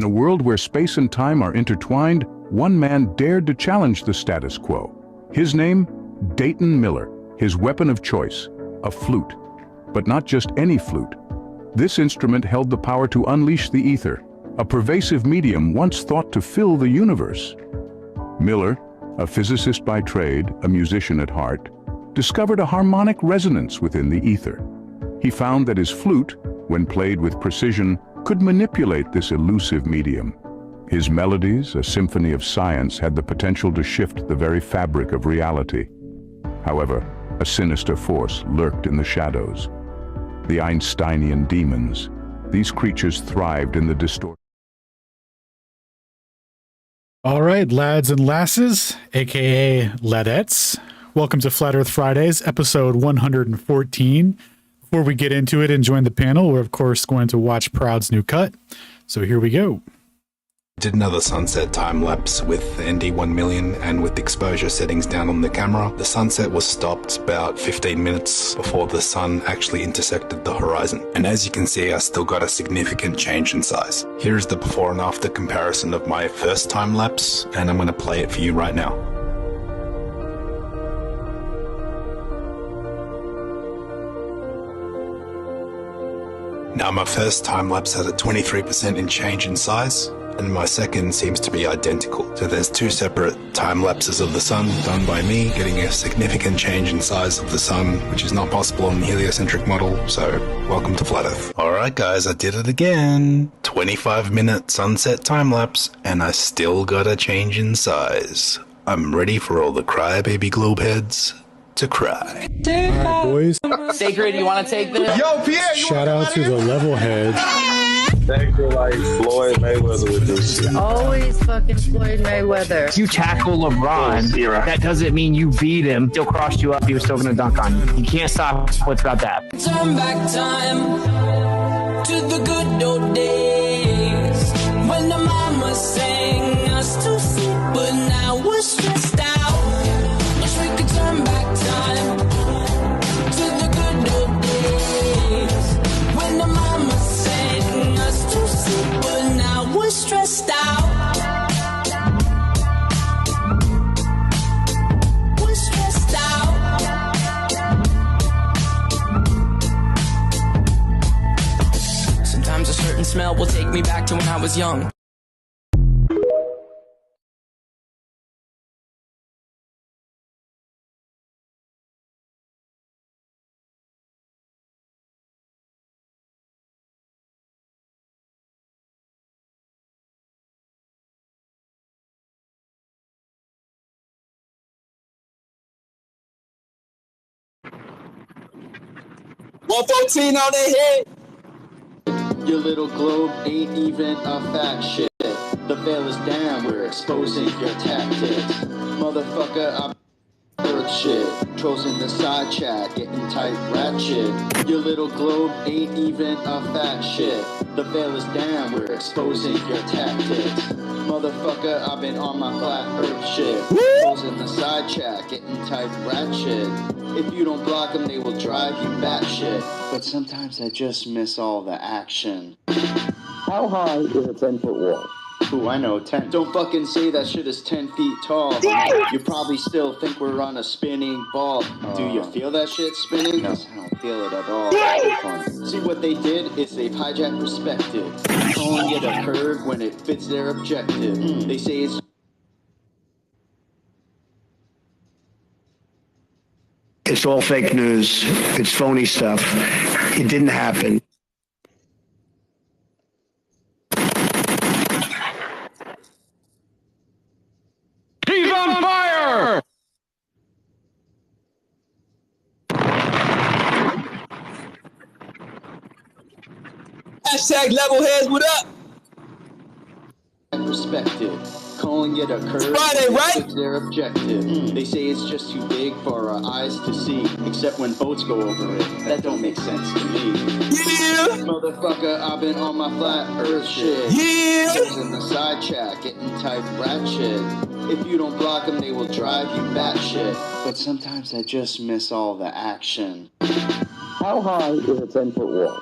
a world where space and time are intertwined, one man dared to challenge the status quo. His name? Dayton Miller. His weapon of choice? A flute. But not just any flute. This instrument held the power to unleash the ether, a pervasive medium once thought to fill the universe. Miller, a physicist by trade, a musician at heart, discovered a harmonic resonance within the ether. He found that his flute, when played with precision, could manipulate this elusive medium. His melodies, a symphony of science, had the potential to shift the very fabric of reality. However, a sinister force lurked in the shadows. The Einsteinian demons. These creatures thrived in the distortion. All right, lads and lasses, aka ladettes, welcome to Flat Earth Fridays, episode 114. Before we get into it and join the panel, we're of course going to watch Proud's new cut. So here we go. Did another sunset time lapse with ND1 million and with exposure settings down on the camera. The sunset was stopped about 15 minutes before the sun actually intersected the horizon. And as you can see, I still got a significant change in size. Here's the before and after comparison of my first time lapse, and I'm going to play it for you right now. Now my first time lapse had a 23% in change in size, and my second seems to be identical. So there's two separate time lapses of the sun done by me, getting a significant change in size of the sun, which is not possible on the heliocentric model. So welcome to Flat Earth. Alright guys, I did it again. 25-minute sunset time lapse, and I still got a change in size. I'm ready for all the crybaby globe heads to cry. Alright, boys. Sacred, you want to take this? Yo, Pierre, Shout out to the level heads. Thank you, like Floyd Mayweather with this shit. Always fucking Floyd Mayweather. If you tackle LeBron, that doesn't mean you beat him. Still crossed you up, he was still going to dunk on you. You can't stop what's about that. Turn back time to the good old days when the mama sang us to sleep, but now we're stressed out. Wish we could turn back time to the good old days when the mama sang us to sleep, but now we're stressed out. We're stressed out. Sometimes a certain smell will take me back to when I was young. $114 on their head. Your little globe ain't even a fact shit. The veil is down, we're exposing your tactics. Motherfucker, I'm earth shit. Trolls in the side chat, getting tight ratchet. Your little globe ain't even a fact shit. The veil is down, we're exposing your tactics. Motherfucker, I've been on my flat earth shit. Trolls in the side chat, getting tight ratchet. If you don't block them, they will drive you batshit. But sometimes I just miss all the action. How high is a 10-foot wall? Ooh, I know, 10. Don't fucking say that shit is 10 feet tall. You probably still think we're on a spinning ball. Do you feel that shit spinning? No, I don't feel it at all. See what they did is they've hijacked perspective. Calling it a curve when it fits their objective. They say it's... It's all fake news. It's phony stuff. It didn't happen. He's on fire! Hashtag level heads, what up? Perspective. Calling it a curve. Friday, right? It's their objective. They say it's just too big for our eyes to see. Except when boats go over it. That don't make sense to me. Yeah! Motherfucker, I've been on my flat earth shit. Yeah! Trolls in the side chat, getting type ratchet. If you don't block them, they will drive you batshit. But sometimes I just miss all the action. How high is a 10-foot wall?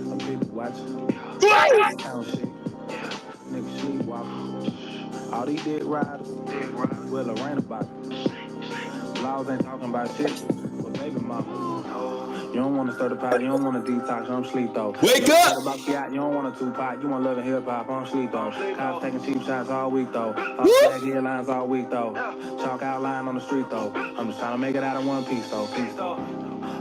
A big watch. Count shit. Nigga sleepwalking. All these dead riders. Well, a rain about it. Laws ain't talking about shit. But baby mama. You don't want to stir the pot, you don't want to detox, you don't sleep though. Wake up! About Fiat, you don't want a two-pot, you want love and hip-hop, I don't sleep though. Cops taking cheap shots all week though. Flag headlines all week though. Chalk outline on the street though. I'm just trying to make it out of one piece though.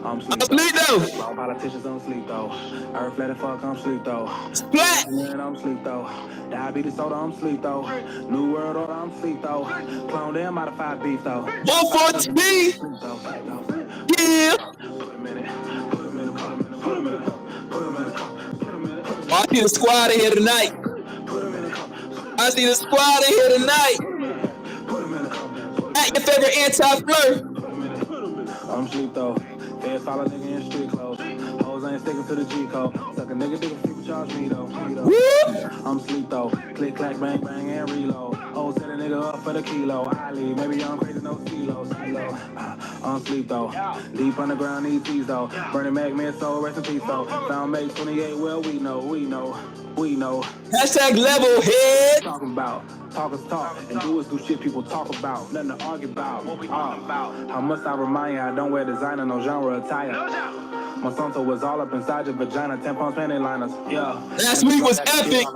I'm sleep though. All politicians don't sleep though. Earth let it fuck, I'm sleep though. Splat! I'm sleep though. Diabetes soda, I'm sleep though. New world order, I'm sleep though. Clone them modified beef though. 140B! Yeah! I see the squad in here tonight. I see the squad in here tonight. At your favorite anti-flirt. I'm sleep though. Feds follow nigga in street clothes. Hoes ain't sticking to the G code. Suck a nigga dick if people charge me though. I'm sleep though. Click, clack, bang, bang, and reload. Hoes set a nigga up for the kilo. I leave. Maybe I'm crazy, no kilos. I'm sleep though. Deep underground ETs though. Bernie Mac, man, soul, rest in peace though. Found May 28, well, we know. Hashtag level head. Talking about. Talkers talk, and do shit people talk about. Nothing to argue about. What we talking about? How must I remind you I don't wear designer, no genre attire. My Santo was all up inside your vagina, tampons, panty liners. Yeah. Last week was epic.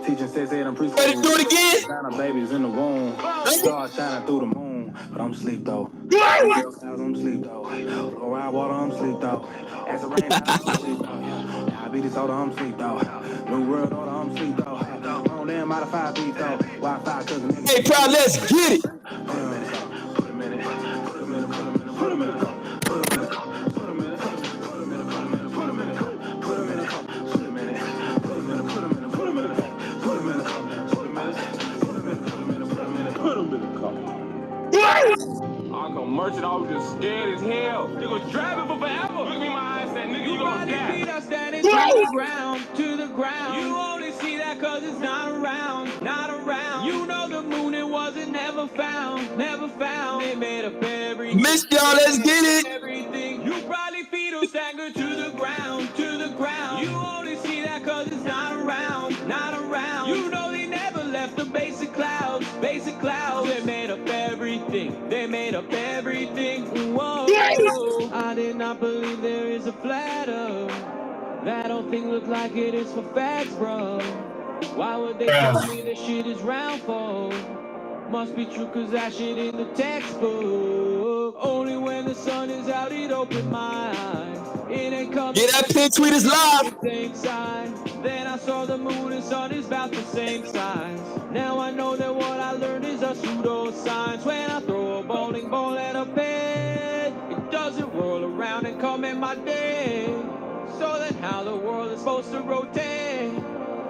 Teaching sex ed and preschool. Ready to do it again? Designer babies in the womb. Stars shining through the moon. but I'm sleep though. I'm sleep though. Low ride water, I'm sleep though. As it rain, I'm sleep though. Diabetes soda, I'm sleep though. New world order, I'm sleep though. On them modified beat though. Wi-Fi cooking niggas. Hey, Proud, let's get it. Put a minute, put a minute, put a minute, put a minute, put a minute, put a minute, put a minute, put a minute, put a minute, put a minute, put a minute, put a minute, put a minute, put a minute, put a minute, put a minute, put a minute, put a minute, put a minute, put a minute. I come merchant, I was just scared as hell. You was driving for forever. Look me in my eyes, that nigga, you gonna die. Feet are standing to the ground, to the ground. You only see that cause it's not around, not around. You know the moon, it wasn't never found, never found. They made up everything. Missed y'all, let's get it. Everything. You probably fetal stagger to the ground, to the ground. You only see that cause it's not around, not around. You know they never left the basic clouds, basic clouds. They made up everything, they made up everything. Whoa, I did not believe there is a flat earth. That don't think look like it is for facts, bro. Why would they tell me this shit is round for? Must be true cause that shit in the textbook. Only when the sun is out it opened my eyes. It ain't coming. Yeah, that pin tweet is live. Same sign. Then I saw the moon and sun is about the same size. Now I know that what I learned is a pseudoscience. When I throw a bowling ball at a bed, it doesn't roll around and come in my day. So then how the world is supposed to rotate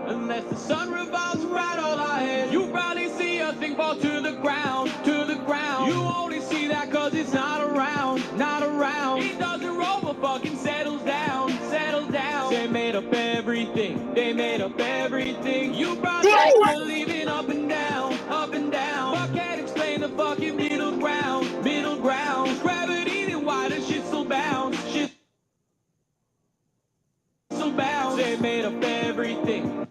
unless the sun revolves around all our heads. You probably see a thing fall to the ground, to the ground. You only see that cause it's not around, not around. It doesn't roll but fucking settles down, settles down. They made up everything, they made up everything. You probably believing up and down, up and down. I can't explain the fucking middle ground, middle ground. Gravity and why the shit still bounce, shit still bounce. They made up everything.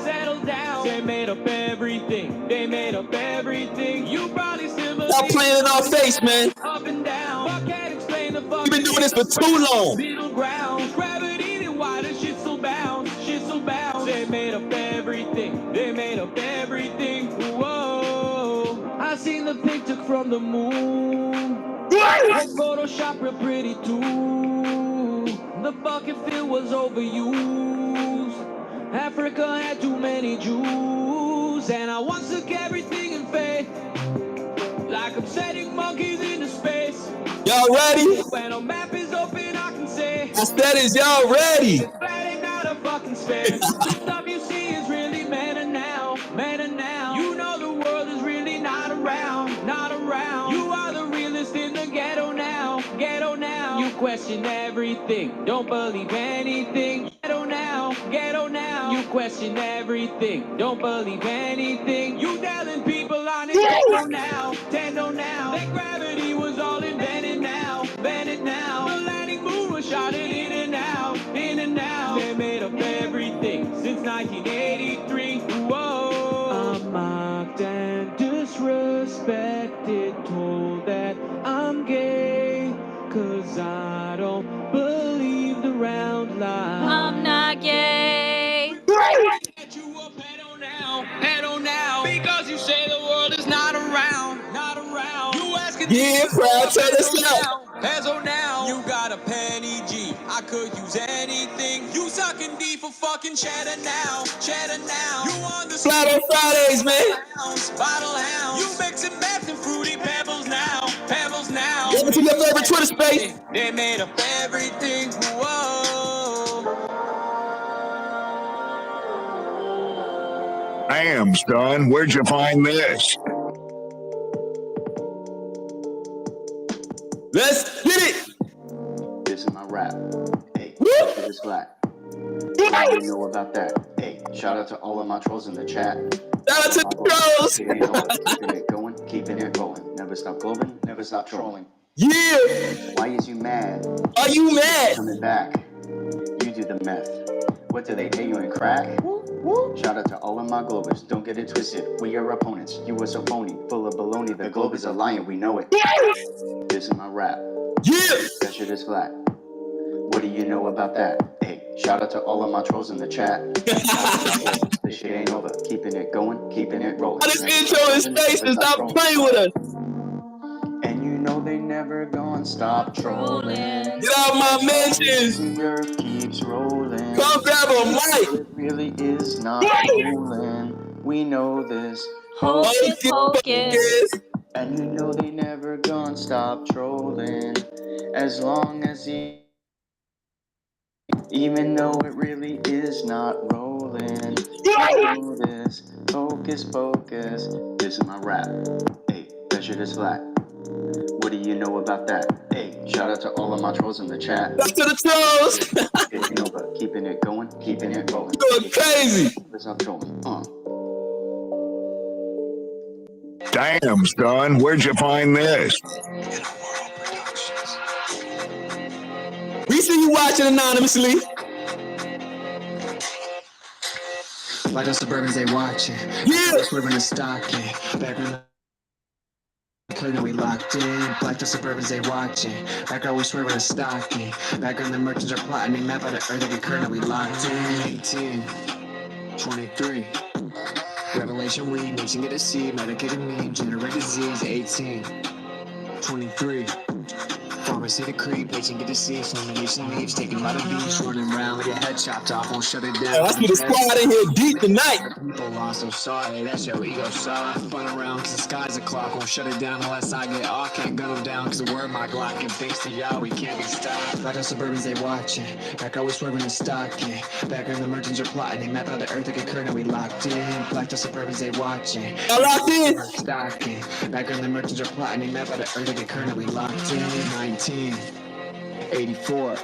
Settle down. They made up everything. They made up everything. You probably still believe. Stop playing in our face, man. Up and down. I can't explain the fucking. You've been doing this for too long. Middle ground. Gravity and why the shit so bounce. Shit so bounce. They made up everything. They made up everything. Whoa. I seen the picture from the moon. They Photoshop real pretty too. The fucking field was overused. Africa had too many Jews, and I once took everything in faith, like I'm setting monkeys into space. Y'all ready? When a map is open, I can say, I said, is y'all ready? that ain't not a fucking space. The stuff you see is really matter now, matter now. You know the world is really not around, not around. You are the realest in the ghetto now, ghetto now. You question everything, don't believe anything. Ghetto now, ghetto now. You question everything, don't believe anything. You telling people on it, tendo now, tendo now. That gravity was all invented now, invented now. The landing moon was shot in and out, in and out. They made up everything since 1983. Whoa. I'm mocked and disrespected, told that I'm gay, cause I don't believe the round lie. I'm not gay. Get you up, head on now, because you say the world is not around, not around. You asking Yeah, Proud, tell us now. Heads on now, you got a penny G. I could use anything. You sucking D for fucking cheddar now, cheddar now. You on the Flat on Fridays, man. Bottle hounds. You mixing meth and fruity pebbles now, pebbles now. Welcome to your favorite Twitter space. They made up everything. Whoa. Damn, son, where'd you find this? Let's get it. This is my rap. Hey, this is black. What do you know about that? Hey, shout out to all of my trolls in the chat. Shout out to the trolls. Keeping it going, keeping it rolling. Never stop glowing, never stop trolling. Yeah. Why is you mad? Are you mad? Coming back. You do the meth. What do they pay you in crack? Shout out to all of my Globers. Don't get it twisted. We are opponents. You were so phony, full of baloney. The globe is a lion. We know it. This is my rap. Yeah. That shit is flat. What do you know about that? Hey, shout out to all of my trolls in the chat. This shit ain't over. Keeping it going, keeping it rolling. This intro is space and stop playing with us. never gonna stop trolling. Get out my mentions. Finger keeps rolling. Come grab a mic. It really is not rolling. We know this. Hocus pocus. And you know they never gonna stop trolling. As long as he, even though it really is not rolling. We know this. Hocus pocus. This is my rap. Hey, that shit is flat. What do you know about that? Hey, shout out to all of my trolls in the chat. Back to the trolls. You know, but keeping it going, keeping it rolling. Going crazy. Stop trolling. Damn, son, where'd you find this? We see you watching anonymously. Like the Suburbans, they watching. Yeah. Swerving and stocking. Back when the we locked in. Like the Suburbans, they watching. Back when we swerving and stocking. Back when the merchants are plotting. They map out the earth that we currently locked in. 18, 23. Revelation weed, nation get a seed, medicated meme, generate disease. 18, 23. Pharmacy the creep, nation get a seed, formation leaves, taking a lot of beats, running around with your head chopped off, won't shut it down. I see the squad in here deep tonight. People lost, I'm sorry, that's your ego soft. Fun around, cause the sky's a clock, won't shut it down unless I get off. Can't gun them down, cause the word my Glock, and thanks to y'all, we can't be stopped. Like the Suburbans, they watching. Back always swerving and stocking. Back when the merchants are plotting, they map out the earth like a curtain, we locked in. Like the Suburbans, they watching. I locked in. Stocking. Back when the merchants are plotting, they map out the earth like a curtain, we locked in. 1984.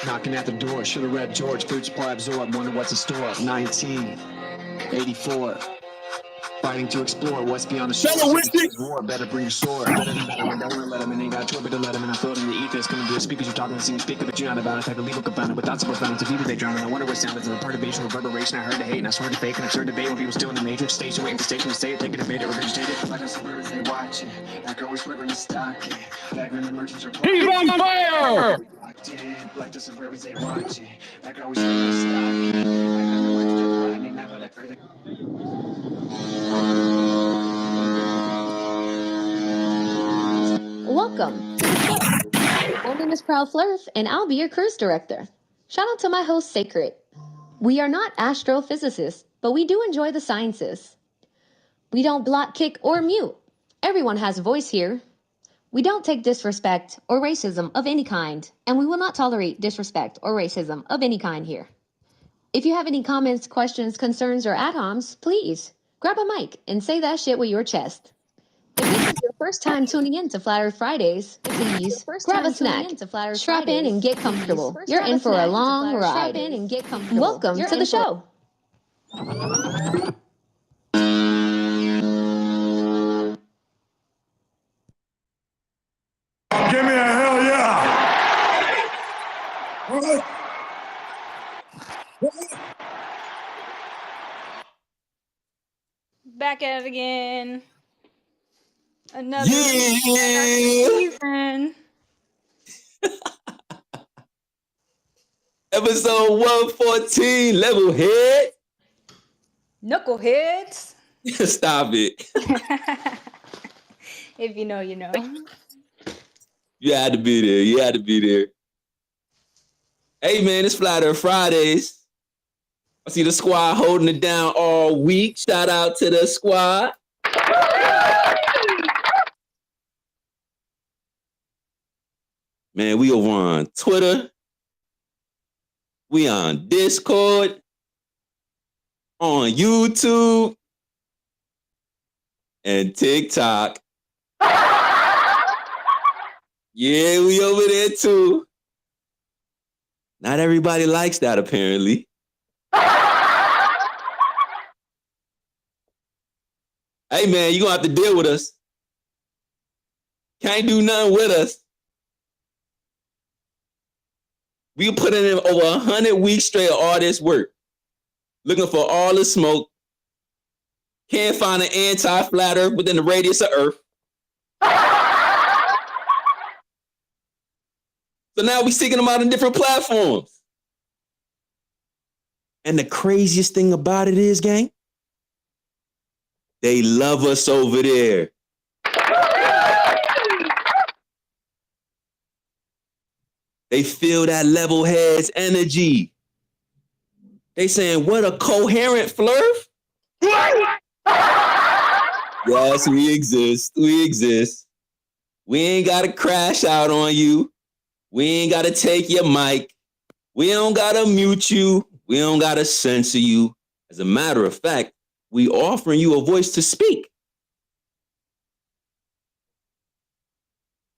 Knocking at the door, should've read George, food supply absorb, wonder what's in store. 1984. Fighting to explore what's beyond the shore. War, better bring your sword. Better than better, don't wanna let him in, ain't got a choice but to let him in. I float in the ether, it's coming through the speakers, you're talking to sing speaker, but you're not about it. Type of legal confounded with thoughts of profound to fever they drown. I wonder what sound is the perturbation, reverberation. I heard the hate, and I swear to fake, and absurd debate when people still in the matrix station, waiting for station to say it, take a debate, it, regurgitate it. Like the Suburbans, they watching. Like always swerving the stocking. Back when the merchants are He's on fire! Like the Suburbans, they watching. Like always swerving the stocking. Back when the merchants are plotting, they never let further. Welcome. My name is Proud Flurf, and I'll be your cruise director. Shout out to my host, Sacred. We are not astrophysicists, but we do enjoy the sciences. We don't block, kick, or mute. Everyone has a voice here. We don't take disrespect or racism of any kind, and we will not tolerate disrespect or racism of any kind here. If you have any comments, questions, concerns, or ad-homs, please grab a mic and say that shit with your chest. If this is your first time tuning in to Flat Earth Fridays, please grab a snack, strap in and get comfortable. You're in for a long ride. Welcome to the show. Give me a hell yeah! Back at it again. Another Yeah. season. Episode 114, level head. Knuckleheads. Stop it. If you know, you know. You had to be there. You had to be there. Hey, man, it's Flat Earth Fridays. I see the squad holding it down all week. Shout out to the squad. Man, we over on Twitter. We on Discord. On YouTube. And TikTok. Yeah, we over there too. Not everybody likes that, apparently. Hey, man, you're going to have to deal with us. Can't do nothing with us. We put in over 100 weeks straight of all this work. Looking for all the smoke. Can't find an anti-flat earth within the radius of Earth. So now we seeking them out on different platforms. And the craziest thing about it is, gang, they love us over there. They feel that level heads energy. They saying, what a coherent flurf. Yes, we exist. We exist. We ain't got to crash out on you. We ain't got to take your mic. We don't got to mute you. We don't got to censor you. As a matter of fact, we offering you a voice to speak.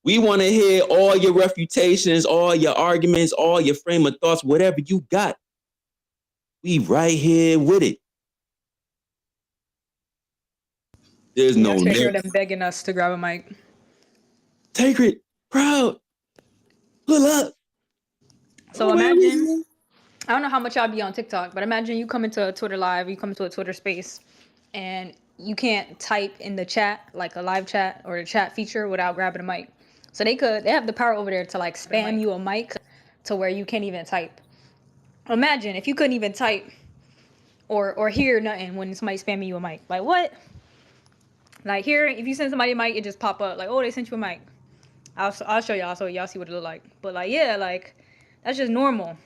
We want to hear all your refutations, all your arguments, all your frame of thoughts, whatever you got. We right here with it. There's no I hear them begging us to grab a mic. Take it, proud. Pull up. So imagine, I don't know how much I'll be on TikTok, but imagine you come into a Twitter live, you come into a Twitter space, and you can't type in the chat, like a live chat or a chat feature without grabbing a mic. So they have the power over there to like spam you a mic to where you can't even type. Imagine if you couldn't even type or hear nothing when somebody's spamming you a mic. Like what? Like here, if you send somebody a mic, it just pop up like, oh, they sent you a mic. I'll show y'all so y'all see what it look like. But like, yeah, like that's just normal.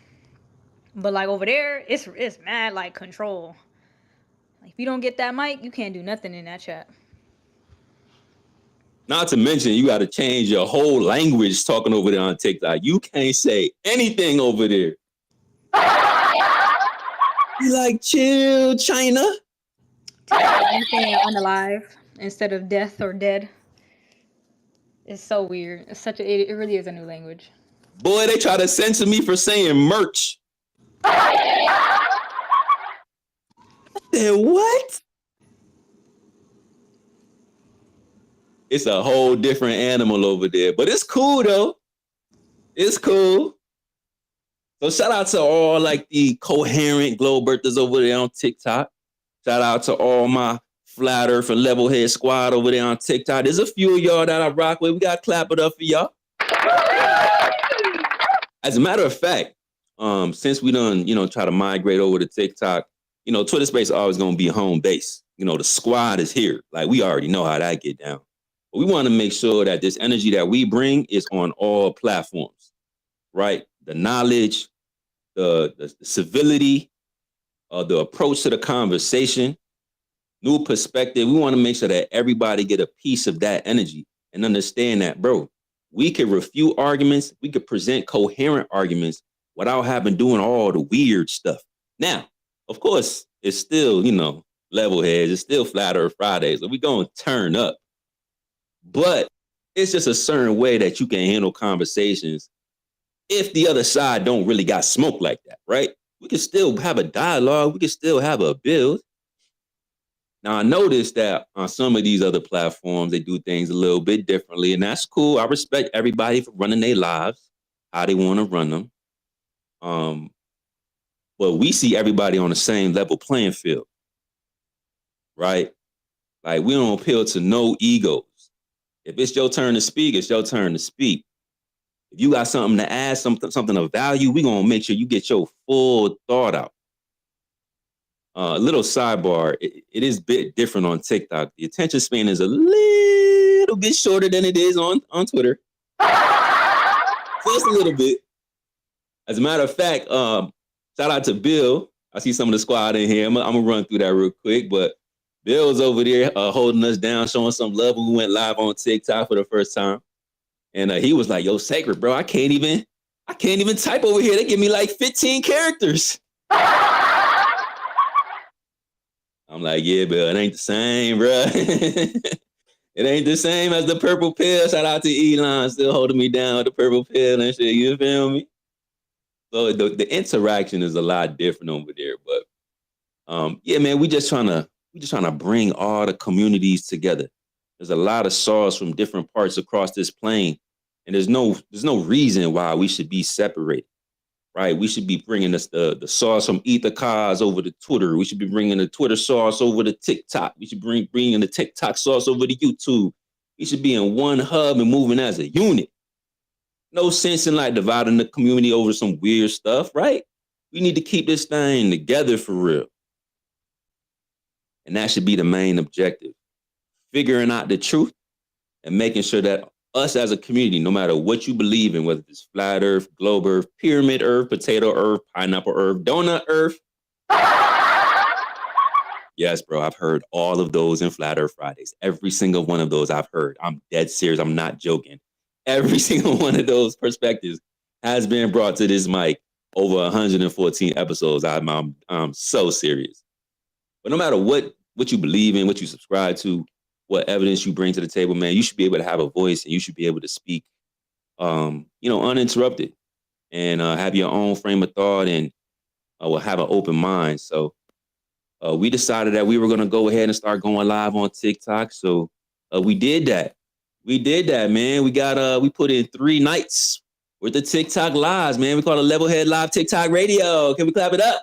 But like over there, it's mad like control. Like, if you don't get that mic, you can't do nothing in that chat. Not to mention, you got to change your whole language talking over there on TikTok. You can't say anything over there. You like, chill, China. I'm saying unalive instead of death or dead. It's so weird. It's such a. It really is a new language. Boy, they try to censor me for saying merch. What? It's a whole different animal over there, but it's cool though. It's cool. So shout out to all like the coherent globe birthers over there on TikTok. Shout out to all my flat earth and level head squad over there on TikTok. There's a few of y'all that I rock with. We got to clap it up for y'all. As a matter of fact, since we done, try to migrate over to TikTok, Twitter Space always going to be home base. The squad is here. Like, we already know how that get down. But we want to make sure that this energy that we bring is on all platforms, right? The knowledge, the civility, the approach to the conversation, new perspective. We want to make sure that everybody get a piece of that energy and understand that, bro, we could refute arguments. We could present coherent arguments without having doing all the weird stuff. Now, of course, it's still, level heads. It's still Flat Earth Fridays. So we're going to turn up. But it's just a certain way that you can handle conversations if the other side don't really got smoke like that, right? We can still have a dialogue. We can still have a build. Now, I noticed that on some of these other platforms, they do things a little bit differently, and that's cool. I respect everybody for running their lives, how they want to run them. But we see everybody on the same level playing field, right? Like, we don't appeal to no egos. If it's your turn to speak, it's your turn to speak. If you got something to add, something of value, we're going to make sure you get your full thought out. A little sidebar, it is a bit different on TikTok. The attention span is a little bit shorter than it is on Twitter. Just a little bit. As a matter of fact, shout out to Bill. I see some of the squad in here. I'm going to run through that real quick, but Bill's over there holding us down, showing some love. We went live on TikTok for the first time. And he was like, yo, Sacred, bro, I can't even type over here. They give me like 15 characters. I'm like, yeah, Bill, it ain't the same, bro. It ain't the same as the purple pill. Shout out to Elon, still holding me down with the purple pill and shit. You feel me? So the interaction is a lot different over there. But yeah, man, we just trying to bring all the communities together. There's a lot of saws from different parts across this plane, and there's no reason why we should be separated, right? We should be bringing the sauce from Ether Cars over to Twitter. We should be bringing the Twitter sauce over to TikTok. We should bringing the TikTok sauce over to YouTube. We should be in one hub and moving as a unit. No sense in like dividing the community over some weird stuff, right? We need to keep this thing together for real. And that should be the main objective. Figuring out the truth and making sure that us as a community, no matter what you believe in, whether it's flat earth, globe earth, pyramid earth, potato earth, pineapple earth, donut earth. Yes, bro, I've heard all of those in Flat Earth Fridays. Every single one of those I've heard. I'm dead serious. I'm not joking. Every single one of those perspectives has been brought to this mic over 114 episodes. I'm so serious. But no matter what you believe in, what you subscribe to, what evidence you bring to the table, man, you should be able to have a voice and you should be able to speak, uninterrupted and have your own frame of thought and will have an open mind. So we decided that we were going to go ahead and start going live on TikTok. So we did that. We did that, man. We put in 3 nights with the TikTok lives, man. We call it Levelhead Live TikTok Radio. Can we clap it up?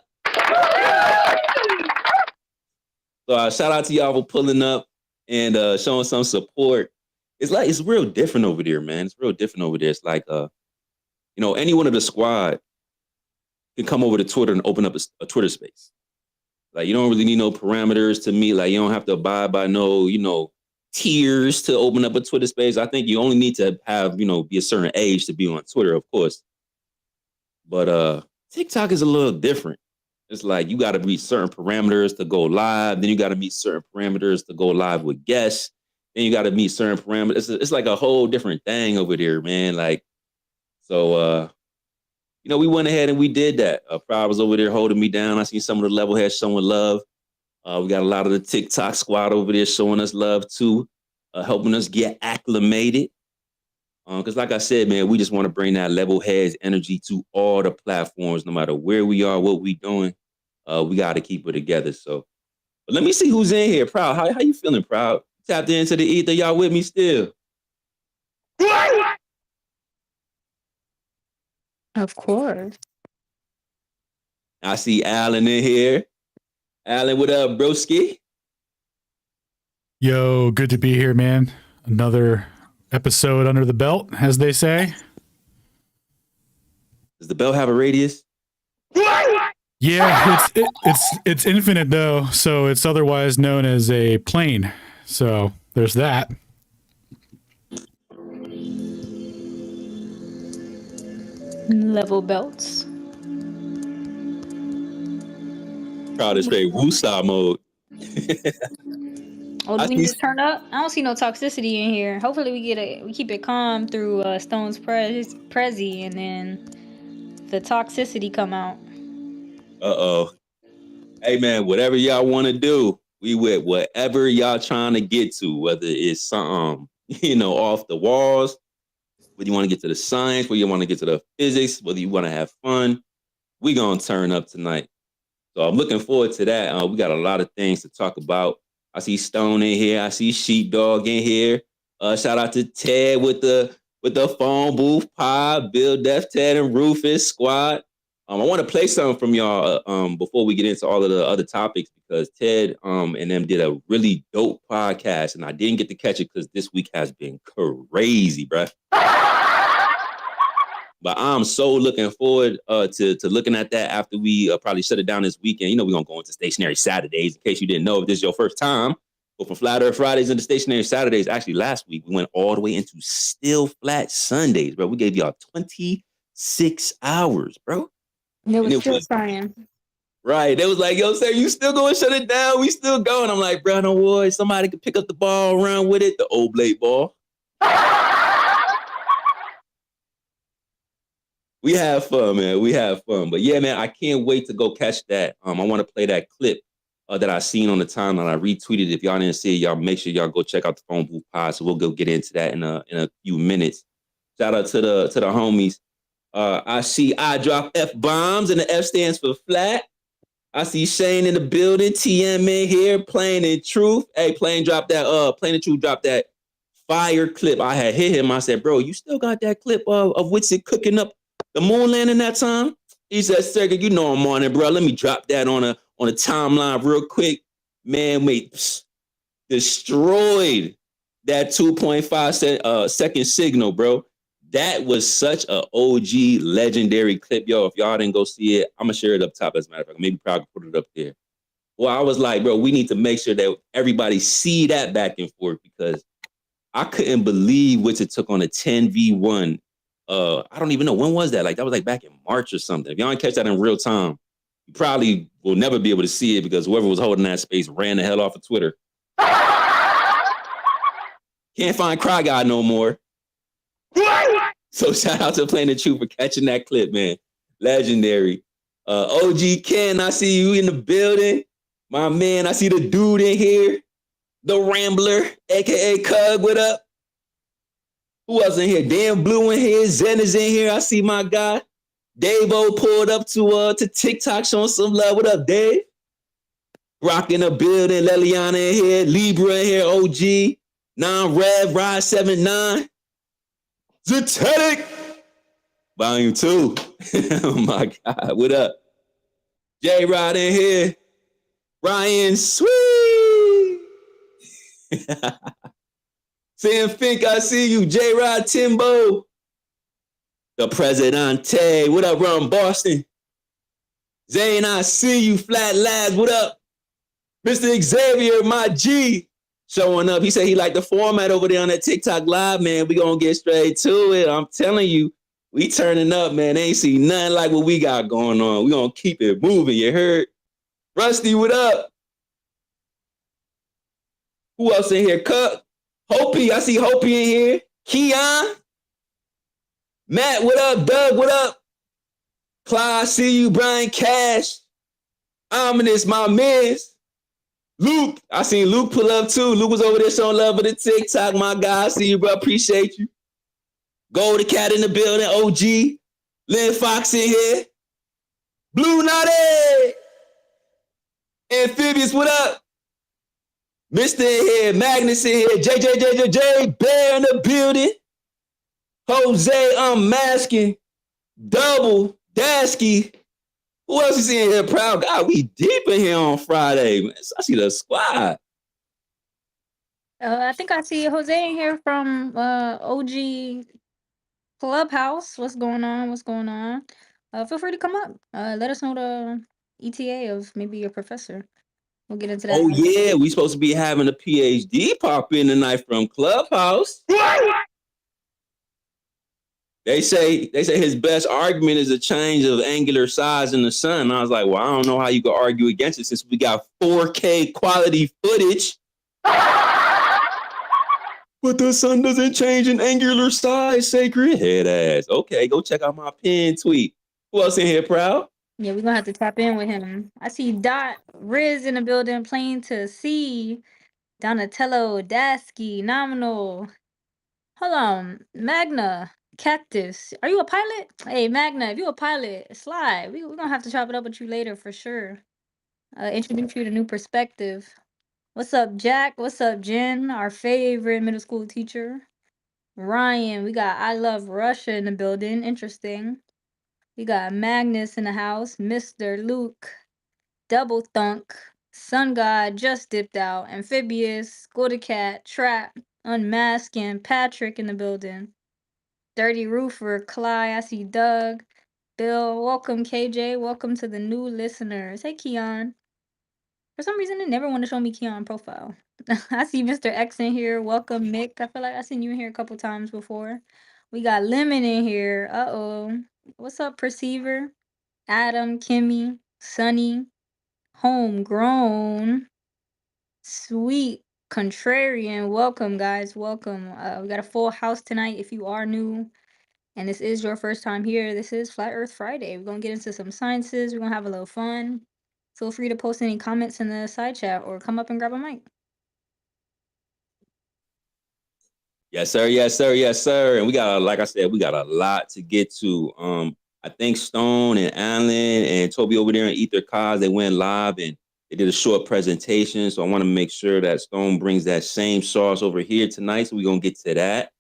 So shout out to y'all for pulling up and showing some support. It's real different over there, man. It's real different over there. It's like, anyone of the squad can come over to Twitter and open up a Twitter space. Like, you don't really need no parameters to meet. Like, you don't have to abide by no, tiers to open up a Twitter space. I think you only need to have, be a certain age to be on Twitter, of course. But TikTok is a little different. It's like you got to meet certain parameters to go live. Then you got to meet certain parameters to go live with guests. Then you got to meet certain parameters. It's like a whole different thing over there, man. Like, so, we went ahead and we did that. Proud was over there holding me down. I seen some of the level heads showing love. We got a lot of the TikTok squad over there showing us love too, helping us get acclimated. Because like I said, man, we just want to bring that level heads energy to all the platforms, no matter where we are, what we doing. We got to keep it together. So but let me see who's in here. Proud, how you feeling, Proud? Tapped into the ether. Y'all with me still? Of course. I see Alan in here. Alan, what up, broski? Yo, good to be here, man. Another episode under the belt, as they say. Does the belt have a radius? Yeah, it's infinite though, so it's otherwise known as a plane. So there's that. Level belts. Proud to straight Woosah mode. Oh, do we need to turn up? I don't see no toxicity in here. Hopefully we keep it calm through Stone's Prezi, and then the toxicity come out. Uh-oh. Hey man, whatever y'all want to do, we with whatever y'all trying to get to, whether it's something, off the walls, whether you want to get to the science, whether you want to get to the physics, whether you want to have fun, we gonna turn up tonight. So I'm looking forward to that. We got a lot of things to talk about. I see Stone in here. I see Sheepdog in here. Shout out to Ted with the phone booth pod, Bill, Def, Ted, and Rufus squad. I want to play something from y'all before we get into all of the other topics, because Ted and them did a really dope podcast, and I didn't get to catch it because this week has been crazy, bruh. But I'm so looking forward to looking at that after we probably shut it down this weekend. We're going to go into Stationary Saturdays. In case you didn't know, if this is your first time, go from Flat Earth Fridays into Stationary Saturdays. Actually, last week, we went all the way into Still Flat Sundays, bro. We gave y'all 26 hours, bro. It was still trying. Right. They was like, yo, sir, you still going to shut it down? We still going. I'm like, bro, don't worry. Somebody could pick up the ball, run with it. The old blade ball. We have fun, man. We have fun. But yeah, man, I can't wait to go catch that. I want to play that clip that I seen on the timeline. I retweeted. If y'all didn't see it, y'all make sure y'all go check out the phone booth pod. So we'll go get into that in a few minutes. Shout out to the homies. I see I drop F bombs and the F stands for flat. I see Shane in the building. TM in here, Plain and Truth. Hey, Plain and Truth dropped that fire clip. I had hit him. I said, bro, you still got that clip of Witsit cooking up the moon landing that time? He said, Sergey, you know I'm on it, bro. Let me drop that on a timeline real quick. Man, destroyed that 2.5 second signal, bro. That was such a OG legendary clip. Yo, if y'all didn't go see it, I'm going to share it up top as a matter of fact. Maybe Proud to put it up there. Well, I was like, bro, we need to make sure that everybody see that back and forth, because I couldn't believe Witcher took on a 10v1. I don't even know when was that. Like that was like back in March or something. If y'all don't catch that in real time, you probably will never be able to see it because whoever was holding that space ran the hell off of Twitter. Can't find Cry Guy no more. So shout out to Plain the Truth for catching that clip, man. Legendary. OG Ken, I see you in the building. My man, I see the dude in here. The Rambler, aka Cug, what up? Who else in here? Dan Blue in here. Zen is in here. I see my guy. Dave-O pulled up to TikTok showing some love. What up, Dave? Rock in the building. Leliana in here. Libra in here. OG. Non-Rev. Ride 79. Zetetic. Volume 2. Oh, my God. What up? J-Rod in here. Ryan Sweet. Sam Fink, I see you. J-Rod Timbo. The Presidente. What up, Ron Boston? Zane, I see you. Flat Labs. What up? Mr. Xavier, my G. Showing up. He said he liked the format over there on that TikTok live, man. We gonna get straight to it. I'm telling you, we turning up, man. They ain't see nothing like what we got going on. We gonna keep it moving, you heard? Rusty, what up? Who else in here? Cup. Hopi, I see Hopi in here. Keon. Matt, what up? Doug, what up? Clyde, I see you. Brian Cash. Ominous, my miss. Luke, I seen Luke pull up too. Luke was over there showing love for the TikTok, my guy. I see you, bro. Appreciate you. Gold the Cat in the building. OG. Lynn Fox in here. Blue Naughty. Amphibious, what up? Mr. in here. Magnus in here. JJ. Bear in the building. Jose Unmasking. Double. Dasky. Who else is in here? Proud God. We deep in here on Friday, man. I see the squad. I think I see Jose in here from OG Clubhouse. What's going on? What's going on? Feel free to come up. Let us know the ETA of maybe your professor. We'll get into that. Oh, yeah. We supposed to be having a PhD pop in tonight from Clubhouse. They say his best argument is a change of angular size in the sun. And I was like, well, I don't know how you can argue against it since we got 4K quality footage. But the sun doesn't change in angular size, sacred head ass. Okay, go check out my pinned tweet. Who else in here, Proud? Yeah, we're gonna have to tap in with him. I see Dot Riz in the building, Plain to see. Donatello, Dasky, Nominal. Hold on, Magna, Cactus. Are you a pilot? Hey, Magna, if you're a pilot, slide. We're gonna have to chop it up with you later for sure. Introduce you to new perspective. What's up, Jack? What's up, Jen? Our favorite middle school teacher. Ryan, we got I Love Russia in the building. Interesting. We got Magnus in the house. Mr. Luke. Double Thunk. Sun God just dipped out. Amphibious. Golden Cat. Trap. Unmasking. Patrick in the building. Dirty Roofer. Clyde. I see Doug. Bill. Welcome, KJ. Welcome to the new listeners. Hey, Keon. For some reason, it never want to show me Keon profile. I see Mr. X in here. Welcome, Mick. I feel like I've seen you in here a couple times before. We got Lemon in here. Uh-oh. What's up, Perceiver? Adam, Kimmy, Sunny, Homegrown, Sweet, Contrarian. Welcome, guys. Welcome. We got a full house tonight. If you are new and this is your first time here, this is Flat Earth Friday. We're going to get into some sciences. We're going to have a little fun. Feel free to post any comments in the side chat or come up and grab a mic. Yes, sir. Yes, sir. Yes, sir. And we got, like I said, we got a lot to get to. I think Stone and Alan and Toby over there in Ether Cause, they went live and they did a short presentation. So I want to make sure that Stone brings that same sauce over here tonight. So we're going to get to that.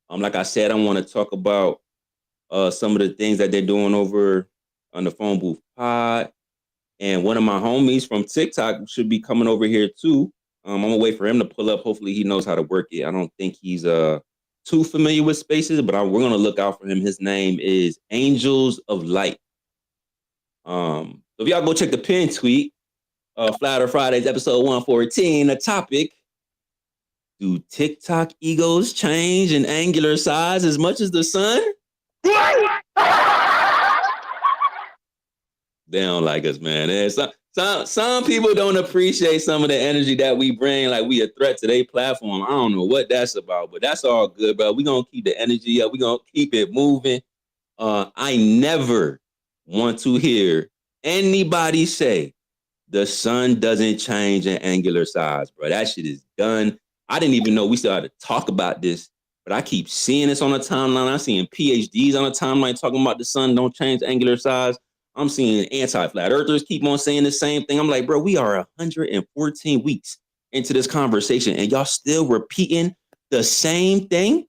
Like I said, I want to talk about some of the things that they're doing over on the Phone Booth Pod. And one of my homies from TikTok should be coming over here too. I'm gonna wait for him to pull up. Hopefully he knows how to work it. I don't think he's too familiar with spaces, but we're gonna look out for him. His name is Angels of Light. So if y'all go check the pin tweet, Flatter Fridays episode 114. The topic: Do TikTok egos change in angular size as much as the sun? They don't like us, man. There's some people don't appreciate some of the energy that we bring, like we a threat to their platform. I don't know what that's about, but that's all good, bro. We're gonna keep the energy up. We're gonna keep it moving. I never want to hear anybody say the sun doesn't change in angular size, bro. That shit is done. I didn't even know we still had to talk about this, but I keep seeing this on the timeline. I'm seeing PhDs on the timeline talking about the sun don't change angular size. I'm seeing anti-flat earthers keep on saying the same thing. I'm like, bro, we are 114 weeks into this conversation and y'all still repeating the same thing?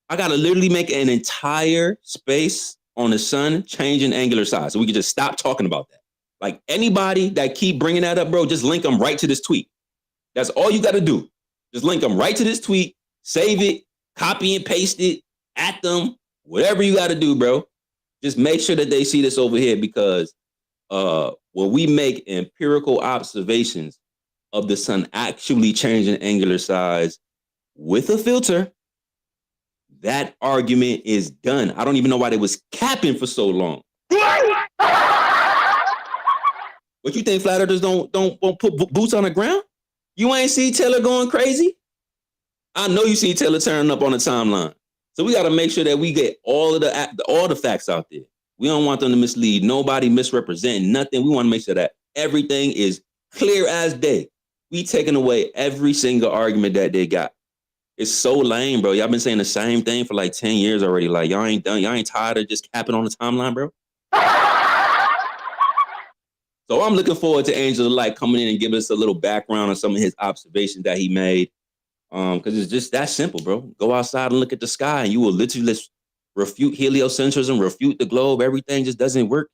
I got to literally make an entire space on the sun changing angular size so we can just stop talking about that. Like anybody that keep bringing that up, bro, just link them right to this tweet. That's all you got to do. Just link them right to this tweet, save it, copy and paste it, at them, whatever you got to do, bro. Just make sure that they see this over here because when we make empirical observations of the sun actually changing angular size with a filter, that argument is done. I don't even know why they was capping for so long. What you think flat earthers don't put boots on the ground? You ain't see Taylor going crazy? I know you see Taylor turning up on the timeline. So we got to make sure that we get all the facts out there. We don't want them to mislead nobody, misrepresent nothing. We want to make sure that everything is clear as day. We taking away every single argument that they got. It's so lame, bro. Y'all been saying the same thing for like 10 years already. Like y'all ain't done. Y'all ain't tired of just capping on the timeline, bro. So I'm looking forward to Angel of Light coming in and giving us a little background on some of his observations that he made. Because it's just that simple, bro. Go outside and look at the sky and you will literally just refute heliocentrism, refute the globe. Everything just doesn't work.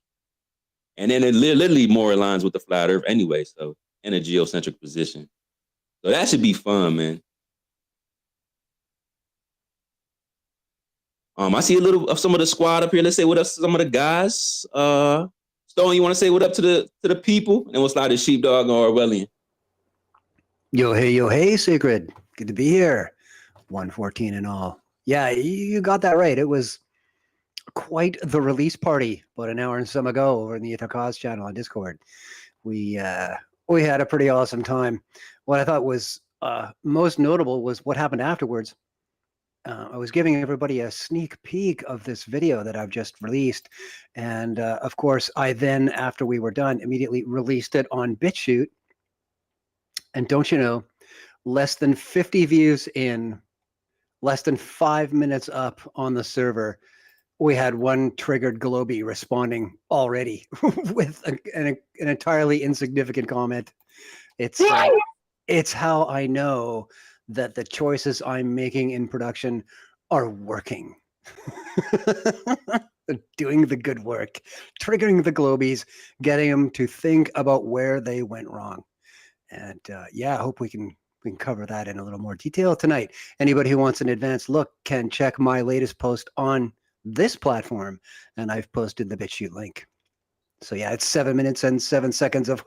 And then it literally more aligns with the flat earth anyway. So in a geocentric position. So that should be fun, man. I see a little of some of the squad up here. Let's say what up to some of the guys. Stone, you want to say what up to the people? And we'll slide to Sheepdog or Orwellian. Yo, hey, Sacred. Good to be here. 114 and all. Yeah, you got that right. It was quite the release party about an hour and some ago over in the Ether Cause channel on Discord. We had a pretty awesome time. What I thought was most notable was what happened afterwards. I was giving everybody a sneak peek of this video that I've just released. And of course, I then, after we were done, immediately released it on BitChute. And don't you know, less than 50 views in, less than 5 minutes up on the server, we had one triggered Globie responding already with an entirely insignificant comment. It's how I know that the choices I'm making in production are working. Doing the good work, triggering the Globies, getting them to think about where they went wrong. And yeah, I hope we can cover that in a little more detail tonight. Anybody who wants an advanced look can check my latest post on this platform, and I've posted the BitChute link. So yeah, it's 7 minutes and 7 seconds of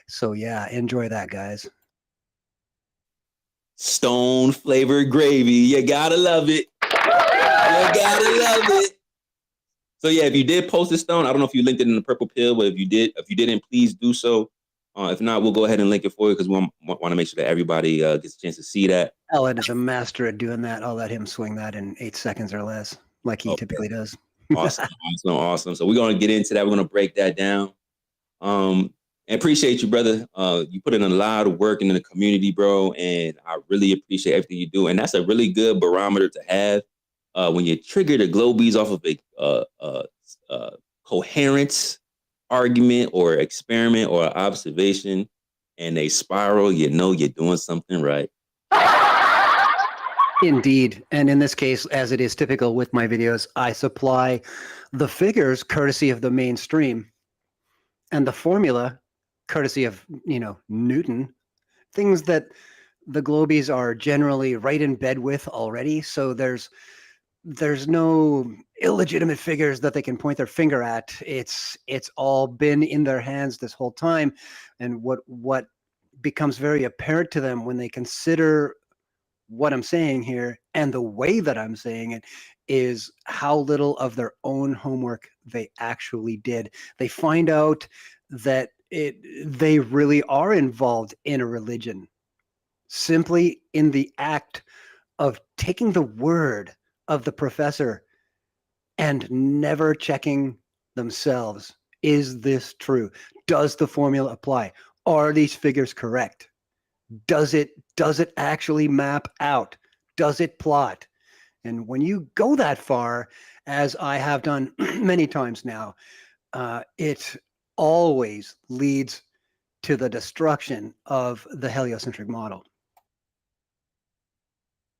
So yeah, enjoy that, guys. Stone flavored gravy. You gotta love it. You gotta love it. So yeah, if you did post it, Stone, I don't know if you linked it in the purple pill, but if you didn't, please do so. If not, we'll go ahead and link it for you because we want to make sure that everybody gets a chance to see that. Ellen is a master at doing that. I'll let him swing that in 8 seconds or less, like he typically does. Awesome. So we're gonna get into that. We're gonna break that down. And appreciate you, brother. You put in a lot of work into the community, bro, and I really appreciate everything you do. And that's a really good barometer to have when you trigger the Globies off of a coherent argument or experiment or observation, and they spiral. You know you're doing something right. Indeed. And in this case, as it is typical with my videos, I supply the figures courtesy of the mainstream and the formula courtesy of, Newton, things that the Globies are generally right in bed with already. So there's no illegitimate figures that they can point their finger at. It's all been in their hands this whole time. And what becomes very apparent to them when they consider what I'm saying here and the way that I'm saying it is how little of their own homework they actually did. They find out that they really are involved in a religion simply in the act of taking the word of the professor and never checking themselves. Is this true? Does the formula apply? Are these figures correct? Does it actually map out? Does it plot? And when you go that far, as I have done many times now, it always leads to the destruction of the heliocentric model.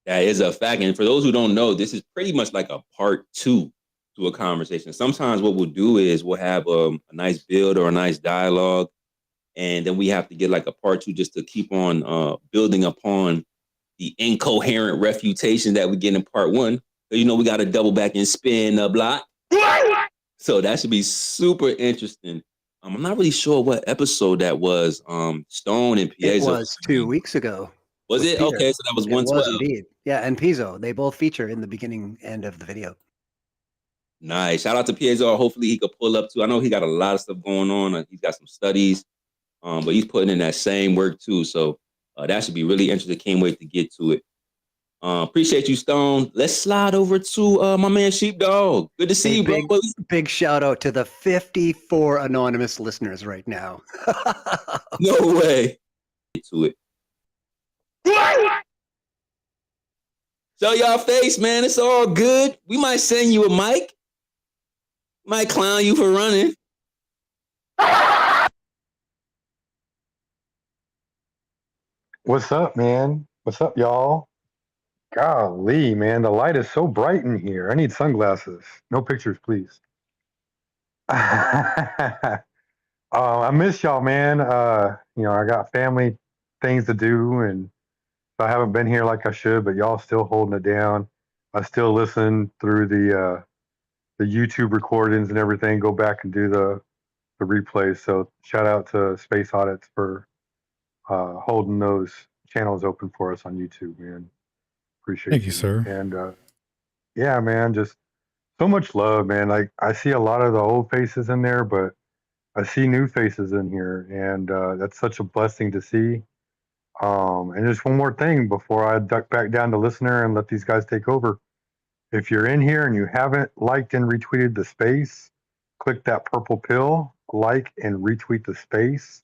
That is a fact. And for those who don't know, this is pretty much like a part 2 to a conversation. Sometimes what we'll do is we'll have a nice build or a nice dialogue, and then we have to get like a part 2 just to keep on building upon the incoherent refutation that we get in part 1. So, you know, we got to double back and spin the block. So that should be super interesting. I'm not really sure what episode that was. Stone and Piezo. It was 2 weeks ago. Was it? Peter. Okay, so that was 112. It was indeed. Yeah, and Piezo. They both feature in the beginning end of the video. Nice. Shout out to Piezo. Hopefully he could pull up too. I know he got a lot of stuff going on. He's got some studies, but he's putting in that same work too. So that should be really interesting. Can't wait to get to it. Appreciate you, Stone. Let's slide over to my man Sheepdog. Good to see you, bro. Big shout out to the 54 anonymous listeners right now. No way. Get to it. Show y'all face, man. It's all good. We might send you a mic. Might clown you for running. What's up, man? What's up, y'all? Golly, man, the light is so bright in here. I need sunglasses. No pictures, please. I miss y'all, man. You know, I got family things to do, and I haven't been here like I should, but y'all still holding it down. I still listen through the YouTube recordings and everything, go back and do the replays. So shout out to Space Audits for holding those channels open for us on YouTube, man. Appreciate Thank you, sir. And yeah, man, just so much love, man. Like I see a lot of the old faces in there, but I see new faces in here, and that's such a blessing to see. And just one more thing before I duck back down to listener and let these guys take over. If you're in here and you haven't liked and retweeted the space, click that purple pill, like and retweet the space,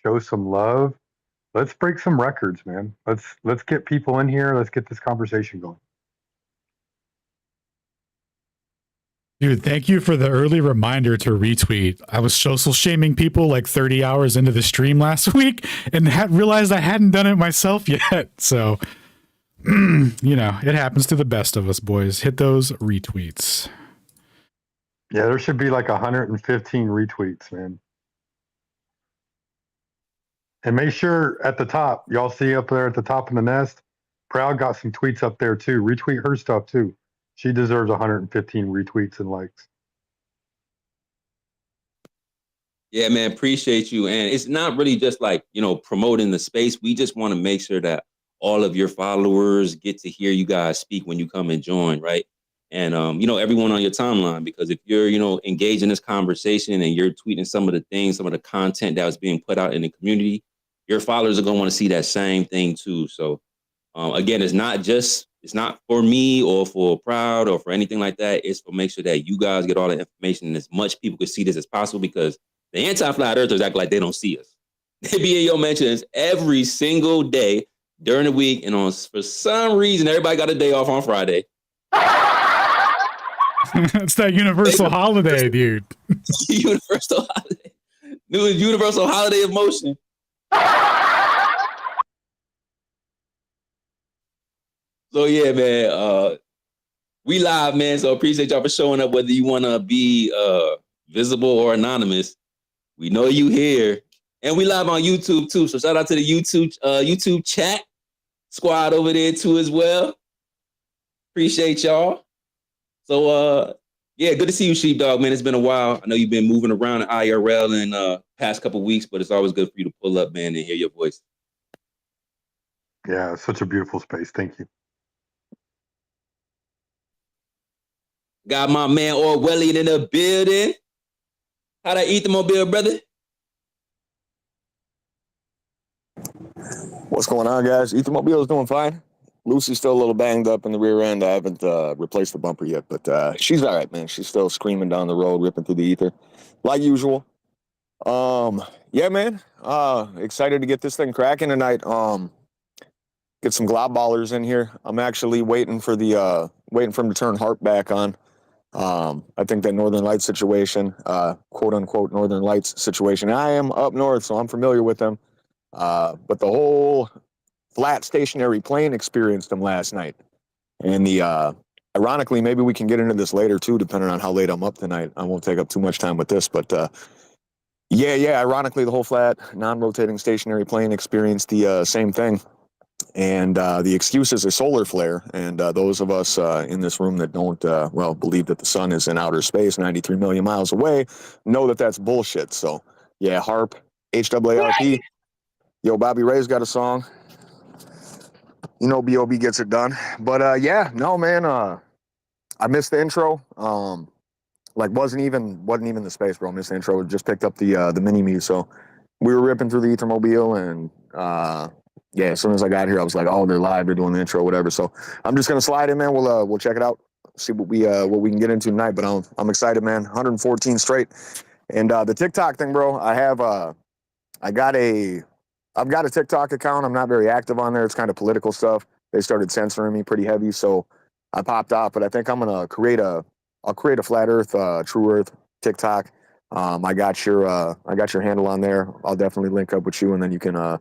show some love. Let's break some records, man. Let's get people in here. Let's get this conversation going. Dude, thank you for the early reminder to retweet. I was social shaming people like 30 hours into the stream last week and realized I hadn't done it myself yet. So, you know, it happens to the best of us, boys. Hit those retweets. Yeah, there should be like 115 retweets, man. And make sure at the top, y'all see up there at the top of the nest, Proud got some tweets up there too. Retweet her stuff too. She deserves 115 retweets and likes. Yeah, man, appreciate you. And it's not really just like, you know, promoting the space. We just want to make sure that all of your followers get to hear you guys speak when you come and join, right? And, you know, everyone on your timeline, because if you're, you know, engaged in this conversation and you're tweeting some of the things, some of the content that was being put out in the community, your followers are going to want to see that same thing too. So, again, it's not for me or for Proud or for anything like that. It's for make sure that you guys get all the information and as much people can see this as possible, because the anti-flat earthers act like they don't see us. They be in your mentions every single day during the week, and for some reason, everybody got a day off on Friday. It's that universal holiday, dude. Universal holiday. New universal holiday of motion. So yeah, man, we live, man. So appreciate y'all for showing up, whether you want to be visible or anonymous. We know you here, and we live on YouTube too. So shout out to the YouTube chat squad over there too as well. Appreciate y'all. So yeah, good to see you, Sheepdog, man. It's been a while. I know you've been moving around in IRL in past couple weeks, but it's always good for you to pull up, man, and hear your voice. Yeah, it's such a beautiful space. Thank you. Got my man Orwellian in the building. How that Ethermobile, brother? What's going on, guys? Ethermobile is doing fine. Lucy's still a little banged up in the rear end. I haven't replaced the bumper yet, but she's all right, man. She's still screaming down the road, ripping through the ether, like usual. Yeah, man. Excited to get this thing cracking tonight. Get some glob ballers in here. I'm actually waiting for him to turn Harp back on. I think that Northern Lights situation, quote unquote Northern Lights situation. I am up north, so I'm familiar with them. But the whole flat stationary plane experienced them last night. And ironically, maybe we can get into this later too, depending on how late I'm up tonight. I won't take up too much time with this, but ironically, the whole flat non-rotating stationary plane experienced the same thing. And the excuse is a solar flare. And those of us in this room that don't, believe that the sun is in outer space 93 million miles away know that that's bullshit. So, yeah, HARP, HAARP. Yo, Bobby Ray's got a song. You know, B.O.B. gets it done. But, man, I missed the intro. Wasn't even the space, bro. I missed the intro. Just picked up the mini-me. So we were ripping through the Ethermobile and, as soon as I got here, I was like, "Oh, they're live. They're doing the intro, whatever." So I'm just gonna slide in, man. We'll check it out, see what we can get into tonight. But I'm excited, man. 114 straight, and the TikTok thing, bro. I've got a TikTok account. I'm not very active on there. It's kind of political stuff. They started censoring me pretty heavy, so I popped off. But I think I'm gonna create a flat Earth, True Earth TikTok. I got your handle on there. I'll definitely link up with you, and then you can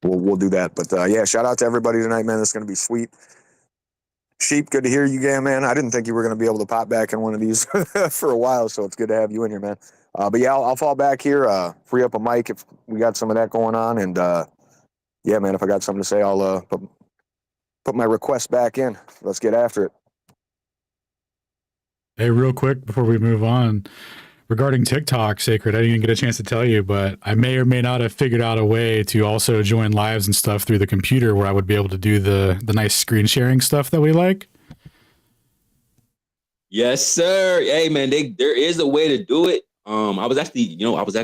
We'll do that. But shout out to everybody tonight, man. This is going to be sweet. Sheep, good to hear you again, man. I didn't think you were going to be able to pop back in one of these for a while, so it's good to have you in here, man. I'll fall back here, free up a mic if we got some of that going on. And man, if I got something to say, I'll put my request back in. Let's get after it. Hey, real quick before we move on, regarding TikTok, Sacred, I didn't even get a chance to tell you, but I may or may not have figured out a way to also join lives and stuff through the computer where I would be able to do the nice screen sharing stuff that we like. Yes, sir. Hey, man, there is a way to do it. I was actually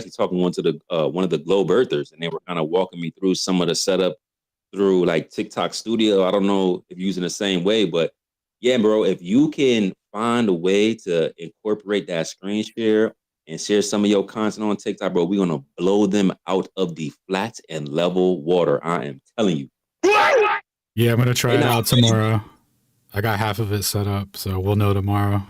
talking to one of the Globe Earthers, and they were kind of walking me through some of the setup through like TikTok Studio. I don't know if you're using the same way, but yeah, bro, if you can find a way to incorporate that screen share and share some of your content on TikTok, bro, we're going to blow them out of the flat and level water. I am telling you. Yeah, I'm going to try it out tomorrow. I got half of it set up, so we'll know tomorrow.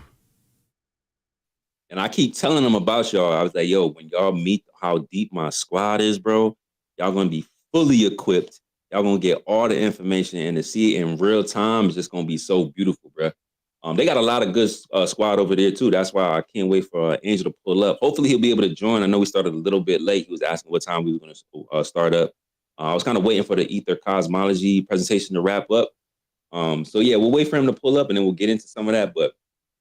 And I keep telling them about y'all. I was like, yo, when y'all meet how deep my squad is, bro, y'all going to be fully equipped. Y'all going to get all the information, and to see it in real time is just going to be so beautiful, bro. They got a lot of good squad over there, too. That's why I can't wait for Angel to pull up. Hopefully, he'll be able to join. I know we started a little bit late. He was asking what time we were going to start up. I was kind of waiting for the ether cosmology presentation to wrap up. We'll wait for him to pull up, and then we'll get into some of that. But,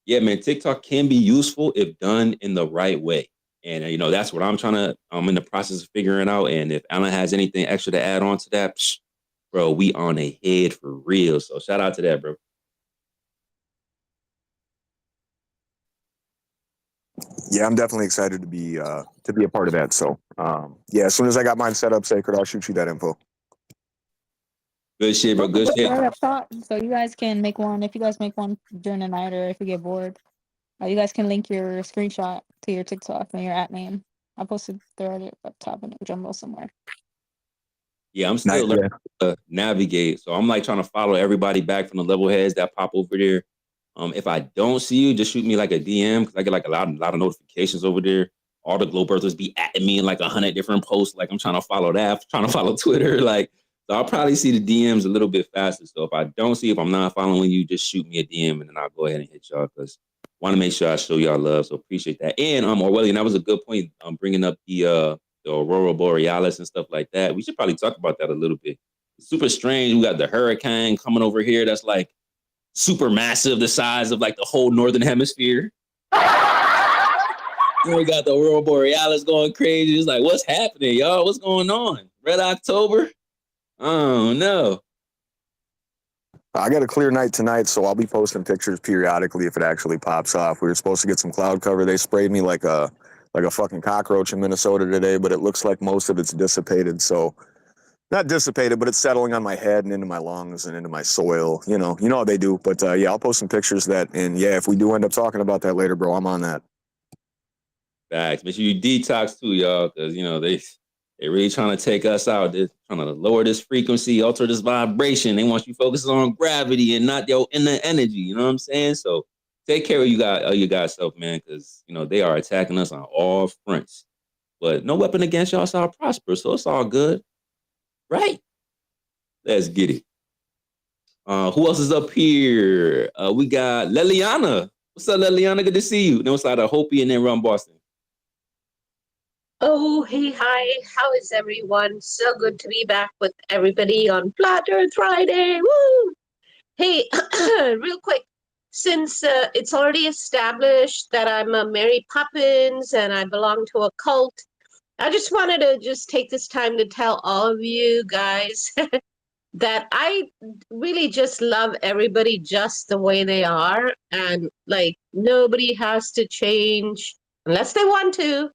yeah, man, TikTok can be useful if done in the right way. And, that's what I'm in the process of figuring out. And if Alan has anything extra to add on to that, bro, we on a head for real. So shout out to that, bro. Yeah, I'm definitely excited to be a part of that. So, as soon as I got mine set up, Sacred, I'll shoot you that info. Good shit, bro. Good shit. Up top, so you guys can make one. If you guys make one during the night, or if you get bored, you guys can link your screenshot to your TikTok and your at name. I posted there up top in the jumbo somewhere. Yeah, I'm still learning to navigate. So I'm like trying to follow everybody back from the level heads that pop over there. If I don't see you, just shoot me like a DM, because I get like a lot of notifications over there. All the Globe Earthers be at me in like 100 different posts. Like I'm trying to follow that, trying to follow Twitter. Like, so I'll probably see the DMs a little bit faster. So if I don't see, if I'm not following you, just shoot me a DM and then I'll go ahead and hit y'all, because I want to make sure I show y'all love. So appreciate that. And Orwellian, that was a good point. Bringing up the Aurora Borealis and stuff like that. We should probably talk about that a little bit. It's super strange. We got the hurricane coming over here. That's like super massive, the size of like the whole northern hemisphere. Then we got the Aurora Borealis going crazy. It's like, what's happening, y'all? What's going on? Red October? Oh no. I got a clear night tonight, so I'll be posting pictures periodically if it actually pops off. We were supposed to get some cloud cover. They sprayed me like a fucking cockroach in Minnesota today, but it looks like most of it's dissipated. So not dissipated, but it's settling on my head and into my lungs and into my soil. You know how they do. But yeah, I'll post some pictures of that. And yeah, if we do end up talking about that later, bro, I'm on that. Facts. Make sure you detox too, y'all, because they really trying to take us out. They're trying to lower this frequency, alter this vibration. They want you focusing on gravity and not your inner energy. You know what I'm saying? So take care of you guys self, man, because they are attacking us on all fronts. But no weapon against y'all shall prosper, so it's all good, right? Let's get it. Who else is up here? We got Leliana. What's up, Leliana? Good to see you. Then what's like a Hopi and then Run Boston. Oh, hey, hi. How is everyone? So good to be back with everybody on Flat Earth Friday. Woo! Hey, real quick, since it's already established that I'm a Mary Poppins and I belong to a cult, I just wanted to just take this time to tell all of you guys that I really just love everybody just the way they are. And like, nobody has to change unless they want to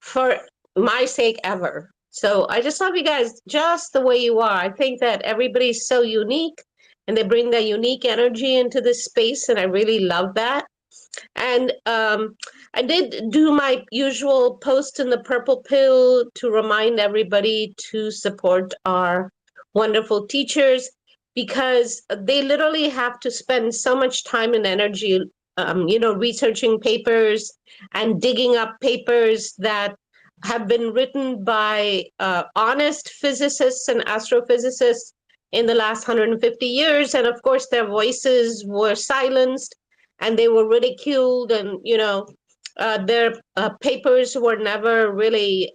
for my sake ever. So I just love you guys just the way you are. I think that everybody's so unique and they bring that unique energy into this space, and I really love that. And I did do my usual post in the Purple Pill to remind everybody to support our wonderful teachers, because they literally have to spend so much time and energy, researching papers and digging up papers that have been written by honest physicists and astrophysicists in the last 150 years. And of course, their voices were silenced and they were ridiculed, and their papers were never really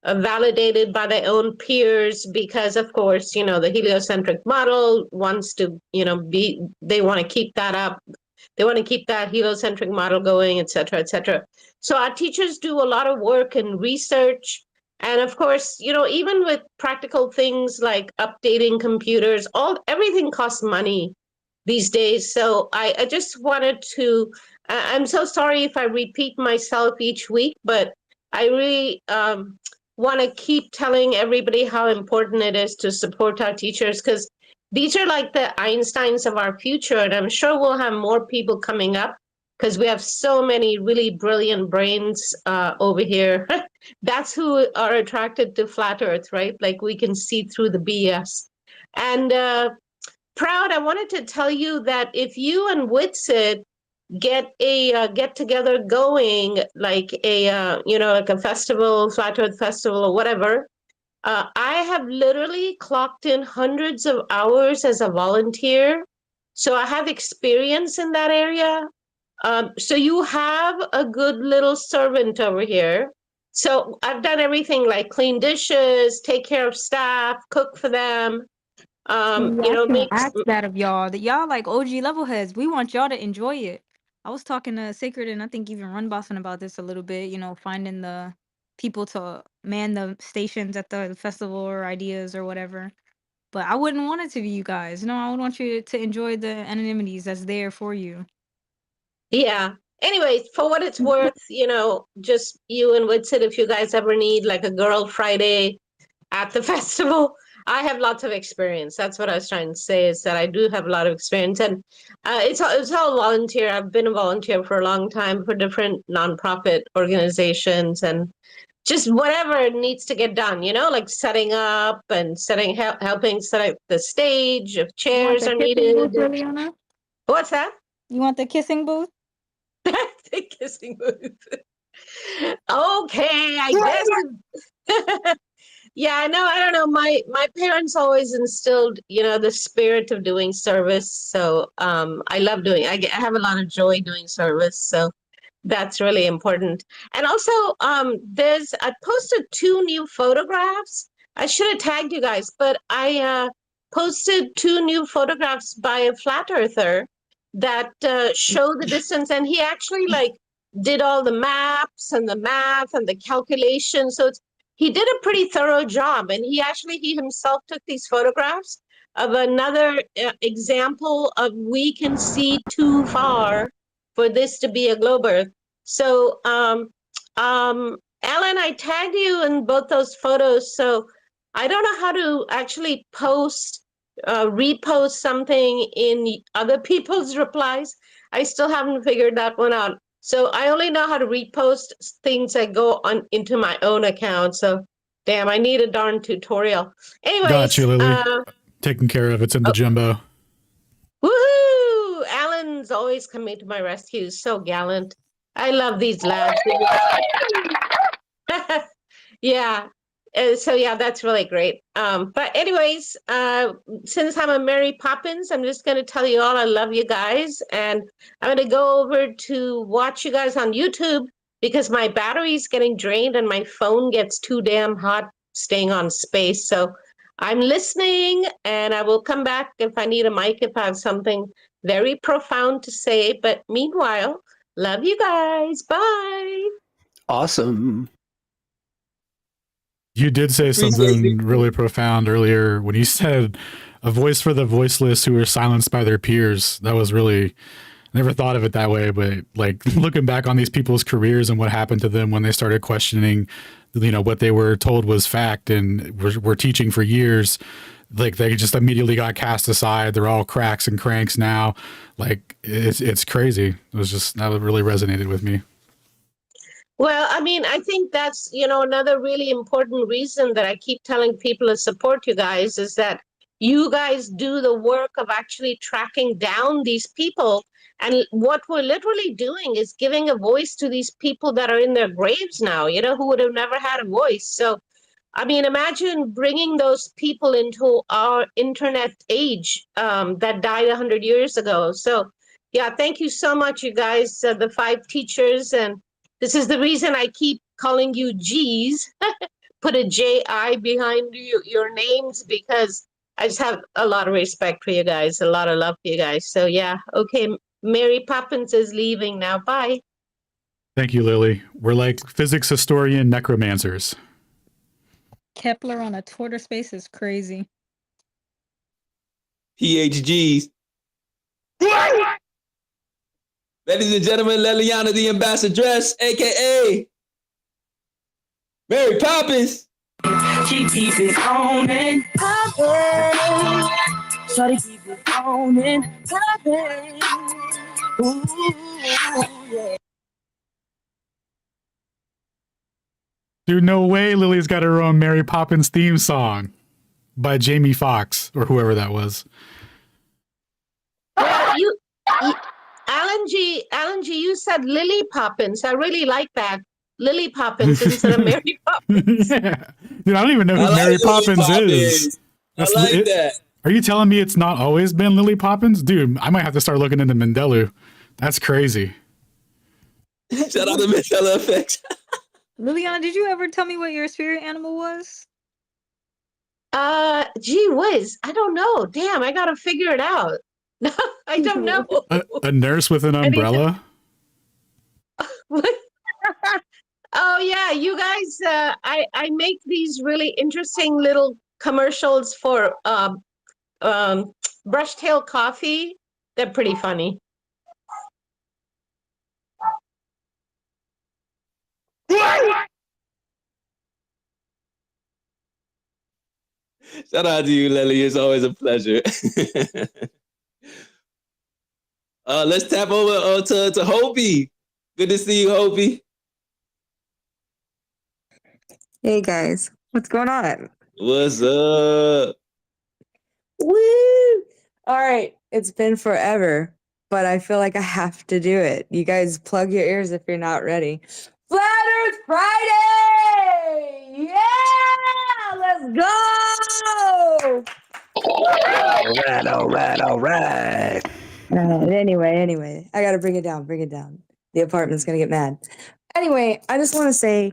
validated by their own peers, because of course the heliocentric model wants to they want to keep that up, they want to keep that heliocentric model going, et cetera, et cetera. So our teachers do a lot of work and research, and of course even with practical things like updating computers, everything costs money these days. So I just wanted to, I'm so sorry if I repeat myself each week, but I really want to keep telling everybody how important it is to support our teachers, because these are like the Einsteins of our future. And I'm sure we'll have more people coming up because we have so many really brilliant brains over here. That's who are attracted to Flat Earth, right? Like we can see through the BS. And Proud, I wanted to tell you that if you and Witsit get a get together going, like a like a festival, Flat Earth Festival or whatever, I have literally clocked in hundreds of hours as a volunteer, so I have experience in that area. So you have a good little servant over here. So I've done everything like clean dishes, take care of staff, cook for them. See, I was gonna Make ask that of y'all. That y'all like OG level heads. We want y'all to enjoy it. I was talking to Sacred and I think even Run Boston about this a little bit. Finding the people to man the stations at the festival or ideas or whatever. But I wouldn't want it to be you guys. I would want you to enjoy the anonymities that's there for you. Yeah. Anyway, for what it's worth, just you and Witsit, if you guys ever need like a girl Friday at the festival, I have lots of experience. That's what I was trying to say, is that I do have a lot of experience. And it's all volunteer. I've been a volunteer for a long time for different nonprofit organizations, and just whatever needs to get done, like setting up and helping set up the stage if You want chairs the are kissing booth, needed. Liliana? What's that? You want the kissing booth? The kissing booth. Okay, I guess. Yeah, I know. I don't know. My parents always instilled, the spirit of doing service. So I love doing. I have a lot of joy doing service. So that's really important. And also, I posted 2 new photographs. I should have tagged you guys, but I posted 2 new photographs by a flat earther that show the distance, and he actually like did all the maps and the math and the calculations. So he did a pretty thorough job, and he himself took these photographs of another example of we can see too far for this to be a globe Earth. So, Alan, I tagged you in both those photos, so I don't know how to actually repost something in other people's replies. I still haven't figured that one out. So I only know how to repost things that go on into my own account. So damn, I need a darn tutorial. Anyways, Got you, Lily. Taken care of. It's in the jumbo. Woohoo! Alan's always coming to my rescue. So gallant. I love these lads. Yeah. So yeah, that's really great. But anyways, since I'm a Mary Poppins, I'm just gonna tell you all I love you guys, and I'm gonna go over to watch you guys on YouTube because my battery's getting drained and my phone gets too damn hot staying on space. So I'm listening, and I will come back if I need a mic if I have something very profound to say. But meanwhile, love you guys. Bye. Awesome. You did say something really profound earlier when you said a voice for the voiceless who are silenced by their peers. That was really, never thought of it that way, but like looking back on these people's careers and what happened to them when they started questioning, what they were told was fact and were teaching for years, like they just immediately got cast aside. They're all cracks and cranks now. Like it's crazy. It was just, that really resonated with me. Well, I mean, I think that's, another really important reason that I keep telling people to support you guys is that you guys do the work of actually tracking down these people. And what we're literally doing is giving a voice to these people that are in their graves now, who would have never had a voice. So, I mean, imagine bringing those people into our internet age that died 100 years ago. So, yeah, thank you so much, you guys, the 5 teachers. And this is the reason I keep calling you G's. Put a J-I behind your names because I just have a lot of respect for you guys, a lot of love for you guys. So yeah, okay, Mary Poppins is leaving now. Bye. Thank you, Lily. We're like physics historian necromancers. Kepler on a Twitter space is crazy. PhGs. Ladies and gentlemen, Liliana the Ambassadress, aka Mary Poppins. She keep it on and poppin'. Shawty keep it on and poppin'. Ooh, yeah. Dude, no way Lily's got her own Mary Poppins theme song by Jamie Foxx or whoever that was. Well, Alan G, you said Lily Poppins. I really like that. Lily Poppins instead of Mary Poppins. Yeah. Dude, I don't even know who Mary Poppins is. I like that. Are you telling me it's not always been Lily Poppins? Dude, I might have to start looking into Mandela. That's crazy. Shout out to Mandela Effect. Liliana, did you ever tell me what your spirit animal was? Gee whiz, I don't know. Damn, I gotta figure it out. I don't know. A nurse with an umbrella? Oh yeah, you guys, I make these really interesting little commercials for Brushtail Coffee. They're pretty funny. Shout out to you, Lily. It's always a pleasure. Let's tap over to Hopi. Good to see you, Hopi. Hey guys, what's going on? What's up? Woo! All right, it's been forever, but I feel like I have to do it. You guys plug your ears if you're not ready. Flat Earth Friday! Yeah! Let's go! All right. Anyway, I gotta bring it down. The apartment's gonna get mad. Anyway, I just want to say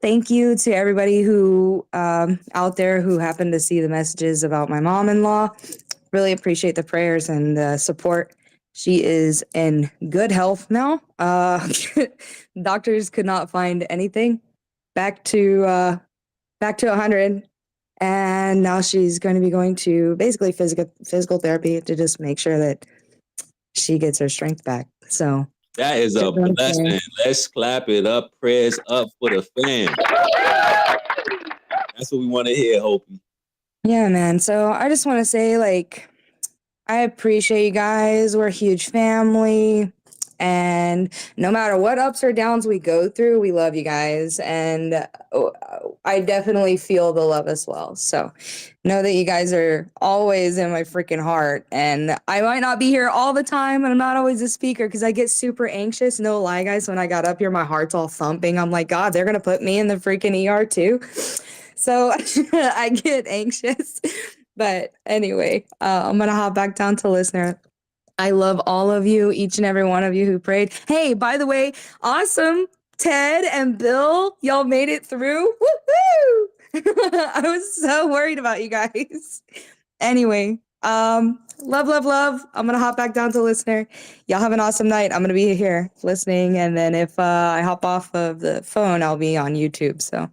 thank you to everybody who out there who happened to see the messages about my mom-in-law. Really appreciate the prayers and the support. She is in good health now. Doctors could not find anything. Back to back to 100. And now she's going to be going to basically physical therapy to just make sure that she gets her strength back. So that is a blessing. Let's clap it up. Prayers up for the fam. That's what we want to hear, Hopi. Yeah, man. So I just want to say, like, I appreciate you guys. We're a huge family. And no matter what ups or downs we go through, we love you guys. And I definitely feel the love as well. So know that you guys are always in my freaking heart. And I might not be here all the time, and I'm not always a speaker because I get super anxious. No lie, guys. When I got up here, my heart's all thumping. I'm like, God, they're going to put me in the freaking ER too. So I get anxious. But anyway, I'm going to hop back down to listener. I love all of you, each and every one of you who prayed. Hey, by the way, awesome. Ted and Bill, y'all made it through. Woo-hoo! I was so worried about you guys. Anyway, love, love, love. I'm going to hop back down to listener. Y'all have an awesome night. I'm going to be here listening. And then if I hop off of the phone, I'll be on YouTube. So.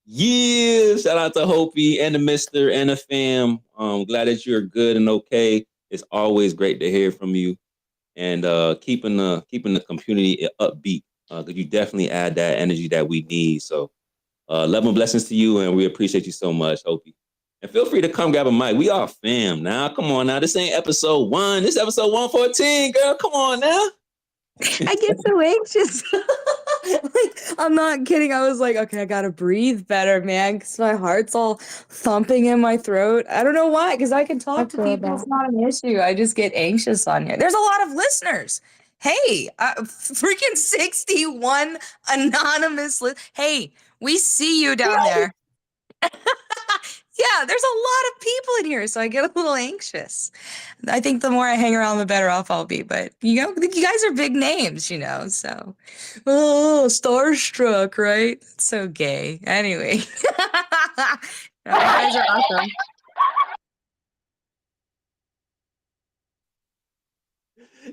Yeah, shout out to Hopi and the Mister and the fam. Glad that you're good and okay. It's always great to hear from you, and keeping the community upbeat because you definitely add that energy that we need. So, love and blessings to you, and we appreciate you so much, Hopi. And feel free to come grab a mic. We are fam now. Come on now. This ain't episode 1. This is episode 114, girl. Come on now. I get so anxious. Like, I'm not kidding. I was like, okay, I gotta breathe better, man, because my heart's all thumping in my throat. I don't know why, because I can talk to people. It's not an issue. I just get anxious on here. There's a lot of listeners. Hey, freaking 61 anonymous. Hey, we see you down there. Yeah, there's a lot of people in here, so I get a little anxious. I think the more I hang around, the better off I'll be. But you guys are big names, so starstruck, right? It's so gay. Anyway, you guys are awesome.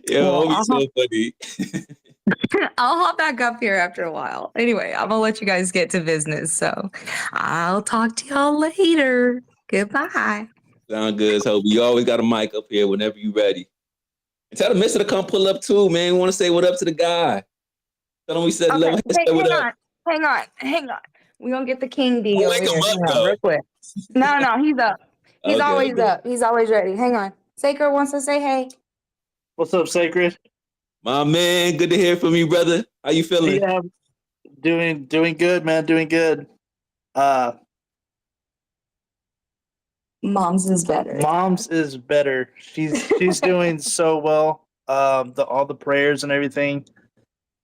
Yo, well, so funny. I'll hop back up here after a while. Anyway, I'm gonna let you guys get to business. So I'll talk to y'all later. Goodbye. Sound good, Hope. You always got a mic up here whenever you ready. And tell the mister to come pull up too, man. We want to say what up to the guy. Tell him we said okay. Hang on. We gonna get the King D over here. Up, real quick. No, he's up. He's always up. He's always ready. Hang on. Sacred wants to say hey. What's up, Sacred? My man, good to hear from you, brother. How you feeling? Yeah, doing good, man. Doing good. Mom's is better. Mom's is better. She's doing so well. All the prayers and everything.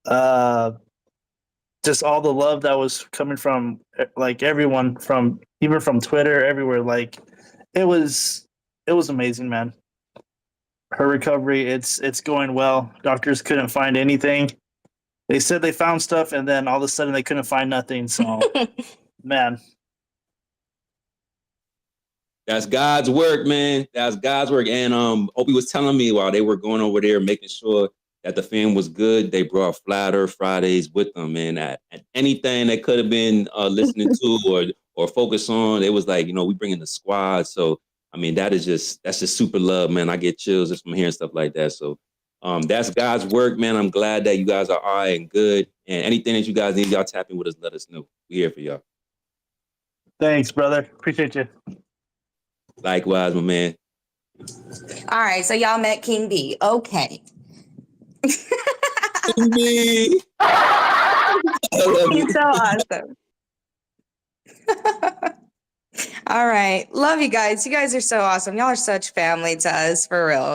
Just all the love that was coming from like everyone, from even from Twitter, everywhere. Like it was amazing, man. Her recovery, it's going well. Doctors couldn't find anything. They said they found stuff, and then all of a sudden they couldn't find nothing. So, man. That's God's work, man. That's God's work. And Opie was telling me while they were going over there, making sure that the film was good, they brought Flat Earth Fridays with them, man. At anything they could have been listening to or focus on, it was like, we bring in the squad. So, I mean, that's just super love, man. I get chills just from hearing stuff like that. So that's God's work, man. I'm glad that you guys are all right and good. And anything that you guys need, y'all tap in with us, let us know. We're here for y'all. Thanks, brother. Appreciate you. Likewise, my man. All right, so y'all met King B. Okay. King B. He's so awesome. All right. Love you guys. You guys are so awesome. Y'all are such family to us, for real.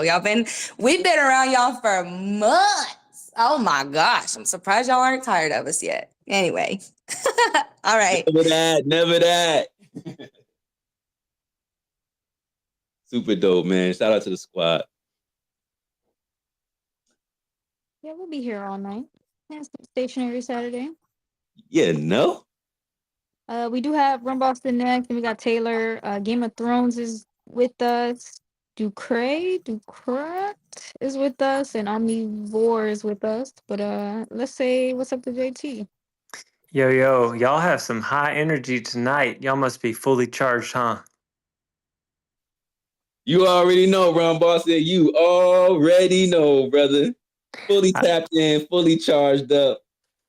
We've been around y'all for months. Oh my gosh. I'm surprised y'all aren't tired of us yet. Anyway. All right. Never that. Super dope, man. Shout out to the squad. Yeah, we'll be here all night. It's stationary Saturday. Yeah, no. We do have Run Boston next, and we got Taylor. Game of Thrones is with us. Ducrat is with us, and Omnivore is with us. But let's say what's up to JT. Yo, yo, y'all have some high energy tonight. Y'all must be fully charged, huh? You already know, Ron Boss said you already know, brother. Fully tapped in, fully charged up,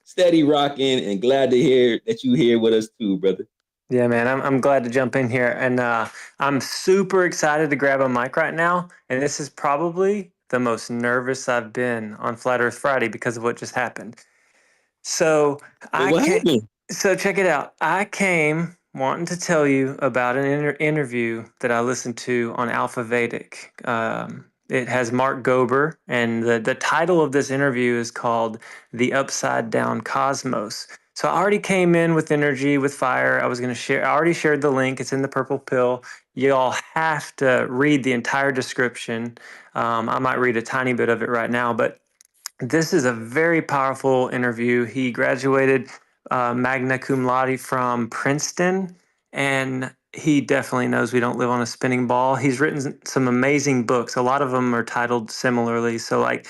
steady rocking, and glad to hear that you here with us too, brother. Yeah, man, I'm glad to jump in here. And I'm super excited to grab a mic right now. And this is probably the most nervous I've been on Flat Earth Friday because of what just happened. So Wait, what happened? So check it out. I came wanting to tell you about an interview that I listened to on Alpha Vedic. It has Mark Gober, and the title of this interview is called "The Upside Down Cosmos." So I already came in with energy, with fire. I was going to share. I already shared the link. It's in the purple pill. You all have to read the entire description. I might read a tiny bit of it right now, but this is a very powerful interview. He graduated magna cum laude from Princeton, and he definitely knows we don't live on a spinning ball. He's written some amazing books. A lot of them are titled similarly. So, like,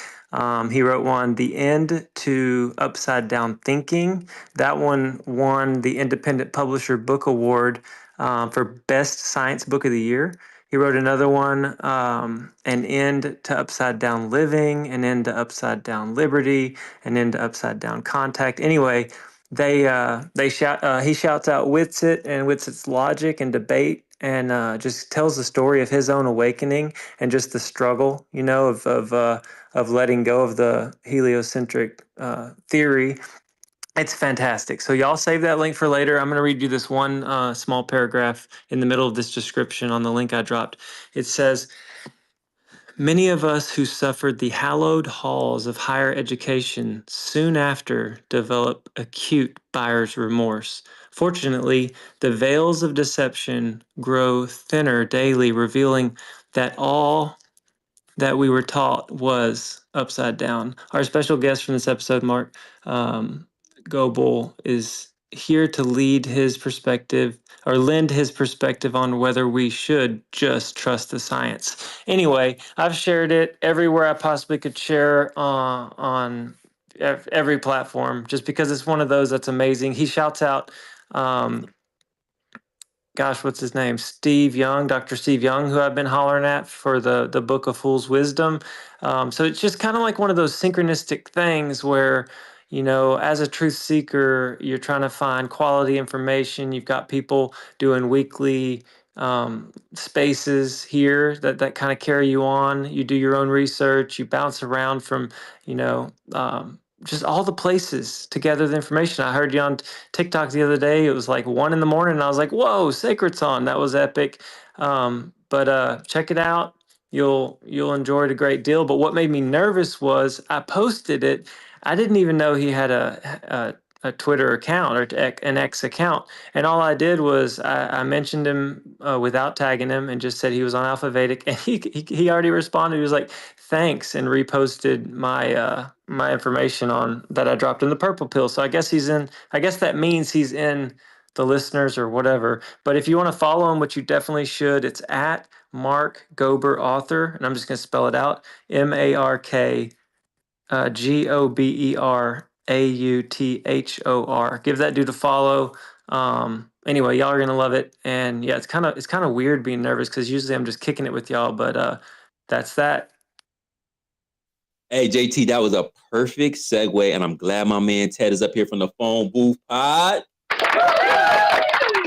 he wrote one, The End to Upside Down Thinking. That one won the Independent Publisher Book Award for Best Science Book of the Year. He wrote another one, An End to Upside Down Living, An End to Upside Down Liberty, An End to Upside Down Contact. Anyway, he shouts out Witsit and Witsit's logic and debate, and just tells the story of his own awakening and just the struggle, of letting go of the heliocentric theory. It's fantastic. So y'all save that link for later. I'm going to read you this one small paragraph in the middle of this description on the link I dropped. It says, many of us who suffered the hallowed halls of higher education soon after develop acute buyer's remorse. Fortunately, the veils of deception grow thinner daily, revealing that all that we were taught was upside down. Our special guest from this episode, Mark Goebel, is here to lead his perspective or lend his perspective on whether we should just trust the science. Anyway, I've shared it everywhere I possibly could share on every platform just because it's one of those that's amazing. He shouts out what's his name? Steve Young, Dr. Steve Young, who I've been hollering at for the Book of Fool's Wisdom. So it's just kind of like one of those synchronistic things where, as a truth seeker, you're trying to find quality information. You've got people doing weekly spaces here that kind of carry you on. You do your own research. You bounce around from, just all the places to gather the information. I heard you on TikTok the other day. It was like 1 a.m. and I was like, whoa, Sacred's on. That was epic. But check it out. You'll enjoy it a great deal. But what made me nervous was I posted it. I didn't even know he had a Twitter account or an X account. And all I did was I mentioned him without tagging him and just said he was on Alpha Vedic. And he already responded. He was like, thanks, and reposted my information on that I dropped in the purple pill. So I guess that means he's in the listeners or whatever. But if you want to follow him, which you definitely should, it's at Mark Gober Author, and I'm just going to spell it out: MarkGoberAuthor. Give that dude a follow. Anyway, y'all are gonna love it, and yeah, it's kind of weird being nervous because usually I'm just kicking it with y'all, but that's that. Hey, JT, that was a perfect segue, and I'm glad my man Ted is up here from the phone booth pod.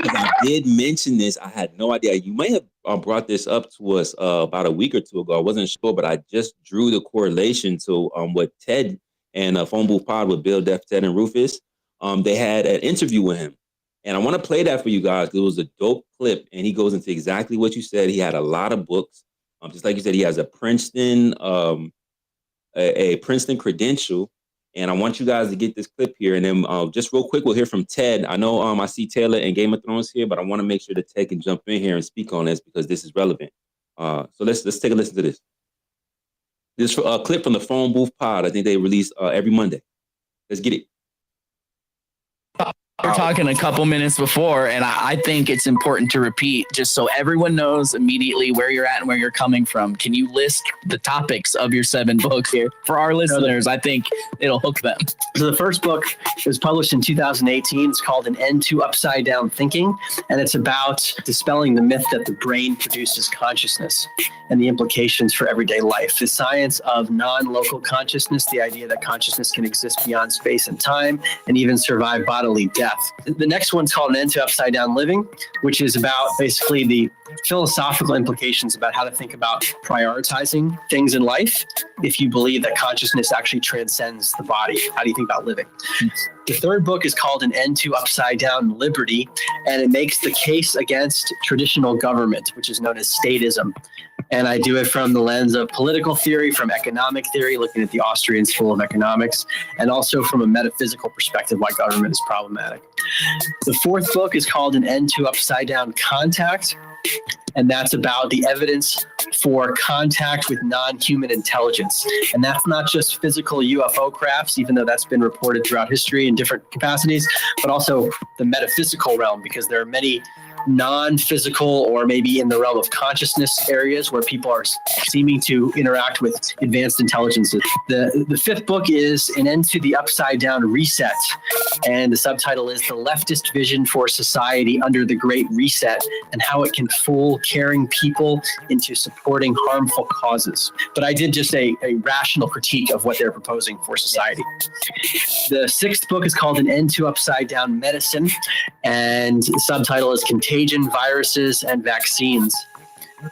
I did mention this. I had no idea. You may have brought this up to us about a week or two ago. I wasn't sure, but I just drew the correlation to what Ted and Phone Booth Pod with Bill, Def, Ted, and Rufus. They had an interview with him. And I want to play that for you guys because it was a dope clip. And he goes into exactly what you said. He had a lot of books. Just like you said, he has a Princeton credential. And I want you guys to get this clip here. And then just real quick, we'll hear from Ted. I know I see Taylor and Game of Thrones here, but I want to make sure that Ted can jump in here and speak on this because this is relevant. So let's take a listen to this. This clip from the Phone Booth Pod. I think they release every Monday. Let's get it. We're talking a couple minutes before, and I think it's important to repeat just so everyone knows immediately where you're at and where you're coming from. Can you list the topics of your 7 books here for our listeners? I think it'll hook them. So the first book was published in 2018. It's called An End to Upside Down Thinking, and it's about dispelling the myth that the brain produces consciousness and the implications for everyday life. The science of non-local consciousness, the idea that consciousness can exist beyond space and time and even survive bodily death. The next one's called An End to Upside Down Living, which is about basically the philosophical implications about how to think about prioritizing things in life. If you believe that consciousness actually transcends the body, how do you think about living? The third book is called An End to Upside Down Liberty, and it makes the case against traditional government, which is known as statism. And I do it from the lens of political theory, from economic theory, looking at the Austrian School of Economics, and also from a metaphysical perspective, why government is problematic. The fourth book is called An End to Upside Down Contact, and that's about the evidence for contact with non-human intelligence. And that's not just physical UFO crafts, even though that's been reported throughout history in different capacities, but also the metaphysical realm, because there are many non-physical or maybe in the realm of consciousness areas where people are seeming to interact with advanced intelligences. The fifth book is An End to the Upside Down Reset, and the subtitle is The Leftist Vision for Society Under the Great Reset and How It Can Fool Caring People into Supporting Harmful Causes. But I did just a rational critique of what they're proposing for society. The sixth book is called An End to Upside Down Medicine, and the subtitle is Contagion, Viruses, and Vaccines,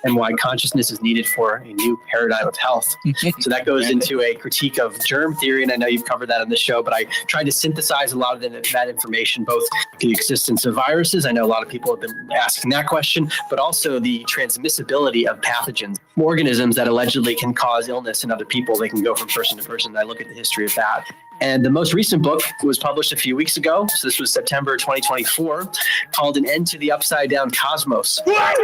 and Why Consciousness is Needed for a New Paradigm of Health. So that goes into a critique of germ theory, and I know you've covered that on the show, but I tried to synthesize a lot of that information, both the existence of viruses. I know a lot of people have been asking that question, but also the transmissibility of pathogens, organisms that allegedly can cause illness in other people. They can go from person to person. I look at the history of that. And the most recent book was published a few weeks ago. So this was September 2024, called An End to the Upside Down Cosmos.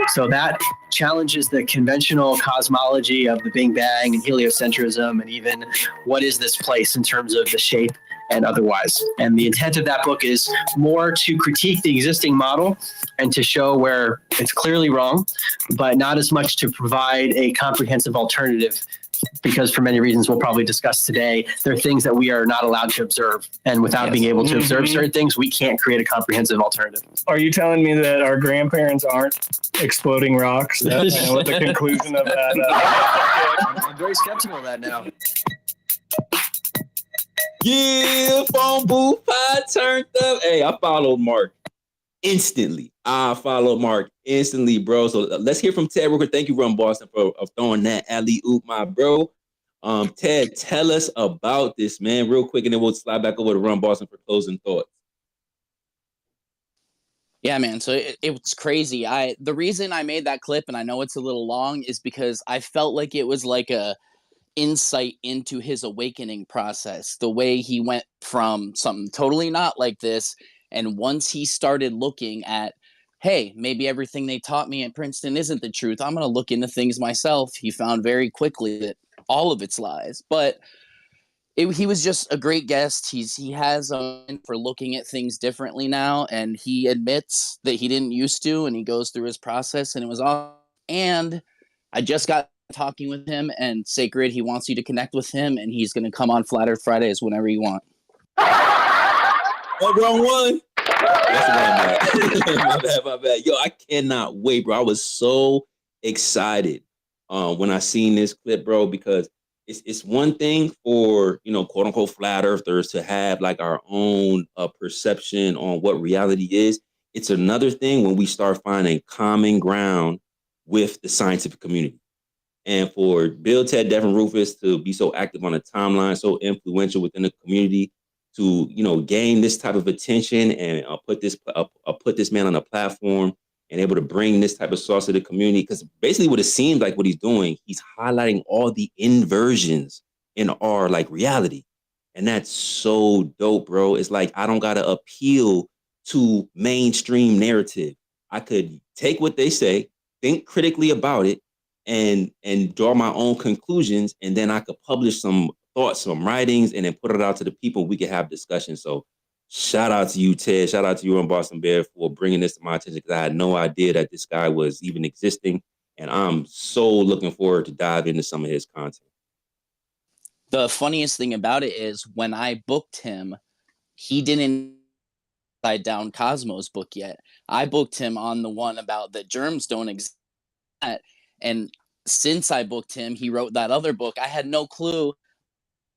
So that challenges the conventional cosmology of the Big Bang and heliocentrism, and even what is this place in terms of the shape and otherwise. And the intent of that book is more to critique the existing model and to show where it's clearly wrong, but not as much to provide a comprehensive alternative, because for many reasons we'll probably discuss today, there are things that we are not allowed to observe. And without being able to observe certain things, we can't create a comprehensive alternative. Are you telling me that our grandparents aren't exploding rocks? That's what the conclusion of that. I'm very skeptical of that now. Yeah, phone booth pie turned up. Hey, I followed Mark instantly. Bro. So let's hear from Ted Rooker. Thank you, Ron Boston, for throwing that alley-oop, my bro. Ted, tell us about this, man, real quick, and then we'll slide back over to Ron Boston for closing thoughts. Yeah, man. So it's crazy. The reason I made that clip, and I know it's a little long, is because I felt like it was like a insight into his awakening process, the way he went from something totally not like this. And once he started looking at, hey, maybe everything they taught me at Princeton isn't the truth, I'm going to look into things myself. He found very quickly that all of it's lies. But he was just a great guest. He has for looking at things differently now, and he admits that he didn't used to, and he goes through his process, and it was awesome. And I just got talking with him, and Sacred, he wants you to connect with him, and he's going to come on Flat Earth Fridays whenever you want. Oh, wrong one. That's my bad. Yo, I cannot wait, bro. I was so excited when I seen this clip, bro, because it's one thing for, quote unquote flat earthers to have like our own perception on what reality is. It's another thing when we start finding common ground with the scientific community. And for Bill, Ted, Devin, Rufus to be so active on the timeline, so influential within the community, to gain this type of attention and put this man on a platform and able to bring this type of sauce to the community, because basically what it seems like what he's doing, he's highlighting all the inversions in our reality, and that's so dope, bro. It's like I don't gotta appeal to mainstream narrative. I could take what they say, think critically about it, and draw my own conclusions, and then I could publish some thoughts, some writings, and then put it out to the people. We could have discussions. So shout out to you, Ted. Shout out to you and Boston Bear for bringing this to my attention because I had no idea that this guy was even existing. And I'm so looking forward to dive into some of his content. The funniest thing about it is when I booked him, he didn't Upside Down Cosmos book yet. I booked him on the one about that germs don't exist. And since I booked him, he wrote that other book. I had no clue.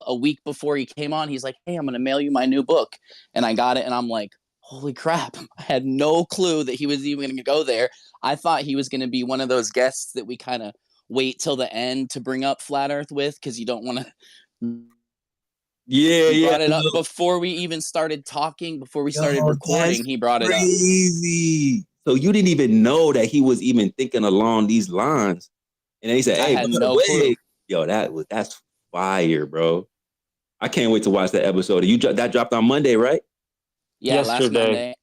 A week before he came on, he's like, "Hey, I'm going to mail you my new book." And I got it, and I'm like, holy crap. I had no clue that he was even going to go there. I thought he was going to be one of those guests that we kind of wait till the end to bring up Flat Earth with, because you don't want to. Yeah, He yeah. brought it up before we even started talking, before we started recording. He brought it up. Crazy. So you didn't even know that he was even thinking along these lines. And then he said, I "Hey, had by the no way," clue. yo, that's fire, bro. I can't wait to watch that episode. That dropped on Monday, right? Yeah, last Yesterday. Monday.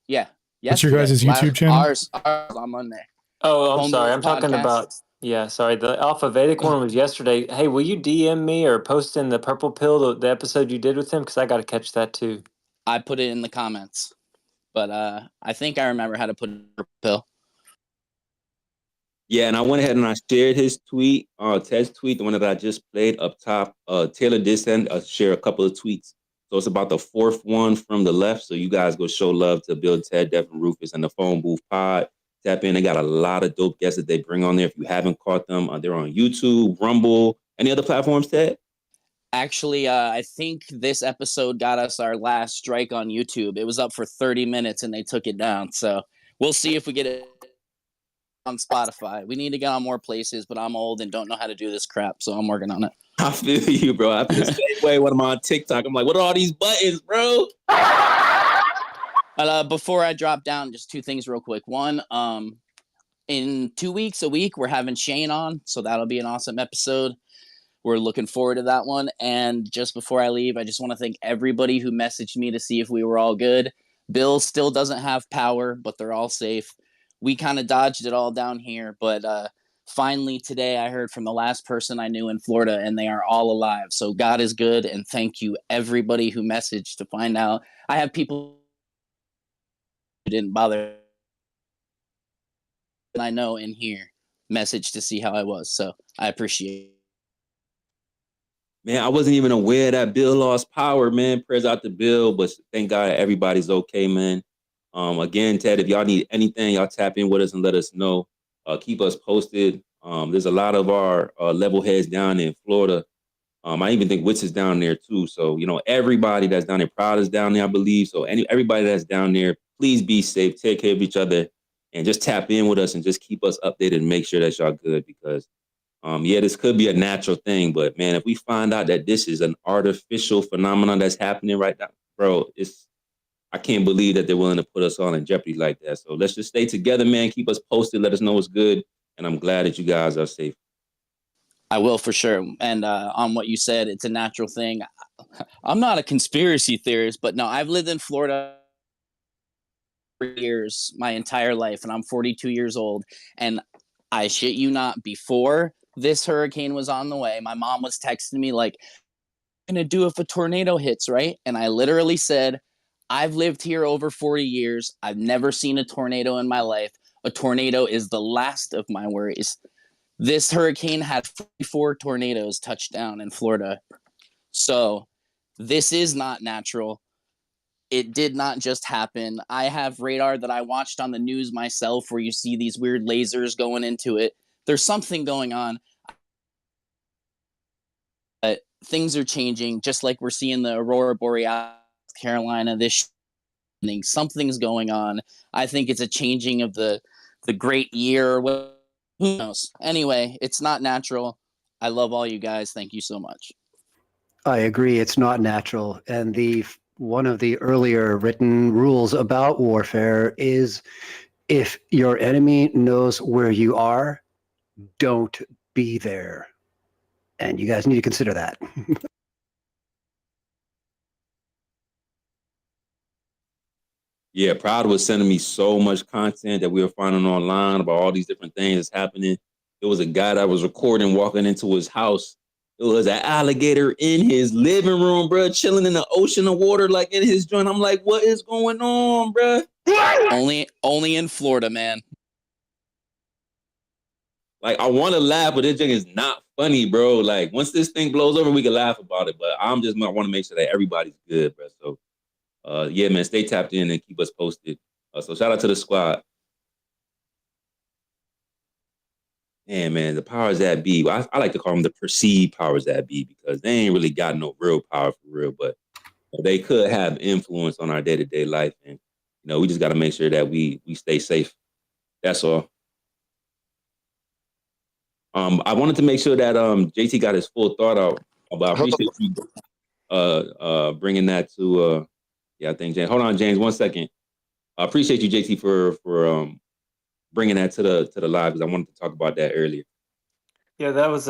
Yeah. What's your yesterday. guys' YouTube channel? Ours on Monday. Oh, I'm Home sorry. of I'm talking Podcast. about, yeah, sorry. The Alpha Vedic one was yesterday. Hey, will you DM me or post in the Purple Pill, the episode you did with him? Because I got to catch that too. I put it in the comments, but I think I remember how to put it in the pill. Yeah, and I went ahead and I shared his tweet, Ted's tweet, the one that I just played up top. Taylor did share a couple of tweets. So it's about the fourth one from the left. So you guys go show love to Bill, Ted, Devin, Rufus, and the Phone Booth Pod. Tap in. They got a lot of dope guests that they bring on there. If you haven't caught them, they're on YouTube, Rumble, any other platforms, Ted? Actually, I think this episode got us our last strike on YouTube. It was up for 30 minutes and they took it down. So we'll see if we get it on Spotify. We need to get on more places, but I'm old and don't know how to do this crap. So I'm working on it. I feel you, bro. I feel the same way when I'm on TikTok. I'm like, what are all these buttons, bro? Before I drop down, just two things real quick. One, in 2 weeks, a week, we're having Shane on. So that'll be an awesome episode. We're looking forward to that one. And just before I leave, I just want to thank everybody who messaged me to see if we were all good. Bill still doesn't have power, but they're all safe. We kind of dodged it all down here. But finally today, I heard from the last person I knew in Florida, and they are all alive. So God is good. And thank you, everybody who messaged to find out. I have people who didn't bother. And I know in here message to see how I was. So I appreciate it. Man, I wasn't even aware that Bill lost power, man. Prayers out to Bill, but thank God everybody's okay, man. Again, Ted, if y'all need anything, y'all tap in with us and let us know. Keep us posted. There's a lot of our level heads down in Florida. I even think Wits is down there too. So, everybody that's down there, Proud is down there, I believe. So everybody that's down there, please be safe, take care of each other, and just tap in with us and just keep us updated and make sure that y'all good because this could be a natural thing, but man, if we find out that this is an artificial phenomenon that's happening right now, bro, I can't believe that they're willing to put us all in jeopardy like that. So let's just stay together, man. Keep us posted. Let us know what's good. And I'm glad that you guys are safe. I will for sure. And on what you said, it's a natural thing. I'm not a conspiracy theorist, but no, I've lived in Florida for years, my entire life, and I'm 42 years old. And I shit you not, before this hurricane was on the way, my mom was texting me like, "What are you gonna do if a tornado hits," right? And I literally said, I've lived here over 40 years. I've never seen a tornado in my life. A tornado is the last of my worries. This hurricane had 44 tornadoes touch down in Florida. So this is not natural. It did not just happen. I have radar that I watched on the news myself where you see these weird lasers going into it. There's something going on. Things are changing, just like we're seeing the Aurora Borealis, Carolina, this thing. Something's going on. I think it's a changing of the great year. Who knows? Anyway, it's not natural. I love all you guys. Thank you so much. I agree. It's not natural. And one of the earlier written rules about warfare is if your enemy knows where you are, don't be there. And you guys need to consider that. Yeah, Proud was sending me so much content that we were finding online about all these different things that's happening. There was a guy that was recording walking into his house, It was an alligator in his living room, bro, chilling in the ocean of water, like in his joint. I'm like, what is going on, bro? Only in Florida, man. Like, I want to laugh, but this thing is not funny, bro. Like, once this thing blows over, we can laugh about it. But I want to make sure that everybody's good, bro. So, yeah, man, stay tapped in and keep us posted. So shout out to the squad. Yeah, man, the powers that be. I like to call them the perceived powers that be because they ain't really got no real power for real, but they could have influence on our day-to-day life. And, we just got to make sure that we stay safe. That's all. I wanted to make sure that JT got his full thought out. But I appreciate you bringing that to I think James. Hold on, James, 1 second. I appreciate you, JT, for bringing that to the live because I wanted to talk about that earlier. Yeah, that was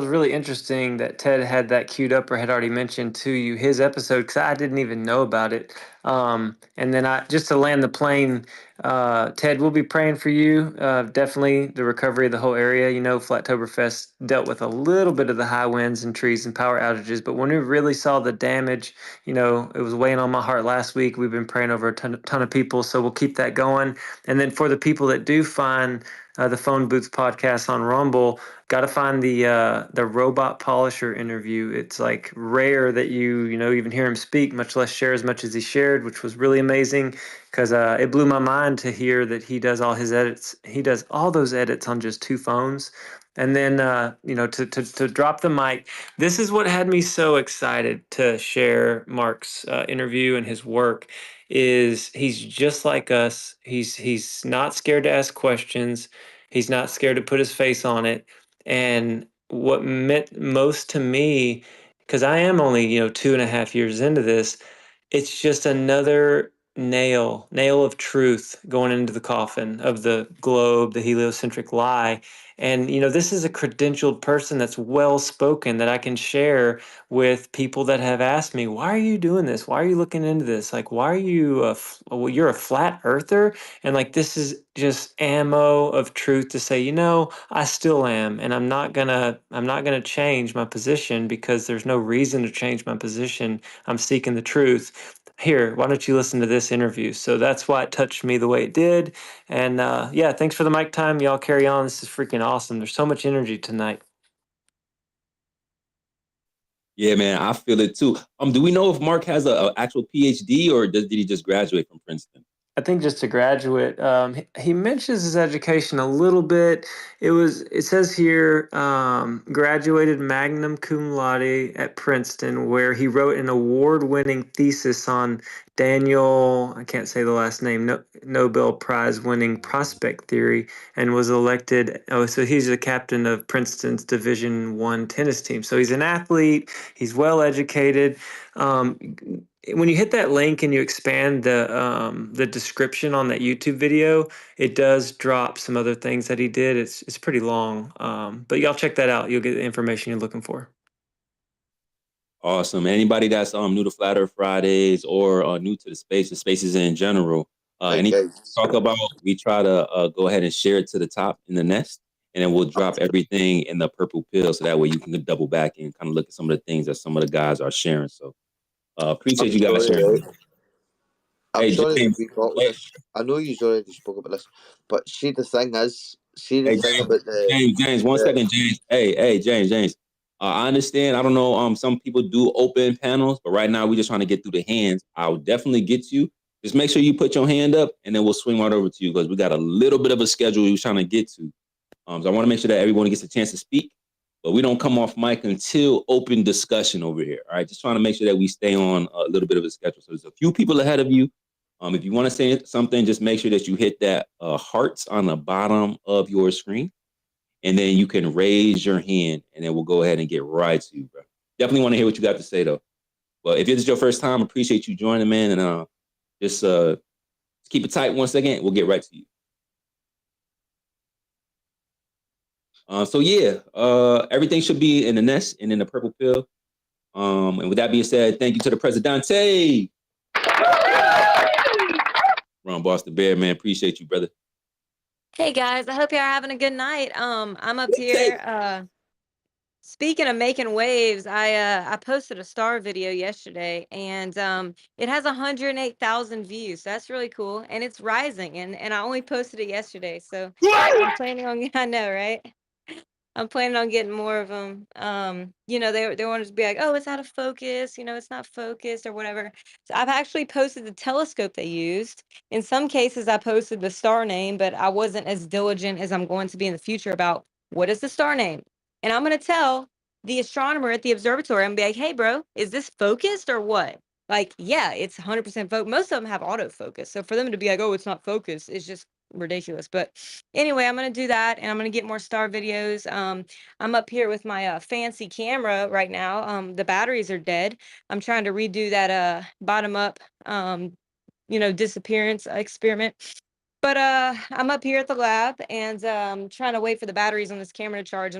really interesting that Ted had that queued up or had already mentioned to you his episode because I didn't even know about it. And then just to land the plane, Ted, we'll be praying for you. Definitely the recovery of the whole area. Flattoberfest dealt with a little bit of the high winds and trees and power outages, but when we really saw the damage, it was weighing on my heart last week. We've been praying over a ton of people, so we'll keep that going. And then for the people that do find the Phone Booths podcast on Rumble, got to find the robot polisher interview. It's like rare that you even hear him speak, much less share as much as he shared, which was really amazing because it blew my mind to hear that he does all his edits. He does all those edits on just 2 phones. And then, to drop the mic, this is what had me so excited to share Mark's interview and his work is he's just like us. He's not scared to ask questions. He's not scared to put his face on it. And what meant most to me, because I am only, 2.5 years into this, it's just another nail of truth going into the coffin of the globe, the heliocentric lie. And, this is a credentialed person that's well spoken that I can share with people that have asked me, why are you doing this? Why are you looking into this? Like, why are you, you're a flat earther? And like, this is just ammo of truth to say, I still am, and I'm not gonna change my position because there's no reason to change my position. I'm seeking the truth. Here, why don't you listen to this interview? So that's why it touched me the way it did. And thanks for the mic time. Y'all carry on. This is freaking awesome. There's so much energy tonight. Yeah, man, I feel it too. Do we know if Mark has a actual PhD or did he just graduate from Princeton? I think just to graduate, he mentions his education a little bit. It says here, graduated magna cum laude at Princeton, where he wrote an award-winning thesis on I can't say the last name, Nobel Prize-winning prospect theory, and was elected. Oh, so he's the captain of Princeton's Division I tennis team. So he's an athlete. He's well-educated. When you hit that link and you expand the description on that YouTube video, it does drop some other things that he did. It's pretty long, but y'all check that out. You'll get the information you're looking for. Awesome. Anybody that's new to Flat Earth Fridays or new to the spaces in general, anything to talk about, we try to go ahead and share it to the top in the nest, and then we'll drop everything in the purple pill so that way you can double back and kind of look at some of the things that some of the guys are sharing. So appreciate you guys sharing. I'm Hey, sorry James, that we got this. I know you've already spoke about this, but see the thing is, about the James, 1 second, James. Hey, James. I understand. I don't know. Some people do open panels, but right now we're just trying to get through the hands. I'll definitely get you. Just make sure you put your hand up, and then we'll swing right over to you because we got a little bit of a schedule we're trying to get to. So I want to make sure that everyone gets a chance to speak, but we don't come off mic until open discussion over here. All right, just trying to make sure that we stay on a little bit of a schedule. So there's a few people ahead of you. If you want to say something, just make sure that you hit that hearts on the bottom of your screen, and then you can raise your hand, and then we'll go ahead and get right to you, bro. Definitely want to hear what you got to say, though. But if it's your first time, appreciate you joining, man, and just keep it tight 1 second. We'll get right to you. Everything should be in the nest and in the purple pill. And with that being said, thank you to the Presidente. Ron Boss the Bear, man. Appreciate you, brother. Hey guys, I hope y'all are having a good night. I'm up here. Speaking of making waves, I posted a star video yesterday, and it has 108,000 views. So that's really cool, and it's rising. And I only posted it yesterday, so I'm planning on. I know, right? I'm planning on getting more of them. They want to be like, oh, it's out of focus. It's not focused or whatever. So I've actually posted the telescope they used. In some cases, I posted the star name, but I wasn't as diligent as I'm going to be in the future about what is the star name. And I'm going to tell the astronomer at the observatory, I'm going to be like, hey, bro, is this focused or what? Like, yeah, it's 100% focused. Most of them have autofocus. So for them to be like, oh, it's not focused, it's just ridiculous. But anyway, I'm going to do that, and I'm going to get more star videos. I'm up here with my fancy camera right now. The batteries are dead. I'm trying to redo that bottom up, disappearance experiment. But I'm up here at the lab, and trying to wait for the batteries on this camera to charge.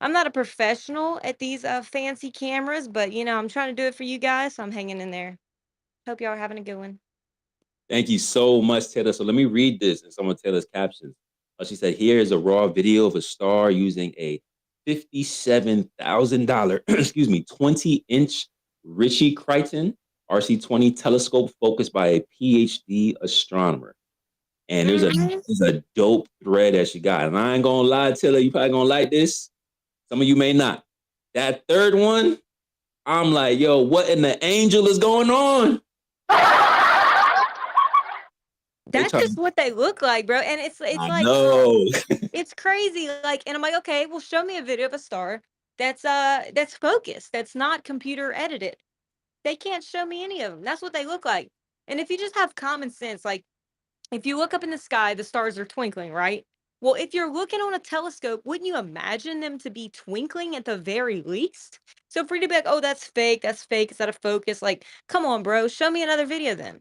I'm not a professional at these fancy cameras, but I'm trying to do it for you guys, so I'm hanging in there. Hope y'all are having a good one. Thank you so much, Taylor. So let me read this in some of Taylor's captions. She said, here is a raw video of a star using a $57,000, excuse me, 20-inch Ritchie Crichton RC20 telescope focused by a PhD astronomer. And there's a dope thread that she got. And I ain't gonna lie, Taylor, you probably gonna like this. Some of you may not. That third one, I'm like, yo, what in the angel is going on? That's just what they look like, bro. And it's like, no. It's crazy. Like, and I'm like, okay, well, show me a video of a star that's focused, that's not computer edited. They can't show me any of them. That's what they look like. And if you just have common sense, like if you look up in the sky, the stars are twinkling, right? Well, if you're looking on a telescope, wouldn't you imagine them to be twinkling at the very least? So for you to be like, oh, that's fake, it's out of focus. Like, come on, bro, show me another video then.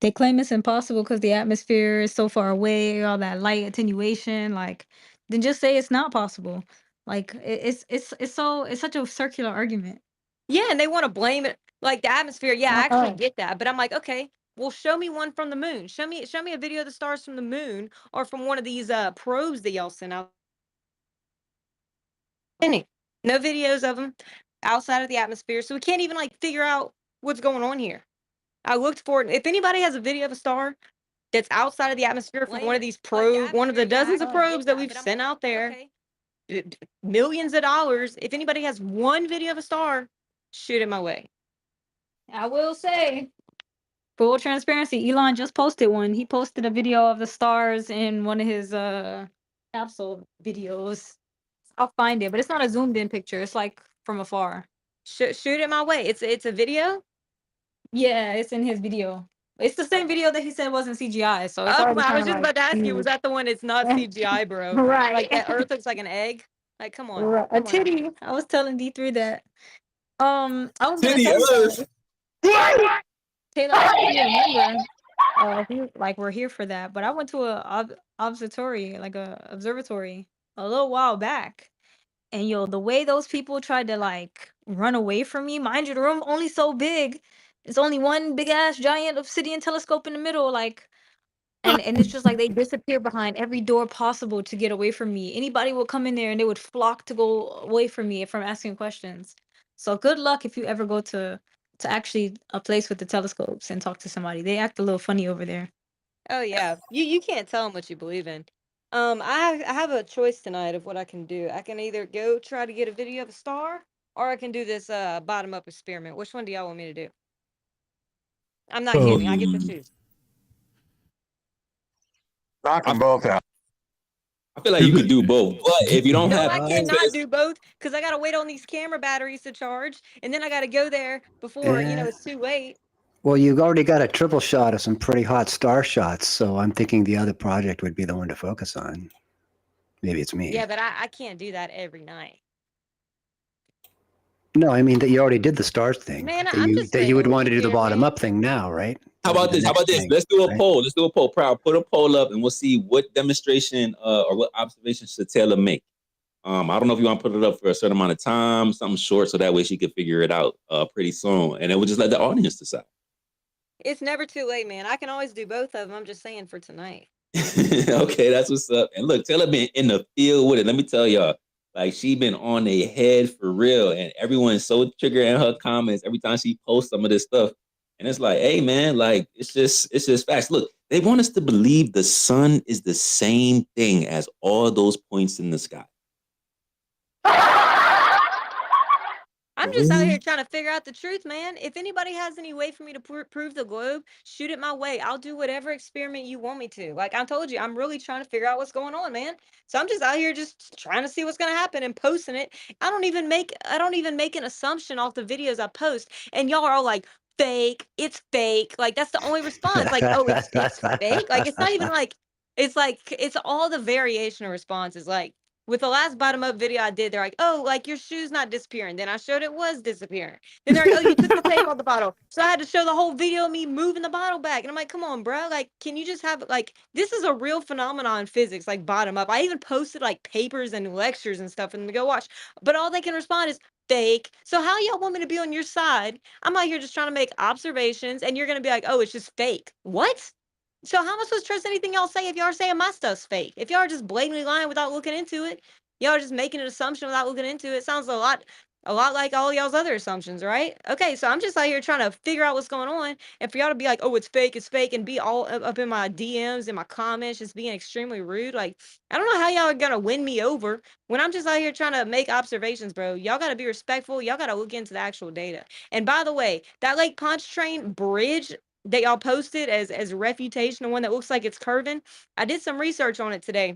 They claim it's impossible because the atmosphere is so far away, all that light attenuation. Like, then just say it's not possible. Like, it's such a circular argument. Yeah, and they want to blame it like the atmosphere. Yeah, I actually get that, but I'm like, okay, well, show me one from the moon. Show me a video of the stars from the moon or from one of these probes that y'all sent out. Any, no videos of them outside of the atmosphere, so we can't even like figure out what's going on here. I looked for it. If anybody has a video of a star that's outside of the atmosphere from one of these probes, one of the dozens of probes that we've sent out there, millions of dollars. If anybody has one video of a star, shoot it my way. I will say, full transparency, Elon just posted one. He posted a video of the stars in one of his capsule videos. I'll find it, but it's not a zoomed in picture. It's like from afar. Shoot it my way. It's a video? Yeah, it's in his video. It's the same video that he said wasn't CGI. So it's I already was kinda just like about to ask you, was huge. that the one it's not CGI, bro? Right. Like that Earth looks like an egg? Like, come on. A Come on. titty. I was telling D3 that. I was gonna Titty say Earth. Taylor, I don't know if you remember. We're here for that, but I went to a observatory, like a observatory, a little while back, and yo, the way those people tried to like run away from me, mind you, the room only so big. It's only one big ass giant obsidian telescope in the middle, like, and it's just like they disappear behind every door possible to get away from me. Anybody would come in there and they would flock to go away from me from asking questions. So good luck if you ever go to actually a place with the telescopes and talk to somebody. They act a little funny over there. Oh yeah. You can't tell them what you believe in. I have a choice tonight of what I can do. I can either go try to get a video of a star, or I can do this bottom up experiment. Which one do y'all want me to do? I'm not kidding. I get to choose. Knock them both out. I feel like you could do both, but if you don't No, have I cannot access, do both because I gotta wait on these camera batteries to charge, and then I gotta go there before Yeah. it's too late. Well, you've already got a triple shot of some pretty hot star shots, so I'm thinking the other project would be the one to focus on. Maybe it's me. Yeah, but I can't do that every night. No, I mean that you already did the stars thing. Man, that I'm you, just that you would saying, want to do the weekend, bottom man. up thing now, right? how about this? How about this? thing, Let's do a right? poll. Let's do a poll. Proud, put a poll up, and we'll see what demonstration or what observations should Taylor make. I don't know if you want to put it up for a certain amount of time, something short, so that way she can figure it out pretty soon, and then we'll just let the audience decide. It's never too late, man. I can always do both of them. I'm just saying for tonight. Okay, that's what's up. And look, Taylor been in the field with it. Let me tell y'all, Like she been on their head for real, and everyone's so triggered in her comments every time she posts some of this stuff. And it's like, hey man, like it's just facts. Look, they want us to believe the sun is the same thing as all those points in the sky. I'm just out here trying to figure out the truth, man. If anybody has any way for me to prove the globe, shoot it my way. I'll do whatever experiment you want me to. Like I told you, I'm really trying to figure out what's going on, man. So I'm just out here just trying to see what's gonna happen and posting it. I don't even make an assumption off the videos I post, and y'all are all like, fake, it's fake. Like that's the only response. Like, oh, it's fake. Like it's not even like it's all the variation of responses. Like with the last bottom up video I did, they're like, oh, like your shoe's not disappearing. Then I showed it was disappearing. Then they're like, oh, you took the tape off the bottle. So I had to show the whole video of me moving the bottle back. And I'm like, come on, bro. Like, can you just have like this is a real phenomenon in physics, like bottom up. I even posted like papers and lectures and stuff and to go watch. But all they can respond is fake. So how y'all want me to be on your side? I'm out here just trying to make observations, and you're gonna be like, oh, it's just fake. What? So how am I supposed to trust anything y'all say if y'all are saying my stuff's fake? If y'all are just blatantly lying without looking into it, y'all are just making an assumption without looking into it. Sounds a lot like all y'all's other assumptions, right? Okay, so I'm just out here trying to figure out what's going on, and for y'all to be like, oh, it's fake, and be all up in my DMs and my comments, just being extremely rude. Like, I don't know how y'all are gonna win me over when I'm just out here trying to make observations, bro. Y'all gotta be respectful. Y'all gotta look into the actual data. And by the way, that Lake Pontchartrain bridge that y'all posted as refutation, the one that looks like it's curving, I did some research on it today.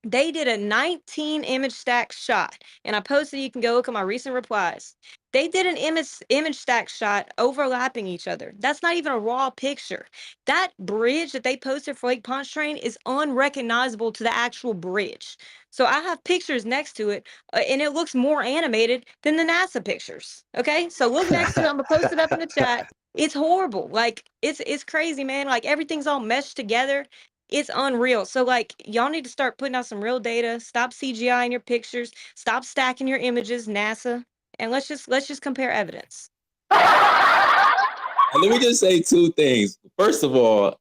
They did a 19 image stack shot, and I posted, you can go look at my recent replies. They did an image stack shot overlapping each other. That's not even a raw picture. That bridge that they posted for Lake Pontchartrain is unrecognizable to the actual bridge. So I have pictures next to it, and it looks more animated than the NASA pictures. Okay, so look next to it. I'm gonna post it up in the chat. It's horrible. Like it's crazy, man. Like everything's all meshed together. It's unreal. So like y'all need to start putting out some real data. Stop CGI in your pictures. Stop stacking your images, NASA, and let's just compare evidence. And let me just say two things. First of all,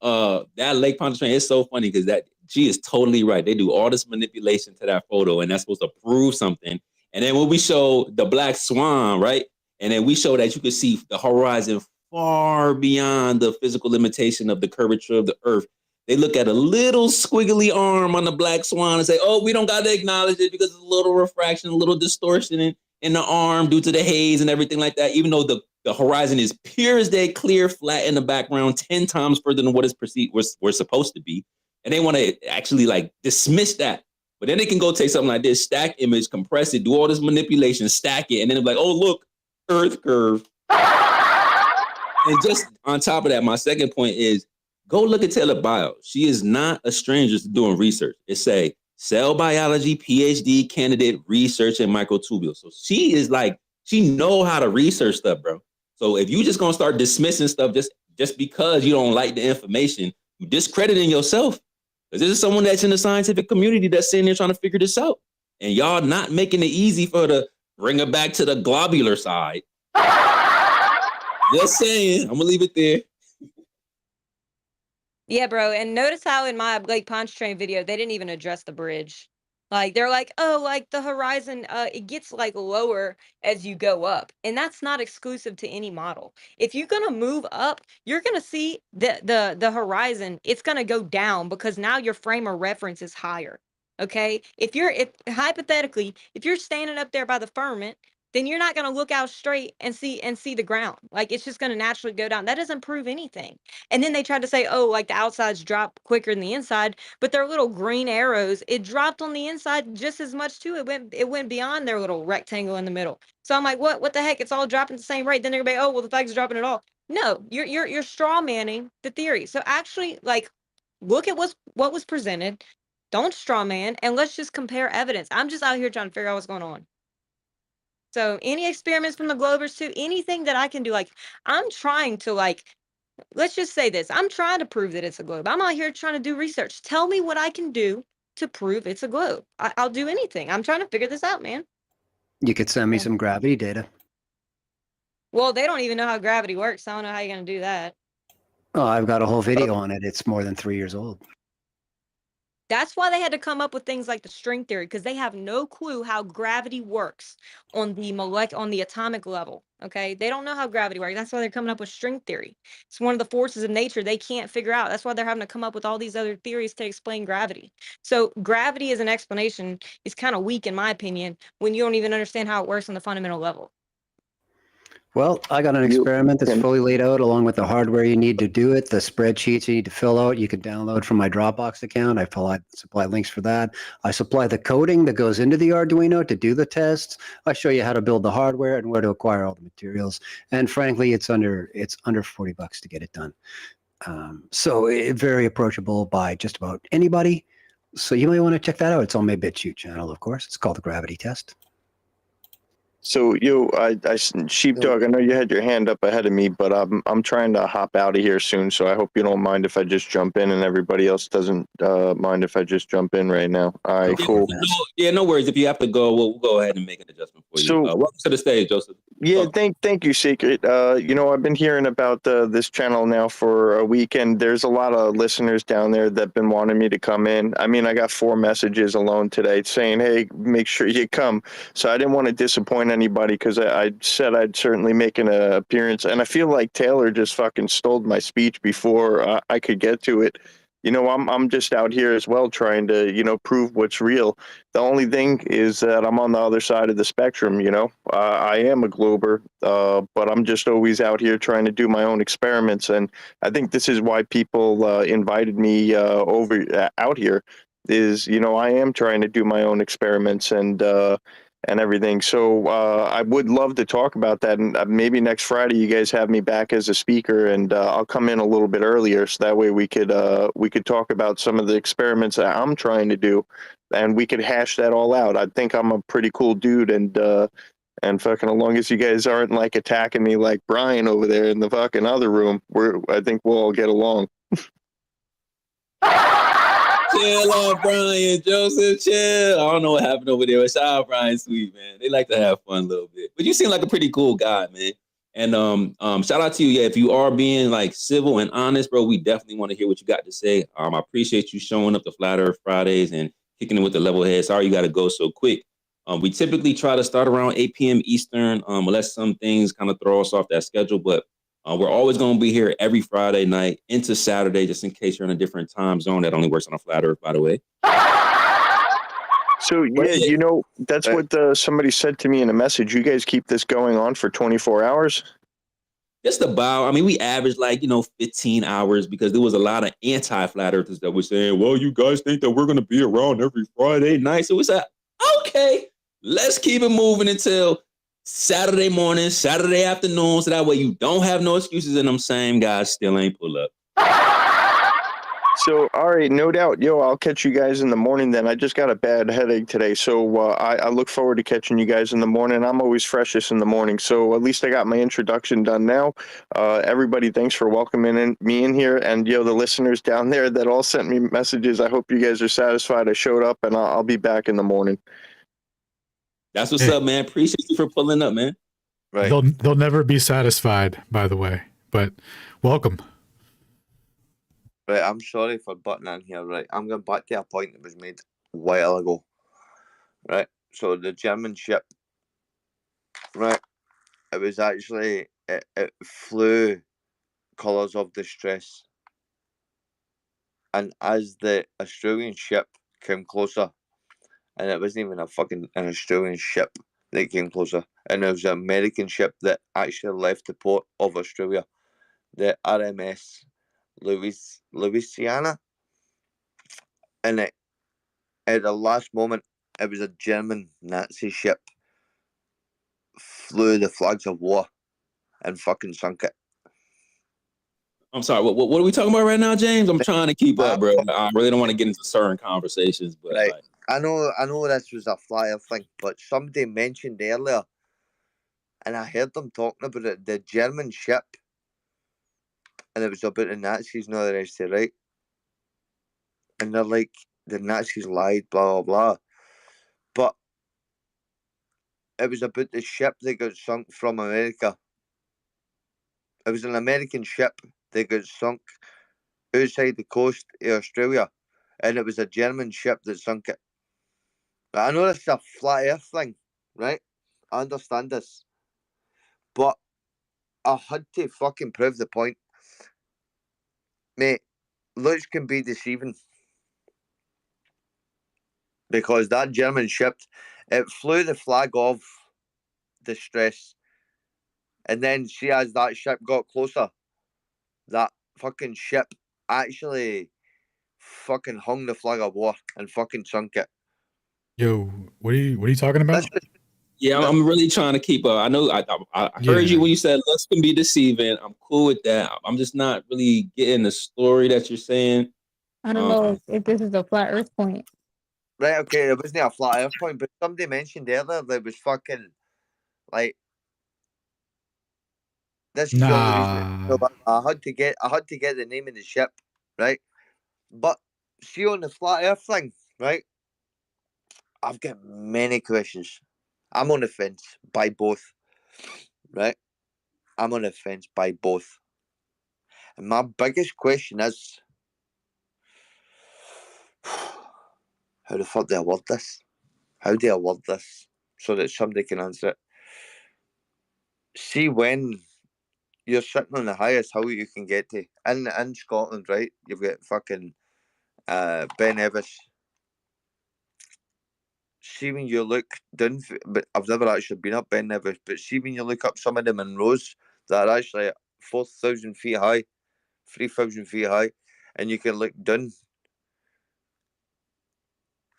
that Lake Pontchartrain is so funny because that she is totally right. They do all this manipulation to that photo, and that's supposed to prove something. And then when we show the black swan, right? And then we show that you can see the horizon far beyond the physical limitation of the curvature of the Earth. They look at a little squiggly arm on the black swan and say, oh, we don't got to acknowledge it because it's a little refraction, a little distortion in the arm due to the haze and everything like that, even though the horizon is pure as day, clear, flat in the background, 10 times further than what is perceived we're supposed to be. And they want to actually like dismiss that. But then they can go take something like this, stack image, compress it, do all this manipulation, stack it, and then it's like, oh, look, Earth curve. And just on top of that, my second point is, go look at Taylor bio. She is not a stranger to doing research. It's a cell biology PhD candidate research in microtubules. So she is like, she know how to research stuff, bro. So if you just gonna start dismissing stuff just because you don't like the information, you discrediting yourself. Because this is someone that's in the scientific community that's sitting there trying to figure this out. And y'all not making it easy for her to bring her back to the globular side. Just saying, I'm gonna leave it there. Yeah, bro. And notice how in my Lake Pontchartrain video, they didn't even address the bridge. Like they're like, oh, like the horizon, it gets like lower as you go up, and that's not exclusive to any model. If you're gonna move up, you're gonna see the horizon. It's gonna go down because now your frame of reference is higher. Okay, if hypothetically, if you're standing up there by the firmament, then you're not gonna look out straight and see the ground. Like it's just gonna naturally go down. That doesn't prove anything. And then they tried to say, oh, like the outsides drop quicker than the inside, but their little green arrows, it dropped on the inside just as much too. It went beyond their little rectangle in the middle. So I'm like, what the heck? It's all dropping at the same rate. Then they're gonna be, oh, well, the flag's dropping it all. No, you're straw manning the theory. So actually, like, look at what was presented. Don't straw man, and let's just compare evidence. I'm just out here trying to figure out what's going on. So any experiments from the Globers too, anything that I can do, like I'm trying to like, let's just say this. I'm trying to prove that it's a globe. I'm out here trying to do research. Tell me what I can do to prove it's a globe. I'll do anything. I'm trying to figure this out, man. You could send me some gravity data. Well, they don't even know how gravity works. I don't know how you're going to do that. Oh, I've got a whole video on it. It's more than 3 years old. That's why they had to come up with things like the string theory, because they have no clue how gravity works on the atomic level. Okay, they don't know how gravity works. That's why they're coming up with string theory. It's one of the forces of nature they can't figure out. That's why they're having to come up with all these other theories to explain gravity. So gravity as an explanation is kind of weak, in my opinion, when you don't even understand how it works on the fundamental level. Well, I got an experiment that's fully laid out along with the hardware you need to do it, the spreadsheets you need to fill out. You can download from my Dropbox account. I supply links for that. I supply the coding that goes into the Arduino to do the tests. I show you how to build the hardware and where to acquire all the materials. And frankly, it's under $40 to get it done. Very approachable by just about anybody. So you might want to check that out. It's on my BitChute channel, of course. It's called the Gravity Test. So Sheepdog, I know you had your hand up ahead of me, but I'm trying to hop out of here soon, so I hope you don't mind if I just jump in, and everybody else doesn't mind if I just jump in right now. All right, cool. No worries. If you have to go, we'll go ahead and make an adjustment for you. So- Welcome to the stage, Joseph. Yeah, thank you, Secret. I've been hearing about this channel now for a week, and there's a lot of listeners down there that've been wanting me to come in. I mean, I got 4 messages alone today saying, hey, make sure you come. So I didn't want to disappoint anybody because I said I'd certainly make an appearance. And I feel like Taylor just fucking stole my speech before I could get to it. I'm just out here as well trying to, prove what's real. The only thing is that I'm on the other side of the spectrum, I am a glober, but I'm just always out here trying to do my own experiments. And I think this is why people invited me out here is, I am trying to do my own experiments and everything. So I would love to talk about that. And maybe next Friday you guys have me back as a speaker, and I'll come in a little bit earlier, so that way we could talk about some of the experiments that I'm trying to do, and we could hash that all out. I think I'm a pretty cool dude, and fucking, as long as you guys aren't like attacking me like Brian over there in the fucking other room, I think we'll all get along. Chill out, Brian, Joseph, chill. I don't know what happened over there. Shout out Brian Sweet, man. They like to have fun a little bit. But you seem like a pretty cool guy, man. And shout out to you. Yeah, if you are being like civil and honest, bro, we definitely want to hear what you got to say. I appreciate you showing up to Flat Earth Fridays and kicking it with the level head. Sorry you got to go so quick. We typically try to start around 8 p.m. Eastern, unless some things kind of throw us off that schedule. But we're always going to be here every Friday night into Saturday, just in case you're in a different time zone. That only works on a Flat Earth, by the way. So, yeah, that's what somebody said to me in a message. You guys keep this going on for 24 hours? Just about. I mean, we averaged 15 hours because there was a lot of anti-Flat Earthers that were saying, well, you guys think that we're going to be around every Friday night. So we said, okay, let's keep it moving until Saturday morning, Saturday afternoon, so that way you don't have no excuses and them same guys still ain't pull up. So, all right, no doubt. I'll catch you guys in the morning then. I just got a bad headache today, so I look forward to catching you guys in the morning. I'm always freshest in the morning, so at least I got my introduction done now. Everybody, thanks for welcoming me in here, and the listeners down there that all sent me messages. I hope you guys are satisfied I showed up, and I'll be back in the morning. That's what's up, man. Appreciate you for pulling up, man. Right. They'll never be satisfied, by the way, but welcome. Right, I'm sorry for butting in here, right? I'm going back to a point that was made a while ago. Right? So the German ship, right? It was actually, it flew colours of distress. And as the Australian ship came closer, and it wasn't even an Australian ship that came closer, and it was an American ship that actually left the port of Australia, the RMS Louisiana, and at the last moment, it was a German Nazi ship flew the flags of war and fucking sunk it. I'm sorry, what are we talking about right now, James? I'm trying to keep up, bro. I really don't want to get into certain conversations, but right. I know this was a flyer thing, but somebody mentioned earlier, and I heard them talking about it, the German ship, and it was about the Nazis and all the rest of it, right? And they're like, the Nazis lied, blah, blah, blah. But it was about the ship that got sunk from America. It was an American ship that got sunk outside the coast of Australia. and it was a German ship that sunk it. I know this is a flat Earth thing, right? I understand this, but I had to fucking prove the point, mate. Looks can be deceiving because that German ship, it flew the flag of distress, and then see as that ship got closer, that fucking ship actually fucking hung the flag of war and fucking sunk it. Yo, what are you talking about? Yeah, I'm really trying to keep up. I know I heard you when you said looks can be deceiving. I'm cool with that. I'm just not really getting the story that you're saying. I don't know if this is a flat Earth point. Right, okay, it wasn't a flat Earth point, but somebody mentioned earlier that it was fucking like this is the only reason. So I had to get the name of the ship, right? But see on the flat Earth thing, right? I've got many questions. I'm on the fence by both, right? I'm on the fence by both. And my biggest question is, how the fuck do I word this? How do I word this so that somebody can answer it? See, when you're sitting on the highest hill you can get to in Scotland, right? You've got fucking Ben Nevis. See when you look down, but I've never actually been up Ben Nevis, but see when you look up some of the Monroes that are actually 4,000 feet high, 3,000 feet high, and you can look down.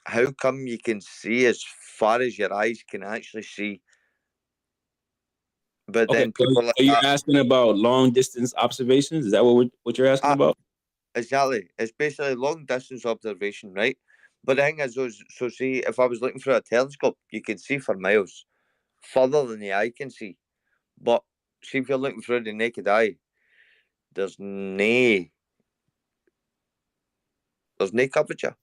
How come you can see as far as your eyes can actually see? But Okay, then people like you're asking about long distance observations? Is that what you're asking about? Exactly. It's basically long distance observation, right? But the thing is, so see, if I was looking through a telescope, you can see for miles, further than the eye can see. But see, if you're looking through the naked eye, there's no curvature.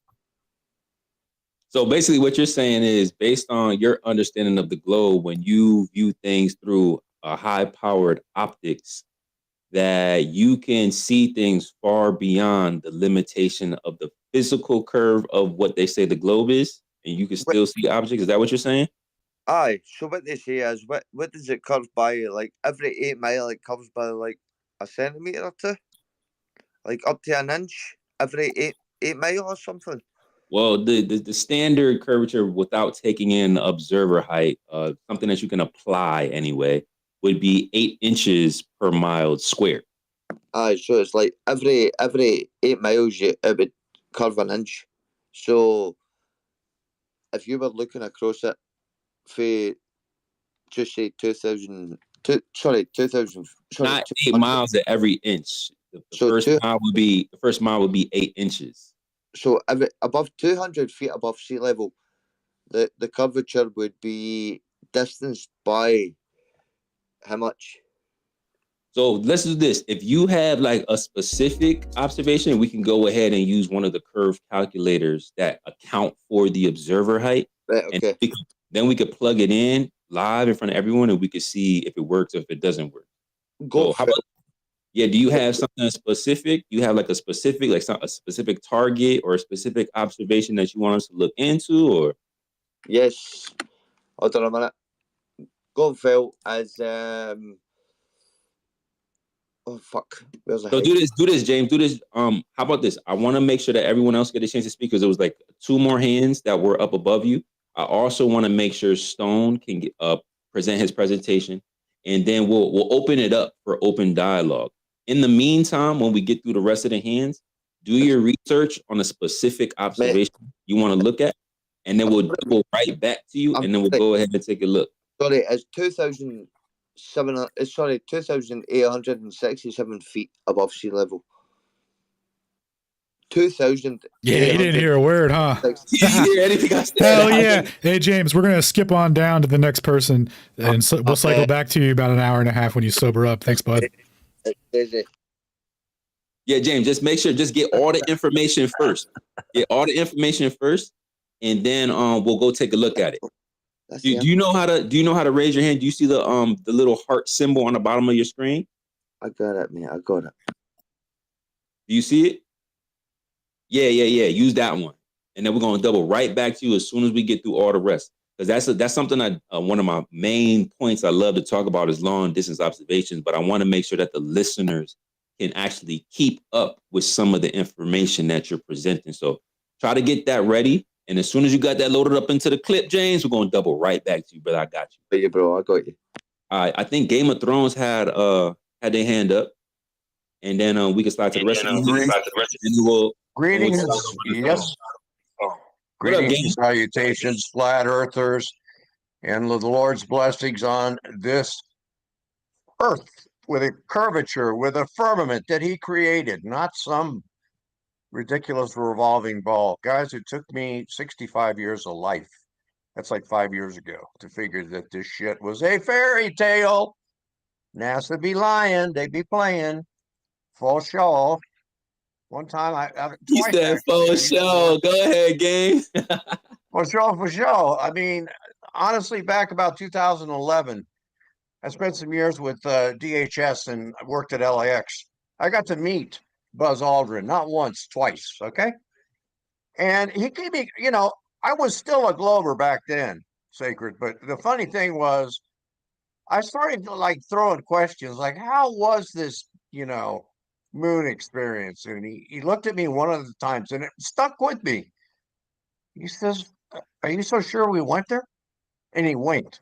So basically, what you're saying is, based on your understanding of the globe, when you view things through a high-powered optics, that you can see things far beyond the limitation of the physical curve of what they say the globe is, and you can still see objects. Is that what you're saying? Aye. So what they say is, what does it curve by? Like every 8 mile, it curves by like a centimetre or two, like up to an inch every 8 mile or something. Well, the standard curvature without taking in observer height, something that you can apply anyway, would be 8 inches per mile squared. Aye, so it's like every 8 miles it would curve an inch. So if you were looking across it for just say 2,000, sorry, Not 8 miles at every inch. The first mile would be 8 inches. So above 200 feet above sea level, the curvature would be distanced by how much? So let's do this. If you have like a specific observation, we can go ahead and use one of the curve calculators that account for the observer height. Right, okay. And then we could plug it in live in front of everyone, and we could see if it works or if it doesn't work. Go so how about, do you have something specific? You have like a specific, like a specific target or a specific observation that you want us to look into, or? Yes. Hold on a minute. Go Phil as oh fuck. Where's the So do this, James. Do this. How about this? I want to make sure that everyone else get a chance to speak because there was like 2 more hands that were up above you. I also want to make sure Stone can get present his presentation, and then we'll open it up for open dialogue. In the meantime, when we get through the rest of the hands, do your research on a specific observation you want to look at, and then we'll right back to you, and then we'll go ahead and take a look. Sorry, it's 2,867 feet above sea level. 2,000. Yeah, you didn't hear a word, huh? Yeah, anything I said. Hell yeah. Hey, James, we're going to skip on down to the next person, and we'll cycle back to you about an hour and a half when you sober up. Thanks, bud. Yeah, James, just make sure, just get all the information first. Get all the information first, and then we'll go take a look at it. Do you know how to raise your hand? Do you see the little heart symbol on the bottom of your screen? I got it, man. I got it. Do you see it? Yeah. Use that one, and then we're gonna double right back to you as soon as we get through all the rest. Because that's something I one of my main points I love to talk about is long distance observations. But I want to make sure that the listeners can actually keep up with some of the information that you're presenting. So try to get that ready. And as soon as you got that loaded up into the clip, James, we're gonna double right back to you, brother. I got you. Yeah, bro, I got you. All right, I think Game of Thrones had their hand up, and then we can start to the rest of the Greetings. Greetings. Yes. What up, Greetings gang? and salutations, flat earthers, and the Lord's blessings on this earth with a curvature, with a firmament that he created, not some ridiculous revolving ball. Guys, it took me 65 years of life. That's like 5 years ago to figure that this shit was a fairy tale. NASA be lying, they be playing. Full show. One time, He twice said, actually. "For sure, go ahead, gang." For sure. I mean, honestly, back about 2011, I spent some years with DHS and I worked at LAX. I got to meet Buzz Aldrin, not once, twice. Okay. And he gave me, I was still a Glober back then, Sacred. But the funny thing was, I started like throwing questions like, how was this, moon experience? And he looked at me one of the times and it stuck with me. He says, are you so sure we went there? And he winked.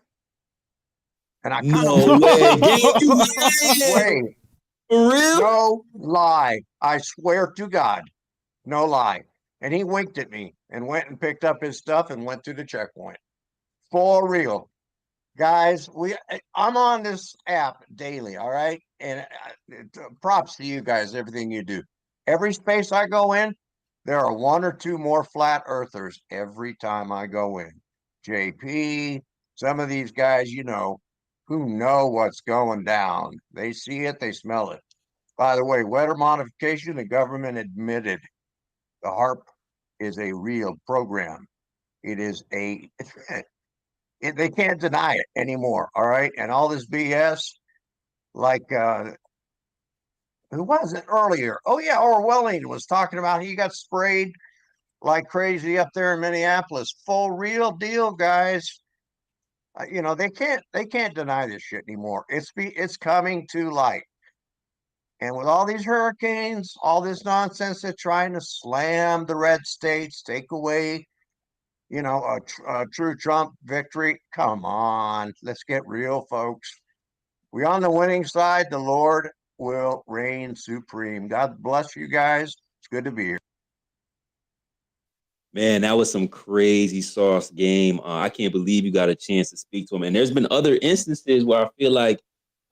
And I kind of No way, gang, you Wait, for real? no lie. I swear to God, no lie. And he winked at me and went and picked up his stuff and went through the checkpoint. For real. Guys, I'm on this app daily, all right? And props to you guys, everything you do. Every space I go in, there are one or two more flat earthers every time I go in. JP, some of these guys, who know what's going down. They see it, they smell it. By the way, weather modification, the government admitted the HARP is a real program. It is they can't deny it anymore. All right. And all this BS, like, who was it earlier? Oh, yeah. Orwellian was talking about he got sprayed like crazy up there in Minneapolis. Full real deal, guys. They can't deny this shit anymore. It's coming to light. And with all these hurricanes, all this nonsense, they're trying to slam the red states, take away, a true Trump victory. Come on, let's get real, folks. We're on the winning side. The Lord will reign supreme. God bless you guys. It's good to be here. Man, that was some crazy sauce game. I can't believe you got a chance to speak to him. And there's been other instances where I feel like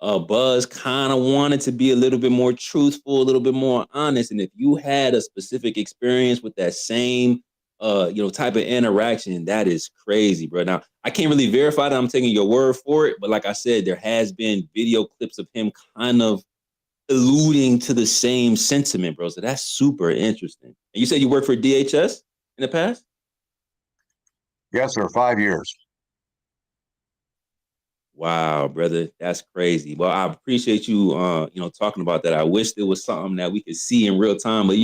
Buzz kind of wanted to be a little bit more truthful, a little bit more honest. And if you had a specific experience with that same, type of interaction, that is crazy, bro. Now, I can't really verify that I'm taking your word for it, but like I said, there has been video clips of him kind of alluding to the same sentiment, bro. So that's super interesting. And you said you worked for DHS in the past? Yes, sir. 5 years. Wow, brother, that's crazy. Well, I appreciate you, talking about that. I wish there was something that we could see in real time, but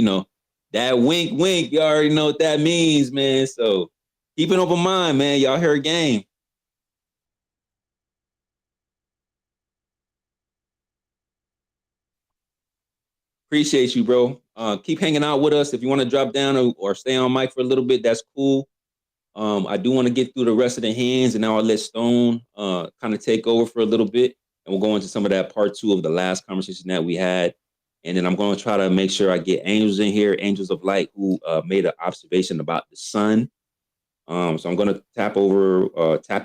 that wink, wink, you already know what that means, man. So keep an open mind, man. Y'all hear a game. Appreciate you, bro. Keep hanging out with us. If you want to drop down or stay on mic for a little bit, that's cool. I do want to get through the rest of the hands, and now I'll let Stone kind of take over for a little bit, and we'll go into some of that part 2 of the last conversation that we had. And then I'm going to try to make sure I get Angels in here, Angels of Light, who made an observation about the sun. So I'm going to tap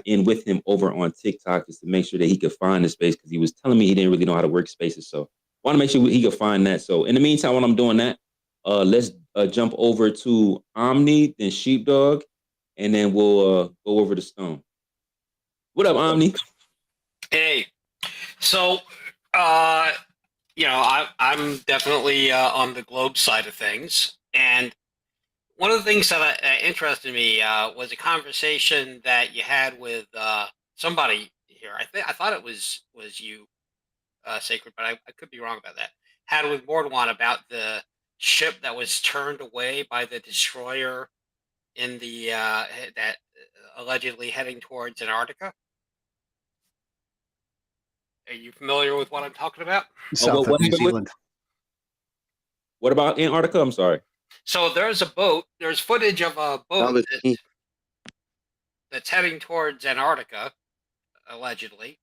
in with him over on TikTok just to make sure that he could find the space, because he was telling me he didn't really know how to work spaces. So I want to make sure he could find that. So in the meantime, while I'm doing that, let's jump over to Omni, then Sheepdog, and then we'll go over to Stone. What up, Omni? Hey, so I'm definitely on the globe side of things, and one of the things that interested me was a conversation that you had with somebody here. I thought it was you, Sacred, but I could be wrong about that. Had with Mordwan about the ship that was turned away by the destroyer in the that allegedly heading towards Antarctica? Are you familiar with what I'm talking about? South of New Zealand. What about Antarctica? I'm sorry. So there's a boat. There's footage of a boat that's heading towards Antarctica, allegedly,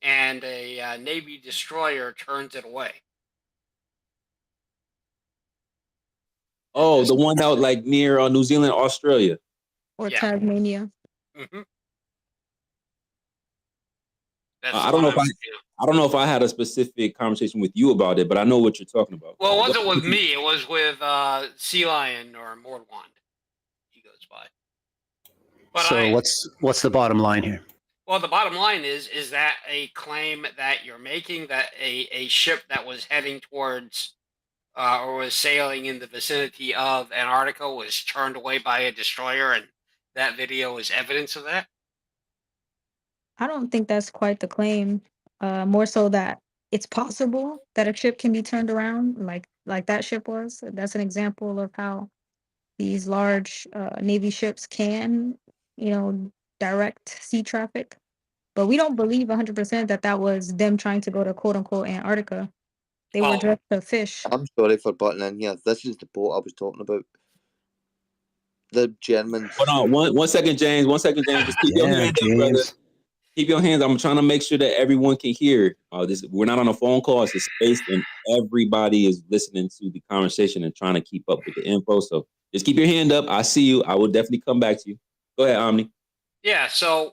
and a Navy destroyer turns it away. Oh, the one out like near New Zealand, Australia. Or Tasmania. Mm-hmm. I don't know if I don't know if I had a specific conversation with you about it, but I know what you're talking about. Well, it wasn't with me. It was with Sea Lion or Mordwand. He goes by. But So what's the bottom line here? Well, the bottom line is that a claim that you're making that a ship that was heading towards or was sailing in the vicinity of Antarctica was turned away by a destroyer, and that video is evidence of that? I don't think that's quite the claim. More so that it's possible that a ship can be turned around, like that ship was. That's an example of how these large Navy ships can, direct sea traffic. But we don't believe 100% that that was them trying to go to quote unquote Antarctica. They were just to fish. I'm sorry for butting in here. This is the boat I was talking about. The Germans. Hold on, one second, James. 1 second, James. Just keep your hands up, brother. Keep your hands. I'm trying to make sure that everyone can hear. We're not on a phone call. It's a space, and everybody is listening to the conversation and trying to keep up with the info. So just keep your hand up. I see you. I will definitely come back to you. Go ahead, Omni. Yeah, so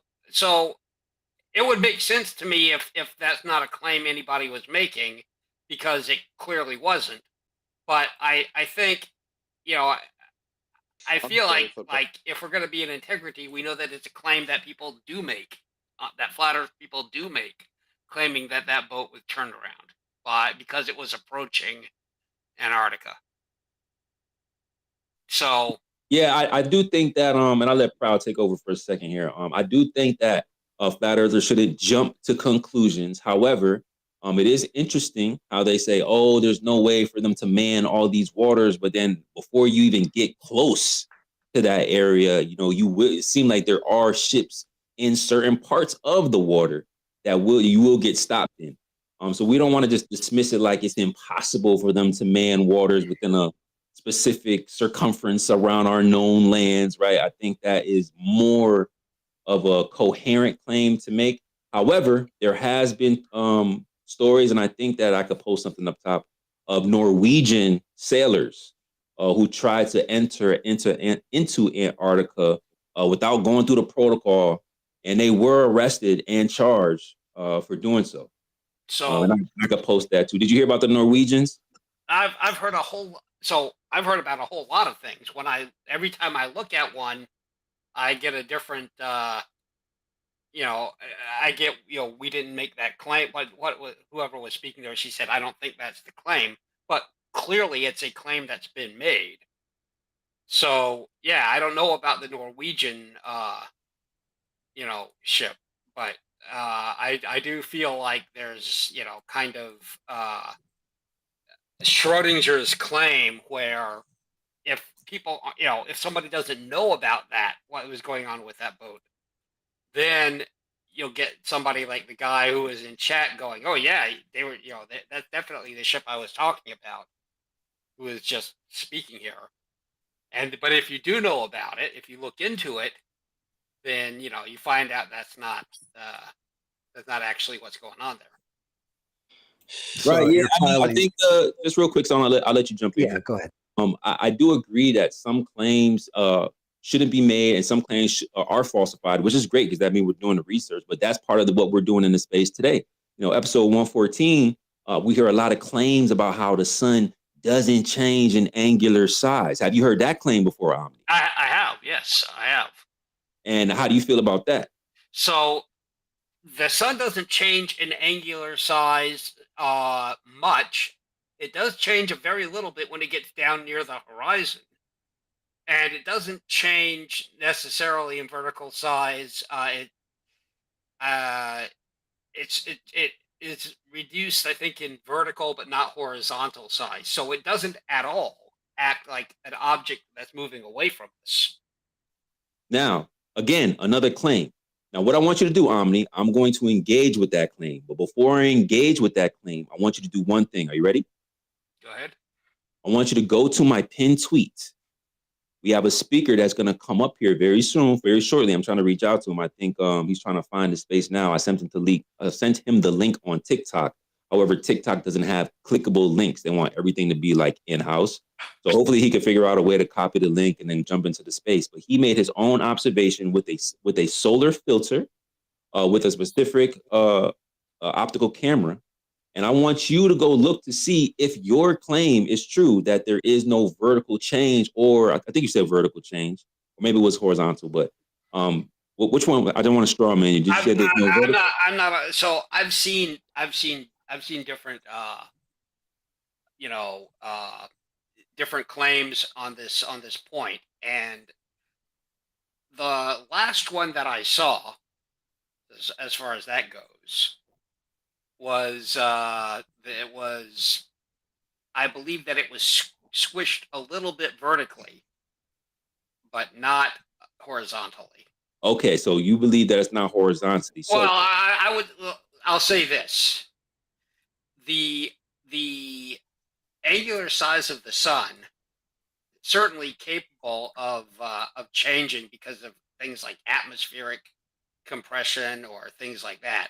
it would make sense to me if that's not a claim anybody was making, because it clearly wasn't. But I think, I feel like if we're going to be in integrity, we know that it's a claim that people do make, that flat Earth people do make, claiming that that boat was turned around because it was approaching Antarctica. So yeah, I do think that and I'll let Proud take over for a second here. I do think that flat earthers shouldn't jump to conclusions. However, it is interesting how they say, oh, there's no way for them to man all these waters, but then before you even get close to that area, it seem like there are ships in certain parts of the water that you will get stopped in. So we don't want to just dismiss it like it's impossible for them to man waters within a specific circumference around our known lands, right? I think that is more of a coherent claim to make. However, there has been stories, and I think that I could post something up top, of Norwegian sailors who tried to enter into Antarctica without going through the protocol, and they were arrested and charged for doing so. So and I could post that too. Did you hear about the Norwegians? I've heard I've heard about a whole lot of things. Every time I look at one, I get a different I get, we didn't make that claim, but whoever was speaking there, she said, I don't think that's the claim, but clearly it's a claim that's been made. So yeah, I don't know about the Norwegian ship, but I do feel like there's kind of Schrodinger's claim, where if people, if somebody doesn't know about that, what was going on with that boat, then you'll get somebody like the guy who was in chat going, oh yeah, they were, that's definitely the ship I was talking about, who is just speaking here. But if you do know about it, if you look into it, then you find out that's not actually what's going on there. Right. Yeah. I think just real quick, so I'll let you jump in. Yeah, go ahead. I do agree that some claims shouldn't be made, and some claims are falsified, which is great because that means we're doing the research. But that's part of what we're doing in the space today. Episode 114, we hear a lot of claims about how the sun doesn't change in angular size. Have you heard that claim before, Omni? I have. Yes, I have. And how do you feel about that? So the sun doesn't change in angular size much. It does change a very little bit when it gets down near the horizon. And it doesn't change necessarily in vertical size. It's reduced, I think, in vertical but not horizontal size. So it doesn't at all act like an object that's moving away from us. Now, again, another claim. Now, what I want you to do, Omni, I'm going to engage with that claim. But before I engage with that claim, I want you to do one thing. Are you ready? Go ahead. I want you to go to my pinned tweet. We have a speaker that's going to come up here very soon, very shortly. I'm trying to reach out to him. I think he's trying to find the space now. I sent him the link on TikTok. However, TikTok doesn't have clickable links. They want everything to be like in-house. So hopefully he can figure out a way to copy the link and then jump into the space. But he made his own observation with a solar filter, with a specific optical camera. And I want you to go look to see if your claim is true that there is no vertical change, or I think you said vertical change, or maybe it was horizontal, but which one? I don't want to straw man you. Did you say there's no vertical? I'm not. So I've seen different, different claims on this point, and the last one that I saw, as far as that goes, was I believe that it was squished a little bit vertically, but not horizontally. Okay, so you believe that it's not horizontally. So Well, I'll say this: the angular size of the sun certainly capable of changing because of things like atmospheric compression or things like that.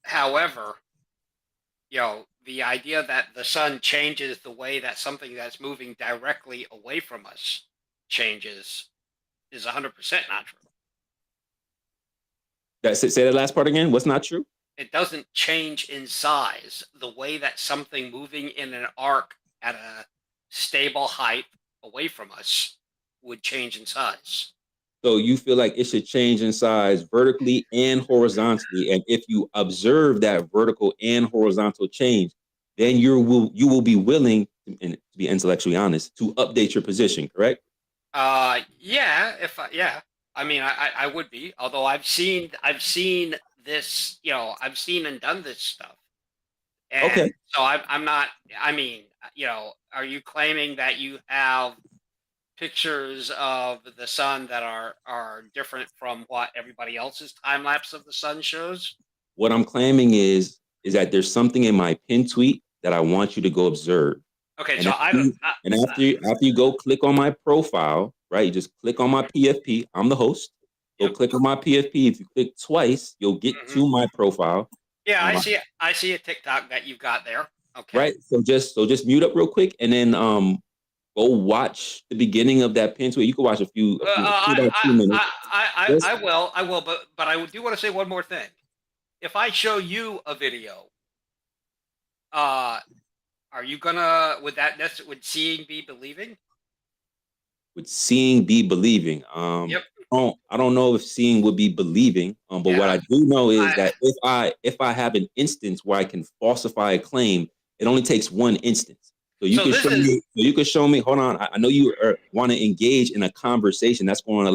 However, the idea that the sun changes the way that something that's moving directly away from us changes is 100% not true. say that last part again. What's not true? It doesn't change in size the way that something moving in an arc at a stable height away from us would change in size. So you feel like it should change in size vertically and horizontally, and if you observe that vertical and horizontal change, then you will be willing, and to be intellectually honest, to update your position. Correct? Yeah. I mean, I would be. Although I've seen this. I've seen and done this stuff. And Okay. So I'm not. I mean, are you claiming that you have pictures of the sun that are different from what everybody else's time lapse of the sun shows? What I'm claiming is that there's something in my pinned tweet that I want you to go observe. Okay, And so after you go click on my profile, right? You just click on my PFP. I'm the host. Go click on my PFP. If you click twice, you'll get to my profile. Yeah, I see a TikTok that you've got there. Okay. Right. So just mute up real quick, and then go watch the beginning of that pin tweet. You can watch a few about 2 minutes. I will, but I do want to say one more thing. If I show you a video, are you gonna would seeing be believing? Would seeing be believing? Yep. I don't know if seeing would be believing. But what I do know is that if I have an instance where I can falsify a claim, it only takes one instance. So you can show me. Hold on. I know you want to engage in a conversation. That's going to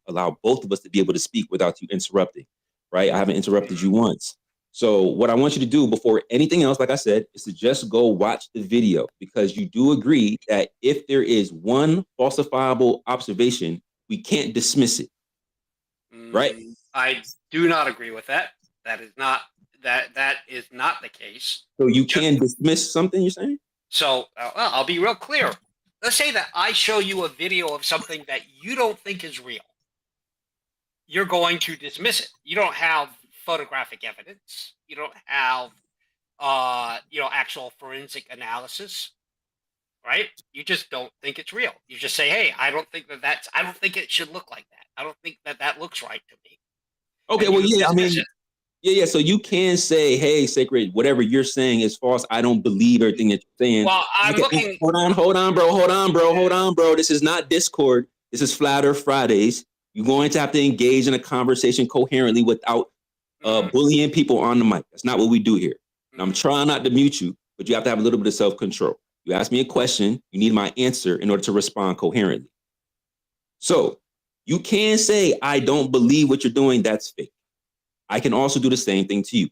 allow both of us to be able to speak without you interrupting. Right? I haven't interrupted you once. So what I want you to do before anything else, like I said, is to just go watch the video, because you do agree that if there is one falsifiable observation, we can't dismiss it. Right? I do not agree with that. That is not the case. So you can dismiss something, you're saying? So I'll be real clear. Let's say that I show you a video of something that you don't think is real. You're going to dismiss it. You don't have photographic evidence. You don't have, actual forensic analysis, right? You just don't think it's real. You just say, "Hey, I don't think it should look like that. I don't think that looks right to me." Okay, well, yeah, I mean, yeah. So you can say, "Hey, Sacred, whatever you're saying is false. I don't believe everything that you're saying." Well, I'm looking. Hold on, bro. This is not Discord. This is Flat Earth Fridays. You're going to have to engage in a conversation coherently without bullying people on the mic. That's not what we do here. And I'm trying not to mute you, but you have to have a little bit of self-control. You ask me a question, you need my answer in order to respond coherently. So you can say, "I don't believe what you're doing. That's fake." I can also do the same thing to you.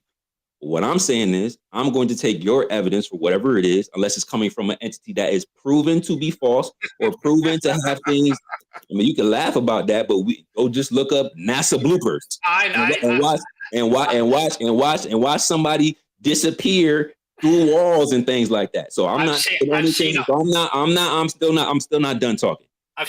What I'm saying is, I'm going to take your evidence for whatever it is, unless it's coming from an entity that is proven to be false or proven to have things. I mean, you can laugh about that, but we go just look up NASA bloopers and watch somebody disappear through walls and things like that. So I'm not. I'm still not done talking. I'm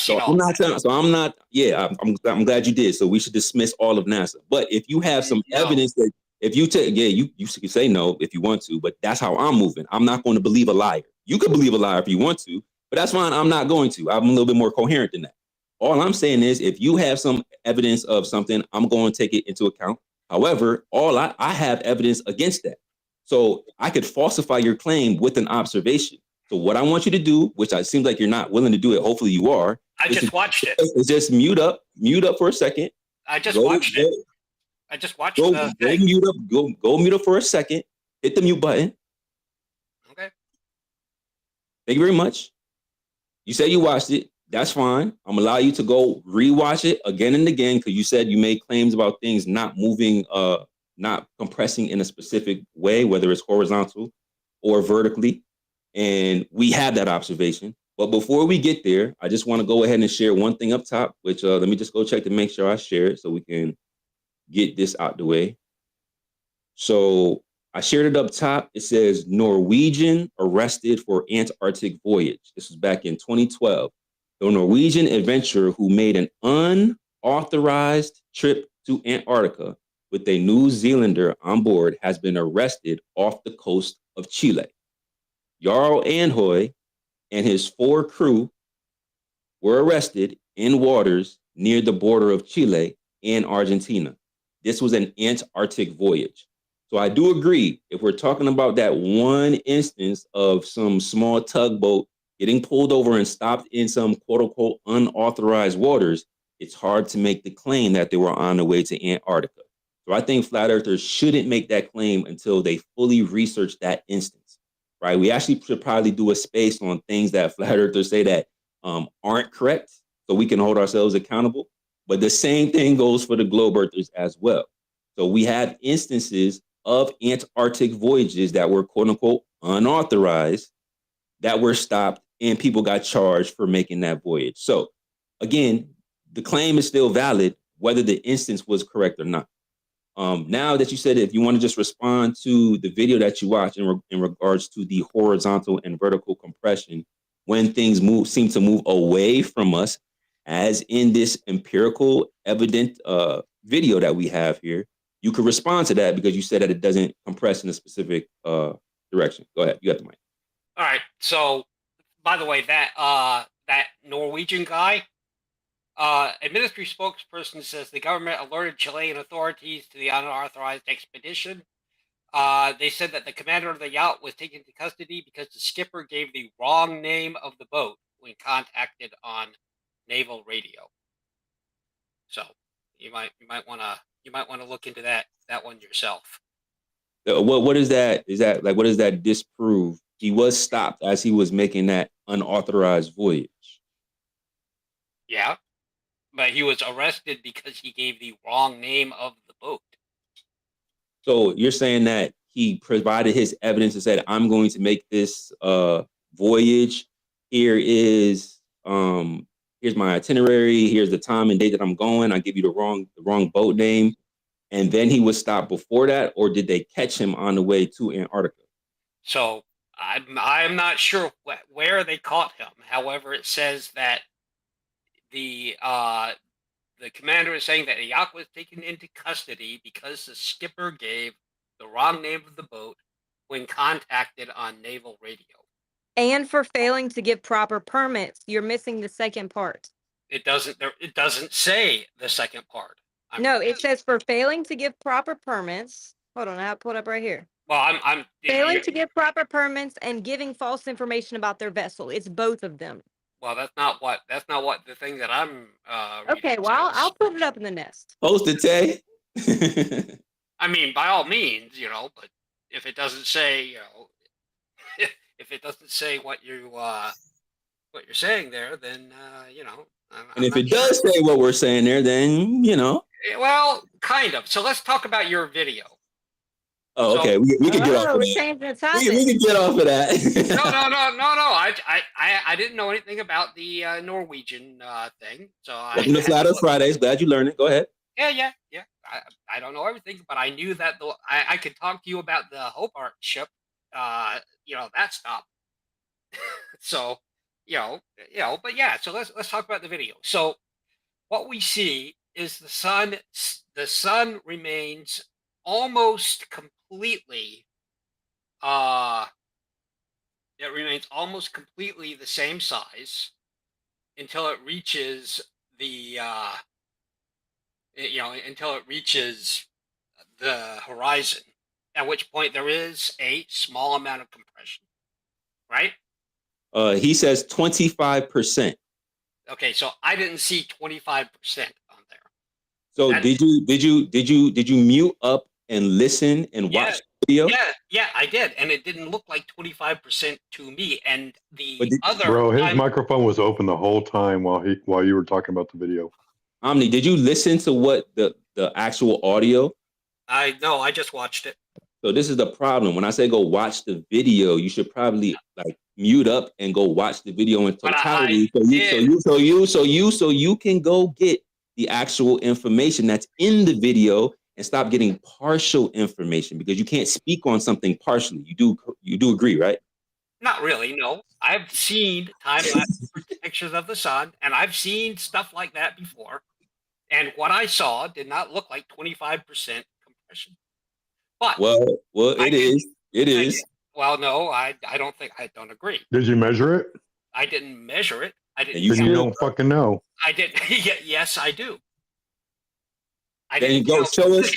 glad you did. So we should dismiss all of NASA. But if you have some evidence that if you take, you can say no if you want to, but that's how I'm moving. I'm not going to believe a liar. You could believe a liar if you want to, but that's fine. I'm not going to. I'm a little bit more coherent than that. All I'm saying is if you have some evidence of something, I'm going to take it into account. However, I have evidence against that. So I could falsify your claim with an observation. So what I want you to do, which it seems like you're not willing to do it, hopefully you are. I just watched it. Is just mute up for a second. I just watched it. I just watched go thing. Mute up. Go mute up for a second. Hit the mute button. Okay. Thank you very much. You said you watched it. That's fine. I'm gonna allow you to go rewatch it again and again because you said you made claims about things not moving, not compressing in a specific way, whether it's horizontal or vertically. And we have that observation. But before we get there, I just want to go ahead and share one thing up top, which let me just go check to make sure I share it so we can get this out the way. So I shared it up top. It says Norwegian arrested for Antarctic voyage. This was back in 2012. The Norwegian adventurer who made an unauthorized trip to Antarctica with a New Zealander on board has been arrested off the coast of Chile. Jarl Anhoy and his 4 crew were arrested in waters near the border of Chile and Argentina. This was an Antarctic voyage. So I do agree, if we're talking about that one instance of some small tugboat getting pulled over and stopped in some quote unquote unauthorized waters, it's hard to make the claim that they were on the way to Antarctica. So I think flat earthers shouldn't make that claim until they fully research that instance, right? We actually should probably do a space on things that flat earthers say that aren't correct so we can hold ourselves accountable. But the same thing goes for the globe earthers as well. So we have instances of Antarctic voyages that were quote unquote unauthorized that were stopped and people got charged for making that voyage. So again, the claim is still valid, whether the instance was correct or not. Now that you said it, if you want to just respond to the video that you watched in regards to the horizontal and vertical compression, when things seem to move away from us, as in this empirical evident video that we have here, you could respond to that because you said that it doesn't compress in a specific direction. Go ahead, you got the mic. All right. So, by the way, that Norwegian guy, a ministry spokesperson says the government alerted Chilean authorities to the unauthorized expedition. They said that the commander of the yacht was taken into custody because the skipper gave the wrong name of the boat when contacted on naval radio. So you might want to look into that one yourself. What is that? Is that like what does that disprove? He was stopped as he was making that unauthorized voyage. Yeah, but he was arrested because he gave the wrong name of the boat. So you're saying that he provided his evidence and said, "I'm going to make this voyage. Here is here's my itinerary. Here's the time and date that I'm going. I give you the wrong boat name." And then he was stopped before that, or did they catch him on the way to Antarctica? So I'm not sure where they caught him. However, it says that the commander is saying that the yacht was taken into custody because the skipper gave the wrong name of the boat when contacted on naval radio. And for failing to give proper permits. You're missing the second part. It doesn't say the second part. No, it says for failing to give proper permits. Hold on, I have it pulled up right here. Well, I'm failing to give proper permits and giving false information about their vessel. It's both of them. Well, that's not what the thing that I'm okay, well, I'll put it up in the nest. Post it, Tay. I mean, by all means, but if it doesn't say, if it doesn't say what you're saying there, then and if it does say what we're saying there, then Well, kind of. So let's talk about your video. Oh, okay. We can get off Oh, of we're that. changing the We topic. can get off of that. I didn't know anything about the Norwegian thing, so Welcome to Flat Earth Fridays. Glad you learned it. Go ahead. yeah. I don't know everything, but I knew that I could talk to you about the Hope Art ship. That stopped. So, but yeah. So let's talk about the video. So what we see is the sun. The sun remains almost completely. It remains almost completely the same size until it reaches until it reaches the horizon, at which point there is a small amount of compression, right? He says 25%. Okay, so I didn't see 25% on there. So did you mute up and listen and watch the video? Yeah, I did, and it didn't look like 25% to me. And Bro, his microphone was open the whole time while you were talking about the video. Omni, did you listen to what the actual audio? I just watched it. So this is the problem. When I say go watch the video, you should probably like mute up and go watch the video in totality. So you can go get the actual information that's in the video and stop getting partial information, because you can't speak on something partially. You do agree, right? Not really, no. I've seen time-lapse pictures of the sun, and I've seen stuff like that before. And what I saw did not look like 25% compression. But it is. Well, no, I don't agree. Did you measure it? I didn't measure it. I didn't. Then you don't fucking know. I did. Yes, I do. Then go show us.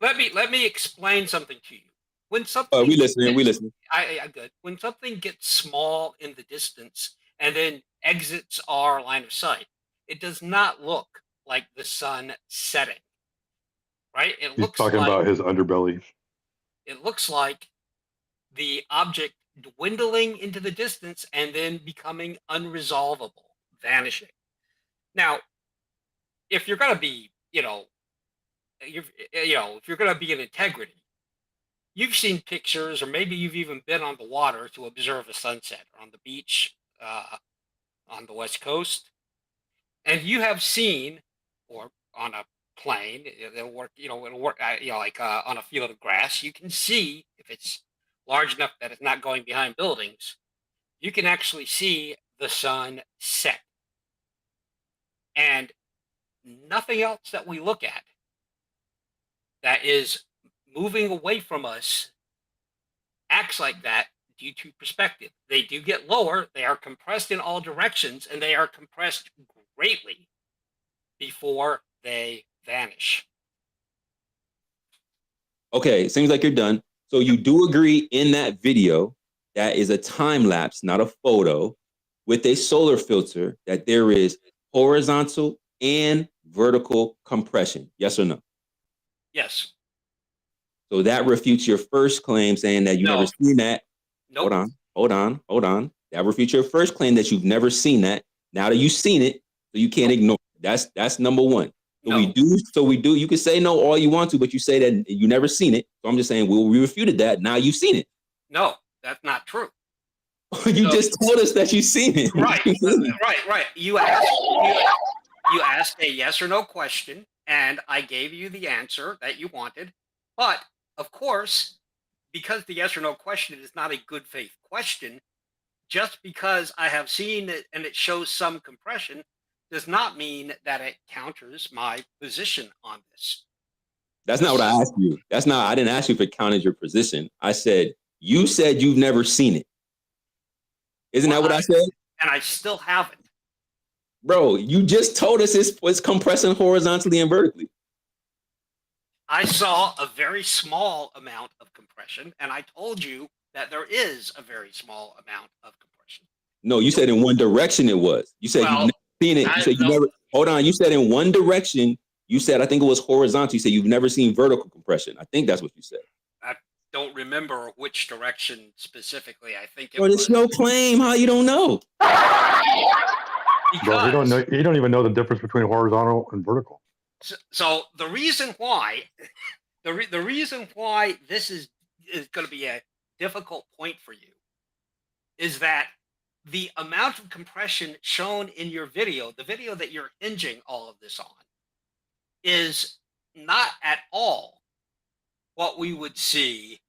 Let me explain something to you. When something we listening. I good. When something gets small in the distance and then exits our line of sight, it does not look like the sun setting. Right? He's talking about his underbelly. It looks like the object dwindling into the distance and then becoming unresolvable, vanishing. Now, if you're going to be, if you're going to be in integrity, you've seen pictures, or maybe you've even been on the water to observe a sunset, or on the beach on the West Coast, and you have seen, or on a plane, it'll work, like on a field of grass, you can see, if it's large enough that it's not going behind buildings, you can actually see the sun set. And nothing else that we look at that is moving away from us acts like that due to perspective. They do get lower, they are compressed in all directions, and they are compressed greatly before they vanish. Okay, it seems like you're done. So you do agree in that video that is a time lapse, not a photo, with a solar filter, that there is horizontal and vertical compression. Yes or no? Yes. So that refutes your first claim saying that you've never seen that. Nope. Hold on. That refutes your first claim that you've never seen that. Now that you've seen it, so you can't ignore it. That's number one. So we do. You can say no all you want to, but you say that you never seen it. So I'm just saying, we refuted that. Now you've seen it. No, that's not true. You just told us that you've seen it. Right. You asked a yes or no question, and I gave you the answer that you wanted. But of course, because the yes or no question is not a good faith question, just because I have seen it and it shows some compression does not mean that it counters my position on this. That's not what I asked you. I didn't ask you if it counted your position. I said, you said you've never seen it. Isn't that what I said? And I still haven't. Bro, you just told us it's compressing horizontally and vertically. I saw a very small amount of compression, and I told you that there is a very small amount of compression. No, you said in one direction it was. You said you've never seen it. You said you never. Hold on. You said in one direction. You said, I think it was horizontal. You said you've never seen vertical compression. I think that's what you said. I don't remember which direction specifically. I think it was. There's no claim. How you don't know? Bro, you don't know. You don't even know the difference between horizontal and vertical. So the reason why the reason why this is going to be a difficult point for you is that the amount of compression shown in your video, the video that you're hinging all of this on, is not at all what we would see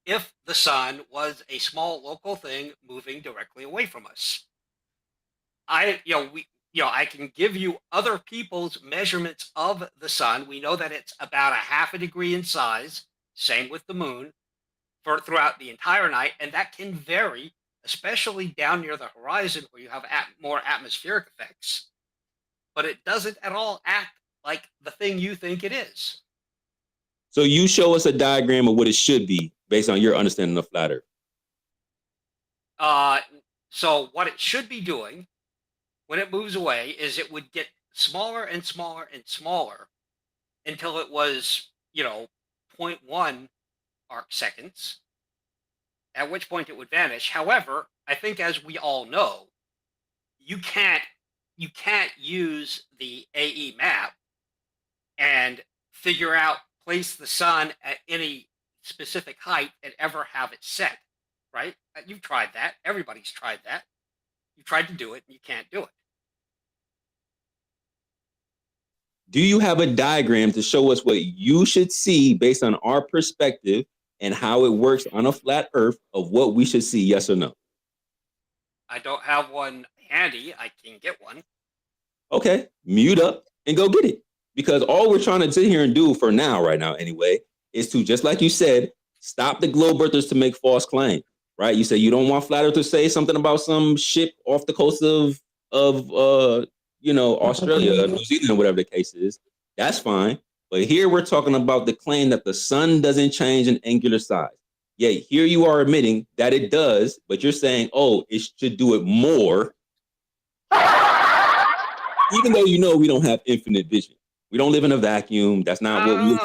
if the sun was a small local thing moving directly away from us. I can give you other people's measurements of the sun. We know that it's about a half a degree in size. Same with the moon throughout the entire night, and that can vary, especially down near the horizon where you have more atmospheric effects. But it doesn't at all act like the thing you think it is. So you show us a diagram of what it should be based on your understanding of flat Earth. So what it should be doing when it moves away is it would get smaller and smaller and smaller until it was, 0.1 arc seconds, at which point it would vanish. However, I think, as we all know, you can't use the AE map and place the sun at any specific height and ever have it set, right? You've tried that. Everybody's tried that. You tried to do it and you can't do it. Do you have a diagram to show us what you should see based on our perspective and how it works on a flat Earth of what we should see, yes or no? I don't have one handy. I can get one. Okay, mute up and go get it. Because all we're trying to sit here and do for now, right now anyway, is to, just like you said, stop the globe earthers to make false claims, right? You say you don't want flat Earth to say something about some ship off the coast of Australia, New Zealand, or whatever the case is. That's fine. But here we're talking about the claim that the sun doesn't change in angular size. Yet here you are admitting that it does, but you're saying, oh, it should do it more. Even though we don't have infinite vision. We don't live in a vacuum. That's not what we. No.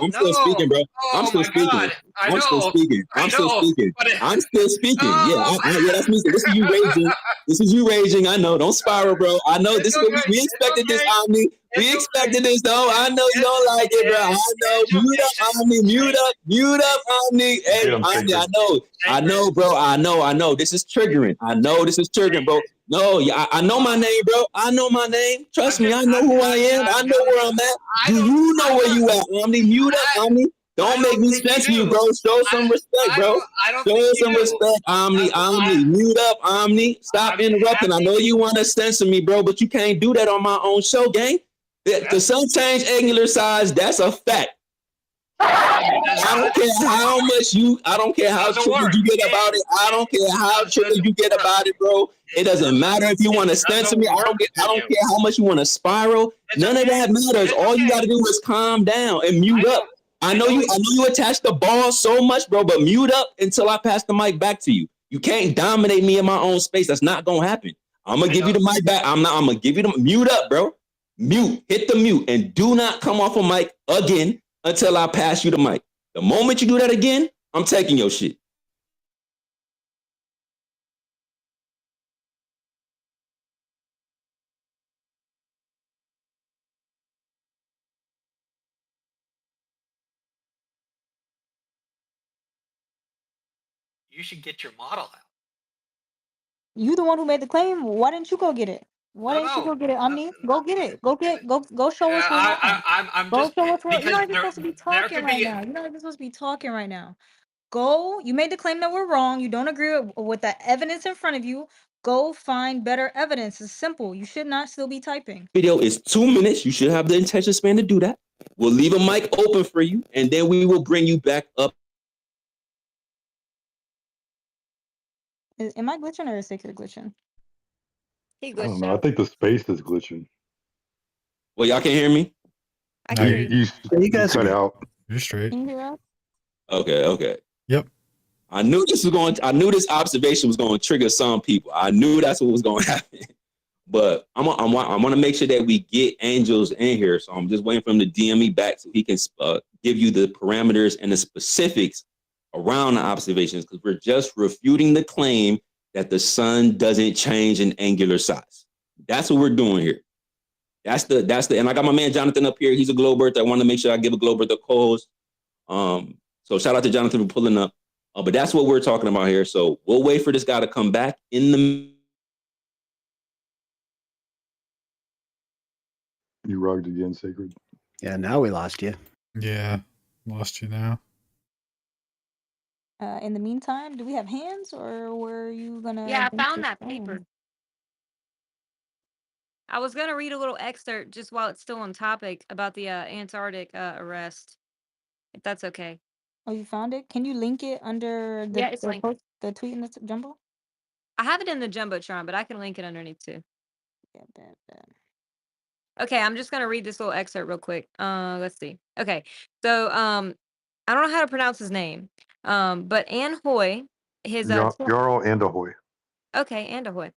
I'm still speaking, bro. I'm still speaking. God. I'm still speaking. I'm still speaking. I'm still speaking. Yeah, that's me. This is you raging. This is you raging. I know. Don't spiral, bro. I know. This is what we expected. This Omni. We expected this, though. I know you don't like it, bro. I know. Mute up, Omni. Mute up, Omni. Hey, Omni. I know, bro. I know. This is triggering. I know this is triggering, bro. No, I know my name, bro. I know my name. Trust me, I know who I am. I know where I'm at. Do you know where you at, Omni? Mute up, Omni. Don't make me censor you, bro. Show some respect, bro. Show some respect, Omni. Mute up, Omni. Stop interrupting. I know you want to censor me, bro, but you can't do that on my own show, gang. The sun changed angular size. That's a fact. I don't care how much I don't care how triggered you get about it. I don't care how triggered you get about it, bro. It doesn't matter if you want to censor me. I don't care how much you want to spiral. None of that matters. All you got to do is calm down and mute up. I know you attach the ball so much, bro, but mute up until I pass the mic back to you. You can't dominate me in my own space. That's not gonna happen. I'm gonna give you the mic back. I'm gonna give you the mute up, bro. Mute. Hit the mute and do not come off a mic again until I pass you the mic. The moment you do that again, I'm taking your shit. You should get your model out. You the one who made the claim. Why didn't you go get it? Why didn't you go get it, Omni? Go get it. Go show us where. I'm go just show us where. You're not because even supposed to be talking right be now. You're not even supposed to be talking right now. Go. You made the claim that we're wrong. You don't agree with the evidence in front of you. Go find better evidence. It's simple. You should not still be typing. Video is 2 minutes. You should have the attention span to do that. We'll leave a mic open for you, and then we will bring you back up. Am I glitching or is Sacred glitching? He I don't glitched know. I out. think the space is glitching. Well, y'all can hear me? I can hear you. You cut out. You're straight. Can you hear us? Okay. Yep. I knew this observation was going to trigger some people. I knew that's what was going to happen. But I want to make sure that we get Angels in here. So I'm just waiting for him to DM me back so he can give you the parameters and the specifics around the observations, because we're just refuting the claim that the sun doesn't change in angular size. That's what we're doing here. That's the and I got my man Jonathan up here. He's a Globe Earth. I want to make sure I give a Globe Earth a co-host. So shout out to Jonathan for pulling up. But that's what we're talking about here. So we'll wait for this guy to come back in the. You rugged again, Sacred. Yeah, now we lost you. Yeah, lost you now. In the meantime, do we have hands or were you gonna? Yeah, I finish found your that thing? paper. I was gonna read a little excerpt just while it's still on topic about the Antarctic arrest, if that's okay. Oh, you found it? Can you link it under Yeah, it's the linked. post, the tweet in the jumbo? I have it in the jumbotron, but I can link it underneath too. Yeah, bet. Okay, I'm just gonna read this little excerpt real quick. Let's see. Okay, so I don't know how to pronounce his name. But An Hoy, his Jarl Andahoy. Okay, and Ahoy.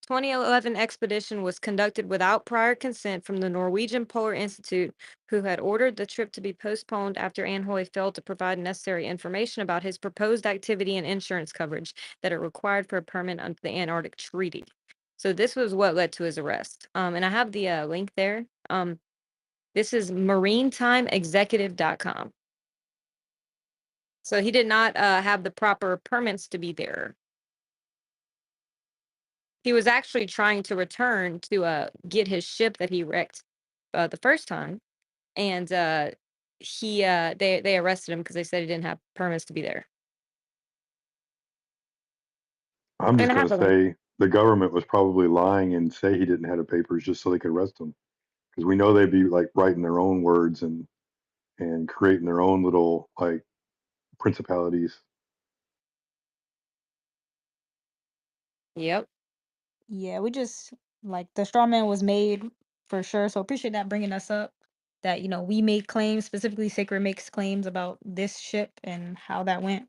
2011 expedition was conducted without prior consent from the Norwegian Polar Institute, who had ordered the trip to be postponed after Anhoy failed to provide necessary information about his proposed activity and insurance coverage that are required for a permit under the Antarctic Treaty. So this was what led to his arrest. And I have the link there. This is marinetimeexecutive.com. So he did not have the proper permits to be there. He was actually trying to return to get his ship that he wrecked the first time, and they arrested him because they said he didn't have permits to be there. I'm just And I going have to the link. say the government was probably lying and say he didn't have the papers just so they could arrest him. Because we know they'd be like writing their own words and creating their own little like principalities. Yep. Yeah, we just like the straw man was made for sure. So appreciate that bringing us up. That we made claims, specifically Sacred makes claims about this ship and how that went.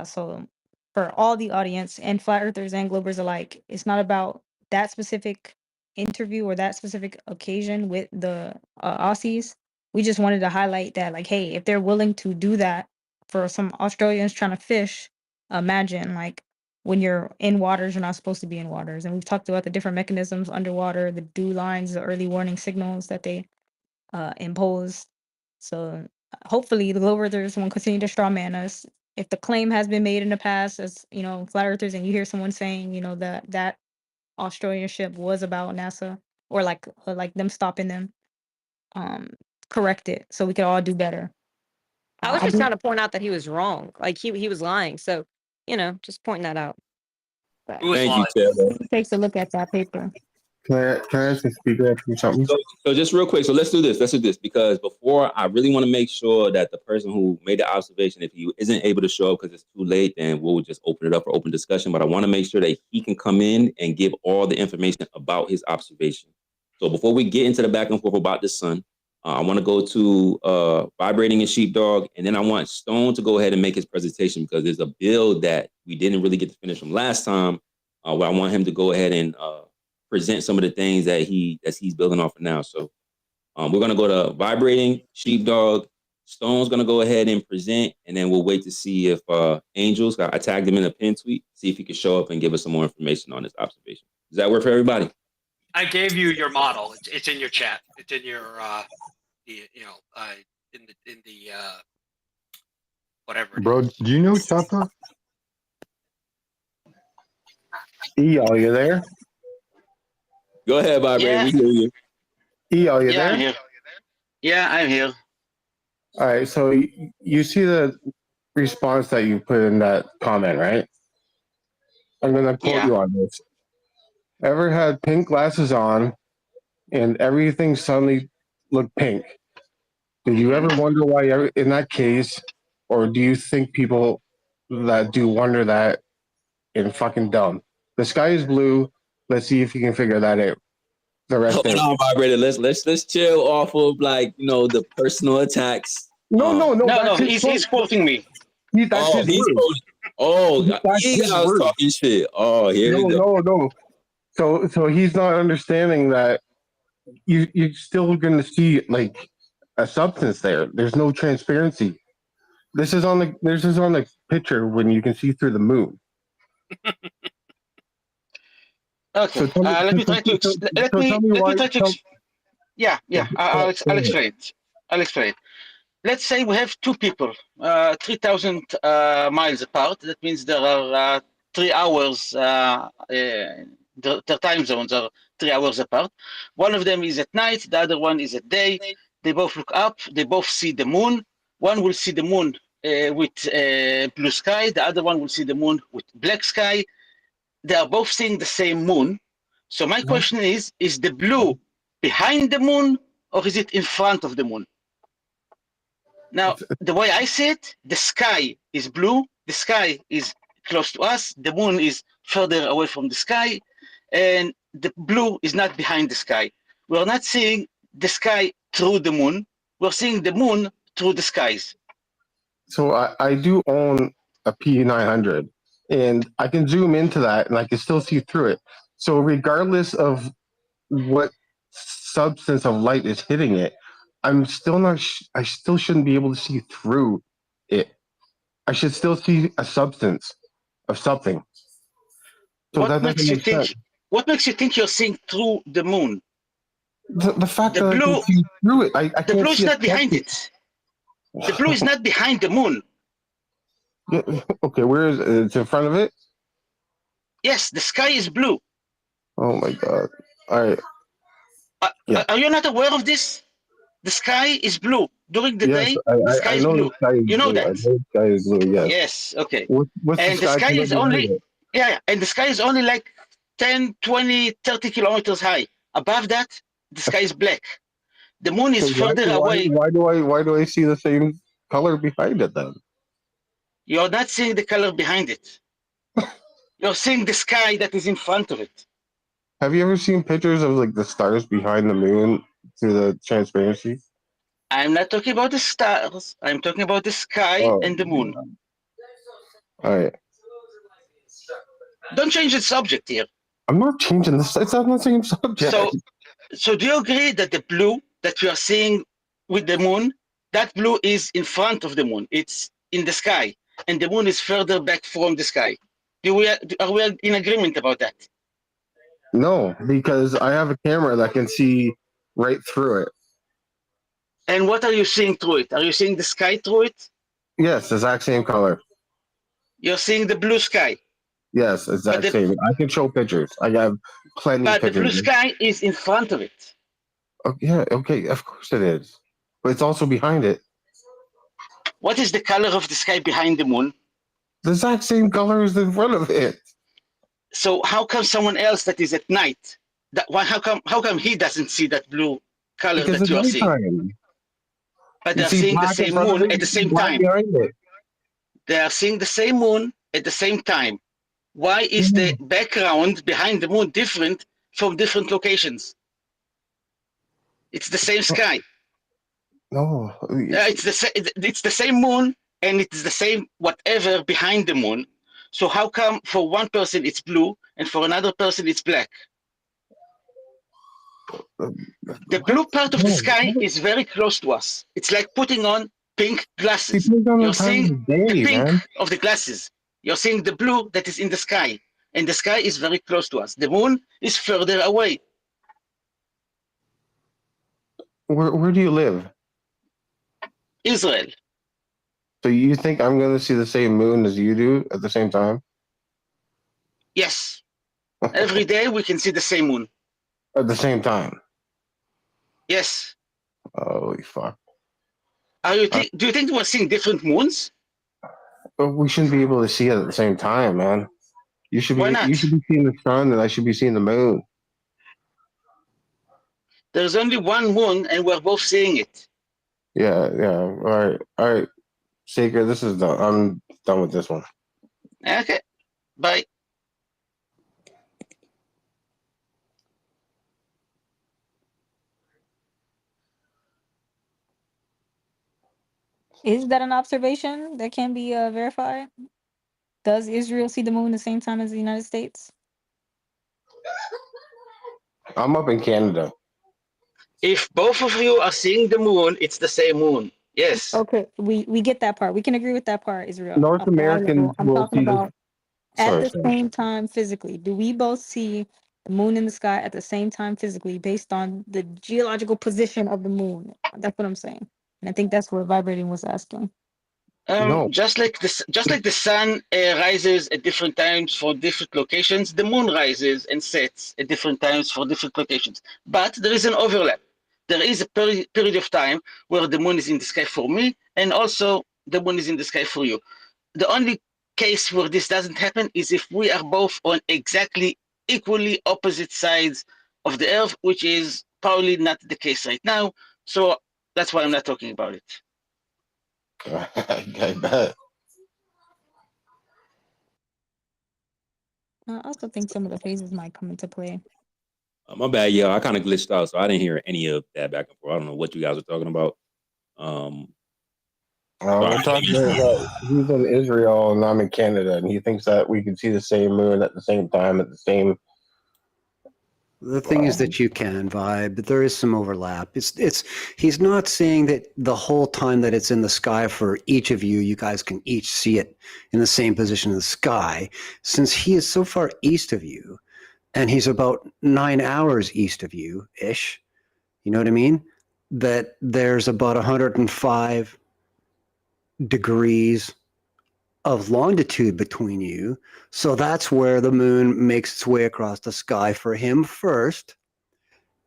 So for all the audience and flat earthers and globers alike, it's not about that specific interview or that specific occasion with the Aussies. We just wanted to highlight that, like, hey, if they're willing to do that for some Australians trying to fish, imagine like when you're in waters, you're not supposed to be in waters. And we've talked about the different mechanisms underwater, the dew lines, the early warning signals that they impose. So hopefully the glow earthers won't continue to strawman us. If the claim has been made in the past as, flat earthers, and you hear someone saying, that Australian ship was about NASA or like them stopping them, correct it so we could all do better. I was I just do. trying to point out that he was wrong. Like he was lying. So, just pointing that out. But Who was Thank you, lying? Taylor. takes a look at that paper. Can I ask the speaker something? So just real quick, so let's do this because before I really want to make sure that the person who made the observation, if he isn't able to show up because it's too late, then we'll just open it up for open discussion. But I want to make sure that he can come in and give all the information about his observation. So before we get into the back and forth about the sun, I want to go to Vibrating and Sheepdog, and then I want Stone to go ahead and make his presentation because there's a build that we didn't really get to finish from last time, where I want him to go ahead and present some of the things that he's building off of now. So we're gonna go to Vibrating Sheepdog. Stone's gonna go ahead and present, and then we'll wait to see if Angels. I tagged him in a pin tweet. See if he can show up and give us some more information on his observation. Does that work for everybody? I gave you your model. It's in your chat. It's in your in the whatever. Bro, do you know Chata? Are you there? Go ahead, Vibrating. Yeah. We hear you. Are you there? I'm here. Yeah, I'm here. All right. So you see the response that you put in that comment, right? I'm going to quote you on this. Ever had pink glasses on and everything suddenly looked pink? Did you ever wonder why in that case, or do you think people that do wonder that and fucking dumb? The sky is blue. Let's see if you can figure that out. The rest Hold on, Vibrator. Let's chill off of the personal attacks. No. He's quoting me. That's his he's word. That's he his got us word. talking shit. Oh, here we go. No. So he's not understanding that you're still going to see like a substance there. There's no transparency. This is on the picture when you can see through the moon. Okay. So tell me, let me try to. Let me try to. Yeah, I'll explain it. I'll explain it. Let's say we have two people, 3,000 miles apart. That means there are 3 hours. Their time zones are 3 hours apart. One of them is at night. The other one is at day. They both look up. They both see the moon. One will see the moon with blue sky. The other one will see the moon with black sky. They are both seeing the same moon. So my question is the blue behind the moon or is it in front of the moon? Now, the way I see it, the sky is blue, the sky is close to us, the moon is further away from the sky, and the blue is not behind the sky. We're not seeing the sky through the moon, we're seeing the moon through the skies. So I do own a P900, and I can zoom into that, and I can still see through it. So regardless of what substance of light is hitting it, I'm still not. I still shouldn't be able to see through it. I should still see a substance of something. So What that doesn't makes you make sense. think? What makes you think you're seeing through the moon? The fact The that I can blue, see through it, I the can't blue see is a not behind substance. it. The blue is not behind the moon. Okay, where is it? It's in front of it? Yes, the sky is blue. Oh my god. All right. Yeah. Are you not aware of this? The sky is blue. During the Yes, day, the sky I is know the blue. sky is You know blue. I that? know the sky is blue, yes. Yes, okay. What's the And the sky sky color is behind only, it? yeah, and the sky is only like 10, 20, 30 kilometers high. Above that, the sky is black. The moon So is further away. why do I see the same color behind it then? You're not seeing the color behind it. You're seeing the sky that is in front of it. Have you ever seen pictures of like the stars behind the moon through the transparency? I'm not talking about the stars. I'm talking about the sky Oh, and the moon. all right. Don't change the subject here. I'm not changing this. It's on the same subject. So do you agree that the blue that we are seeing with the moon, that blue is in front of the moon? It's in the sky, and the moon is further back from the sky. Are we in agreement about that? No, because I have a camera that can see right through it. And what are you seeing through it? Are you seeing the sky through it? Yes, exact same color. You're seeing the blue sky. Yes, exact same. I can show pictures. I have plenty of But the blue pictures. sky is in front of it. Oh, yeah, okay, of course it is. But it's also behind it. What is the color of the sky behind the moon? The exact same color as in front of it. So how come someone else that is at night, how come he doesn't see that blue color Because that it's you're seeing? nighttime. But You they're see seeing the black in same front of moon it, at you the see same black time. behind it. They are seeing the same moon at the same time. Why is the background behind the moon different from different locations? It's the same sky. No. It's the same moon and it's the same whatever behind the moon. So how come for one person it's blue and for another person it's black? The blue part of the sky is very close to us. It's like putting on pink glasses. Depends on the You're time seeing of the day, the pink man. of the glasses. You're seeing the blue that is in the sky. And the sky is very close to us. The moon is further away. Where do you live? Israel. So you think I'm going to see the same moon as you do at the same time? Yes. Every day we can see the same moon. At the same time? Yes. Holy fuck. Do you think we're seeing different moons? But we shouldn't be able to see it at the same time, man. You should Why be not? seeing the sun and I should be seeing the moon. There's only one moon and we're both seeing it. Yeah. All right. Sacred, this is done. I'm done with this one. Okay. Bye. Is that an observation that can be verified? Does Israel see the moon the same time as the United States? I'm up in Canada. If both of you are seeing the moon, it's the same moon. Yes. Okay, we get that part. We can agree with that part, Israel. North On the high level. Americans I'm will talking see the. about at Sorry. the same time physically. Do we both see the moon in the sky at the same time physically based on the geological position of the moon. That's what I'm saying. And I think that's what Vibrating was asking. No. Just like the sun rises at different times for different locations, the moon rises and sets at different times for different locations. But there is an overlap. There is a period of time where the moon is in the sky for me, and also the moon is in the sky for you. The only case where this doesn't happen is if we are both on exactly equally opposite sides of the Earth, which is probably not the case right now. So that's why I'm not talking about it. I bet. I also think some of the phases might come into play. My bad, yeah. I kind of glitched out, so I didn't hear any of that back and forth. I don't know what you guys were talking about. We're talking about he's in Israel and I'm in Canada, and he thinks that we can see the same moon at the same time at the same. The thing is that you can vibe, but there is some overlap. He's not saying that the whole time that it's in the sky for each of you, you guys can each see it in the same position in the sky. Since he is so far east of you, and he's about 9 hours east of you ish, you know what I mean? That there's about 105 degrees of longitude between you. So that's where the moon makes its way across the sky for him first.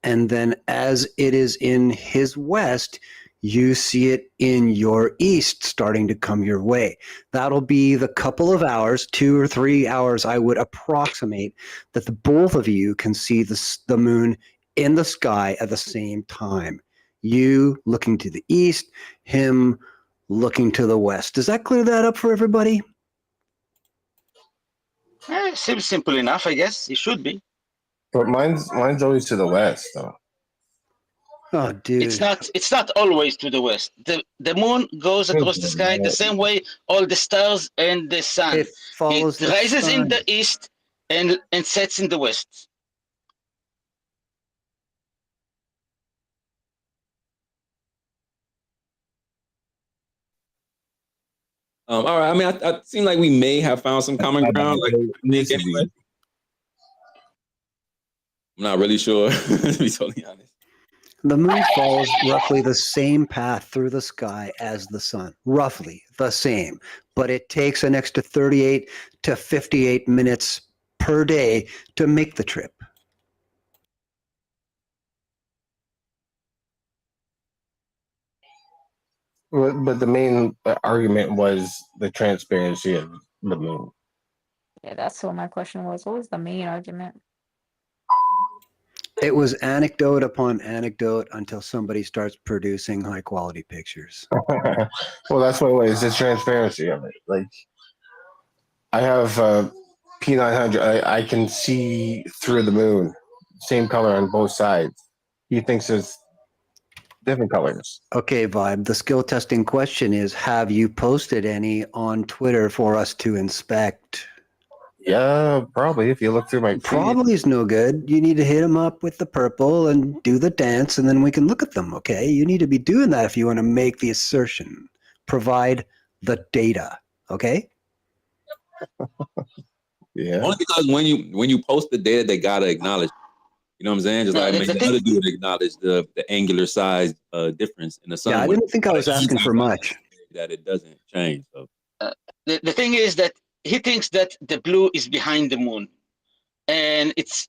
And then as it is in his west, you see it in your east starting to come your way. That'll be the couple of hours, 2 or 3 hours, I would approximate, that the both of you can see the moon in the sky at the same time. You looking to the east, him looking to the west. Does that clear that up for everybody? Seems simple enough, I guess. It should be. But mine's always to the west, though. Oh, dude. It's not always to the west. The moon goes across the sky the same way all the stars and the sun. It follows It the rises in sun. the east and sets in the west. All right. I mean, I seem like we may have found some common ground. Like Nick, anyway. I'm not really sure, to be totally honest. The moon follows roughly the same path through the sky as the sun, roughly the same, but it takes an extra 38 to 58 minutes per day to make the trip. But the main argument was the transparency of the moon. Yeah, that's what my question was. What was the main argument? It was anecdote upon anecdote until somebody starts producing high quality pictures. Well, that's what it was. The transparency of it. Like, I have P900. I can see through the moon, same color on both sides. He thinks it's different colors. Okay, Vibe. The skill testing question is, have you posted any on Twitter for us to inspect? Yeah, probably. If you look through my feed. Probably is no good. You need to hit them up with the purple and do the dance, and then we can look at them, okay? You need to be doing that if you want to make the assertion. Provide the data, okay? Yeah. Only because when you post the data, they gotta acknowledge. You know what I'm saying? Just like maybe the other dude acknowledge the angular size difference in the sun. Yeah, I didn't think I was asking for much. That it doesn't change. So. The thing is that he thinks that the blue is behind the moon. And it's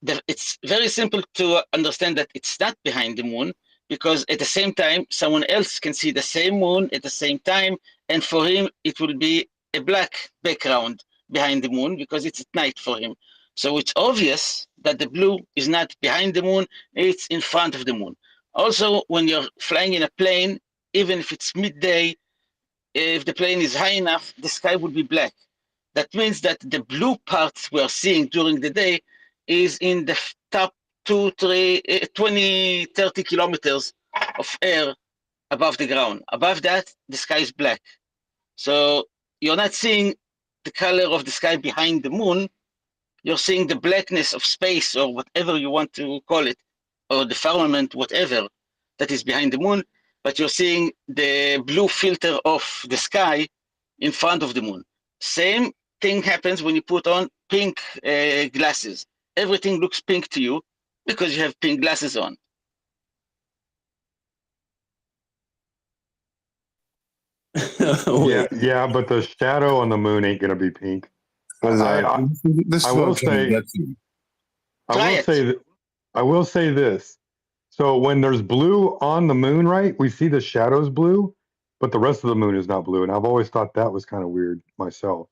very simple to understand that it's not behind the moon, because at the same time, someone else can see the same moon at the same time. And for him, it will be a black background behind the moon because it's at night for him. So it's obvious that the blue is not behind the moon, it's in front of the moon. Also, when you're flying in a plane, even if it's midday, if the plane is high enough, the sky will be black. That means that the blue parts we are seeing during the day is in the top 20, 30 kilometers of air above the ground. Above that, the sky is black. So you're not seeing the color of the sky behind the moon. You're seeing the blackness of space, or whatever you want to call it, or the firmament, whatever, that is behind the moon. But you're seeing the blue filter of the sky in front of the moon. Same thing happens when you put on pink glasses. everything looks pink to you because you have pink glasses on. Yeah, but the shadow on the moon ain't gonna be pink. This I is will what Kenny say, gets you. I will say this. So when there's blue on the moon, right, we see the shadows blue, but the rest of the moon is not blue. And I've always thought that was kind of weird myself.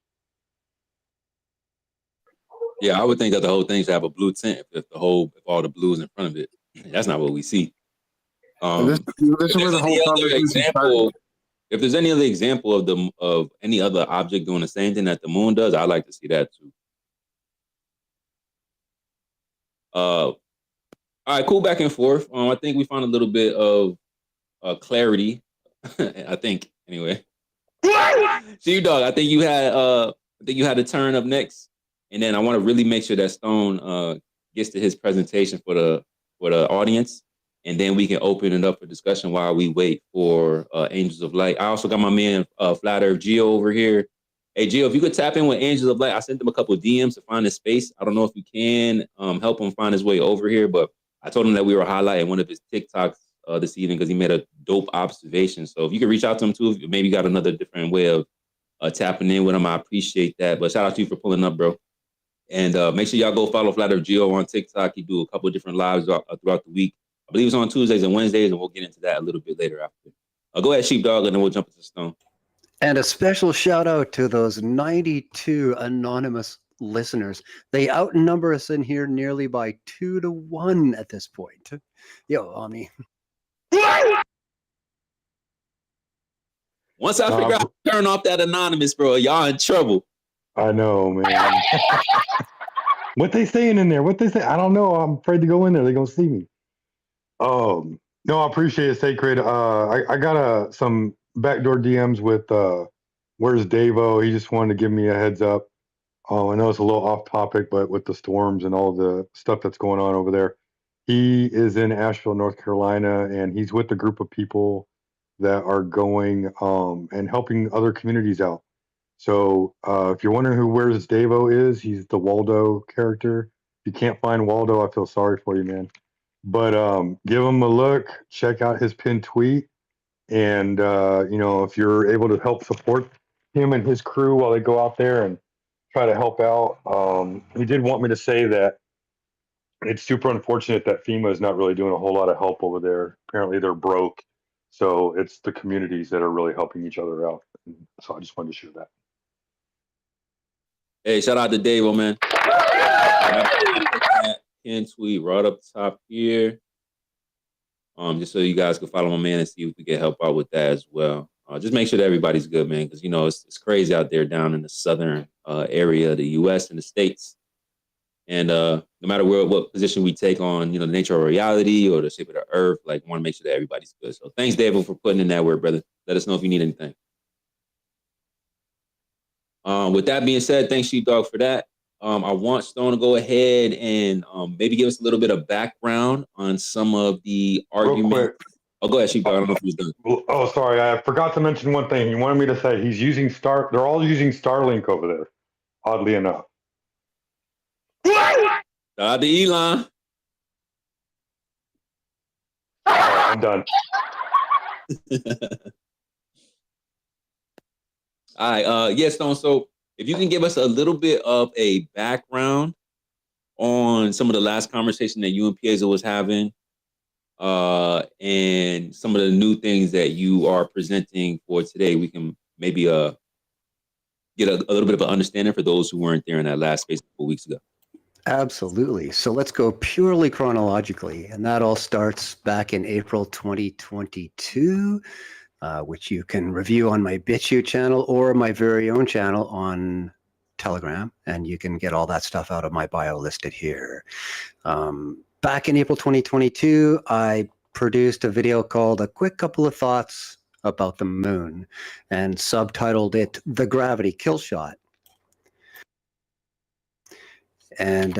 Yeah, I would think that the whole thing should have a blue tint if all the blue is in front of it. That's not what we see. This is where the whole conversation started. If there's any other example of any other object doing the same thing that the moon does, I'd like to see that too. All right, cool back and forth. I think we found a little bit of clarity. I think anyway. See, dog. I think you had a turn up next, and then I want to really make sure that Stone gets to his presentation for the audience, and then we can open it up for discussion while we wait for Angels of Light. I also got my man Flat Earth Geo over here. Hey Geo, if you could tap in with Angels of Light, I sent him a couple of DMs to find his space. I don't know if you can help him find his way over here, but I told him that we were highlighting one of his TikToks this evening because he made a dope observation. So if you could reach out to him too, maybe you got another different way of tapping in with him, I appreciate that. But shout out to you for pulling up, bro. And make sure y'all go follow Flat Earth Geo on TikTok. He do a couple of different lives throughout the week. I believe it's on Tuesdays and Wednesdays, and we'll get into that a little bit later after. Go ahead, Sheepdog, and then we'll jump into Stone. And a special shout out to those 92 anonymous listeners. They outnumber us in here nearly by 2-1 at this point. Yo, Omni. Once I figure out how to turn off that anonymous, bro, y'all in trouble. I know, man. What they saying in there? What they say? I don't know. I'm afraid to go in there. They're gonna see me. No, I appreciate it, Sacred. I got some backdoor DMs with where's Davo? He just wanted to give me a heads up. I know it's a little off topic, but with the storms and all the stuff that's going on over there, he is in Asheville, North Carolina, and he's with a group of people that are going and helping other communities out. So if you're wondering who Where's Davo is, he's the Waldo character. If you can't find Waldo, I feel sorry for you, man. But give him a look, check out his pinned tweet, and if you're able to help support him and his crew while they go out there and try to help out. He did want me to say that it's super unfortunate that FEMA is not really doing a whole lot of help over there. Apparently they're broke. So it's the communities that are really helping each other out. So I just wanted to share that. Hey, shout out to Davo, man. Pin tweet right up top here. Just so you guys can follow my man and see if we can help out with that as well. Just make sure that everybody's good, man, because it's crazy out there down in the southern area of the U.S. and the States. And no matter what position we take on, the nature of reality or the shape of the earth, like, want to make sure that everybody's good. So thanks, Davo, for putting in that word, brother. Let us know if you need anything. With that being said, thanks, Sheepdog, for that. I want Stone to go ahead and maybe give us a little bit of background on some of the arguments. Real quick. Oh, go ahead, Sheepdog. I don't know if he's done. Oh, sorry. I forgot to mention one thing. He wanted me to say he's using they're all using Starlink over there, oddly enough. Shout out to Elon. All right, I'm done. All right. Yes, Stone. So if you can give us a little bit of a background on some of the last conversation that you and Piazza was having, and some of the new things that you are presenting for today, we can maybe get a little bit of an understanding for those who weren't there in that last space a couple weeks ago. Absolutely. So let's go purely chronologically. And that all starts back in April 2022, which you can review on my BitChute channel or my very own channel on Telegram. And you can get all that stuff out of my bio listed here. Back in April 2022, I produced a video called A Quick Couple of Thoughts About the Moon and subtitled it The Gravity Kill Shot. And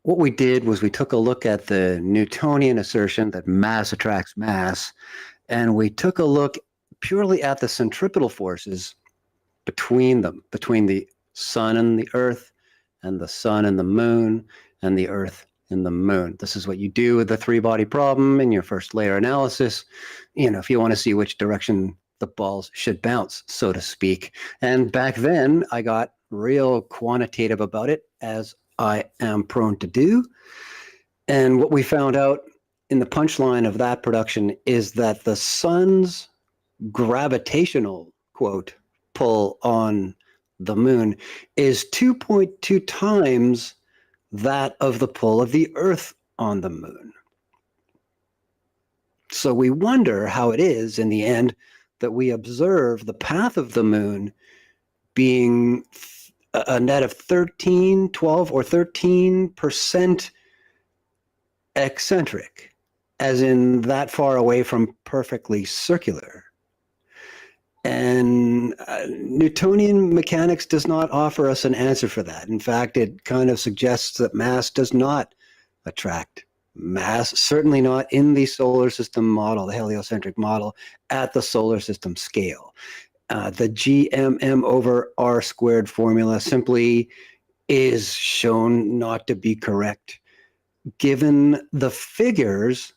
what we did was we took a look at the Newtonian assertion that mass attracts mass, and we took a look purely at the centripetal forces between them, between the sun and the earth, and the sun and the moon and the earth and the moon. This is what you do with the three-body problem in your first layer analysis, if you want to see which direction the balls should bounce, so to speak. And back then, I got real quantitative about it, as I am prone to do. And what we found out in the punchline of that production is that the sun's gravitational, quote, pull on the moon is 2.2 times that of the pull of the Earth on the moon. So we wonder how it is in the end that we observe the path of the moon being a net of 12 or 13% eccentric, as in that far away from perfectly circular. And Newtonian mechanics does not offer us an answer for that. In fact, it kind of suggests that mass does not attract mass, certainly not in the solar system model, the heliocentric model, at the solar system scale. The GMM over R squared formula simply is shown not to be correct, given the figures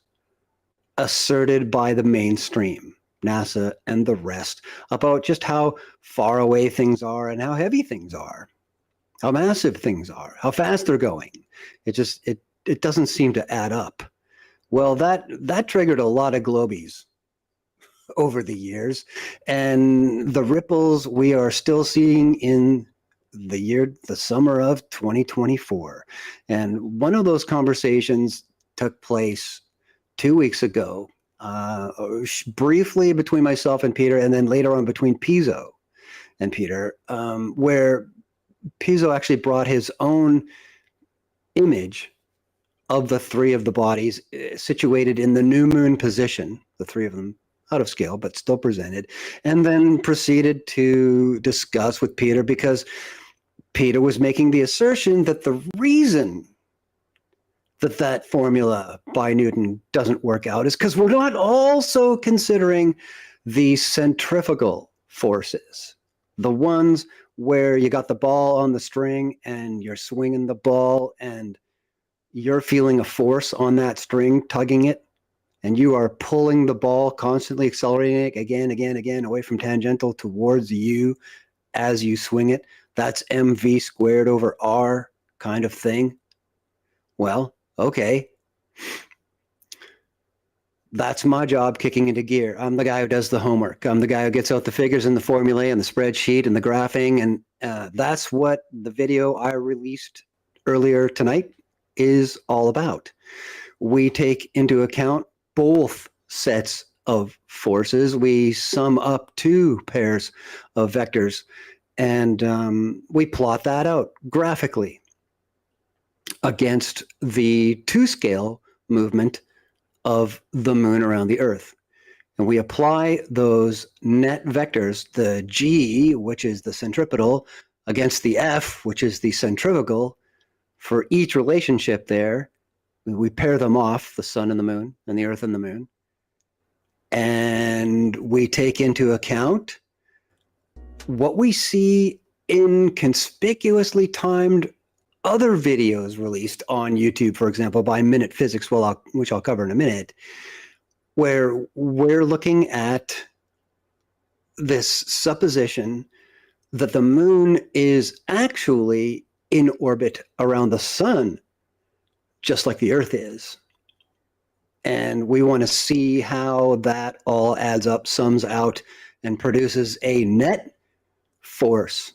asserted by the mainstream, NASA and the rest, about just how far away things are and how heavy things are, how massive things are, how fast they're going. It doesn't seem to add up. Well, that triggered a lot of globies over the years, and the ripples we are still seeing in the summer of 2024. And one of those conversations took place 2 weeks ago, briefly between myself and Peter, and then later on between Pizzo and Peter, where Pizzo actually brought his own image of the three of the bodies situated in the new moon position, the three of them out of scale, but still presented, and then proceeded to discuss with Peter, because Peter was making the assertion that the reason that formula by Newton doesn't work out is because we're not also considering the centrifugal forces, the ones where you got the ball on the string and you're swinging the ball and you're feeling a force on that string tugging it, and you are pulling the ball, constantly accelerating it again, away from tangential towards you as you swing it. That's mv squared over r kind of thing. Well, okay. That's my job, kicking into gear. I'm the guy who does the homework. I'm the guy who gets out the figures and the formulae and the spreadsheet and the graphing. And that's what the video I released earlier tonight is all about. We take into account both sets of forces. We sum up two pairs of vectors, and we plot that out graphically against the two-scale movement of the moon around the Earth. And we apply those net vectors, the G, which is the centripetal, against the F, which is the centrifugal, for each relationship there. We pair them off, the sun and the moon, and the Earth and the moon. And we take into account what we see in conspicuously timed other videos released on YouTube, for example, by Minute Physics, which I'll cover in a minute, where we're looking at this supposition that the moon is actually in orbit around the sun, just like the Earth is. And we want to see how that all adds up, sums out, and produces a net force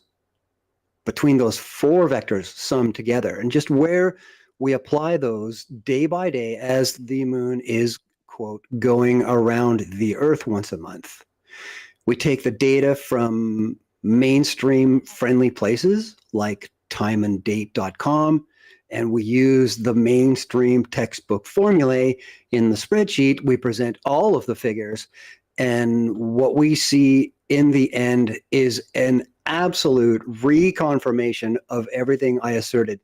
between those four vectors summed together, and just where we apply those day by day as the moon is, quote, going around the Earth once a month. We take the data from mainstream friendly places like timeanddate.com, and we use the mainstream textbook formulae in the spreadsheet. We present all of the figures, and what we see in the end is an absolute reconfirmation of everything I asserted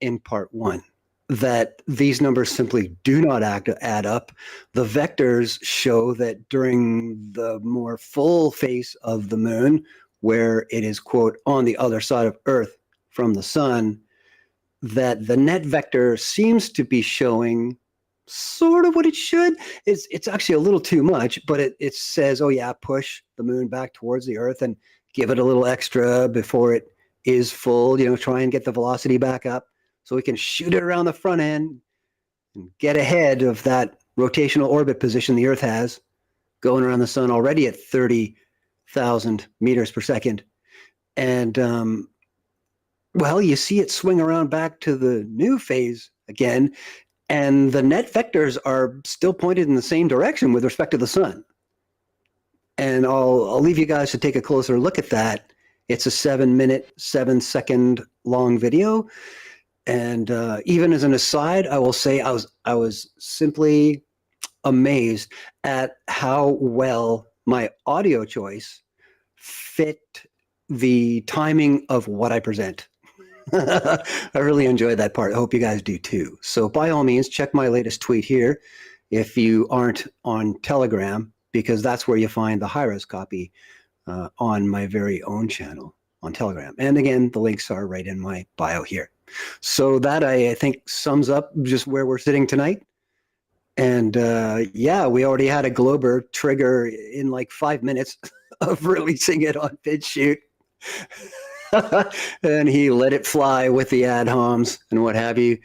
in part one, that these numbers simply do not add up. The vectors show that during the more full face of the moon, where it is, quote, on the other side of Earth from the sun, that the net vector seems to be showing sort of what it should. It's actually a little too much, but it says, oh yeah, push the moon back towards the Earth and give it a little extra before it is full, try and get the velocity back up so we can shoot it around the front end and get ahead of that rotational orbit position the Earth has, going around the sun already at 30,000 meters per second. And well, you see it swing around back to the new phase again, and the net vectors are still pointed in the same direction with respect to the sun. And I'll leave you guys to take a closer look at that. It's a 7-minute, 7-second long video. And even as an aside, I will say I was simply amazed at how well my audio choice fit the timing of what I present. I really enjoyed that part. I hope you guys do too. So by all means, check my latest tweet here if you aren't on Telegram, because that's where you find the high-res copy on my very own channel on Telegram. And again, the links are right in my bio here. So that, I think, sums up just where we're sitting tonight. And yeah, we already had a Glober trigger in like 5 minutes of releasing it on BitChute. And he let it fly with the ad homs and what have you.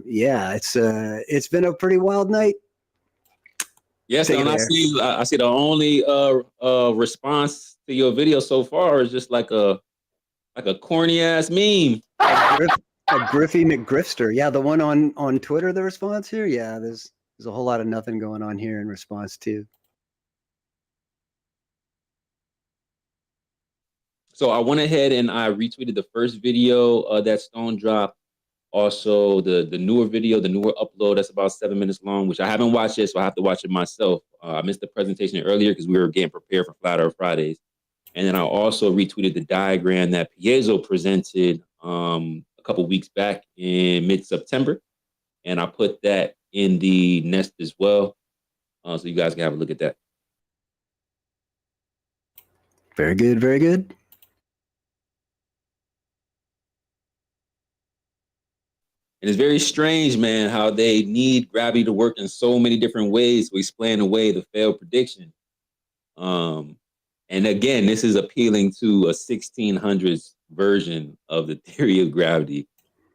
Yeah, it's been a pretty wild night. Yes, and I see the only response to your video so far is just like a corny ass meme. A Griffy McGriffster. Yeah, the one on Twitter, the response here. Yeah, there's a whole lot of nothing going on here in response to. So I went ahead and I retweeted the first video that Stone dropped. Also, the newer video, the newer upload that's about 7 minutes long, which I haven't watched yet, so I have to watch it myself. I missed the presentation earlier because we were getting prepared for Flat Earth Fridays. And then I also retweeted the diagram that Piezo presented a couple weeks back in mid-September. And I put that in the nest as well. So you guys can have a look at that. Very good, very good. And it's very strange, man, how they need gravity to work in so many different ways to explain away the failed prediction. And again, this is appealing to a 1600s version of the theory of gravity.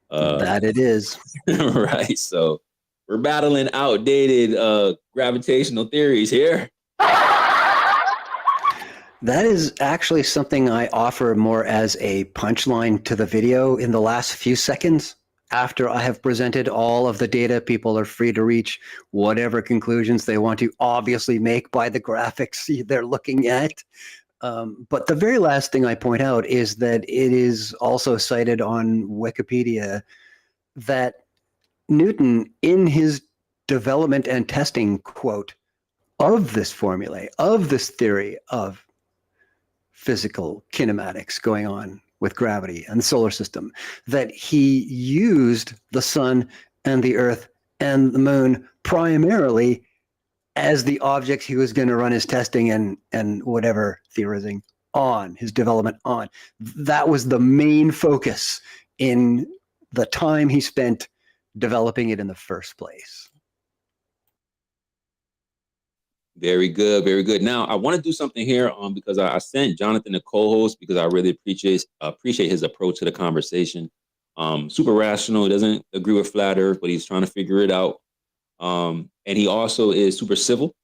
That it is. Right. So we're battling outdated gravitational theories here. That is actually something I offer more as a punchline to the video in the last few seconds. After I have presented all of the data, people are free to reach whatever conclusions they want to obviously make by the graphics they're looking at. But the very last thing I point out is that it is also cited on Wikipedia that Newton, in his development and testing quote of this formulae, of this theory of physical kinematics going on with gravity and the solar system, that he used the sun and the earth and the moon primarily as the objects he was going to run his testing and whatever theorizing on, his development on. That was the main focus in the time he spent developing it in the first place. Very good, very good. Now I want to do something here because I sent Jonathan a co-host because I really appreciate his approach to the conversation. Super rational. He doesn't agree with Flat Earth, but he's trying to figure it out. And he also is super civil.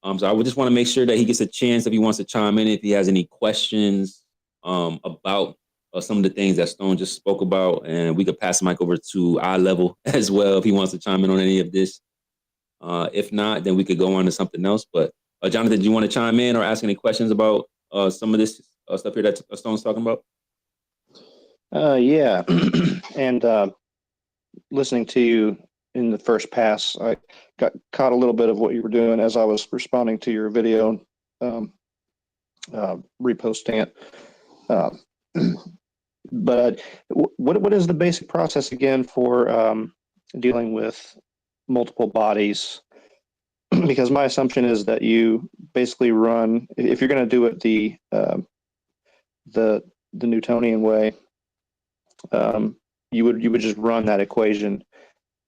So I would just want to make sure that he gets a chance if he wants to chime in, if he has any questions about some of the things that Stone just spoke about, and we could pass the mic over to eye level as well if he wants to chime in on any of this. If not, then we could go on to something else. But Jonathan, do you want to chime in or ask any questions about some of this stuff here that Stone's talking about? Yeah, and listening to you in the first pass, I got caught a little bit of what you were doing as I was responding to your video, reposting it. But what is the basic process again for dealing with multiple bodies? Because my assumption is that you basically run, if you're going to do it the Newtonian way, you would just run that equation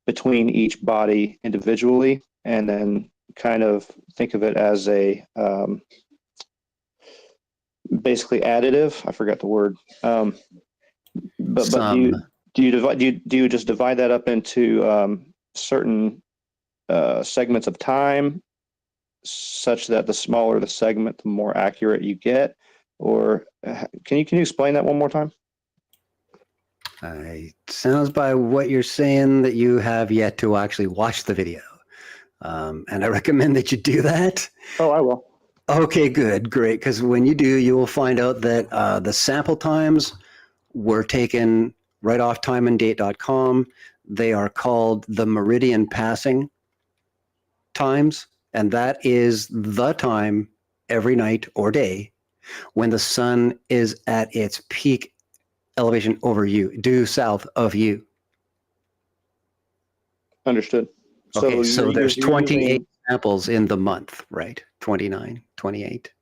between each body individually, and then kind of think of it as a basically additive. I forgot the word. But do you just divide that up into certain segments of time, such that the smaller the segment, the more accurate you get? Or can you explain that one more time? Sounds by what you're saying that you have yet to actually watch the video. And I recommend that you do that. Oh, I will. Okay, good, great. Because when you do, you will find out that the sample times were taken right off timeanddate.com. They are called the meridian passing times, and that is the time every night or day when the sun is at its peak elevation over you, due south of you. Understood. Okay, so there's you're 28 using... samples in the month, right? 29, 28.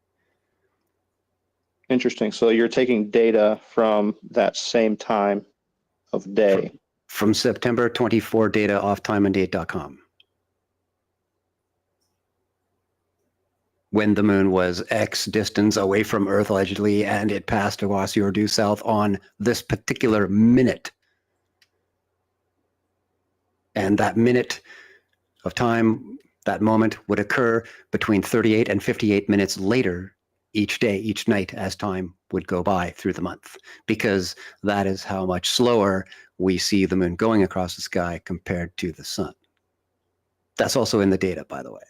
Interesting. So you're taking data from that same time of day. From September 24 data off timeanddate.com. When the moon was X distance away from Earth, allegedly, and it passed across your due south on this particular minute. And that minute of time, that moment would occur between 38 and 58 minutes later each day, each night, as time would go by through the month, because that is how much slower we see the moon going across the sky compared to the sun. That's also in the data, by the way.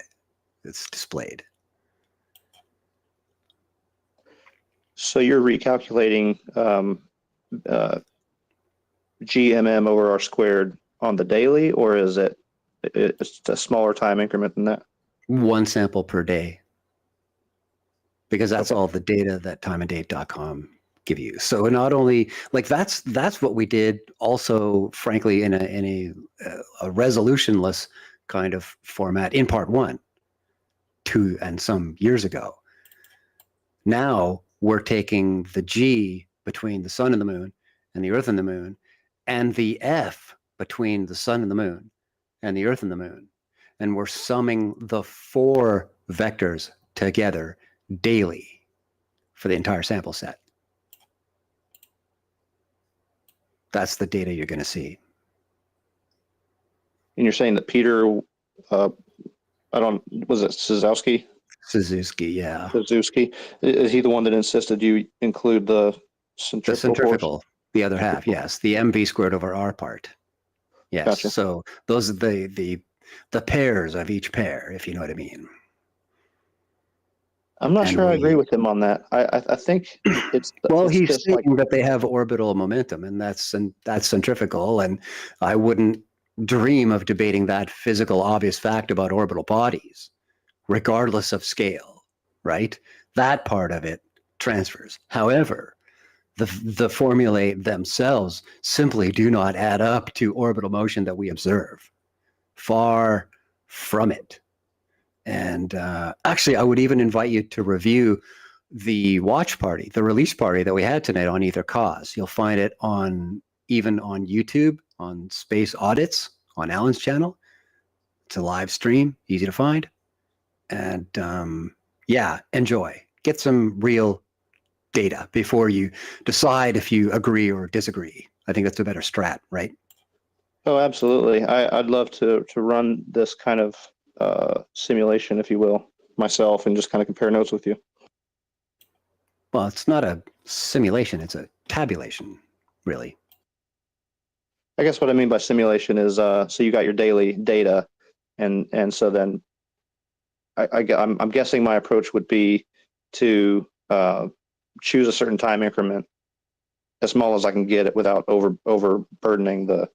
It's displayed. So you're recalculating GMM over R squared on the daily, or is it's a smaller time increment than that? One sample per day, because that's all the data that timeanddate.com give you. So not only like that's what we did also, frankly, in a resolutionless kind of format in part 1, 2 and some years ago. Now we're taking the G between the sun and the moon and the earth and the moon, and the F between the sun and the moon and the earth and the moon, and we're summing the 4 vectors together daily for the entire sample set. That's the data you're going to see. And you're saying that Peter, was it Suzuki? Suzuki, yeah. Suzuki. Is he the one that insisted you include the centrifugal? The other half, yes. The mv squared over r part. Yes. Gotcha. So those are the pairs of each pair, if you know what I mean. I'm not sure I agree with him on that. I think it's well, it's he's just saying like that they have orbital momentum, and that's centrifugal, and I wouldn't dream of debating that physical obvious fact about orbital bodies, regardless of scale, right? That part of it transfers. However, the formulae themselves simply do not add up to orbital motion that we observe. Far from it. And actually, I would even invite you to review the watch party, the release party that we had tonight on Ether Cause. You'll find it even on YouTube, on Space Audits, on Alan's channel. It's a live stream, easy to find. And yeah, enjoy. Get some real data before you decide if you agree or disagree. I think that's a better strat, right? Oh, absolutely. I'd love to run this kind of simulation, if you will, myself, and just kind of compare notes with you. Well, it's not a simulation, it's a tabulation, really. I guess what I mean by simulation is so you got your daily data, and so then I'm guessing my approach would be to choose a certain time increment, as small as I can get it without overburdening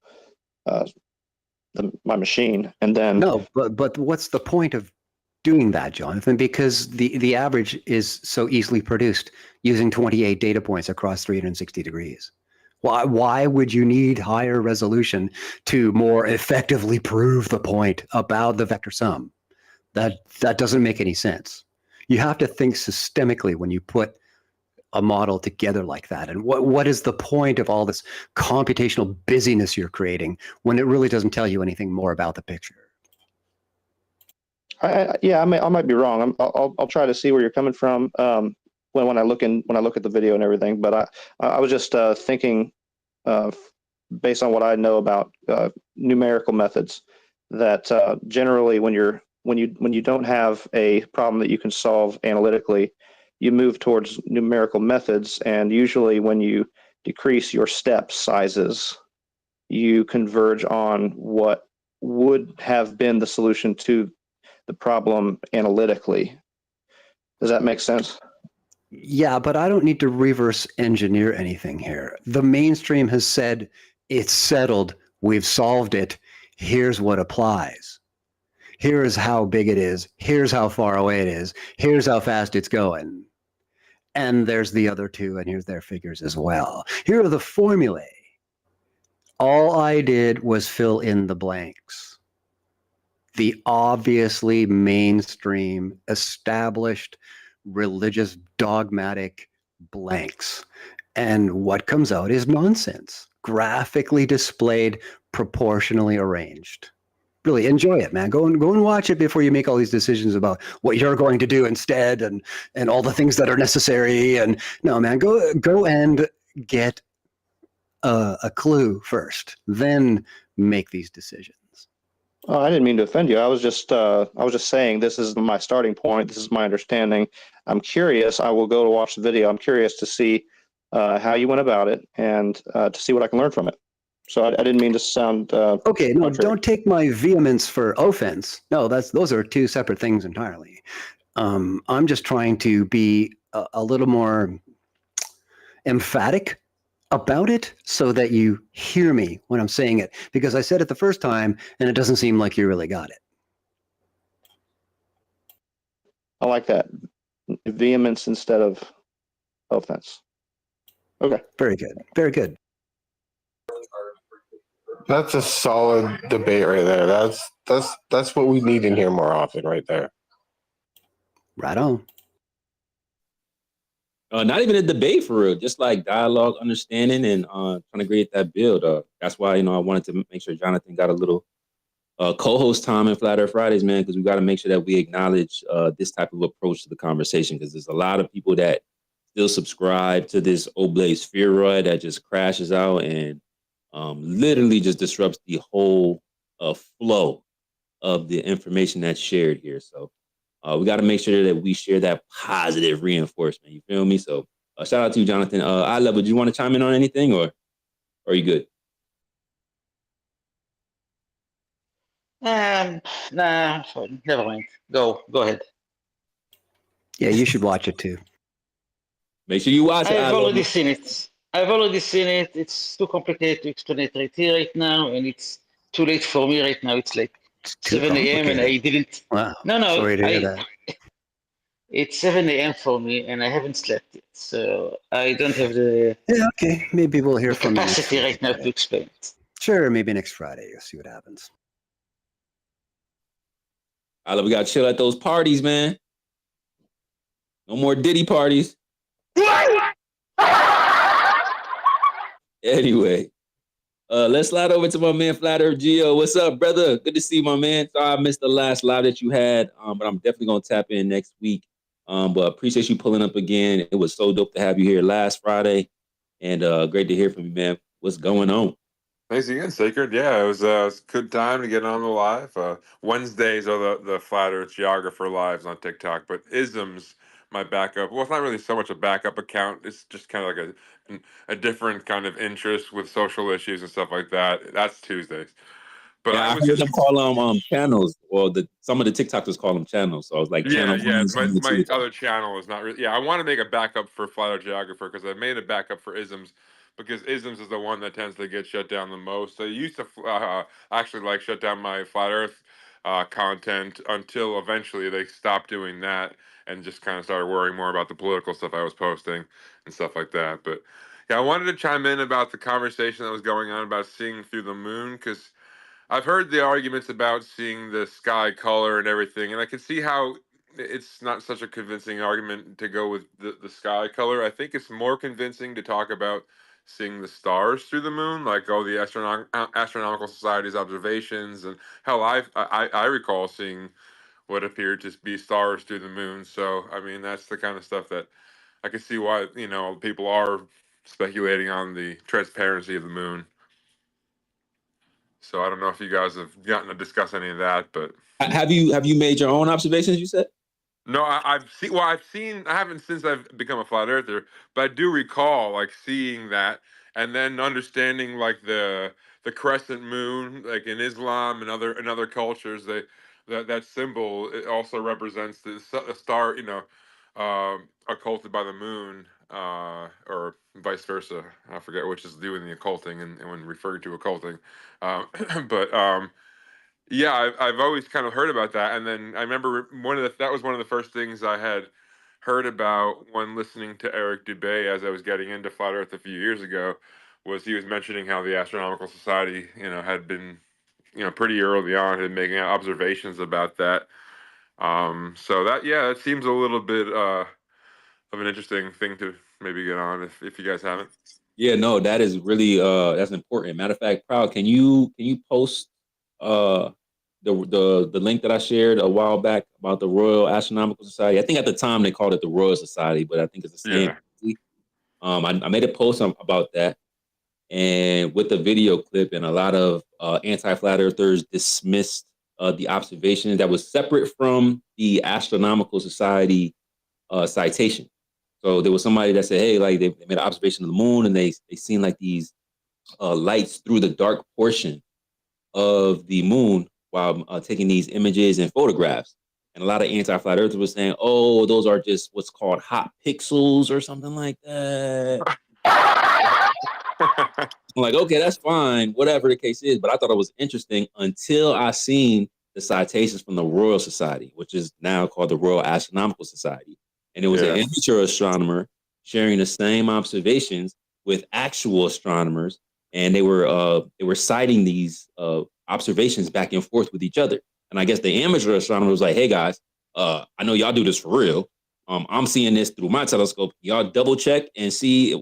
my machine, and then but what's the point of doing that, Jonathan? Because the average is so easily produced using 28 data points across 360 degrees. Why would you need higher resolution to more effectively prove the point about the vector sum? That doesn't make any sense. You have to think systemically when you put a model together like that? And what is the point of all this computational busyness you're creating when it really doesn't tell you anything more about the picture? I might be wrong. I'll try to see where you're coming from when I look at the video and everything. But I was just thinking, based on what I know about numerical methods, that generally when you don't have a problem that you can solve analytically, you move towards numerical methods, and usually when you decrease your step sizes, you converge on what would have been the solution to the problem analytically. Does that make sense? Yeah, but I don't need to reverse engineer anything here. The mainstream has said it's settled, we've solved it, here's what applies. Here's how big it is, here's how far away it is, here's how fast it's going. And there's the other two, and here's their figures as well. Here are the formulae. All I did was fill in the blanks. The obviously mainstream, established, religious, dogmatic blanks. And what comes out is nonsense, graphically displayed, proportionally arranged. Really enjoy it, man. Go and watch it before you make all these decisions about what you're going to do instead and all the things that are necessary. And no, man, go and get a clue first, then make these decisions. Oh, I didn't mean to offend you. I was just saying this is my starting point. This is my understanding. I'm curious. I will go to watch the video. I'm curious to see how you went about it and to see what I can learn from it. So I didn't mean to sound okay. No, contrary. don't take my vehemence for offense. No, those are two separate things entirely. I'm just trying to be a little more emphatic about it so that you hear me when I'm saying it, because I said it the first time and it doesn't seem like you really got it. I like that. Vehemence instead of offense. Okay. Very good. Very good. That's a solid debate right there. That's what we need in here more often, right there. Right on. Not even a debate for real, just like dialogue, understanding, and trying to create that build. That's why I wanted to make sure Jonathan got a little co-host time in Flat Earth Fridays, man, because we got to make sure that we acknowledge this type of approach to the conversation, because there's a lot of people that still subscribe to this Oblate spheroid that just crashes out and literally just disrupts the whole flow of the information that's shared here. So we got to make sure that we share that positive reinforcement. You feel me? So shout out to you, Jonathan. I level. Do you want to chime in on anything, or are you good? Nah, never mind. Go ahead. Yeah, you should watch it too. Make sure you watch it. I've already seen it. It's too complicated to explain it right now, and it's too late for me right now. It's like 7 a.m. and I didn't. Wow. No, Sorry to hear that. It's 7 a.m. for me, and I haven't slept yet, so I don't have the okay. Maybe we'll hear from you next capacity week right now about to it. explain it. Sure, maybe next Friday. You'll see what happens. We got to chill at those parties, man. No more Diddy parties. Anyway, let's slide over to my man Flat Earth Geo. What's up, brother? Good to see you, my man. Sorry I missed the last live that you had, but I'm definitely gonna tap in next week. But appreciate you pulling up again. It was so dope to have you here last Friday, and great to hear from you, man. What's going on? Thanks again, Sacred. Yeah, it was a good time to get on the live. Wednesdays are the Flat Earth Geographer lives on TikTok, but Isms, my backup. Well, it's not really so much a backup account. It's just kind of like a different kind of interest with social issues and stuff like that. That's Tuesdays. But Yeah, I was heard just them call them channels, or some of the TikTokers call them channels. So I was like, channel yeah. one, channel My two. other channel is not really. Yeah, I want to make a backup for Flat Earth Geographer because I made a backup for Isms because Isms is the one that tends to get shut down the most. So I used to actually like shut down my Flat Earth content until eventually they stopped doing that and just kind of started worrying more about the political stuff I was posting and stuff like that. But yeah, I wanted to chime in about the conversation that was going on about seeing through the moon because I've heard the arguments about seeing the sky color and everything, and I can see how it's not such a convincing argument to go with the sky color. I think it's more convincing to talk about seeing the stars through the moon, like the astronomical society's observations, and hell, I recall seeing what appeared to be stars through the moon. So I mean, that's the kind of stuff that I can see why people are speculating on the transparency of the moon. So I don't know if you guys have gotten to discuss any of that, but Have you made your own observations? You said. no, I've seen. Well, I've seen. I haven't since I've become a flat earther, but I do recall like seeing that, and then understanding like the crescent moon, like in Islam and other cultures, that symbol it also represents a star, occulted by the moon, or vice versa. I forget which is doing the occulting and when referring to occulting, but yeah, I've always kind of heard about that, and then I remember that was one of the first things I had heard about when listening to Eric Dubay as I was getting into flat Earth a few years ago. Was he was mentioning how the Astronomical Society, had been, pretty early on, had making observations about that. So that seems a little bit of an interesting thing to maybe get on if you guys haven't. Yeah, no, that is really that's important. Matter of fact, Proud, can you post uh the link that I shared a while back about the Royal Astronomical Society? I think at the time they called it the Royal Society, but I think it's the same. Yeah. I made a post about that, and with the video clip, and a lot of anti-flat earthers dismissed the observation that was separate from the Astronomical Society citation. So there was somebody that said, hey, like they made an observation of the moon, and they seen like these lights through the dark portion of the moon while taking these images and photographs. And a lot of anti-flat earthers were saying, oh, those are just what's called hot pixels or something like that. I'm like, okay, that's fine, whatever the case is. But I thought it was interesting until I seen the citations from the Royal Society, which is now called the Royal Astronomical Society. And it was an amateur astronomer sharing the same observations with actual astronomers, and they were citing these observations back and forth with each other. And I guess the amateur astronomer was like, "Hey guys, I know y'all do this for real. I'm seeing this through my telescope. Y'all double check and see if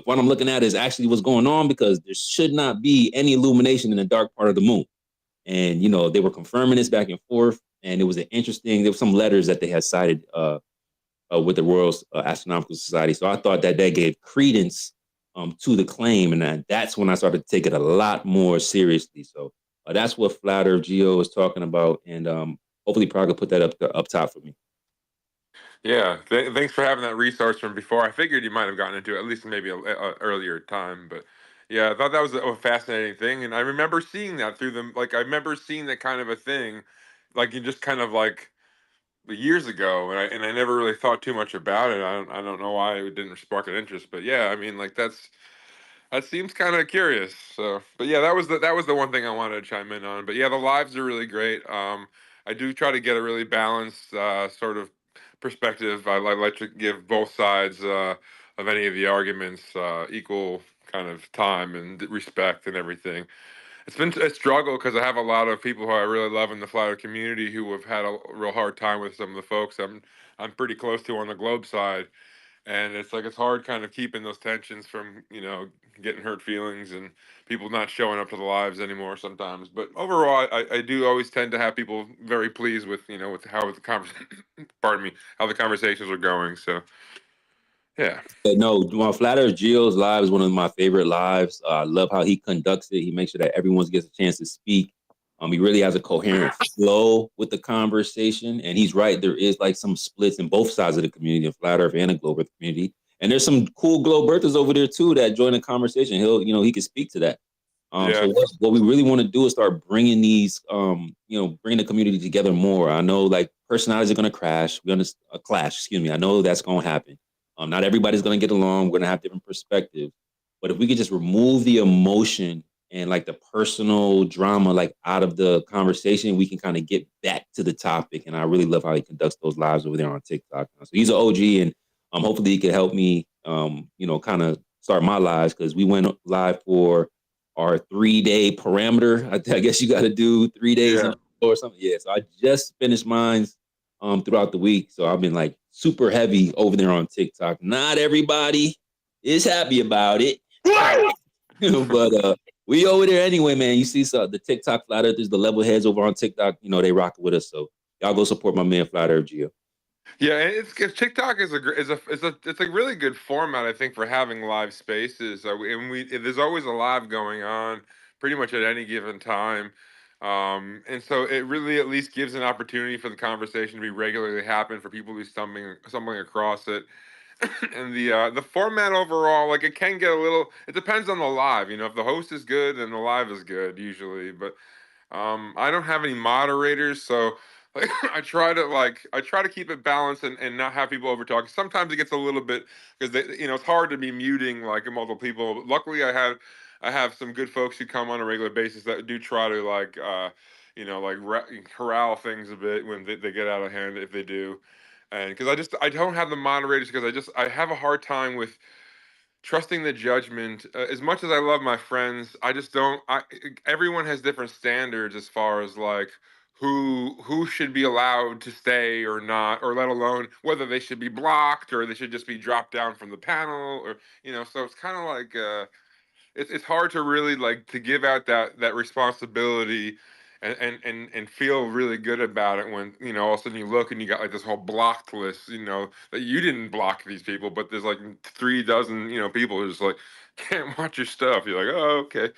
what I'm looking at is actually what's going on, because there should not be any illumination in the dark part of the moon." And they were confirming this back and forth, and it was there were some letters that they had cited with the Royal Astronomical Society. So I thought that gave credence to the claim, and that's when I started to take it a lot more seriously. So that's what Flat Earth Geo was talking about, and hopefully Prague will put that up top for me. Yeah, thanks for having that resource from before. I figured you might have gotten into it, at least maybe a earlier time, but yeah, I thought that was a fascinating thing, and I remember seeing that through them. Like I remember seeing that kind of a thing, like you just kind of like years ago, and I never really thought too much about it. I don't know why it didn't spark an interest, but yeah, I mean, like that seems kind of curious. So, but yeah, that was the one thing I wanted to chime in on. But yeah, the lives are really great. I do try to get a really balanced sort of perspective. I like to give both sides of any of the arguments equal kind of time and respect and everything. It's been a struggle because I have a lot of people who I really love in the flat earth community who have had a real hard time with some of the folks I'm pretty close to on the globe side, and it's like it's hard kind of keeping those tensions from getting hurt feelings and people not showing up to the lives anymore sometimes. But overall, I do always tend to have people very pleased with with how the conversation pardon me, how the conversations are going. So yeah. No, my Flat Earth Geo's live is one of my favorite lives. I love how he conducts it. He makes sure that everyone gets a chance to speak. He really has a coherent flow with the conversation, and he's right. There is like some splits in both sides of the community, of Flat Earth and the Globe Earth community. And there's some cool Globe Earthers over there too that join the conversation. He can speak to that. So what we really want to do is start bringing these, bring the community together more. I know like personalities are going to clash. Excuse me. I know that's going to happen. Not everybody's going to get along. We're going to have different perspectives. But if we could just remove the emotion and like the personal drama like out of the conversation, we can kind of get back to the topic. And I really love how he conducts those lives over there on TikTok. So he's an OG, and hopefully he can help me, kind of start my lives, because we went live for our 3-day parameter. I guess you got to do 3 days or something. Yeah. So I just finished mine throughout the week. So I've been like super heavy over there on TikTok. Not everybody is happy about it. But we over there anyway, man. You see the TikTok Flat Earthers, the level heads over on TikTok, they rock with us. So y'all go support my man Flat Earth Geo. Yeah, it's TikTok is it's a really good format, I think, for having live spaces. There's always a live going on pretty much at any given time. And so it really at least gives an opportunity for the conversation to be regularly happen, for people to be stumbling across it. And the format overall, like, it can get a little, it depends on the live. If the host is good, then the live is good usually. But I don't have any moderators, so like I try to keep it balanced and not have people over talk. Sometimes it gets a little bit, because it's hard to be muting like multiple people. But luckily, I have some good folks who come on a regular basis that do try to corral things a bit when they get out of hand, if they do. And because I don't have the moderators, because I have a hard time with trusting the judgment. As much as I love my friends, I just don't. Everyone has different standards as far as like who should be allowed to stay or not, or let alone whether they should be blocked or they should just be dropped down from the panel, or So it's kind of like it's hard to really like to give out that responsibility and feel really good about it when all of a sudden you look and you got like this whole blocked list, that you didn't block these people, but there's like 3 dozen people who just like can't watch your stuff. You're like, oh, okay.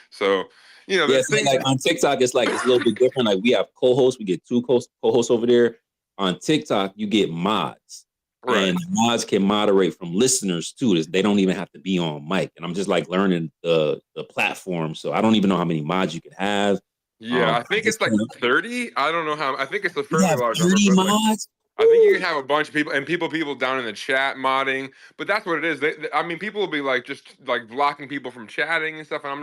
So Yeah, there's see, things. like on TikTok, it's a little bit different. Like we have co-hosts, we get two co-hosts over there. On TikTok, you get mods. Right. And mods can moderate from listeners too. They don't even have to be on mic. And I'm just like learning the platform. So I don't even know how many mods you can have. Yeah, I think it's like 30. I don't know how. I think it's a You fairly have large number, 30 but like mods? I think you can have a bunch of people and people down in the chat modding. But that's what it is. I mean, people will be like just like blocking people from chatting and stuff. And I'm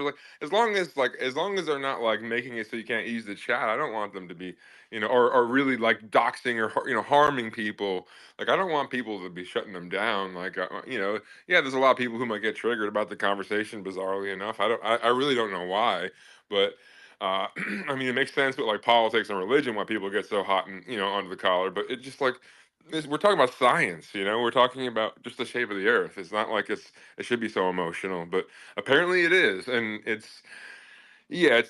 just like, as long as they're not like making it so you can't use the chat, I don't want them to be, or really like doxing or harming people. Like, I don't want people to be shutting them down. Like, yeah, there's a lot of people who might get triggered about the conversation. Bizarrely enough, I really don't know why, but. I mean, it makes sense with like politics and religion why people get so hot and under the collar. But it just like we're talking about science. We're talking about just the shape of the Earth. It's not like it should be so emotional, but apparently it is, and it's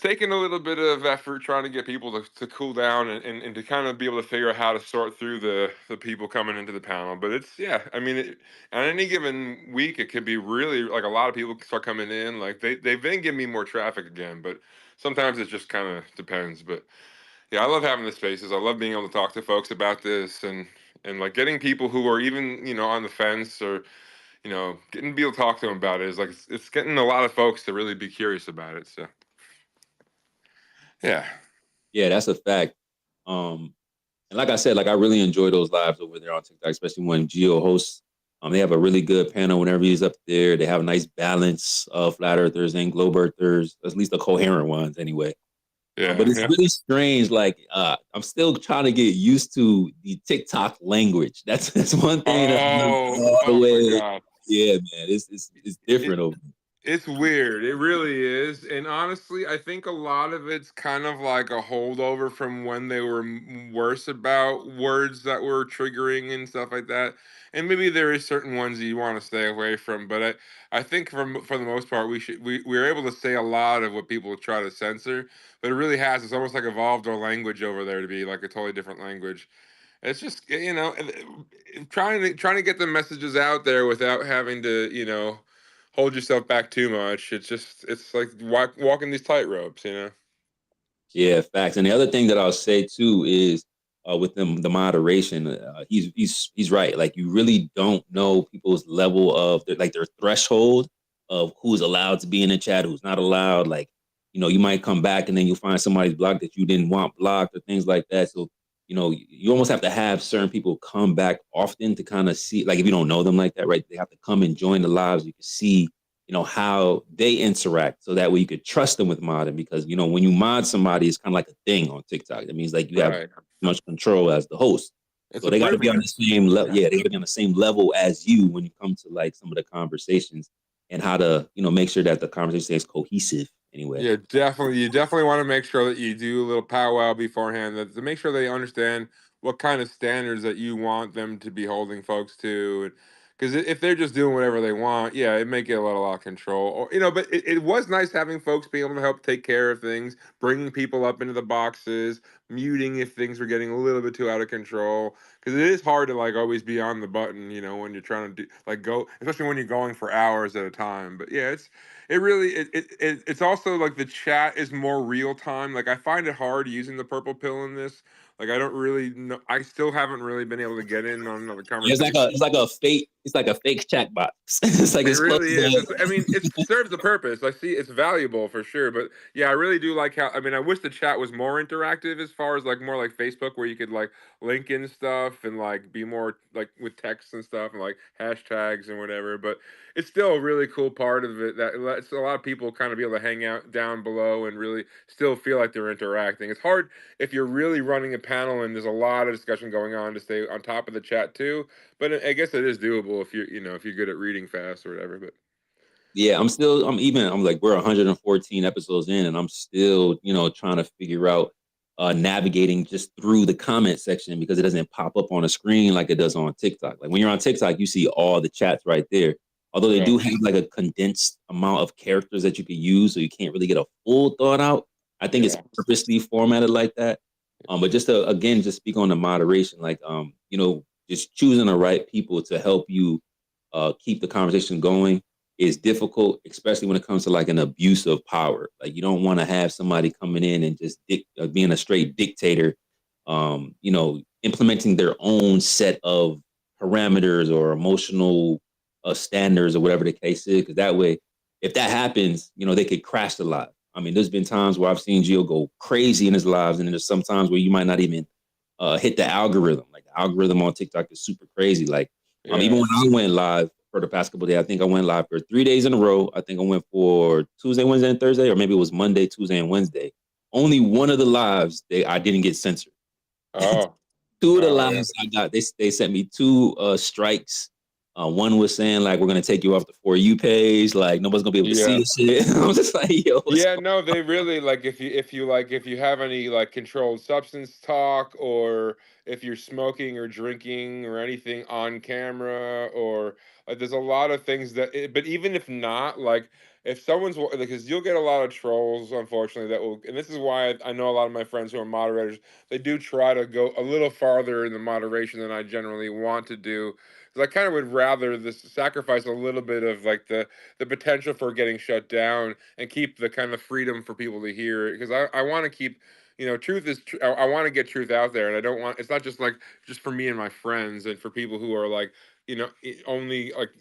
taken a little bit of effort trying to get people to cool down and to kind of be able to figure out how to sort through the people coming into the panel. But I mean, on any given week, it could be really like a lot of people start coming in. Like they've been giving me more traffic again, but sometimes it just kind of depends. But yeah, I love having the spaces. I love being able to talk to folks about this and like getting people who are even on the fence, or getting to be able to talk to them about it is like it's getting a lot of folks to really be curious about it. So. Yeah. Yeah, that's a fact. And like I said, like I really enjoy those lives over there on TikTok, especially when Geo hosts. They have a really good panel whenever he's up there. They have a nice balance of flat earthers and globe earthers, at least the coherent ones anyway. Yeah. But it's really strange. Like I'm still trying to get used to the TikTok language. That's one thing that's all the way. My God. Yeah, man, it's different over there. It's weird. It really is. And honestly, I think a lot of it's kind of like a holdover from when they were worse about words that were triggering and stuff like that. And maybe there is certain ones that you want to stay away from, but I think for the most part we're able to say a lot of what people try to censor, but it really has. It's almost like evolved our language over there to be like a totally different language. It's just trying to get the messages out there without having to hold yourself back too much. It's like walking these tightropes. Yeah, facts. And the other thing that I'll say too is with the moderation, he's right. Like you really don't know people's level of their threshold of who's allowed to be in the chat, who's not allowed. Like, you might come back and then you'll find somebody's blocked that you didn't want blocked or things like that. So, you almost have to have certain people come back often to kind of see, like if you don't know them like that, right? They have to come and join the lives. You can see how they interact, so that way you could trust them with modding, because when you mod somebody, it's kind of like a thing on TikTok. That means like you have Right. much control as the host. It's So a they got to be on the privilege. same level. Yeah, they got to be on the same level as you when you come to like some of the conversations, and how to make sure that the conversation is cohesive anyway. Yeah, definitely. You definitely want to make sure that you do a little powwow beforehand to make sure they understand what kind of standards that you want them to be holding folks to. Because if they're just doing whatever they want, yeah, it may get a little out of control. Or, but it was nice having folks be able to help take care of things, bringing people up into the boxes, muting if things were getting a little bit too out of control. Because it is hard to like always be on the button, when you're trying to do like go, especially when you're going for hours at a time. But yeah, it really it's also like the chat is more real time. Like I find it hard using the purple pill in this. Like I don't really know. I still haven't really been able to get in on another Yeah, it's conversation. it's like a fake chat box. It's like It it's closed. really is. I mean, it serves a purpose. I see it's valuable for sure. But yeah, I really do like how. I mean, I wish the chat was more interactive as far as like more like Facebook, where you could like link in stuff and like be more like with text and stuff and like hashtags and whatever. But it's still a really cool part of it that lets a lot of people kind of be able to hang out down below and really still feel like they're interacting. It's hard if you're really running a panel and there's a lot of discussion going on to stay on top of the chat too, but I guess it is doable if if you're good at reading fast or whatever. But Yeah, I'm like, we're 114 episodes in, and I'm still, trying to figure out navigating just through the comment section because it doesn't pop up on a screen like it does on TikTok. Like when you're on TikTok, you see all the chats right there. Although they do have like a condensed amount of characters that you could use, so you can't really get a full thought out. I think it's purposely formatted like that. But just to again, just speak on the moderation, like just choosing the right people to help you keep the conversation going is difficult, especially when it comes to like an abuse of power. Like you don't want to have somebody coming in and just being a straight dictator, implementing their own set of parameters or emotional standards or whatever the case is. Because that way, if that happens, they could crash the live. I mean, there's been times where I've seen Gio go crazy in his lives, and there's some times where you might not even hit the algorithm. Like the algorithm on TikTok is super crazy. Like even when I went live for the past couple of days, I think I went live for 3 days in a row. I think I went for Tuesday, Wednesday, and Thursday, or maybe it was Monday, Tuesday, and Wednesday. Only one of the lives I didn't get censored. Oh, Two of the lives I got, they sent me two strikes. One was saying like we're gonna take you off the For You page, like nobody's gonna be able to see this shit. I was just like, yo, yeah, no, they really like if you have any like controlled substance talk, or if you're smoking or drinking or anything on camera, or there's a lot of things but even if not, like if someone's because you'll get a lot of trolls, unfortunately, that will, and this is why I know a lot of my friends who are moderators, they do try to go a little farther in the moderation than I generally want to do. Because I kind of would rather this sacrifice a little bit of like the potential for getting shut down and keep the kind of freedom for people to hear it, because I want to keep, truth is I want to get truth out there, and I don't want, it's not just like just for me and my friends and for people who are like only like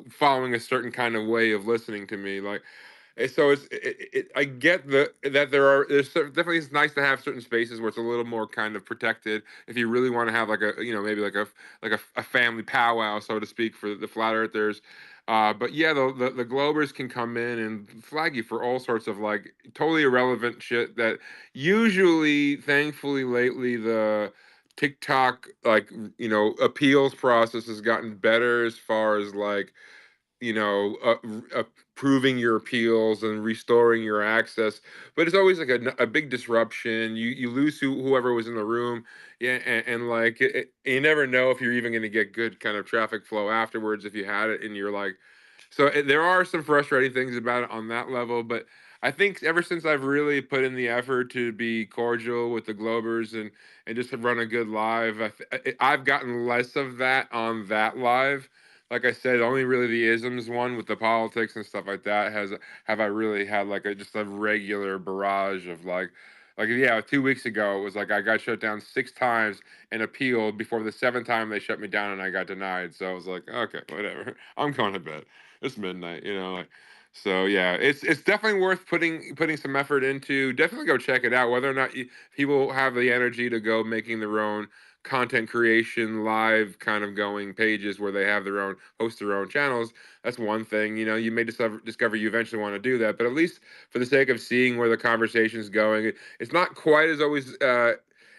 following a certain kind of way of listening to me, like so I get that definitely, it's nice to have certain spaces where it's a little more kind of protected if you really want to have like a maybe like a family powwow, so to speak, for the flat earthers. But yeah, the Globers can come in and flag you for all sorts of like totally irrelevant shit that usually, thankfully, lately the TikTok appeals process has gotten better as far as like approving your appeals and restoring your access. But it's always like a big disruption. You lose whoever was in the room, yeah, and like you never know if you're even going to get good kind of traffic flow afterwards if you had it in your like. So there are some frustrating things about it on that level, but I think ever since I've really put in the effort to be cordial with the Globers and just to run a good live, I've gotten less of that on that live. Like I said, only really the isms one with the politics and stuff like that have I really had like just a regular barrage of like yeah, 2 weeks ago it was like I got shut down 6 times and appealed before the seventh time they shut me down and I got denied. So I was like, okay, whatever. I'm going to bed. It's midnight, like. So yeah, it's definitely worth putting some effort into. Definitely go check it out. Whether or not people have the energy to go making their own content creation live kind of going pages where they have their own host their own channels, that's one thing. You may discover you eventually want to do that, but at least for the sake of seeing where the conversation is going, it's not quite as always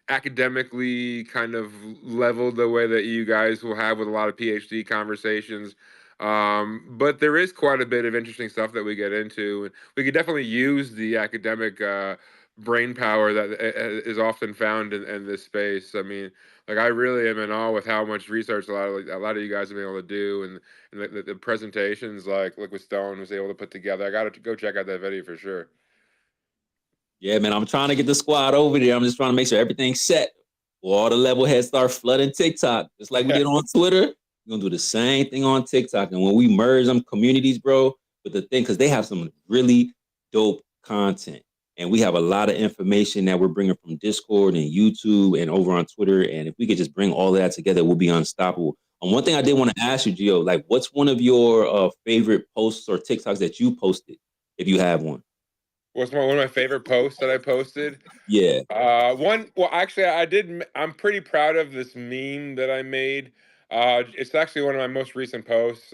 academically kind of leveled the way that you guys will have with a lot of PhD conversations. But there is quite a bit of interesting stuff that we get into, and we could definitely use the academic brain power that is often found in this space. I mean, Like I really am in awe with how much research a lot of you guys have been able to do, and the presentations like with Stone was able to put together. I got to go check out that video for sure. Yeah, man, I'm trying to get the squad over there. I'm just trying to make sure everything's set. All the level heads start flooding TikTok, just like we did on Twitter. We're gonna do the same thing on TikTok. And when we merge them communities, bro, with the thing, because they have some really dope content. And we have a lot of information that we're bringing from Discord and YouTube and over on Twitter. And if we could just bring all of that together, we'll be unstoppable. And one thing I did want to ask you, Gio, like, what's one of your favorite posts or TikToks that you posted, if you have one? What's one of my favorite posts that I posted? Yeah. Well, actually, I'm pretty proud of this meme that I made. It's actually one of my most recent posts.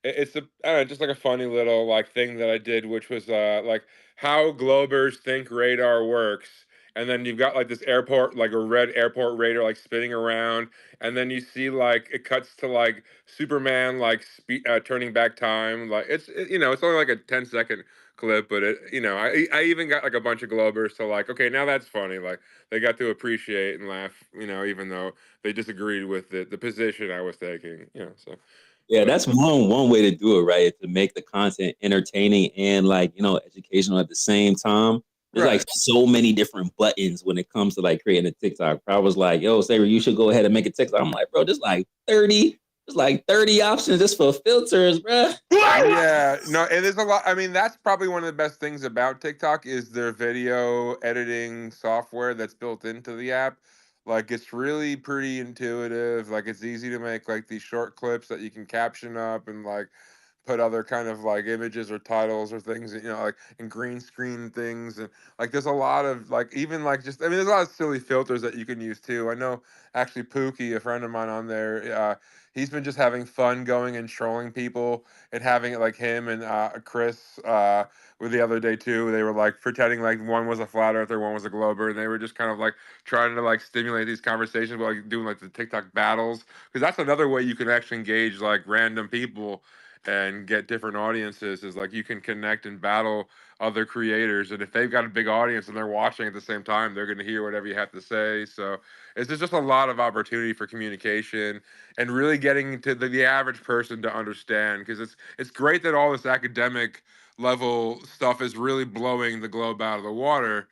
It's I don't know, just like a funny little like thing that I did, which was like how Globers think radar works. And then you've got like this airport, like a red airport radar, like spinning around, and then you see like it cuts to like Superman like turning back time. Like it's only like a 10-second clip, but I even got like a bunch of Globers to like, okay, now that's funny. Like they got to appreciate and laugh, even though they disagreed with the position I was taking. So. Yeah, that's one way to do it, right? To make the content entertaining and educational at the same time. There's like so many different buttons when it comes to like creating a TikTok. I was like, yo, Saber, you should go ahead and make a TikTok. I'm like, bro, there's like 30 options just for filters, bro. Yeah, no, it is a lot. I mean, that's probably one of the best things about TikTok is their video editing software that's built into the app. Like it's really pretty intuitive. Like it's easy to make like these short clips that you can caption up and like put other kind of like images or titles or things, like in green screen things. And like there's a lot of like even like just I mean there's a lot of silly filters that you can use too. I know actually Pookie, a friend of mine on there, he's been just having fun going and trolling people and having it like him and Chris with the other day too. They were like pretending like one was a flat earther, one was a glober, and they were just kind of like trying to like stimulate these conversations by like doing like the TikTok battles because that's another way you can actually engage like random people and get different audiences is like you can connect and battle other creators, and if they've got a big audience and they're watching at the same time, they're going to hear whatever you have to say. So it's just a lot of opportunity for communication and really getting to the average person to understand because it's great that all this academic level stuff is really blowing the globe out of the water,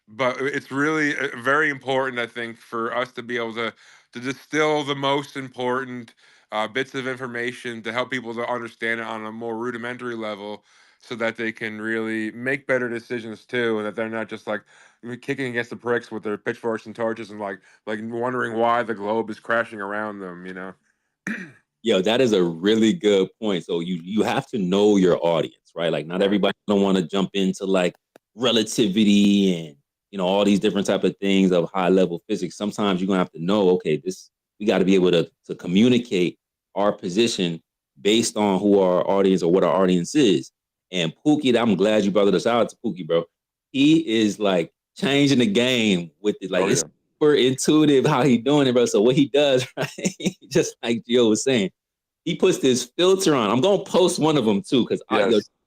but it's really very important, I think, for us to be able to distill the most important bits of information to help people to understand it on a more rudimentary level, so that they can really make better decisions too, and that they're not just like kicking against the pricks with their pitchforks and torches and like wondering why the globe is crashing around them. Yo, that is a really good point. So you have to know your audience, right? Like not everybody don't want to jump into like relativity and all these different type of things of high level physics. Sometimes you're gonna have to know, okay, we got to be able to communicate our position based on who our audience or what our audience is. And Pookie, I'm glad you brought us out to Pookie, bro. He is like changing the game with it. Like it's super intuitive how he doing it, bro. So what he does, right? Just like Gio was saying, he puts this filter on. I'm gonna post one of them too because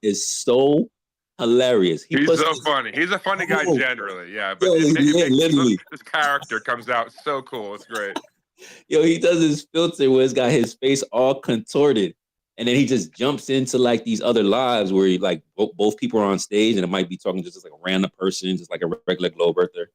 it's so hilarious. He's so funny. He's a funny guy generally, yeah. But literally, this character comes out so cool. It's great. Yo, he does this filter where it's got his face all contorted, and then he just jumps into like these other lives where he like both people are on stage, and it might be talking just like a random person, just like a regular globe earther.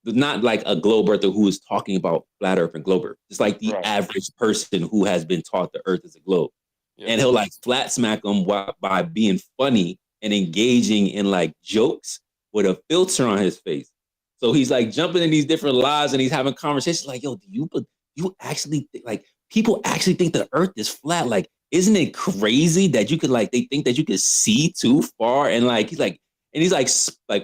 Not like a globe earther who is talking about flat earth and globe earth. It's like the average person who has been taught the earth is a globe. And he'll like flat smack them by being funny and engaging in like jokes with a filter on his face. So he's like jumping in these different lives and he's having conversations like, yo, do you actually like people actually think the earth is flat? Like, isn't it crazy that you could like they think that you could see too far? And like he's like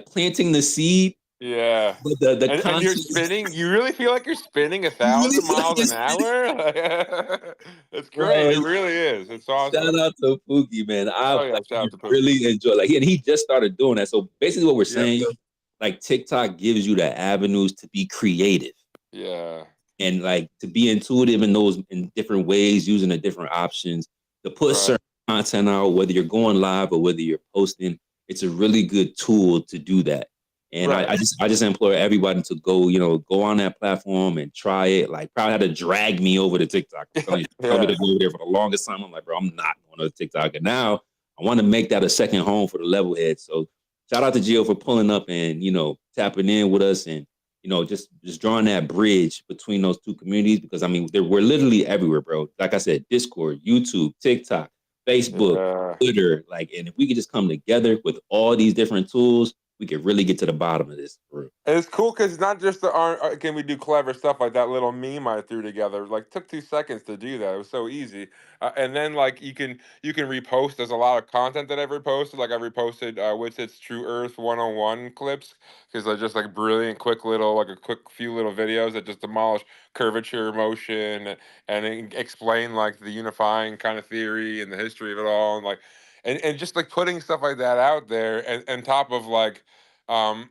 planting the seed. Yeah. But and you're spinning. You really feel like you're spinning 1,000 miles an hour? It's great. It really is. It's awesome. Shout out to Pookie, man. Really enjoy like he just started doing that. So basically what we're saying, like TikTok gives you the avenues to be creative. Yeah. And like to be intuitive in different ways, using the different options to put certain content out, whether you're going live or whether you're posting. It's a really good tool to do that. And Right. I just implore everybody to go, go on that platform and try it. Like, probably had to drag me over to TikTok. Tell me to go over there for the longest time. I'm like, bro, I'm not going to TikTok. And now I want to make that a second home for the level heads. So shout out to Gio for pulling up and, tapping in with us and, just drawing that bridge between those two communities, because I mean, we're literally everywhere, bro. Like I said, Discord, YouTube, TikTok, Facebook, Twitter, and if we could just come together with all these different tools, we could really get to the bottom of this. And it's cool because it's not just can we do clever stuff like that little meme I threw together. Like, took 2 seconds to do that. It was so easy. And then like you can repost. There's a lot of content that I've reposted. Like, I reposted Witsit's True Earth 101 clips because they're just like brilliant, quick little like a quick few little videos that just demolish curvature, motion, and explain like the unifying kind of theory and the history of it all, and like and just like putting stuff like that out there, and top of like um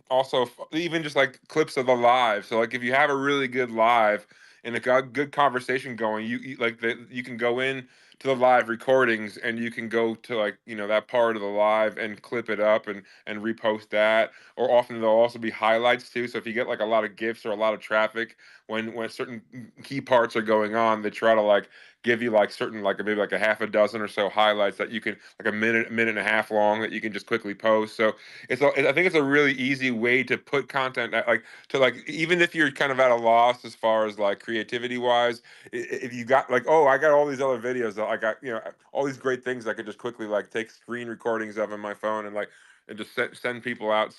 also even just like clips of the live. So like if you have a really good live and a good conversation going, you can go in to the live recordings, and you can go to like that part of the live and clip it up and repost that. Or often there'll also be highlights too, so if you get like a lot of gifs or a lot of traffic when certain key parts are going on, they try to like give you like certain like maybe like a half a dozen or so highlights that you can, like a minute and a half long, that you can just quickly post. So I think it's a really easy way to put content like to like, even if you're kind of at a loss as far as like creativity wise, if you got like, oh, I got all these other videos that I got, all these great things I could just quickly like take screen recordings of on my phone and like and just send people out,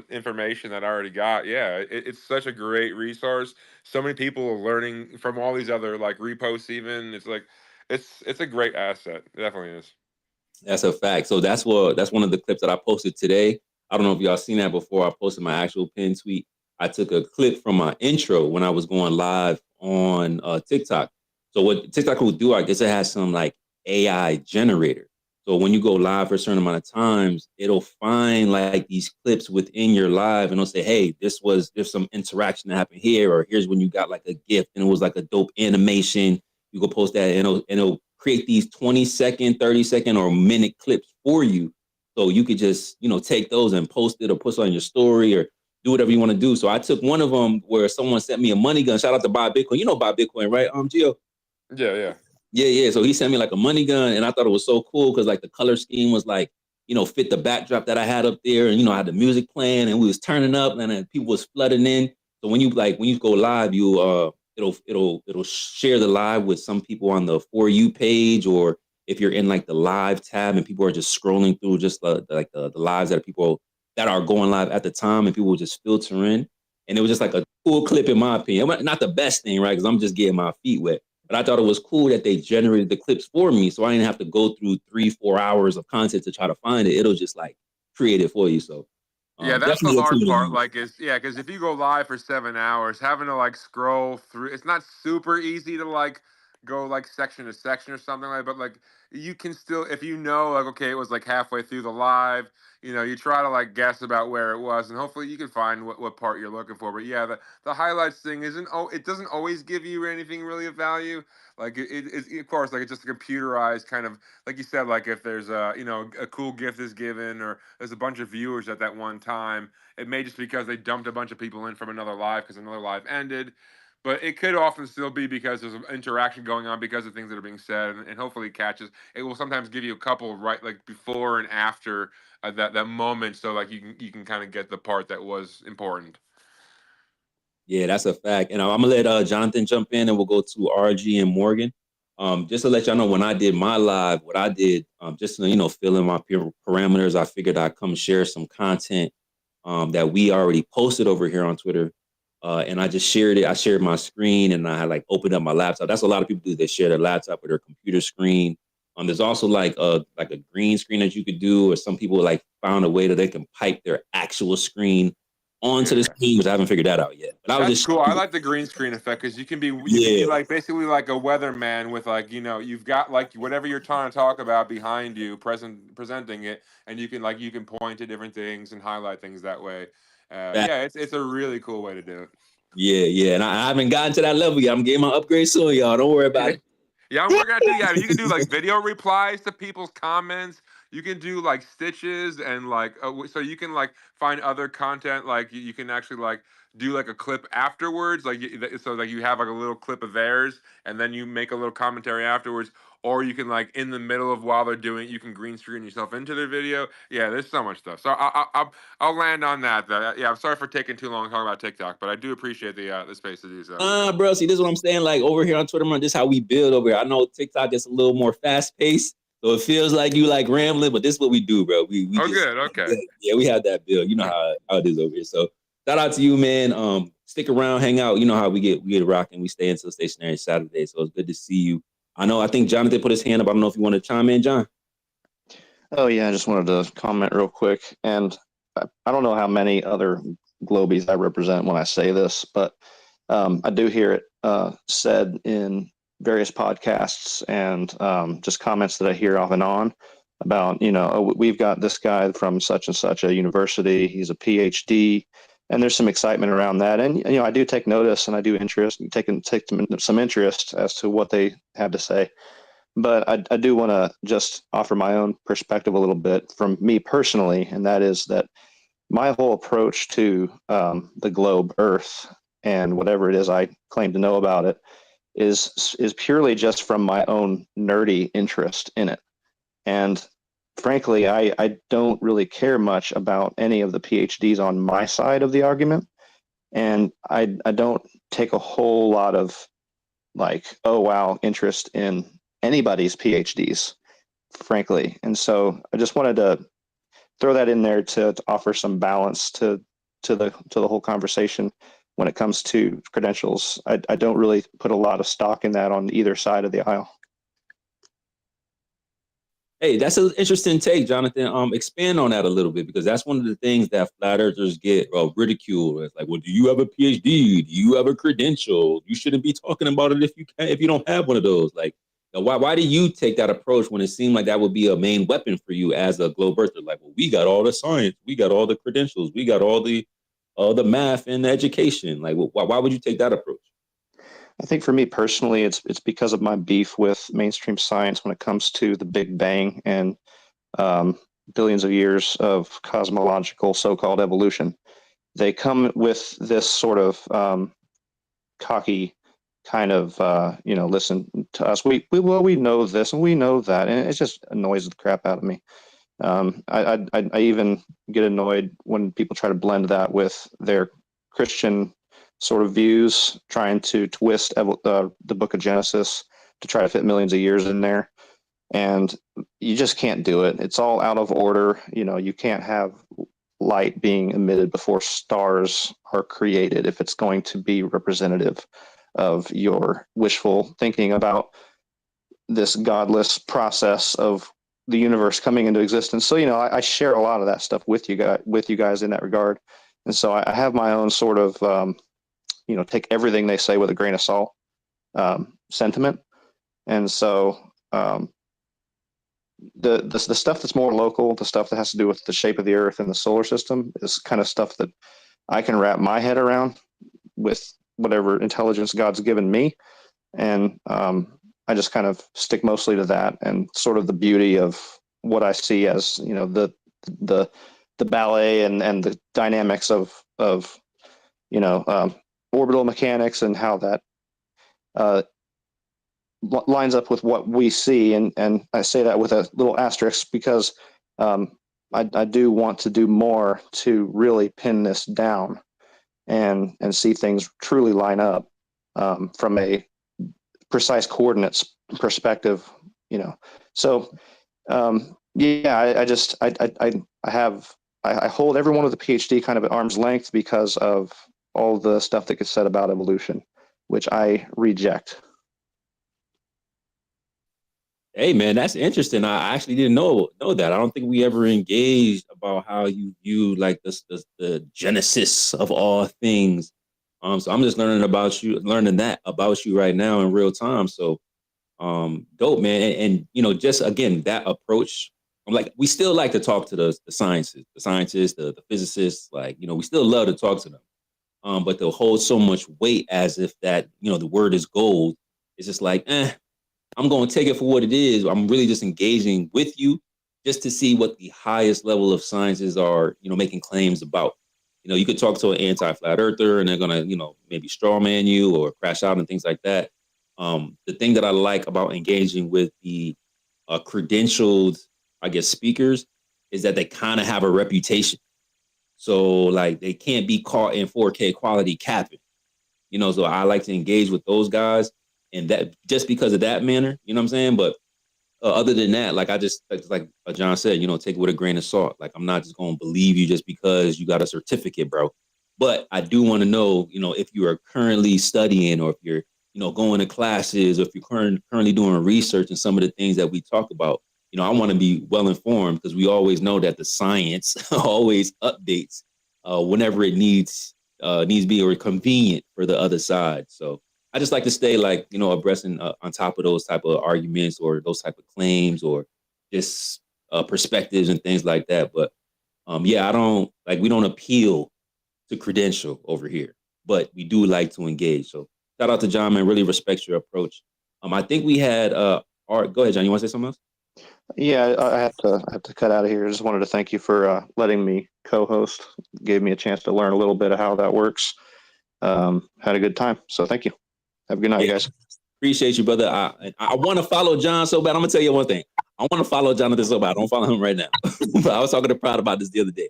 information that I already got. Yeah, it's such a great resource. So many people are learning from all these other like reposts. Even it's like it's a great asset. It definitely is. That's a fact. So that's one of the clips that I posted today. I don't know if y'all seen that before. I posted my actual pin tweet. I took a clip from my intro when I was going live on TikTok. So what TikTok will do, I guess it has some like AI generator. So when you go live for a certain amount of times, it'll find like these clips within your live and it'll say, hey, there's some interaction that happened here, or here's when you got like a gift and it was like a dope animation. You go post that and it'll create these 20-second, 30-second, or minute clips for you. So you could just, take those and post it or post it on your story or do whatever you want to do. So I took one of them where someone sent me a money gun. Shout out to Buy Bitcoin. You know Buy Bitcoin, right, Gio? Yeah. Yeah. So he sent me like a money gun, and I thought it was so cool because like the color scheme was like, fit the backdrop that I had up there, and I had the music playing, and we was turning up, and then people was flooding in. So when you go live, you it'll share the live with some people on the For You page, or if you're in like the live tab and people are just scrolling through just the lives that people that are going live at the time, and people will just filter in. And it was just like a cool clip, in my opinion. Not the best thing, right? Because I'm just getting my feet wet. But I thought it was cool that they generated the clips for me, so I didn't have to go through 3-4 hours of content to try to find it. It'll just like create it for you. So Yeah, that's the definitely a tool hard to part. use. Like, because if you go live for 7 hours, having to like scroll through, it's not super easy to like go like section to section or something like. But like, you can still, if like, okay, it was like halfway through the live, you try to like guess about where it was, and hopefully you can find what part you're looking for. But yeah, the highlights thing it doesn't always give you anything really of value. Like it's of course, like it's just a computerized kind of, like you said, like if there's a cool gift is given, or there's a bunch of viewers at that one time, it may just because they dumped a bunch of people in from another live because another live ended. But it could often still be because there's an interaction going on because of things that are being said, and hopefully it catches. It will sometimes give you a couple right like before and after that moment, so like you can kind of get the part that was important. Yeah, that's a fact. And I'm gonna let Jonathan jump in, and we'll go to RG and Morgan. Just to let y'all know, when I did my live, what I did, just to, fill in my parameters, I figured I'd come share some content that we already posted over here on Twitter. And I just shared it. I shared my screen, and I had like opened up my laptop. That's what a lot of people do. They share their laptop or their computer screen. There's also like a green screen that you could do, or some people like found a way that they can pipe their actual screen onto the screen, which I haven't figured that out yet. But I was That's just cool. I like the green screen effect because you can be yeah. like basically like a weatherman with like you've got like whatever you're trying to talk about behind you, presenting it, and you can point to different things and highlight things that way. Yeah, it's a really cool way to do Yeah. And I haven't gotten to that level yet. I'm getting my upgrade soon, y'all. Don't worry about it. it. Yeah, I'm working on you can do like video replies to people's comments. you can do like stitches and like so you can like find other content, like you can actually like do like a clip afterwards, like so like you have like a little clip of theirs and then you make a little commentary afterwards, or you can like in the middle of while they're doing it, you can green screen yourself into their video. Yeah, there's so much stuff. So I'll land on that though. Yeah, I'm sorry for taking too long talking about TikTok, but I do appreciate the space to do so. Bro, see, this is what I'm saying. Like over here on Twitter, man, this is how we build over here. I know TikTok is a little more fast paced, so it feels like you like rambling, but this is what we do, bro. We Oh, just good. Okay. yeah, we have that build. You know how it is over here. So shout out to you, man. Stick around, hang out. You know how we get rocking. We stay until stationary Saturday, so it's good to see you. I think Jonathan put his hand up. I don't know if you want to chime in, John. Oh yeah, I just wanted to comment real quick, and I don't know how many other Globies I represent when I say this, but I do hear it said in various podcasts and just comments that I hear off and on about, oh, we've got this guy from such and such a university. He's a PhD, and there's some excitement around that. And I do take notice, and I do take some interest as to what they have to say. But I do want to just offer my own perspective a little bit from me personally, and that is that my whole approach to the globe, Earth, and whatever it is I claim to know about it is purely just from my own nerdy interest in it. And frankly, I don't really care much about any of the PhDs on my side of the argument. And I don't take a whole lot of like, oh, wow, interest in anybody's PhDs, frankly. And so I just wanted to throw that in there to offer some balance to the whole conversation when it comes to credentials. I don't really put a lot of stock in that on either side of the aisle. Hey, that's an interesting take, Jonathan. Expand on that a little bit, because that's one of the things that flat earthers get ridiculed. It's like, well, do you have a PhD? Do you have a credential? You shouldn't be talking about it if you don't have one of those. Like, why do you take that approach when it seemed like that would be a main weapon for you as a globe earther? Like, well, we got all the science, we got all the credentials, we got all the math and the education. Like, why would you take that approach? I think for me personally, it's because of my beef with mainstream science when it comes to the Big Bang and billions of years of cosmological so-called evolution. They come with this sort of cocky kind of listen to us. We know this and we know that, and it just annoys the crap out of me. I even get annoyed when people try to blend that with their Christian sort of views, trying to twist the book of Genesis to try to fit millions of years in there. And you just can't do it. It's all out of order. You can't have light being emitted before stars are created if it's going to be representative of your wishful thinking about this godless process of the universe coming into existence. So, I share a lot of that stuff with you guys in that regard. And so I have my own sort of, take everything they say with a grain of salt sentiment. And so the stuff that's more local, the stuff that has to do with the shape of the earth and the solar system is kind of stuff that I can wrap my head around with whatever intelligence God's given me. And I just kind of stick mostly to that and sort of the beauty of what I see as, the ballet and the dynamics of orbital mechanics and how that lines up with what we see. And I say that with a little asterisk because I do want to do more to really pin this down and see things truly line up from a precise coordinates perspective, So I hold everyone with a PhD kind of at arm's length because of all the stuff that gets said about evolution, which I reject. Hey man, that's interesting. I actually didn't know that. I don't think we ever engaged about how you view like the genesis of all things. So I'm just learning that about you right now in real time. So dope, man. And just again, that approach. I'm like, we still like to talk to the scientists, the physicists. Like, we still love to talk to them. But they'll hold so much weight as if that, the word is gold. It's just like, I'm going to take it for what it is. I'm really just engaging with you. just to see what the highest level of sciences are, making claims about. You could talk to an anti-flat earther and they're gonna, maybe straw man you or crash out and things like that. The thing that I like about engaging with the credentialed, I guess, speakers is that they kind of have a reputation. So like they can't be caught in 4K quality capping. So I like to engage with those guys, and that just because of that manner, you know what I'm saying? But other than that, like I just like John said, take it with a grain of salt. Like I'm not just going to believe you just because you got a certificate, bro. But I do want to know, if you are currently studying or if you're, going to classes or if you're currently doing research and some of the things that we talk about. I want to be well informed because we always know that the science always updates whenever it needs be or convenient for the other side. So I just like to stay abreast and on top of those type of arguments or those type of claims or just perspectives and things like that. But we don't appeal to credential over here, but we do like to engage. So shout out to John, man. Really respects your approach. I think we had Art. Go ahead, John. You want to say something else? Yeah, I have to cut out of here. I just wanted to thank you for letting me co-host. Gave me a chance to learn a little bit of how that works. Had a good time. So thank you. Have a good night, guys. Appreciate you, brother. I want to follow John so bad. I'm gonna tell you one thing. I want to follow Jonathan so bad. I don't follow him right now. But I was talking to Pride about this the other day.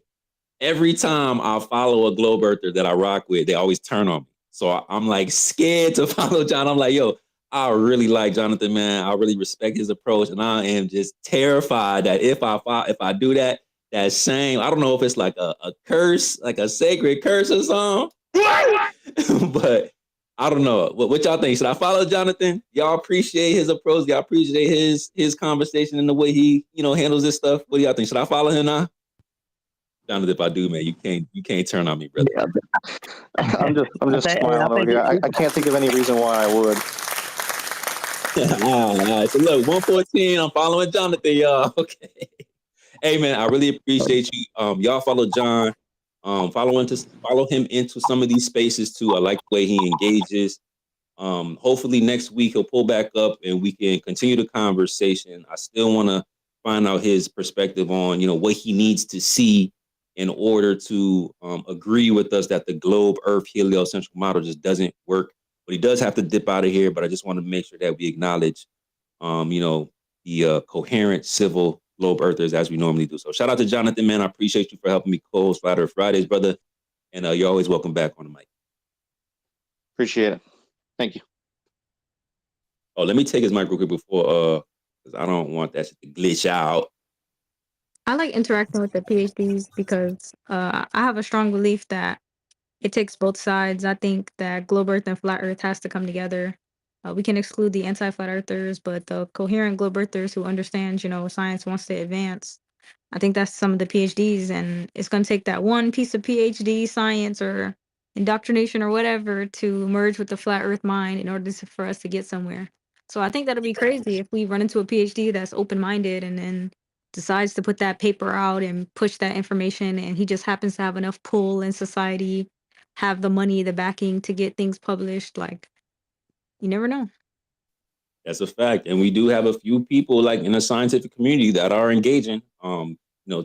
Every time I follow a globe earther that I rock with, they always turn on me. So I'm like scared to follow John. I'm like, yo, I really like Jonathan, man. I really respect his approach, and I am just terrified that if I do that same, I don't know if it's like a curse, like a sacred curse or something. But I don't know. What y'all think? Should I follow Jonathan? Y'all appreciate his approach. Y'all appreciate his conversation and the way he handles this stuff. What do y'all think? Should I follow him now? Jonathan, if I do, man, you can't turn on me, brother. Yeah, I'm just smiling over here. I can't think of any reason why I would. All right. So look, 114. I'm following Jonathan, y'all. Okay. Hey, man, I really appreciate you. Y'all follow John. Follow him into some of these spaces too. I like the way he engages. Hopefully next week he'll pull back up and we can continue the conversation. I still want to find out his perspective on what he needs to see in order to agree with us that the globe Earth heliocentric model just doesn't work. But he does have to dip out of here. But I just want to make sure that we acknowledge the coherent civil globe earthers as we normally do. So shout out to Jonathan, man. I appreciate you for helping me co-host Flat Earth Fridays, brother. And you're always welcome back on the mic. Appreciate it. Thank you. Oh, let me take his mic real quick before because I don't want that shit to glitch out. I like interacting with the PhDs because I have a strong belief that it takes both sides. I think that globe earth and flat earth has to come together. We can exclude the anti-flat earthers, but the coherent globe earthers who understand, science wants to advance. I think that's some of the PhDs, and it's going to take that one piece of PhD science or indoctrination or whatever to merge with the flat earth mind in order for us to get somewhere. So I think that'll be crazy if we run into a PhD that's open-minded and then decides to put that paper out and push that information, and he just happens to have enough pull in society, have the money, the backing to get things published. Like, you never know. That's a fact. And we do have a few people like in the scientific community that are engaging.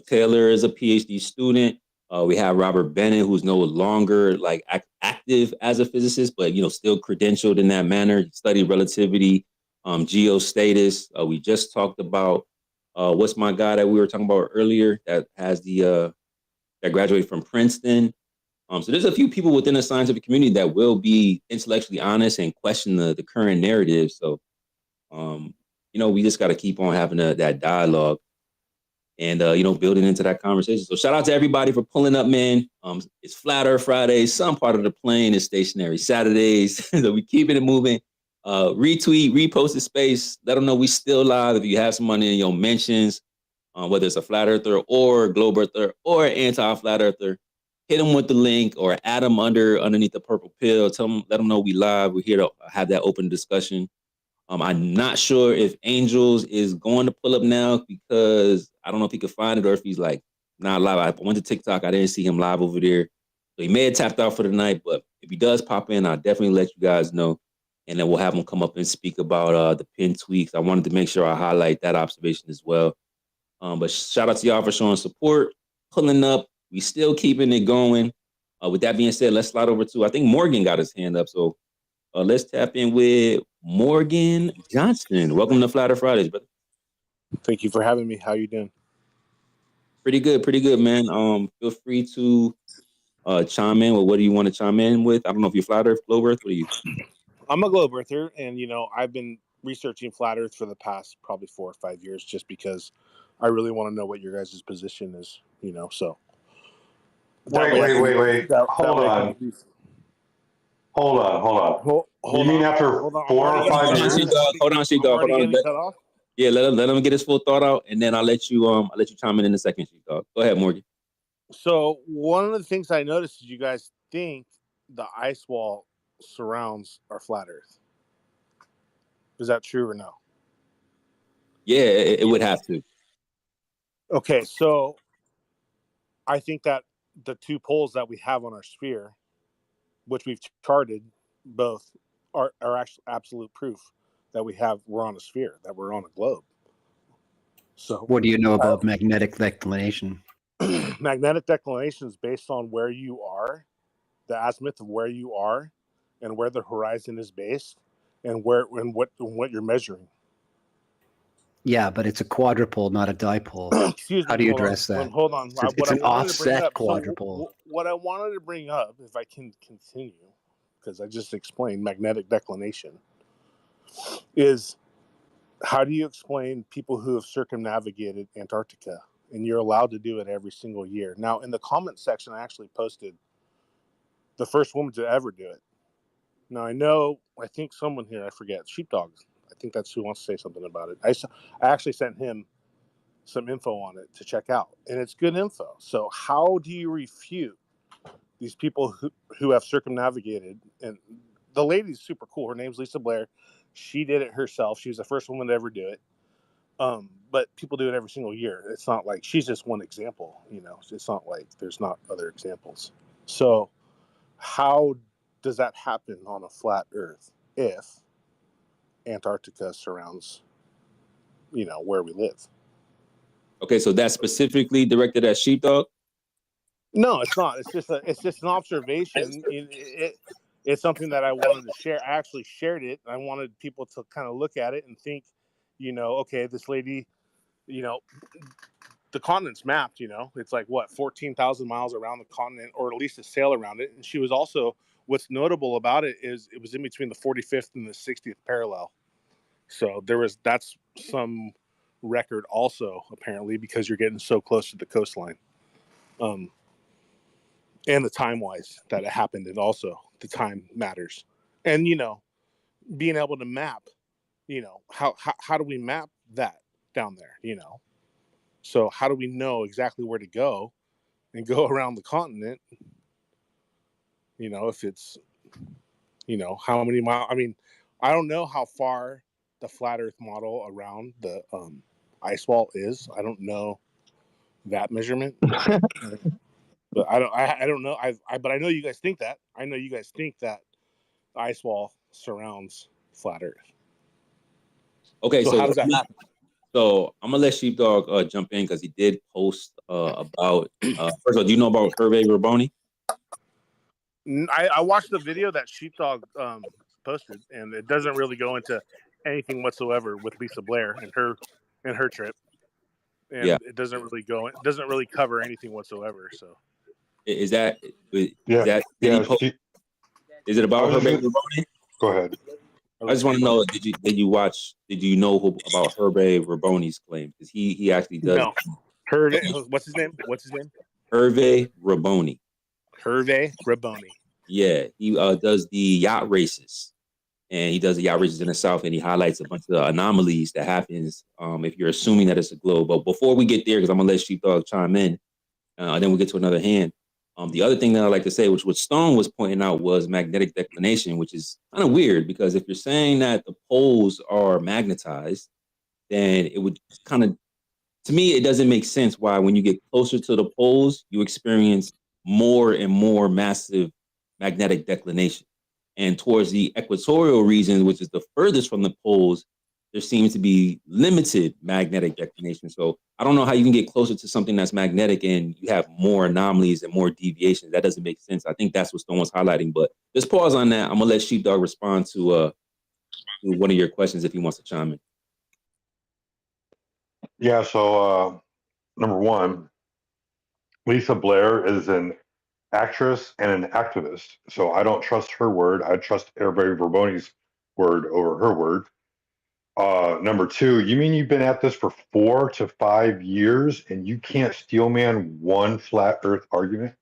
Taylor is a PhD student. We have Robert Bennett, who's no longer like active as a physicist, but still credentialed in that manner. Studied relativity, geostatus. We just talked about what's my guy that we were talking about earlier that has that graduated from Princeton. So there's a few people within the scientific community that will be intellectually honest and question the current narrative. So we just got to keep on having that dialogue and, building into that conversation. So shout out to everybody for pulling up, man. It's Flat Earth Fridays. Some part of the plane is stationary Saturdays. So we keeping it moving. Retweet, repost the space. Let them know we still live. If you have somebody in your mentions, whether it's a flat earther or a globe earther or anti-flat earther, hit them with the link or add them underneath the purple pill. Let them know we live. We're here to have that open discussion. I'm not sure if Angels is going to pull up now because I don't know if he could find it or if he's like not live. I went to TikTok. I didn't see him live over there. So he may have tapped out for the night, but if he does pop in, I'll definitely let you guys know. And then we'll have him come up and speak about the pin tweaks. I wanted to make sure I highlight that observation as well. But shout out to y'all for showing support, pulling up. We still keeping it going. With that being said, let's slide over to, I think Morgan got his hand up. So let's tap in with Morgan Johnson. Welcome to Flatter Fridays, brother. Thank you for having me. How you doing? Pretty good, man. Feel free to chime in with what do you want to chime in with. I don't know if you're Flat Earth, Globe Earth. What are you? I'm a globe earther, and I've been researching flat Earth for the past probably 4 or 5 years, just because I really want to know what your guys' position is. So Wait. Hold on. You mean after hold on. 4 or 5 years? Hold on, Sheepdog. Hold on. Cut off? Yeah, let him get his full thought out, and then I'll let you chime in a second, Sheepdog. Go ahead, Morgan. So one of the things I noticed is you guys think the ice wall surrounds our flat Earth. Is that true or no? Yeah, it would have to. Okay, so I think that the 2 poles that we have on our sphere, which we've charted, both are actually absolute proof that we're on a sphere, that we're on a globe. So what do you know about magnetic declination? Magnetic declination is based on where you are, the azimuth of where you are, and where the horizon is based, and what you're measuring. Yeah, but it's a quadrupole, not a dipole. Excuse me. How do you address that? Hold on. It's an offset quadrupole. So what I wanted to bring up, if I can continue, because I just explained magnetic declination, is how do you explain people who have circumnavigated Antarctica? And you're allowed to do it every single year. Now, in the comment section, I actually posted the first woman to ever do it. Now, I think someone here, I forget, Sheepdog, I think that's who wants to say something about it. I actually sent him some info on it to check out, and it's good info. So how do you refute these people who have circumnavigated? And the lady's super cool. Her name's Lisa Blair. She did it herself. She was the first woman to ever do it. But people do it every single year. It's not like she's just one example, it's not like there's not other examples. So how does that happen on a flat Earth if Antarctica surrounds, where we live? Okay, so that's specifically directed at Sheepdog? No, it's not. It's just an observation. It's something that I wanted to share. I actually shared it. I wanted people to kind of look at it and think, okay, this lady, the continent's mapped, it's like 14,000 miles around the continent, or at least a sail around it. And she was also, what's notable about it is it was in between the 45th and the 60th parallel. So that's some record also, apparently, because you're getting so close to the coastline. And the time-wise that it happened, and also the time matters. And, being able to map, how do we map that down there, So how do we know exactly where to go and go around the continent, if it's, how many miles? I mean, I don't know how far the flat Earth model around the ice wall is. I don't know that measurement. But I don't know. But I know you guys think that. I know you guys think that the ice wall surrounds flat Earth. Okay, so how does that happen? So I'm gonna let Sheepdog jump in because he did post about. First of all, do you know about Hervé Raboni? I watched the video that Sheepdog posted, and it doesn't really go into anything whatsoever with Lisa Blair and her trip, and it doesn't really cover anything whatsoever. So is that is it about Hervé Raboni? Go ahead. I just want to know, did you know about Hervé Raboni's claim? Because he actually does. No. What's his name? Hervé Raboni. Hervé Raboni. Yeah, he does the yacht races, and he does the yacht races in the South, and he highlights a bunch of anomalies that happens if you're assuming that it's a globe. But before we get there, because I'm gonna let Sheepdog chime in, and then we'll get to another hand. The other thing that I like to say, which what Stone was pointing out, was magnetic declination, which is kind of weird because if you're saying that the poles are magnetized, then it would kind of, to me, it doesn't make sense why when you get closer to the poles, you experience more and more massive magnetic declination. And towards the equatorial region, which is the furthest from the poles, there seems to be limited magnetic declination. So I don't know how you can get closer to something that's magnetic and you have more anomalies and more deviations. That doesn't make sense. I think that's what Stone was highlighting. But just pause on that. I'm gonna let Sheepdog respond to one of your questions if he wants to chime in. Yeah. So number one, Lisa Blair is an actress and an activist. So I don't trust her word. I trust everybody Verboni's word over her word. Number two, you mean you've been at this for 4 to 5 years and you can't steel man one flat earth argument?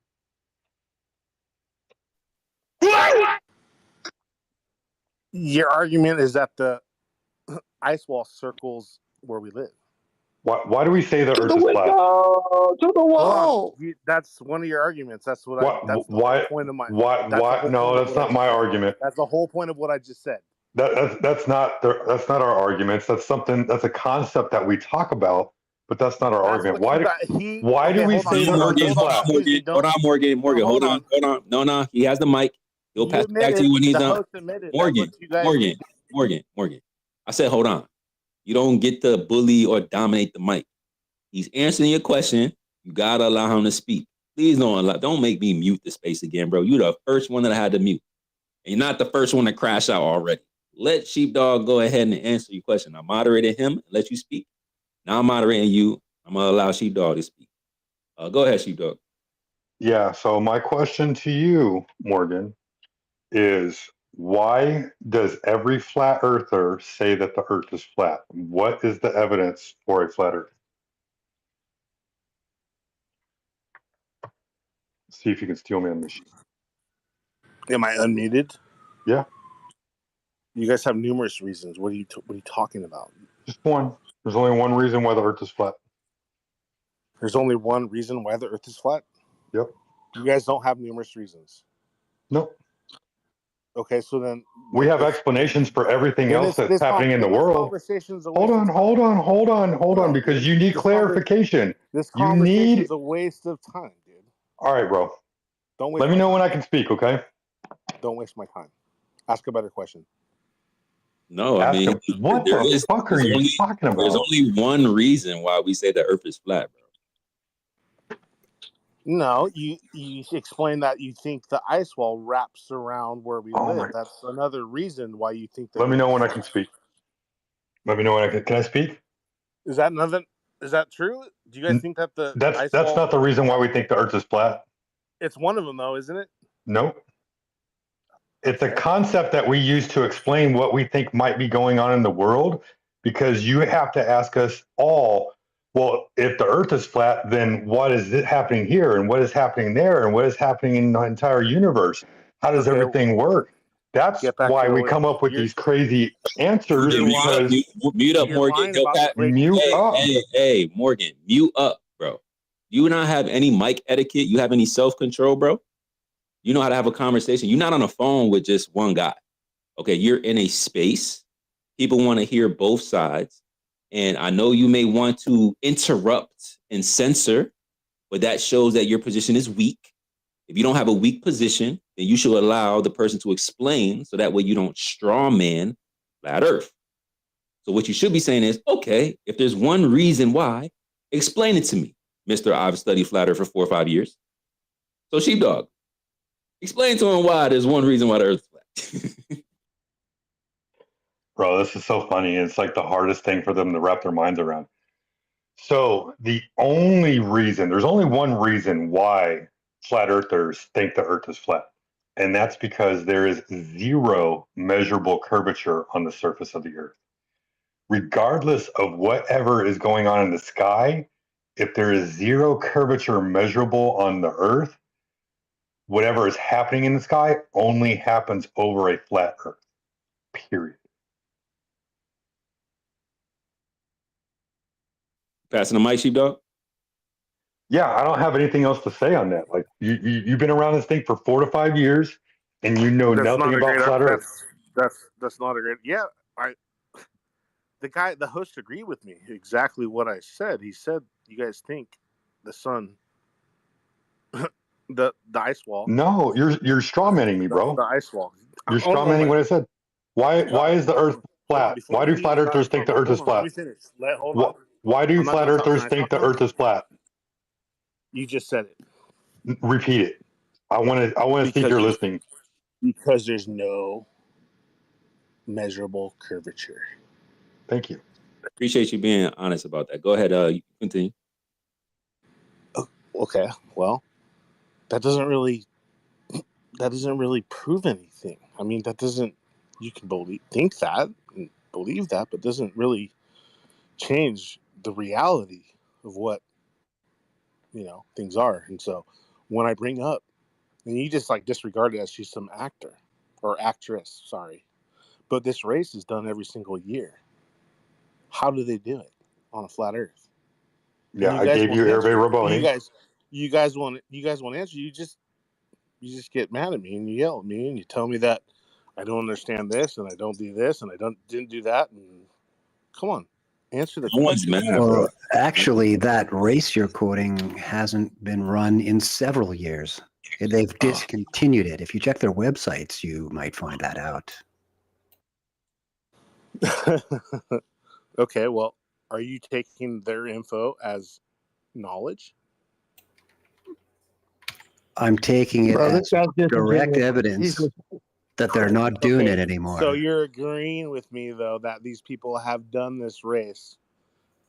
Your argument is that the ice wall circles where we live. Why do we say the To earth the is flat? window, to the wall. That's one of your arguments. That's what I. What, That's the whole point of my. why, That's the whole no, point of that's what I not just my said. argument. That's the whole point of what I just said. That's not our arguments. That's a concept that we talk about, but that's not our That's argument. what Why do we say the earth is flat? Morgan. Hold on. No, he has the mic. He'll pass it back to you when he's the done. host admitted that's what you guys Morgan. I said, hold on. You don't get to bully or dominate the mic. He's answering your question. You gotta allow him to speak. Please don't make me mute the space again, bro. You're the first one that I had to mute. And you're not the first one to crash out already. Let Sheepdog go ahead and answer your question. I moderated him and let you speak. Now I'm moderating you. I'm gonna allow Sheepdog to speak. Go ahead, Sheepdog. Yeah. So my question to you, Morgan, is why does every flat earther say that the earth is flat? What is the evidence for a flat earth? See if you can steal me on this. Am I unmuted? Yeah. You guys have numerous reasons. What are you talking about? Just one. There's only one reason why the earth is flat. There's only one reason why the earth is flat? Yep. You guys don't have numerous reasons. Nope. Okay, so then we have explanations for everything else that's happening in the world. Hold on, because you need clarification. This conversation is a waste of time, dude. All right, bro. Don't waste. Let me know when I can speak, okay? Don't waste my time. Ask a better question. No, I mean, what the fuck are you talking about? There's only one reason why we say the earth is flat, bro. No, you explain that you think the ice wall wraps around where we live. That's another reason why you think that. Let me know when I can speak. Let me know when I can. Can I speak? Is that nothing? Is that true? Do you guys think that the that's not the reason why we think the earth is flat? It's one of them, though, isn't it? Nope. It's a concept that we use to explain what we think might be going on in the world, because you have to ask us all, well, if the earth is flat, then what is it happening here? And what is happening there? And what is happening in the entire universe? How does everything work? That's why we come up with these crazy answers. Mute up, Morgan. Hey, Morgan, mute up, bro. You not have any mic etiquette? You have any self-control, bro? You know how to have a conversation. You're not on a phone with just one guy. Okay, you're in a space. People want to hear both sides. And I know you may want to interrupt and censor, but that shows that your position is weak. If you don't have a weak position, then you should allow the person to explain, so that way you don't straw man flat earth. So what you should be saying is, okay, if there's one reason why, explain it to me, Mr. I've studied flat earth for 4 or 5 years. So Sheepdog, explain to him why there's one reason why the earth is flat. Bro, this is so funny. It's like the hardest thing for them to wrap their minds around. So there's only one reason why flat earthers think the earth is flat. And that's because there is zero measurable curvature on the surface of the earth. Regardless of whatever is going on in the sky, if there is zero curvature measurable on the earth, whatever is happening in the sky only happens over a flat earth, period. Passing the mic, Sheepdog? Yeah, I don't have anything else to say on that. Like, you've been around this thing for 4 to 5 years, and you know nothing about flat earth. That's not a great. Yeah, the host agreed with me exactly what I said. He said, "You guys think the sun, the ice wall." No, you're strawmanning me, bro. The ice wall. You're strawmanning what I said. Why is the earth Hold on. flat? Before Why you do even flat start, earthers think the Earth is hold on. Let me flat? finish. Hold on. Why do I'm not flat done talking. Can earthers I think talk the now? Earth is flat? You just said it. Repeat it. I want to see if you're listening. Because there's no measurable curvature. Thank you. Appreciate you being honest about that. Go ahead. You continue. Okay. Well, that doesn't really prove anything. I mean, that doesn't. You can think that and believe that, but doesn't really change the reality of what things are. And so, when I bring up, and you just like disregard it as she's some actor or actress, sorry, but this race is done every single year. How do they do it on a flat Earth? Yeah, I gave you Hervé Raboni. You guys want to answer. You just get mad at me and you yell at me and you tell me that I don't understand this and I don't do this and I didn't do that. And come on, answer the question. Well, actually, that race you're quoting hasn't been run in several years. They've discontinued it. If you check their websites, you might find that out. Okay, well, are you taking their info as knowledge? I'm taking it as direct evidence that they're not doing it anymore. So you're agreeing with me, though, that these people have done this race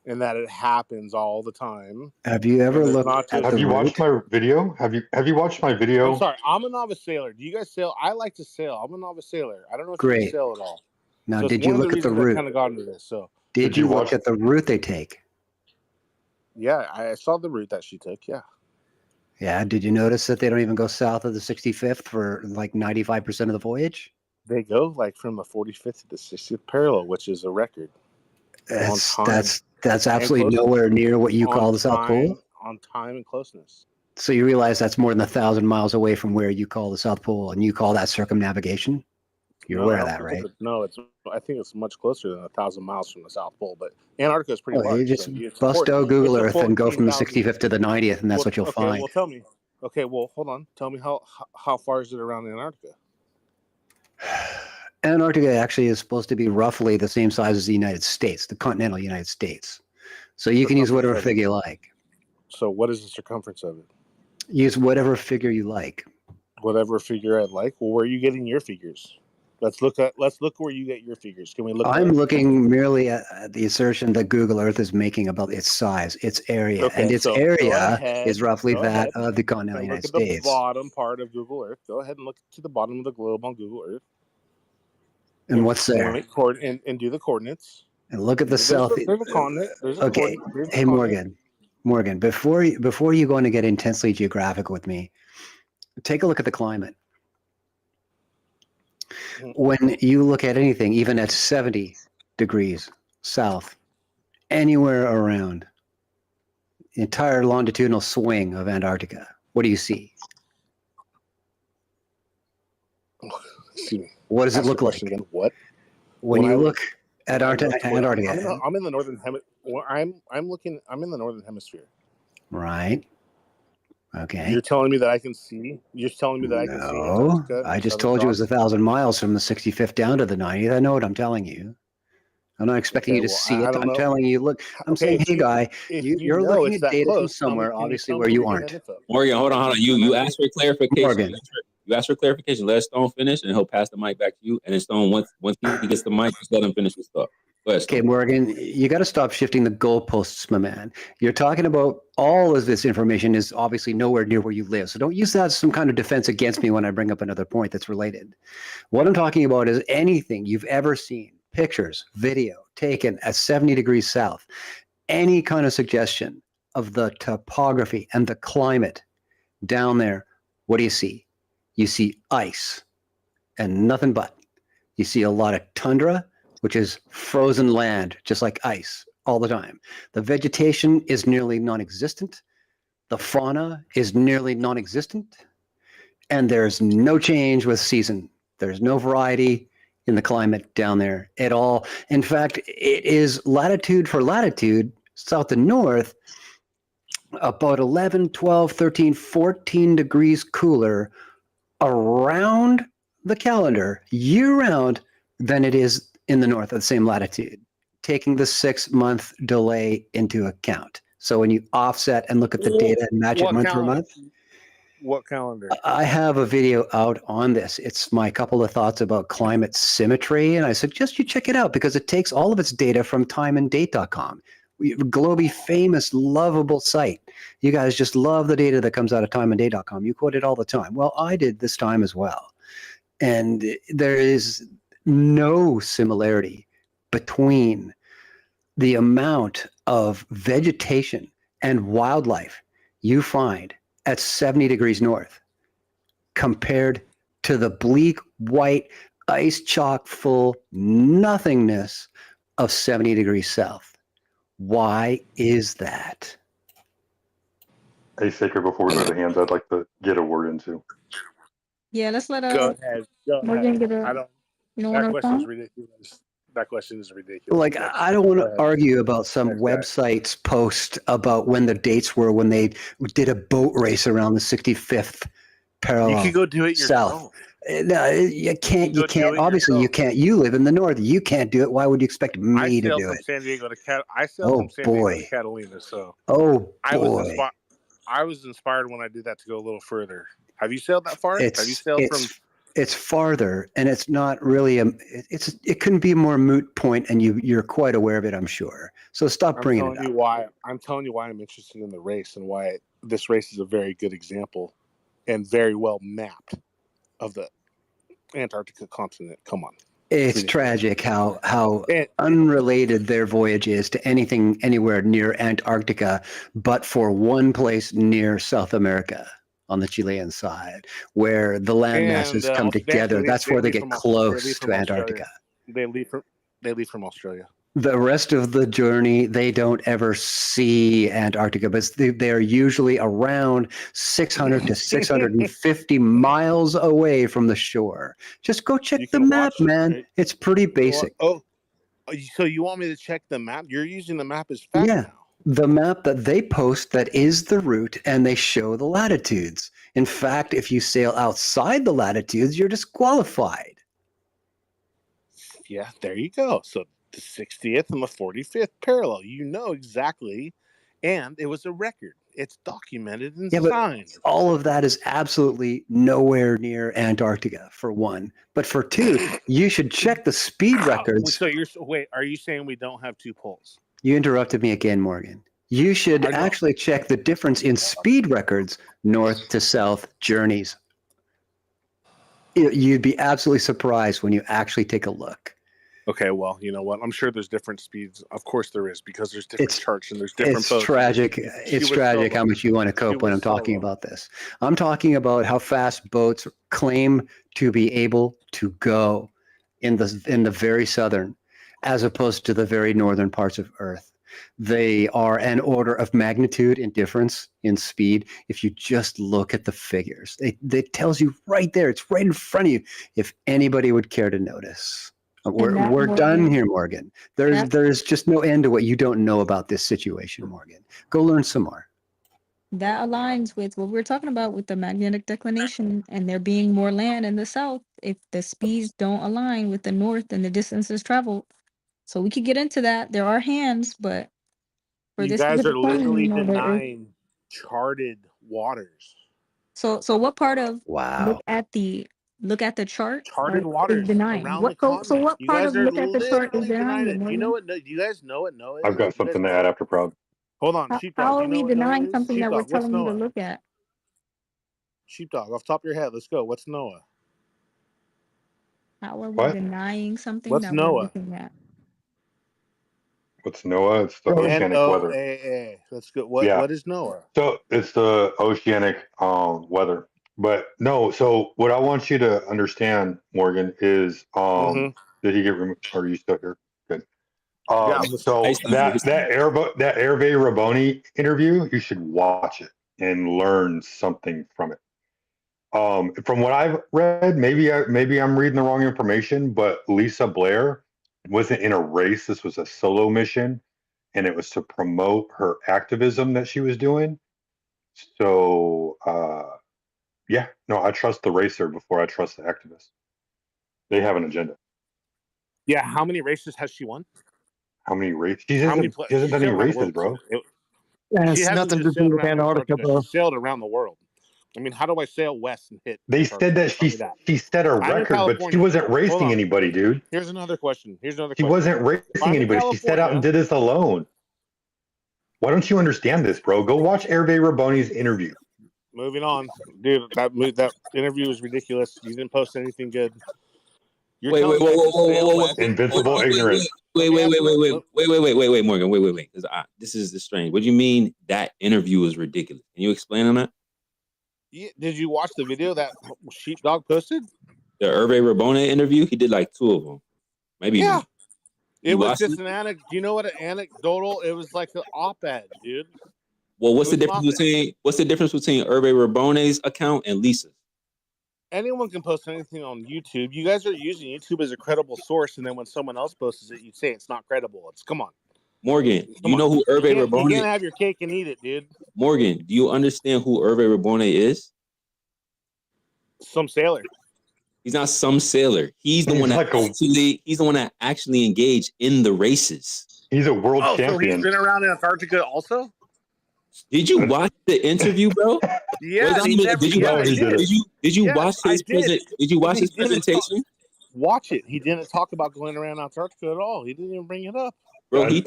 and that it happens all the time. Have you ever looked at Have you watched my video? Have you watched my video? I'm sorry. I'm a novice sailor. Do you guys sail? I like to sail. I'm a novice sailor. I don't know if Great. you sail at all. Now, so did you look at the route? Kind of got into this. So did you look at the route they take? Yeah, I saw the route that she took. Yeah. Yeah. Did you notice that they don't even go south of the 65th for like 95% of the voyage? They go like from the 45th to the 60th parallel, which is a record. That's absolutely nowhere near what you call the South Pole. On time and closeness. So you realize that's more than 1,000 miles away from where you call the South Pole, and you call that circumnavigation? You're aware of that, right? No, I think it's much closer than 1,000 miles from the South Pole, but Antarctica is pretty Well, large. you just bust out Google Earth and go from the 65th to the 90th, and that's what you'll find. Well, tell me. Okay, well, hold on. Tell me how far is it around Antarctica? Antarctica actually is supposed to be roughly the same size as the United States, the continental United States. So you can use whatever figure you like. So what is the circumference of it? Use whatever figure you like. Whatever figure I'd like. Well, where are you getting your figures? Let's look where you get your figures. Can we look? I'm looking merely at the assertion that Google Earth is making about its size, its area, and its area is roughly that of the continental United States. Look at the bottom part of Google Earth. Go ahead and look to the bottom of the globe on Google Earth. And what's there? And do the coordinates. And look at the south. There's a continent. Okay. Hey, Morgan, before you go on to get intensely geographic with me, take a look at the climate. When you look at anything, even at 70 degrees south, anywhere around the entire longitudinal swing of Antarctica, what do you see? What does it look like? Again. What? When you look at Antarctica, I'm in the northern hemisphere. I'm in the northern hemisphere. Right. Okay. You're telling me that I can see. You're telling me that I can see Antarctica. I just told you it was 1,000 miles from the 65th down to the 90th. I know what I'm telling you. I'm not expecting you to see it. I'm telling you, look, I'm saying, hey, guy, you're looking at data from somewhere, obviously, where you aren't. Morgan, hold on. You asked for clarification. Morgan. You asked for clarification. Let Stone finish, and he'll pass the mic back to you. And then Stone, once he gets the mic, just let him finish his thought. Okay, Morgan, you got to stop shifting the goalposts, my man. You're talking about all of this information is obviously nowhere near where you live. So don't use that as some kind of defense against me when I bring up another point that's related. What I'm talking about is anything you've ever seen, pictures, video taken at 70 degrees south, any kind of suggestion of the topography and the climate down there, what do you see? You see ice and nothing but. You see a lot of tundra, which is frozen land, just like ice, all the time. The vegetation is nearly non-existent. The fauna is nearly non-existent. And there's no change with season. There's no variety in the climate down there at all. In fact, it is latitude for latitude, south to north, about 11, 12, 13, 14 degrees cooler around the calendar year-round than it is in the north at the same latitude, taking the 6-month delay into account. So when you offset and look at the data and match it month for month. What calendar? I have a video out on this. It's my couple of thoughts about climate symmetry, and I suggest you check it out because it takes all of its data from timeanddate.com. Globally famous, lovable site. You guys just love the data that comes out of timeanddate.com. You quote it all the time. Well, I did this time as well. And there is no similarity between the amount of vegetation and wildlife you find at 70 degrees north compared to the bleak, white, ice chock full nothingness of 70 degrees south. Why is that? Hey, Sacred, before we go to the hands, I'd like to get a word into. Yeah, let's let Go ahead. Go Morgan ahead. get a. I don't. You don't want That to question is respond? ridiculous. That question is ridiculous. Like, Next. I don't want Go to ahead. argue about some Next guy. websites post about when the dates were when they did a boat race around the 65th parallel. You could go do it south. yourself. No, you can't. You can't. Obviously, you can't. You live in the north. You can't do it. Why would you expect me to sailed do from it? San Diego to I sailed from San Diego to Catalina, so Oh I was boy. inspired. I was inspired when I did that to go a little further. Have you sailed that far? Have you sailed from? It's farther, and it's not really it couldn't be a more moot point, and you're quite aware of it, I'm sure. So stop bringing it up. I'm telling you why I'm interested in the race and why this race is a very good example and very well mapped of the Antarctica continent. Come on. It's tragic how unrelated their voyage is to anything anywhere near Antarctica, but for one place near South America on the Chilean side, where the land masses come together. That's where they get close to Antarctica. They leave from Australia. The rest of the journey, they don't ever see Antarctica, but they are usually around 600 to 650 miles away from the shore. Just go check the map, man. It's pretty basic. So you want me to check the map? You're using the map as fact now. The map that they post that is the route, and they show the latitudes. In fact, if you sail outside the latitudes, you're disqualified. Yeah, there you go. So the 60th and the 45th parallel, you know exactly, and it was a record. It's documented and signed. But all of that is absolutely nowhere near Antarctica, for one. But for two, you should check the speed records. So wait, are you saying we don't have two poles? You interrupted me again, Morgan. You should actually check the difference in speed records north to south journeys. You'd be absolutely surprised when you actually take a look. Okay, well, you know what? I'm sure there's different speeds. Of course there is, because there's different charts and there's different boats. It's tragic. It's tragic how much you want to cope when I'm talking about this. I'm talking about how fast boats claim to be able to go in the very southern, as opposed to the very northern parts of Earth. They are an order of magnitude in difference in speed. If you just look at the figures, it tells you right there. It's right in front of you. If anybody would care to notice. We're done here, Morgan. There's just no end to what you don't know about this situation, Morgan. Go learn some more. That aligns with what we're talking about with the magnetic declination and there being more land in the south if the speeds don't align with the north and the distances traveled. So we could get into that. There are hands, but for you this guys are point, literally you know, denying charted waters. So what part of wow look at the chart charted is waters denying? around What the so what you part guys of are look at the chart is literally denying denying it? it. Do you know what? Do you guys know what NOAA is? I've got something to add after Proud. Hold on, How Sheepdog. Do are you know we what NOAA denying is? something that we're Sheepdog, what's telling you to NOAA? look at? Sheepdog, off the top of your head, let's go. What's NOAA? How are we What? denying something What's that we're NOAA? looking at? What's NOAA? It's the oceanic weather. NOAA. Let's go. Yeah. What is NOAA? So it's the oceanic weather. But no, so what I want you to understand, Morgan, is did he get removed? Or are you still here? Good. So that Hervé Raboni interview, you should watch it and learn something from it. From what I've read, maybe I'm reading the wrong information, but Lisa Blair wasn't in a race. This was a solo mission, and it was to promote her activism that she was doing. So, yeah, no, I trust the racer before I trust the activist. They have an agenda. Yeah, how many races has she won? How many races? She hasn't done any races, bro. She hasn't just sailed around Antarctica. She sailed around the world. I mean, how do I sail west and hit They Antarctica? said that she set a I'm in record, but she California. wasn't Hold racing on. anybody, dude. Here's another question. She wasn't racing anybody. She set out and did this alone. Why don't you understand this, bro? Go watch Hervé Raboni's interview. Moving on, dude. That interview was ridiculous. You didn't post anything good. You're Wait, telling me I can sail whoa, west. Invincible ignorance. Wait, Morgan. Wait. Because this is strange. What do you mean that interview was ridiculous? Can you explain on that? Yeah, did you watch the video that Sheepdog posted? The Hervé Rabone interview? He did like 2 of them. Maybe. Yeah. It was watched just an anecdote. Do you know what an anecdotal? It was like an op-ed, dude. Well, what's the difference between Hervé Rabone's account and Lisa's? Anyone can post anything on YouTube. You guys are using YouTube as a credible source, and then when someone else posts it, you say it's not credible. Come on. Morgan, do you know who Hervé Rabone is? You can't have your cake and eat it, dude. Morgan, do you understand who Hervé Rabone is? Some sailor. He's not some sailor. He's the one that actually engaged in the races. He's a world champion. So he's been around Antarctica also? Did you watch the interview, bro? Yeah. Did you watch his presentation? Watch it. He didn't talk about going around Antarctica at all. He didn't even bring it up. Bro, he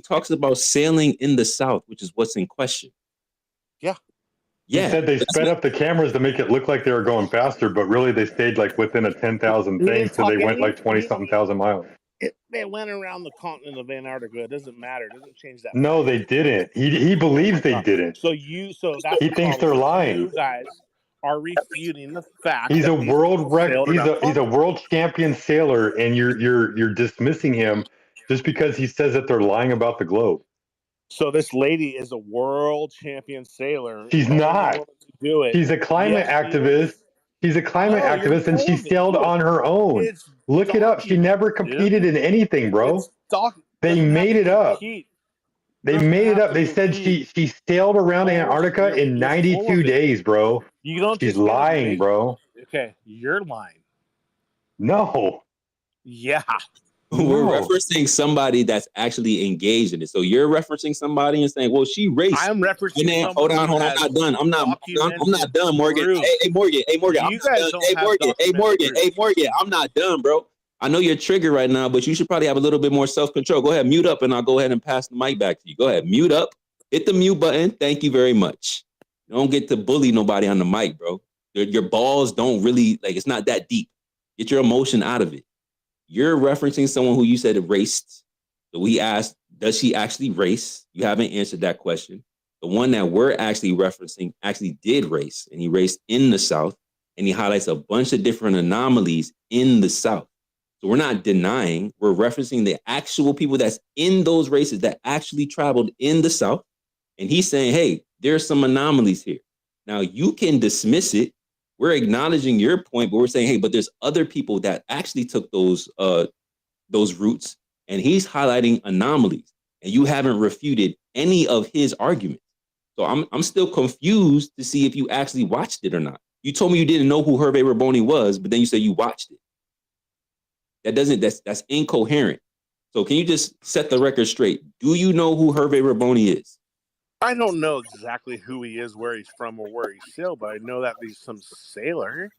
talks about sailing in the South, which is what's in question. Yeah. Yeah. He said they sped up the cameras to make it look like they were going faster, but really they stayed like within a 10,000 thing, so they went like 20-something thousand miles. They went around the continent of Antarctica. It doesn't matter. It doesn't change that. No, they didn't. He believes they didn't. So that's he thinks they're lying. You guys are refuting the fact. He's that a world record. He's a world champion sailor, and you're dismissing him just because he says that they're lying about the globe. So this lady is a world champion sailor. She's not. She's a climate activist. She's a climate activist, and she sailed on her own. Look it up. She never competed in anything, bro. They made it up. They made it up. They said she sailed around Antarctica in 92 days, bro. She's lying, bro. Okay, you're lying. No. Yeah. We're referencing somebody that's actually engaged in it. So you're referencing somebody and saying, "Well, she raced." I'm referencing. Hold on. I'm not done. I'm not done, Morgan. Hey, Morgan. I'm not done. Hey, Morgan. I'm not done, bro. I know you're triggered right now, but you should probably have a little bit more self-control. Go ahead, mute up, and I'll go ahead and pass the mic back to you. Go ahead, mute up. Hit the mute button. Thank you very much. You don't get to bully nobody on the mic, bro. Your balls don't really it's not that deep. Get your emotion out of it. You're referencing someone who you said raced. So we asked, does she actually race? You haven't answered that question. The one that we're actually referencing actually did race, and he raced in the South, and he highlights a bunch of different anomalies in the South. So we're not denying, we're referencing the actual people that's in those races that actually traveled in the South. And he's saying, hey, there's some anomalies here. Now you can dismiss it. We're acknowledging your point, but we're saying, hey, but there's other people that actually took those routes, and he's highlighting anomalies, and you haven't refuted any of his arguments. So I'm still confused to see if you actually watched it or not. You told me you didn't know who Hervé Rabone was, but then you said you watched it. That's incoherent. So can you just set the record straight? Do you know who Hervé Rabone is? I don't know exactly who he is, where he's from, or where he sailed, but I know that he's some sailor,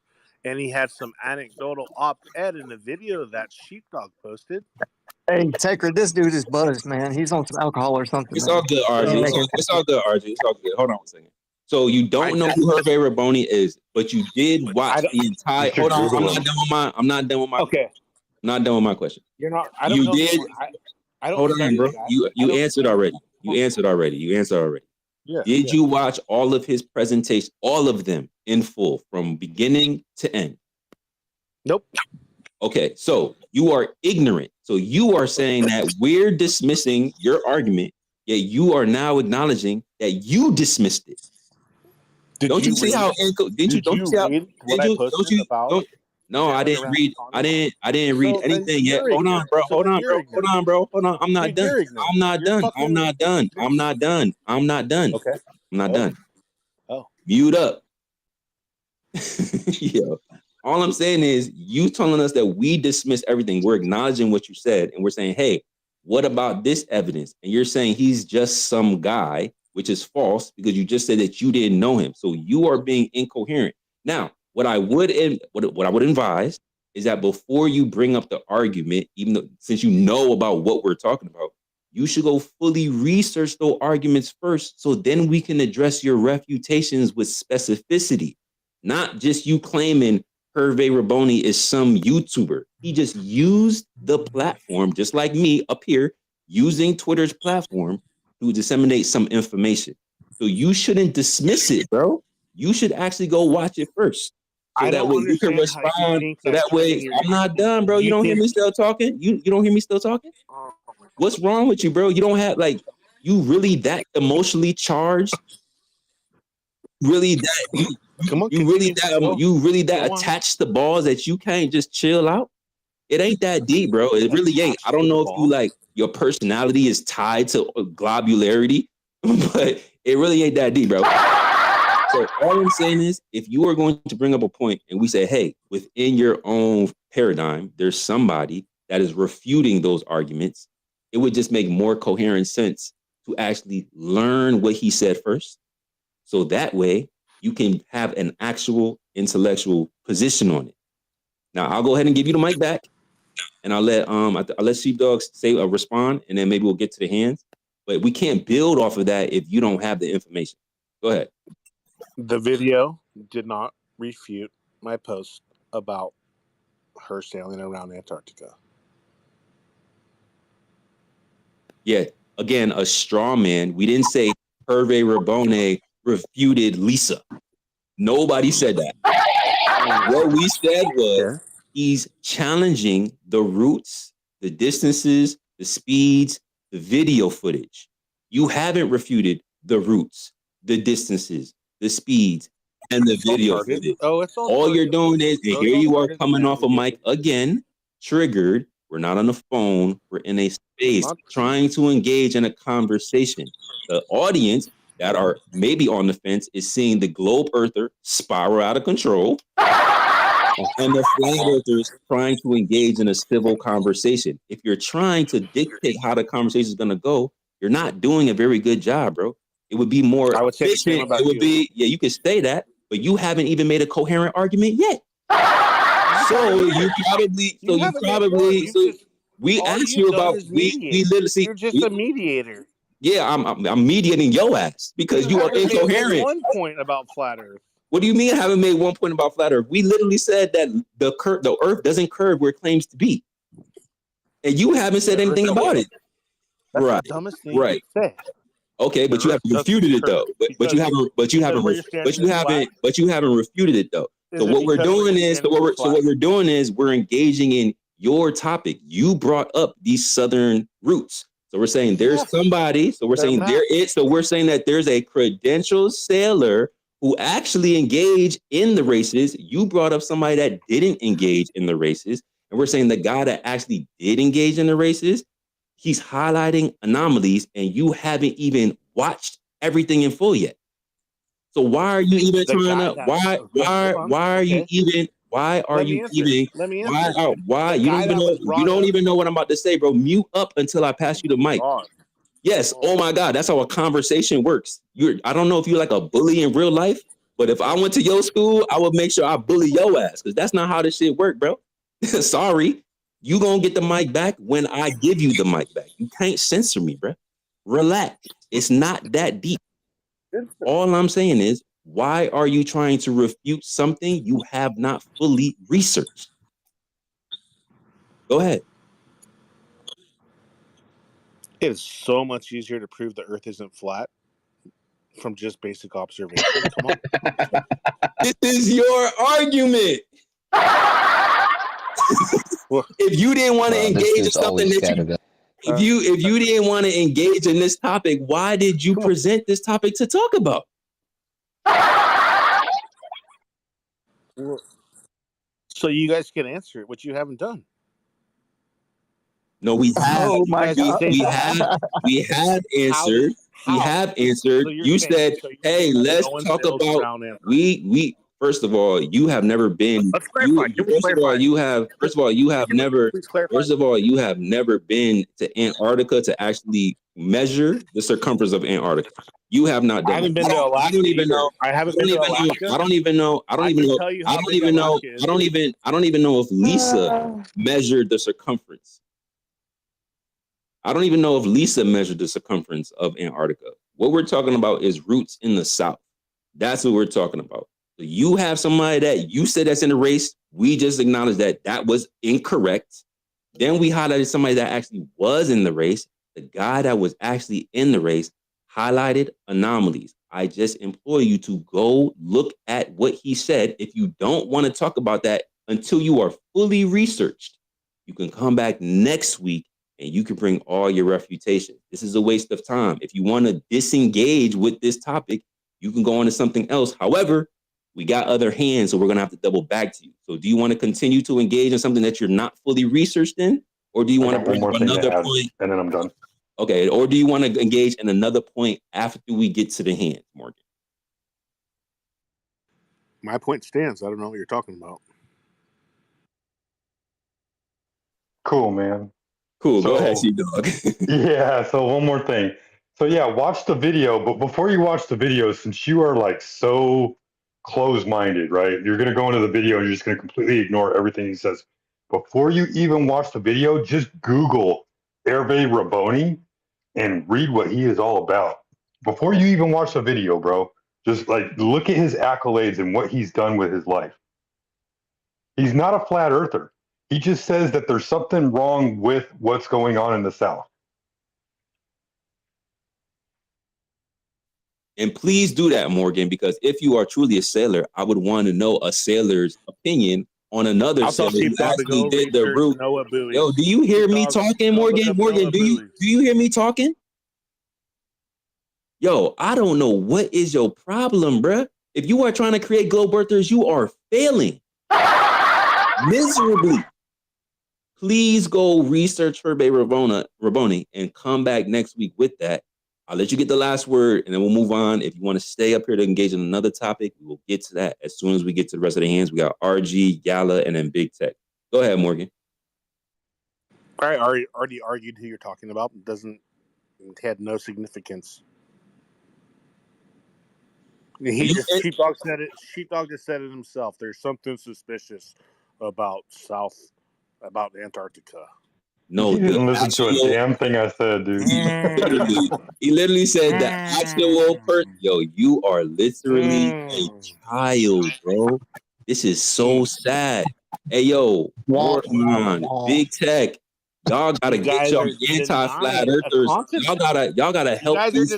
and he had some anecdotal op-ed in the video that Sheepdog posted. Hey, Taker, this dude is buzzed, man. He's on some alcohol or something. It's all good, RJ. It's all good, RJ. It's all good. Hold on a second. So you don't know who Hervé Rabone is, but you did watch the entire. Hold on, I'm not done with my. Okay. I'm not done with my question. You're not. I don't you know. Did. I don't. Hold on, bro. You answered already. You answered already. Yeah, did you watch all of his presentation, all of them in full, from beginning to end? Nope. Okay, so you are ignorant. So you are saying that we're dismissing your argument, yet you are now acknowledging that you dismissed it. Don't you see how? No, I didn't read. I didn't read anything yet. Hold on, bro. Hold on, bro. I'm not done. I'm not done. Okay. I'm not done. Oh. Mute up. Yo. All I'm saying is you telling us that we dismiss everything. We're acknowledging what you said, and we're saying, hey, what about this evidence? And you're saying he's just some guy, which is false because you just said that you didn't know him. So you are being incoherent. Now, what I would advise is that before you bring up the argument, even though since you know about what we're talking about, you should go fully research those arguments first, so then we can address your refutations with specificity, not just you claiming Hervé Raboni is some YouTuber. He just used the platform, just like me up here, using Twitter's platform to disseminate some information. So you shouldn't dismiss it, bro. You should actually go watch it first. So I that don't way you can understand how you respond. think So that way, turning I'm not done, bro. You don't hear me still talking? You don't hear me still talking? What's wrong with you, bro? You don't have you really that emotionally charged? Really that you really that attached to balls that you can't just chill out? It ain't that deep, bro. It really ain't. I don't know if you your personality is tied to globularity, but it really ain't that deep, bro. So all I'm saying is, if you are going to bring up a point and we say, hey, within your own paradigm, there's somebody that is refuting those arguments, it would just make more coherent sense to actually learn what he said first. So that way you can have an actual intellectual position on it. Now I'll go ahead and give you the mic back, and I'll let Sheepdog say respond, and then maybe we'll get to the hands. But we can't build off of that if you don't have the information. Go ahead. The video did not refute my post about her sailing around Antarctica. Yeah, again, a straw man. We didn't say Hervé Raboni refuted Lisa. Nobody said that. What we said was he's challenging the routes, the distances, the speeds, the video footage. You haven't refuted the routes, the distances, the speeds, and the video footage. All you're doing is, and here you are coming off a mic again, triggered. We're not on the phone. We're in a space trying to engage in a conversation. The audience that are maybe on the fence is seeing the globe earther spiral out of control and the flat earthers trying to engage in a civil conversation. If you're trying to dictate how the conversation is going to go, you're not doing a very good job, bro. It would be more efficient. It would be, yeah, you can say that, but you haven't even made a coherent argument yet. We asked you about, we literally see. You're just a mediator. Yeah, I'm mediating your ass because you are incoherent. One point about flat Earth. What do you mean I haven't made one point about flat Earth? We literally said that the Earth doesn't curve where it claims to be, and you haven't said anything about it. That's right, the dumbest thing you say. Okay, but you haven't refuted it though. But you haven't refuted it though. So what we're doing is we're engaging in your topic. You brought up these southern routes. So we're saying there's somebody. So we're saying there is. So we're saying that there's a credentialed sailor who actually engaged in the races. You brought up somebody that didn't engage in the races, and we're saying the guy that actually did engage in the races, he's highlighting anomalies, and you haven't even watched everything in full yet. So why are you even trying to? You don't even know what I'm about to say, bro. Mute up until I pass you the mic. Yes. Oh my God, that's how a conversation works. I don't know if you're like a bully in real life, but if I went to your school, I would make sure I bully your ass because that's not how this shit work, bro. Sorry. You gonna get the mic back when I give you the mic back. You can't censor me, bro. Relax. It's not that deep. All I'm saying is, why are you trying to refute something you have not fully researched? Go ahead. It is so much easier to prove the Earth isn't flat from just basic observation. Come on. This is your argument. If you didn't want to engage in something that if you didn't want to engage in this topic, why did you present this topic to talk about? So you guys can answer it, which you haven't done. No, we have. Oh my God. We have answered. We have answered. You said, "Hey, let's talk about." First of all, you have never been. Let's clarify. Can we First of all, clarify? you have. First of all, you have never. Please clarify. First of all, you have never been to Antarctica to actually measure the circumference of Antarctica. You have not done. I haven't been to Alaska. I don't even know. I haven't been to Alaska. I don't even know. I don't even know. I don't even know. I don't even know if Lisa measured the circumference. I don't even know if Lisa measured the circumference of Antarctica. What we're talking about is roots in the South. That's what we're talking about. So you have somebody that you said that's in the race. We just acknowledged that that was incorrect. Then we highlighted somebody that actually was in the race. The guy that was actually in the race highlighted anomalies. I just implore you to go look at what he said. If you don't want to talk about that until you are fully researched, you can come back next week and you can bring all your refutation. This is a waste of time. If you want to disengage with this topic, you can go on to something else. However, we got other hands, so we're going to have to double back to you. So do you want to continue to engage in something that you're not fully researched in? Or do you want to bring up another point? And then I'm done. Okay, or do you want to engage in another point after we get to the hands, Morgan? My point stands. I don't know what you're talking about. Cool, man. Cool, go ahead, Dog. Yeah, so one more thing. So yeah, watch the video, but before you watch the video, since you are like so close-minded, right? You're going to go into the video and you're just going to completely ignore everything he says. Before you even watch the video, just Google Hervé Raboni and read what he is all about. Before you even watch the video, bro, just like look at his accolades and what he's done with his life. He's not a flat earther. He just says that there's something wrong with what's going on in the South. And please do that, Morgan, because if you are truly a sailor, I would want to know a sailor's opinion on another sailor who actually did the route. Yo, do you hear me talking, Morgan? Morgan, do you hear me talking? Yo, I don't know what is your problem, bruh. If you are trying to create globe earthers, you are failing miserably. Please go research Hervé Raboni and come back next week with that. I'll let you get the last word, and then we'll move on. If you want to stay up here to engage in another topic, we will get to that as soon as we get to the rest of the hands. We got RG, Gala, and then Big Tech. Go ahead, Morgan. I already argued who you're talking about. It had no significance. Sheepdog said it. Sheepdog just said it himself. There's something suspicious about Antarctica. No, he didn't listen to a damn thing I said, dude. He literally said the actual person. Yo, you are literally a child, bro. This is so sad. Hey, yo, Morgan, Big Tech, y'all gotta get your anti-flat earthers. Y'all gotta help these.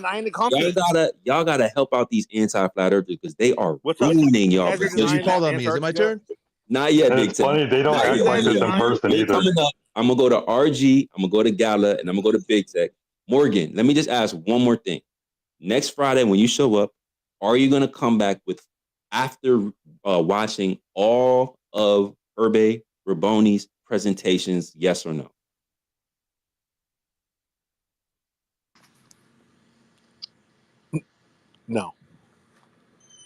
Y'all gotta help out these anti-flat earthers because they are ruining y'all. Did you call on me? Is it my turn? Not yet, and Big it's Tech. funny, they don't act like this in person either. I'm going to go to RG, I'm going to go to Gala, and I'm going to go to Big Tech. Morgan, let me just ask one more thing. Next Friday when you show up, are you going to come back with, after watching all of Hervé Raboni's presentations, yes or no? No.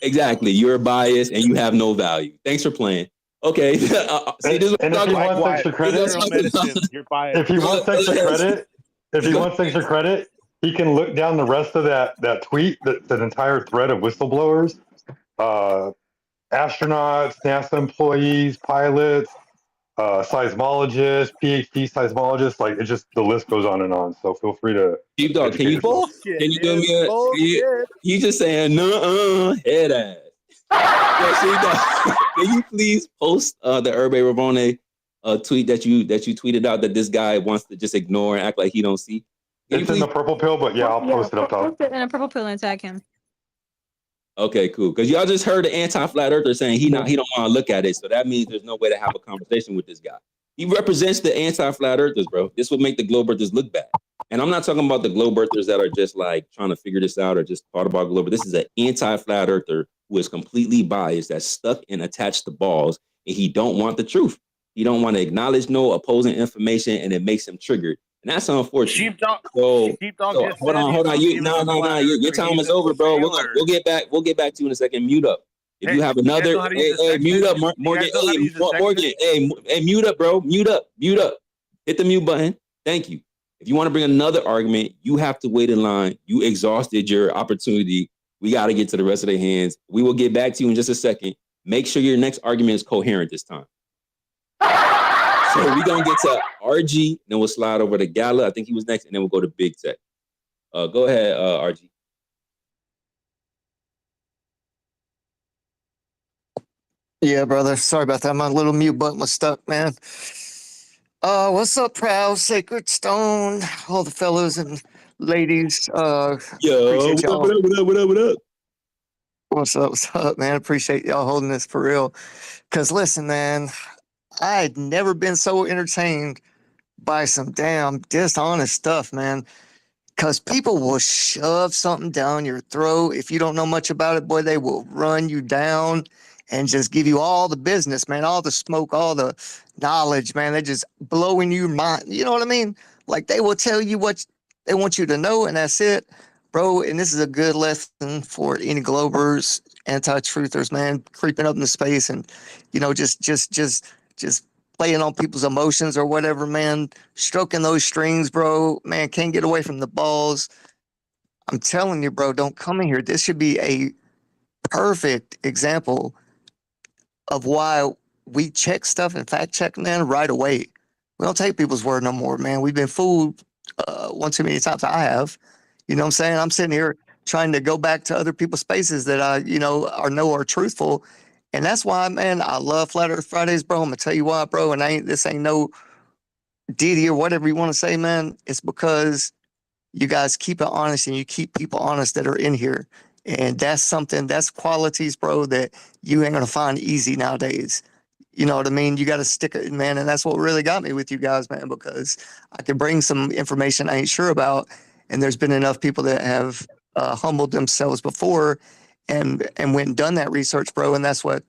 Exactly. You're biased and you have no value. Thanks for playing. Okay. See, this and if he wants extra credit, if he wants extra credit, he can look down the rest of that tweet, that entire thread of whistleblowers, astronauts, NASA employees, pilots, seismologists, PhD seismologists. Like, it just, the list goes on and on. So feel free to. Sheepdog, can you do me you just saying no head ass. Can you please post the Hervé Raboni tweet that you tweeted out that this guy wants to just ignore and act like he don't see? It's in the purple pill, but yeah, I'll post it up top. Post it in a purple pill and tag him. Okay, cool. Because y'all just heard the anti-flat earther saying he don't want to look at it, so that means there's no way to have a conversation with this guy. He represents the anti-flat earthers, bro. This would make the globe earthers look bad. And I'm not talking about the globe earthers that are just like trying to figure this out or just thought about globe. This is an anti-flat earther who is completely biased, that's stuck and attached to balls, and he don't want the truth. He don't want to acknowledge no opposing information, and it makes him triggered. And that's unfortunate. Sheepdog hold on. Your time is over, bro. We'll get back to you in a second. Mute up. If you have another, hey, mute up, Morgan. Hey, Morgan. Hey, mute up, bro. Mute up. Hit the mute button. Thank you. If you want to bring another argument, you have to wait in line. You exhausted your opportunity. We got to get to the rest of their hands. We will get back to you in just a second. Make sure your next argument is coherent this time. So we're going to get to RG, then we'll slide over to Gala. I think he was next, and then we'll go to Big Tech. Go ahead, RG. Yeah, brother. Sorry about that. My little mute button was stuck, man. What's up, Proud, Sacred Stone, all the fellows and ladies. Yo, Appreciate y'all. what up? What's up, man? Appreciate y'all holding this for real. Cause listen, man, I had never been so entertained by some damn dishonest stuff, man. Cause people will shove something down your throat. If you don't know much about it, boy, they will run you down and just give you all the business, man, all the smoke, all the knowledge, man. They just blowing your mind. You know what I mean? Like they will tell you what they want you to know, and that's it, bro. And this is a good lesson for any Globers, anti-truthers, man, creeping up into space and, just playing on people's emotions or whatever, man. Stroking those strings, bro. Man, can't get away from the balls. I'm telling you, bro, don't come in here. This should be a perfect example of why we check stuff and fact check, man, right away. We don't take people's word no more, man. We've been fooled one too many times. I have. You know what I'm saying? I'm sitting here trying to go back to other people's spaces that I, know are truthful. And that's why, man, I love Flat Earth Fridays, bro. I'm gonna tell you why, bro. And this ain't no deity or whatever you want to say, man. It's because you guys keep it honest and you keep people honest that are in here. And that's qualities, bro, that you ain't gonna find easy nowadays. You know what I mean? You got to stick it, man. And that's what really got me with you guys, man, because I can bring some information I ain't sure about. And there's been enough people that have humbled themselves before and went and done that research, bro. And that's what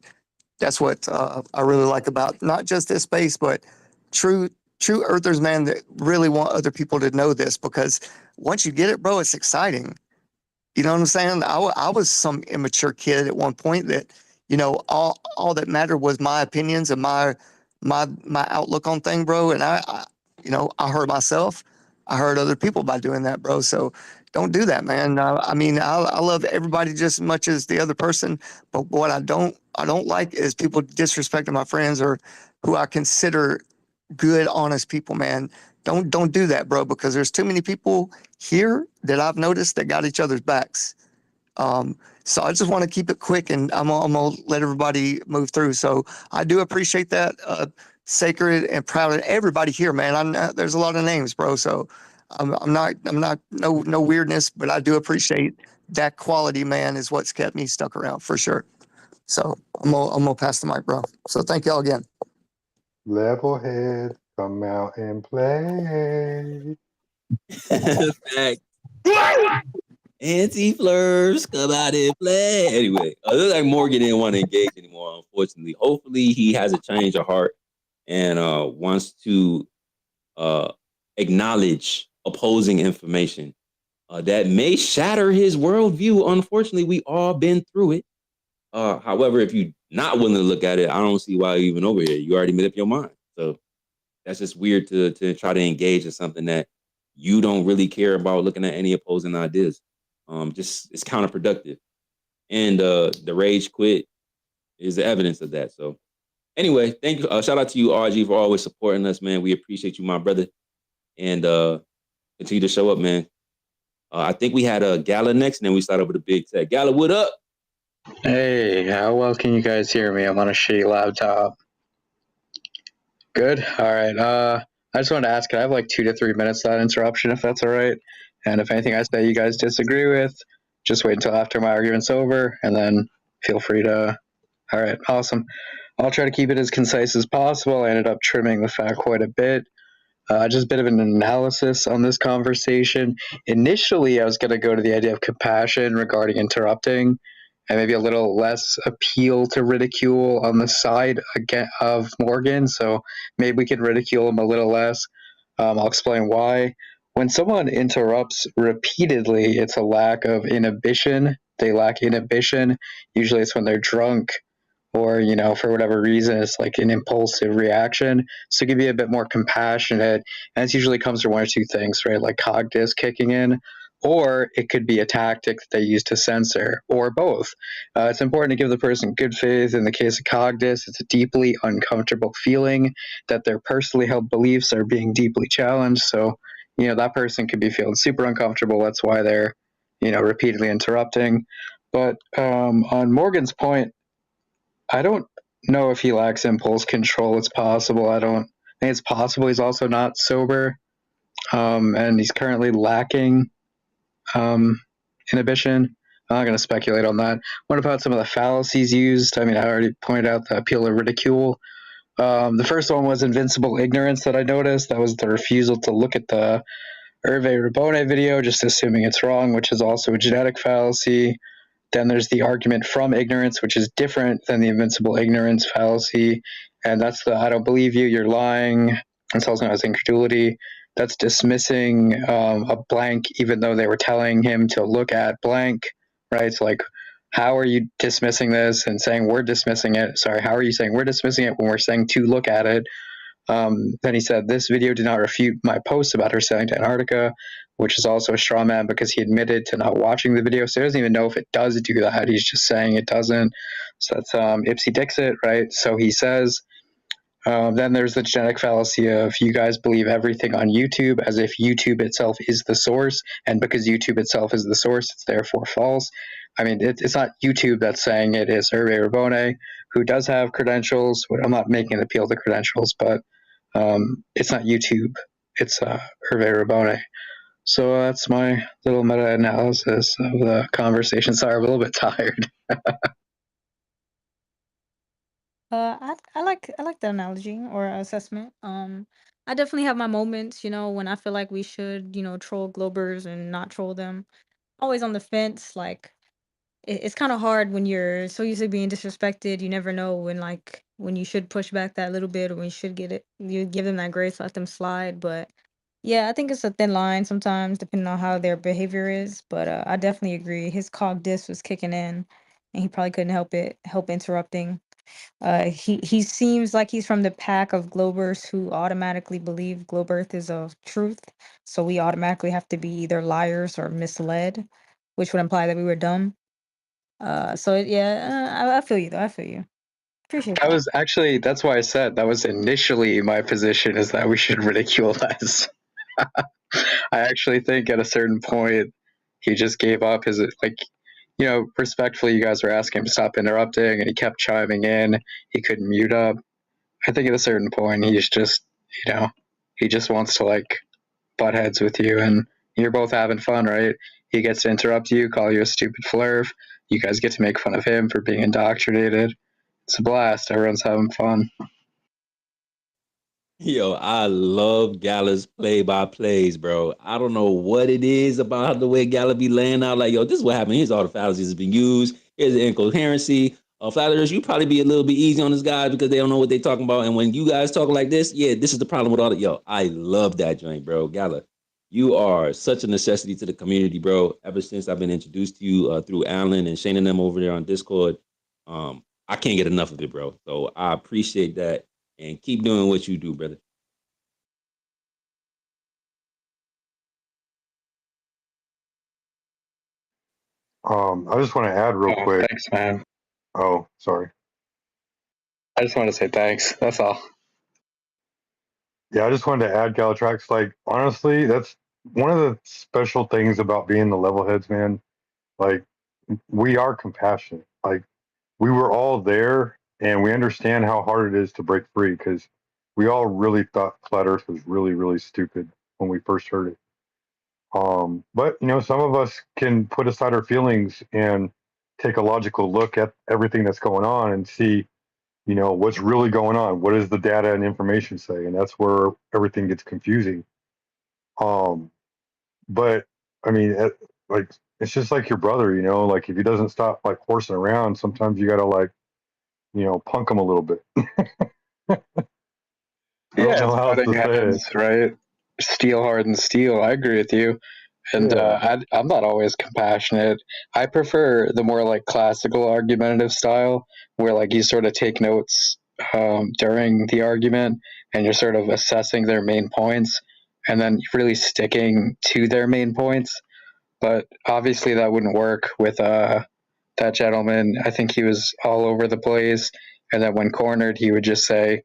I really like about not just this space, but true earthers, man, that really want other people to know this, because once you get it, bro, it's exciting. You know what I'm saying? I was some immature kid at one point that, all that mattered was my opinions and my outlook on thing, bro. And I hurt myself. I hurt other people by doing that, bro. So don't do that, man. I love everybody just as much as the other person, but what I don't like is people disrespecting my friends or who I consider good, honest people, man. Don't do that, bro, because there's too many people here that I've noticed that got each other's backs. So I just want to keep it quick, and I'm gonna let everybody move through. So I do appreciate that, Sacred and Proud, and everybody here, man. There's a lot of names, bro. So I'm not no weirdness, but I do appreciate that quality, man. Is what's kept me stuck around for sure. So I'm gonna pass the mic, bro. So thank y'all again. Level head, come out and play. Fact. Anti-flurs, come out and play. Anyway, it looks like Morgan didn't want to engage anymore, unfortunately. Hopefully he has a change of heart and wants to acknowledge opposing information that may shatter his worldview. Unfortunately, we all been through it. However, if you're not willing to look at it, I don't see why you're even over here. You already made up your mind. So that's just weird to try to engage in something that you don't really care about looking at any opposing ideas. Just it's counterproductive. And the rage quit is the evidence of that. So anyway, thank you. Shout out to you, RG, for always supporting us, man. We appreciate you, my brother. And continue to show up, man. I think we had a Gala next, and then we start over the Big Tech. Gala, what up? Hey, how well can you guys hear me? I'm on a shitty laptop. Good? All right. I just wanted to ask, can I have like 2 to 3 minutes without interruption, if that's all right? And if anything I say you guys disagree with, just wait until after my argument's over, and then feel free to... All right, awesome. I'll try to keep it as concise as possible. I ended up trimming the fat quite a bit. Just a bit of an analysis on this conversation. Initially, I was going to go to the idea of compassion regarding interrupting, and maybe a little less appeal to ridicule on the side of Morgan. So maybe we can ridicule him a little less. I'll explain why. When someone interrupts repeatedly, it's a lack of inhibition they lack inhibition. Usually it's when they're drunk or, you know, for whatever reason, it's like an impulsive reaction. So it can be a bit more compassionate. And it usually comes from one or two things, right? Like cognitive kicking in, or it could be a tactic that they use to censor, or both. It's important to give the person good faith. In the case of cognitive, it's a deeply uncomfortable feeling that their personally held beliefs are being deeply challenged. So, you know, that person could be feeling super uncomfortable. That's why they're, you know, repeatedly interrupting. But on Morgan's point, I don't know if he lacks impulse control. It's possible. I think it's possible he's also not sober, and he's currently lacking inhibition. I'm not going to speculate on that. What about some of the fallacies used? I mean, I already pointed out the appeal to ridicule. The first one was invincible ignorance that I noticed. That was the refusal to look at the Hervé Rabone video, just assuming it's wrong, which is also a genetic fallacy. Then there's the argument from ignorance, which is different than the invincible ignorance fallacy. And that's the I don't believe you, you're lying. It's also known as incredulity. That's dismissing a blank, even though they were telling him to look at blank, right? It's like, how are you dismissing this and saying we're dismissing it? Sorry, how are you saying we're dismissing it when we're saying to look at it? Then he said, this video did not refute my post about her sailing to Antarctica, which is also a straw man because he admitted to not watching the video. So he doesn't even know if it does do that. He's just saying it doesn't. So that's Ipsy Dixit, right? So he says, then there's the genetic fallacy of you guys believe everything on YouTube as if YouTube itself is the source. And because YouTube itself is the source, it's therefore false. I mean, it's not YouTube that's saying it, is Hervé Rabone, who does have credentials. I'm not making an appeal to credentials, but it's not YouTube. It's Hervé Rabone. So that's my little meta-analysis of the conversation. Sorry, I'm a little bit tired. I like the analogy or assessment. I definitely have my moments, you know, when I feel like we should, you know, troll Globers and not troll them. Always on the fence, like it's kind of hard when you're so used to being disrespected. You never know when you should push back that little bit or when you should get it. You give them that grace, let them slide. But yeah, I think it's a thin line sometimes, depending on how their behavior is. But I definitely agree. His cog dis was kicking in, and he probably couldn't help interrupting. He seems like he's from the pack of Globers who automatically believe globe Earth is of truth. So we automatically have to be either liars or misled, which would imply that we were dumb. I feel you though. I feel you. Appreciate That that. was actually, that's why I said that was initially my position, is that we should ridicule less. I actually think at a certain point he just gave up his, like, you know, respectfully, you guys were asking him to stop interrupting and he kept chiming in. He couldn't mute up. I think at a certain point he's just, you know, he just wants to like butt heads with you and you're both having fun, right? He gets to interrupt you, call you a stupid flurf. You guys get to make fun of him for being indoctrinated. It's a blast. Everyone's having fun. Yo, I love Gala's play-by-plays, bro. I don't know what it is about how the way Gala be laying out. Like, yo, this is what happened. Here's all the fallacies that's been used. Here's the incoherency. Flat Earthers, you probably be a little bit easy on this guy because they don't know what they're talking about. And when you guys talk like this, yeah, this is the problem with all the yo. I love that joint, bro. Gala, you are such a necessity to the community, bro. Ever since I've been introduced to you through Alan and Shane and them over there on Discord, I can't get enough of it, bro. So I appreciate that and keep doing what you do, brother. I just want to add real quick. Thanks, man. Oh, sorry. I just want to say thanks. That's all. Yeah, I just wanted to add, Galatrax. Like, honestly, that's one of the special things about being the level heads, man. Like, we are compassionate. Like, we were all there and we understand how hard it is to break free because we all really thought flat Earth was really, really stupid when we first heard it. But you know, some of us can put aside our feelings and take a logical look at everything that's going on and see, you know, what's really going on. What does the data and information say? And that's where everything gets confusing. Um, but I mean, like it's just like your brother, you know, like if he doesn't stop like horsing around, sometimes you gotta like, you know, punk him a little bit. I don't Yeah, know it's how else butting to say it. heads, right? Steel hardens steel. I agree with you. And I'm not always compassionate. I prefer the more like classical argumentative style, where like you sort of take notes during the argument, and you're sort of assessing their main points, and then really sticking to their main points. But obviously, that wouldn't work with that gentleman. I think he was all over the place, and then when cornered, he would just say,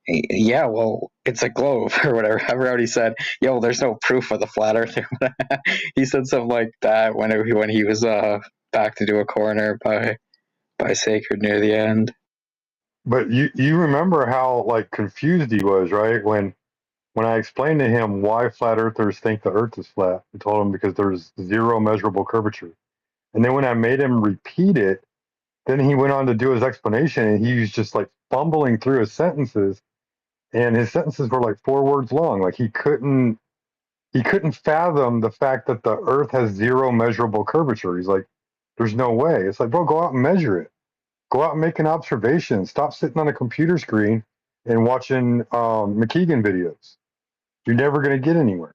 "Yeah, well, it's a globe," or whatever. I've already said, "Yeah, well, there's no proof of the flat Earth." He said something like that when he was back to do a corner by Sacred near the end. But you remember how like confused he was, right? When I explained to him why flat earthers think the earth is flat, I told him because there's zero measurable curvature. And then when I made him repeat it, then he went on to do his explanation, and he was just like fumbling through his sentences, and his sentences were like 4 words long. Like he couldn't fathom the fact that the earth has zero measurable curvature. He's like, there's no way. It's like, bro, go out and measure it. Go out and make an observation. Stop sitting on a computer screen and watching McKeegan videos. You're never going to get anywhere.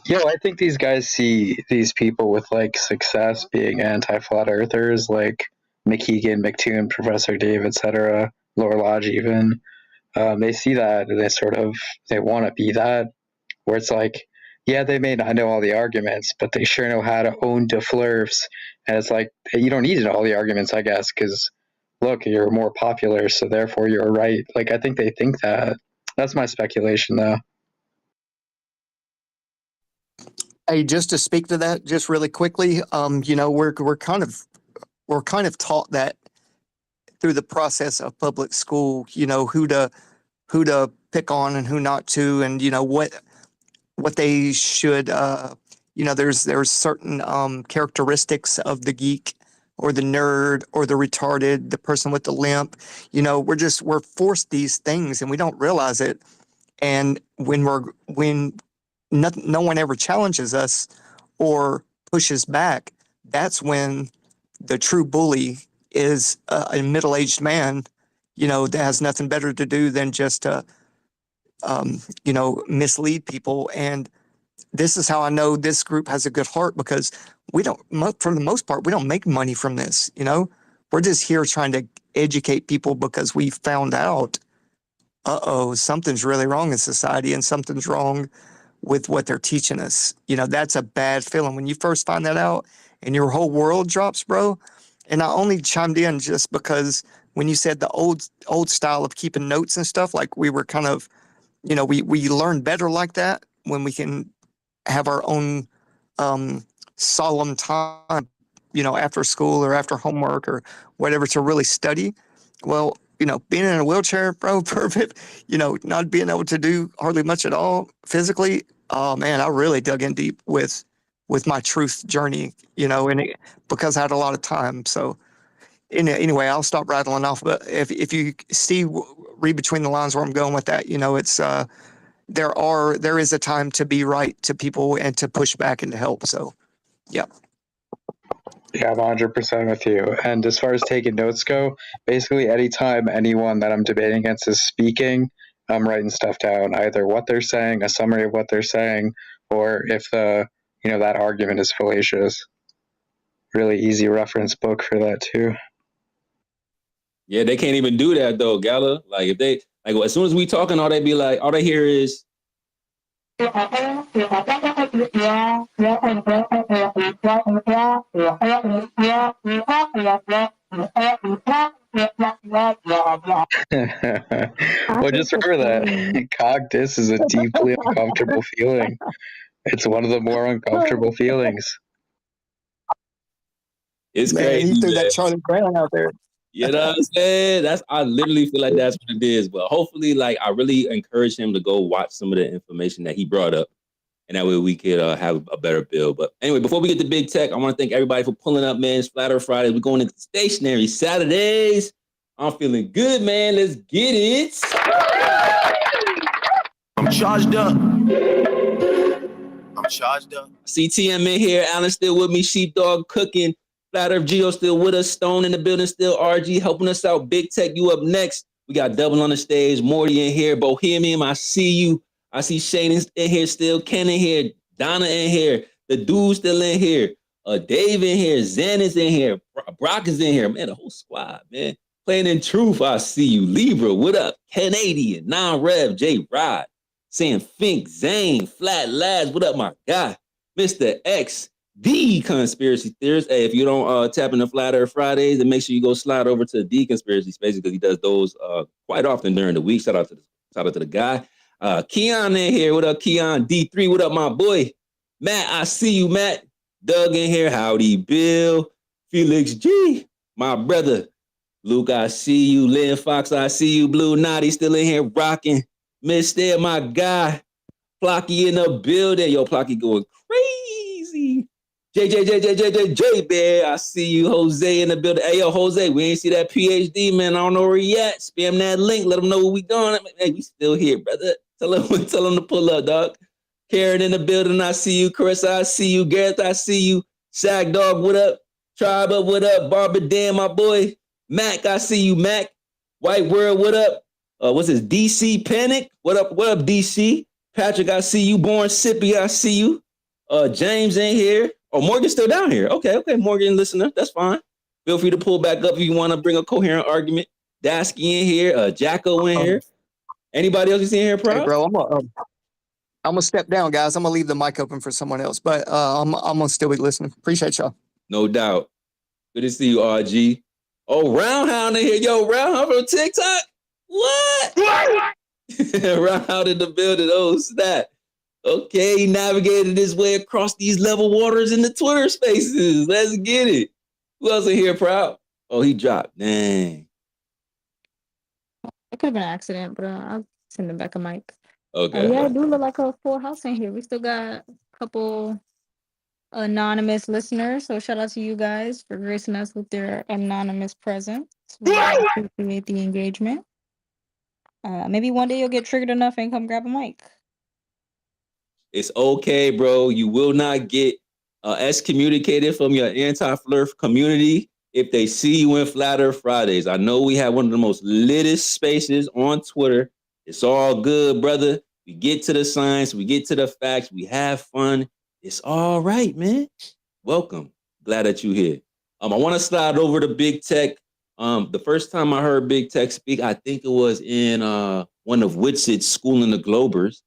Yeah, I think these guys see these people with like success being anti-flat earthers, like McKeegan, McToon, Professor Dave, etc., Laura Lodge even. They see that and they want to be that. Where it's like, yeah, they may not know all the arguments, but they sure know how to own de flurfs. And it's like, you don't need to know all the arguments, I guess, because look, you're more popular, so therefore you're right. Like, I think they think that. That's my speculation, though. Hey, just to speak to that, just really quickly, we're kind of taught that through the process of public school, who to pick on and who not to, and what they should, there's certain characteristics of the geek or the nerd or the retarded, the person with the limp. We're forced these things and we don't realize it. And when no one ever challenges us or pushes back, that's when the true bully is a middle-aged man, that has nothing better to do than just to, mislead people. And this is how I know this group has a good heart, because we don't, for the most part, we don't make money from this. We're just here trying to educate people because we found out, something's really wrong in society and something's wrong with what they're teaching us. That's a bad feeling when you first find that out and your whole world drops, bro. And I only chimed in just because when you said the old style of keeping notes and stuff, like we were kind of, we learn better like that when we can have our own solemn time, after school or after homework or whatever, to really study. Well, being in a wheelchair, bro, perfect, not being able to do hardly much at all physically. Oh man, I really dug in deep with my truth journey, because I had a lot of time. So anyway, I'll stop rattling off. But if you read between the lines where I'm going with that, it's there is a time to be right to people and to push back and to help. So, yeah. Yeah, I'm 100% with you. And as far as taking notes go, basically anytime anyone that I'm debating against is speaking, I'm writing stuff down, either what they're saying, a summary of what they're saying, or if that argument is fallacious. Really easy reference book for that too. Yeah, they can't even do that though, Gala. Like if they as soon as we talking, all they hear is Well, just remember that cognitus is a deeply uncomfortable feeling. It's one of the more uncomfortable feelings. It's man, crazy. He threw that Charlie Brown out there. You know what I'm saying? I literally feel like that's what it is. But hopefully, I really encourage him to go watch some of the information that he brought up. And that way we could have a better build. But anyway, before we get to big tech, I want to thank everybody for pulling up, man. It's Flat Earth Fridays. We're going into stationary Saturdays. I'm feeling good, man. Let's get it. I'm charged up. CTM in here. Alan still with me. Sheepdog cooking. Flat Earth Geo still with us. Stone in the building still. RG helping us out. Big Tech, you up next. We got Double on the stage. Morty in here. Bohemian, I see you. I see Shane in here still. Ken in here. Donna in here. The dude still in here. Dave in here. Zen is in here. Brock is in here. Man, the whole squad, man. Playing in truth, I see you. Libra, what up? Canadian, non-rev, J Rod, saying Fink, Zane, Flat Lads, what up, my guy? Mr. X, the conspiracy theorist. Hey, if you don't tap into Flat Earth Fridays, then make sure you go slide over to the conspiracy space because he does those quite often during the week. Shout out to the guy. Keon in here. What up, Keon? D3, what up, my boy? Matt, I see you, Matt. Doug in here. Howdy, Bill. Felix G, my brother. Luke, I see you. Lynn Fox, I see you. Blue Naughty still in here rocking. Mister, my guy. Plocky in the building. Yo, Plocky going crazy. J Bear, I see you. Jose in the building. Hey, yo, Jose, we ain't see that PhD, man. I don't know where he at. Spam that link. Let them know where we going. Hey, we still here, brother. Tell him to pull up, dog. Karen in the building, I see you. Carissa, I see you. Gareth, I see you. Sag Dog, what up? Tribe up, what up? Barbara Dan, my boy. Mac, I see you. Mac. White World, what up? What's this? DC Panic? What up, DC? Patrick, I see you. Born Sippy, I see you. James in here. Oh, Morgan's still down here. Okay, Morgan listener. That's fine. Feel free to pull back up if you want to bring a coherent argument. Dasky in here. Jacko in here. Anybody else you see in here, Hey, bro, I'm gonna step down, guys. I'm gonna leave the mic open for someone else, but I'm gonna still be listening. Appreciate y'all. No doubt. Good to see you, RG. Oh, Roundhound in here. Yo, Roundhound from TikTok. What? Roundhound in the building. Oh, snap. Okay, he navigated his way across these level waters in the Twitter spaces. Let's get it. Who else in here, Proud? Oh, he dropped. Dang. It could have been an accident, but I'll send him back a mic. Okay. Yeah, it do look like a full house in here. We still got a couple anonymous listeners, so shout out to you guys for gracing us with their anonymous presence. We appreciate the engagement. Maybe one day you'll get triggered enough and come grab a mic. It's okay, bro. You will not get excommunicated from your anti-flirt community if they see you in Flat Earth Fridays. I know we have one of the most littest spaces on Twitter. It's all good, brother. We get to the science. We get to the facts. We have fun. It's all right, man. Welcome. Glad that you're here. I want to slide over to Big Tech. The first time I heard Big Tech speak, I think it was in one of Witsit's Schooling the Globers.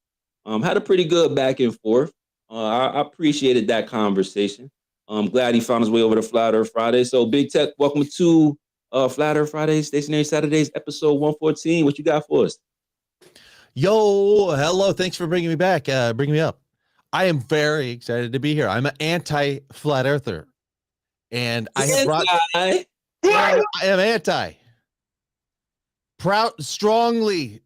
Had a pretty good back and forth. I appreciated that conversation. I'm glad he found his way over to Flat Earth Friday. So Big Tech, welcome to Flat Earth Fridays, Stationary Saturdays, episode 114. What you got for us? Yo, hello. Thanks for bringing me back, bringing me up. I am very excited to be here. I'm an anti-flat earther. And I have brought... I am anti. Proud, strongly.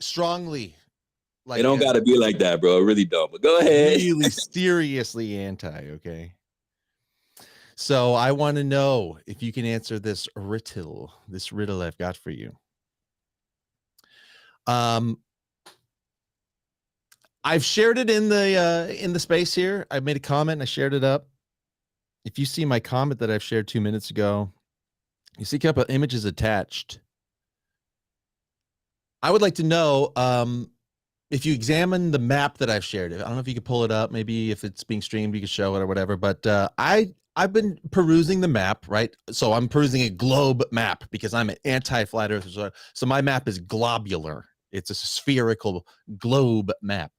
Like, it don't got to be like that, bro. It really don't. But go ahead. Really seriously anti, okay? So I want to know if you can answer this riddle I've got for you. I've shared it in the space here. I made a comment and I shared it up. If you see my comment that I've shared 2 minutes ago, you see a couple of images attached. I would like to know if you examine the map that I've shared. I don't know if you could pull it up. Maybe if it's being streamed, you could show it or whatever. But I've been perusing the map, right? So I'm perusing a globe map because I'm an anti-flat earther. So my map is globular. It's a spherical globe map.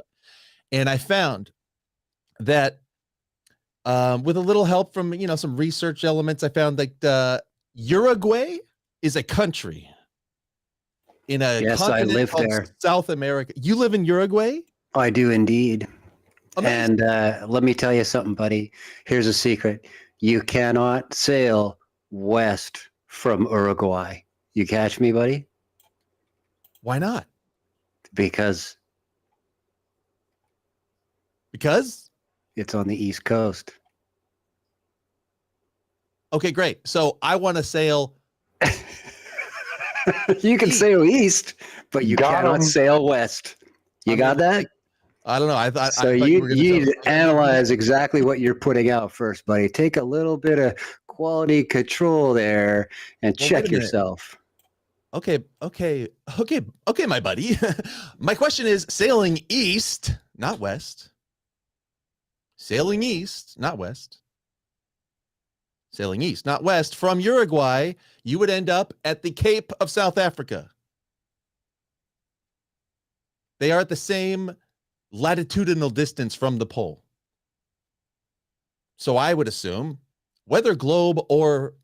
And I found that with a little help from, some research elements, I found that Uruguay is a country in a continent I live called there. South America. You live in Uruguay? I do indeed. Amazing. And let me tell you something, buddy. Here's a secret. You cannot sail west from Uruguay. You catch me, buddy? Why not? Because it's on the East Coast. Okay, great. So I want to sail. You can sail east, but you cannot sail west. You got that? I don't know. I thought you need to analyze exactly what you're putting out first, buddy. Take a little bit of quality control there and check yourself. Okay, my buddy. My question is sailing east, not west. sailing east, not west, sailing east, not west, from Uruguay, you would end up at the Cape of South Africa. They are at the same latitudinal distance from the pole. So I would assume, whether globe or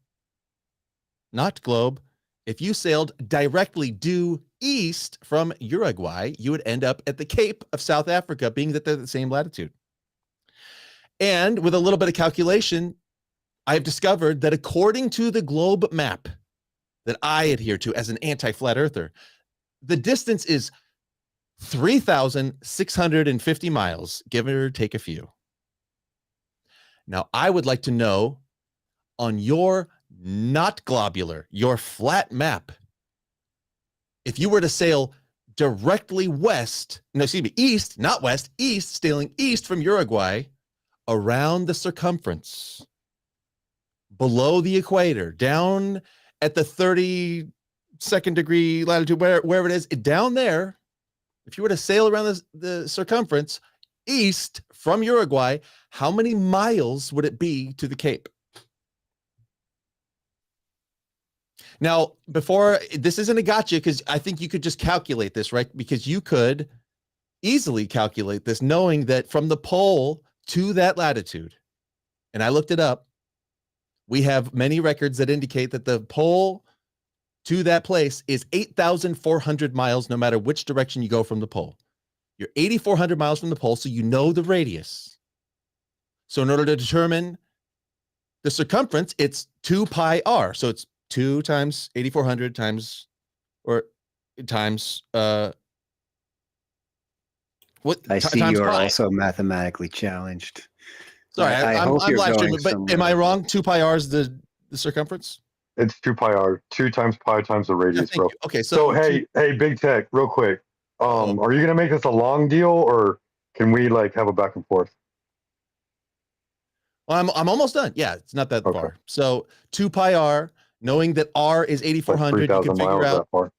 not globe, if you sailed directly due east from Uruguay, you would end up at the Cape of South Africa, being that they're the same latitude. And with a little bit of calculation, I've discovered that according to the globe map that I adhere to as an anti-flat earther, the distance is 3,650 miles, give or take a few. Now, I would like to know on your not globular, your flat map, if you were to sail directly east, not west, east, sailing east from Uruguay, around the circumference, below the equator, down at the 32nd degree latitude, wherever it is, down there, if you were to sail around the circumference east from Uruguay, how many miles would it be to the Cape? Now, before, this isn't a gotcha, because I think you could just calculate this, right? Because you could easily calculate this, knowing that from the pole to that latitude, and I looked it up, we have many records that indicate that the pole to that place is 8,400 miles, no matter which direction you go from the pole. You're 8,400 miles from the pole, so you know the radius. So in order to determine the circumference, it's 2 pi r. So it's 2 times 8,400 times what? I see times you are pi. also mathematically challenged. Sorry, I I'm hope you're live going streaming, but am I wrong? 2 pi r is the circumference? It's 2 pi r, 2 times pi times the radius, thank bro. you. Okay, So hey, Big Tech, real quick. Are you gonna make this a long deal, or can we like have a back and forth? Well, I'm almost done. Yeah, it's not that far. So 2 pi r, knowing that r is 8,400, you can 3,000 figure miles out. that far.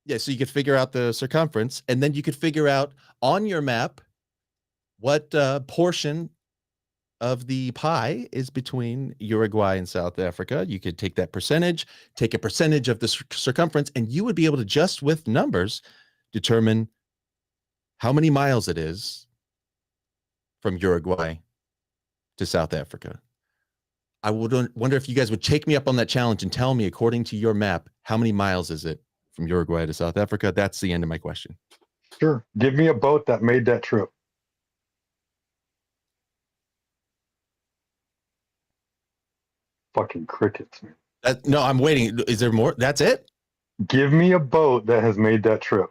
Yeah, so you could figure out the circumference, and then you could figure out on your map what portion of the pie is between Uruguay and South Africa. You could take that percentage, take a percentage of the circumference, and you would be able to, just with numbers, determine how many miles it is from Uruguay to South Africa. I would wonder if you guys would take me up on that challenge and tell me, according to your map, how many miles is it from Uruguay to South Africa? That's the end of my question. Sure. Give me a boat that made that trip. Fucking crickets, man. No, I'm waiting. Is there more? That's it? Give me a boat that has made that trip.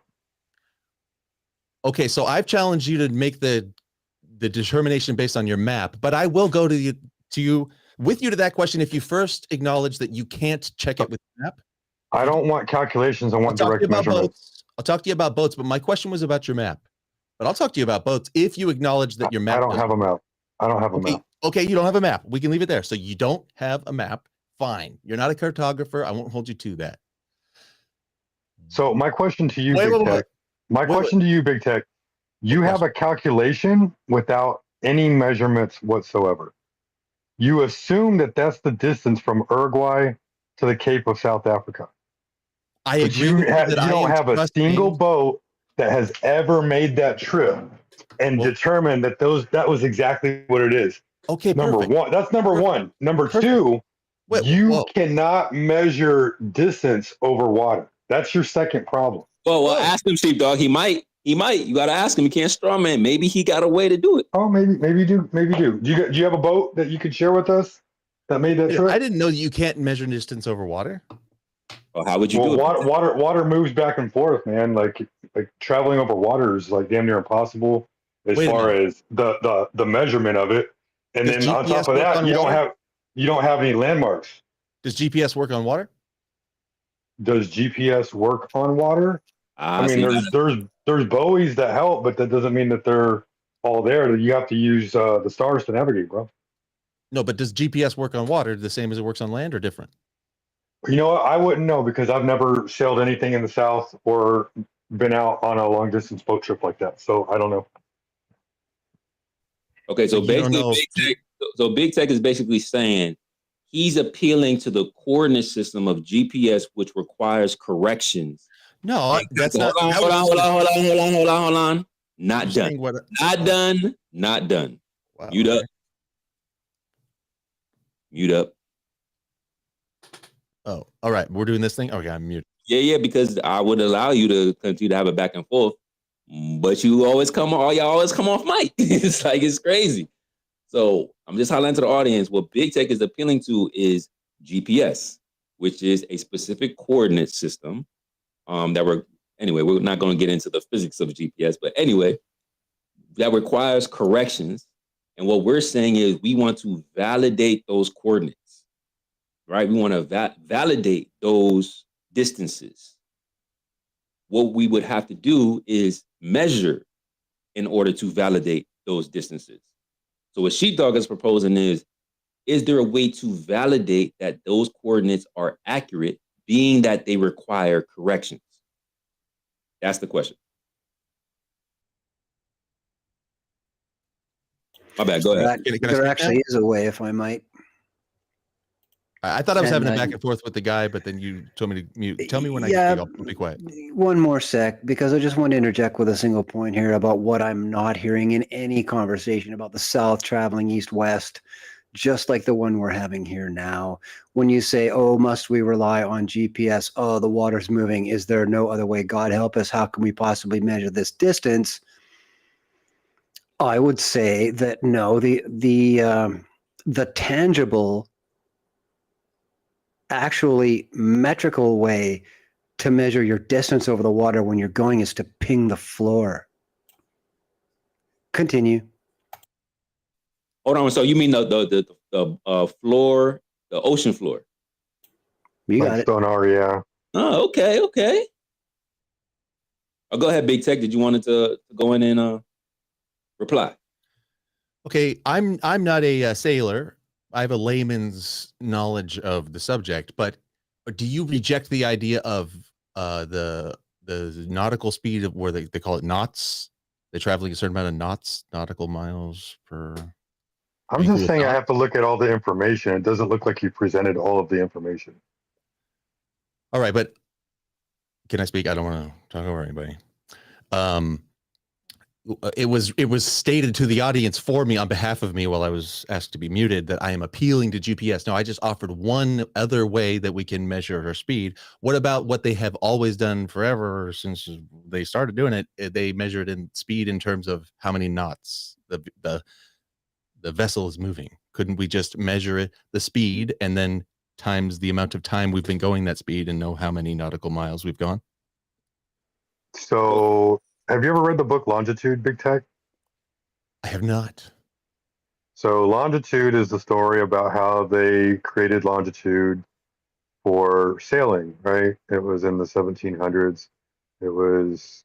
Okay, so I've challenged you to make the determination based on your map, but I will go to you with you to that question if you first acknowledge that you can't check it with the map. I don't want calculations. I want direct measurements. I'll talk to you about boats, but my question was about your map. But I'll talk to you about boats if you acknowledge that your map. I don't have a map. I don't have a map. Okay, you don't have a map. We can leave it there. So you don't have a map. Fine. You're not a cartographer. I won't hold you to that. So my question to you, Big Tech. My question to you, Big Tech. You have a calculation without any measurements whatsoever. You assume that that's the distance from Uruguay to the Cape of South Africa. I agree. You don't have a single boat that has ever made that trip and determined that that was exactly what it is. Okay, number one. That's number one. Number two, you cannot measure distance over water. That's your second problem. Well, ask him, Sheepdog. He might. You got to ask him. You can't straw man. Maybe he got a way to do it. Oh, maybe you do. Do you have a boat that you could share with us that made that trip? I didn't know you can't measure distance over water. Well, how would you do it? Water moves back and forth, man. Like traveling over water is like damn near impossible as far as the measurement of it. And then on top of that, you don't have any landmarks. Does GPS work on water? Does GPS work on water? I mean, there's buoys that help, but that doesn't mean that they're all there. You have to use the stars to navigate, bro. No, but does GPS work on water the same as it works on land or different? You know what? I wouldn't know because I've never sailed anything in the South or been out on a long distance boat trip like that. So I don't know. Okay, so you don't basically, know Big Tech is basically saying he's appealing to the coordinate system of GPS, which requires corrections. No, that's not. Hold on. Not done. Not Oh. done. Not done. Wow, Mute up. Mute up. Oh, all right. We're doing this thing. Okay, I'm muted. Yeah, because I would allow you to continue to have a back and forth, but y'all always come off mic. It's like it's crazy. So I'm just highlighting to the audience what Big Tech is appealing to is GPS, which is a specific coordinate system. We're not going to get into the physics of GPS, but anyway, that requires corrections. And what we're saying is we want to validate those coordinates, right? We want to validate those distances. What we would have to do is measure in order to validate those distances. So what Sheepdog is proposing is there a way to validate that those coordinates are accurate, being that they require corrections? That's the question. My bad, go ahead. There actually is a way, if I might. I thought I was having a back and forth with the guy, but then you told me to mute. Tell me when I can speak. I'll be quiet. One more sec, because I just want to interject with a single point here about what I'm not hearing in any conversation about the South traveling east-west, just like the one we're having here now. When you say, oh, must we rely on GPS? Oh, the water's moving. Is there no other way? God help us. How can we possibly measure this distance? I would say that no, the tangible, actually metrical way to measure your distance over the water when you're going is to ping the floor. Continue. Hold on. So you mean the floor, the ocean floor? You got it. Sonar, yeah. Oh, okay. Oh, go ahead, Big Tech. Did you want to go in and reply? Okay, I'm not a sailor. I have a layman's knowledge of the subject, but do you reject the idea of the nautical speed of where they call it knots? They're traveling a certain amount of knots, nautical miles per. I'm just saying I have to look at all the information. It doesn't look like you presented all of the information. All right, but can I speak? I don't want to talk over anybody. It was stated to the audience for me on behalf of me while I was asked to be muted that I am appealing to GPS. No, I just offered one other way that we can measure her speed. What about what they have always done forever since they started doing it? They measure it in speed in terms of how many knots the vessel is moving. Couldn't we just measure it, the speed, and then times the amount of time we've been going that speed and know how many nautical miles we've gone? So have you ever read the book Longitude, Big Tech? I have not. So Longitude is the story about how they created longitude for sailing, right? It was in the 1700s. It was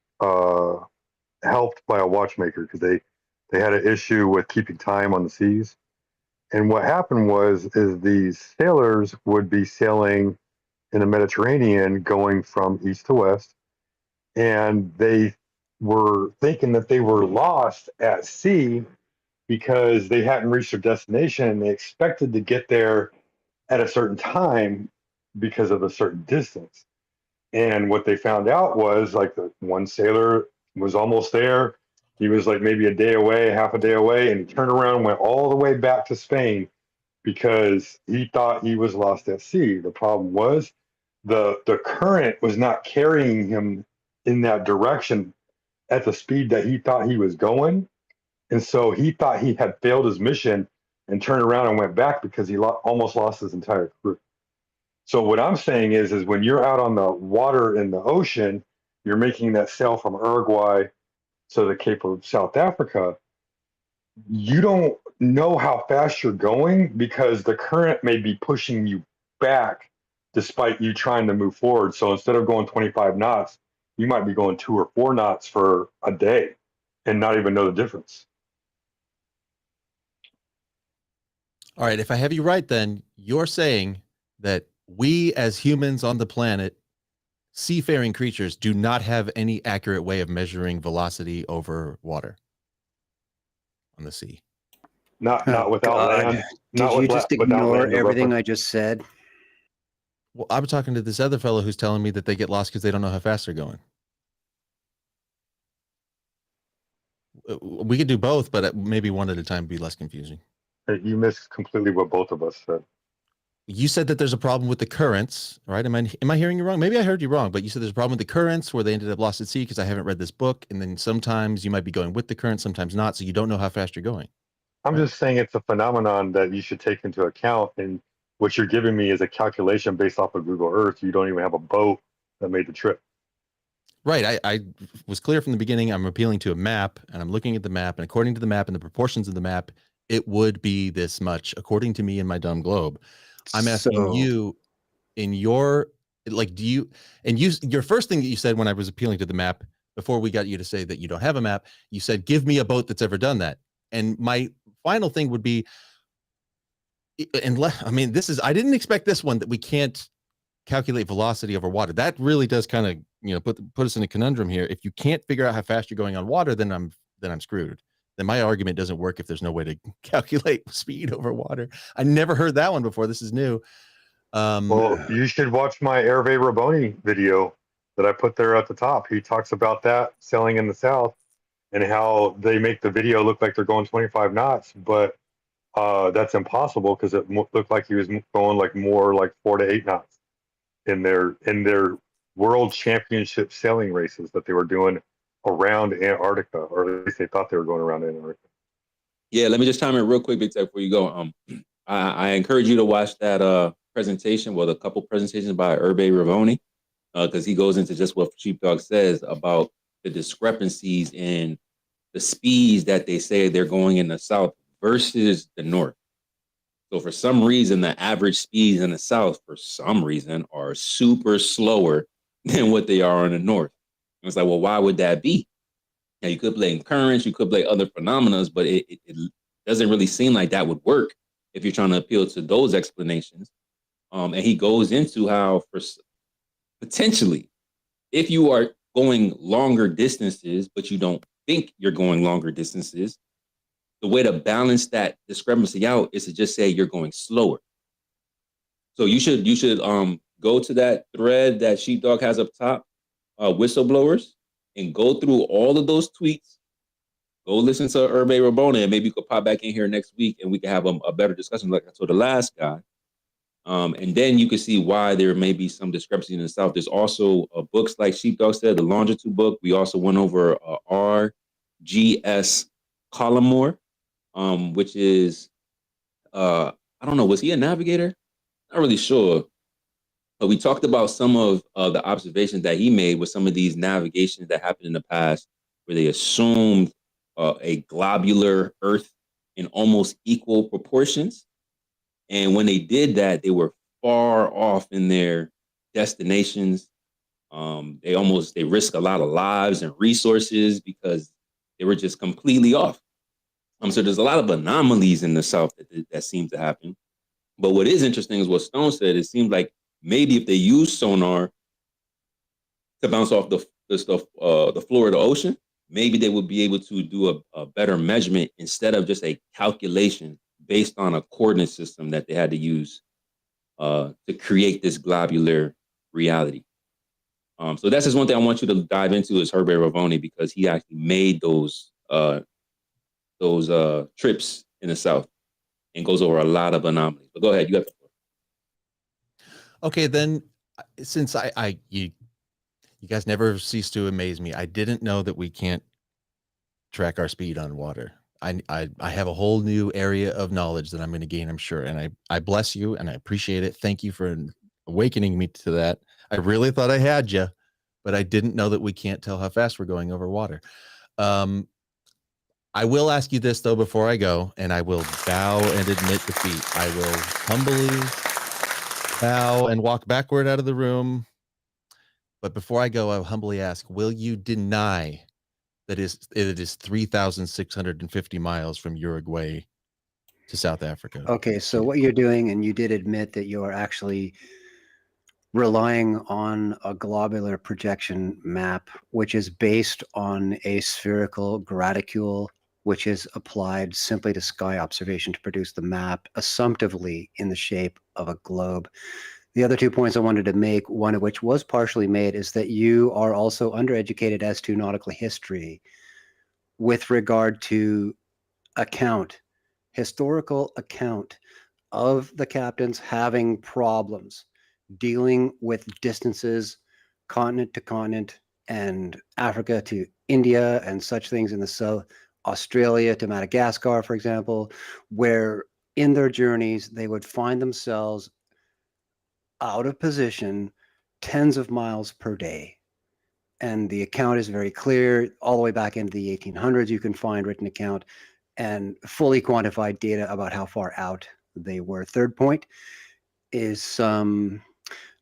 helped by a watchmaker because they had an issue with keeping time on the seas. And what happened is these sailors would be sailing in the Mediterranean going from east to west, and they were thinking that they were lost at sea because they hadn't reached their destination and they expected to get there at a certain time because of a certain distance. And what they found out was like the one sailor was almost there. He was like maybe a day away, half a day away, and he turned around and went all the way back to Spain because he thought he was lost at sea. The problem was the current was not carrying him in that direction at the speed that he thought he was going. And so he thought he had failed his mission and turned around and went back because he almost lost his entire crew. So what I'm saying is when you're out on the water in the ocean, you're making that sail from Uruguay to the Cape of South Africa. You don't know how fast you're going because the current may be pushing you back despite you trying to move forward. So instead of going 25 knots, you might be going 2 or 4 knots for a day and not even know the difference. All right, if I have you right, then you're saying that we as humans on the planet, seafaring creatures, do not have any accurate way of measuring velocity over water on the sea. Not Oh without God! land, Did not you just without ignore land. The everything reference. I just said? Well, I'm talking to this other fellow who's telling me that they get lost because they don't know how fast they're going. We could do both, but maybe one at a time would be less confusing. You missed completely what both of us said. You said that there's a problem with the currents, right? Am I hearing you wrong? Maybe I heard you wrong, but you said there's a problem with the currents where they ended up lost at sea because I haven't read this book. And then sometimes you might be going with the current, sometimes not. So you don't know how fast you're going. I'm just saying it's a phenomenon that you should take into account. And what you're giving me is a calculation based off of Google Earth. You don't even have a boat that made the trip. Right. I was clear from the beginning. I'm appealing to a map and I'm looking at the map, and according to the map and the proportions of the map, it would be this much according to me in my dumb globe. I'm asking you in your, like, do you, and your first thing that you said when I was appealing to the map before we got you to say that you don't have a map, you said, give me a boat that's ever done that. And my final thing would be, I mean, I didn't expect this one, that we can't calculate velocity over water. That really does kind of, put us in a conundrum here. If you can't figure out how fast you're going on water, then I'm screwed. Then my argument doesn't work if there's no way to calculate speed over water. I never heard that one before. This is new. Well, you should watch my Hervé Raboni video that I put there at the top. He talks about that sailing in the South and how they make the video look like they're going 25 knots, but that's impossible because it looked like he was going like more like 4 to 8 knots in their world championship sailing races that they were doing around Antarctica, or at least they thought they were going around Antarctica. Yeah, let me just chime in real quick, Big Tech, before you go. I encourage you to watch that presentation, well, a couple presentations by Hervé Ravoni, because he goes into just what Sheepdog says about the discrepancies in the speeds that they say they're going in the South versus the North. So for some reason, the average speeds in the South, for some reason, are super slower than what they are in the North. And it's like, well, why would that be? Now, you could blame currents, you could blame other phenomena, but it doesn't really seem like that would work if you're trying to appeal to those explanations. And he goes into how, for potentially, if you are going longer distances, but you don't think you're going longer distances, the way to balance that discrepancy out is to just say you're going slower. So you should go to that thread that Sheepdog has up top, whistleblowers, and go through all of those tweets. Go listen to Hervé Rabona, and maybe you could pop back in here next week and we can have a better discussion like I told the last guy. And then you can see why there may be some discrepancy in the South. There's also books like Sheepdog said, the Longitude book. We also went over R.G.S. Collimore, which is, I don't know, was he a navigator? Not really sure. But we talked about some of the observations that he made with some of these navigations that happened in the past, where they assumed a globular Earth in almost equal proportions. And when they did that, they were far off in their destinations. They risked a lot of lives and resources because they were just completely off. So there's a lot of anomalies in the South that seem to happen. But what is interesting is what Stone said. It seems like maybe if they use sonar to bounce off the floor of the ocean, maybe they would be able to do a better measurement instead of just a calculation based on a coordinate system that they had to use to create this globular reality. So that's just one thing I want you to dive into is Hervé Ravoni, because he actually made those trips in the South and goes over a lot of anomalies. But go ahead, you have the floor. Okay, then, since you guys never cease to amaze me, I didn't know that we can't track our speed on water. I have a whole new area of knowledge that I'm going to gain, I'm sure. And I bless you and I appreciate it. Thank you for awakening me to that. I really thought I had you, but I didn't know that we can't tell how fast we're going over water. I will ask you this though, before I go, and I will bow and admit defeat. I will humbly bow and walk backward out of the room. But before I go, I'll humbly ask, will you deny that it is 3,650 miles from Uruguay to South Africa? Okay, so what you're doing, and you did admit that you are actually relying on a globular projection map, which is based on a spherical graticule which is applied simply to sky observation to produce the map assumptively in the shape of a globe. The other 2 points I wanted to make, one of which was partially made, is that you are also undereducated as to nautical history with regard to historical account of the captains having problems dealing with distances, continent to continent, and Africa to India and such things in the south, Australia to Madagascar, for example, where in their journeys they would find themselves out of position tens of miles per day. And the account is very clear, all the way back into the 1800s, you can find written account and fully quantified data about how far out they were. Third point is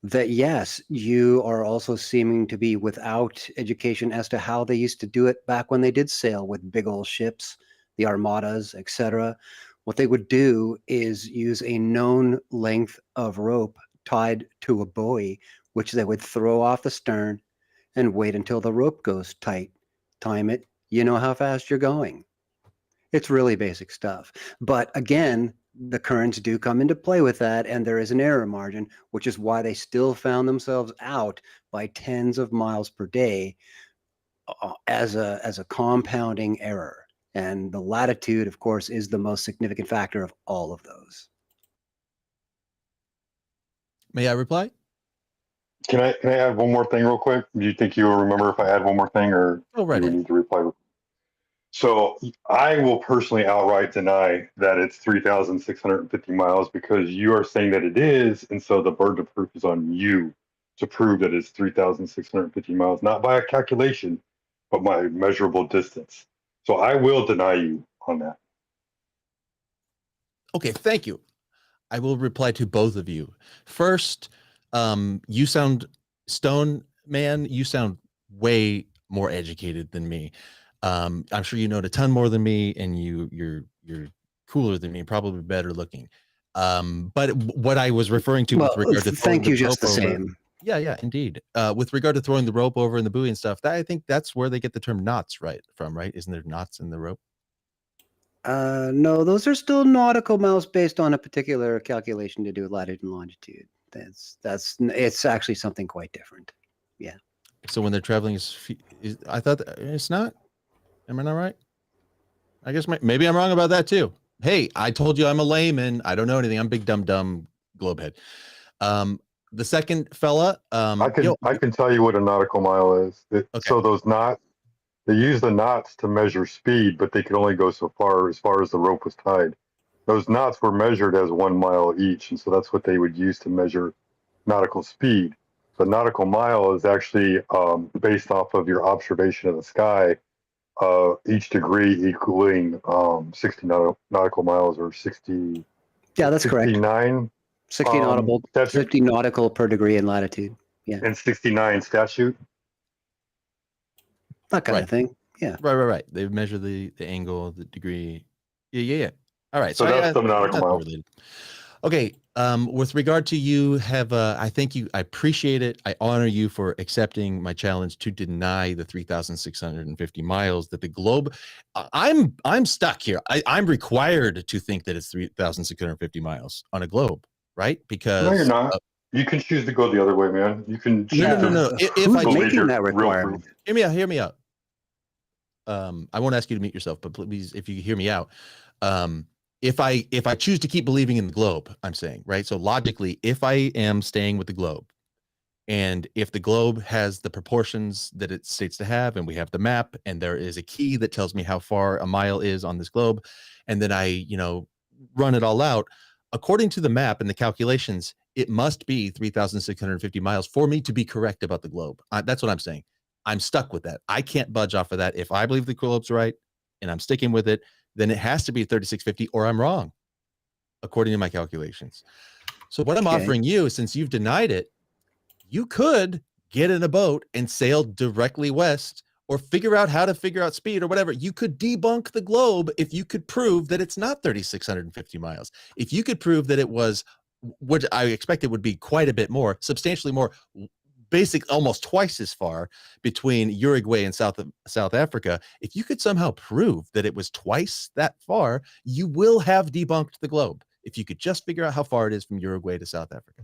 that yes, you are also seeming to be without education as to how they used to do it back when they did sail with big old ships, the armadas, etc. What they would do is use a known length of rope tied to a buoy, which they would throw off the stern and wait until the rope goes tight. Time it, you know how fast you're going. It's really basic stuff. But again, the currents do come into play with that, and there is an error margin, which is why they still found themselves out by tens of miles per day as a compounding error. And the latitude, of course, is the most significant factor of all of those. May I reply? Can I add one more thing real quick? Do you think you will remember if I add one more thing, or Go right do we ahead. need to reply? So I will personally outright deny that it's 3,650 miles because you are saying that it is, and so the burden of proof is on you to prove that it's 3,650 miles, not by a calculation, but by measurable distance. So I will deny you on that. Okay, thank you. I will reply to both of you. First, you sound, Stone Man, you sound way more educated than me. I'm sure you know a ton more than me, and you're cooler than me, probably better looking. But what I was referring to with regard to throwing thank you the just rope the over, same. yeah, indeed. With regard to throwing the rope over in the buoy and stuff, I think that's where they get the term knots right? Isn't there knots in the rope? No, those are still nautical miles based on a particular calculation to do with latitude and longitude. It's actually something quite different. Yeah. So when they're traveling, I thought it's not. Am I not right? I guess maybe I'm wrong about that too. Hey, I told you I'm a layman. I don't know anything. I'm big dumb globehead. The second fella, I can tell you what a nautical mile is. Okay. So those knots, they use the knots to measure speed, but they could only go so far as the rope was tied. Those knots were measured as 1 mile each, and so that's what they would use to measure nautical speed. The nautical mile is actually based off of your observation of the sky, each degree equaling 60 nautical miles, or 60. Yeah, that's 69, correct. 60 nautical, 50 nautical per degree in latitude. Yeah. And 69 statute. That kind of thing. Yeah. Right. They measure the angle, the degree. Yeah. All right. So that's the nautical mile. Okay. With regard to you, I thank you. I appreciate it. I honor you for accepting my challenge to deny the 3,650 miles that the globe. I'm stuck here. I'm required to think that it's 3,650 miles on a globe, right? Because no, you're not. You can choose to go the other way, man. You can choose no. If I making that requirement, hear me out. I won't ask you to mute yourself, but please, if you hear me out, if I choose to keep believing in the globe, I'm saying, right? So logically, if I am staying with the globe, and if the globe has the proportions that it states to have, and we have the map, and there is a key that tells me how far a mile is on this globe, and then I, run it all out, according to the map and the calculations, it must be 3,650 miles for me to be correct about the globe. That's what I'm saying. I'm stuck with that. I can't budge off of that. If I believe the globe's right and I'm sticking with it, then it has to be 3,650 or I'm wrong, according to my calculations. So what I'm offering you, since you've denied it, you could get in a boat and sail directly west, or figure out how to figure out speed or whatever. You could debunk the globe if you could prove that it's not 3,650 miles. If you could prove that it was, what I expect it would be quite a bit more, substantially more, basic almost twice as far between Uruguay and South Africa. If you could somehow prove that it was twice that far, you will have debunked the globe. If you could just figure out how far it is from Uruguay to South Africa.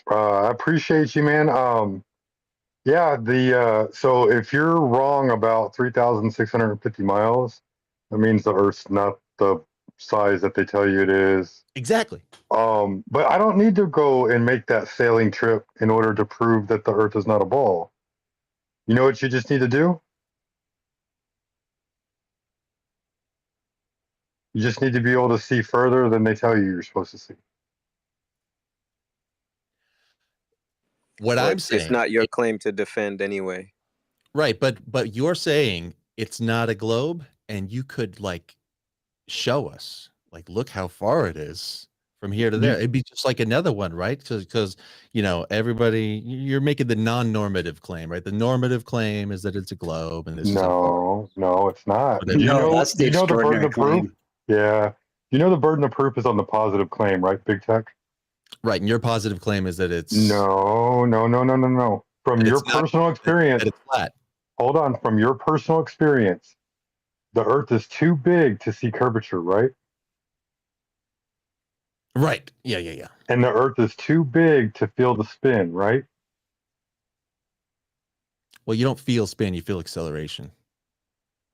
I appreciate you, man. Yeah, so if you're wrong about 3,650 miles, that means the Earth's not the size that they tell you it is. Exactly. But I don't need to go and make that sailing trip in order to prove that the Earth is not a ball. You know what you just need to do? You just need to be able to see further than they tell you you're supposed to see. What I'm saying, it's not your claim to defend anyway. Right, but you're saying it's not a globe, and you could like show us, like, look how far it is from here to there. It'd be just like another one, right? Because you know, everybody, you're making the non-normative claim, right? The normative claim is that it's a globe, and this is how far. No, it's not. No, That's the the burden of proof? Yeah. You know the burden of proof is on the positive claim, right, Big Tech? Right, and your positive claim is that it's No. From your personal experience, it's flat. Hold on. From your personal experience, the Earth is too big to see curvature, right? Right. Yeah. And the Earth is too big to feel the spin, right? Well, you don't feel spin, you feel acceleration.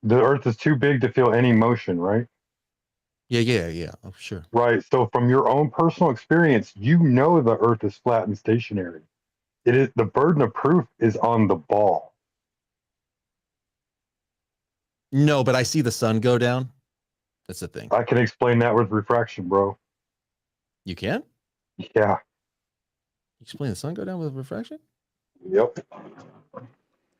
The Earth is too big to feel any motion, right? Yeah. Oh, sure. Right. So from your own personal experience, you know the Earth is flat and stationary. It is the burden of proof is on the ball. No, but I see the sun go down. That's the thing. I can explain that with refraction, bro. You can? Yeah. Explain the sun go down with refraction? Yep.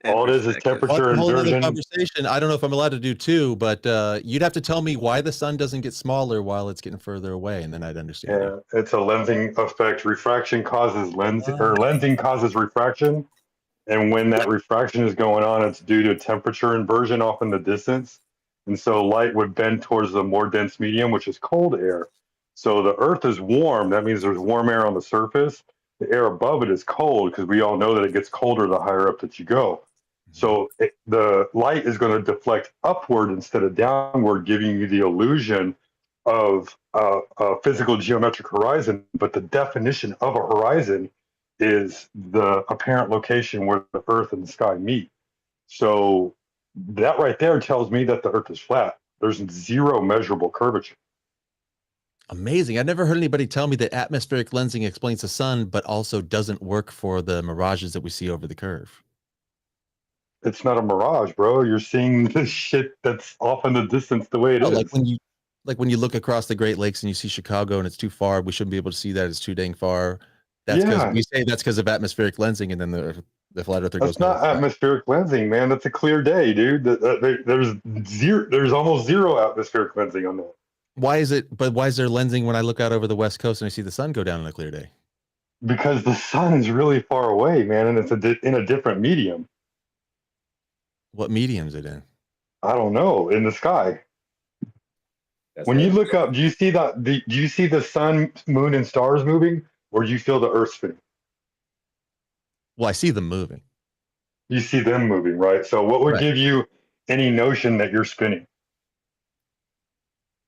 All it is temperature a whole other inversion. conversation. I don't know if I'm allowed to do two, but you'd have to tell me why the sun doesn't get smaller while it's getting further away, and then I'd understand. Yeah, it's a lensing effect. Refraction causes lensing causes refraction, and when that refraction is going on, it's due to temperature inversion off in the distance, and so light would bend towards the more dense medium, which is cold air. So the Earth is warm. That means there's warm air on the surface. The air above it is cold because we all know that it gets colder the higher up that you go. So the light is going to deflect upward instead of downward, giving you the illusion of a physical geometric horizon. But the definition of a horizon is the apparent location where the Earth and the sky meet. So that right there tells me that the Earth is flat. There's zero measurable curvature. Amazing. I've never heard anybody tell me that atmospheric lensing explains the sun, but also doesn't work for the mirages that we see over the curve. It's not a mirage, bro. You're seeing the shit that's off in the distance the way it is. Like when you look across the Great Lakes and you see Chicago and it's too far, we shouldn't be able to see that. It's too dang far. That's because we say that's because of atmospheric lensing, and then the flat earther goes. That's not atmospheric lensing, man. That's a clear day, dude. There's almost zero atmospheric lensing on that. Why is there lensing when I look out over the West Coast and I see the sun go down on a clear day? Because the sun is really far away, man, and it's in a different medium. What medium is it in? I don't know. In the sky. When you look up, do you see the sun, moon, and stars moving, or do you feel the Earth spinning? Well, I see them moving. You see them moving, right? So what would give you any notion that you're spinning?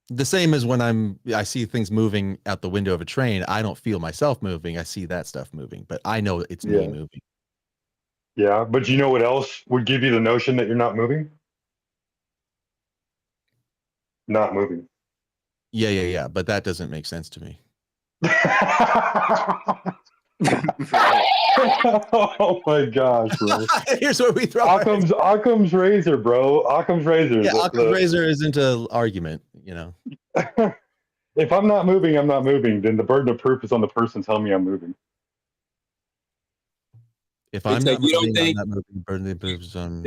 The same as when I see things moving out the window of a train. I don't feel myself moving. I see that stuff moving, but I know it's me moving. Yeah, but you know what else would give you the notion that you're not moving? Not moving. Yeah. But that doesn't make sense to me. Oh my gosh, bro. Here's where we throw Occam's razor, bro. Occam's razor. Yeah, Occam's razor isn't an argument, you know. If I'm not moving, I'm not moving. Then the burden of proof is on the person telling me I'm moving. If I'm not moving, I'm not moving. The burden of proof is on.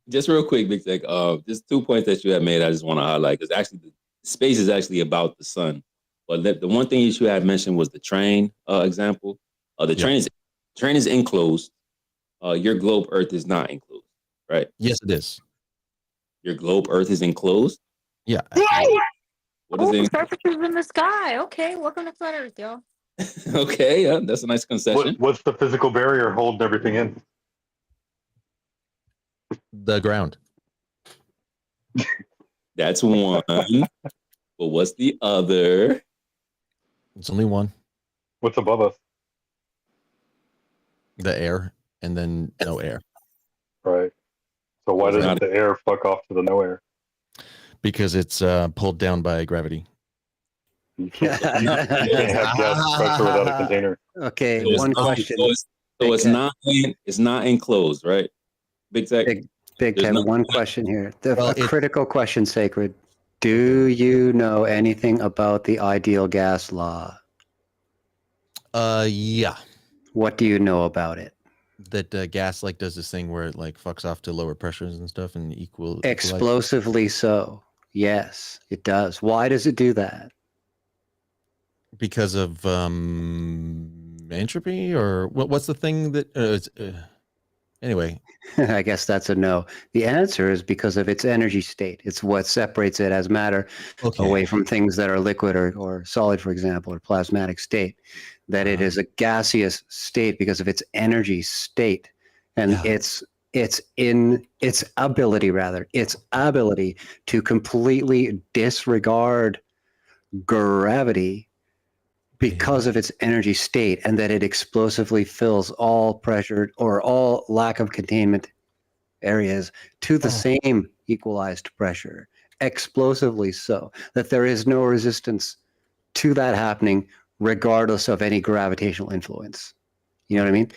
Just real quick, Big Tech. Just 2 points that you have made. I just want to highlight because actually, the space is actually about the sun. But the one thing you had mentioned was the train example. The train is enclosed. Your globe Earth is not enclosed, right? Yes, it is. Your globe Earth is enclosed? Yeah. What is it? Surfaces in the sky. Okay, welcome to Flat Earth, y'all. Okay, yeah, that's a nice concession. What's the physical barrier holding everything in? The ground. That's one. But what's the other? It's only one. What's above us? The air, and then no air. Right. So why doesn't the air fuck off to the no air? Because it's pulled down by gravity. You can't have gas pressure without a container. Okay, So one question. It's not enclosed, right? Big Tech. Big Tech. One question here. A critical question, Sacred. Do you know anything about the ideal gas law? Yeah. What do you know about it? That gas like does this thing where it like fucks off to lower pressures and stuff and Explosively so. Yes, it does. Why does it do that? Because of entropy, or what's the thing that anyway? I guess that's a no. The answer is because of its energy state. It's what separates it as matter away from things that are liquid or solid, for example, or plasmatic state. That it is a gaseous state because of its energy state, and its ability to completely disregard gravity because of its energy state, and that it explosively fills all pressure or all lack of containment areas to the same equalized pressure, explosively so, that there is no resistance to that happening regardless of any gravitational influence. You know what I mean?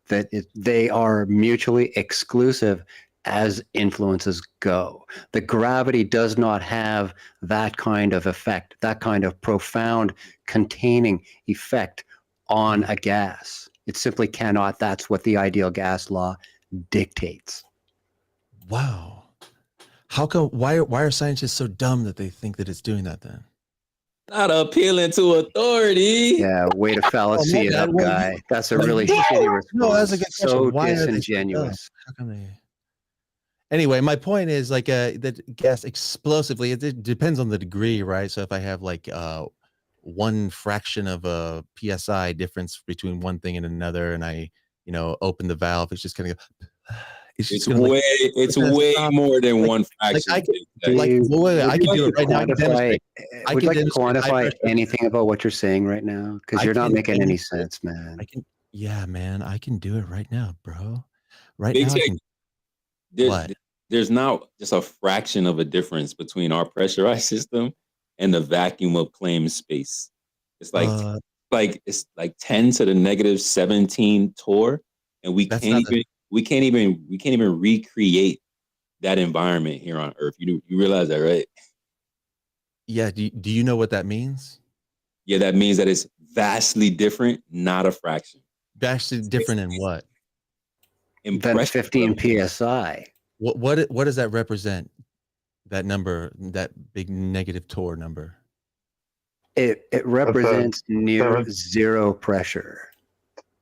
That they are mutually exclusive as influences go. The gravity does not have that kind of effect, that kind of profound containing effect on a gas. It simply cannot. That's what the ideal gas law dictates. Wow. How come? Why are scientists so dumb that they think that it's doing that then? Not appealing to authority. Yeah, way to fallacy it up, guy. That's a really shitty response. No, that's a good question. So Why disingenuous. How come they? Anyway, my point is like that gas explosively. It depends on the degree, right? So if I have like one fraction of a psi difference between one thing and another, and I open the valve, it's just gonna go. It's way more than one fraction. I can do it right now. I can demonstrate. Would you like to quantify anything about what you're saying right now? Because you're not making any sense, man. Yeah, man, I can do it right now, bro. Right Big now. There's not just a fraction of a difference between our pressurized system and the vacuum of claimed space. It's like it's like 10 to the negative 17 torr, and we can't even recreate that environment here on Earth. You realize that, right? Yeah. Do you know what that means? Yeah, that means that it's vastly different, not a fraction. Vastly different in what? In 15 psi. What does that represent? That number, that big negative torr number. It represents near zero pressure.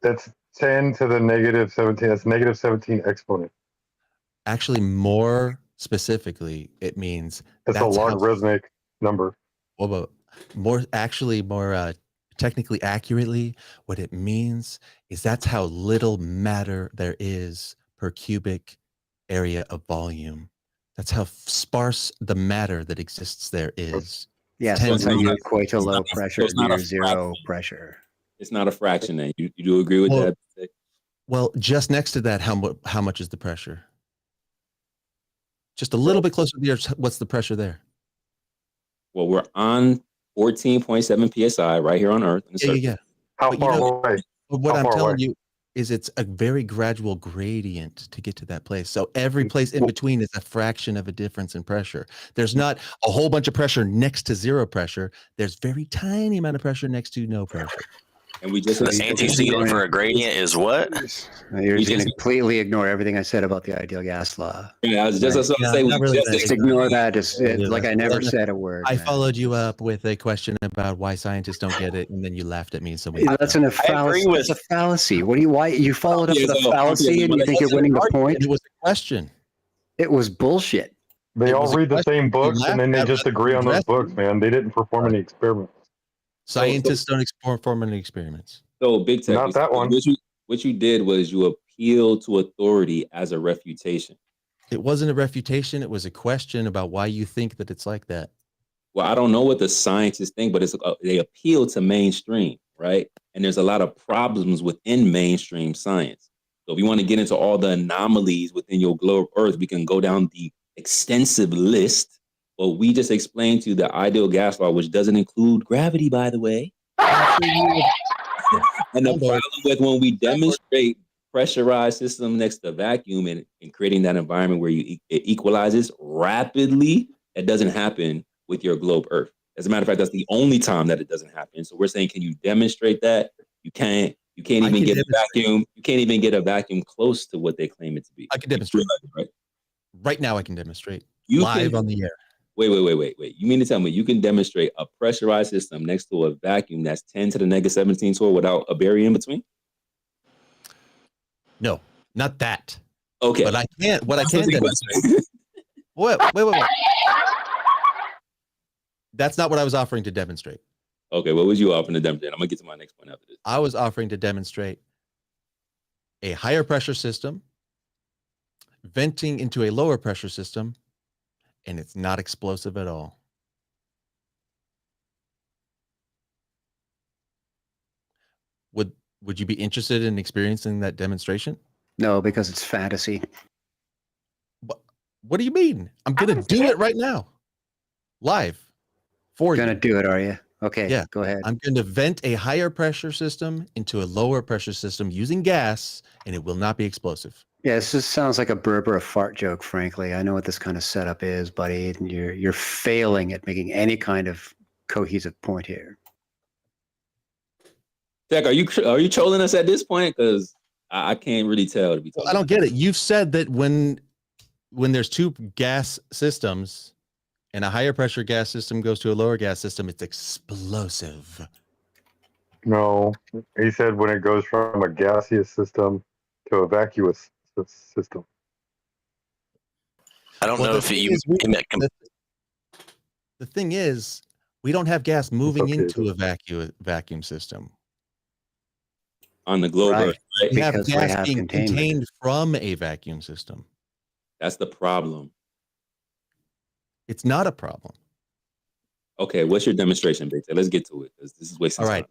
That's 10 to the negative 17. That's negative 17 exponent. Actually, more specifically, it means it's a logarithmic number. Well, more technically accurately, what it means is that's how little matter there is per cubic area of volume. That's how sparse the matter that exists there is. Yeah, so that's how you equate to low pressure, near zero pressure. It's not a fraction then. You do agree with that? Well, just next to that, how much is the pressure? Just a little bit closer to the Earth. What's the pressure there? Well, we're on 14.7 psi right here on Earth. Yeah. How far away? What I'm telling you is it's a very gradual gradient to get to that place. So every place in between is a fraction of a difference in pressure. There's not a whole bunch of pressure next to zero pressure. There's very tiny amount of pressure next to no pressure. And we just the antecedent for a gradient is what? You're just going to completely ignore everything I said about the ideal gas law. Yeah, I was just saying. Just ignore that. Just like I never said a word. I followed you up with a question about why scientists don't get it, and then you laughed at me. So that's a fallacy. That's a fallacy. Why you followed up with a fallacy and you think you're winning the point? It was a question. It was bullshit. They all read the same books and then they just agree on those books, man. They didn't perform any experiments. Scientists don't perform any experiments. So big tech, Not that one. What you did was you appealed to authority as a refutation. It wasn't a refutation. It was a question about why you think that it's like that. Well, I don't know what the scientists think, but they appeal to mainstream, right? And there's a lot of problems within mainstream science. So if you want to get into all the anomalies within your globe Earth, we can go down the extensive list. But we just explained to you the ideal gas law, which doesn't include gravity, by the way. And the problem with when we demonstrate pressurized system next to vacuum and creating that environment where it equalizes rapidly, it doesn't happen with your globe Earth. As a matter of fact, that's the only time that it doesn't happen. So we're saying, can you demonstrate that? You can't. You can't even get a vacuum. You can't even get a vacuum close to what they claim it to be. I can demonstrate. Right? Right now, I can demonstrate. You live on the air. Wait. You mean to tell me you can demonstrate a pressurized system next to a vacuum that's 10 to the negative 17 torr without a barrier in between? No, not that. Okay. But I can't. What I can demonstrate. Wait. That's not what I was offering to demonstrate. Okay, what was you offering to demonstrate? I'm going to get to my next point after this. I was offering to demonstrate a higher pressure system venting into a lower pressure system, and it's not explosive at all. Would you be interested in experiencing that demonstration? No, because it's fantasy. What do you mean? I'm going to do it right now. Live. For You're going to do it, are you? Okay, yeah. Go ahead. I'm going to vent a higher pressure system into a lower pressure system using gas, and it will not be explosive. Yeah, this just sounds like a Berbera fart joke, frankly. I know what this kind of setup is, buddy, and you're failing at making any kind of cohesive point here. Jack, are you trolling us at this point? Because I can't really tell. Well, I don't get it. You've said that when there's two gas systems and a higher pressure gas system goes to a lower gas system, it's explosive. No, he said when it goes from a gaseous system to a vacuous system. I don't know if you. The thing is, we don't have gas moving into a vacuum system. On the globe, right? We have gas being contained from a vacuum system. That's the problem. It's not a problem. Okay, what's your demonstration, Big Ted? Let's get to it. This is wasting time.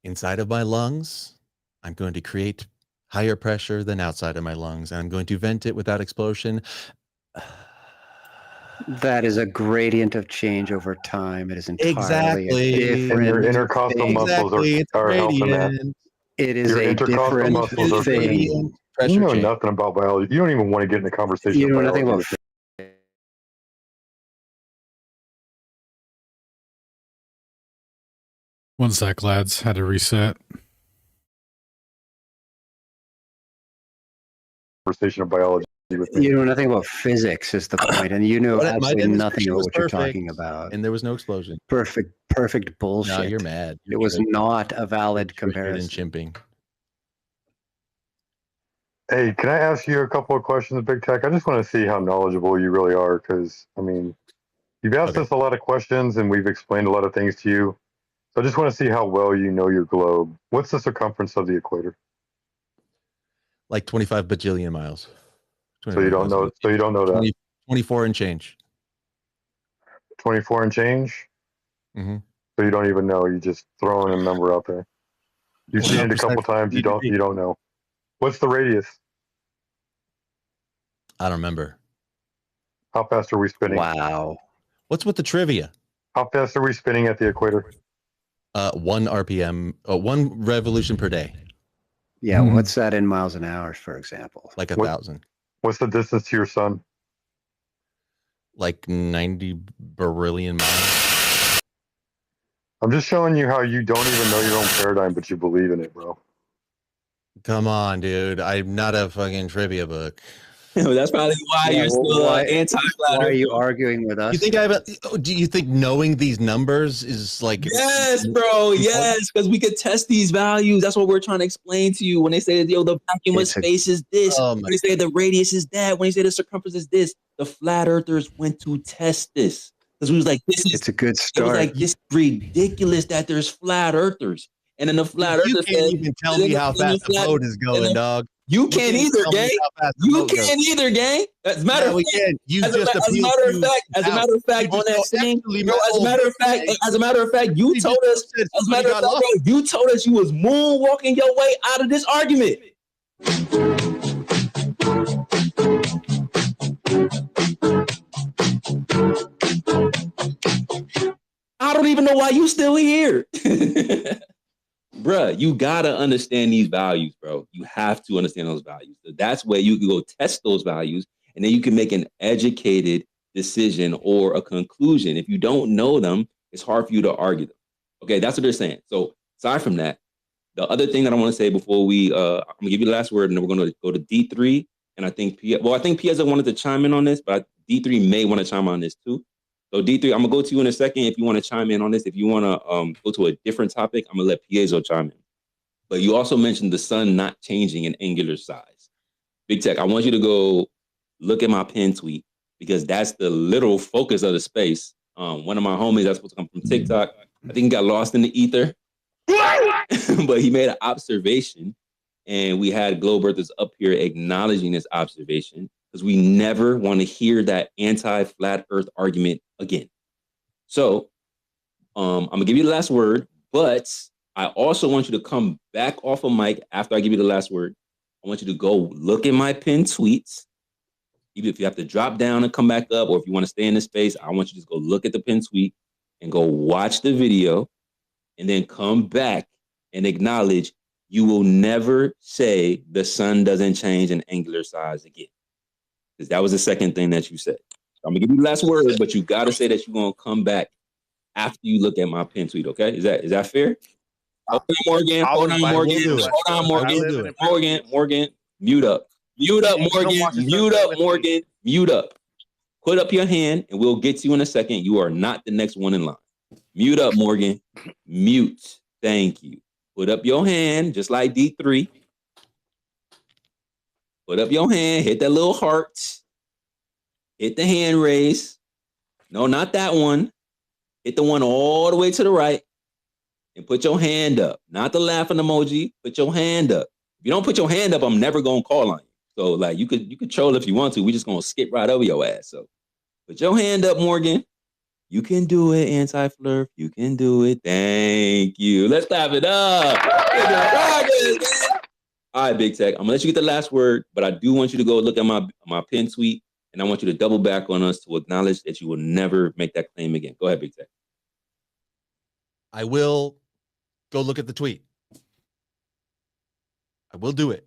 Inside of my lungs, I'm going to create higher pressure than outside of my lungs, and I'm going to vent it without explosion. That is a gradient of change over time. It is entirely exactly different. And your intercostal muscles are helping that. It is your a intercostal muscles thing. You know nothing about biology. You don't even want to get in the conversation. You know nothing about. One sec, lads. Had to reset. Conversation of biology with me. You know nothing about physics is the point, and you know absolutely nothing about what you're talking about. And there was no explosion. Perfect bullshit. No, you're mad. It was not a valid comparison. Chimping. Hey, can I ask you a couple of questions, Big Tech? I just want to see how knowledgeable you really are, because I mean, you've asked us a lot of questions, and we've explained a lot of things to you. So I just want to see how well you know your globe. What's the circumference of the equator? Like 25 bajillion miles. So you don't know. So you don't know that. 24 and change. 24 and change. Mm-hmm. So you don't even know. You just throwing a number out there. You've seen it a couple times. You don't know. What's the radius? I don't remember. How fast are we spinning? Wow. What's with the trivia? How fast are we spinning at the equator? 1 RPM, 1 revolution per day. Yeah, what's that in miles an hour, for example? Like 1,000. What's the distance to your sun? Like 90 billion miles. I'm just showing you how you don't even know your own paradigm, but you believe in it, bro. Come on, dude. I'm not a fucking trivia book. That's probably why you're still anti-flat. Why are you arguing with us? You think do you think knowing these numbers is like? Yes, bro. Yes, because we could test these values. That's what we're trying to explain to you. When they say, yo, the vacuum of space is this. When they say the radius is that. When they say the circumference is this. The flat earthers went to test this. because we was like, this is, it's a good it was start. like, this ridiculous that there's flat earthers. And then the flat You earthers can't said, even tell me how fast the boat is going, dog. You can't either, gang. You can't either, gang. As a matter of fact, You as a just matter appealed of to fact, doubt. on that scene, bro, as a matter of fact, you told us, as a matter of fact, bro, you told us you was moonwalking your way out of this argument. I don't even know why you still here. Bruh, you gotta understand these values, bro. You have to understand those values. That's where you can go test those values, and then you can make an educated decision or a conclusion. If you don't know them, it's hard for you to argue them. Okay, that's what they're saying. So aside from that, the other thing that I want to say before we, I'm gonna give you the last word, and then we're gonna go to D3. And I think I think Piazza wanted to chime in on this, but D3 may want to chime on this too. So D3, I'm gonna go to you in a second if you want to chime in on this. If you want to go to a different topic, I'm gonna let Piezo chime in. But you also mentioned the sun not changing in angular size. Big Tech, I want you to go look at my pin tweet because that's the literal focus of the space. One of my homies that's supposed to come from TikTok, I think he got lost in the ether, but he made an observation, and we had Globe Earthers up here acknowledging this observation because we never want to hear that anti-flat Earth argument again. So I'm gonna give you the last word, but I also want you to come back off of mic after I give you the last word. I want you to go look at my pinned tweets. Even if you have to drop down and come back up, or if you want to stay in the space, I want you to just go look at the pinned tweet and go watch the video, and then come back and acknowledge you will never say the sun doesn't change in angular size again. Because that was the second thing that you said. I'm gonna give you the last word, but you gotta say that you're gonna come back after you look at my pin tweet. Okay, is that fair? Hold on, Morgan. Morgan. Mute up, Morgan. Mute up. Put up your hand, and we'll get to you in a second. You are not the next one in line. Mute up, Morgan. Mute. Thank you. Put up your hand, just like D3. Put up your hand. Hit that little heart. Hit the hand raise. No, not that one. Hit the one all the way to the right. And put your hand up. Not the laughing emoji. Put your hand up. If you don't put your hand up, I'm never gonna call on you. So like you could troll if you want to. We're just gonna skip right over your ass. So put your hand up, Morgan. You can do it, anti-flurf. You can do it. Thank you. Let's clap it up. All right, Big Tech. I'm gonna let you get the last word, but I do want you to go look at my pin tweet, and I want you to double back on us to acknowledge that you will never make that claim again. Go ahead, Big Tech. I will go look at the tweet. I will do it.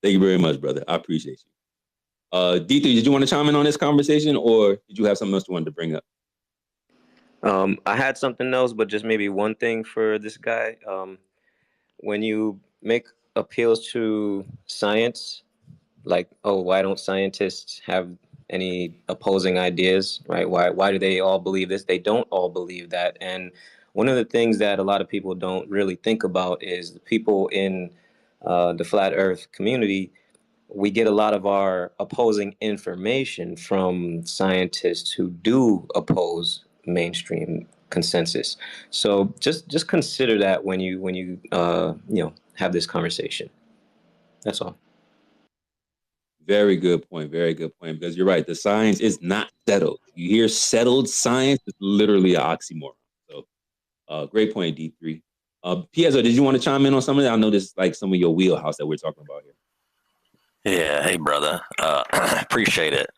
Thank you very much, brother. I appreciate you. D3, did you want to chime in on this conversation, or did you have something else you wanted to bring up? I had something else, but just maybe one thing for this guy. When you make appeals to science, like, oh, why don't scientists have any opposing ideas, right? Why do they all believe this? They don't all believe that. And one of the things that a lot of people don't really think about is the people in the flat earth community. We get a lot of our opposing information from scientists who do oppose mainstream consensus. So just consider that when you have this conversation. That's all. Very good point. Very good point. Because you're right. The science is not settled. You hear settled science, it's literally an oxymoron. So great point, D3. Piazza, did you want to chime in on something? I know this is like some of your wheelhouse that we're talking about here. Yeah, hey brother, appreciate it.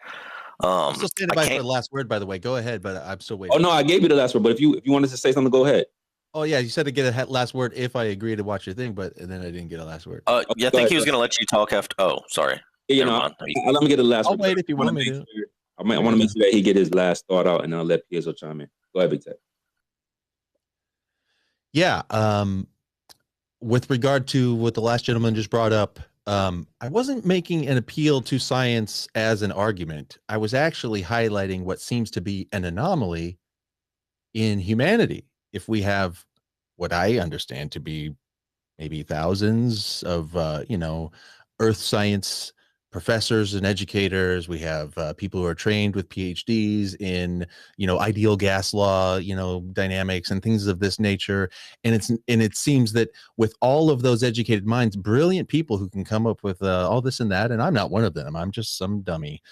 I'm still standing by for the last word, by the way. Go ahead, but I'm still waiting. Oh no, I gave you the last word, but if you wanted to say something, go ahead. Oh yeah, you said to get a last word if I agree to watch your thing, but and then I didn't get a last word. Yeah, I think he was going to let you talk after. Oh, sorry. Yeah, let me get the last I'll word. wait if you want me to. I want to make sure that he get his last thought out, and I'll let Piazza chime in. Go ahead, Big Tech. Yeah, with regard to what the last gentleman just brought up, I wasn't making an appeal to science as an argument. I was actually highlighting what seems to be an anomaly in humanity. If we have what I understand to be maybe thousands of, earth science professors and educators. We have people who are trained with PhDs in, ideal gas law, dynamics and things of this nature. And it seems that with all of those educated minds, brilliant people who can come up with all this and that, and I'm not one of them. I'm just some dummy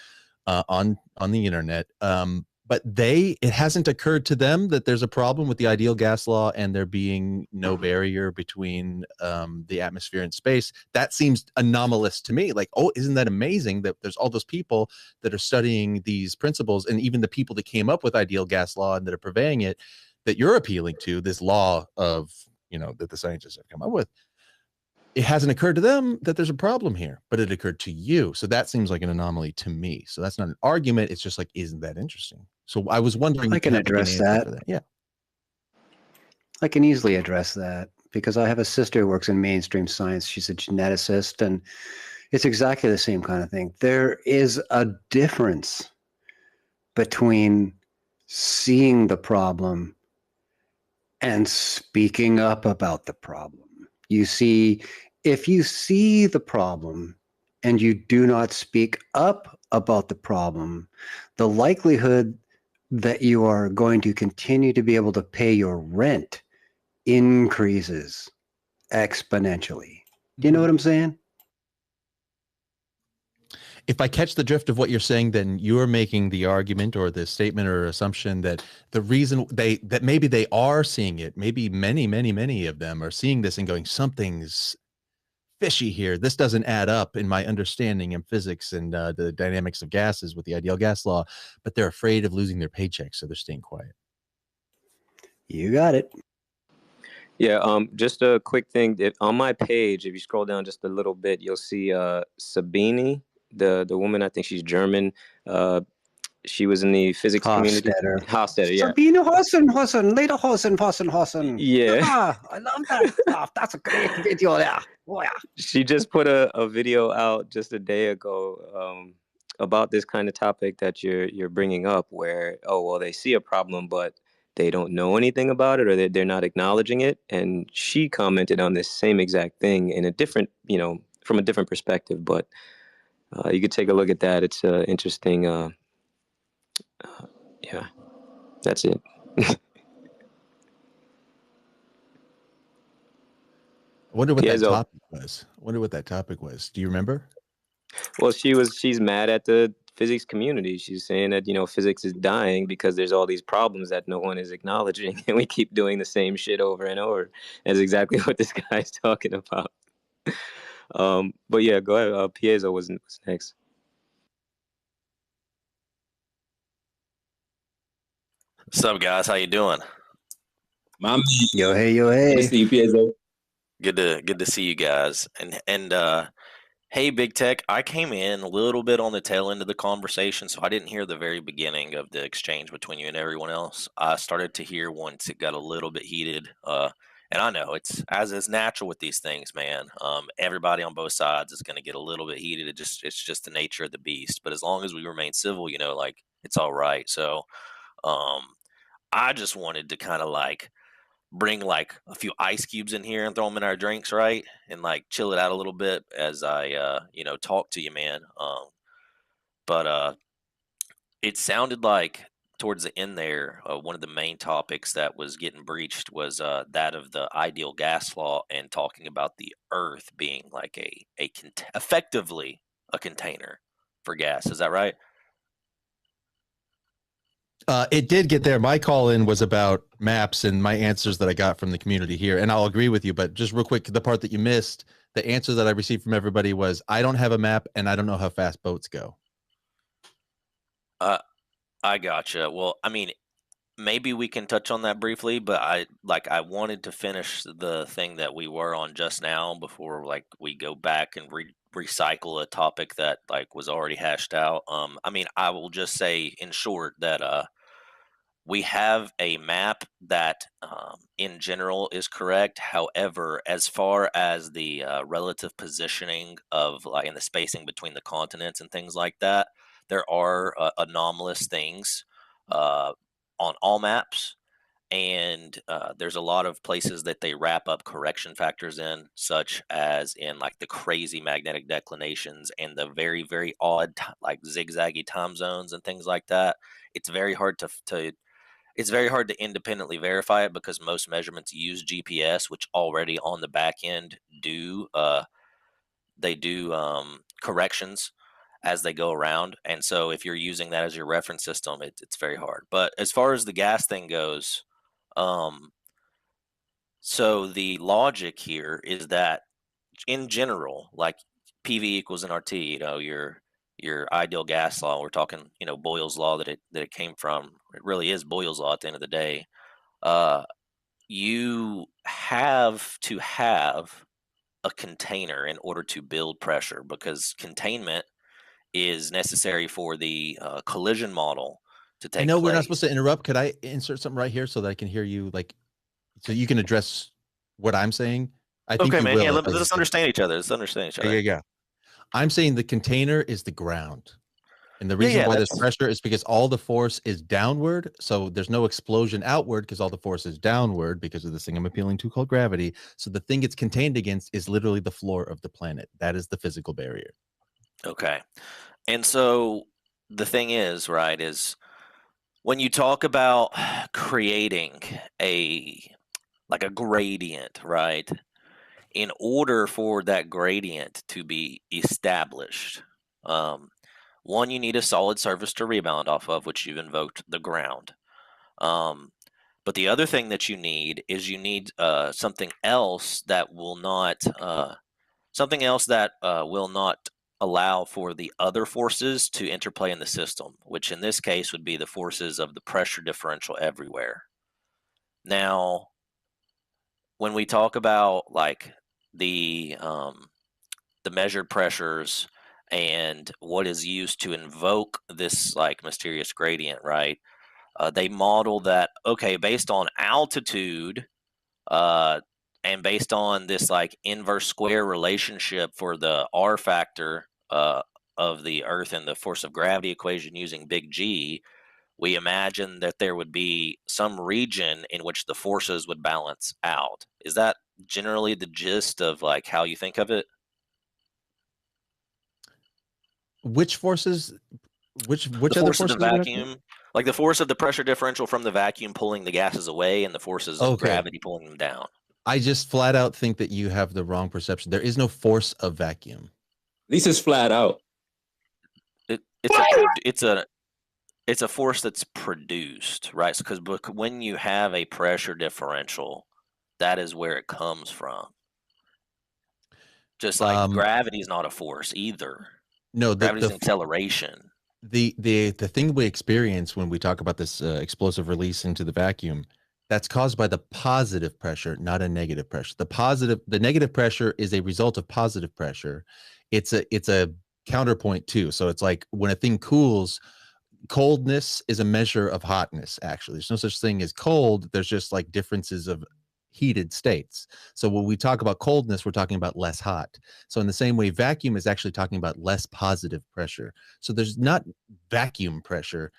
on the internet. But it hasn't occurred to them that there's a problem with the ideal gas law and there being no barrier between the atmosphere and space. That seems anomalous to me. Like, oh, isn't that amazing that there's all those people that are studying these principles, and even the people that came up with ideal gas law and that are purveying it, that you're appealing to, this law of, that the scientists have come up with. It hasn't occurred to them that there's a problem here, but it occurred to you. So that seems like an anomaly to me. So that's not an argument. It's just like, isn't that interesting? So I was wondering. I can address that. Yeah. I can easily address that because I have a sister who works in mainstream science. She's a geneticist, and it's exactly the same kind of thing. There is a difference between seeing the problem and speaking up about the problem. You see, if you see the problem and you do not speak up about the problem, the likelihood that you are going to continue to be able to pay your rent increases exponentially. Do you know what I'm saying? If I catch the drift of what you're saying, then you're making the argument or the statement or assumption that the reason that maybe they are seeing it, maybe many of them are seeing this and going, something's fishy here. This doesn't add up in my understanding of physics and the dynamics of gases with the ideal gas law, but they're afraid of losing their paycheck, so they're staying quiet. You got it. Yeah, just a quick thing. On my page, if you scroll down just a little bit, you'll see Sabini, the woman. I think she's German. She was in the physics community. Hofstadter, yeah. Sabine Hossen, later Hossen. Yeah. Ah, I love that stuff. That's a great video there. Oh, yeah. She just put a video out just a day ago about this kind of topic that you're bringing up, where they see a problem, but they don't know anything about it, or they're not acknowledging it. And she commented on this same exact thing in a different, from a different perspective. But you could take a look at that. It's interesting. Yeah, that's it. I wonder what that topic was. Do you remember? Well, she's mad at the physics community. She's saying that, physics is dying because there's all these problems that no one is acknowledging, and we keep doing the same shit over and over. That's exactly what this guy's talking about. But yeah, go ahead. Piezo was next. What's up, guys? How you doing? My man. Yo, hey. Good to see you, Piezo. Good to see you guys. And hey, Big Tech, I came in a little bit on the tail end of the conversation, so I didn't hear the very beginning of the exchange between you and everyone else. I started to hear once it got a little bit heated. And I know it's as is natural with these things, man. Everybody on both sides is going to get a little bit heated. It's just the nature of the beast. But as long as we remain civil, it's all right. So, I just wanted to kind of bring a few ice cubes in here and throw them in our drinks, right? And chill it out a little bit as I talk to you, man. But it sounded like towards the end there, one of the main topics that was getting breached was that of the ideal gas law and talking about the Earth being effectively a container for gas. Is that right? It did get there. My call in was about maps and my answers that I got from the community here. And I'll agree with you, but just real quick, the part that you missed, the answer that I received from everybody was, I don't have a map and I don't know how fast boats go. I gotcha. Well, I mean, maybe we can touch on that briefly, but I wanted to finish the thing that we were on just now before we go back and recycle a topic that was already hashed out. I mean, I will just say in short that we have a map that in general is correct. However, as far as the relative positioning of and the spacing between the continents and things like that, there are anomalous things on all maps. and there's a lot of places that they wrap up correction factors in, such as in like the crazy magnetic declinations and the very, very odd, like zigzaggy time zones and things like that. It's very hard to it's very hard to independently verify it because most measurements use GPS, which already on the back end do they do corrections as they go around. And so if you're using that as your reference system, it's very hard. But as far as the gas thing goes, um, so the logic here is that in general, like PV equals nRT, you know, your ideal gas law, we're talking, you know, Boyle's law that it came from. It really is Boyle's law at the end of the day. You have to have a container in order to build pressure because containment is necessary for the collision model to I take know we're not supposed place. to interrupt. Could I insert something right here so that I can hear you, like, so you can address what I'm saying? I think Okay, you man. Yeah, will. let's just understand each other. Let's understand each other. Yeah. I'm saying the container is the ground. And the reason Yeah, why there's that's pressure is because all the force is downward. So there's no explosion outward because all the force is downward because of this thing I'm appealing to called gravity. So the thing it's contained against is literally the floor of the planet. That is the physical barrier. okay. And so the thing is, right, is when you talk about creating like a gradient, right? In order for that gradient to be established, one, you need a solid surface to rebound off of, which you've invoked the ground. But the other thing that you need is you need something else that will not allow for the other forces to interplay in the system, which in this case would be the forces of the pressure differential everywhere. Now, when we talk about like the measured pressures and what is used to invoke this like mysterious gradient, right? They model that, okay, based on altitude and based on this like inverse square relationship for the R factor of the Earth and the force of gravity equation using big G, we imagine that there would be some region in which the forces would balance out. Is that generally the gist of like how you think of it? Which forces? Which The other force of the forces are you asking? vacuum, like the force of the pressure differential from the vacuum pulling the gases away, and the forces of Okay. gravity pulling them down. I just flat out think that you have the wrong perception. There is no force of vacuum. At least it's flat out. It's a force that's produced, right? Because when you have a pressure differential, that is where it comes from. Just like gravity is not a force either. No, gravity is an acceleration. The thing we experience when we talk about this explosive release into the vacuum, that's caused by the positive pressure, not a negative pressure. The negative pressure is a result of positive pressure. It's a counterpoint too. So it's like when a thing cools, coldness is a measure of hotness. Actually, there's no such thing as cold. There's just like differences of heated states. So when we talk about coldness, we're talking about less hot. So in the same way, vacuum is actually talking about less positive pressure. So there's not vacuum pressure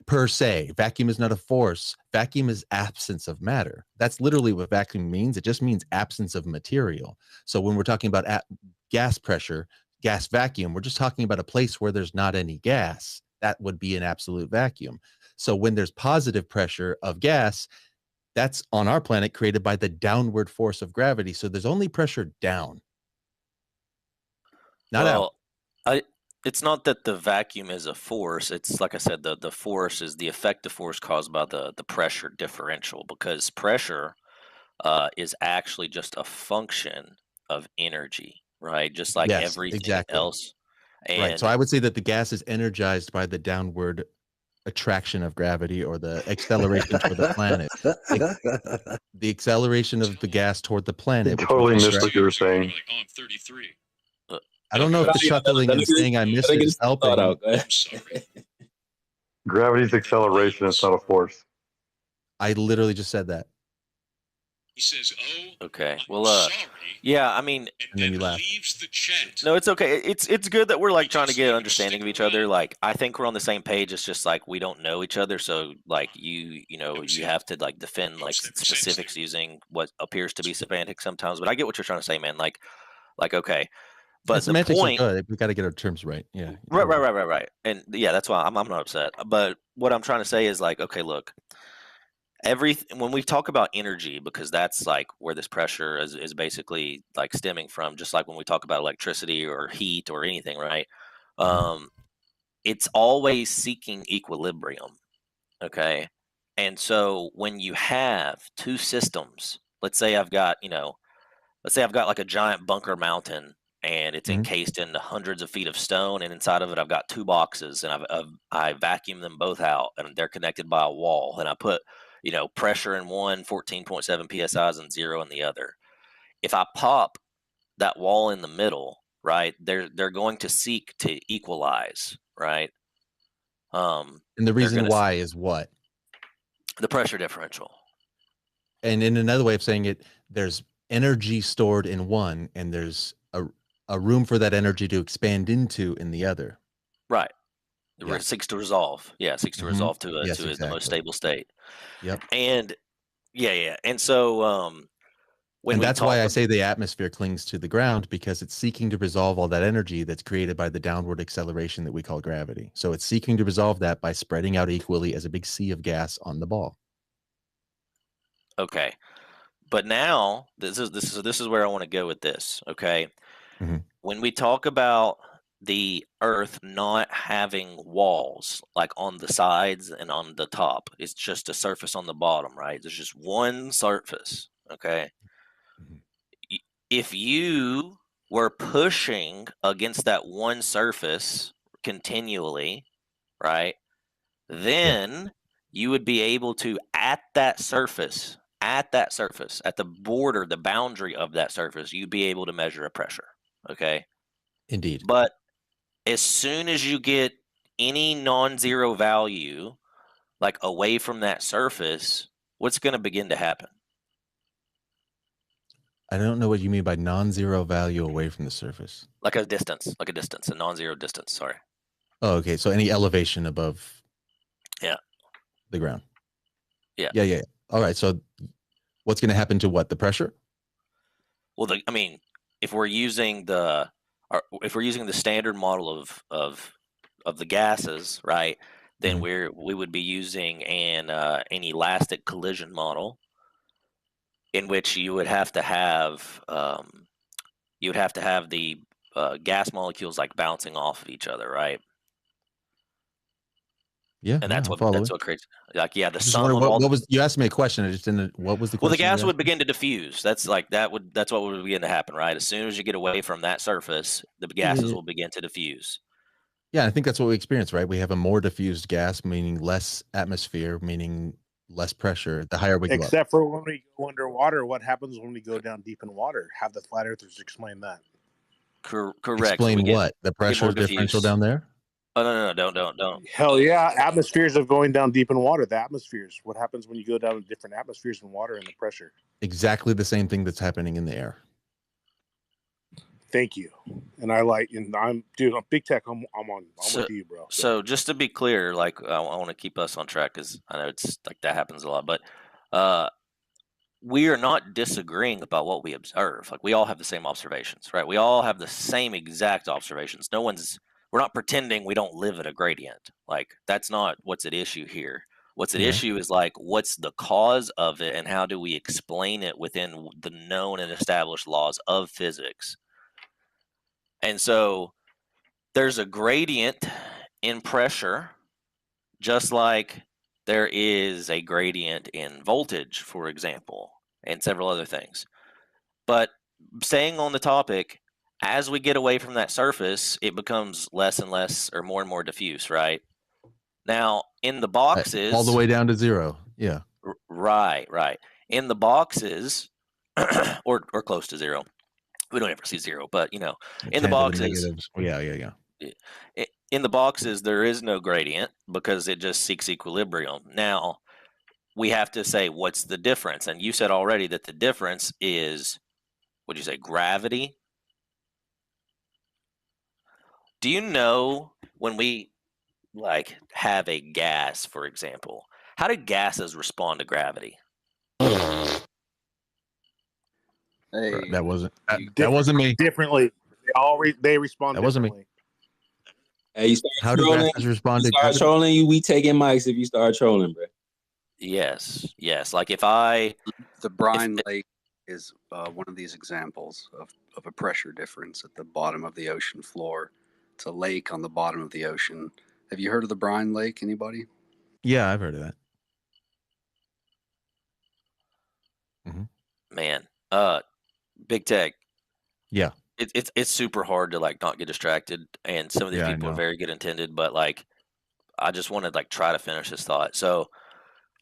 per se. Vacuum is not a force. Vacuum is absence of matter. That's literally what vacuum means. It just means absence of material. So when we're talking about gas pressure, gas vacuum, we're just talking about a place where there's not any gas. That would be an absolute vacuum. So when there's positive pressure of gas, that's on our planet created by the downward force of gravity. So there's only pressure down, not out. It's not that the vacuum is a force. It's like I said, the force is the effective force caused by the pressure differential, because pressure is actually just a function of energy, right? Just like Yes, everything exactly. else. Right. So I would say that the gas is energized by the downward attraction of gravity or the acceleration toward the planet. The acceleration of the gas toward the planet. I totally missed what you were saying. I don't know if the chuckling and saying I missed it is helping. Gravity's acceleration is not a force. I literally just said that. He says, "Oh, Okay. I'm Well, sorry," yeah. I mean, And then you laugh. leaves the chat. no, it's okay. It's good that we're like trying to get an understanding of each other. Like, I think we're on the same page. It's just like we don't know each other, so like you know, you have to like defend like specifics using what appears to be semantics sometimes. But I get what you're trying to say, man. Like okay. Yeah, But the semantics point, are good. We got to get our terms right. Yeah. right. And yeah, that's why I'm not upset. But what I'm trying to say is like, okay, look, when we talk about energy, because that's like where this pressure is basically like stemming from, just like when we talk about electricity or heat or anything, right? It's always seeking equilibrium. Okay. And so when you have two systems, let's say I've got like a giant bunker mountain and it's Mhm. encased in hundreds of feet of stone, and inside of it I've got two boxes, and I vacuum them both out, and they're connected by a wall, and I put pressure in one, 14.7 psi's, and 0 in the other. If I pop that wall in the middle, right, they're going to seek to equalize, right? And the They're reason going to why is what? the pressure differential. And in another way of saying it, there's energy stored in one, and there's a room for that energy to expand into in the other. Right. Yeah. It seeks to resolve. Yeah, it seeks to Mhm. resolve to Yes, the most exactly. stable state. Yep. And yeah. And so when And we that's talk why I say the atmosphere clings to the ground, because it's seeking to resolve all that energy that's created by the downward acceleration that we call gravity. So it's seeking to resolve that by spreading out equally as a big sea of gas on the ball. Okay. But now this is where I want to go with this, okay? Mhm. When we talk about the earth not having walls like on the sides and on the top, it's just a surface on the bottom, right? There's just one surface, okay? If you were pushing against that one surface continually, right? Then you would be able to, at that surface, at the border, the boundary of that surface, you'd be able to measure a pressure. Okay. Indeed. But as soon as you get any non-zero value, like away from that surface, what's going to begin to happen? I don't know what you mean by non-zero value away from the surface. Like a non-zero distance. Sorry. Oh, okay. So any elevation above the ground. Yeah. All right. So what's going to happen to what? The pressure? Well, if we're using the standard model of the gases, right? Then we would be using an elastic collision model, in which you would have to have the gas molecules like bouncing off of each other, right? Yeah. And that's I'm following. what creates the Just sum wondering of all. what was you asked me a question? I just didn't. What was the Well, the question? gas would begin to diffuse. That's what would begin to happen, right? As soon as you get away from that surface, the gases will begin to diffuse. Yeah, I think that's what we experience, right? We have a more diffused gas, meaning less atmosphere, meaning less pressure, the higher we go up. Except for when we go underwater, what happens when we go down deep in water? Have the flat earthers explain that. Correct. Explain what? The pressure differential down there? Oh, no, don't. Hell yeah, atmospheres of going down deep in water. The atmospheres. What happens when you go down different atmospheres in water and the pressure? Exactly the same thing that's happening in the air. Thank you. And I'm big tech. I'm with you, bro. So just to be clear, like I want to keep us on track, because I know it's like that happens a lot, but we are not disagreeing about what we observe. Like, we all have the same observations, right? We all have the same exact observations. We're not pretending we don't live at a gradient. Like, that's not what's at issue here. What's at issue is like, what's the cause of it, and how do we explain it within the known and established laws of physics? And so there's a gradient in pressure, just like there is a gradient in voltage, for example, and several other things. But staying on the topic, as we get away from that surface, it becomes less and less, or more and more diffuse, right? Now, in the boxes, all the way down to zero. Yeah. Right. In the boxes, or close to zero. We don't ever see zero, but in the boxes, Yeah. In the boxes, there is no gradient because it just seeks equilibrium. Now, we have to say, what's the difference? And you said already that the difference is, what'd you say, gravity? Do you know when we like have a gas, for example, how do gases respond to gravity? That wasn't me. Differently. They respond That wasn't me. differently. Hey, you start How do trolling. gases respond You to start gravity? trolling. You we taking mics if you start trolling, bro. Yes. Like if the brine lake is one of these examples of a pressure difference at the bottom of the ocean floor. It's a lake on the bottom of the ocean. Have you heard of the brine lake? Anybody? Yeah, I've heard of that. Man, Big Tech. Yeah. It's super hard to like not get distracted, and some of these Yeah, I people are know. very good intended, but like I just want to like try to finish this thought. So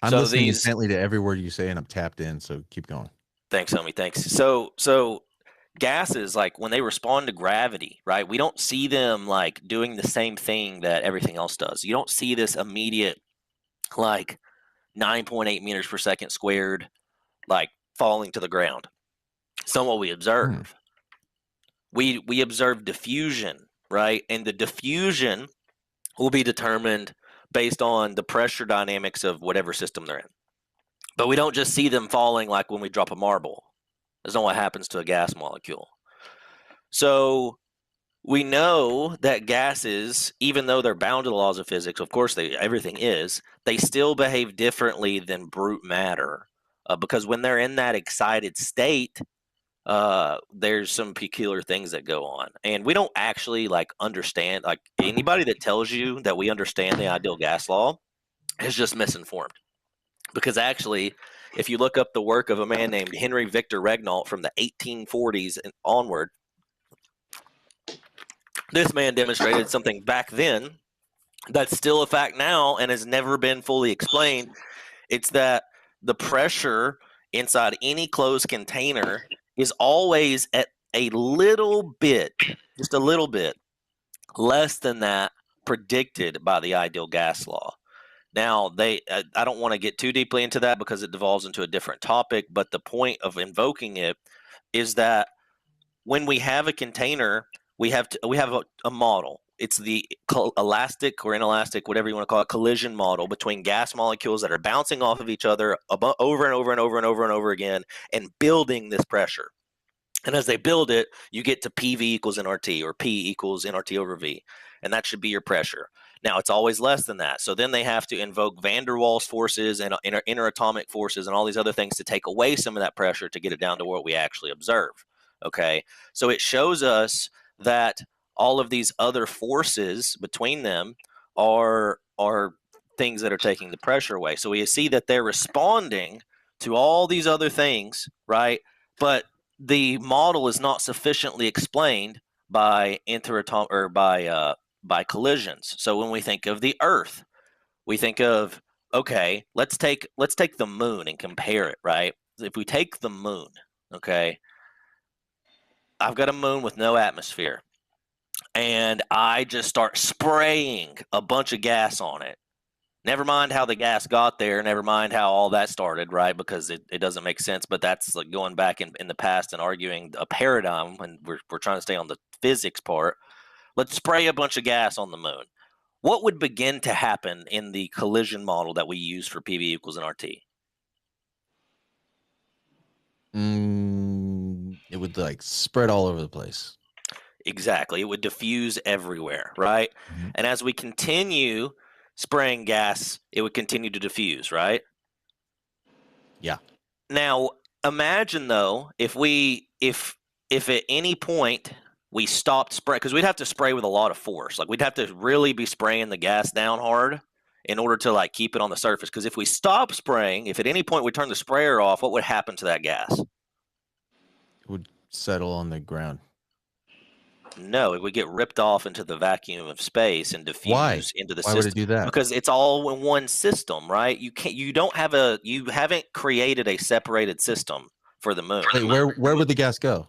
I'm listening intently to every word you say, and I'm tapped in. So keep going. Thanks, homie. Thanks. So gases, like when they respond to gravity, right? We don't see them like doing the same thing that everything else does. You don't see this immediate like 9.8 meters per second squared, like falling to the ground. It's not what we observe. We observe diffusion, right? And the diffusion will be determined based on the pressure dynamics of whatever system they're in. But we don't just see them falling like when we drop a marble. That's not what happens to a gas molecule. So we know that gases, even though they're bound to the laws of physics, of course everything is, they still behave differently than brute matter. Because when they're in that excited state, there's some peculiar things that go on, and we don't actually like understand. Like anybody that tells you that we understand the ideal gas law is just misinformed, because actually if you look up the work of a man named Henry Victor Regnault from the 1840s and onward, this man demonstrated something back then that's still a fact now and has never been fully explained. It's that the pressure inside any closed container is always at a little bit, just a little bit, less than that predicted by the ideal gas law. Now, I don't want to get too deeply into that because it devolves into a different topic, but the point of invoking it is that when we have a container, we have a model. It's the elastic or inelastic, whatever you want to call it, collision model between gas molecules that are bouncing off of each other over and over and over and over and over again and building this pressure. And as they build it, you get to PV equals nRT, or P equals nRT over V. And that should be your pressure. Now, it's always less than that. So then they have to invoke van der Waals forces and interatomic forces and all these other things to take away some of that pressure to get it down to what we actually observe. Okay, so it shows us that all of these other forces between them are things that are taking the pressure away. So we see that they're responding to all these other things, right? But the model is not sufficiently explained by by collisions. So when we think of the Earth, we think of, okay, let's take the moon and compare it, right? If we take the moon, okay, I've got a moon with no atmosphere, and I just start spraying a bunch of gas on it. Never mind how the gas got there, never mind how all that started, right? Because it doesn't make sense, but that's like going back in the past and arguing a paradigm when we're trying to stay on the physics part. Let's spray a bunch of gas on the moon. What would begin to happen in the collision model that we use for PV equals nRT? It would like spread all over the place. Exactly. It would diffuse everywhere, right? And as we continue spraying gas, it would continue to diffuse, right? Yeah. Now, imagine though, if at any point we stopped spray, because we'd have to spray with a lot of force. Like we'd have to really be spraying the gas down hard in order to like keep it on the surface. Because if we stop spraying, if at any point we turn the sprayer off, what would happen to that gas? It would settle on the ground. No, it would get ripped off into the vacuum of space and diffuse into the system. Why would it do that? Because it's all in one system, right? You haven't created a separated system for the moon. Wait, where would the gas go?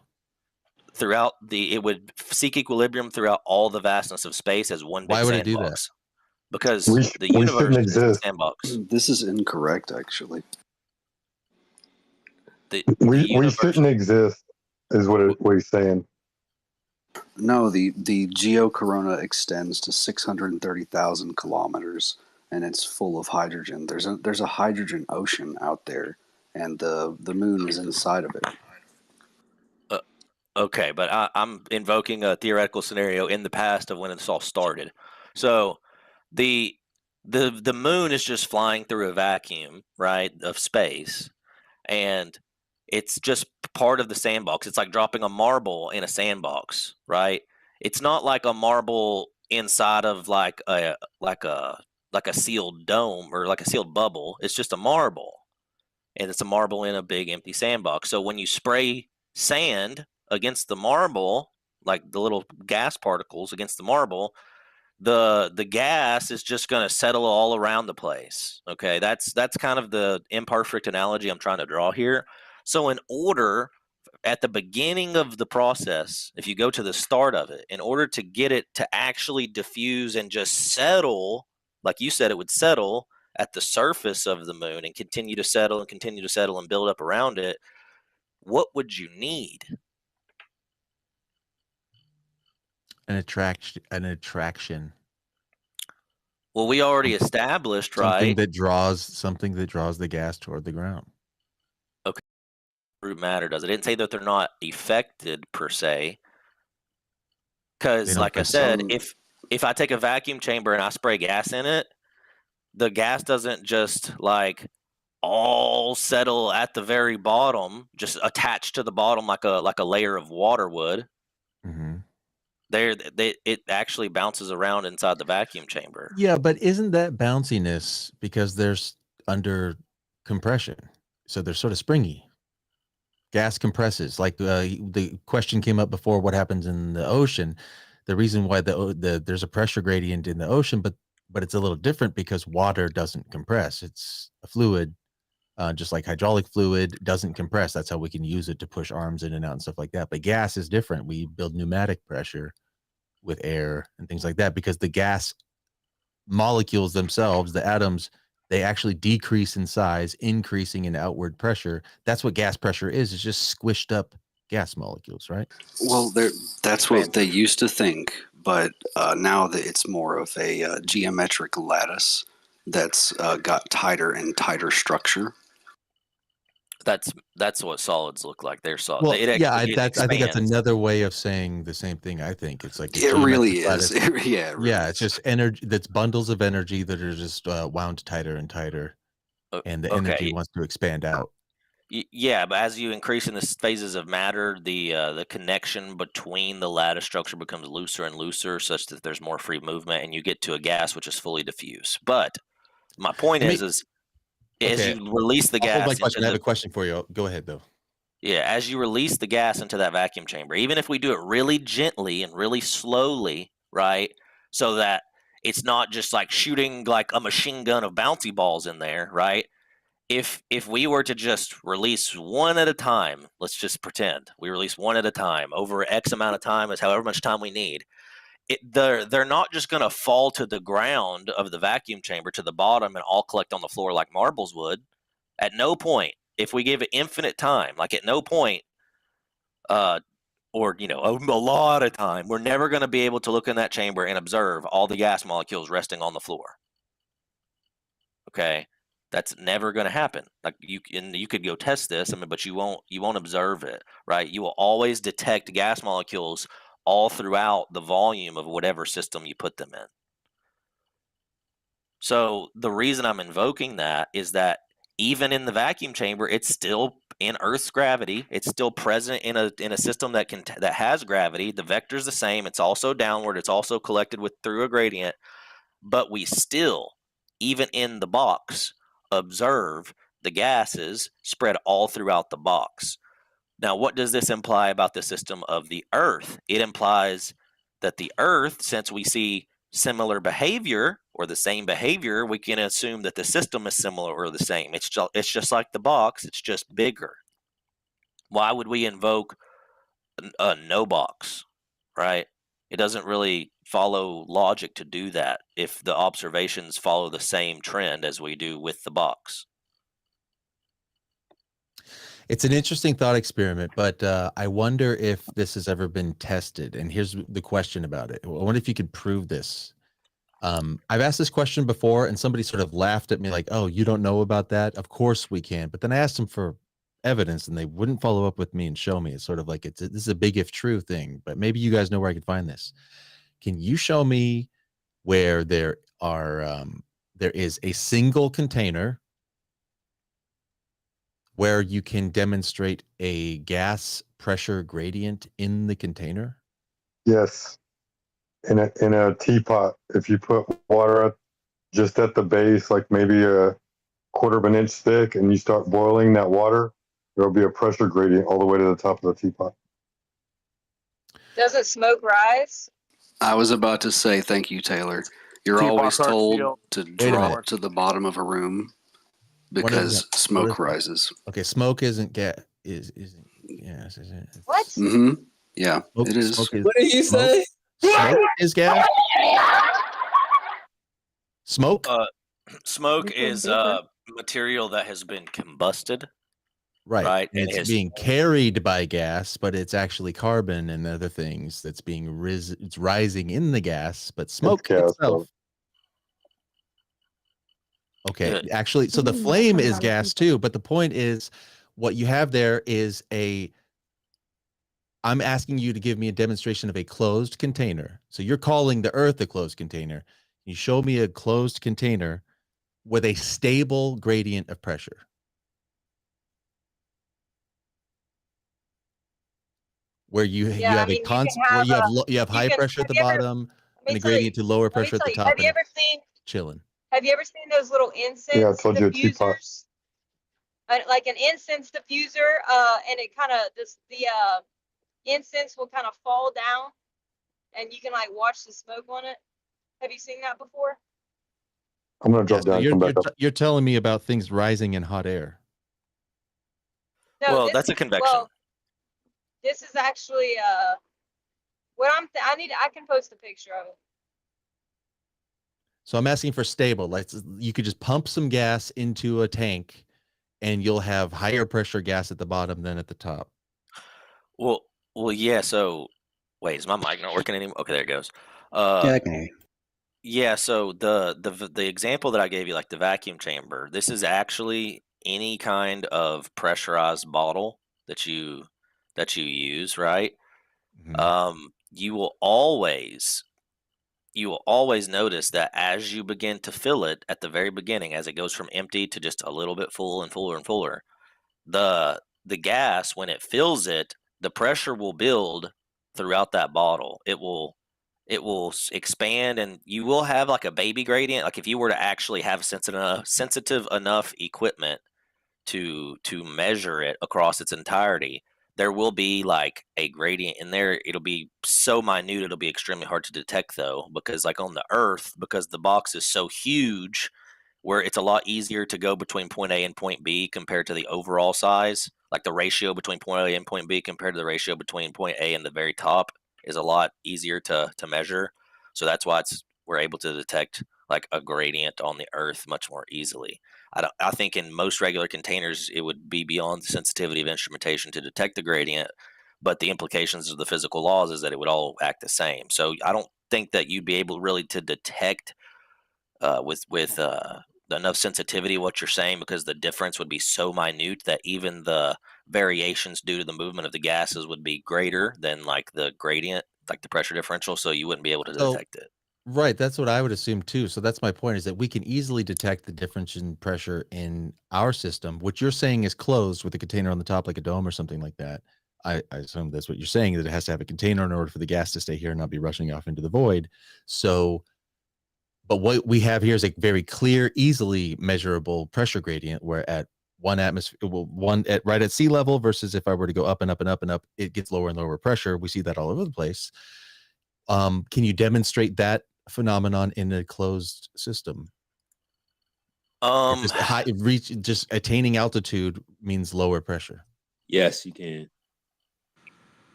It would seek equilibrium throughout all the vastness of space as one big Why would it do sandbox. because the universe is a sandbox. This is incorrect, actually. We shouldn't exist, is what he's saying. No, the geocorona extends to 630,000 kilometers, and it's full of hydrogen. There's a hydrogen ocean out there, and the moon is inside of it. Okay, but I'm invoking a theoretical scenario in the past of when this all started. So the moon is just flying through a vacuum, right, of space, and it's just part of the sandbox. It's like dropping a marble in a sandbox, right? It's not like a marble inside of like a sealed dome or like a sealed bubble. It's just a marble, and it's a marble in a big empty sandbox. So when you spray sand against the marble, like the little gas particles against the marble, the gas is just going to settle all around the place. Okay, that's kind of the imperfect analogy I'm trying to draw here. So in order at the beginning of the process, if you go to the start of it, in order to get it to actually diffuse and just settle, like you said it would settle at the surface of the moon and continue to settle and continue to settle and build up around it, what would you need? An attraction. Well, we already established, something right? Something that draws the gas toward the ground. Okay. Root matter does. I didn't say that they're not affected per se. Because, like I said, if I take a vacuum chamber and I spray gas in it, the gas doesn't just like all settle at the very bottom, just attached to the bottom like a layer of water would. Mm-hmm. It actually bounces around inside the vacuum chamber. Yeah, but isn't that bounciness because there's under compression, so they're sort of springy? Gas compresses. Like the question came up before, what happens in the ocean? The reason why there's a pressure gradient in the ocean, but it's a little different because water doesn't compress. It's a fluid, just like hydraulic fluid doesn't compress. That's how we can use it to push arms in and out and stuff like that. But gas is different. We build pneumatic pressure with air and things like that because the gas molecules themselves, the atoms, they actually decrease in size, increasing in outward pressure. That's what gas pressure is. It's just squished up gas molecules, right? Well, that's what they used to think, but now that it's more of a geometric lattice that's got tighter and tighter structure. That's what solids look like. They're solid. Well, I think that's another way of saying the same thing. I think it's like it really is. Yeah, it's just energy. That's bundles of energy that are just wound tighter and tighter, and the energy wants to expand out. Yeah, but as you increase in the phases of matter, the connection between the lattice structure becomes looser and looser, such that there's more free movement, and you get to a gas which is fully diffuse. But my point is as you release the gas. Hold my question. I have a question for you. Go ahead, though. Yeah, as you release the gas into that vacuum chamber, even if we do it really gently and really slowly, right, so that it's not just like shooting like a machine gun of bouncy balls in there, right? If we were to just release one at a time, let's just pretend we release one at a time over X amount of time, is however much time we need. They're not just going to fall to the ground of the vacuum chamber to the bottom and all collect on the floor like marbles would. At no point, if we give it infinite time, like at no point, or a lot of time, we're never going to be able to look in that chamber and observe all the gas molecules resting on the floor. Okay, that's never going to happen. Like you could go test this, but you won't observe it, right? You will always detect gas molecules all throughout the volume of whatever system you put them in. So the reason I'm invoking that is that even in the vacuum chamber, it's still in Earth's gravity. It's still present in a system that has gravity. The vector is the same. It's also downward. It's also collected through a gradient. But we still, even in the box, observe the gases spread all throughout the box. Now, what does this imply about the system of the Earth? It implies that the Earth, since we see similar behavior or the same behavior, we can assume that the system is similar or the same. It's just like the box, it's just bigger. Why would we invoke a no box, right? It doesn't really follow logic to do that if the observations follow the same trend as we do with the box. It's an interesting thought experiment, but I wonder if this has ever been tested. And here's the question about it. I wonder if you could prove this. I've asked this question before, and somebody sort of laughed at me like, "Oh, you don't know about that? Of course we can." But then I asked them for evidence, and they wouldn't follow up with me and show me. It's sort of like this is a big if true thing. But maybe you guys know where I could find this. Can you show me where there is a single container where you can demonstrate a gas pressure gradient in the container? Yes. In a teapot, if you put water just at the base, like maybe a quarter of an inch thick, and you start boiling that water, there'll be a pressure gradient all the way to the top of the teapot. Doesn't smoke rise? I was about to say thank you, Taylor. You're Teapots always aren't told sealed. to Wait a drop minute. to the bottom of a room What is because that? smoke What is that? rises. Okay, smoke isn't gas. Isn't gas? Is it? What? Mm-hmm. Yeah, Smoke, it is. smoke is. What did you smoke, say? Smoke is gas. Smoke. Smoke Liquid is vapor. material that has been combusted, Right. right? And it's being carried by gas, but it's actually carbon and other things that's being it's rising in the gas, but smoke gas, itself. Okay. Good. Actually, so the Mm, flame talking is about gas too, but the point is what you have there is I'm asking you to give me a demonstration of a closed container. So you're calling the Earth a closed container. You show me a closed container with a stable gradient of pressure. Where you Yeah, have I a mean, you can constant, where have you have high pressure at the bottom let and me a tell you, gradient to lower pressure at the top, have you and ever seen chilling. those little Yeah, I incense told you a teapot. diffusers? Like an incense diffuser, and it kind of the incense will kind of fall down, and you can like watch the smoke on it. Have you seen that before? I'm gonna drop So down and come back up. you're telling me about things rising in hot air. No, Well, that's a convection. Well, this is actually what I can post a picture of it. So I'm asking for stable. Like you could just pump some gas into a tank, and you'll have higher pressure gas at the bottom than at the top. Well, yeah. So, wait, is my mic not working anymore? Okay, there it goes. Yeah, I can hear you. Yeah. So the example that I gave you, like the vacuum chamber, this is actually any kind of pressurized bottle that you use, right? You will always notice that as you begin to fill it at the very beginning, as it goes from empty to just a little bit full and fuller and fuller, the gas, when it fills it, the pressure will build throughout that bottle. It will expand, and you will have like a baby gradient. Like if you were to actually have sensitive enough equipment to measure it across its entirety, there will be like a gradient in there. It'll be so minute, it'll be extremely hard to detect though, because like on the Earth, because the box is so huge, where it's a lot easier to go between point A and point B compared to the overall size. Like the ratio between point A and point B compared to the ratio between point A and the very top is a lot easier to measure. So that's why we're able to detect like a gradient on the Earth much more easily. I think in most regular containers, it would be beyond the sensitivity of instrumentation to detect the gradient, but the implications of the physical laws is that it would all act the same. So I don't think that you'd be able really to detect with enough sensitivity what you're saying, because the difference would be so minute that even the variations due to the movement of the gases would be greater than like the gradient, like the pressure differential, so you wouldn't be able to detect it. Right, that's what I would assume too. So that's my point, is that we can easily detect the difference in pressure in our system. What you're saying is closed with a container on the top, like a dome or something like that. I assume that's what you're saying, that it has to have a container in order for the gas to stay here and not be rushing off into the void. So, but what we have here is a very clear, easily measurable pressure gradient, where at one atmosphere, right at sea level, versus if I were to go up and up and up and up, it gets lower and lower pressure. We see that all over the place. Can you demonstrate that phenomenon in a closed system? Just attaining altitude means lower pressure. Yes, you can.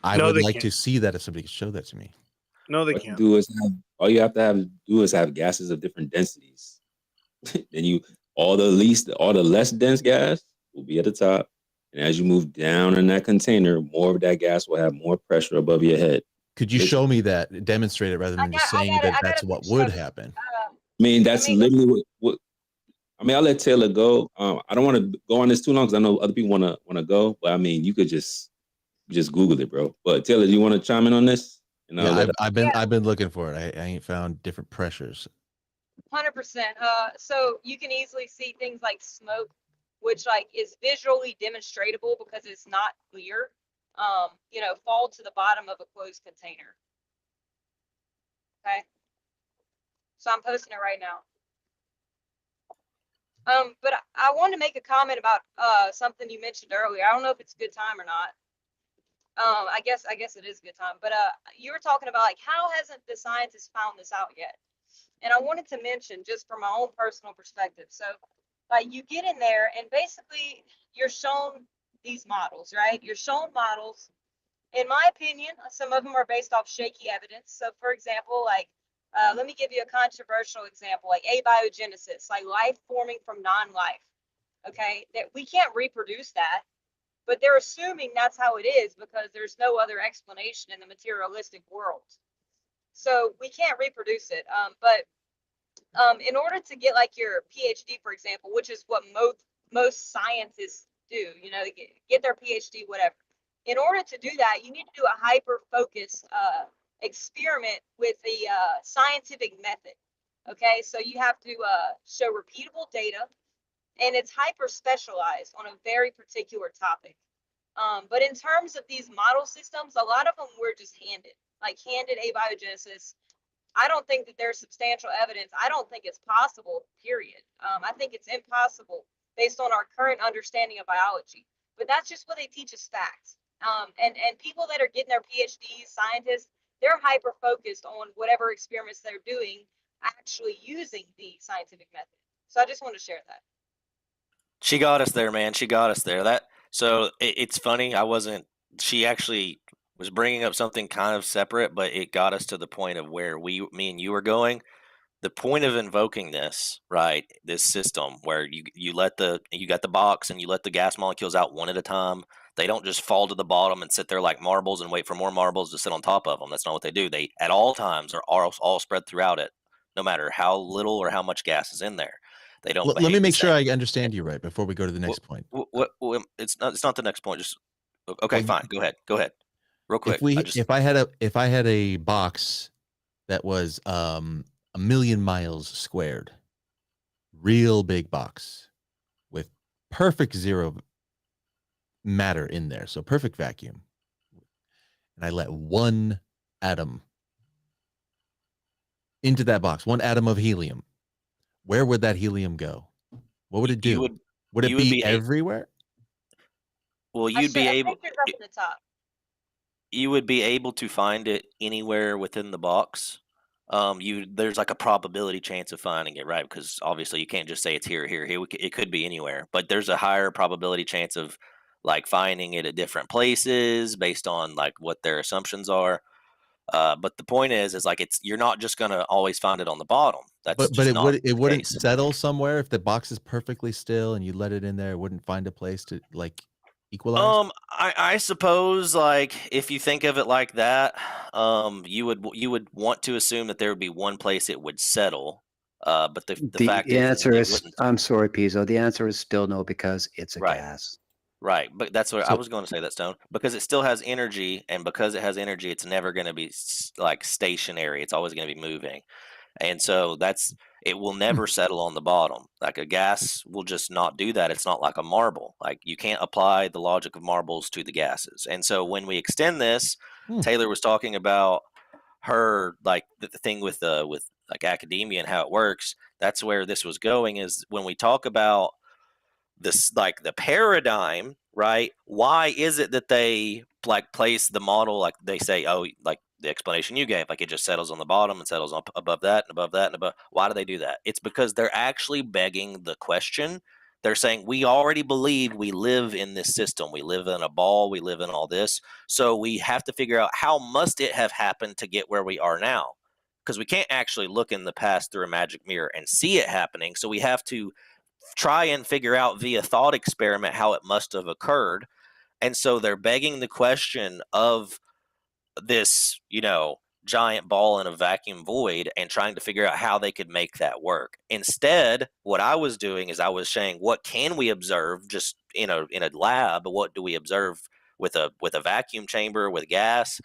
I would like to see that if somebody could show that to me. No, they What you can't. do is all you have to do is have gases of different densities. Then all the less dense gas will be at the top. And as you move down in that container, more of that gas will have more pressure above your head. Could you show me that, demonstrate it, rather than just saying that that's what would happen? I mean, that's literally what I mean. I'll let Taylor go. I don't want to go on this too long because I know other people want to go. But I mean, you could just Google it, bro. But Taylor, do you want to chime in on this? And Yeah, I've been looking for it. I ain't found different pressures. 100%. So you can easily see things like smoke, which like is visually demonstrable because it's not clear. Fall to the bottom of a closed container. Okay. So I'm posting it right now. But I wanted to make a comment about something you mentioned earlier. I don't know if it's a good time or not. I guess it is a good time. But you were talking about like how hasn't the scientists found this out yet? And I wanted to mention just from my own personal perspective. So like you get in there and basically you're shown these models, right? You're shown models. In my opinion, some of them are based off shaky evidence. So for example, like let me give you a controversial example, like abiogenesis, like life forming from non-life. Okay, that we can't reproduce that, but they're assuming that's how it is because there's no other explanation in the materialistic world. So we can't reproduce it. But in order to get like your PhD, for example, which is what most scientists do, get their PhD, whatever. In order to do that, you need to do a hyper-focused experiment with the scientific method. Okay, so you have to show repeatable data, and it's hyper-specialized on a very particular topic. But in terms of these model systems, a lot of them were just handed abiogenesis. I don't think that there's substantial evidence. I don't think it's possible, period. I think it's impossible based on our current understanding of biology. But that's just what they teach us facts. And people that are getting their PhDs, scientists, they're hyper-focused on whatever experiments they're doing, actually using the scientific method. So I just want to share that. She got us there, man. She got us there. It's funny. She actually was bringing up something kind of separate, but it got us to the point of where me and you were going. The point of invoking this, right? This system where you got the box and you let the gas molecules out one at a time. They don't just fall to the bottom and sit there like marbles and wait for more marbles to sit on top of them. That's not what they do. They at all times are all spread throughout it, no matter how little or how much gas is in there. They don't behave Let me the make sure same. I understand you right before we go to the next point. It's not the next point. Just okay, fine. Go ahead. Real quick. If I had a box that was 1,000,000 miles squared, real big box with perfect zero matter in there, so perfect vacuum, and I let one atom into that box, one atom of helium, where would that helium go? What would it do? Would it be everywhere? Well, you'd be able. Pictures up at the top. You would be able to find it anywhere within the box. There's like a probability chance of finding it, right? Because obviously you can't just say it's here. It could be anywhere, but there's a higher probability chance of like finding it at different places based on like what their assumptions are. But the point is like you're not just gonna always find it on the bottom. That's But just not it the wouldn't case. settle somewhere if the box is perfectly still and you let it in there. It wouldn't find a place to like equalize. I suppose like if you think of it like that, you would want to assume that there would be one place it would settle. But the fact The is answer it is, wouldn't. I'm sorry, Pizzo. The answer is still no because it's a Right. gas. Right, but that's what I So- was going to say. That Stone, because it still has energy, and because it has energy, it's never going to be like stationary. It's always going to be moving, and so it will never settle on the bottom. Like a gas will just not do that. It's not like a marble. Like you can't apply the logic of marbles to the gases. And so when we extend this, Taylor was talking about her like the thing with like academia and how it works. That's where this was going. Is when we talk about this like the paradigm, right? Why is it that they like place the model like they say, oh, like the explanation you gave, like it just settles on the bottom and settles up above that and above that and above? Why do they do that? It's because they're actually begging the question They're saying we already believe we live in this system. We live in a ball. We live in all this. So we have to figure out how must it have happened to get where we are now, because we can't actually look in the past through a magic mirror and see it happening. So we have to try and figure out via thought experiment how it must have occurred. And so they're begging the question of this, giant ball in a vacuum void and trying to figure out how they could make that work. Instead, what I was doing is I was saying, what can we observe just in a lab? What do we observe with a vacuum chamber with gas?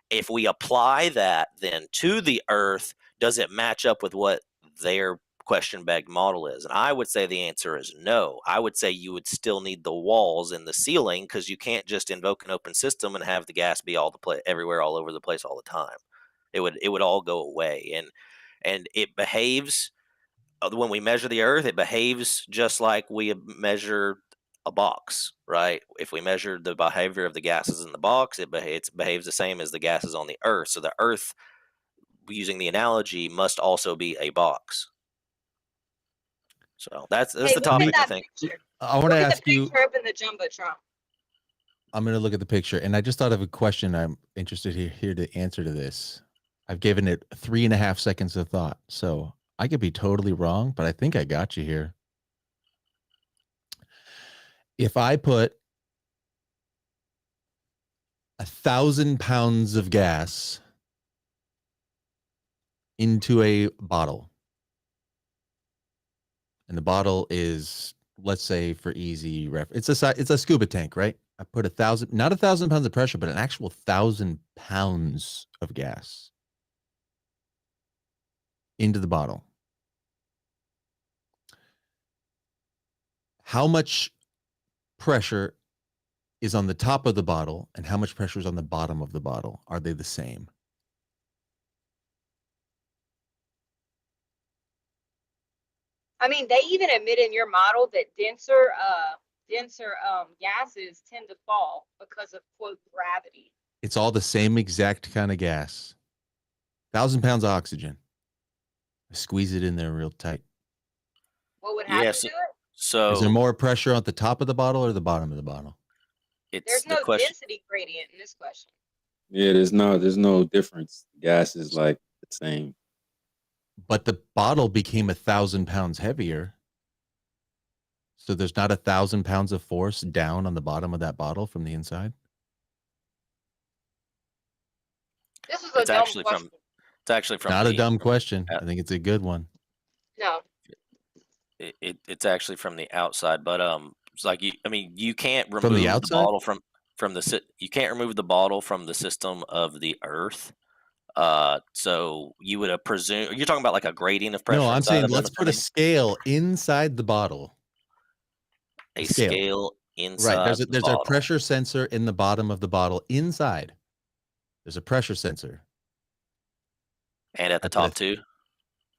If we apply that then to the Earth, does it match up with what their question begged model is? And I would say the answer is no. I would say you would still need the walls and the ceiling, because you can't just invoke an open system and have the gas be everywhere, all over the place all the time. It would all go away. And it behaves, when we measure the Earth, it behaves just like we measure a box, right? If we measure the behavior of the gases in the box, it behaves the same as the gases on the Earth. So the Earth, using the analogy, must also be a box. So that's the topic, I think. I want to ask you. Up in the jumbotron. I'm going to look at the picture, and I just thought of a question. I'm interested here to answer to this. I've given it 3.5 seconds of thought, so I could be totally wrong, but I think I got you here. If I put 1,000 pounds of gas into a bottle, and the bottle is, let's say for easy reference, it's a scuba tank, right? I put not 1,000 pounds of pressure, but an actual 1,000 pounds of gas into the bottle. How much pressure is on the top of the bottle and how much pressure is on the bottom of the bottle? Are they the same? I mean, they even admit in your model that denser gases tend to fall because of, quote, gravity. It's all the same exact kind of gas. 1,000 pounds of oxygen. I squeeze it in there real tight. What would happen to it? So is there more pressure at the top of the bottle or the bottom of the bottle? There's no density gradient in this question. Yeah, there's no difference. Gas is like the same. But the bottle became 1,000 pounds heavier. So there's not 1,000 pounds of force down on the bottom of that bottle from the inside? This is a dumb question. It's actually from not a dumb question. I think it's a good one. No. It's actually from the outside, but it's like you can't remove from the bottle from the you can't remove the bottle from the system of the Earth. So you would presume you're talking about like a gradient of pressure. No, I'm saying let's put a scale inside the bottle. A scale inside. Right. There's a pressure sensor in the bottom of the bottle inside. There's a pressure sensor. And at the top too.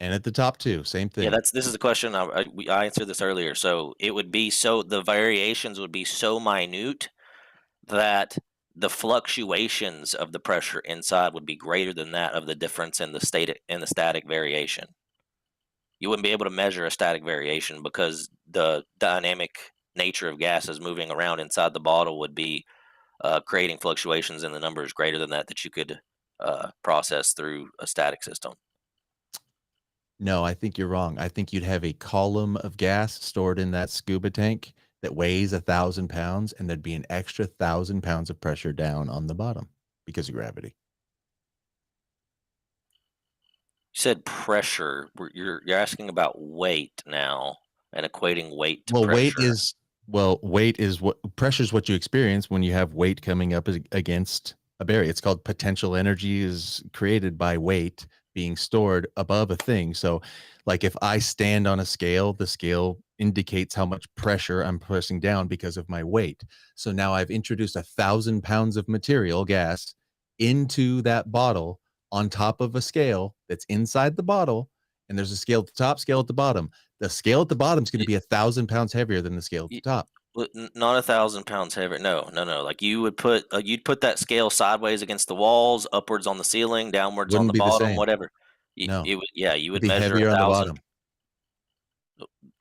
And at the top too, same thing. Yeah, this is the question. I answered this earlier. So it would be the variations would be so minute that the fluctuations of the pressure inside would be greater than that of the difference in the static variation. You wouldn't be able to measure a static variation because the dynamic nature of gases moving around inside the bottle would be creating fluctuations in the numbers greater than that you could process through a static system. No, I think you're wrong. I think you'd have a column of gas stored in that scuba tank that weighs 1,000 pounds, and there'd be an extra 1,000 pounds of pressure down on the bottom because of gravity. You said pressure. You're asking about weight now and equating weight to pressure. Weight is what pressure is what you experience when you have weight coming up against a barrier. It's called potential energy is created by weight being stored above a thing. So like if I stand on a scale, the scale indicates how much pressure I'm pressing down because of my weight. So now I've introduced 1,000 pounds of material, gas, into that bottle on top of a scale that's inside the bottle. And there's a scale at the top, scale at the bottom. The scale at the bottom is going to be 1,000 pounds heavier than the scale at the top. Not 1,000 pounds heavier. No. Like you would you'd put that scale sideways against the walls, upwards on the ceiling, downwards on the bottom, whatever. You would be measure heavier on the bottom.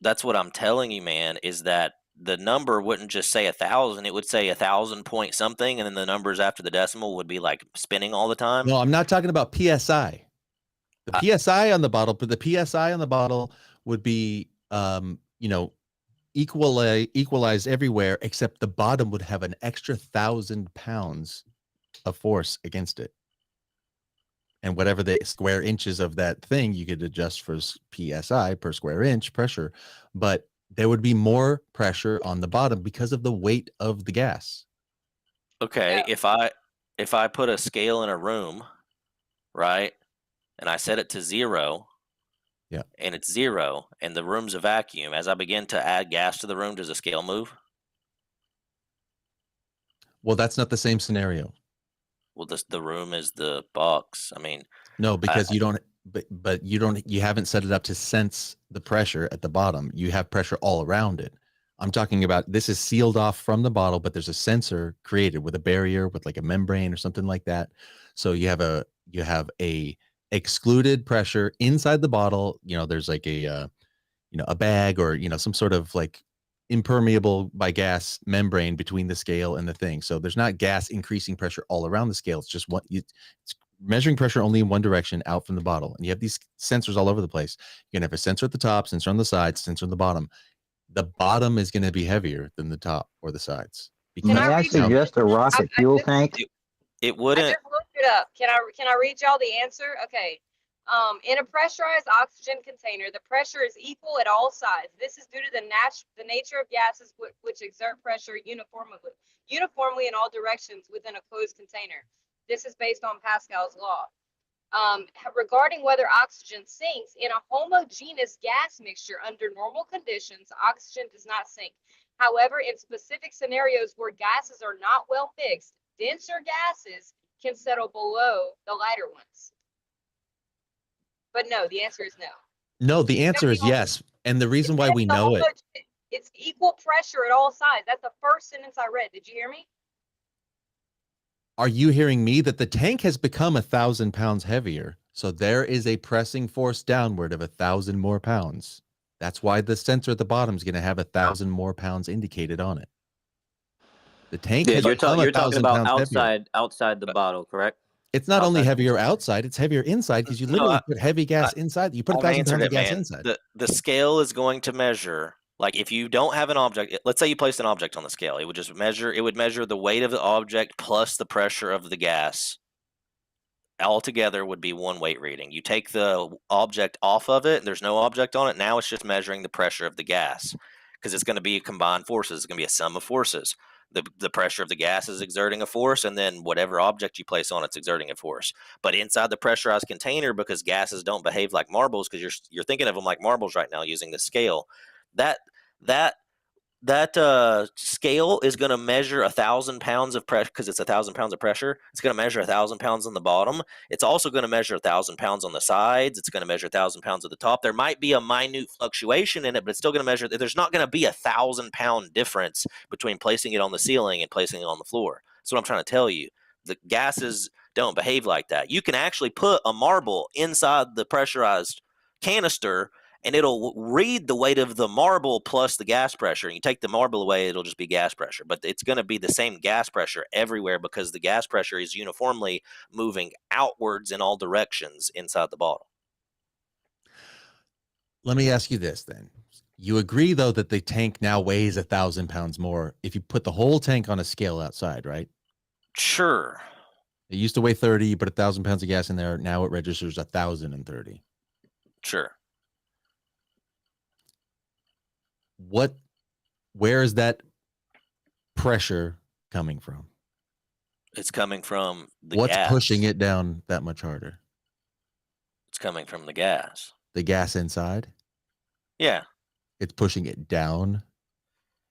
That's what I'm telling you, man, is that the number wouldn't just say 1,000, it would say 1,000 point something, and then the numbers after the decimal would be like spinning all the time. No, I'm not talking about PSI. The PSI on the bottle, but the PSI on the bottle would be, you know, equalized everywhere, except the bottom would have an extra 1,000 pounds of force against it. And whatever the square inches of that thing, you could adjust for PSI, per square inch pressure, but there would be more pressure on the bottom because of the weight of the gas. Okay, if I put a scale in a room, right, and I set it to 0, yeah, and it's 0, and the room's a vacuum, as I begin to add gas to the room, does the scale move? Well, that's not the same scenario. Well, the room is the box. I mean, no, because you don't, but you haven't set it up to sense the pressure at the bottom. You have pressure all around it. I'm talking about this is sealed off from the bottle, but there's a sensor created with a barrier, with like a membrane or something like that. So you have a excluded pressure inside the bottle. You know, there's like a a bag or some sort of like impermeable by gas membrane between the scale and the thing. So there's not gas increasing pressure all around the scale. It's just it's measuring pressure only in one direction out from the bottle. And you have these sensors all over the place. You're gonna have a sensor at the top, sensor on the sides, sensor on the bottom. The bottom is going to be heavier than the top or the sides. May I suggest a rocket fuel tank? It wouldn't. I just looked it up. Can I read y'all the answer? Okay. In a pressurized oxygen container, the pressure is equal at all sides. This is due to the nature of gases which exert pressure uniformly in all directions within a closed container. This is based on Pascal's law. Regarding whether oxygen sinks, in a homogeneous gas mixture under normal conditions, oxygen does not sink. However, in specific scenarios where gases are not well mixed, denser gases can settle below the lighter ones. But no, the answer is no. No, the answer is yes. And the reason why we know it. It's equal pressure at all sides. That's the first sentence I read. Did you hear me? Are you hearing me? That the tank has become 1,000 pounds heavier. So there is a pressing force downward of 1,000 more pounds. That's why the sensor at the bottom is going to have 1,000 more pounds indicated on it. The tank has become you're talking 1,000 about pounds heavier. outside the bottle, correct? It's not only heavier outside, it's heavier inside because you literally put heavy gas inside. You put 1,000 pounds of gas inside. The scale is going to measure, like if you don't have an object, let's say you placed an object on the scale, it would measure the weight of the object plus the pressure of the gas. Altogether would be one weight reading. You take the object off of it and there's no object on it. Now it's just measuring the pressure of the gas because it's going to be combined forces. It's going to be a sum of forces. The pressure of the gas is exerting a force, and then whatever object you place on it's exerting a force. But inside the pressurized container, because gases don't behave like marbles, because you're thinking of them like marbles right now using the scale, that scale is going to measure 1,000 pounds of pressure because it's 1,000 pounds of pressure. It's going to measure 1,000 pounds on the bottom. It's also going to measure 1,000 pounds on the sides. It's going to measure 1,000 pounds at the top. There might be a minute fluctuation in it, but it's still going to measure. There's not going to be 1,000 pound difference between placing it on the ceiling and placing it on the floor. That's what I'm trying to tell you. The gases don't behave like that. You can actually put a marble inside the pressurized canister and it'll read the weight of the marble plus the gas pressure. And you take the marble away, it'll just be gas pressure. But it's going to be the same gas pressure everywhere because the gas pressure is uniformly moving outwards in all directions inside the bottle. Let me ask you this then. You agree, though, that the tank now weighs 1,000 pounds more if you put the whole tank on a scale outside, right? Sure. It used to weigh 30, you put 1,000 pounds of gas in there. Now it registers 1,030. Sure. Where is that pressure coming from? It's coming from the What's gas. pushing it down that much harder? It's coming from the gas. The gas inside? Yeah. It's pushing it down.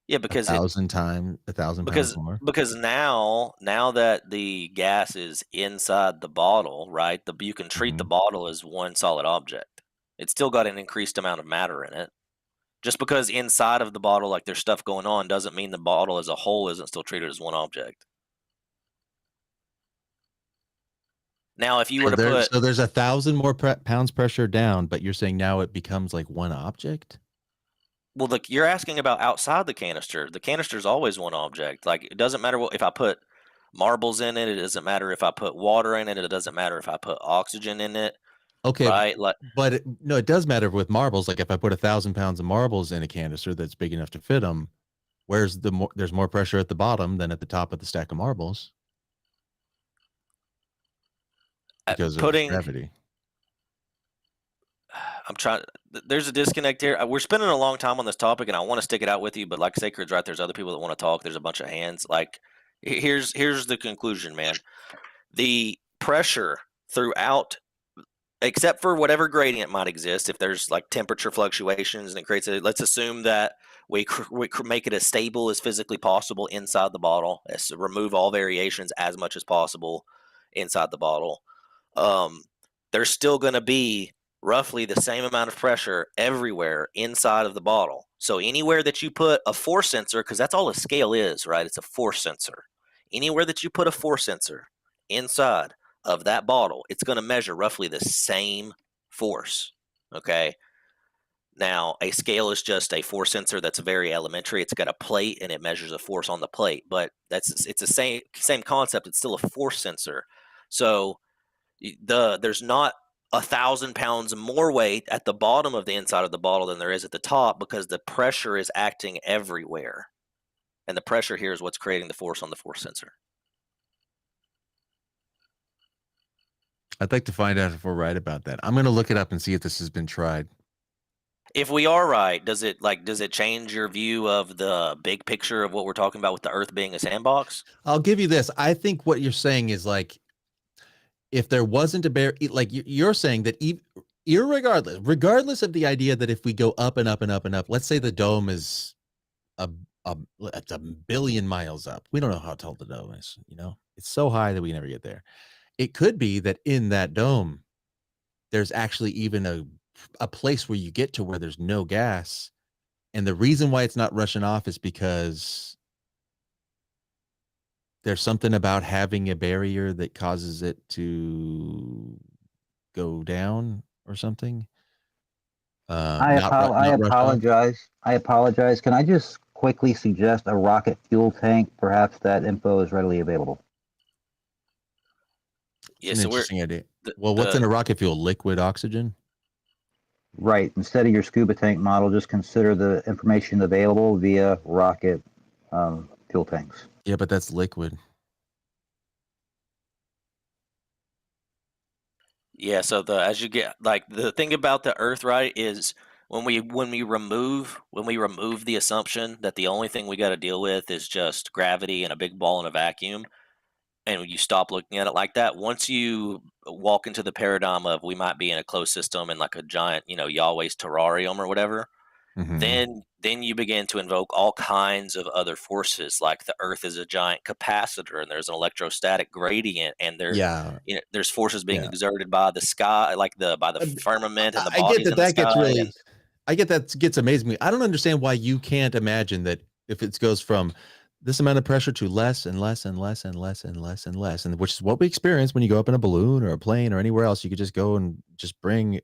Yeah, because 1,000 pounds more. Because now that the gas is inside the bottle, right? You can treat the bottle as one solid object. It's still got an increased amount of matter in it. Just because inside of the bottle, like there's stuff going on, doesn't mean the bottle as a whole isn't still treated as one object. Now, if you were to put... So there's 1,000 more pounds pressure down, but you're saying now it becomes like one object? Well, look, you're asking about outside the canister. The canister is always one object. Like, it doesn't matter if I put marbles in it. It doesn't matter if I put water in it. It doesn't matter if I put oxygen in it. Okay, right? Like, but no, it does matter with marbles. Like if I put 1,000 pounds of marbles in a canister that's big enough to fit them, there's more pressure at the bottom than at the top of the stack of marbles because of gravity. I'm trying. There's a disconnect here. We're spending a long time on this topic, and I want to stick it out with you. But like Sacred's right, there's other people that want to talk. There's a bunch of hands. Like, here's the conclusion, man. The pressure throughout, except for whatever gradient might exist, if there's like temperature fluctuations and it creates a, let's assume that we make it as stable as physically possible inside the bottle. Remove all variations as much as possible inside the bottle. There's still going to be roughly the same amount of pressure everywhere inside of the bottle. So anywhere that you put a force sensor, because that's all a scale is, right? It's a force sensor. Anywhere that you put a force sensor inside of that bottle, it's going to measure roughly the same force. Okay. Now, a scale is just a force sensor that's very elementary. It's got a plate and it measures a force on the plate, but it's the same concept. It's still a force sensor. So there's not 1,000 pounds more weight at the bottom of the inside of the bottle than there is at the top, because the pressure is acting everywhere. And the pressure here is what's creating the force on the force sensor. I'd like to find out if we're right about that. I'm going to look it up and see if this has been tried. If we are right, does it change your view of the big picture of what we're talking about with the Earth being a sandbox? I'll give you this. I think what you're saying is like, if there wasn't a bear, like you're saying that regardless of the idea that if we go up and up and up and up, let's say the dome is it's 1 billion miles up. We don't know how tall the dome is. You know, it's so high that we never get there. It could be that in that dome, there's actually even a place where you get to where there's no gas. And the reason why it's not rushing off is because there's something about having a barrier that causes it to go down or something. I apologize. I apologize. Can I just quickly suggest a rocket fuel tank? Perhaps that info is readily available. It's an interesting idea. Well, what's in a rocket fuel? Liquid oxygen? Right. Instead of your scuba tank model, just consider the information available via rocket fuel tanks. Yeah, but that's liquid. Yeah, so as you get, like, the thing about the Earth, right, is when we remove the assumption that the only thing we got to deal with is just gravity and a big ball in a vacuum, and you stop looking at it like that, once you walk into the paradigm of we might be in a closed system in like a giant, Yahweh's terrarium or whatever, then you begin to invoke all kinds of other forces, like the Earth is a giant capacitor and there's an electrostatic gradient, and there's forces being exerted by the sky, like by the firmament and the bodies in the sky. I get that gets amazing me. I don't understand why you can't imagine that if it goes from this amount of pressure to less and less and less and less and less and less, and which is what we experience when you go up in a balloon or a plane or anywhere else. You could just go and just bring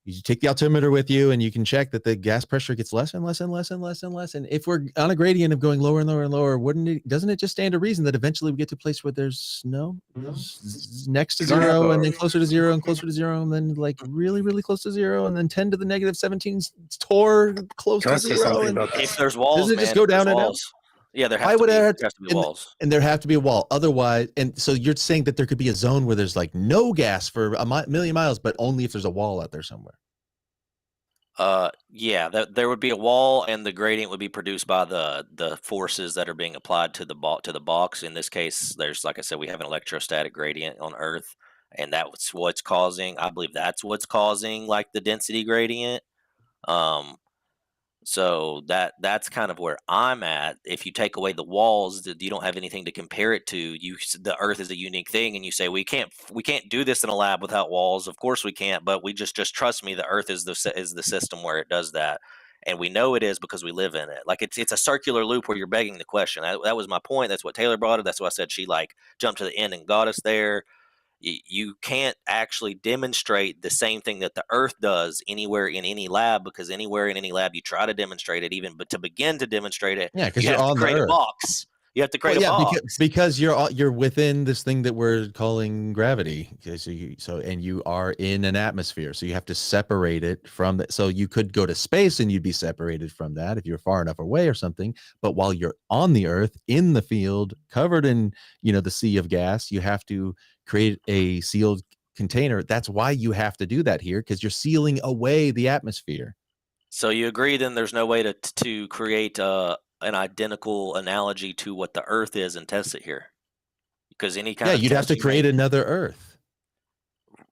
you take the altimeter with you and you can check that the gas pressure gets less and less and less and less and less. And if we're on a gradient of going lower and lower and lower, doesn't it just stand to reason that eventually we get to a place where there's next to zero and then closer to zero and closer to zero and then like really, really close to zero and then 10 to the negative 17 tore close to zero? And if there's walls, does it just go down and down? Yeah, there has to be walls. And there have to be a wall. Otherwise, and so you're saying that there could be a zone where there's like no gas for a million miles, but only if there's a wall out there somewhere. Yeah, there would be a wall, and the gradient would be produced by the forces that are being applied to the box. In this case, there's, like I said, we have an electrostatic gradient on Earth, and that's what's causing. I believe that's what's causing like the density gradient. So that's kind of where I'm at. If you take away the walls, you don't have anything to compare it to. The Earth is a unique thing, and you say we can't do this in a lab without walls. Of course we can't, but we just trust me. The Earth is the system where it does that, and we know it is because we live in it. Like it's a circular loop where you're begging the question. That was my point. That's what Taylor brought up. That's why I said she like jumped to the end and got us there. You can't actually demonstrate the same thing that the Earth does anywhere in any lab, because anywhere in any lab you try to demonstrate it, but to begin to demonstrate it, Yeah, because you you're have to on the create a Earth. box. You have to create Well, a yeah, box. because you're within this thing that we're calling gravity. And you are in an atmosphere, so you have to separate it from that. So you could go to space and you'd be separated from that if you're far enough away or something. But while you're on the Earth, in the field, covered in the sea of gas, you have to create a sealed container. That's why you have to do that here, because you're sealing away the atmosphere. So you agree then there's no way to create an identical analogy to what the Earth is and test it here, because any kind of you'd have test to you create make, another Earth.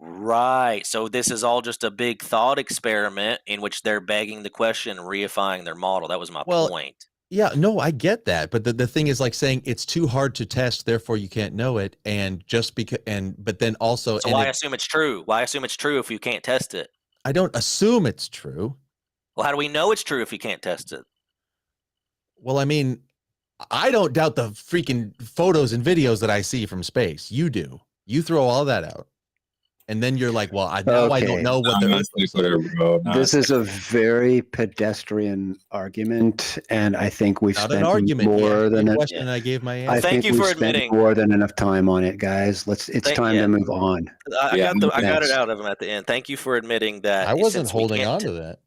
right? So this is all just a big thought experiment in which they're begging the question, reifying their model. That was my point. Yeah, no, I get that, but the thing is like saying it's too hard to test, therefore you can't know it, and just because but then also So why assume it's true? Why assume it's true if you can't test it? I don't assume it's true. Well, how do we know it's true if you can't test it? Well, I mean, I don't doubt the freaking photos and videos that I see from space. You do. You throw all that out. And then you're like, well, now I don't know what the Earth looks like. This is a very pedestrian argument, and I think we've Not an spent argument. more than Your question, and I gave my answer. I Thank think you we've for spent admitting. more than enough time on it, guys. It's time to move on. I got it out of him at the end. Thank you for admitting that. I wasn't since we holding can't on to that.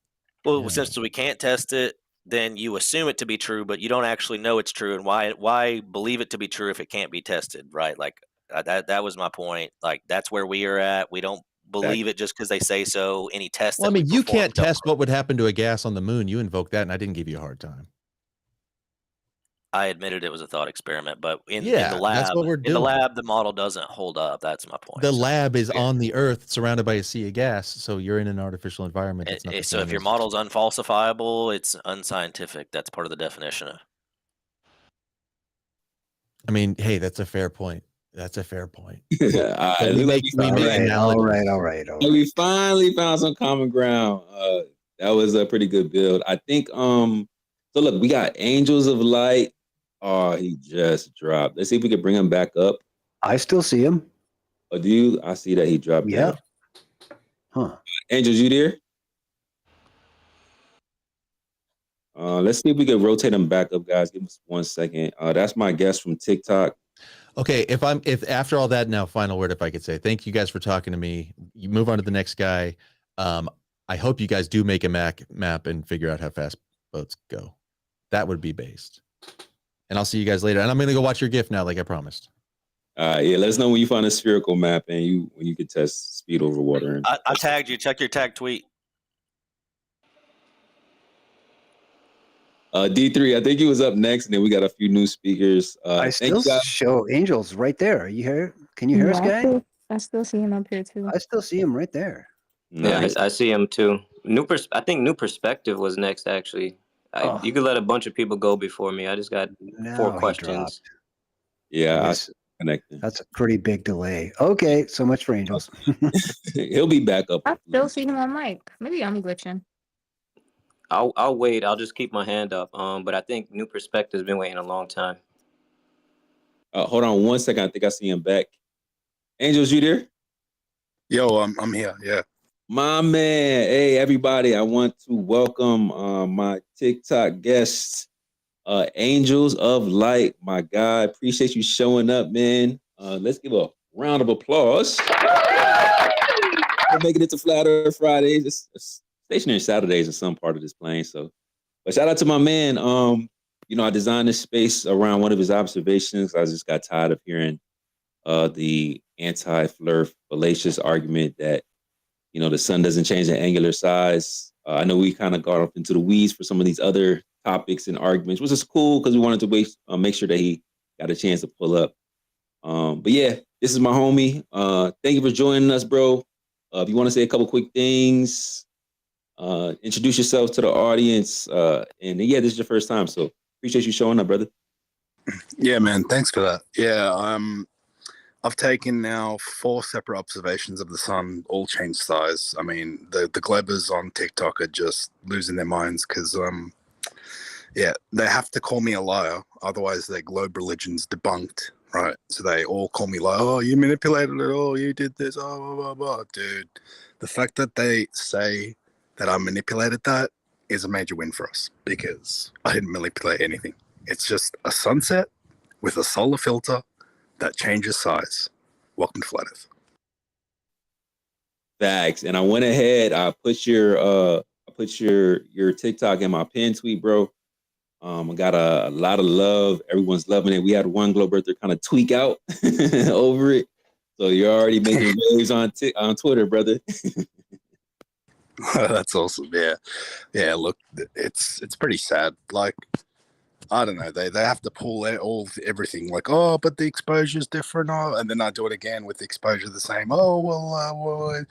Well, since we can't test it, then you assume it to be true, but you don't actually know it's true. And why believe it to be true if it can't be tested, right? Like that was my point. Like that's where we are at. We don't believe it just because they say so. Any test. Well, I that we mean, you perform can't test what would happen to a gas on the moon. You invoked that, and I didn't give you a hard time. I admitted it was a thought experiment, but in the that's lab, what we're in the doing. lab, the model doesn't hold up. That's my point. The lab is on the Earth, surrounded by a sea of gas, so you're in an artificial environment. That's not the So same if your as- model's unfalsifiable, it's unscientific. That's part of the definition of. I mean, hey, that's a fair point. That's a fair point. All right, So we make analogies. All right. We finally found some common ground. That was a pretty good build. I think so look, we got Angels of Light. Oh, he just dropped. Let's see if we can bring him back up. I still see him. Oh, do you? I see that he dropped down. Huh. Angels, you there? Let's see if we can rotate him back up, guys. Give us 1 second. That's my guest from TikTok. Okay, if after all that, now final word, if I could say, thank you guys for talking to me. You move on to the next guy. I hope you guys do make a map and figure out how fast boats go. That would be based. And I'll see you guys later. And I'm gonna go watch your GIF now, like I promised. Yeah, let us know when you find a spherical map and when you can test speed over water. I tagged you. Check your tag tweet. D3, I think he was up next, and then we got a few new speakers. I still show Angels right there. Are you here? Can you hear us, guy? I still see him up here too. I still see him right there. Yeah, I see him too. I think New Perspective was next, actually. You could let a bunch of people go before me. I just got 4 questions. Yeah, Yes. Connecting. That's a pretty big delay. Okay, so much for Angels. He'll be back up. I still see him on mic. Maybe I'm glitching. I'll wait. I'll just keep my hand up. But I think New Perspective's been waiting a long time. Hold on 1 second. I think I see him back. Angels, you there? Yo, I'm here. Yeah. My man. Hey, everybody. I want to welcome my TikTok guests, Angels of Light. My guy. Appreciate you showing up, man. Let's give a round of applause. We're making it to Flat Earth Fridays. It's stationary Saturdays in some part of this plane. So, but shout out to my man. I designed this space around one of his observations. I just got tired of hearing the anti-flirt fallacious argument that the sun doesn't change the angular size. I know we kind of got off into the weeds for some of these other topics and arguments, which is cool because we wanted to make sure that he got a chance to pull up. But yeah, this is my homie. Thank you for joining us, bro. If you want to say a couple quick things, introduce yourself to the audience. And yeah, this is your first time, so appreciate you showing up, brother. Yeah, man. Thanks for that. Yeah, I've taken now 4 separate observations of the sun, all change size. I mean, the Glebers on TikTok are just losing their minds because, they have to call me a liar. Otherwise, their globe religion's debunked. right? So they all call me like, oh, you manipulated it, oh, you did this, oh, blah, blah, blah. Dude, the fact that they say that I manipulated that is a major win for us because I didn't manipulate anything. It's just a sunset with a solar filter that changes size. Welcome to Flat Earth. Facts. And I went ahead, I put your TikTok in my pin tweet, bro. I got a lot of love. Everyone's loving it. We had one Globe Earther kind of tweak out over it. So you're already making waves on Twitter, brother. That's awesome. Yeah. Look, it's pretty sad. Like, I don't know. They have to pull out everything. Like, oh, but the exposure's different. Oh, and then I do it again with the exposure the same. Oh, well.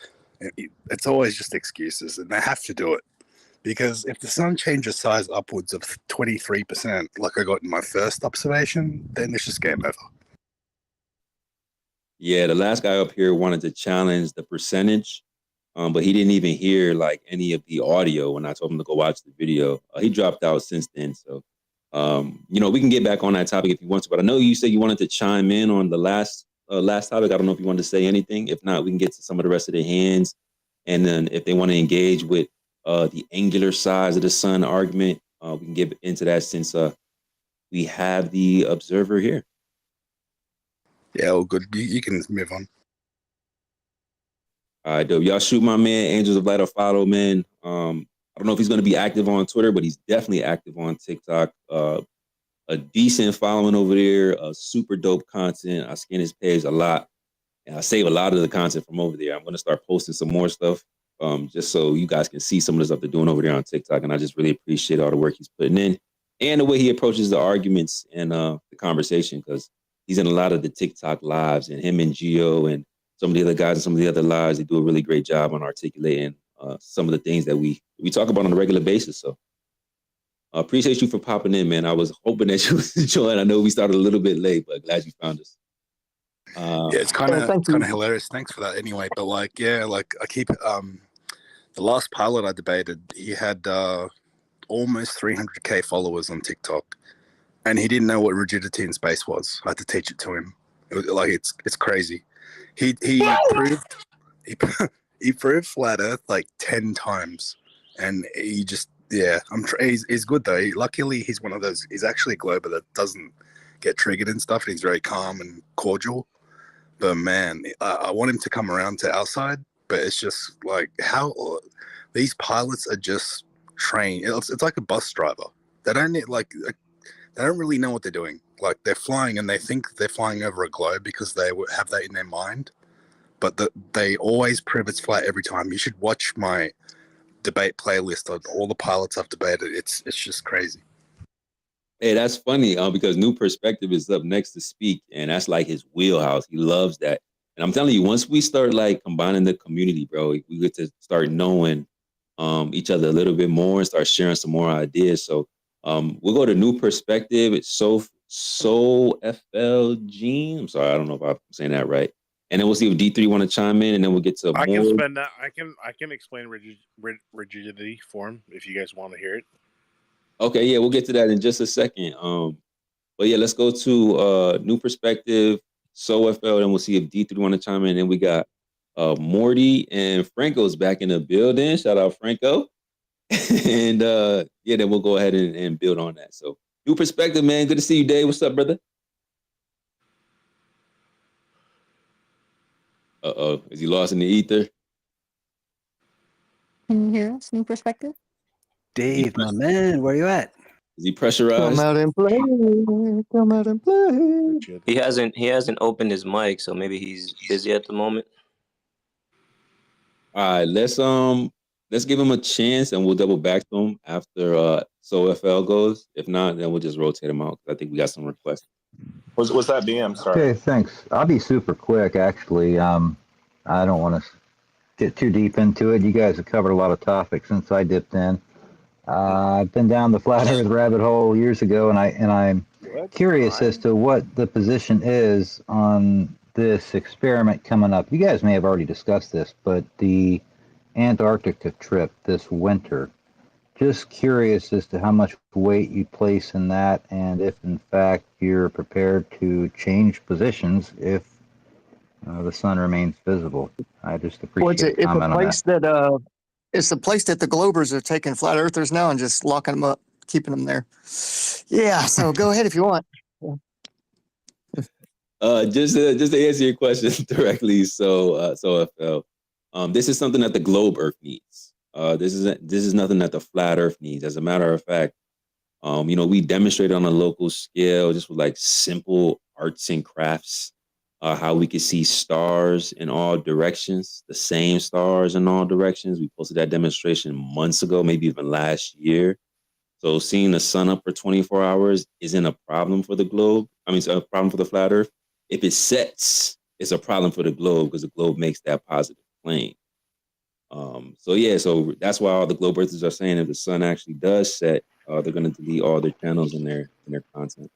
It's always just excuses, and they have to do it because if the sun changes size upwards of 23%, like I got in my first observation, then it's just game over. Yeah, the last guy up here wanted to challenge the percentage, but he didn't even hear like any of the audio when I told him to go watch the video. He dropped out since then. So, we can get back on that topic if you want to. But I know you said you wanted to chime in on the last topic. I don't know if you wanted to say anything. If not, we can get to some of the rest of the hands. And then if they want to engage with the angular size of the sun argument, we can get into that since we have the observer here. Yeah, all good. You can move on. All right, dope. Y'all shoot my man, Angels of Light, a follow, man. I don't know if he's going to be active on Twitter, but he's definitely active on TikTok. A decent following over there, super dope content. I scan his page a lot, and I save a lot of the content from over there. I'm going to start posting some more stuff just so you guys can see some of the stuff they're doing over there on TikTok, and I just really appreciate all the work he's putting in and the way he approaches the arguments and the conversation, because he's in a lot of the TikTok lives, and him and Gio and some of the other guys and some of the other lives, they do a really great job on articulating some of the things that we talk about on a regular basis. So I appreciate you for popping in, man. I was hoping that you would join. I know we started a little bit late, but glad you found us. Yeah, it's kind of hilarious. Thanks for that anyway. But I keep the last pilot I debated, he had almost 300K followers on TikTok, and he didn't know what rigidity in space was. I had to teach it to him. It was it's crazy. He proved flat Earth like 10 times, and he just he's good though. Luckily, he's one of those. He's actually a glober that doesn't get triggered and stuff. And he's very calm and cordial. But man, I want him to come around to our side. But it's just like how these pilots are just trained. It's like a bus driver. They don't really know what they're doing. Like they're flying and they think they're flying over a globe because they have that in their mind. But they always prove it's flat every time. You should watch my debate playlist of all the pilots I've debated. It's just crazy. Hey, that's funny because New Perspective is up next to speak, and that's like his wheelhouse. He loves that. And I'm telling you, once we start like combining the community, bro, we get to start knowing each other a little bit more and start sharing some more ideas. So we'll go to New Perspective. It's Soul FL Gene. I'm sorry, I don't know if I'm saying that right. And then we'll see if D3 want to chime in, and then we'll get to I more. can spend that. I can explain rigidity for him if you guys want to hear it. Okay, yeah, we'll get to that in just a second. But yeah, let's go to New Perspective, SoFL, and we'll see if D3 want to chime in. And then we got Morty and Franco's back in the building. Shout out Franco. And then we'll go ahead and build on that. So New Perspective, man. Good to see you, Dave. What's up, brother? Is he lost in the ether? Can you hear us? New Perspective? Dave, my man, where you at? Is he pressurized? Come out and play. Come out and play. He hasn't opened his mic, so maybe he's busy at the moment. All right, let's give him a chance, and we'll double back to him after SoFL goes. If not, then we'll just rotate him out. I think we got some requests. What's that, BM? Sorry. Okay, thanks. I'll be super quick, actually. I don't want to get too deep into it. You guys have covered a lot of topics since I dipped in. I've been down the flat Earth rabbit hole years ago, and I'm curious as to what the position is on this experiment coming up. You guys may have already discussed this, but the Antarctica trip this winter. Just curious as to how much weight you place in that, and if in fact you're prepared to change positions if the sun remains visible. I just Well, appreciate a it's a comment on that. place that it's the place that the Globers are taking flat earthers now and just locking them up, keeping them there. Yeah. So go ahead if you want. Just to answer your question directly, this is something that the globe Earth needs. This is nothing that the flat Earth needs. As a matter of fact, we demonstrated on a local scale, just with like simple arts and crafts, how we could see stars in all directions, the same stars in all directions. We posted that demonstration months ago, maybe even last year. So seeing the sun up for 24 hours isn't a problem for the globe. I mean, it's a problem for the flat Earth. If it sets, it's a problem for the globe because the globe makes that positive plane. So that's why all the globe earthers are saying if the sun actually does set, they're going to delete all their channels in their content.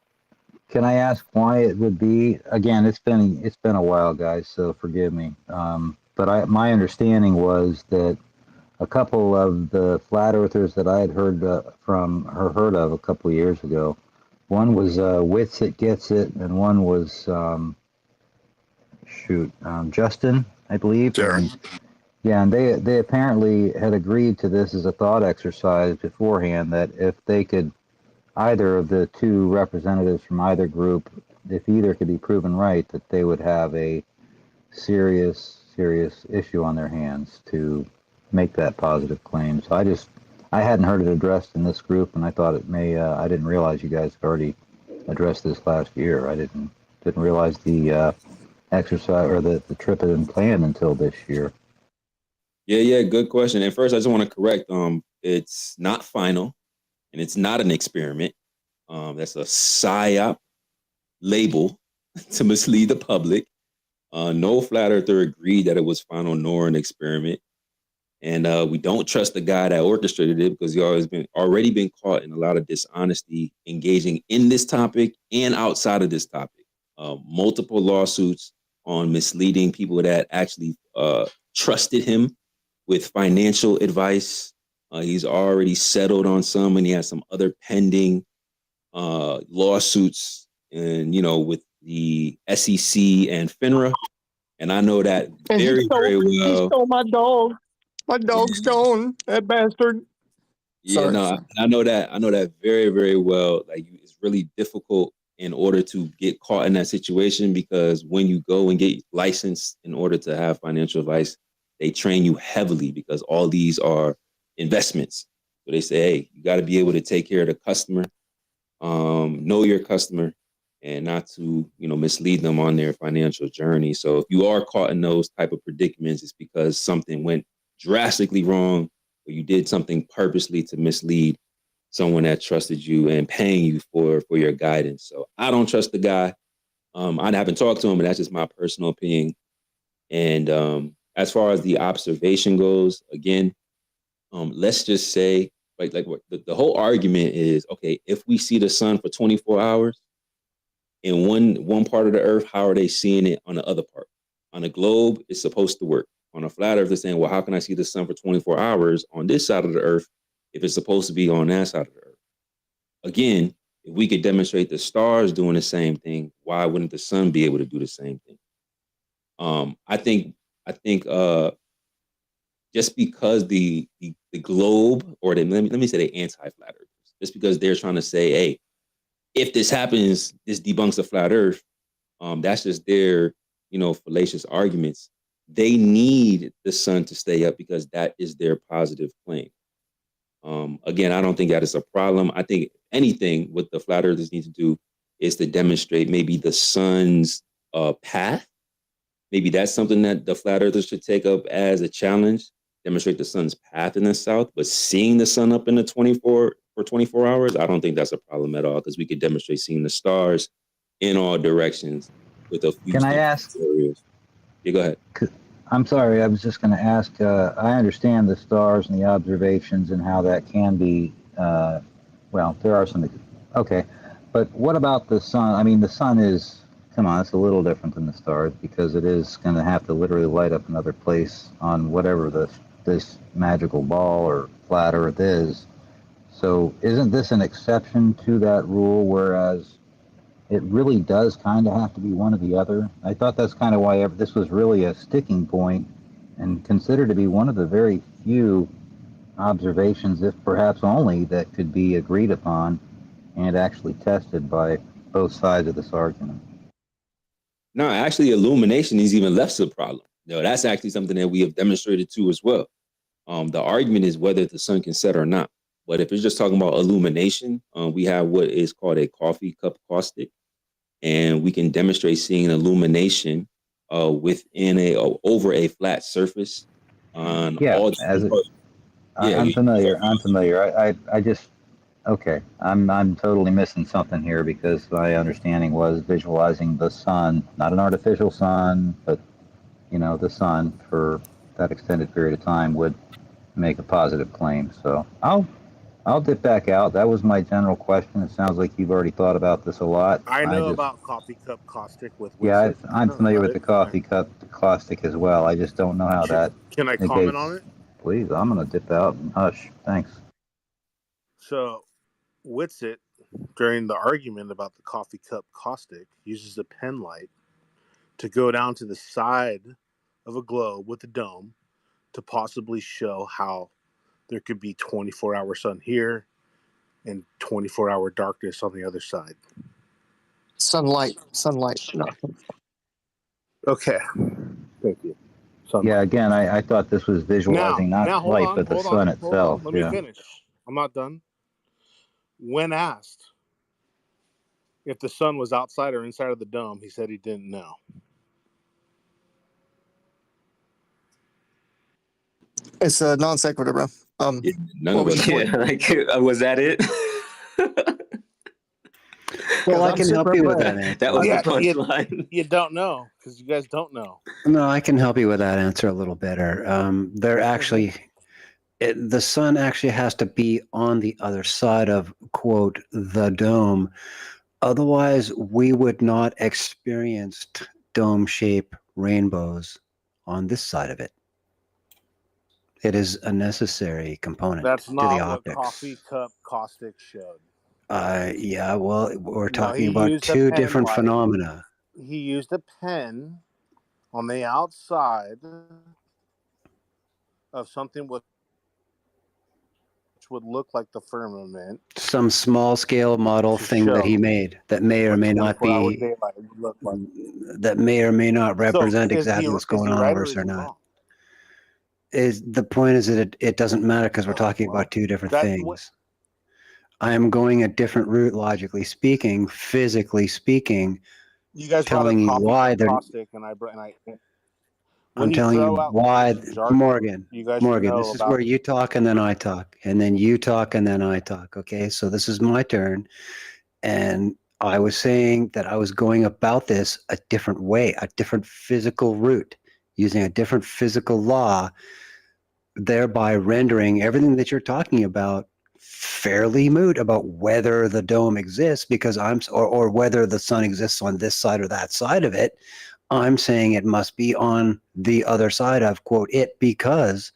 Can I ask why it would be? Again, it's been a while, guys, so forgive me. But my understanding was that a couple of the flat earthers that I had heard of a couple of years ago, one was Wits It Gets It, and one was Justin, I believe. Sure. Yeah, and they apparently had agreed to this as a thought exercise beforehand, that if they could, either of the two representatives from either group, if either could be proven right, that they would have a serious issue on their hands to make that positive claim. So I hadn't heard it addressed in this group, and I thought it may. I didn't realize you guys had already addressed this last year. I didn't realize the exercise or the trip had been planned until this year. Yeah, good question. And first, I just want to correct. It's not final, and it's not an experiment. That's a PSYOP label to mislead the public. No flat earther agreed that it was final nor an experiment. And we don't trust the guy that orchestrated it because he already been caught in a lot of dishonesty engaging in this topic and outside of this topic. Multiple lawsuits on misleading people that actually trusted him with financial advice. He's already settled on some, and he has some other pending lawsuits, and with the SEC and FINRA. And I know that very well. He stole my dog. My dog's gone. That bastard. Yeah, Sorry. I know that very, very well. Like, it's really difficult in order to get caught in that situation, because when you go and get licensed in order to have financial advice, they train you heavily because all these are investments. So they say, hey, you got to be able to take care of the customer, know your customer, and not to mislead them on their financial journey. So if you are caught in those type of predicaments, it's because something went drastically wrong, or you did something purposely to mislead someone that trusted you and paying you for your guidance. So I don't trust the guy. I haven't talked to him, but that's just my personal opinion. And as far as the observation goes, again, let's just say, like what the whole argument is, okay, if we see the sun for 24 hours in one part of the earth, how are they seeing it on the other part? On a globe, it's supposed to work. On a flat earth, they're saying, well, how can I see the sun for 24 hours on this side of the earth if it's supposed to be on that side of the earth? Again, if we could demonstrate the stars doing the same thing, why wouldn't the sun be able to do the same thing? I think just because the globe, or let me say the anti-flat earthers, just because they're trying to say, hey, if this happens, this debunks the flat earth. That's just their, fallacious arguments. They need the sun to stay up because that is their positive claim. Again, I don't think that is a problem. I think anything what the flat earthers need to do is to demonstrate maybe the sun's path. Maybe that's something that the flat earthers should take up as a challenge, demonstrate the sun's path in the south. But seeing the sun up in the 24 hours, I don't think that's a problem at all, because we could demonstrate seeing the stars in all directions with a few. Can I ask? Areas. Yeah, go ahead. I'm sorry, I was just going to ask. I understand the stars and the observations and how that can be. Well, there are some. Okay, but what about the sun? I mean, the sun is. Come on, it's a little different than the stars, because it is going to have to literally light up another place on whatever this magical ball or flat Earth is. So isn't this an exception to that rule, whereas it really does kind of have to be one or the other? I thought that's kind of why this was really a sticking point and considered to be one of the very few observations, if perhaps only, that could be agreed upon and actually tested by both sides of this argument. No, actually, illumination is even less of a problem. No, that's actually something that we have demonstrated too as well. The argument is whether the sun can set or not. But if it's just talking about illumination, we have what is called a coffee cup caustic, and we can demonstrate seeing illumination within over a flat surface on all. I'm familiar. I'm familiar. I just okay. I'm totally missing something here, because my understanding was visualizing the sun, not an artificial sun, but the sun for that extended period of time would make a positive claim. So I'll dip back out. That was my general question. It sounds like you've already thought about this a lot. I know about coffee cup caustic with Yeah, Winston. I'm familiar with the coffee cup caustic as well. I just don't know how that Can I comment on it? Please, I'm going to dip out and hush. Thanks. So, Witsit, during the argument about the coffee cup caustic, uses a pen light to go down to the side of a globe with a dome to possibly show how there could be 24-hour sun here and 24-hour darkness on the other side. Sunlight. No. Okay. Thank you. Sunlight. Yeah, again, I thought this was visualizing not light, but the sun itself. Let me finish. I'm not done. When asked if the sun was outside or inside of the dome, he said he didn't know. It's a non sequitur, bro. Was that it? Well, I can help you with that answer. That was the punchline. You don't know because you guys don't know. No, I can help you with that answer a little better. The sun actually has to be on the other side of, quote, the dome. Otherwise, we would not experience dome-shaped rainbows on this side of it. It is a necessary component to the optics. What coffee cup caustic showed. Yeah, well, we're talking about two different phenomena. He used a pen on the outside of something which would look like the firmament. Some small-scale model thing that he made that may or may not be, that may or may not represent exactly what's going on over us or not. The point is that it doesn't matter because we're talking about two different things. I am going a different route, logically speaking, physically speaking. You guys telling you why they're. I'm telling you why, Morgan. This is where you talk and then I talk, and then you talk and then I talk. Okay, so this is my turn, and I was saying that I was going about this a different way, a different physical route, using a different physical law, thereby rendering everything that you're talking about fairly moot about whether the dome exists or whether the sun exists on this side or that side of it. I'm saying it must be on the other side of, quote, it, because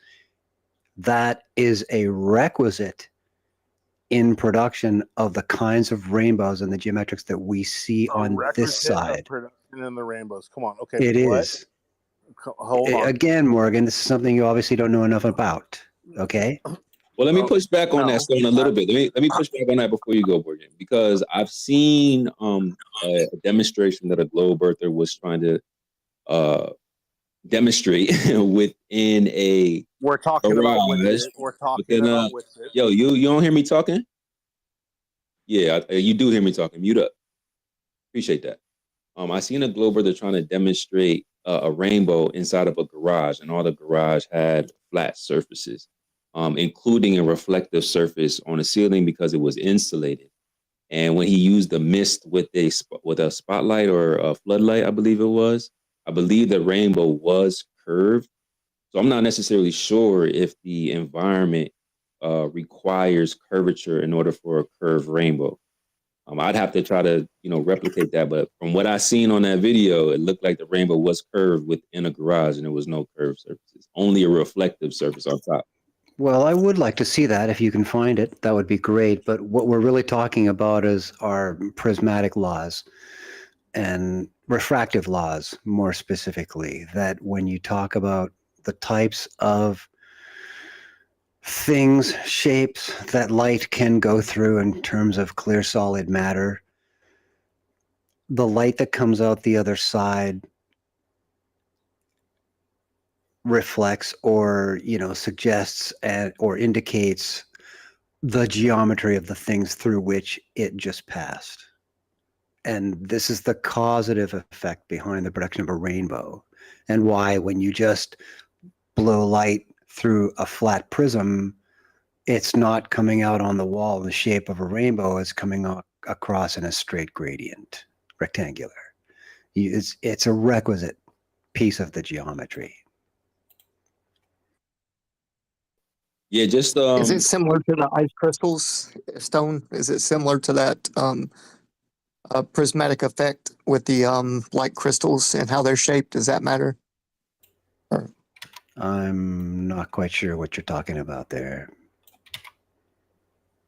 that is a requisite in production of the kinds of rainbows and the geometrics that we see on this side. Production in the rainbows. Come on. Okay. It is. Hold on. Again, Morgan, this is something you obviously don't know enough about. Okay. Well, let me push back on that stone a little bit. Let me push back on that before you go, Morgan, because I've seen a demonstration that a globe earther was trying to demonstrate within a. We're talking about Winston. We're talking about Winston. Yo, you don't hear me talking? Yeah, you do hear me talking. Mute up. Appreciate that. I seen a globe earther trying to demonstrate a rainbow inside of a garage, and all the garage had flat surfaces. Including a reflective surface on the ceiling because it was insulated. And when he used the mist with a spotlight or a floodlight, I believe the rainbow was curved. So I'm not necessarily sure if the environment requires curvature in order for a curved rainbow. I'd have to try to, replicate that. But from what I seen on that video, it looked like the rainbow was curved within a garage and there was no curved surfaces, only a reflective surface on top. Well, I would like to see that if you can find it. That would be great. But what we're really talking about is our prismatic laws and refractive laws, more specifically, that when you talk about the types of things, shapes that light can go through in terms of clear solid matter, the light that comes out the other side reflects or, suggests or indicates the geometry of the things through which it just passed. And this is the causative effect behind the production of a rainbow, and why when you just blow light through a flat prism, it's not coming out on the wall in the shape of a rainbow, it's coming across in a straight gradient, rectangular. It's a requisite piece of the geometry. Yeah, just Is it similar to the ice crystals, Stone? Is it similar to that prismatic effect with the light crystals and how they're shaped? Does that matter? I'm not quite sure what you're talking about there.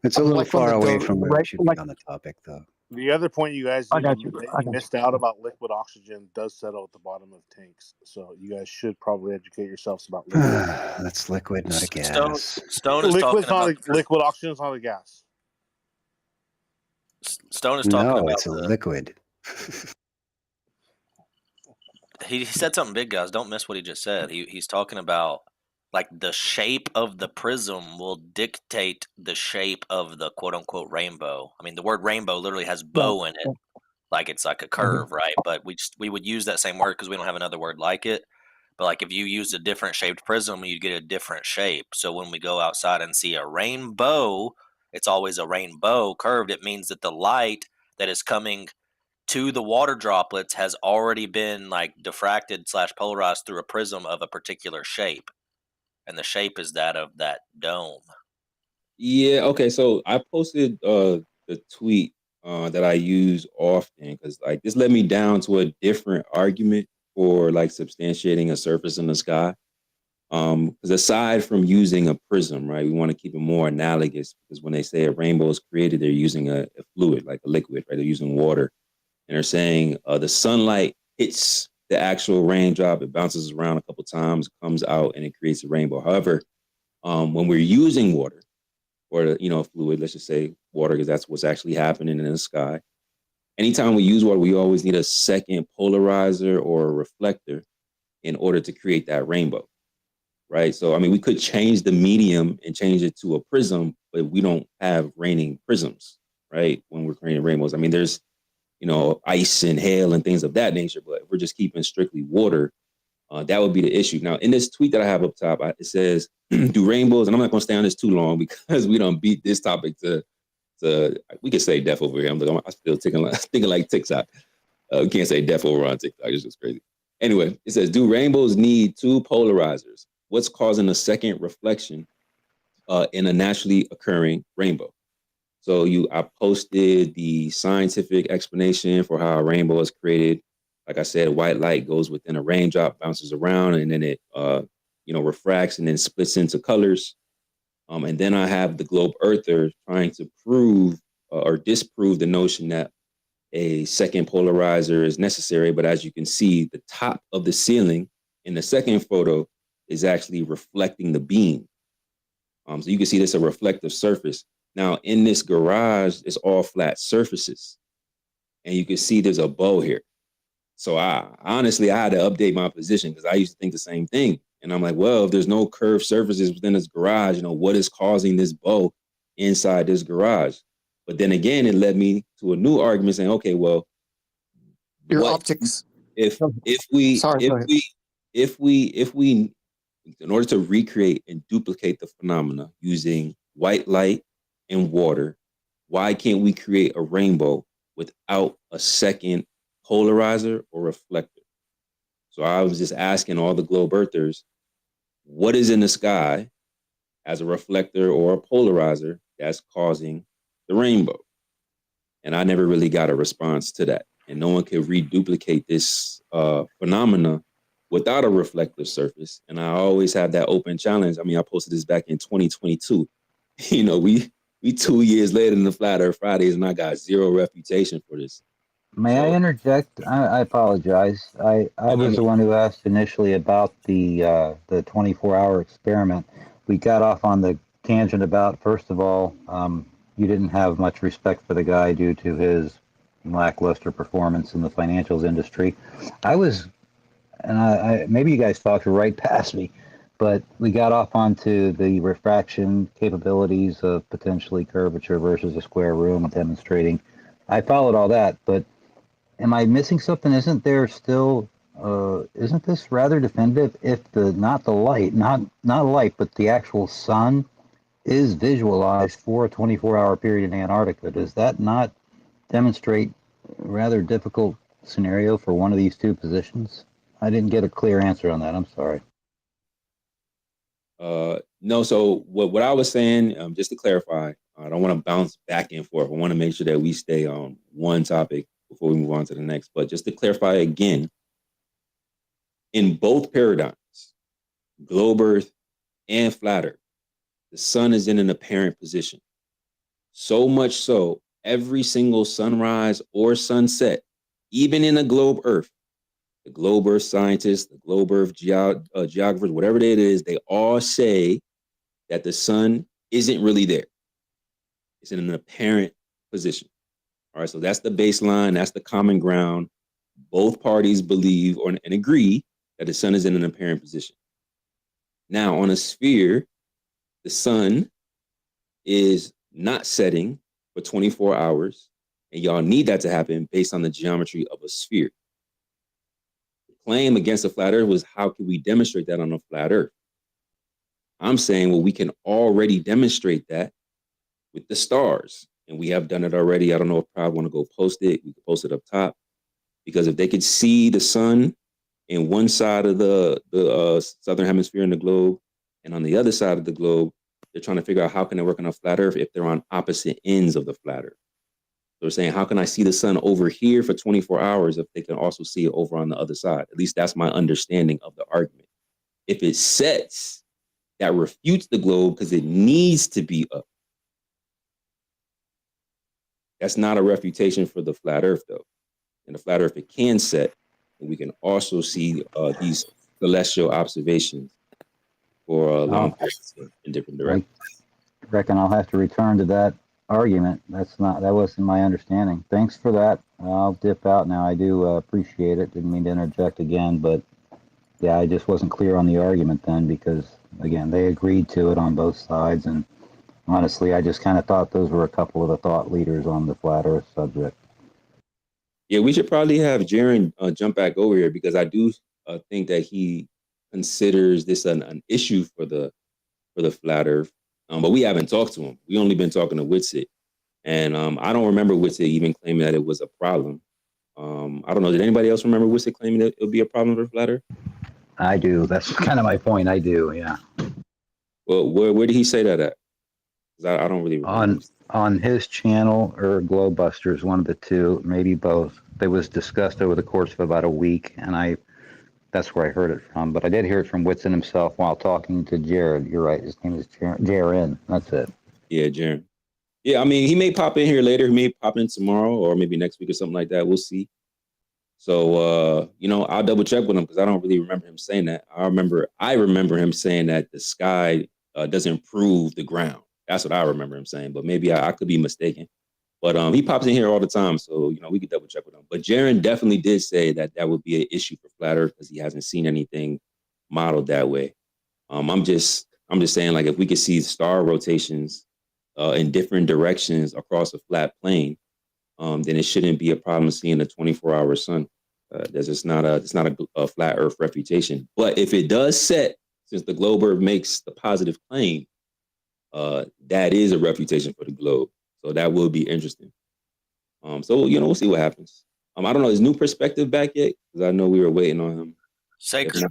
It's a I'm little like on far the away from where we should be like on the topic, though. The other point you guys I that got you, you. that I you got missed out about liquid oxygen does settle at the bottom of tanks. So you guys should probably educate yourselves about liquid. That's liquid, not a Stone gas. Stone is Liquid's talking not about a, liquid oxygen is not a gas. Stone is talking No, about it's a liquid. he said something big, guys. Don't miss what he just said. He's talking about like the shape of the prism will dictate the shape of the quote unquote rainbow. I mean, the word rainbow literally has bow in it, like it's like a curve, right? But we would use that same word because we don't have another word like it. But like if you used a different shaped prism, you'd get a different shape. So when we go outside and see a rainbow, it's always a rainbow curved. It means that the light that is coming to the water droplets has already been like diffracted / polarized through a prism of a particular shape, and the shape is that of that dome. Yeah, okay. So I posted the tweet that I use often because like this led me down to a different argument for like substantiating a surface in the sky. Because aside from using a prism, right, we want to keep it more analogous because when they say a rainbow is created, they're using a fluid, like a liquid, right? They're using water. And they're saying the sunlight hits the actual raindrop, it bounces around a couple times, comes out, and it creates a rainbow. However, when we're using water, or fluid, let's just say water, because that's what's actually happening in the sky. Anytime we use water, we always need a second polarizer or a reflector in order to create that rainbow, right? So, I mean, we could change the medium and change it to a prism, but we don't have raining prisms, right? When we're creating rainbows. I mean, there's, ice and hail and things of that nature, but if we're just keeping strictly water, that would be the issue. Now, in this tweet that I have up top, it says, do rainbows, and I'm not going to stay on this too long because we don't beat this topic to we can say death over here. I'm still thinking like TikTok. We can't say death over on TikTok. It's just crazy. Anyway, it says, do rainbows need two polarizers? What's causing a second reflection in a naturally occurring rainbow? So I posted the scientific explanation for how a rainbow is created. Like I said, white light goes within a raindrop, bounces around, and then it, refracts and then splits into colors. And then I have the globe earther trying to prove or disprove the notion that a second polarizer is necessary. But as you can see, the top of the ceiling in the second photo is actually reflecting the beam. So you can see this a reflective surface. Now in this garage, it's all flat surfaces. And you can see there's a bow here. So I honestly had to update my position because I used to think the same thing. And I'm like, well, if there's no curved surfaces within this garage, what is causing this bow inside this garage? But then again, it led me to a new argument saying, okay, well, Your optics. If we in order to recreate and duplicate the phenomena using white light and water, why can't we create a rainbow without a second polarizer or reflector? So I was just asking all the globe earthers, what is in the sky as a reflector or a polarizer that's causing the rainbow? And I never really got a response to that. And no one could reduplicate this phenomena without a reflective surface. And I always have that open challenge. I mean, I posted this back in 2022. You know, we 2 years later in the Flat Earth Fridays, and I got zero reputation for this. May I interject? I apologize. I was the one who asked initially about the 24-hour experiment. We got off on the tangent about, first of all, you didn't have much respect for the guy due to his lackluster performance in the financials industry. I was, and I maybe you guys talked right past me, but we got off onto the refraction capabilities of potentially curvature versus a square room, demonstrating. I followed all that, but am I missing something? Isn't there still? Isn't this rather definitive? If the not the light, not light, but the actual sun is visualized for a 24-hour period in Antarctica, does that not demonstrate a rather difficult scenario for one of these two positions? I didn't get a clear answer on that. I'm sorry. No. So what I was saying, just to clarify, I don't want to bounce back and forth. I want to make sure that we stay on one topic before we move on to the next. But just to clarify again, in both paradigms, globe Earth and flat Earth, the sun is in an apparent position. So much so, every single sunrise or sunset, even in a globe Earth, the globe Earth scientists, the globe Earth geographers, whatever it is, they all say that the sun isn't really there. It's in an apparent position. All right, so that's the baseline, that's the common ground. Both parties believe and agree that the sun is in an apparent position. Now, on a sphere, the sun is not setting for 24 hours, and y'all need that to happen based on the geometry of a sphere. The claim against the flat Earth was, how can we demonstrate that on a flat Earth? I'm saying, well, we can already demonstrate that with the stars, and we have done it already. I don't know if Proud want to go post it. We can post it up top, because if they could see the sun in one side of the southern hemisphere in the globe, and on the other side of the globe, they're trying to figure out how can it work on a flat Earth if they're on opposite ends of the flat Earth. They're saying, how can I see the sun over here for 24 hours if they can also see it over on the other side? At least that's my understanding of the argument. If it sets, that refutes the globe because it needs to be up. That's not a refutation for the flat Earth, though. In the flat Earth, it can set, and we can also see these celestial observations for long periods in different directions. I reckon I'll have to return to that argument. That wasn't my understanding. Thanks for that. I'll dip out now. I do appreciate it. Didn't mean to interject again, but yeah, I just wasn't clear on the argument then, because again, they agreed to it on both sides, and honestly, I just kind of thought those were a couple of the thought leaders on the flat Earth subject. Yeah, we should probably have Jaron jump back over here, because I do think that he considers this an issue for the flat Earth, but we haven't talked to him. We only been talking to Witsit, and I don't remember Witsit even claiming that it was a problem. I don't know. Did anybody else remember Witsit claiming that it would be a problem for flat Earth? I do. That's kind of my point. I do. Yeah. Well, where did he say that at? Because I don't really remember. On his channel or Globebusters, one of the two, maybe both. It was discussed over the course of about a week, and that's where I heard it from. But I did hear it from Whitson himself while talking to Jared. You're right. His name is Jaron. That's it. Yeah, Jaron. Yeah, I mean, he may pop in here later. He may pop in tomorrow or maybe next week or something like that. We'll see. So, I'll double check with him, because I don't really remember him saying that. I remember him saying that the sky doesn't prove the ground. That's what I remember him saying, but maybe I could be mistaken. But he pops in here all the time, so we could double check with him. But Jaron definitely did say that would be an issue for flat Earth, because he hasn't seen anything modeled that way. I'm just saying, like, if we could see star rotations in different directions across a flat plane, then it shouldn't be a problem seeing a 24-hour sun. It's not a flat Earth refutation. But if it does set, since the globe Earth makes the positive claim, that is a refutation for the globe. So that will be interesting. So we'll see what happens. I don't know, is New Perspective back yet? Because I know we were waiting on him. Sacred,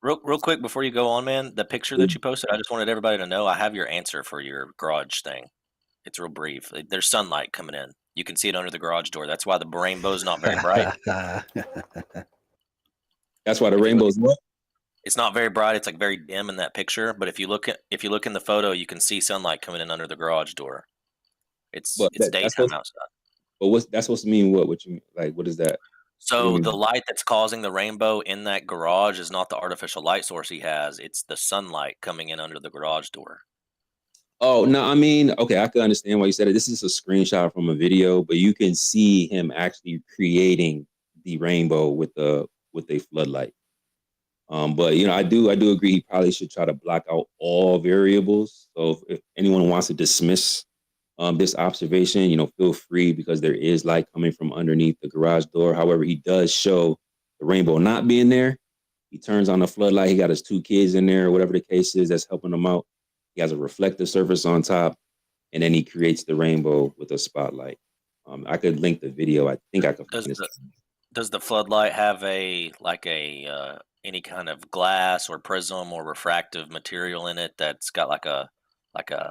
real quick before you go on, man, the picture that you posted, I just wanted everybody to know I have your answer for your garage thing. It's real brief. There's sunlight coming in. You can see it under the garage door. That's why the rainbow's not very bright. That's why the If you look rainbow's what? It's not very bright. It's like very dim in that picture. But if you look in the photo, you can see sunlight coming in under the garage door. It's But that's daytime supposed. outside. But what's that's supposed to mean? What you like? What is that? What do you So the mean? light that's causing the rainbow in that garage is not the artificial light source he has. It's the sunlight coming in under the garage door. Oh no, I mean, okay, I can understand why you said it. This is a screenshot from a video, but you can see him actually creating the rainbow with a floodlight. But you know, I do agree he probably should try to block out all variables. So if anyone wants to dismiss this observation, you know, feel free because there is light coming from underneath the garage door. However, he does show the rainbow not being there. He turns on the floodlight. He got his 2 kids in there, or whatever the case is that's helping him out. He has a reflective surface on top, and then he creates the rainbow with a spotlight. I could link the video. I think I could find this. Does the floodlight have any kind of glass or prism or refractive material in it that's got like a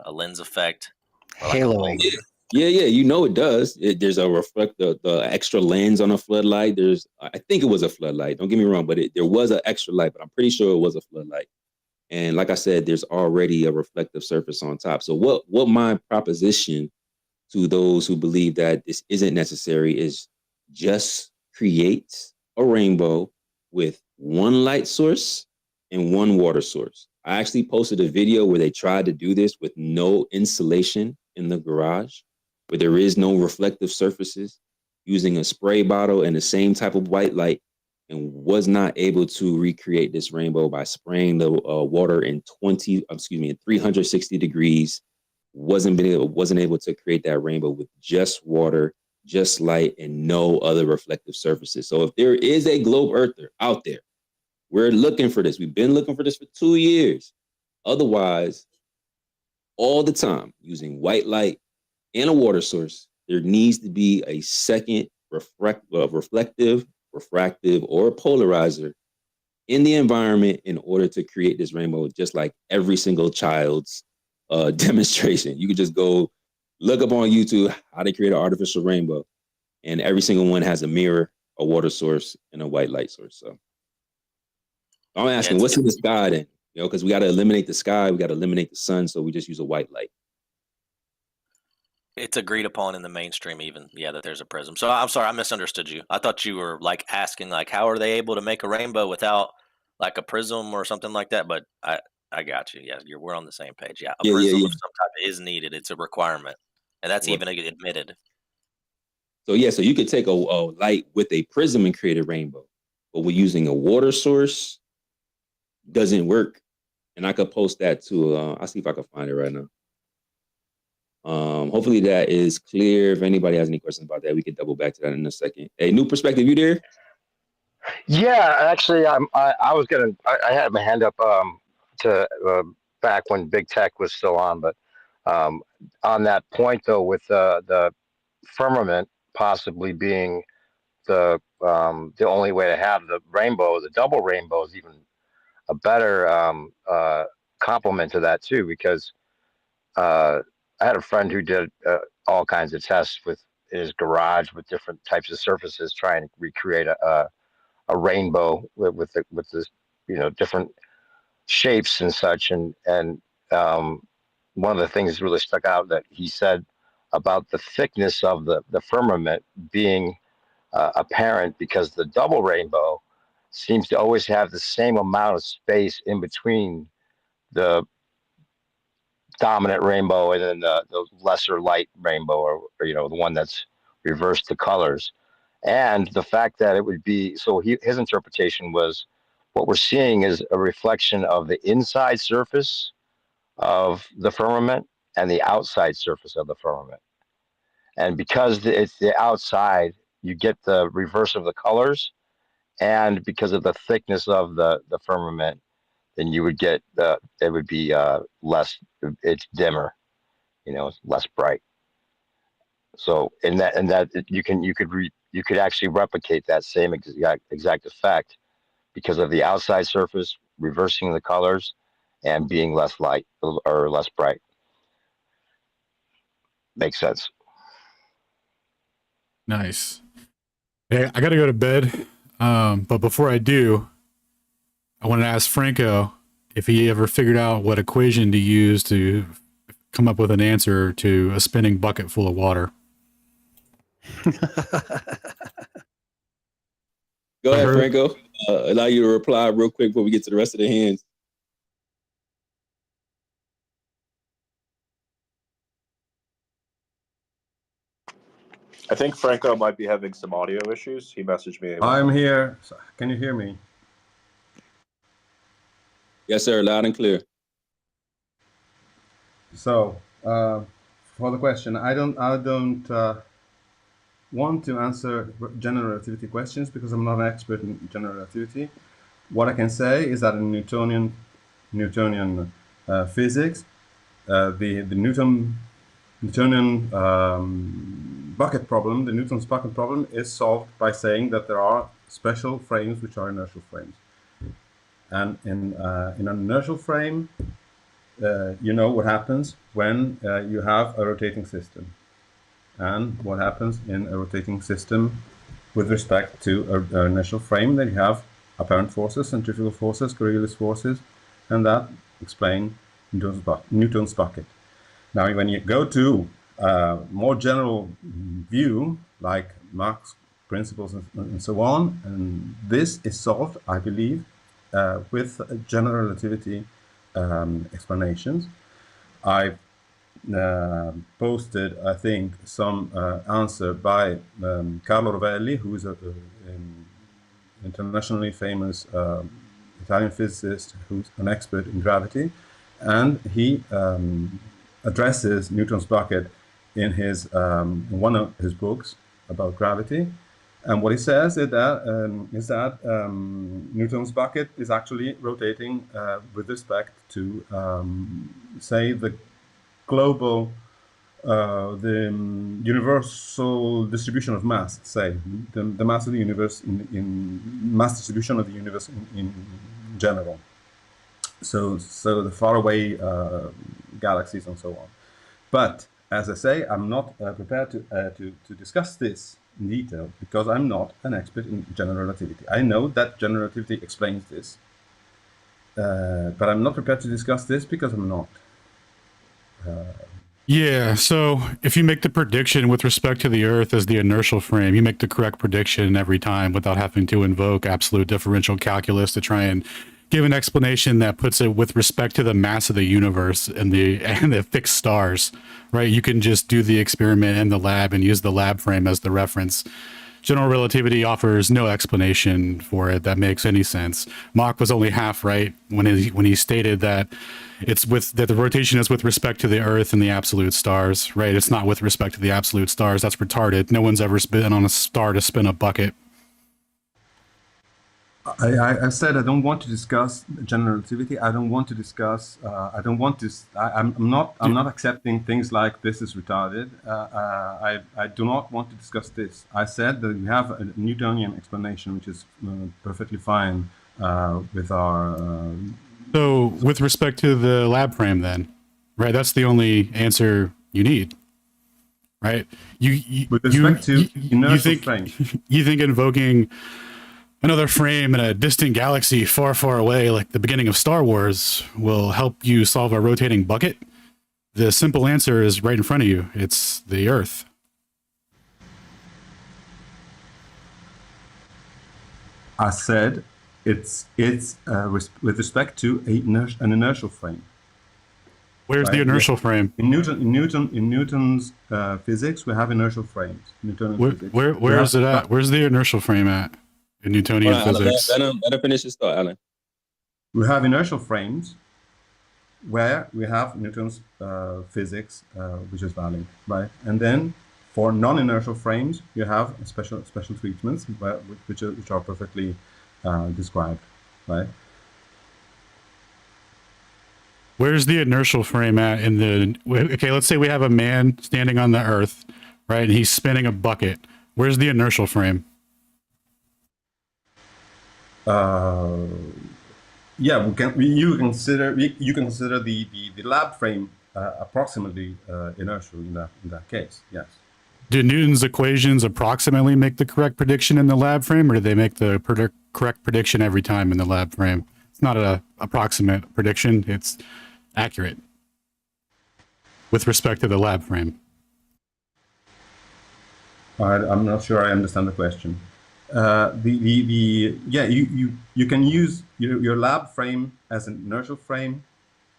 lens effect? Or like a Haloing. bulb? Yeah, you know it does. There's a reflect the extra lens on a floodlight. I think it was a floodlight. Don't get me wrong, but there was an extra light. But I'm pretty sure it was a floodlight. And like I said, there's already a reflective surface on top. So what my proposition to those who believe that this isn't necessary is just create a rainbow with one light source and one water source. I actually posted a video where they tried to do this with no insulation in the garage, where there is no reflective surfaces, using a spray bottle and the same type of white light, and was not able to recreate this rainbow by spraying the water in 360 degrees. Wasn't able to create that rainbow with just water, just light, and no other reflective surfaces. So if there is a globe earther out there, we're looking for this. We've been looking for this for 2 years. Otherwise, all the time, using white light and a water source, there needs to be a second reflective, refractive, or polarizer in the environment in order to create this rainbow, just like every single child's demonstration. You could just go look up on YouTube how to create an artificial rainbow, and every single one has a mirror, a water source, and a white light source. So I'm asking, what's in the sky then? You know, because we got to eliminate the sky, we got to eliminate the sun, so we just use a white light. It's agreed upon in the mainstream, even that there's a prism. So I'm sorry, I misunderstood you. I thought you were like asking like how are they able to make a rainbow without like a prism or something like that. But I got you. Yeah, we're on the same page. Yeah, a prism of some type is needed. It's a requirement, and that's even admitted. So so you could take a light with a prism and create a rainbow, but we're using a water source doesn't work. And I could post that to. I'll see if I can find it right now. Hopefully that is clear. If anybody has any questions about that, we can double back to that in a second. Hey, New Perspective, you there? Yeah, actually, I was gonna. I had my hand up to back when Big Tech was still on, but on that point though, with the firmament possibly being the only way to have the rainbow, the double rainbow is even a better complement to that too, because I had a friend who did all kinds of tests with his garage with different types of surfaces, trying to recreate a rainbow with this, different shapes and such. And one of the things really stuck out that he said about the thickness of the firmament being apparent, because the double rainbow seems to always have the same amount of space in between the dominant rainbow and then the lesser light rainbow, or the one that's reversed the colors. And the fact that it would be so, his interpretation was what we're seeing is a reflection of the inside surface of the firmament and the outside surface of the firmament. And because it's the outside, you get the reverse of the colors, and because of the thickness of the firmament, then you would get it would be less, it's dimmer, it's less bright. So in that you could actually replicate that same exact effect because of the outside surface reversing the colors and being less light or less bright. Makes sense. Nice. Hey, I got to go to bed. But before I do, I wanted to ask Franco if he ever figured out what equation to use to come up with an answer to a spinning bucket full of water. Go ahead, Franco. Allow you to reply real quick before we get to the rest of the hands. I think Franco might be having some audio issues. He messaged me. I'm here. Can you hear me? Yes, sir. Loud and clear. So, for the question, I don't want to answer general relativity questions because I'm not an expert in general relativity. What I can say is that in Newtonian physics, the Newtonian bucket problem, the Newton's bucket problem, is solved by saying that there are special frames which are inertial frames. And in an inertial frame, you know what happens when you have a rotating system, and what happens in a rotating system with respect to an inertial frame. That you have apparent forces, centrifugal forces, Coriolis forces, and that explain Newton's bucket. Now, when you go to a more general view, like Mach's principles and so on, and this is solved, I believe, with general relativity explanations. I've posted, I think, some answer by Carlo Rovelli, who is an internationally famous Italian physicist who's an expert in gravity, and he addresses Newton's bucket in his one of his books about gravity. And what he says is that Newton's bucket is actually rotating with respect to, say, the global, the universal distribution of mass, say, the mass of the universe in mass distribution of the universe in general. So the faraway galaxies and so on. But as I say, I'm not prepared to discuss this in detail because I'm not an expert in general relativity. I know that general relativity explains this, but I'm not prepared to discuss this because I'm not. Yeah, so if you make the prediction with respect to the Earth as the inertial frame, you make the correct prediction every time without having to invoke absolute differential calculus to try and give an explanation that puts it with respect to the mass of the universe and the fixed stars, right? You can just do the experiment in the lab and use the lab frame as the reference. General relativity offers no explanation for it that makes any sense. Mach was only half right when he stated that that the rotation is with respect to the Earth and the absolute stars, right? It's not with respect to the absolute stars. That's retarded. No one's ever been on a star to spin a bucket. I said I don't want to discuss general relativity. I don't want to discuss. I don't want to. I'm not accepting things like this is retarded. I do not want to discuss this. I said that we have a Newtonian explanation, which is perfectly fine with our. So, with respect to the lab frame, then, right? That's the only answer you need, right? With respect to inertial frame, you think invoking another frame in a distant galaxy far, far away, like the beginning of Star Wars, will help you solve a rotating bucket? The simple answer is right in front of you. It's the Earth. I said it's with respect to an inertial frame. Where's the inertial frame? In Newton's physics, we have inertial frames. Where is it at? Where's the inertial frame at in Newtonian physics? Let him finish his thought, Alan. We have inertial frames where we have Newton's physics, which is valid, right? And then for non-inertial frames, you have special treatments which are perfectly described, right? Where's the inertial frame at in the? Okay, let's say we have a man standing on the Earth, right, and he's spinning a bucket. Where's the inertial frame? Yeah, you consider the lab frame approximately inertial in that case. Yes. Do Newton's equations approximately make the correct prediction in the lab frame, or do they make the correct prediction every time in the lab frame? It's not an approximate prediction. It's accurate with respect to the lab frame. I'm not sure I understand the question. Yeah, you can use your lab frame as an inertial frame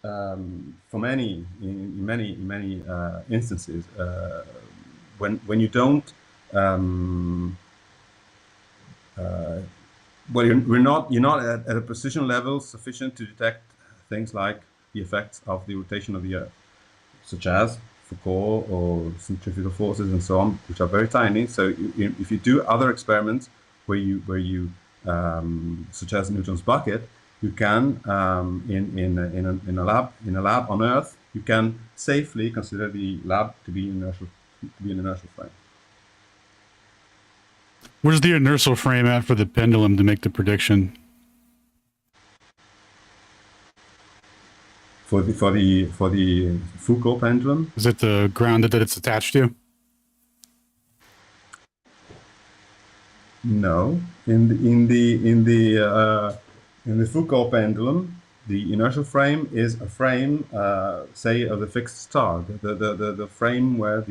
for many instances. When you don't well, you're not at a precision level sufficient to detect things like the effects of the rotation of the Earth, such as Foucault or centrifugal forces and so on, which are very tiny. So if you do other experiments where you such as Newton's bucket, you can in a lab on Earth, you can safely consider the lab to be an inertial frame. Where's the inertial frame at for the pendulum to make the prediction? For the Foucault pendulum, is it the ground that it's attached to? No, in the Foucault pendulum, the inertial frame is a frame, say, of the fixed star, the frame where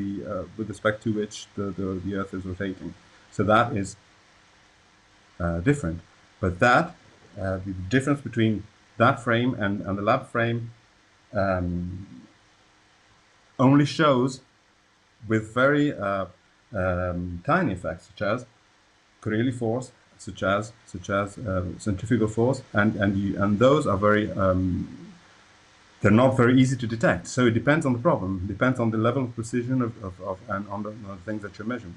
with respect to which the Earth is rotating. So that is different. But the difference between that frame and the lab frame only shows with very tiny effects, such as Coriolis force, such as centrifugal force, and those are very they're not very easy to detect. So it depends on the problem, it depends on the level of precision and on the things that you're measuring.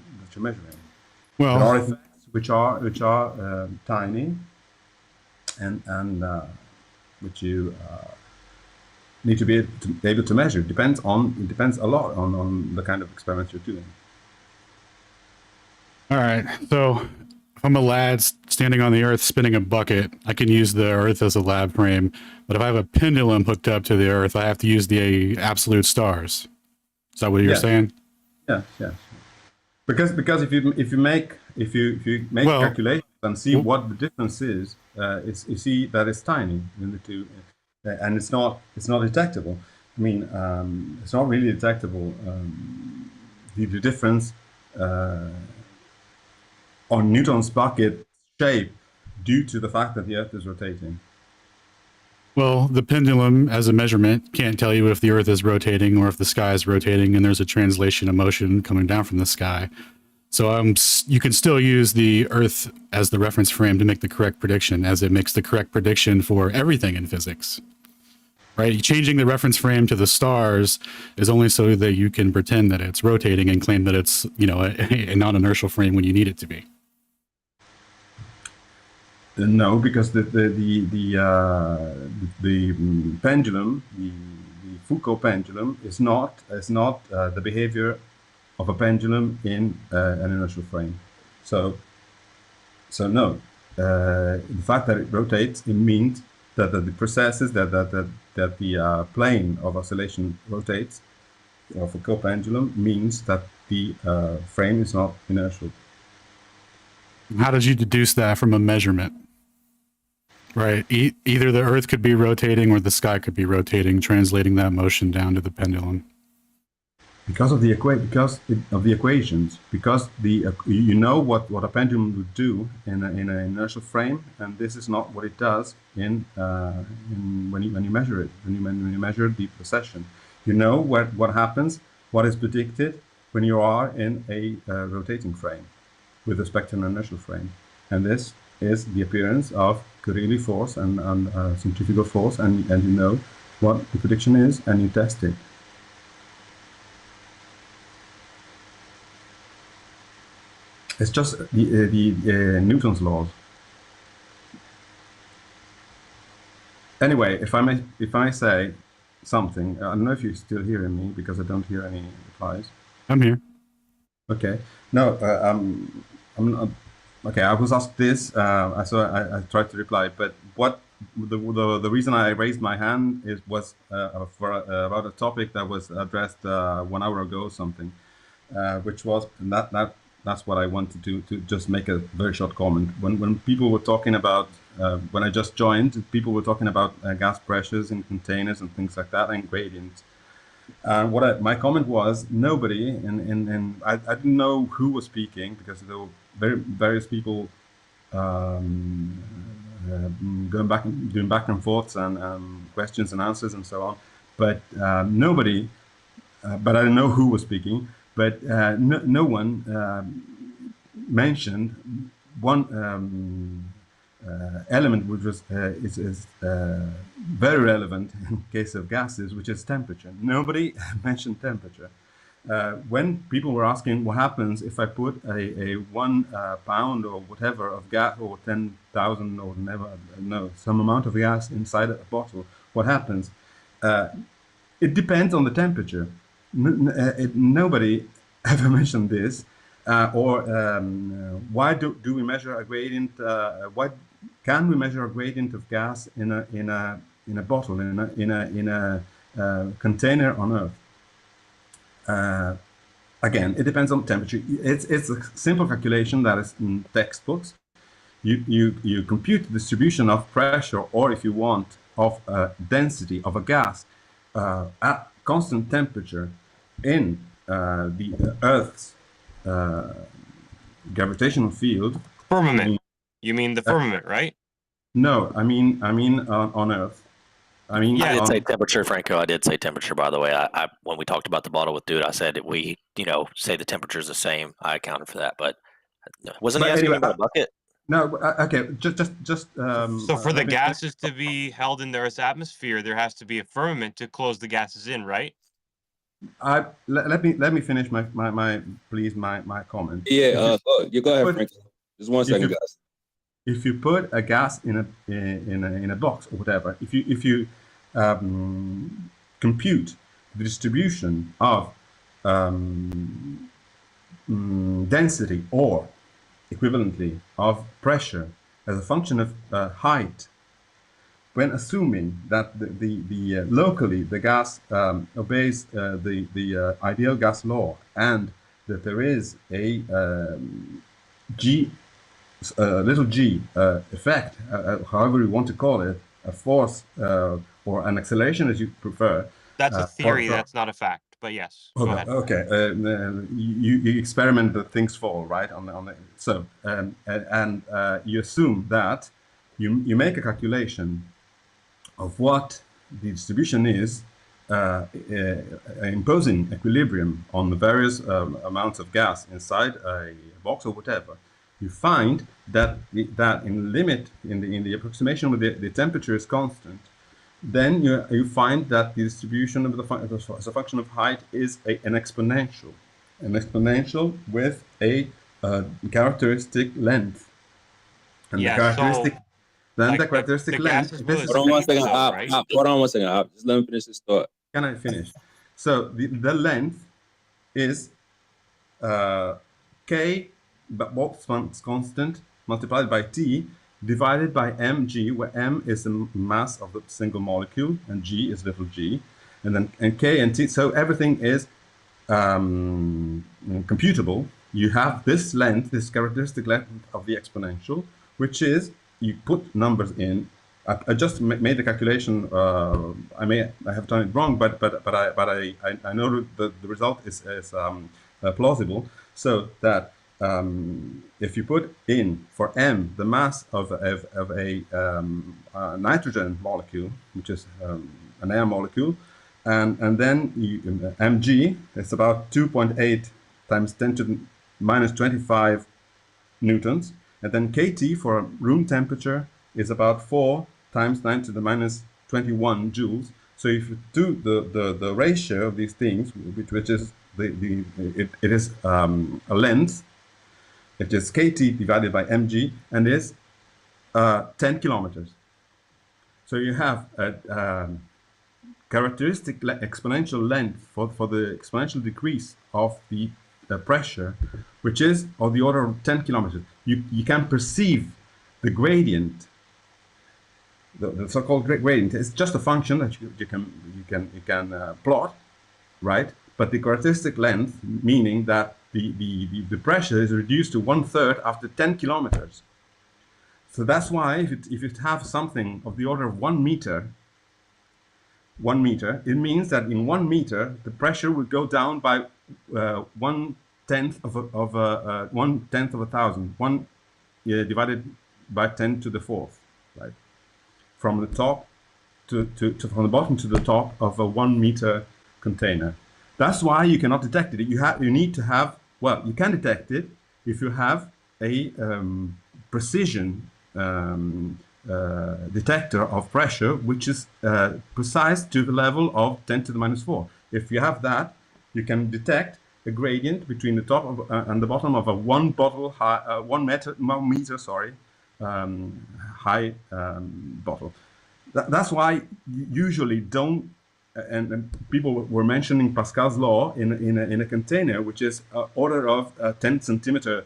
Well, there are effects which are tiny and which you need to be able to measure. It depends a lot on the kind of experiments you're doing. All right. So if I'm a lad standing on the Earth spinning a bucket, I can use the Earth as a lab frame. But if I have a pendulum hooked up to the Earth, I have to use the absolute stars. Is that what you're saying? Yeah. Because if you make calculations and see what the difference is, you see that it's tiny in the two, and it's not detectable. I mean, it's not really detectable. The difference on Newton's bucket shape due to the fact that the Earth is rotating. Well, the pendulum as a measurement can't tell you if the Earth is rotating or if the sky is rotating, and there's a translation of motion coming down from the sky. So you can still use the Earth as the reference frame to make the correct prediction, as it makes the correct prediction for everything in physics. Right? Changing the reference frame to the stars is only so that you can pretend that it's rotating and claim that it's, a non-inertial frame when you need it to be. No, because the pendulum, the Foucault pendulum, is not the behavior of a pendulum in an inertial frame. So no, the fact that it rotates, it means that the processes that the plane of oscillation rotates of a Foucault pendulum means that the frame is not inertial. How did you deduce that from a measurement? Right. Either the Earth could be rotating or the sky could be rotating, translating that motion down to the pendulum. Because of the equations, because you know what a pendulum would do in an inertial frame, and this is not what it does when you measure it. When you measure the precession, you know what happens, what is predicted when you are in a rotating frame with respect to an inertial frame, and this is the appearance of Coriolis force and centrifugal force, and you know what the prediction is, and you test it. It's just the Newton's laws. Anyway, if I say something, I don't know if you're still hearing me because I don't hear any replies. I'm here. Okay. No, I'm not. Okay, I was asked this, so I tried to reply. But what the reason I raised my hand was about a topic that was addressed 1 hour ago or something, which was that that's what I wanted to just make a very short comment. When people were talking about, when I just joined, people were talking about gas pressures in containers and things like that, and gradients. My comment was nobody, and I didn't know who was speaking because there were various people doing back and forths and questions and answers and so on, but nobody. But I don't know who was speaking. But no one mentioned one element which was is very relevant in case of gases, which is temperature. Nobody mentioned temperature. When people were asking what happens if I put a 1 pound or whatever of gas, or 10,000 or some amount of gas inside a bottle, what happens? It depends on the temperature. Nobody ever mentioned this. Why do we measure a gradient? Why can we measure a gradient of gas in a bottle, in a container on Earth? Again, it depends on temperature. It's a simple calculation that is in textbooks. You compute the distribution of pressure, or if you want, of density of a gas at constant temperature in the Earth's gravitational field. Firmament. You mean the firmament, right? No, I mean on Earth. I mean, I did say temperature, Franco. I did say temperature, by the way. I when we talked about the bottle with Dude, I said that we, say the temperature is the same. I accounted for that, but wasn't he asking me about a bucket? No, okay, just. So for the gases to be held in the Earth's atmosphere, there has to be a firmament to close the gases in, right? Let me finish my comment. Yeah, go ahead, Frank. Just 1 second, guys. If you put a gas in a box or whatever, if you compute the distribution of density, or equivalently of pressure as a function of height, when assuming that the locally the gas obeys the ideal gas law, and that there is a little g effect, however you want to call it, a force or an acceleration as you prefer. That's a theory. That's not a fact. But yes, go ahead. Okay, you experiment that things fall, right? So you assume that you make a calculation of what the distribution is, imposing equilibrium on the various amounts of gas inside a box or whatever. You find that in the approximation where the temperature is constant, then you find that the distribution of as a function of height is an exponential with a characteristic length, and yeah, the characteristic so, the characteristic length. Hold on 1 second. Hold on 1 second. Just let me finish this thought. Can I finish? So the length is k, but box constant, multiplied by t, divided by mg, where m is the mass of the single molecule and g is little g, and k and t. So everything is computable. You have this length, this characteristic length of the exponential, which is, you put numbers in. I just made the calculation. I have done it wrong, but I know that the result is plausible. So that if you put in for m the mass of a nitrogen molecule, which is an air molecule, and then mg, it's about 2.8 times 10 to the minus 25 newtons, and then kT for room temperature is about 4 times 10 to the minus 21 joules. So if you do the ratio of these things, which is it is a length, it is kT divided by mg, and is 10 kilometers. So you have a characteristic exponential length for the exponential decrease of the pressure, which is of the order of 10 kilometers. You can perceive the gradient, the so-called gradient. It's just a function that you can plot, right? But the characteristic length, meaning that the pressure is reduced to 1/3 after 10 kilometers. So that's why if you have something of the order of 1 meter, it means that in 1 meter the pressure would go down by 1/10 of a thousand, divided by 10 to the fourth, right? From the top from the bottom to the top of a 1 meter container. That's why you cannot detect it. You need to have, well, you can detect it if you have a precision detector of pressure, which is precise to the level of 10 to the -4. If you have that, you can detect a gradient between the top of, and the bottom of a 1 meter high bottle. That's why usually don't, and people were mentioning Pascal's law in a container, which is order of 10 centimeter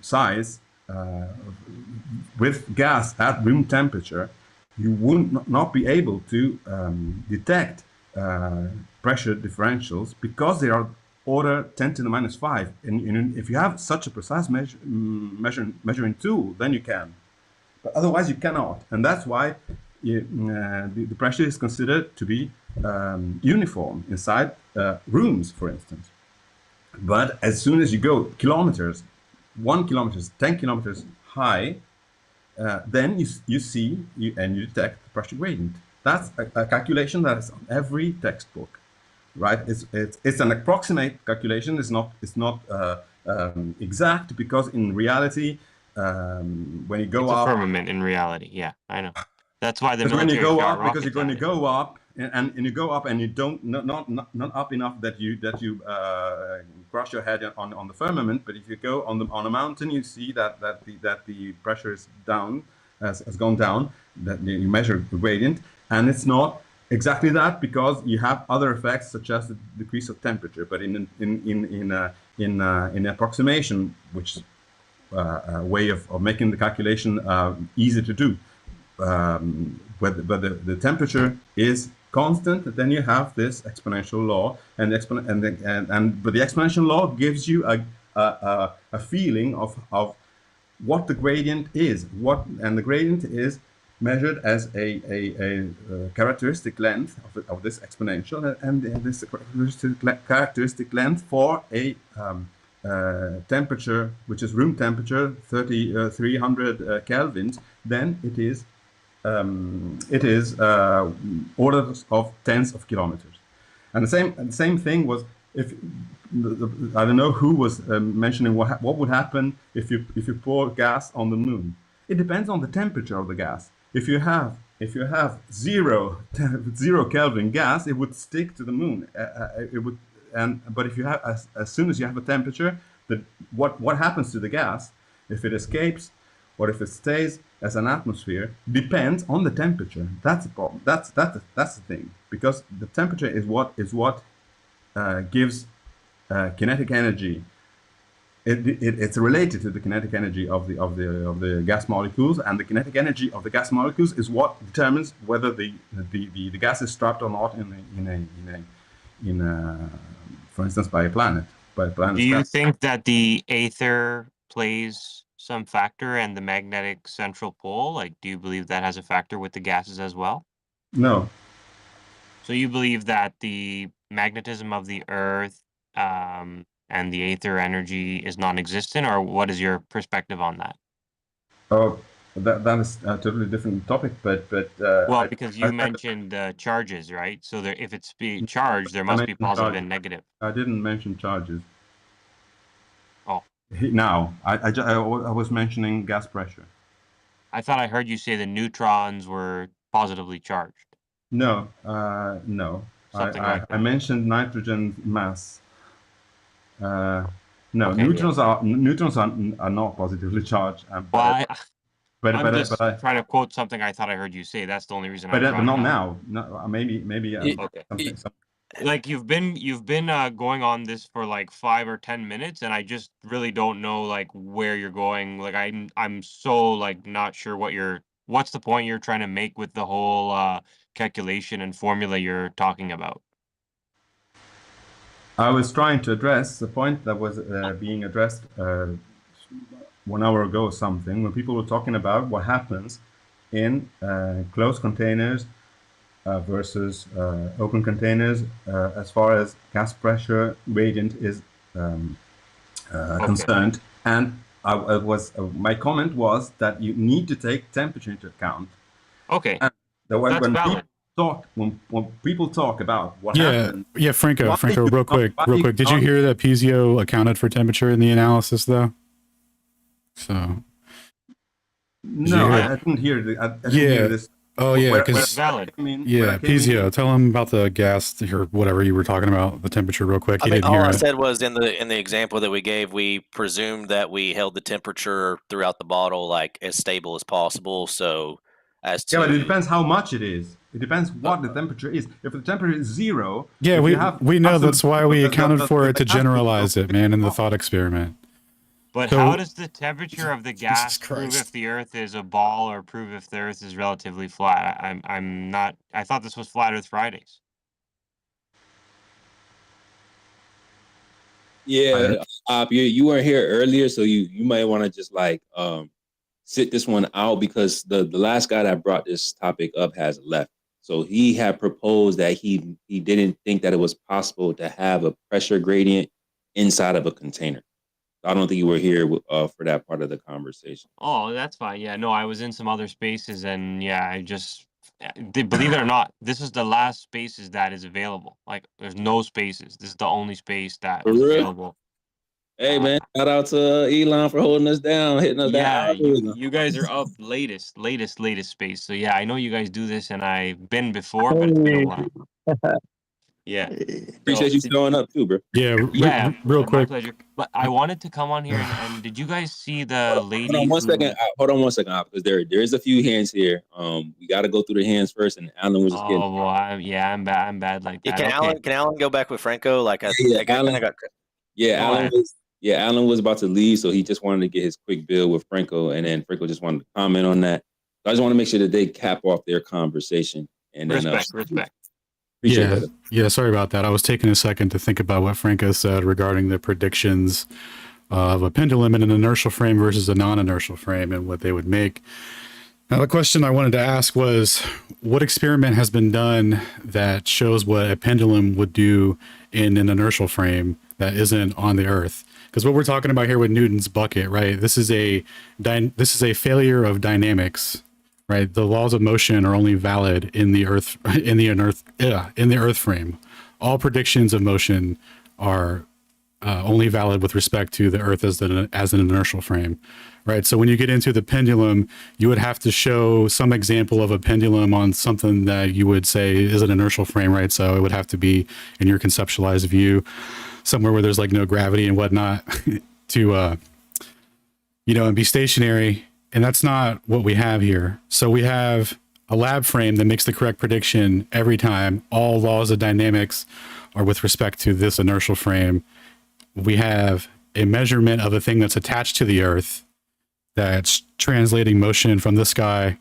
size with gas at room temperature. You would not be able to detect pressure differentials because they are order 10 to the -5. And if you have such a precise measuring tool, then you can. But otherwise, you cannot, and that's why the pressure is considered to be uniform inside rooms, for instance. But as soon as you go kilometers, 1 kilometer, 10 kilometers high, then you see and you detect the pressure gradient. That's a calculation that is on every textbook, right? It's an approximate calculation. It's not exact, because in reality, when you go It's up, a firmament in reality. Yeah, I know. That's why the because when you military go shot up, because you're rockets going at to it. go up, and you go up, and you don't not up enough that you crush your head on the firmament. But if you go on a mountain, you see that the pressure is down, has gone down. That you measure the gradient, and it's not exactly that, because you have other effects such as the decrease of temperature. But in approximation, which a way of making the calculation easy to do. Where the temperature is constant, then you have this exponential law, but the exponential law gives you a feeling of what the gradient is. And the gradient is measured as a characteristic length of this exponential, and this characteristic length for a temperature, which is room temperature, 300 kelvins, then it is orders of tens of kilometers. And the same thing was, if I don't know who was mentioning what would happen if you pour gas on the moon. It depends on the temperature of the gas. If you have zero Kelvin gas, it would stick to the moon. But if you have, as soon as you have a temperature, what happens to the gas, if it escapes or if it stays as an atmosphere, depends on the temperature. That's the problem. That's the thing, because the temperature is what gives kinetic energy. It's related to the kinetic energy of the gas molecules, and the kinetic energy of the gas molecules is what determines whether the gas is trapped or not for instance, by a planet. Do you think that the aether plays some factor and the magnetic central pole? Like, do you believe that has a factor with the gases as well? No. So you believe that the magnetism of the Earth and the aether energy is non-existent, or what is your perspective on that? Oh, that is a totally different topic, but well, because you mentioned charges, right? So there, if it's being charged, there must be positive and negative. I didn't mention charges. Oh. Now, I was mentioning gas pressure. I thought I heard you say the neutrons were positively charged. No, no. Something like that. I mentioned nitrogen mass. No, Okay, neutrons are not positively charged. Well, I'm just trying to quote something I thought I heard you say. That's the only reason. But not now. No, maybe. Okay. Like you've been going on this for like 5 or 10 minutes, and I just really don't know like where you're going. Like I'm so like not sure what's the point you're trying to make with the whole calculation and formula you're talking about. I was trying to address the point that was being addressed 1 hour ago or something, when people were talking about what happens in closed containers versus open containers as far as gas pressure gradient is concerned. And my comment was that you need to take temperature into account. Okay, and that's valid. when people talk about what Yeah, happened, yeah, Franco, why Franco, you real can't- quick, why real you quick. Did you can't- hear that Pizio accounted for temperature in the analysis, though? So did you No, hear I it? didn't hear I didn't Yeah. hear this. Oh, yeah, When because valid. I came in, yeah, Pizio, tell him about the gas or whatever you were talking about, the temperature, real quick. I He mean, didn't all hear I it. said was in the example that we gave, we presumed that we held the temperature throughout the bottle like as stable as possible. So as to yeah, but it depends how much it is. It depends what the temperature is. If the temperature is zero, Yeah, if you have we know absolute that's why zero, we accounted for it to the gas will generalize it, man, in the thought experiment. But So- how does the temperature of the gas prove Christ. if the Earth is a ball or prove if the Earth is relatively flat? I'm not. I thought this was Flat Earth Fridays. Yeah, you weren't here earlier, so you might want to just like sit this one out, because the last guy that brought this topic up has left. So he had proposed that he didn't think that it was possible to have a pressure gradient inside of a container. I don't think you were here for that part of the conversation. Oh, that's fine. Yeah, no, I was in some other spaces, and yeah, I just believe it or not, this is the last spaces that is available. Like, there's no spaces. This is the only space that For was real? available. Hey man, shout out to Elon for holding us down, hitting us that Yeah, algorithm. you guys are up latest space. So yeah, I know you guys do this, and I've been before, but it's been a while. Yeah. Appreciate you showing up too, bro. Yeah, Yeah, real my quick. pleasure. But I wanted to come on here and did you guys see the lady? Hold on one who- second. Hold on one second, because there is a few hands here. We got to go through the hands first, and Alan was just getting. Oh, well, I'm bad. I'm bad like yeah, that. Okay. Can Alan go back with Franco? Like Yeah, I got, Alan. kinda got Yeah, Go Alan ahead. was. Yeah, Alan was about to leave, so he just wanted to get his quick bill with Franco, and then Franco just wanted to comment on that. So I just want to make sure that they cap off their conversation, and then Respect. Appreciate Yeah, that. yeah. Sorry about that. I was taking a second to think about what Franco said regarding the predictions of a pendulum in an inertial frame versus a non-inertial frame and what they would make. Now, the question I wanted to ask was, what experiment has been done that shows what a pendulum would do in an inertial frame that isn't on the Earth? Because what we're talking about here with Newton's bucket, right? This is a failure of dynamics, right? The laws of motion are only valid in the Earth frame. All predictions of motion are only valid with respect to the Earth as an inertial frame, right? So when you get into the pendulum, you would have to show some example of a pendulum on something that you would say is an inertial frame, right? So it would have to be in your conceptualized view, somewhere where there's like no gravity and whatnot, to and be stationary. And that's not what we have here. So we have a lab frame that makes the correct prediction every time. All laws of dynamics are with respect to this inertial frame. We have a measurement of a thing that's attached to the Earth that's translating motion from the sky,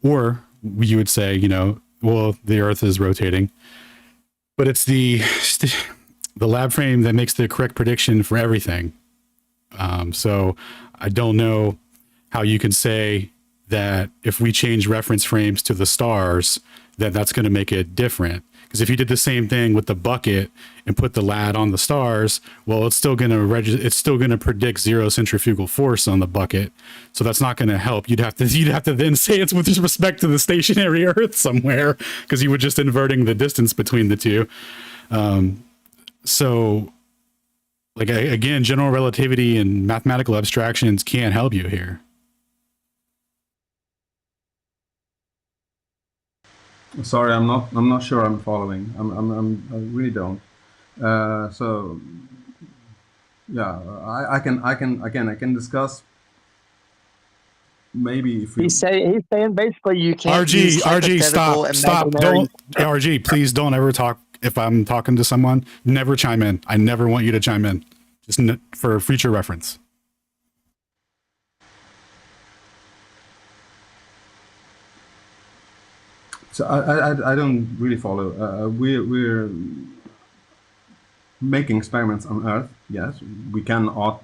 or you would say, well, the Earth is rotating, but it's the lab frame that makes the correct prediction for everything. So I don't know how you can say that if we change reference frames to the stars, that's going to make it different. Because if you did the same thing with the bucket and put the LAD on the stars, well, it's still going to predict zero centrifugal force on the bucket. So that's not going to help. You'd have to then say it's with respect to the stationary Earth somewhere, because you were just inverting the distance between the two. So, like, again, general relativity and mathematical abstractions can't help you here. Sorry, I'm not sure I'm following. I really don't. So yeah, I can discuss. Maybe if he's saying basically you can't use RG, hypothetical stop! imaginary- Don't, RG, please don't ever talk. If I'm talking to someone, never chime in. I never want you to chime in, just for future reference. So I don't really follow. making experiments on Earth, yes, we cannot.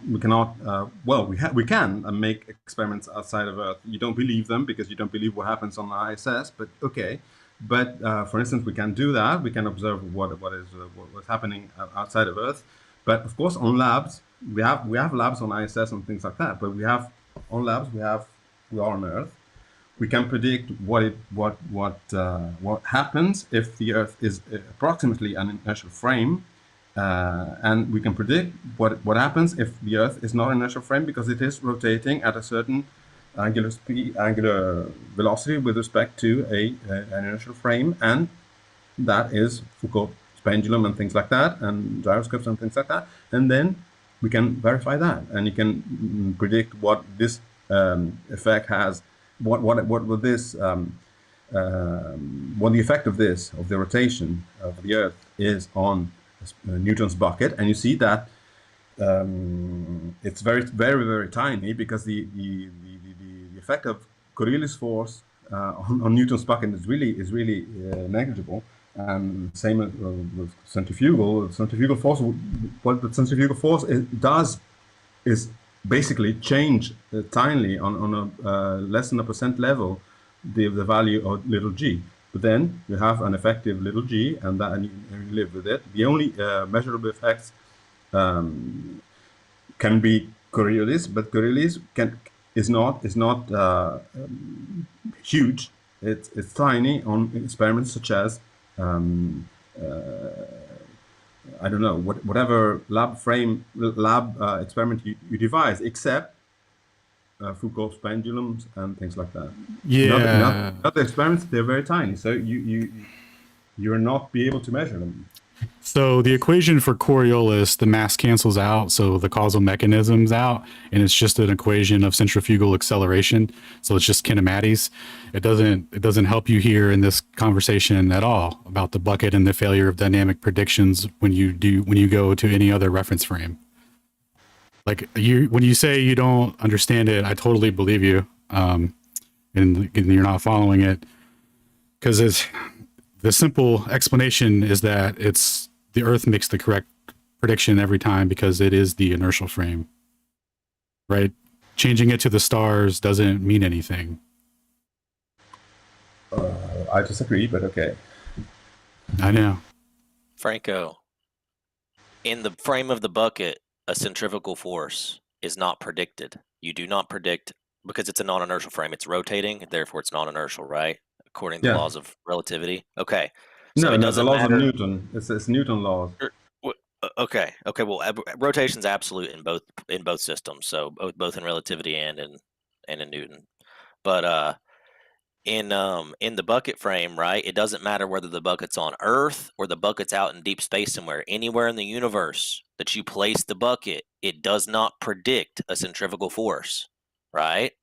Well, we can make experiments outside of Earth. You don't believe them because you don't believe what happens on the ISS. But okay, but for instance, we can do that. We can observe what's happening outside of Earth. But of course, on labs, we have labs on ISS and things like that. But we are on Earth. We can predict what happens if the Earth is approximately an inertial frame, and we can predict what happens if the Earth is not an inertial frame because it is rotating at a certain angular velocity with respect to an inertial frame, and that is Foucault's pendulum and things like that, and gyroscopes and things like that, and then we can verify that, and you can predict what this effect has. What the effect of the rotation of the Earth is on Newton's bucket, and you see that it's very, very, very tiny because the effect of Coriolis force on Newton's bucket is really negligible. And same with centrifugal force. What the centrifugal force does is basically change tinily on a less than a % level the value of little g. But then you have an effective little g, and you live with it. The only measurable effects can be Coriolis, but Coriolis is not huge. It's tiny on experiments such as I don't know, whatever lab experiment you devise, except Foucault's pendulums and things like that. Yeah. In other experiments, they're very tiny, so you're not be able to measure them. So the equation for Coriolis, the mass cancels out, so the causal mechanism's out, and it's just an equation of centrifugal acceleration. So it's just kinematics. It doesn't help you here in this conversation at all about the bucket and the failure of dynamic predictions when you go to any other reference frame. Like when you say you don't understand it, I totally believe you, and you're not following it because the simple explanation is that the Earth makes the correct prediction every time because it is the inertial frame, right? Changing it to the stars doesn't mean anything. I disagree, but okay. I know. Franco, in the frame of the bucket, a centrifugal force is not predicted. You do not predict because it's a non-inertial frame. It's rotating, therefore it's non-inertial, right? According to the laws of relativity. Okay. So No, the laws of Newton. It's Newton laws. Okay. Well, rotation's absolute in both systems. So both in relativity and in Newton. But in the bucket frame, right? It doesn't matter whether the bucket's on Earth or the bucket's out in deep space somewhere. Anywhere in the universe that you place the bucket, it does not predict a centrifugal force, right?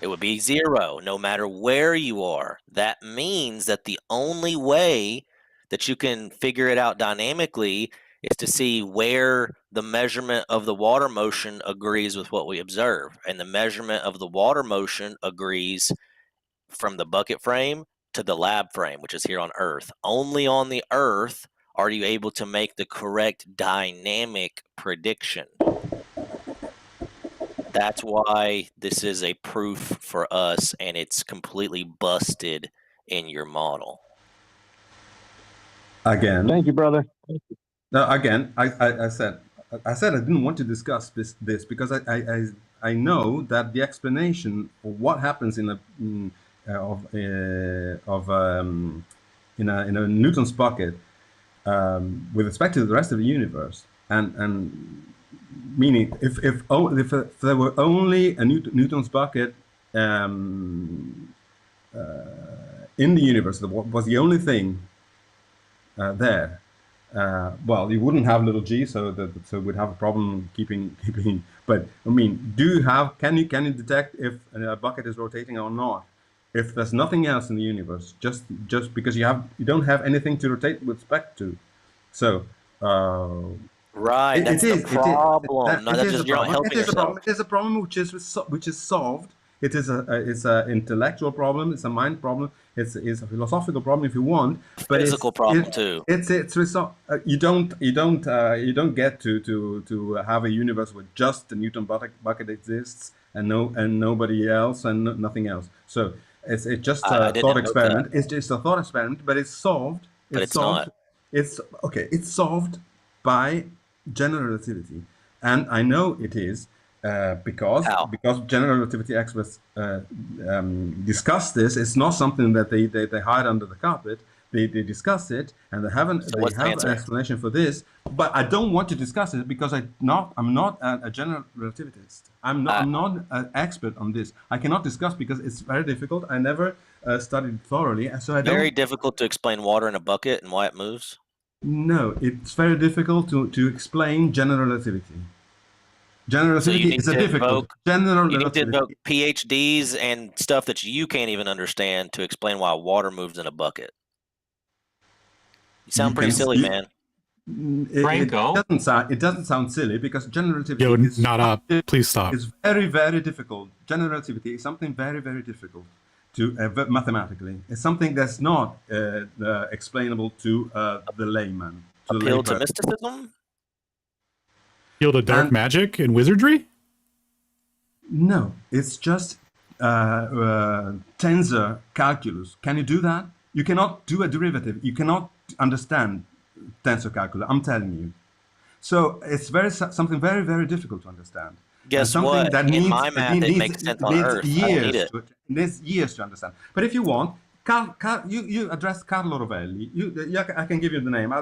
It would be 0 no matter where you are. That means that the only way that you can figure it out dynamically is to see where the measurement of the water motion agrees with what we observe. And the measurement of the water motion agrees from the bucket frame to the lab frame, which is here on Earth. Only on the Earth are you able to make the correct dynamic prediction. That's why this is a proof for us, and it's completely busted in your model. Again. Thank you, brother. No, again, I said I didn't want to discuss this because I know that the explanation for what happens in a Newton's bucket with respect to the rest of the universe, and meaning if there were only a Newton's bucket in the universe, that was the only thing there. Well, you wouldn't have little g, so we'd have a problem keeping. But I mean, can you detect if a bucket is rotating or not? If there's nothing else in the universe, just because you don't have anything to rotate with respect to, so. Right, that's the problem. It is a problem which is solved it's a intellectual problem. It's a mind problem. It's a philosophical problem if you want. But Physical problem too. You don't get to have a universe where just the Newton bucket exists and nobody else and nothing else. So it's just I a didn't thought know experiment. that. It's just a thought experiment, but it's solved. But it's not. It's okay. It's solved by general relativity, and I know it is because general relativity experts discuss this. It's not something that they hide under the carpet. They discuss it, and they have an explanation for this. But I don't want to discuss it because I'm not a general relativist. I'm not an expert on this. I cannot discuss because it's very difficult. I never studied thoroughly, and so I don't. Very difficult to explain water in a bucket and why it moves. No, it's very difficult to explain general relativity. General relativity is a difficult general you need to relativity. invoke PhDs and stuff that you can't even understand to explain why water moves in a bucket. You sound pretty silly, man. Franco? It doesn't sound silly because general relativity is not up. Please stop. It's very, very difficult. General relativity is something very, very difficult to mathematically. It's something that's not explainable to the layman. Appeal to mysticism? Appeal to dark magic and wizardry? No, it's just tensor calculus. Can you do that? You cannot do a derivative. You cannot understand tensor calculus. I'm telling you. So it's something very, very difficult to understand. Guess what? In my math, it makes sense on Earth. I don't need it. It needs years to understand. But if you want, you address Carlo Rovelli. I can give you the name.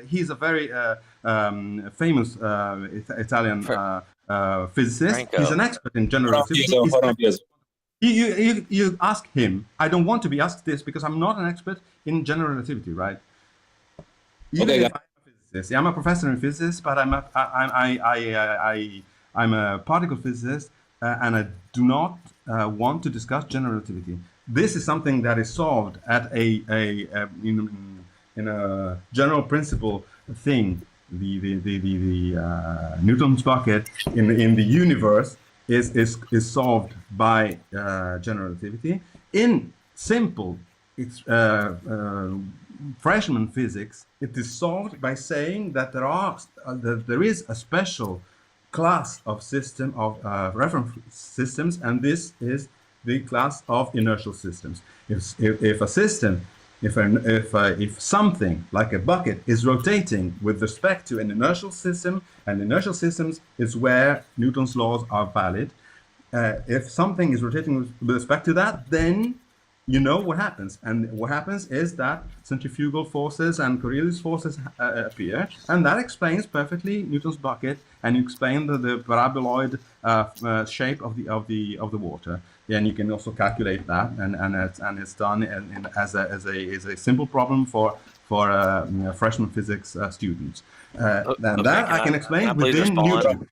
He's a very famous Italian physicist. Franco. He's an expert in general relativity. You ask him. I don't want to be asked this because I'm not an expert in general relativity, right? Even if I'm a physicist, I'm a professor in physics, but I'm a particle physicist, and I do not want to discuss general relativity. This is something that is solved at in a general principle thing. The Newton's bucket in the universe is solved by general relativity. In simple freshman physics, it is solved by saying that there is a special class of reference systems, and this is the class of inertial systems. If something like a bucket is rotating with respect to an inertial system, and inertial systems is where Newton's laws are valid. If something is rotating with respect to that, then you know what happens. And what happens is that centrifugal forces and Coriolis forces appear, and that explains perfectly Newton's bucket, and you explain the paraboloid shape of the water. Yeah, and you can also calculate that, and it's done as a simple problem for freshman physics students. I can explain within Newton.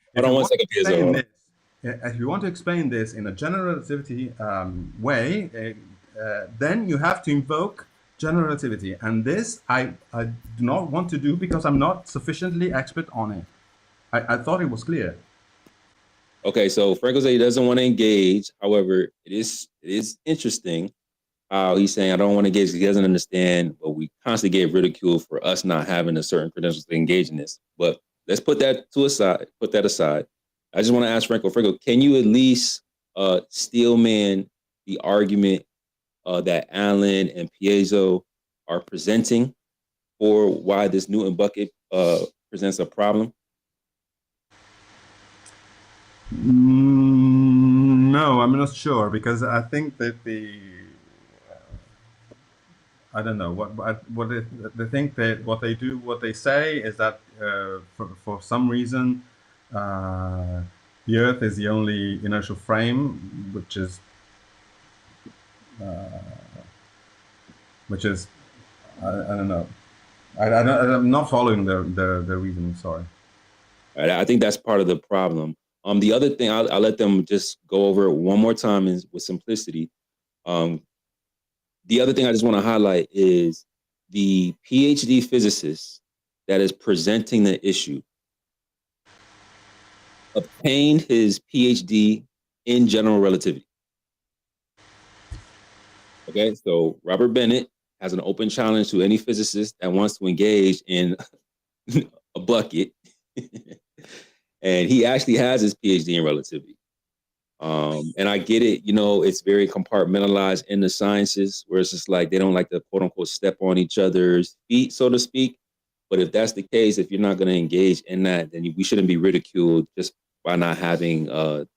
If you want to explain this in a general relativity way, then you have to invoke general relativity, and this I do not want to do because I'm not sufficiently expert on it. I thought it was clear. Okay, so Franco said he doesn't want to engage. However, it is interesting how he's saying I don't want to engage because he doesn't understand, but we constantly get ridiculed for us not having a certain credentials to engage in this. But let's put that aside. I just want to ask Franco, can you at least steelman the argument that Alan and Piezo are presenting for why this Newton bucket presents a problem? No, I'm not sure, because I think that I don't know what they think that what they say is that for some reason the Earth is the only inertial frame, which is I don't know. I'm not following the reasoning. Sorry. All right, I think that's part of the problem. The other thing, I'll let them just go over it one more time with simplicity. The other thing I just want to highlight is the PhD physicist that is presenting the issue obtained his PhD in general relativity. Okay, so Robert Bennett has an open challenge to any physicist that wants to engage in a bucket. And he actually has his PhD in relativity. And I get it, it's very compartmentalized in the sciences where it's just like they don't like to quote unquote step on each other's feet, so to speak. But if that's the case, if you're not going to engage in that, then we shouldn't be ridiculed just by not having the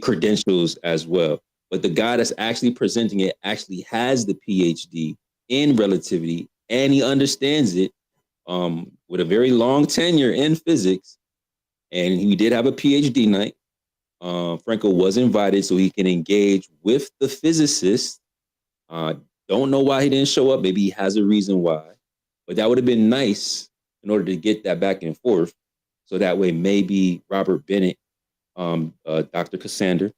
credentials as well. But the guy that's actually presenting it actually has the PhD in relativity, and he understands it with a very long tenure in physics. And he did have a PhD night. Franco was invited so he can engage with the physicist. Don't know why he didn't show up. Maybe he has a reason why. But that would have been nice in order to get that back and forth. So that way maybe Robert Bennett, Dr. Cassander,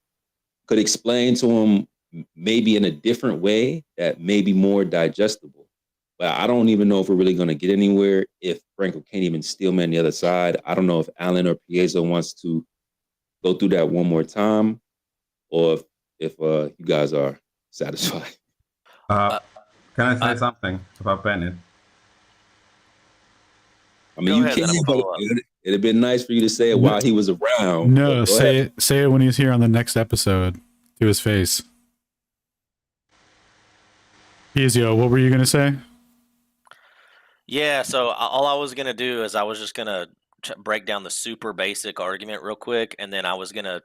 could explain to him maybe in a different way that may be more digestible. But I don't even know if we're really going to get anywhere if Franco can't even steelman the other side. I don't know if Alan or Piezo wants to go through that one more time, or if you guys are satisfied. Can I say something about Bennett? I mean, you can, but it'd have been nice for you to say it while he was around. No, say it when he's here on the next episode to his face. Pizio, what were you going to say? Yeah, so all I was going to do is I was just going to break down the super basic argument real quick, and then I was going to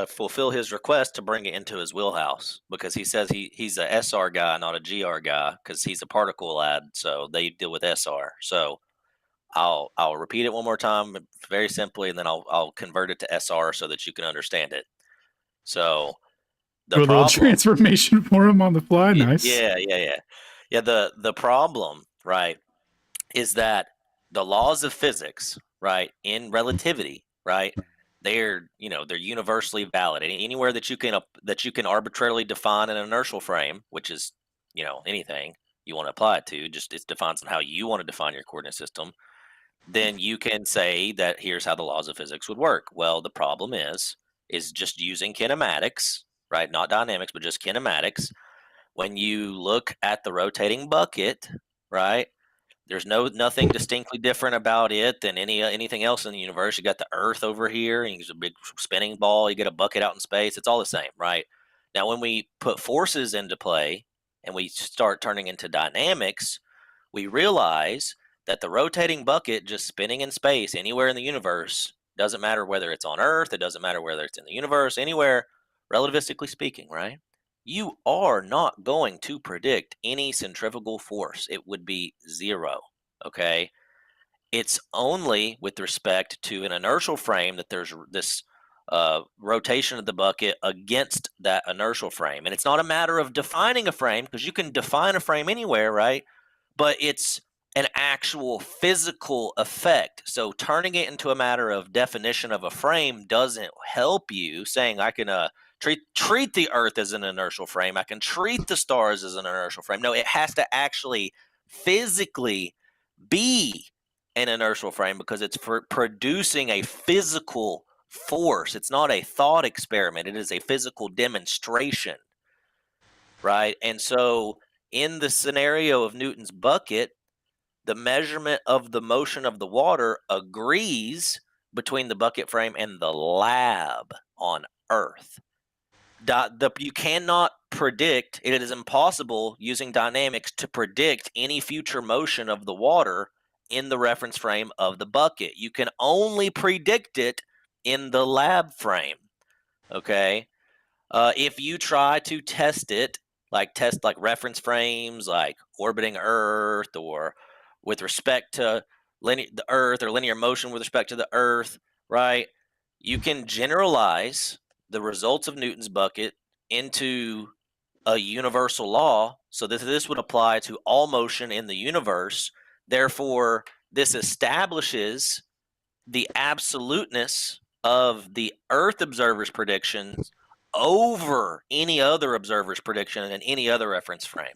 fulfill his request to bring it into his wheelhouse, because he says he's a SR guy, not a GR guy, because he's a particle lad, so they deal with SR. So I'll repeat it one more time very simply, and then I'll convert it to SR so that you can understand it. So Do a little transformation for him on the fly. Nice. Yeah. The problem, right, is that the laws of physics, right, in relativity, right, they're universally valid. Anywhere that you can arbitrarily define an inertial frame, which is anything you want to apply it to, just it defines on how you want to define your coordinate system. Then you can say that here's how the laws of physics would work. Well, the problem is just using kinematics, right? Not dynamics, but just kinematics. When you look at the rotating bucket, right, there's nothing distinctly different about it than anything else in the universe. You got the Earth over here, and there's a big spinning ball. You get a bucket out in space. It's all the same, right? Now, when we put forces into play and we start turning into dynamics, we realize that the rotating bucket just spinning in space anywhere in the universe, doesn't matter whether it's on Earth, it doesn't matter whether it's in the universe, anywhere, relativistically speaking, right? You are not going to predict any centrifugal force. It would be zero, okay? It's only with respect to an inertial frame that there's this rotation of the bucket against that inertial frame. And it's not a matter of defining a frame, because you can define a frame anywhere, right? But it's an actual physical effect. So turning it into a matter of definition of a frame doesn't help you. Saying I can treat the Earth as an inertial frame, I can treat the stars as an inertial frame. No, it has to actually physically be an inertial frame, because it's for producing a physical force. It's not a thought experiment. It is a physical demonstration, right? And so in the scenario of Newton's bucket, the measurement of the motion of the water agrees between the bucket frame and the lab on Earth. You cannot predict, it is impossible using dynamics to predict any future motion of the water in the reference frame of the bucket. You can only predict it in the lab frame, okay? If you try to test it, test reference frames, like orbiting Earth, or with respect to the Earth, or linear motion with respect to the Earth, right? You can generalize the results of Newton's bucket into a universal law, so that this would apply to all motion in the universe. Therefore, this establishes the absoluteness of the Earth observer's predictions over any other observer's prediction and any other reference frame.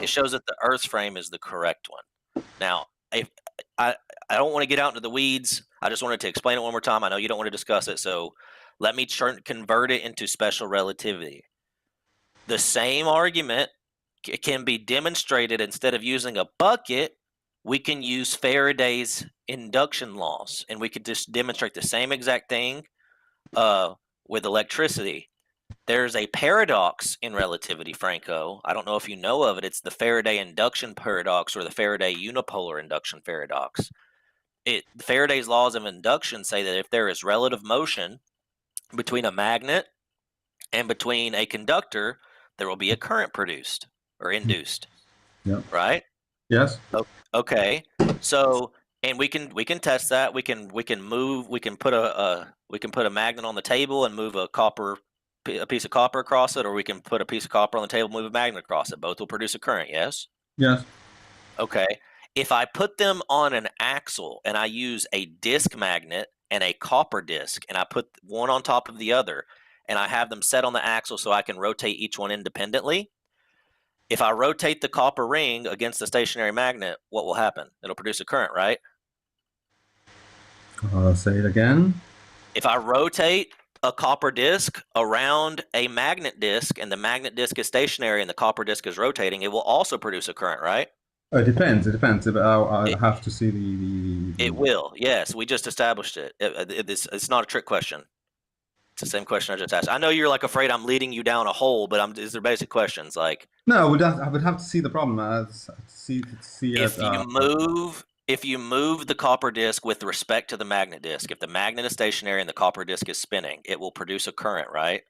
It shows that the Earth's frame is the correct one. Now, if I don't want to get out into the weeds, I just wanted to explain it one more time. I know you don't want to discuss it, so Let me convert it into special relativity. The same argument can be demonstrated. Instead of using a bucket, we can use Faraday's induction laws, and we could just demonstrate the same exact thing with electricity. There's a paradox in relativity, Franco. I don't know if you know of it. It's the Faraday induction paradox or the Faraday unipolar induction paradox. Faraday's laws of induction say that if there is relative motion between a magnet and between a conductor, there will be a current produced or induced. Yeah. Right? Yes. Okay. So, and we can test that. We can put a magnet on the table and move a piece of copper across it, or we can put a piece of copper on the table and move a magnet across it. Both will produce a current, yes? Yes. Okay. If I put them on an axle and I use a disc magnet and a copper disc, and I put one on top of the other, and I have them set on the axle so I can rotate each one independently, if I rotate the copper ring against the stationary magnet, what will happen? It'll produce a current, right? Say it again. If I rotate a copper disc around a magnet disc and the magnet disc is stationary and the copper disc is rotating, it will also produce a current, right? It depends. It depends. I have to see the. It will. Yes, we just established it. It's not a trick question. It's the same question I just asked. I know you're like afraid I'm leading you down a hole, but these are basic questions. Like, No, I would have to see the problem. See it. If you move the copper disc with respect to the magnet disc, if the magnet is stationary and the copper disc is spinning, it will produce a current, right?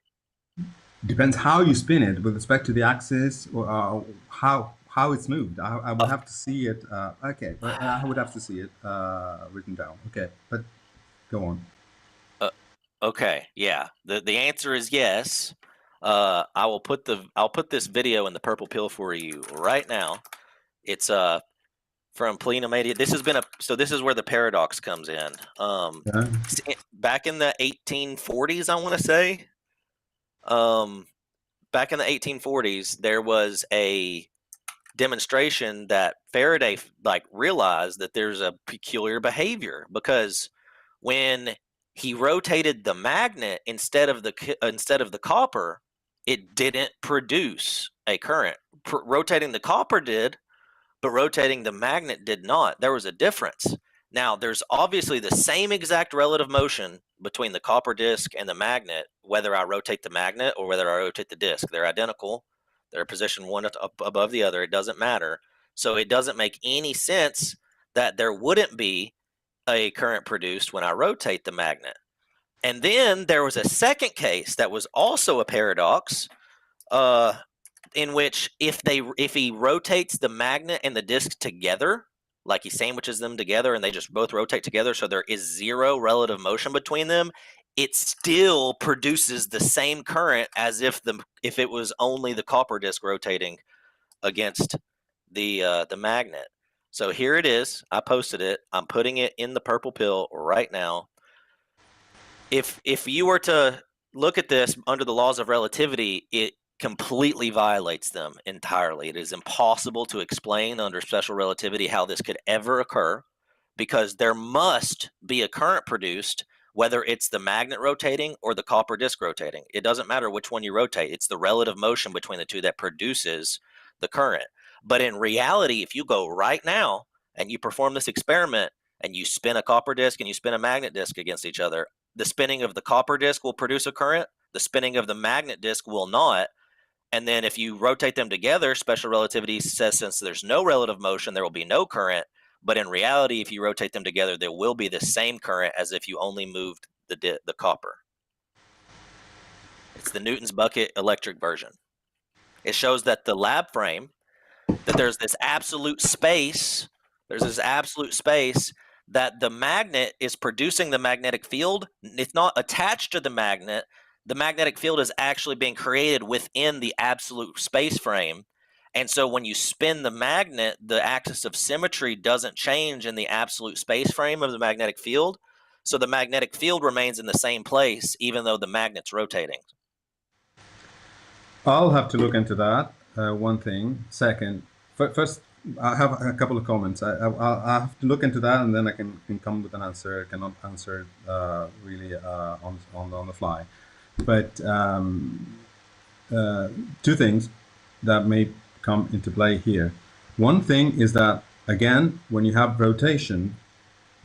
Depends how you spin it with respect to the axis or how it's moved. I would have to see it. Okay, but I would have to see it written down. Okay, but go on. Okay, yeah. The answer is yes. I'll put this video in the purple pill for you right now. It's from Plena Media. This is where the paradox comes in. Back in the 1840s, I want to say. Back in the 1840s, there was a demonstration that Faraday realized that there's a peculiar behavior, because when he rotated the magnet instead of the copper, it didn't produce a current. Rotating the copper did, but rotating the magnet did not. There was a difference. Now, there's obviously the same exact relative motion between the copper disc and the magnet, whether I rotate the magnet or whether I rotate the disc. They're identical. They're positioned one up above the other. It doesn't matter. So it doesn't make any sense that there wouldn't be a current produced when I rotate the magnet. And then there was a second case that was also a paradox, in which if he rotates the magnet and the disc together, like he sandwiches them together and they just both rotate together, so there is zero relative motion between them, it still produces the same current as if it was only the copper disc rotating against the magnet. So here it is. I posted it. I'm putting it in the purple pill right now. If you were to look at this under the laws of relativity, it completely violates them entirely. It is impossible to explain under special relativity how this could ever occur, because there must be a current produced, whether it's the magnet rotating or the copper disc rotating. It doesn't matter which one you rotate. It's the relative motion between the two that produces the current. But in reality, if you go right now and you perform this experiment and you spin a copper disc and you spin a magnet disc against each other, the spinning of the copper disc will produce a current. The spinning of the magnet disc will not. And then if you rotate them together, special relativity says since there's no relative motion, there will be no current. But in reality, if you rotate them together, there will be the same current as if you only moved the copper. It's the Newton's bucket electric version. It shows that the lab frame, that there's this absolute space. There's this absolute space that the magnet is producing the magnetic field. It's not attached to the magnet. The magnetic field is actually being created within the absolute space frame. And so when you spin the magnet, the axis of symmetry doesn't change in the absolute space frame of the magnetic field. So the magnetic field remains in the same place, even though the magnet's rotating. I'll have to look into that. One thing. Second, first, I have a couple of comments. I have to look into that, and then I can come with an answer. I cannot answer really on the fly. But two things that may come into play here. One thing is that, again, when you have rotation,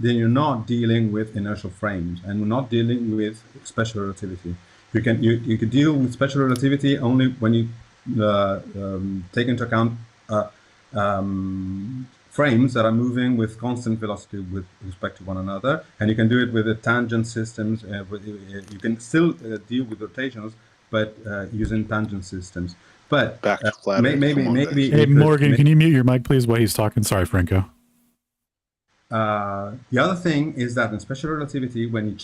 then you're not dealing with inertial frames, and we're not dealing with special relativity. You can deal with special relativity only when you take into account frames that are moving with constant velocity with respect to one another, and you can do it with the tangent systems. You can still deal with rotations, but using tangent systems. But Back to flat Earth. maybe Come on, maybe Vic. Hey, you could Morgan, can you mute your mic, please, while he's talking? Sorry, Franco. The other thing is that in special relativity, when you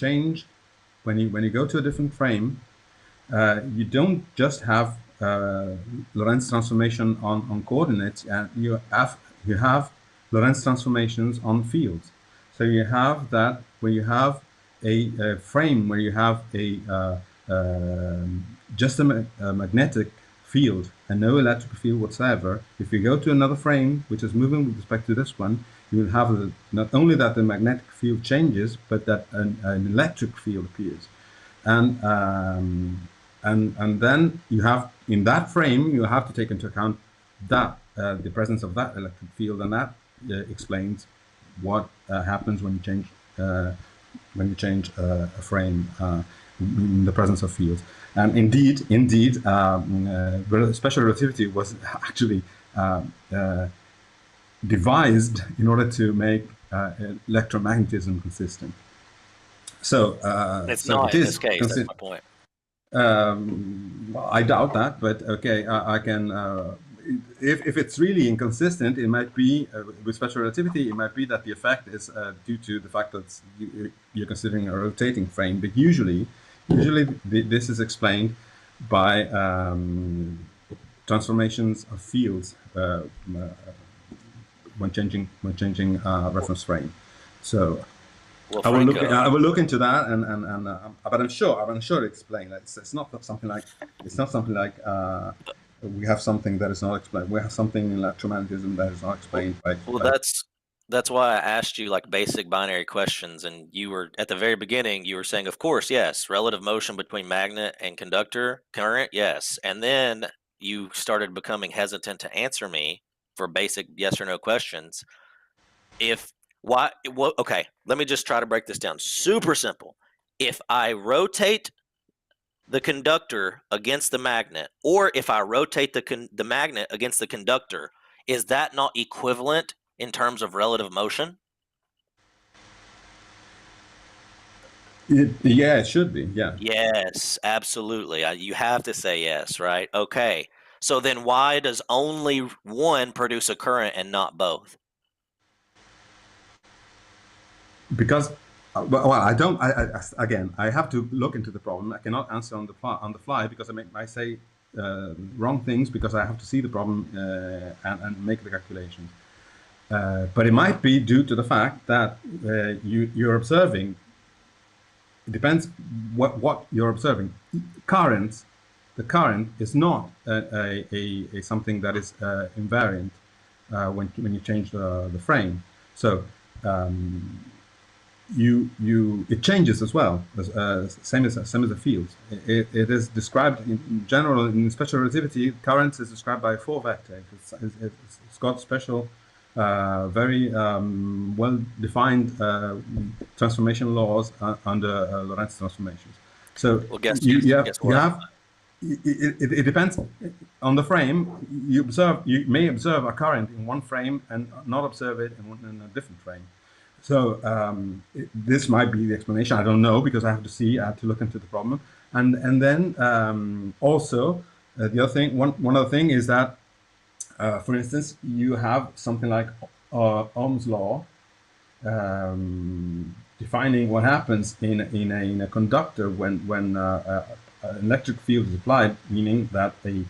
go to a different frame, you don't just have Lorentz transformation on coordinates, and you have Lorentz transformations on fields. So you have that when you have a frame where you have just a magnetic field and no electric field whatsoever. If you go to another frame which is moving with respect to this one, you will have not only that the magnetic field changes, but that an electric field appears, and then you have in that frame you have to take into account that the presence of that electric field, and that explains what happens when you change a frame in the presence of fields. And indeed, special relativity was actually devised in order to make electromagnetism consistent. So, It's so not it in is this case. That's my point. Well, I doubt that, but okay, I can. If it's really inconsistent, it might be with special relativity. It might be that the effect is due to the fact that you're considering a rotating frame. But usually this is explained by transformations of fields when changing reference frame. So. Well, I will look into that, but I'm sure to explain that it's not something like we have something that is not explained. We have something in electromagnetism that is not explained by. Well, that's why I asked you like basic binary questions, and you were at the very beginning. You were saying, of course, yes, relative motion between magnet and conductor current, yes, and then you started becoming hesitant to answer me for basic yes or no questions. Okay, let me just try to break this down. Super simple. If I rotate the conductor against the magnet, or if I rotate the magnet against the conductor, is that not equivalent in terms of relative motion? Yeah, it should be. Yeah. Yes, absolutely. You have to say yes, right? Okay. So then why does only one produce a current and not both? Because, well, I don't. Again, I have to look into the problem. I cannot answer on the fly because I say wrong things because I have to see the problem and make the calculations. But it might be due to the fact that you're observing. It depends what you're observing. The current is not a something that is invariant when you change the frame. So. It changes as well, same as the fields. It is described in general in special relativity. Current is described by a 4 vector. It's got special, very well-defined transformation laws under Lorentz transformations. So well, guess what? It depends on the frame. You may observe a current in one frame and not observe it in a different frame. So this might be the explanation. I don't know because I have to see. I have to look into the problem, and then also the other thing. One other thing is that, for instance, you have something like Ohm's law defining what happens in a conductor when an electric field is applied, meaning that a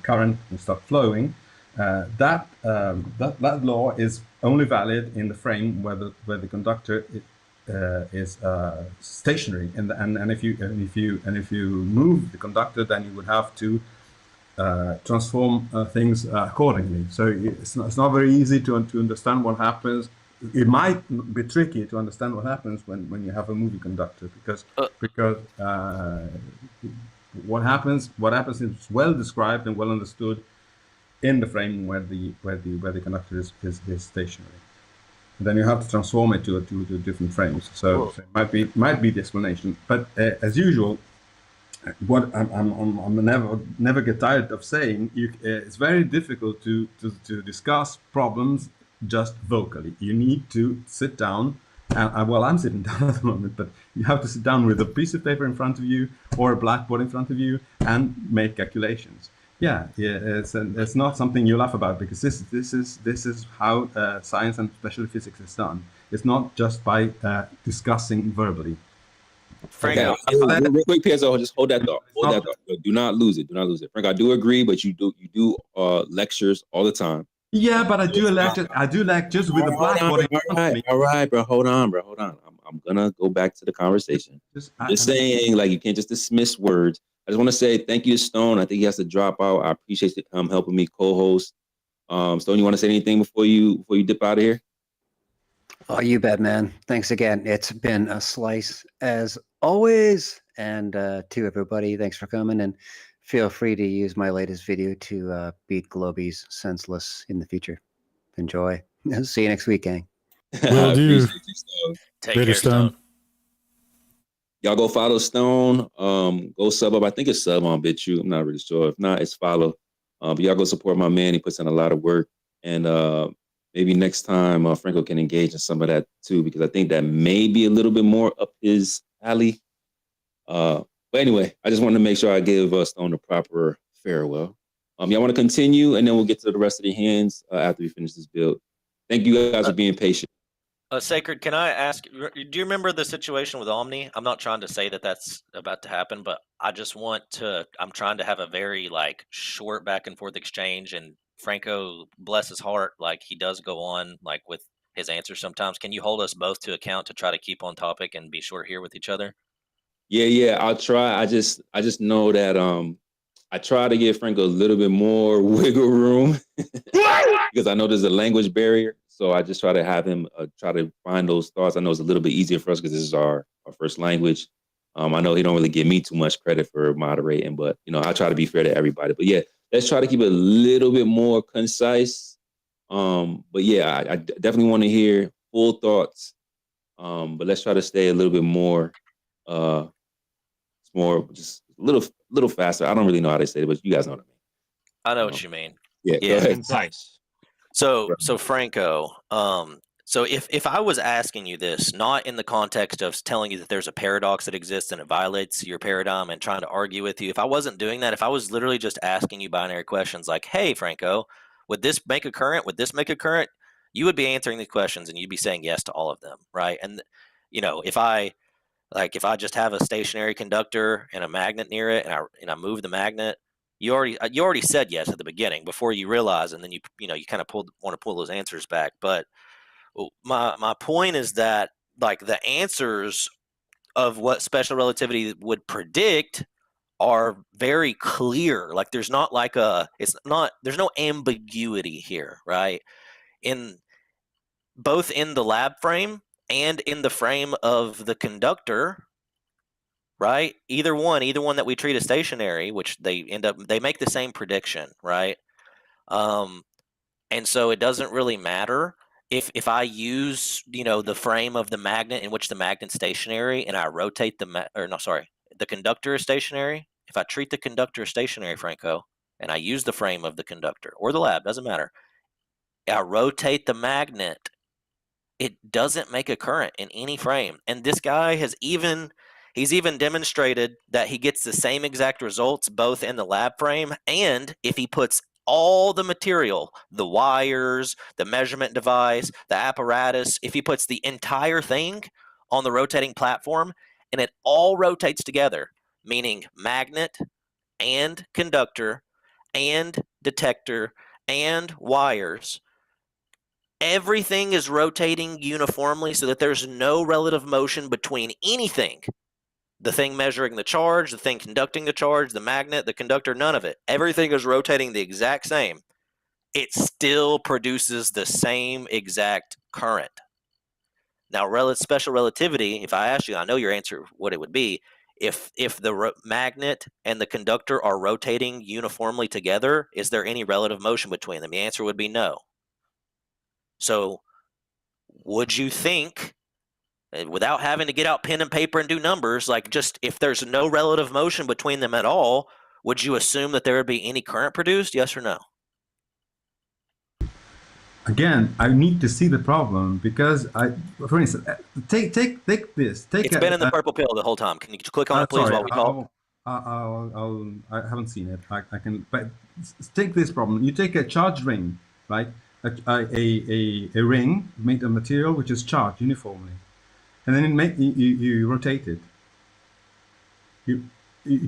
current will start flowing. That law is only valid in the frame where the conductor is stationary, and if you move the conductor, then you would have to transform things accordingly. So it's not very easy to understand what happens. It might be tricky to understand what happens when you have a movie conductor because what happens is well described and well understood in the frame where the conductor is stationary. And then you have to transform it to different frames. So it might be the explanation. But as usual, what I'm never get tired of saying, it's very difficult to discuss problems just vocally. You need to sit down. Well, I'm sitting down at the moment, but you have to sit down with a piece of paper in front of you or a blackboard in front of you and make calculations. Yeah, it's not something you laugh about because this is how science and especially physics is done. It's not just by discussing verbally. Okay, real quick, Piazza, just hold that thought. Hold that thought. Do not lose it. Do not lose it. Frank, I do agree, but you do lectures all the time. Yeah, but I do lectures with the blackboard. All right, bro. Hold on. I'm gonna go back to the conversation. Just saying, like, you can't just dismiss words. I just want to say thank you to Stone. I think he has to drop out. I appreciate you helping me co-host. Stone, you want to say anything before you dip out of here? Oh, you bet, man. Thanks again. It's been a slice as always. And to everybody, thanks for coming. And feel free to use my latest video to beat Globies senseless in the future. Enjoy. See you next week, gang. Will do. Take Later, care, Stone. Y'all go follow Stone. Go sub up. I think it's sub on BitChute. I'm not really sure. If not, it's follow. But y'all go support my man. He puts in a lot of work. And maybe next time Franco can engage in some of that too, because I think that may be a little bit more up his alley. But anyway, I just wanted to make sure I give Stone the proper farewell. Y'all want to continue, and then we'll get to the rest of the hands after we finish this build. Thank you guys for being patient. Sacred, can I ask, do you remember the situation with Omni? I'm not trying to say that that's about to happen, but I'm trying to have a very short back and forth exchange, and Franco, bless his heart, he does go on with his answers sometimes. Can you hold us both to account to try to keep on topic and be short here with each other? Yeah, I'll try. I just know that I try to give Franco a little bit more wiggle room because I know there's a language barrier. So I just try to have him try to find those thoughts. I know it's a little bit easier for us because this is our first language. I know he don't really give me too much credit for moderating, but I try to be fair to everybody. But yeah, let's try to keep it a little bit more concise. But yeah, I definitely want to hear full thoughts. But let's try to stay a little bit more, just a little faster. I don't really know how they say it, but you guys know what I mean. I know what you mean. Yeah. Concise. So Franco, so if I was asking you this, not in the context of telling you that there's a paradox that exists and it violates your paradigm and trying to argue with you, if I wasn't doing that, if I was literally just asking you binary questions like, hey, Franco, would this make a current? Would this make a current? You would be answering these questions and you'd be saying yes to all of them, right? And, if I just have a stationary conductor and a magnet near it and I move the magnet, you already said yes at the beginning before you realize, and then you kind of want to pull those answers back. But my point is that the answers of what special relativity would predict are very clear. There's not there's no ambiguity here, right? Both in the lab frame and in the frame of the conductor, right? Either one that we treat as stationary, which they make the same prediction, right? And so it doesn't really matter if I use, the frame of the magnet in which the magnet's stationary and I rotate the conductor is stationary. If I treat the conductor as stationary, Franco, and I use the frame of the conductor or the lab, doesn't matter. I rotate the magnet, it doesn't make a current in any frame. And this guy he's even demonstrated that he gets the same exact results both in the lab frame and if he puts all the material, the wires, the measurement device, the apparatus, if he puts the entire thing on the rotating platform and it all rotates together, meaning magnet and conductor and detector and wires, everything is rotating uniformly so that there's no relative motion between anything The thing measuring the charge, the thing conducting the charge, the magnet, the conductor, none of it. Everything is rotating the exact same. It still produces the same exact current. Now, special relativity, if I ask you, I know your answer, what it would be. If the magnet and the conductor are rotating uniformly together, is there any relative motion between them? The answer would be no. So would you think, without having to get out pen and paper and do numbers, like just if there's no relative motion between them at all, would you assume that there would be any current produced? Yes or no? Again, I need to see the problem because for instance, take this. It's been in the purple pill the whole time. Can you click on it, please, sorry, while we talk? I haven't seen it. I can, but take this problem. You take a charged ring, right? A ring made of material which is charged uniformly, and then you rotate it. You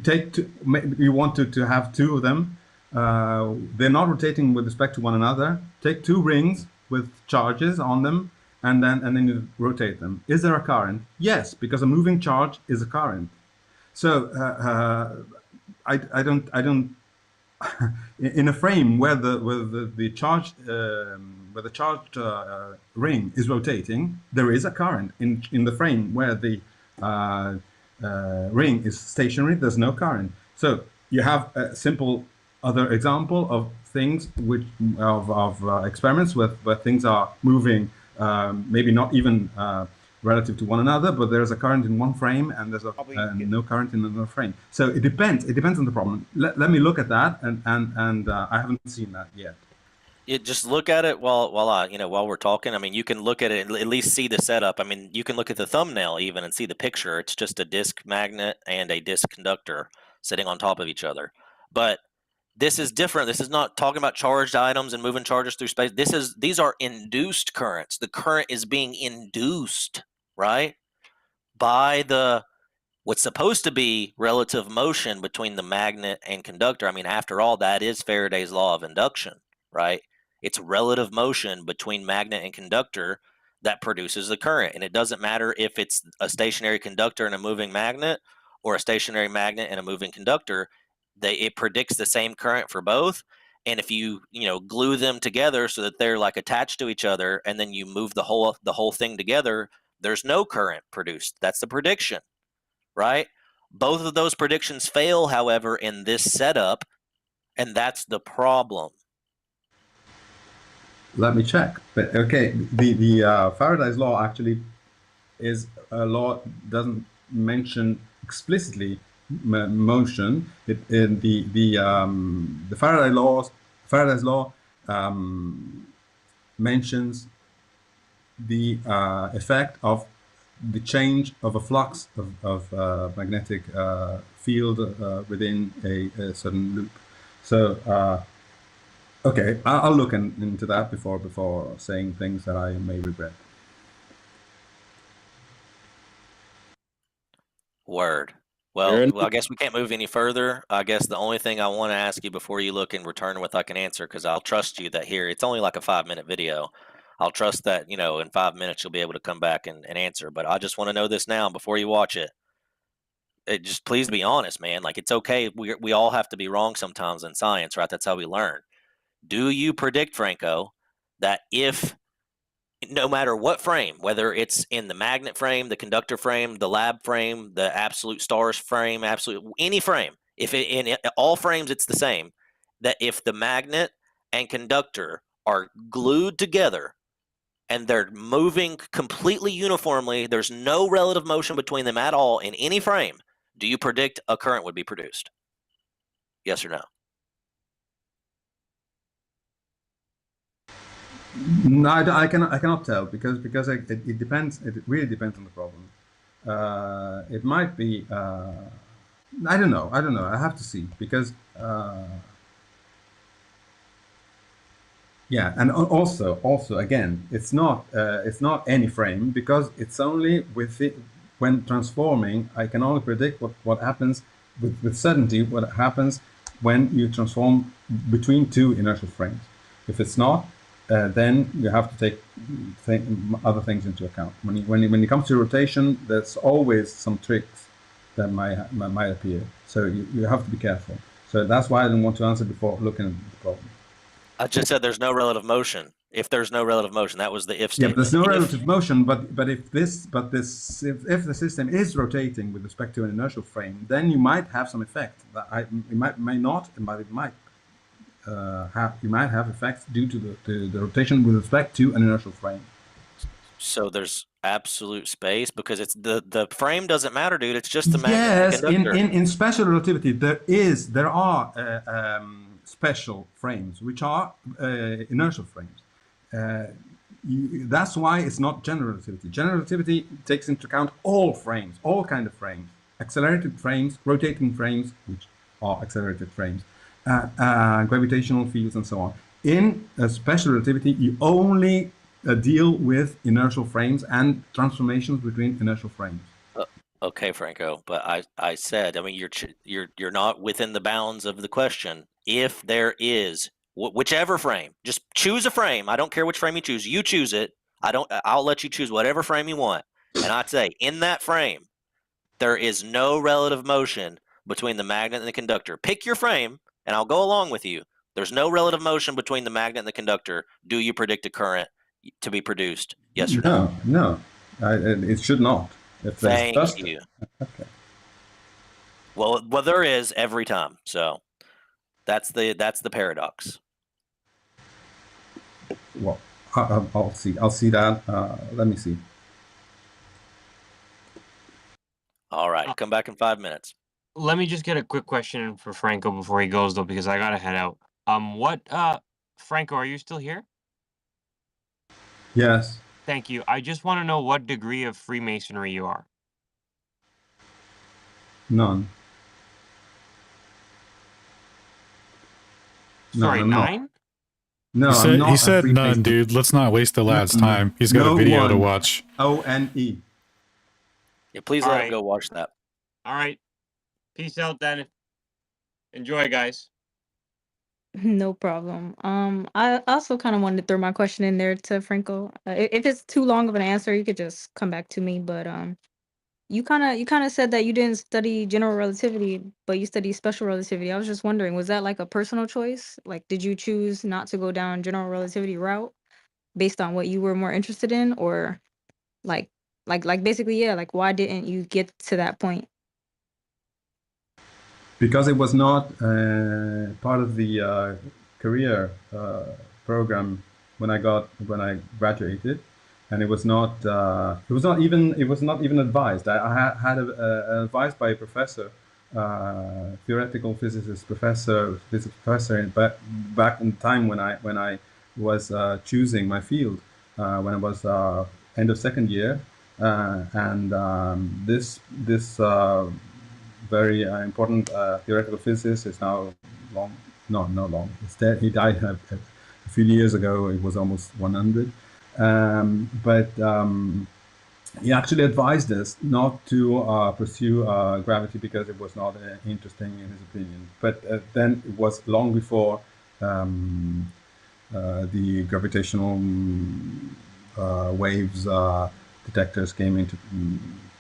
take two, you want to have two of them. They're not rotating with respect to one another. Take two rings with charges on them, and then you rotate them. Is there a current? Yes, because a moving charge is a current. So I don't in a frame where the charged ring is rotating, there is a current. In the frame where the ring is stationary, there's no current. So you have a simple other example of things which of experiments where things are moving, maybe not even relative to one another, but there's a current in one frame and there's no current in another frame. So it depends on the problem. Let me look at that, and I haven't seen that yet. Just look at it while we're talking. I mean, you can look at it and at least see the setup. I mean, you can look at the thumbnail even and see the picture. It's just a disc magnet and a disc conductor sitting on top of each other. But this is different. This is not talking about charged items and moving charges through space. These are induced currents. The current is being induced, right, by what's supposed to be relative motion between the magnet and conductor. I mean, after all, that is Faraday's law of induction, right? It's relative motion between magnet and conductor that produces the current. And it doesn't matter if it's a stationary conductor and a moving magnet or a stationary magnet and a moving conductor. It predicts the same current for both. And if you glue them together so that they're like attached to each other, and then you move the whole thing together, there's no current produced. That's the prediction, right? Both of those predictions fail, however, in this setup, and that's the problem. Let me check. But okay, the Faraday's law actually is a law doesn't mention explicitly motion. The Faraday's law mentions the effect of the change of a flux of magnetic field within a certain loop. So okay, I'll look into that before saying things that I may regret. Word. Well, I guess we can't move any further. I guess the only thing I want to ask you before you look and return with like an answer, because I'll trust you that here, it's only like a 5-minute video. I'll trust that, in 5 minutes you'll be able to come back and answer. But I just want to know this now before you watch it. Just please be honest, man. Like, it's okay. We all have to be wrong sometimes in science, right? That's how we learn. Do you predict, Franco, that if no matter what frame, whether it's in the magnet frame, the conductor frame, the lab frame, the absolute stars frame, any frame, if in all frames it's the same, that if the magnet and conductor are glued together and they're moving completely uniformly, there's no relative motion between them at all in any frame, do you predict a current would be produced? Yes or no? No, I cannot tell because it depends. It really depends on the problem. It might be. I don't know. I have to see because. Yeah, and also again, it's not any frame because it's only with it when transforming. I can only predict what happens with certainty. What happens when you transform between two inertial frames. If it's not. Then you have to take other things into account. When it comes to rotation, there's always some tricks that might appear. So you have to be careful. So that's why I didn't want to answer before looking at the problem. I just said there's no relative motion. If there's no relative motion, that was the if Yeah, but statement. there's no relative motion. But if the system is rotating with respect to an inertial frame, then you might have some effect. It may not, but it might you might have effects due to the rotation with respect to an inertial frame. So there's absolute space because it's the frame doesn't matter, dude. It's just the magnet and Yes, the conductor. in special relativity, there are special frames which are inertial frames. That's why it's not general relativity. General relativity takes into account all frames, all kind of frames, accelerated frames, rotating frames, which are accelerated frames, gravitational fields, and so on. In special relativity, you only deal with inertial frames and transformations between inertial frames. Okay, Franco, but I said, I mean, you're not within the bounds of the question. If there is whichever frame, just choose a frame. I don't care which frame you choose. You choose it. I'll let you choose whatever frame you want. And I'd say in that frame, there is no relative motion between the magnet and the conductor. Pick your frame, and I'll go along with you. There's no relative motion between the magnet and the conductor. Do you predict a current to be produced? Yes or no? No, it should not. If Thank just, you. Okay. Well, there is every time. So that's the paradox. Well, I'll see. I'll see that. Let me see. All right, come back in 5 minutes. Let me just get a quick question for Franco before he goes, though, because I gotta head out. Franco, are you still here? Yes. Thank you. I just want to know what degree of Freemasonry you are. None. Sorry, No, 9? No, he said none, dude. Let's not waste the lad's time. He's got a video to watch. ONE. Yeah, please let him go watch that. All right. Peace out then. Enjoy, guys. No problem. I also kind of wanted to throw my question in there to Franco. If it's too long of an answer, you could just come back to me. But you kind of said that you didn't study general relativity, but you studied special relativity. I was just wondering, was that like a personal choice? Like, did you choose not to go down general relativity route based on what you were more interested in, or like basically, yeah, like why didn't you get to that point? Because it was not part of the career program when I graduated, and it was not even advised. I had advised by a professor, theoretical physicist professor, physics professor, back in the time when I was choosing my field, when I was end of second year, and this very important theoretical physicist is now not long. He's dead. He died a few years ago. It was almost 100. But he actually advised us not to pursue gravity because it was not interesting in his opinion. But then it was long before the gravitational waves detectors came into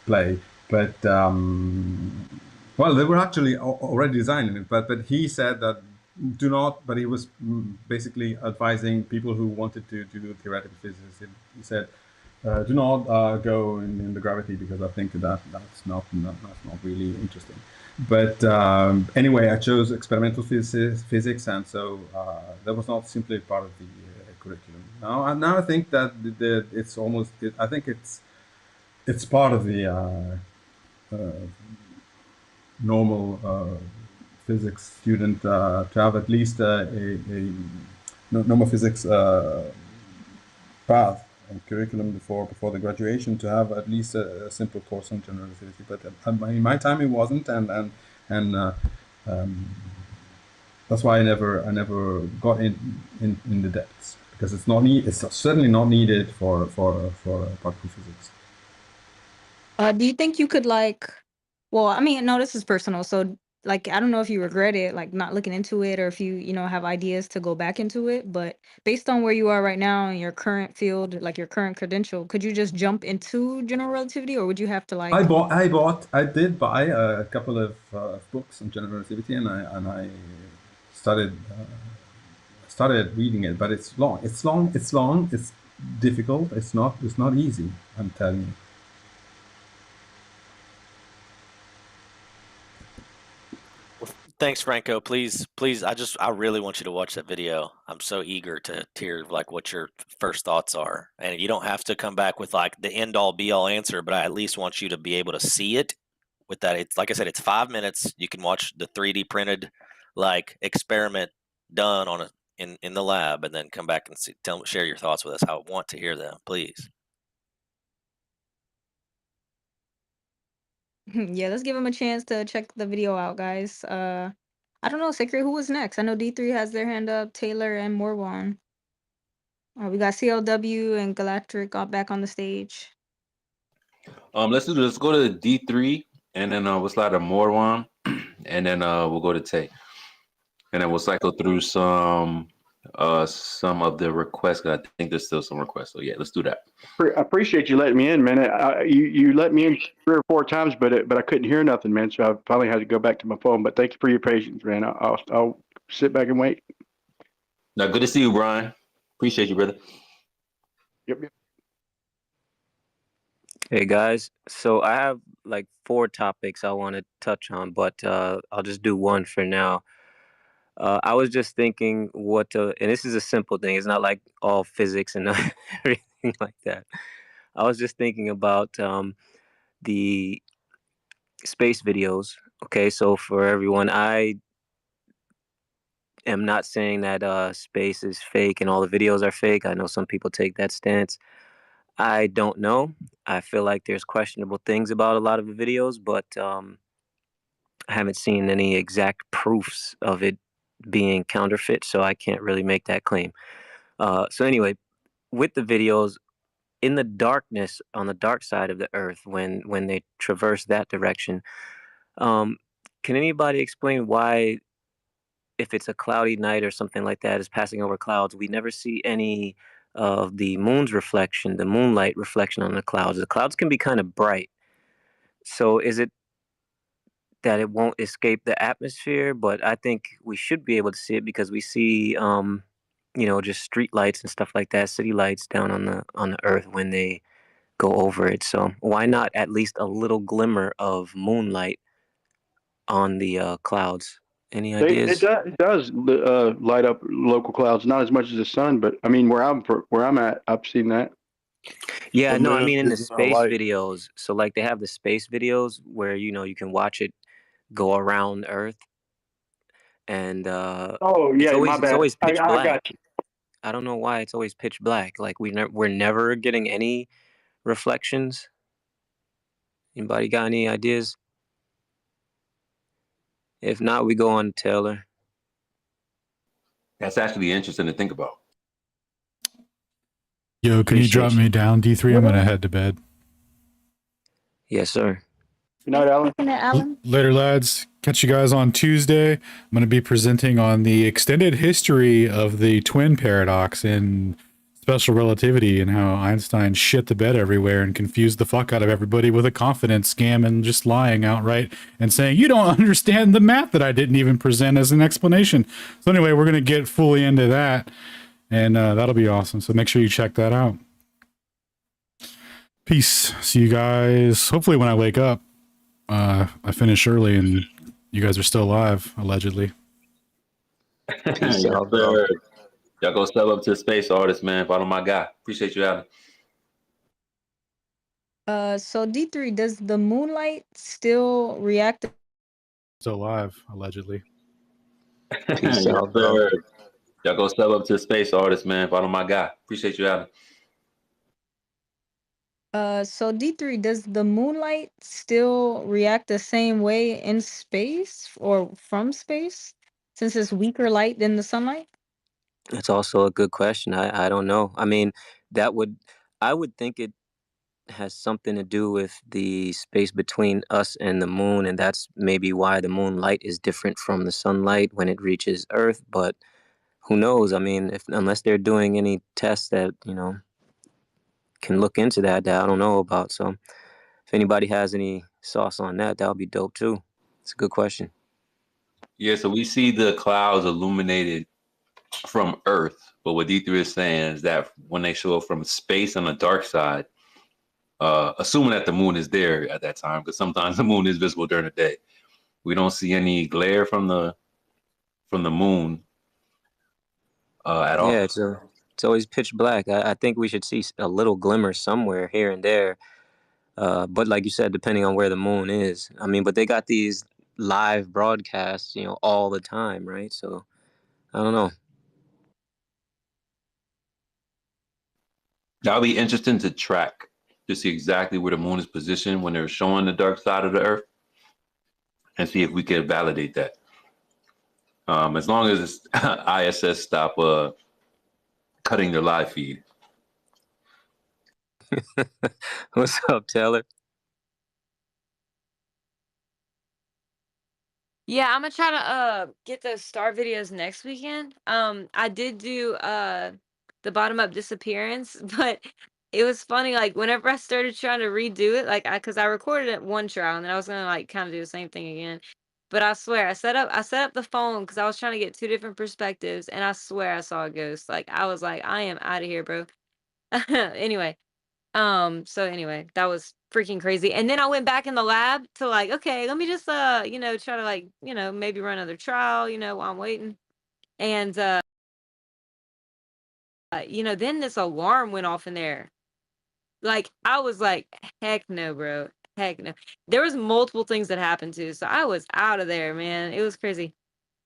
play. But well, they were actually already designing it, but he said that do not. But he was basically advising people who wanted to do theoretical physics. He said, do not go in the gravity because I think that's not really interesting. But anyway, I chose experimental physics, and so that was not simply part of the curriculum. Now I think that it's almost. I think it's part of the normal physics student to have at least a normal physics path and curriculum before the graduation, to have at least a simple course on general relativity. But in my time it wasn't, and that's why I never got in the depths, because it's certainly not needed for particle physics. Do you think you could well, I mean, no, this is personal. So like, I don't know if you regret it, like not looking into it, or if you know, have ideas to go back into it. But based on where you are right now in your current field, like your current credential, could you just jump into general relativity, or would you have to like? I did buy a couple of books on general relativity, and I started started reading it, but it's long. It's difficult. It's not easy. I'm telling you. Thanks, Franco. Please, please, I really want you to watch that video. I'm so eager to hear like what your first thoughts are. And you don't have to come back with like the end all be all answer, but I at least want you to be able to see it with that. It's like I said, it's 5 minutes. You can watch the 3D printed like experiment done on in the lab, and then come back and share your thoughts with us. I want to hear them, please. Yeah, let's give him a chance to check the video out, guys. I don't know, Secret, who was next? I know D3 has their hand up, Taylor and Morwan. We got CLW and Galactic all back on the stage. Let's go to D3, and then we'll slide a more one, and then we'll go to Tay, and then we'll cycle through some of the requests. 'Cause I think there's still some requests. So yeah, let's do that. I appreciate you letting me in, man. You let me in 3 or 4 times, but I couldn't hear nothing, man. So I finally had to go back to my phone. But thank you for your patience, man. I'll sit back and wait. Now, good to see you, Brian. Appreciate you, brother. Yep. Hey guys, so I have like 4 topics I want to touch on, but I'll just do one for now. I was just thinking and this is a simple thing. It's not like all physics and everything like that. I was just thinking about the space videos. Okay, so for everyone, I am not saying that space is fake and all the videos are fake. I know some people take that stance. I don't know. I feel like there's questionable things about a lot of the videos, but I haven't seen any exact proofs of it being counterfeit, so I can't really make that claim. So anyway, with the videos in the darkness on the dark side of the Earth, when they traverse that direction, can anybody explain why, if it's a cloudy night or something like that is passing over clouds, we never see any of the moon's reflection, the moonlight reflection on the clouds? The clouds can be kind of bright. So is it that it won't escape the atmosphere? But I think we should be able to see it because we see, just street lights and stuff like that, city lights down on the earth when they go over it. So why not at least a little glimmer of moonlight on the clouds? Any ideas? It does light up local clouds, not as much as the sun, but I mean where I'm at, I've seen that. Yeah, The no, I moon mean in the isn't a space light. videos. So like they have the space videos where you can watch it go around Earth, and Oh yeah, my it's bad. always pitch I black. got you. I don't know why it's always pitch black. Like we're never getting any reflections. Anybody got any ideas? If not, we go on to Taylor. That's actually interesting to think about. Yo, can you drop Appreciate you. me down, D3? I'm gonna head to bed. Yes, sir. Good night, Alan. Later, lads. Catch you guys on Tuesday. I'm going to be presenting on the extended history of the twin paradox in special relativity and how Einstein shit the bed everywhere and confused the fuck out of everybody with a confidence scam and just lying outright and saying, you don't understand the math that I didn't even present as an explanation. So anyway, we're going to get fully into that, and that'll be awesome. So make sure you check that out. Peace. See you guys. Hopefully when I wake up, I finish early and you guys are still alive, allegedly. Peace Yes, out, bro. sir. Y'all go step up to AlanSpaceAudits, man. Follow my guy. Appreciate you, Alan. So D3, does the moonlight still react? Still alive, allegedly. Peace Yes, out, bro. sir. Y'all go step up to AlanSpaceAudits, man. Follow my guy. Appreciate you, Alan. So D3, does the moonlight still react the same way in space or from space, since it's weaker light than the sunlight? That's also a good question. I don't know. I mean, I would think it has something to do with the space between us and the moon, and that's maybe why the moonlight is different from the sunlight when it reaches Earth. But who knows? I mean, unless they're doing any tests that, you know, can look into that I don't know about. So if anybody has any sauce on that, that would be dope too. It's a good question. Yeah, so we see the clouds illuminated from Earth, but what D3 is saying is that when they show up from space on the dark side, assuming that the moon is there at that time, because sometimes the moon is visible during the day, we don't see any glare from the moon at all. Yeah, it's always pitch black. I think we should see a little glimmer somewhere here and there. But like you said, depending on where the moon is. I mean, but they got these live broadcasts, you know, all the time, right? So I don't know. That'll be interesting to track to see exactly where the moon is positioned when they're showing the dark side of the Earth, and see if we can validate that. As long as ISS stop cutting their live feed. What's up, Taylor? Yeah, I'm gonna try to get those star videos next weekend. I did do the bottom up disappearance, but it was funny. Like whenever I started trying to redo it, like because I recorded it one trial and then I was gonna like kind of do the same thing again. But I swear I set up the phone because I was trying to get two different perspectives, and I swear I saw a ghost. Like I was like, I am out of here, bro. Anyway, so anyway, that was freaking crazy. And then I went back in the lab to like, okay, let me just you know, try to like, you know, maybe run another trial, you know, while I'm waiting. And you know, then this alarm went off in there. Like I was like, heck no, bro. Heck no. There was multiple things that happened too. So I was out of there, man. It was crazy.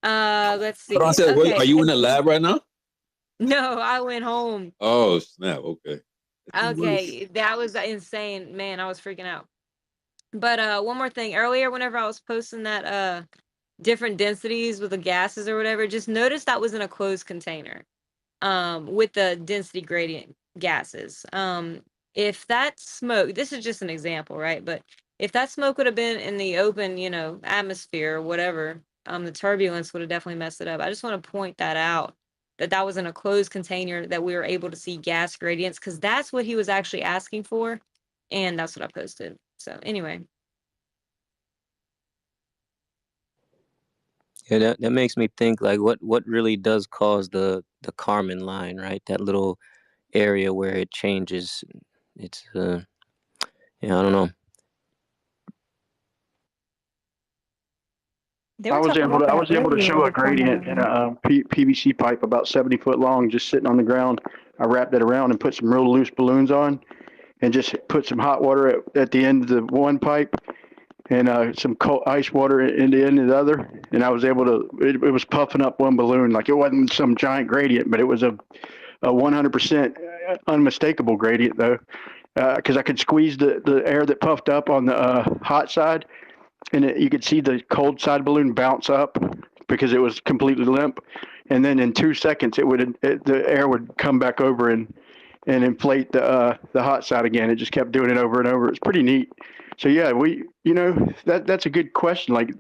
Let's Hold on, see. Ted, Okay. are you in the lab right now? No, I went home. Oh snap! Okay. Okay, that was insane, man. I was freaking out. But one more thing. Earlier, whenever I was posting that different densities with the gases or whatever, just notice that was in a closed container with the density gradient gases. If that smoke, this is just an example, right? But if that smoke would have been in the open, you know, atmosphere or whatever, the turbulence would have definitely messed it up. I just want to point that out, that was in a closed container, that we were able to see gas gradients, because that's what he was actually asking for, and that's what I posted. So anyway. Yeah, that makes me think like what really does cause the Kármán line, right? That little area where it changes. It's yeah, I don't know. They were talking about I that was able to earlier show a with gradient in a PVC pipe about 70 foot long, just sitting on the ground. I wrapped it around and put some real loose balloons on, and just put some hot water at the end of the one pipe, and some cold ice water in the end of the other. And I was able to, it was puffing up one balloon. Like it wasn't some giant gradient, but it was a 100% unmistakable gradient though. Because I could squeeze the air that puffed up on the hot side, and you could see the cold side balloon bounce up because it was completely limp. And then in 2 seconds, the air would come back over and inflate the hot side again. It just kept doing it over and over. It's pretty neat. So yeah, that's a good question. Like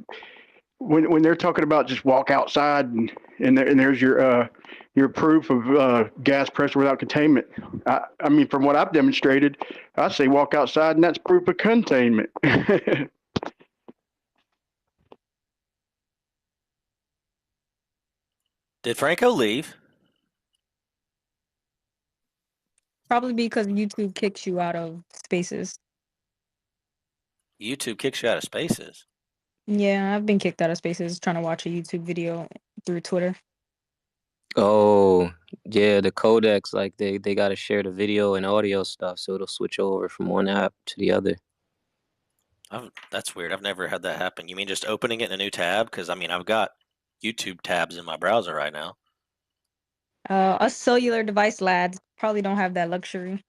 when they're talking about just walk outside and there's your proof of gas pressure without containment. I mean, from what I've demonstrated, I say walk outside and that's proof of containment. Did Franco leave? Probably because YouTube kicks you out of spaces. YouTube kicks you out of spaces. Yeah, I've been kicked out of spaces trying to watch a YouTube video through Twitter. Oh, yeah, the codecs, like they got to share the video and audio stuff, so it'll switch over from one app to the other. That's weird. I've never had that happen. You mean just opening it in a new tab? Because I mean, I've got YouTube tabs in my browser right now. Us cellular device lads probably don't have that luxury.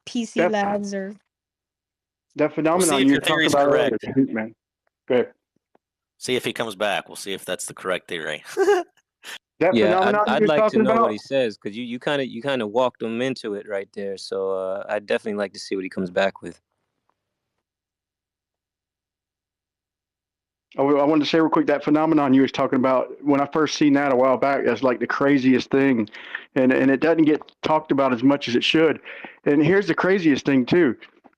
PC lads are. That phenomenon We'll see if you your talked theory's about correct. earlier, man. Good. See if he comes back. We'll see if that's the correct theory. That Yeah, phenomenon I'd you're like to talking know what about? he says because you kind of walked him into it right there. So I'd definitely like to see what he comes back with. I wanted to say real quick that phenomenon you was talking about. When I first seen that a while back, that's like the craziest thing, and it doesn't get talked about as much as it should. And here's the craziest thing too,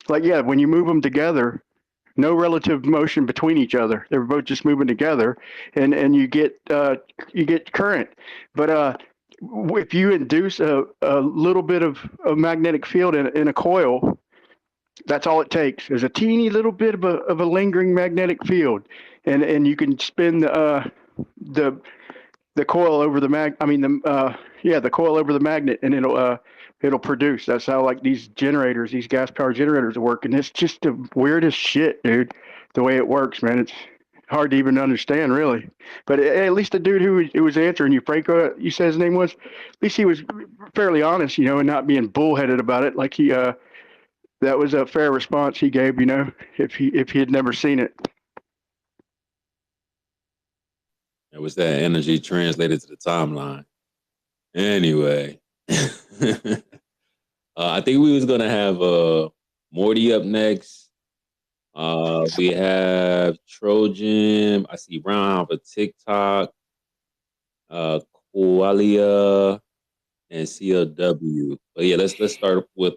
like yeah, when you move them together, no relative motion between each other. They're both just moving together, and you get current. But if you induce a little bit of a magnetic field in a coil, that's all it takes. There's a teeny little bit of a lingering magnetic field, and you can spin the the coil over the the coil over the magnet, and it'll produce. That's how like these gas powered generators work, and it's just the weirdest shit, dude. The way it works, man, it's hard to even understand, really. But at least the dude who was answering you, Franco, you said his name was, at least he was fairly honest, and not being bullheaded about it. Like that was a fair response he gave, if he had never seen it. It was that energy translated to the timeline. Anyway, I think we was gonna have Morty up next. We have Trojan. I see Brown for TikTok. Qualia and CLW. But yeah, let's start with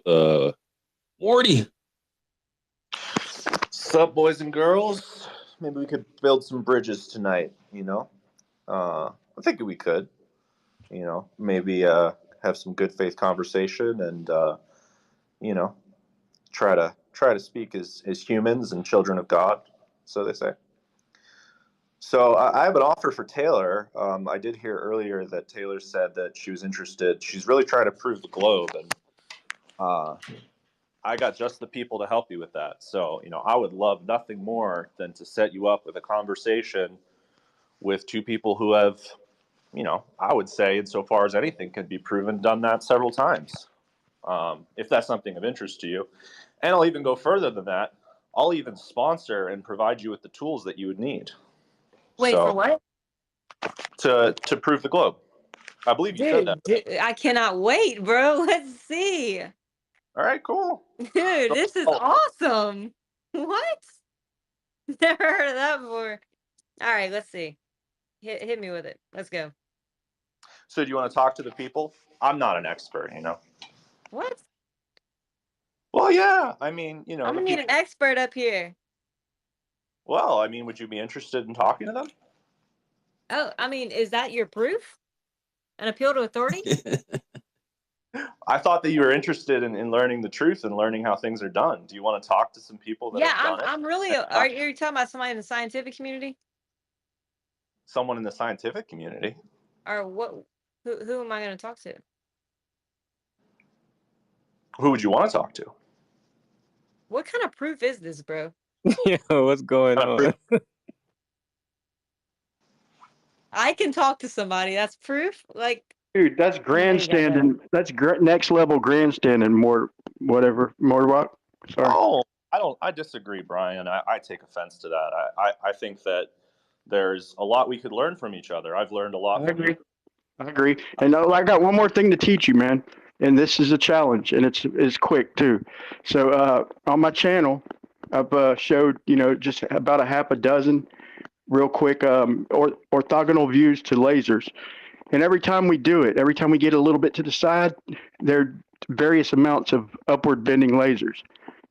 Morty. Sup, boys and girls? Maybe we could build some bridges tonight. I think we could. Maybe have some good faith conversation and try to speak as humans and children of God, so they say. So I have an offer for Taylor. I did hear earlier that Taylor said that she was interested. She's really trying to prove the globe, and I got just the people to help you with that. So I would love nothing more than to set you up with a conversation with two people who have, I would say, insofar as anything can be proven, done that several times. If that's something of interest to you, and I'll even go further than that. I'll even sponsor and provide you with the tools that you would need. Wait, for what? To prove the globe. I believe you said that. Dude, I cannot wait, bro. Let's see. All right, cool. Dude, this is awesome. What? Never heard of that before. All right, let's see. Hit me with it. Let's go. So do you want to talk to the people? I'm not an expert, What? Well, yeah. I mean, I'm gonna need an expert up here. Well, I mean, would you be interested in talking to them? Oh, I mean, is that your proof? An appeal to authority? I thought that you were interested in learning the truth and learning how things are done. Do you want to talk to some people that have done it? I'm really. Are you talking about somebody in the scientific community? Someone in the scientific community? Or what? Who am I going to talk to? Who would you want to talk to? What kind of proof is this, bro? Yo, what's going on? I can talk to somebody. That's proof. Like, dude, that's grandstanding. That's next level grandstanding. More what? Sorry. Oh, I disagree, Brian. I take offense to that. I think that there's a lot we could learn from each other. I've learned a lot from you. I agree. And I got one more thing to teach you, man. And this is a challenge, and it's quick too. So on my channel, I've showed just about a half a dozen real quick orthogonal views to lasers. And every time we do it, every time we get a little bit to the side, there are various amounts of upward bending lasers.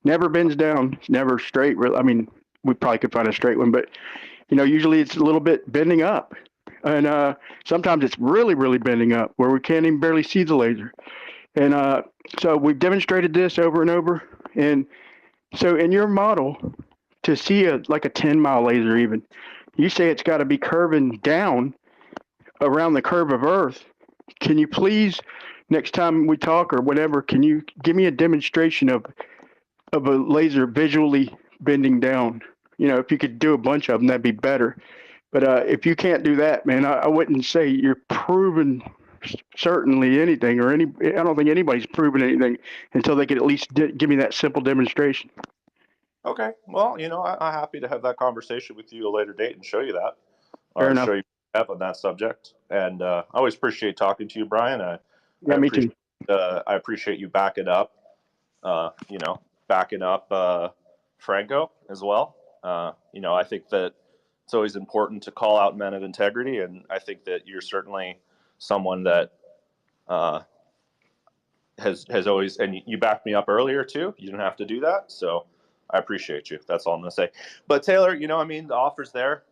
Never bends down, never straight. I mean, we probably could find a straight one, but usually it's a little bit bending up. And sometimes it's really, really bending up where we can't even barely see the laser. And so we've demonstrated this over and over. And so in your model, to see like a 10-mile laser even, you say it's got to be curving down around the curve of Earth. Can you please, next time we talk or whatever, can you give me a demonstration of a laser visually bending down? If you could do a bunch of them, that'd be better. But if you can't do that, man, I wouldn't say you're proving certainly anything I don't think anybody's proven anything until they could at least give me that simple demonstration. Okay. Well, I'm happy to have that conversation with you at a later date and show you that. Fair enough. Show you have on that subject. And I always appreciate talking to you, Brian. Yeah, me too. I appreciate you backing up, Franco as well. I think that it's always important to call out men of integrity, and I think that you're certainly someone that has always, and you backed me up earlier too. You didn't have to do that, so I appreciate you. That's all I'm going to say. But Taylor, the offer's there.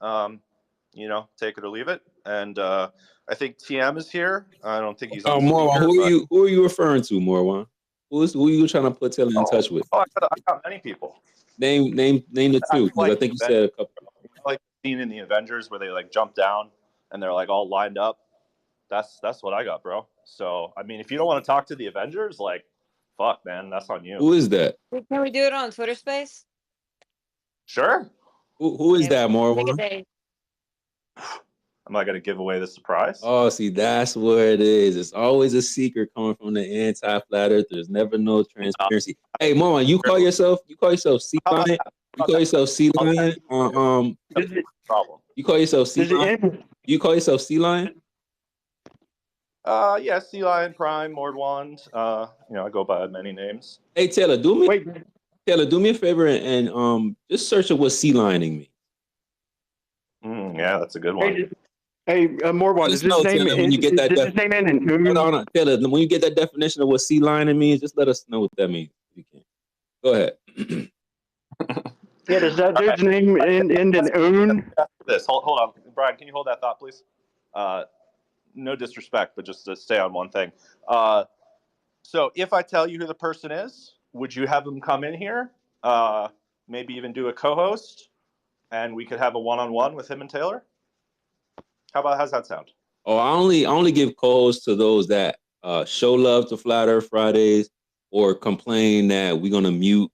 Take it or leave it. And I think TM is here. I don't think he's on Morwan, speaker. who are you referring to, Morwan? Who are you trying to put Taylor in touch with? I got many people. Name the two, because I think you said a couple. Like the scene in the Avengers where they like jump down and they're like all lined up. That's what I got, bro. So I mean, if you don't want to talk to the Avengers, like, fuck, man, that's on you. Who is that? Can we do it on Twitter Space? Sure. Who is that, Morwan? Am I going to give away the surprise? Oh, see, that's where it is. It's always a secret coming from the anti-flat earth. There's never no transparency. Hey, Morwan, you call yourself sea lion? You call yourself sea lion? Problem. You call yourself sea lion? You call yourself sea lion? Yeah, Sea Lion, Prime, Mordwand. I go by many names. Hey, Taylor, do me a favor and just search up what sea lioning means. Yeah, that's a good one. Hey, Morwan, is his name when you get that his name in? Hold on, Taylor. When you get that definition of what sea lioning means, just let us know what that means. If you can. Go ahead. Yeah, does that dude's name end in oon? Hold on, Brian. Can you hold that thought, please? No disrespect, but just to stay on one thing. So if I tell you who the person is, would you have them come in here? Maybe even do a co-host, and we could have a one-on-one with him and Taylor? How's that sound? Oh, I only give co-hosts to those that show love to Flat Earth Fridays or complain that we're gonna mute,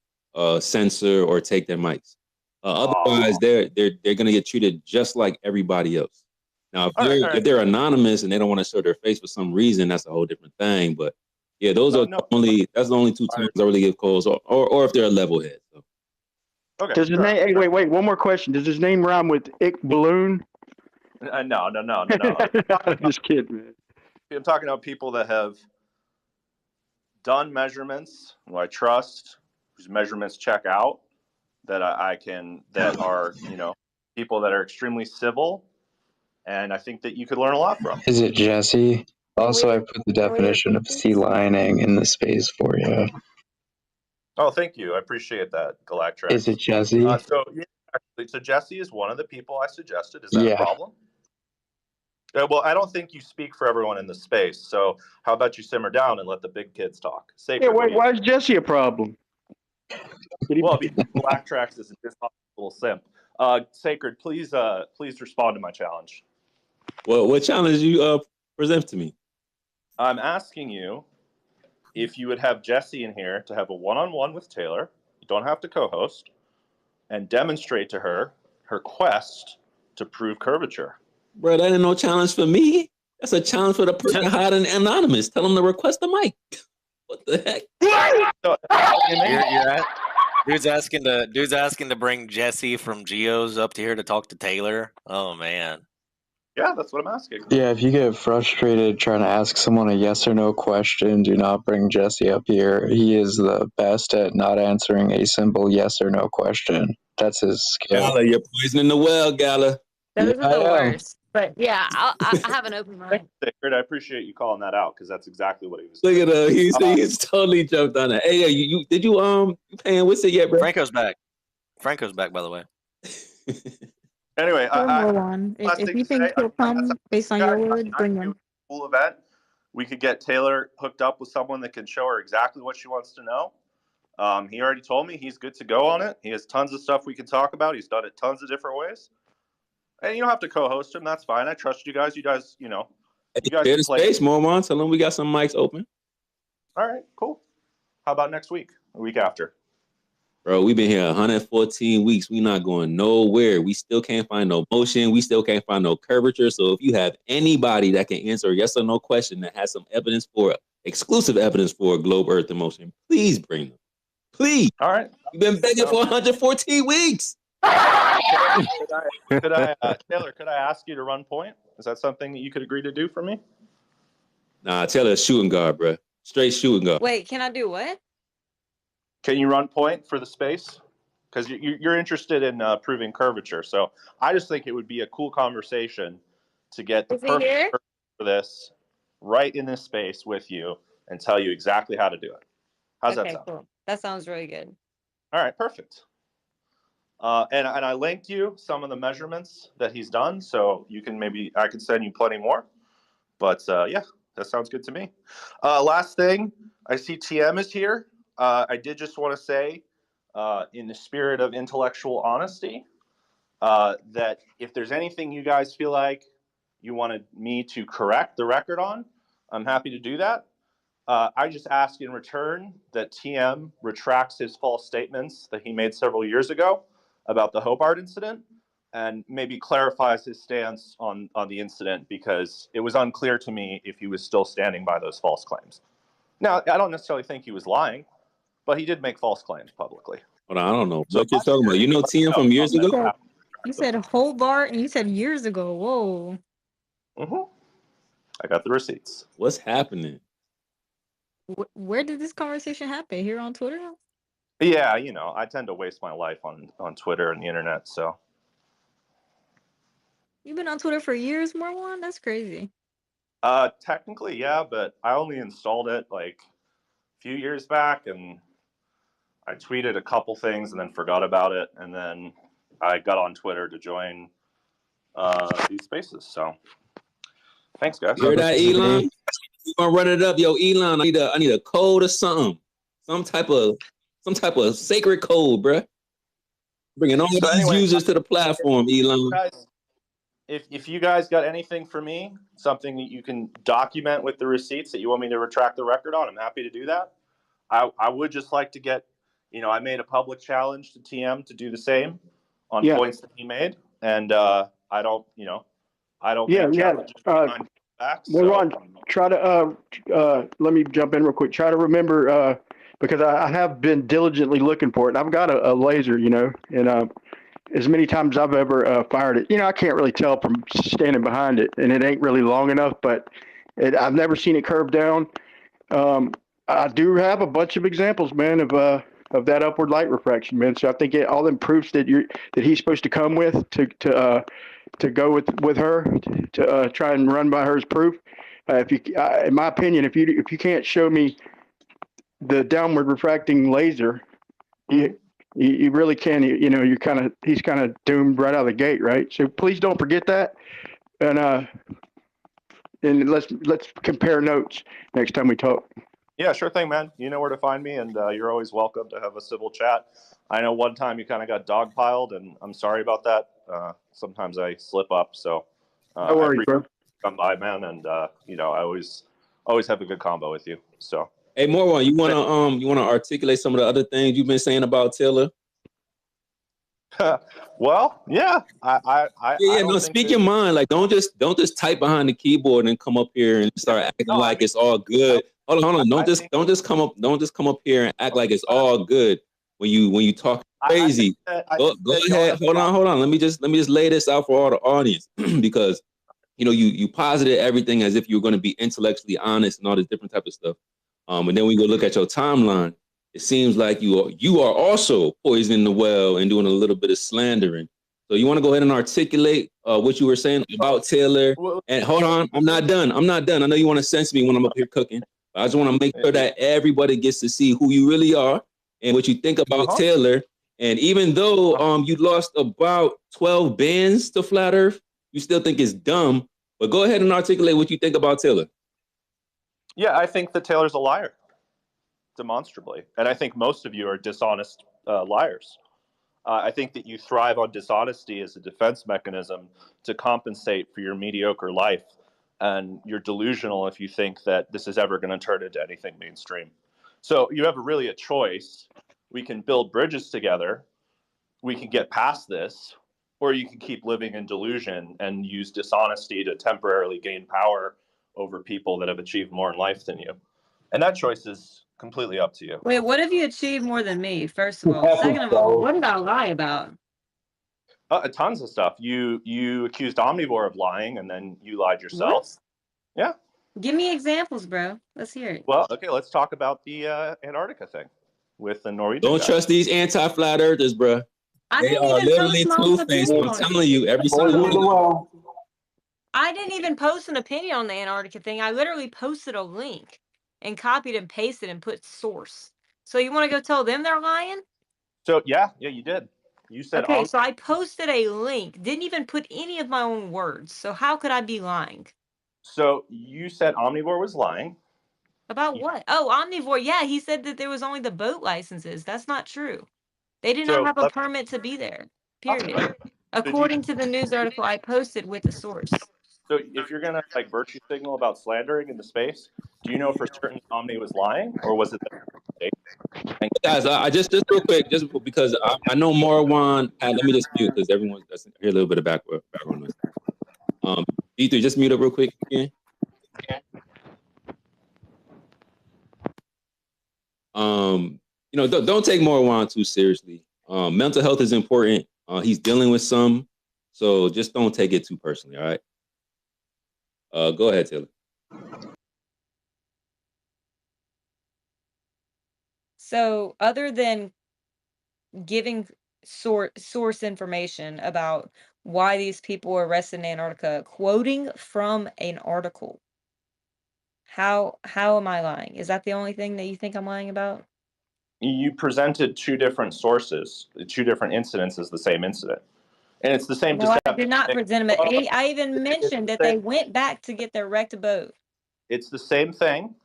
censor, or take their mics. Otherwise, they're gonna get treated just like everybody else. Now, if they're anonymous and they don't want to show their face for some reason, that's a whole different thing. But yeah, that's the only two times I really give calls, or if they're a level head. So. Okay. Does his name? Hey, wait. One more question. Does his name rhyme with Ick Balloon? No. I'm just kidding, man. I'm talking about people that have done measurements, who I trust, whose measurements check out, that that are people that are extremely civil. And I think that you could learn a lot from. Is it Jesse? Also, I put the definition of sea lining in the space for you. Oh, thank you. I appreciate that, Galactrax. Is it Jesse? So Jesse is one of the people I suggested. Is that a problem? Well, I don't think you speak for everyone in the space. So how about you simmer down and let the big kids talk? Sacred, why is Jesse a problem? Well, because Galactrax is a little simp. Sacred, please respond to my challenge. Well, what challenge you present to me? I'm asking you if you would have Jesse in here to have a one-on-one with Taylor. You don't have to co-host, and demonstrate to her quest to prove curvature. Bro, that ain't no challenge for me. That's a challenge for the person hiding anonymous. Tell them to request the mic. What the heck? Dude's asking to bring Jesse from Geo's up to here to talk to Taylor. Oh man. Yeah, that's what I'm asking. Yeah, if you get frustrated trying to ask someone a yes or no question, do not bring Jesse up here. He is the best at not answering a simple yes or no question. That's his skill. Gala, you're poisoning the well, Gala. Those are the worst. But yeah, I have an open mind. Sacred, I appreciate you calling that out because that's exactly what he was. Look at him. He's totally jumped on it. Hey, you paying what's it yet, bro? Franco's back, by the way. Anyway, if you think he'll come based on your word, bring him. Cool event. We could get Taylor hooked up with someone that can show her exactly what she wants to know. He already told me he's good to go on it. He has tons of stuff we can talk about. He's done it tons of different ways. And you don't have to co-host him. That's fine. I trust you guys. You guys, you guys Share the space, Mormon. Tell them we got some mics open. All right, cool. How about next week? A week after? Bro, we've been here 114 weeks. We not going nowhere. We still can't find no motion. We still can't find no curvature. So if you have anybody that can answer a yes or no question that has some exclusive evidence for globe, earth, and motion, please bring them. Please. All right. We've been begging for 114 weeks. Taylor, could I ask you to run point? Is that something that you could agree to do for me? Nah, Taylor, shooting guard, bro. Straight shooting guard. Wait, can I do what? Can you run point for the space? Because you're interested in proving curvature. So I just think it would be a cool conversation to get the Is he here? perfect for this right in this space with you and tell you exactly how to do it. How's that Okay, sound? cool. That sounds really good. All right, perfect. And I linked you some of the measurements that he's done, so I could send you plenty more. But yeah, that sounds good to me. Last thing, I see TM is here. I did just want to say, in the spirit of intellectual honesty, that if there's anything you guys feel like you wanted me to correct the record on, I'm happy to do that. I just ask in return that TM retracts his false statements that he made several years ago about the Hobart incident and maybe clarifies his stance on the incident, because it was unclear to me if he was still standing by those false claims. Now, I don't necessarily think he was lying, but he did make false claims publicly. Hold on, I don't know what you're talking about. You know TM from years ago? You said Hobart and you said years ago. Whoa. Mm-hmm. I got the receipts. What's happening? Where did this conversation happen? Here on Twitter? Yeah, I tend to waste my life on Twitter and the internet, so. You've been on Twitter for years, Marwan? That's crazy. Technically, yeah, but I only installed it like a few years back, and I tweeted a couple things and then forgot about it, and then I got on Twitter to join these spaces. So, thanks, guys. You heard that, Elon? You gonna run it up, yo, Elon? I need a code or something, some type of sacred code, bruh. Bringing all these users to the platform, Elon. Guys, if you guys got anything for me, something that you can document with the receipts that you want me to retract the record on, I'm happy to do that. I would just like to get, I made a public challenge to TM to do the same on points that he made, and I don't make challenges behind back. Well, Ron, try to let me jump in real quick. Try to remember because I have been diligently looking for it. I've got a laser, and as many times I've ever fired it, I can't really tell from standing behind it, and it ain't really long enough. But I've never seen it curve down. I do have a bunch of examples, man, of that upward light refraction, man. So I think all them proofs that he's supposed to come with to go with her to try and run by her as proof. In my opinion, if you can't show me the downward refracting laser, you really can. He's kind of doomed right out of the gate, right? So please don't forget that, and let's compare notes next time we talk. Yeah, sure thing, man. You know where to find me, and you're always welcome to have a civil chat. I know one time you kind of got dogpiled, and I'm sorry about that. Sometimes I slip up, so no worries, bro. Come by, man, and I always have a good combo with you. So, hey, Morwan, you wanna articulate some of the other things you've been saying about Taylor? Well, yeah, speak your mind. Like, don't just type behind the keyboard and come up here and start acting like it's all good. Hold on. Don't just come up here and act like it's all good when you talk crazy. Go ahead. Hold on. Let me just lay this out for all the audience because you posited everything as if you're going to be intellectually honest and all this different type of stuff. And then we go look at your timeline. It seems like you are also poisoning the well and doing a little bit of slandering. So you want to go ahead and articulate what you were saying about Taylor? And hold on, I'm not done. I know you want to censor me when I'm up here cooking. But I just want to make sure that everybody gets to see who you really are and what you think about Taylor. And even though you lost about 12 bands to Flat Earth, you still think it's dumb. But go ahead and articulate what you think about Taylor. Yeah, I think that Taylor's a liar, demonstrably. And I think most of you are dishonest liars. I think that you thrive on dishonesty as a defense mechanism to compensate for your mediocre life. And you're delusional if you think that this is ever going to turn into anything mainstream. So you have really a choice. We can build bridges together. We can get past this, or you can keep living in delusion and use dishonesty to temporarily gain power over people that have achieved more in life than you. And that choice is completely up to you. Wait, what have you achieved more than me, first of all? Second of all, what did I lie about? Tons of stuff. You accused Omnivore of lying, and then you lied yourself. What? Yeah. Give me examples, bro. Let's hear it. Well, okay, let's talk about the Antarctica thing with the Norwegian Don't guy. trust these anti-flat earthers, bro. I They didn't are even post literally my own two-faced. opinion I'm on it. telling you, every single one of them. I didn't even post an opinion on the Antarctica thing. I literally posted a link and copied and pasted and put source. So you want to go tell them they're lying? So yeah, you did. You said Okay, so I posted a link, didn't even put any of my own words. So how could I be lying? So you said Omnivore was lying. About what? Oh, Omnivore. Yeah, he said that there was only the boat licenses. That's not true. They did not So have a permit to be there. Period. So According to the news article I posted with the source. So if you're gonna like virtue signal about slandering into space, do you know for certain Omni was lying, or was it that? Guys, I just real quick, just because I know Marwan. Let me just mute because everyone's hear a little bit of background noise. B3, just mute up real quick again. Don't take Marwan too seriously. Mental health is important. He's dealing with some, so just don't take it too personally. All right. Go ahead, Taylor. So other than giving source information about why these people were arrested in Antarctica, quoting from an article, how am I lying? Is that the only thing that you think I'm lying about? You presented two different sources, two different incidents as the same incident, and it's the same. No, I did not present them. Well, I even mentioned that they went back to get their wrecked boat. It's the same thing.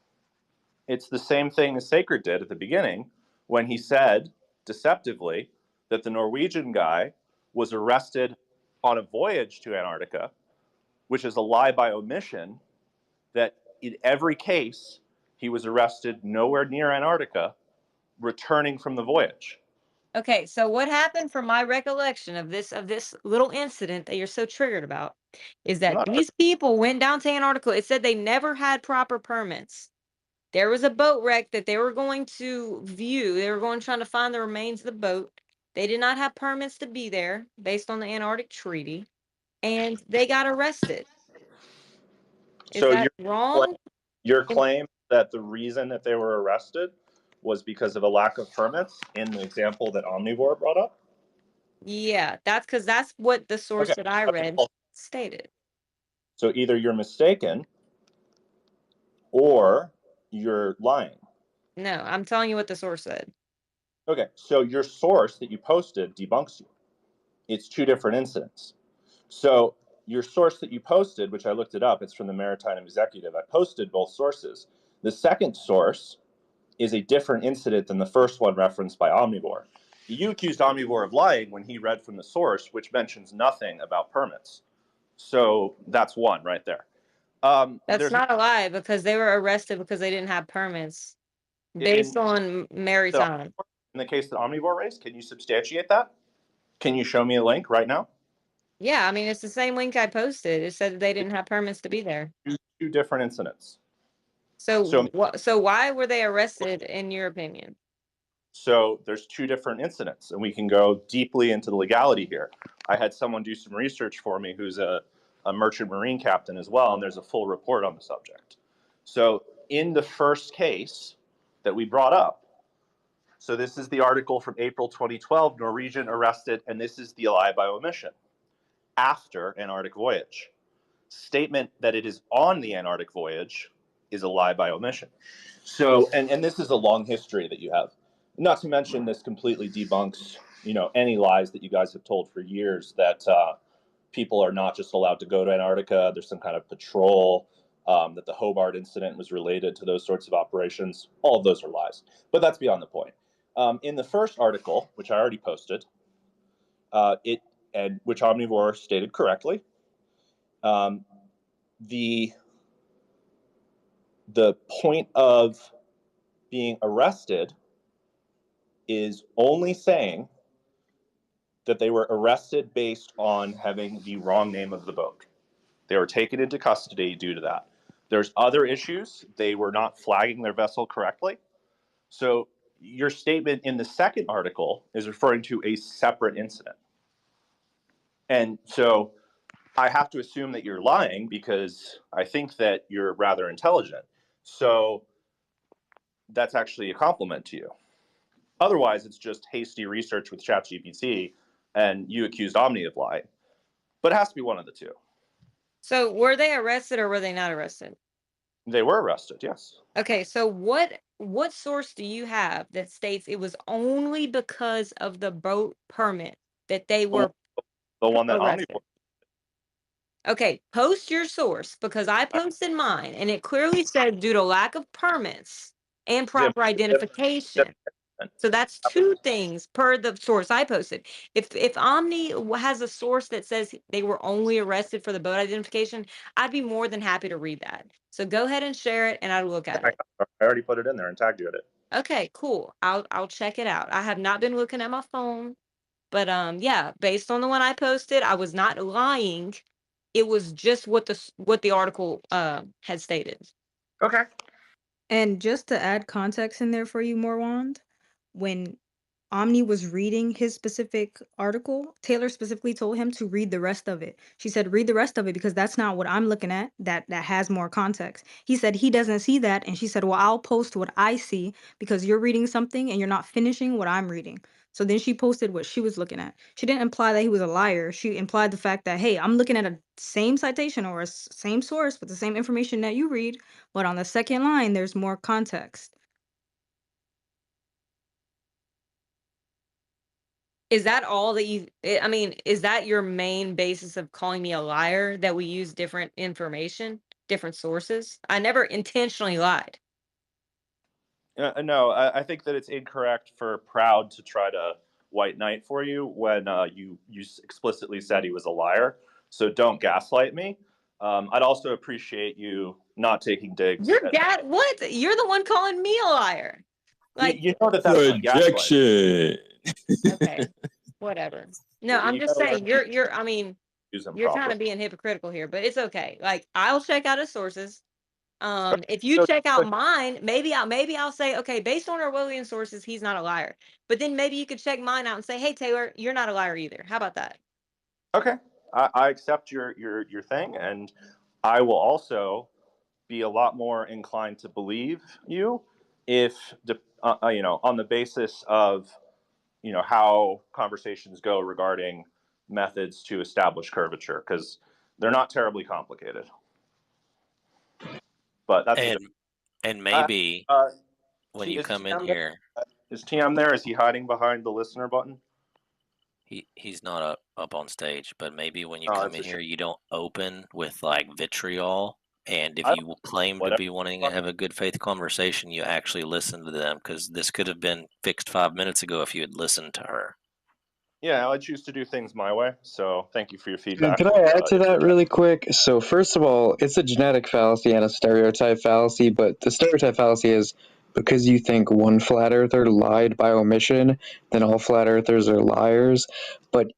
It's the same thing as Sacred did at the beginning when he said deceptively that the Norwegian guy was arrested on a voyage to Antarctica, which is a lie by omission, that in every case he was arrested nowhere near Antarctica returning from the voyage. Okay, so what happened from my recollection of this little incident that you're so triggered about is that these people went down to Antarctica. It said they never had proper permits. There was a boat wreck that they were going to view. They were going trying to find the remains of the boat. They did not have permits to be there based on the Antarctic Treaty, and they got arrested. Is So that wrong? your claim that the reason that they were arrested was because of a lack of permits in the example that Omnivore brought up? Yeah, that's what the source Okay. that I read stated. So either you're mistaken or you're lying. No, I'm telling you what the source said. Okay, so your source that you posted debunks you. It's two different incidents. So your source that you posted, which I looked it up, it's from the Maritime Executive. I posted both sources. The second source is a different incident than the first one referenced by Omnivore. You accused Omnivore of lying when he read from the source, which mentions nothing about permits. So that's one right there. That's not a lie because they were arrested because they didn't have permits based on maritime. In the case that Omnivore raised, can you substantiate that? Can you show me a link right now? Yeah, I mean, it's the same link I posted. It said they didn't have permits to be there. Two different incidents. So why were they arrested in your opinion? So there's two different incidents, and we can go deeply into the legality here. I had someone do some research for me who's a merchant marine captain as well, and there's a full report on the subject. So in the first case that we brought up, so this is the article from April 2012, Norwegian arrested, and this is the lie by omission, after Antarctic voyage. Statement that it is on the Antarctic voyage is a lie by omission. So, and this is a long history that you have. Not to mention, this completely debunks, any lies that you guys have told for years that people are not just allowed to go to Antarctica. There's some kind of patrol, that the Hobart incident was related to those sorts of operations. All of those are lies. But that's beyond the point. In the first article, which I already posted, which Omnivore stated correctly, the point of being arrested is only saying that they were arrested based on having the wrong name of the boat. They were taken into custody due to that. There's other issues. They were not flagging their vessel correctly. So your statement in the second article is referring to a separate incident. And so I have to assume that you're lying because I think that you're rather intelligent. So that's actually a compliment to you. Otherwise, it's just hasty research with ChatGPT and you accused Omni of lying. But it has to be one of the two. So were they arrested or were they not arrested? They were arrested, yes. Okay, so what source do you have that states it was only because of the boat permit that they were The one that Omni. arrested? Okay, post your source because I posted mine and it clearly said due to lack of permits and proper identification. So that's two things per the source I posted. If Omni has a source that says they were only arrested for the boat identification, I'd be more than happy to read that. So go ahead and share it and I'll look at it. I already put it in there and tagged you at it. Okay, cool. I'll check it out. I have not been looking at my phone, but yeah, based on the one I posted, I was not lying. It was just what the article had stated. Okay. And just to add context in there for you, Morwand, when Omni was reading his specific article, Taylor specifically told him to read the rest of it. She said, read the rest of it because that's not what I'm looking at that has more context. He said he doesn't see that. And she said, well, I'll post what I see because you're reading something and you're not finishing what I'm reading. So then she posted what she was looking at. She didn't imply that he was a liar. She implied the fact that, hey, I'm looking at a same citation or a same source with the same information that you read, but on the second line, there's more context. Is that all that you, I mean, is that your main basis of calling me a liar, that we use different information, different sources? I never intentionally lied. No, I think that it's incorrect for Proud to try to white knight for you when you explicitly said he was a liar. So don't gaslight me. I'd also appreciate you not taking digs. Your dad, what? You're the one calling me a liar. Like, you know that's not gaslighting. okay, whatever. No, I'm just saying you're I mean, you're kind of being hypocritical here, but it's okay. Like, I'll check out his sources. If you check out mine, maybe I'll say, okay, based on Orwellian sources, he's not a liar. But then maybe you could check mine out and say, hey, Taylor, you're not a liar either. How about that? Okay, I accept your thing, and I will also be a lot more inclined to believe you if on the basis of how conversations go regarding methods to establish curvature, because they're not terribly complicated. But that's and maybe when you come in here, is TM there? Is he hiding behind the listener button? He's not up on stage, but maybe when you come in here, you don't open with like vitriol. And if you claim to be wanting to have a good faith conversation, you actually listen to them, because this could have been fixed 5 minutes ago if you had listened to her. Yeah, I choose to do things my way. So thank you for your feedback. Can I add to that really quick? So first of all, it's a genetic fallacy and a stereotype fallacy, but the stereotype fallacy is because you think one flat earther lied by omission, then all flat earthers are liars. But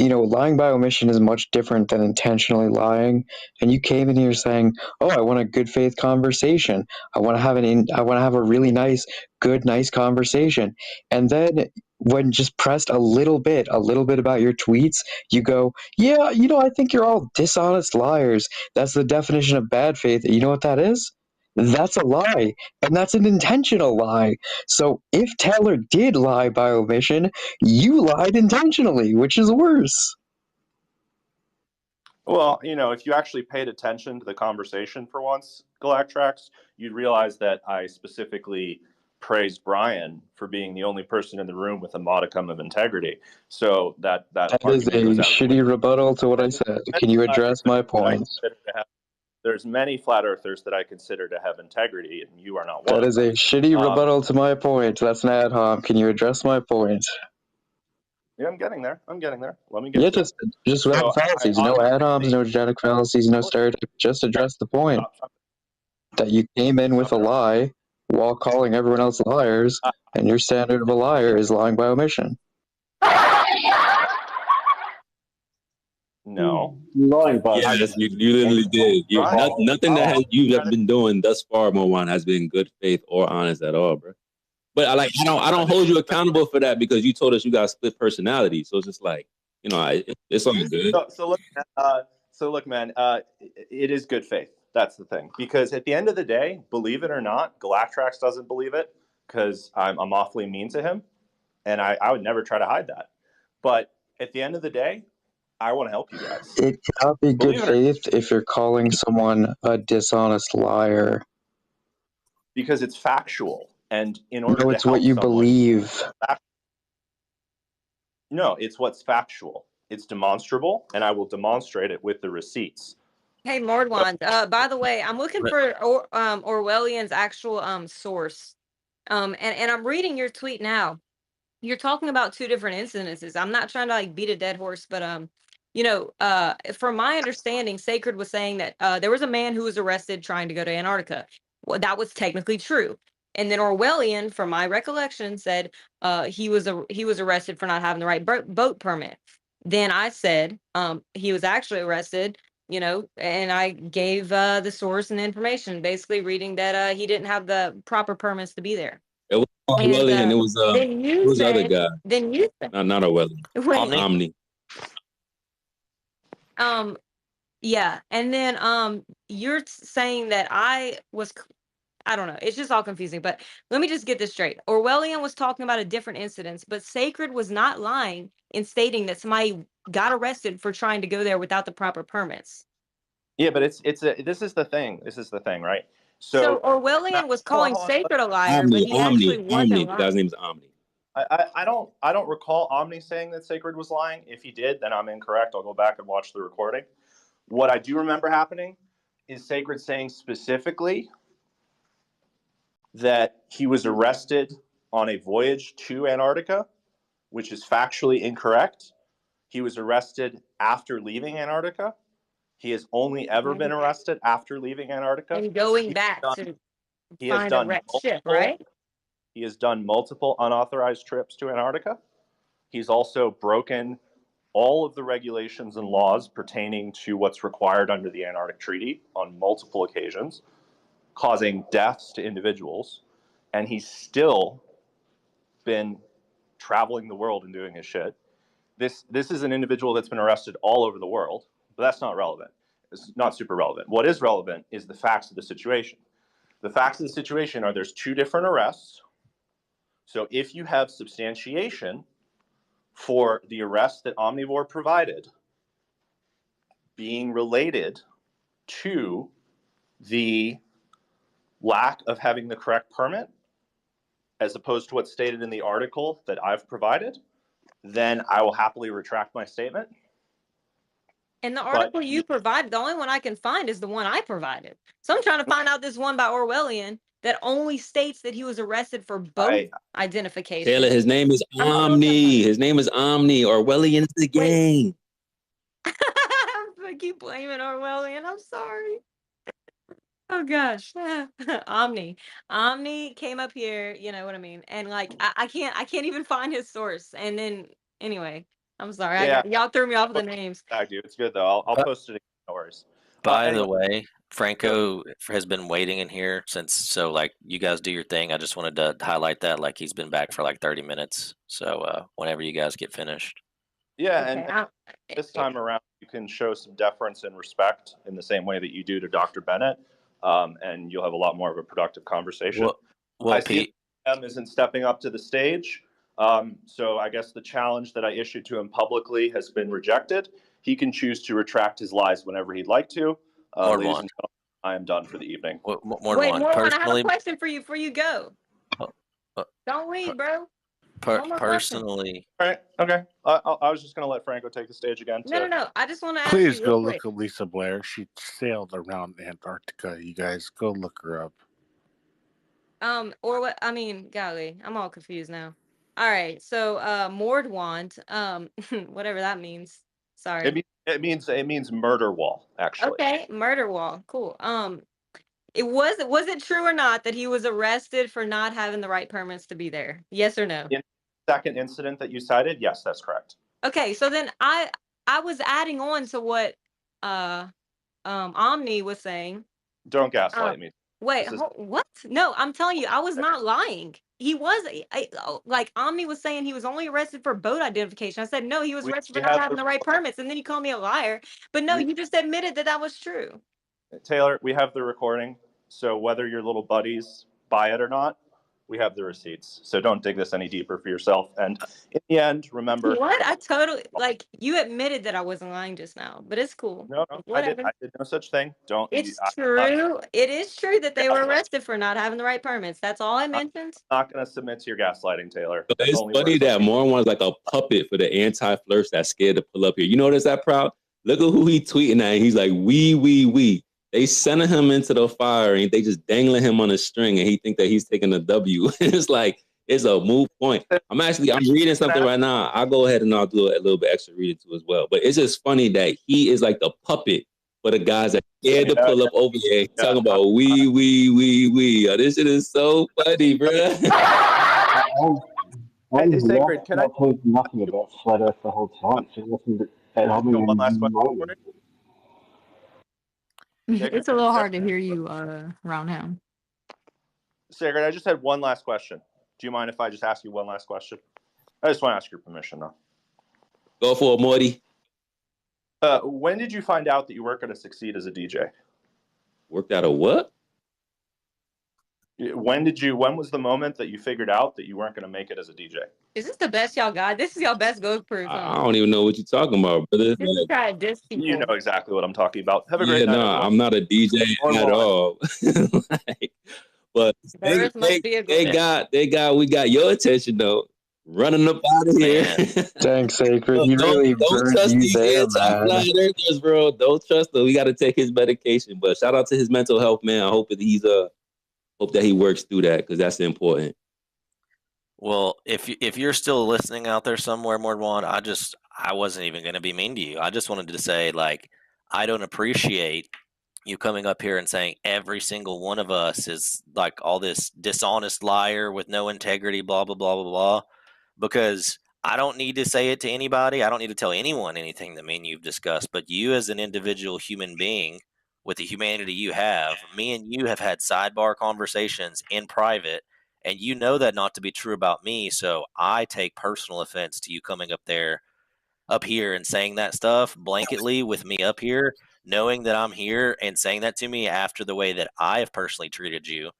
lying by omission is much different than intentionally lying. And you came in here saying, "Oh, I want a good faith conversation. I want to have a really nice conversation." And then when just pressed a little bit about your tweets, you go, "Yeah, I think you're all dishonest liars. That's the definition of bad faith." You know what that is? That's a lie, and that's an intentional lie. So if Taylor did lie by omission, you lied intentionally, which is worse. Well, if you actually paid attention to the conversation for once, Galactrax, you'd realize that I specifically praised Brian for being the only person in the room with a modicum of integrity. So that is a shitty rebuttal to what I said. Can you address my points? There's many flat earthers that I consider to have integrity, and you are not one. That is a shitty rebuttal to my point. That's an ad hoc. Can you address my point? Yeah, I'm getting there. Let me get just without fallacies. No ad homs, no genetic fallacies, no stereotypes. Just address the point that you came in with a lie while calling everyone else liars, and your standard of a liar is lying by omission. No. Lying by yes, you literally did. Nothing that you've been doing thus far, Mowan, has been good faith or honest at all, bro. But I don't hold you accountable for that, because you told us you got split personality. So it's just like, You know, it's all good. So look, man. It is good faith. That's the thing. Because at the end of the day, believe it or not, Galactrax doesn't believe it because I'm awfully mean to him, and I would never try to hide that. But at the end of the day, I want to help you guys. It cannot be good Believe it or not, faith if you're calling someone a dishonest liar. because it's factual, and in order No, to it's what help you someone, believe. no, it's what's factual. It's demonstrable, and I will demonstrate it with the receipts. Hey, Mordwand. By the way, I'm looking for Orwellian's actual source. And I'm reading your tweet now. You're talking about two different incidences. I'm not trying to like beat a dead horse, but from my understanding, Sacred was saying that there was a man who was arrested trying to go to Antarctica. Well, that was technically true. And then Orwellian, from my recollection, said he was arrested for not having the right boat permit. Then I said he was actually arrested, and I gave the source and information, basically reading that he didn't have the proper permits to be there. It was Orwellian. Then It you was the other said, guy. then you said, Not Orwellian. wait, Omni. yeah, and then you're saying that I don't know, it's just all confusing. But let me just get this straight. Orwellian was talking about a different incident, but Sacred was not lying in stating that somebody got arrested for trying to go there without the proper permits. Yeah, but this is the thing. This is the thing, right? So Orwellian was calling Sacred a liar, but he actually wasn't Omni. lying. The guy's name is Omni. I don't recall Omni saying that Sacred was lying. If he did, then I'm incorrect. I'll go back and watch the recording. What I do remember happening is Sacred saying specifically that he was arrested on a voyage to Antarctica, which is factually incorrect. He was arrested after leaving Antarctica. He has only ever been arrested after leaving Antarctica. And going back to find a wrecked ship, right? He has done multiple unauthorized trips to Antarctica. He's also broken all of the regulations and laws pertaining to what's required under the Antarctic Treaty on multiple occasions, causing deaths to individuals. And he's still been traveling the world and doing his shit. This is an individual that's been arrested all over the world, but that's not relevant. It's not super relevant. What is relevant is the facts of the situation. The facts of the situation are there's two different arrests. So if you have substantiation for the arrest that Omnivore provided being related to the lack of having the correct permit, as opposed to what's stated in the article that I've provided, then I will happily retract my statement. And the article you provided, the only one I can find is the one I provided. So I'm trying to find out this one by Orwellian that only states that he was arrested for both identifications. Taylor, his name is Omni. His name is Omni. Orwellian's the gang. I keep blaming Orwellian. I'm sorry. Oh gosh. Omni came up here, you know what I mean? And like I can't even find his source. And then anyway, I'm sorry. Yeah. Y'all threw me off with the names. Dude, it's good though. I'll post it again. No worries. By the way, Franco has been waiting in here so like you guys do your thing. I just wanted to highlight that, like he's been back for like 30 minutes. So whenever you guys get finished. Yeah, and this time around you can show some deference and respect in the same way that you do to Dr. Bennett, and you'll have a lot more of a productive conversation. Well, I see him isn't stepping up to the stage, so I guess the challenge that I issued to him publicly has been rejected. He can choose to retract his lies whenever he'd like to. Ladies and gentlemen, I am done for the evening. Wait, Morwan, I have a question for you before you go. Don't leave, bro. Personally. All right, okay. I was just going to let Franco take the stage again. No. I just want to ask Please you go real look quick. at Lisa Blair. She sailed around Antarctica. You guys go look her up. Or what? I mean, golly, I'm all confused now. All right, so Mordwand, whatever that means. Sorry. It means murder wall, actually. Okay, murder wall. Cool. Was it true or not that he was arrested for not having the right permits to be there? Yes or no? In the second incident that you cited, yes, that's correct. Okay, so then I was adding on to what Omni was saying. Don't gaslight me. Wait, what? No, I'm telling you, I was not lying. he was like Omni was saying he was only arrested for boat identification. I said no, he was arrested for not having the right permits, and then you call me a liar. But no, you just admitted that that was true. Taylor, we have the recording, so whether your little buddies buy it or not, we have the receipts. So don't dig this any deeper for yourself. And in the end, remember. What? I totally like you admitted that I wasn't lying just now, but it's cool. No, Whatever. I did no such thing. Don't. It's true. It is true that they were arrested for not having the right permits. That's all I mentioned. I'm not going to submit to your gaslighting, Taylor. It's funny that Morwan is like a puppet for the anti-flirts that's scared to pull up here. You notice that, Proud? Look at who he tweeting at. He's like, we. They sending him into the fire and they just dangling him on a string and he think that he's taking a W. It's like, it's a moot point. I'm reading something right now. I'll go ahead and I'll do a little bit extra reading too as well. But it's just funny that he is like the puppet for the guys that scared to pull up over here talking about we. Oh, this shit is so funny, bro. Hey, Sacred, can I told nothing about flat Earth the whole time? So one last question? It's a little hard to hear you around him. Sacred, I just had one last question. Do you mind if I just ask you one last question? I just want to ask your permission, though. Go for it, Morty. When did you find out that you weren't going to succeed as a DJ? Worked out a what? When was the moment that you figured out that you weren't going to make it as a DJ? Is this the best y'all got? This is y'all best go proof. I don't even know what you're talking about, brother. This is trying to diss people. You know exactly what I'm talking about. Have a great night. No, I'm not a DJ at all. But we got your attention though. Running up out of here. Thanks, Sacred. You don't really trust these anti-flat bro. Don't trust him. We got to take his medication. But shout out to his mental health, man. I hope that he works through that because that's important. Well, if you're still listening out there somewhere, Mordwan, I wasn't even going to be mean to you. I just wanted to say, like, I don't appreciate you coming up here and saying every single one of us is like all this dishonest liar with no integrity, blah, blah, blah, blah, blah, because I don't need to say it to anybody. I don't need to tell anyone anything that me and you've discussed, but you as an individual human being with the humanity you have, me and you have had sidebar conversations in private, and you know that not to be true about me, so I take personal offense to you coming up here and saying that stuff blanketly with me up here, knowing that I'm here and saying that to me after the way that I have personally treated you,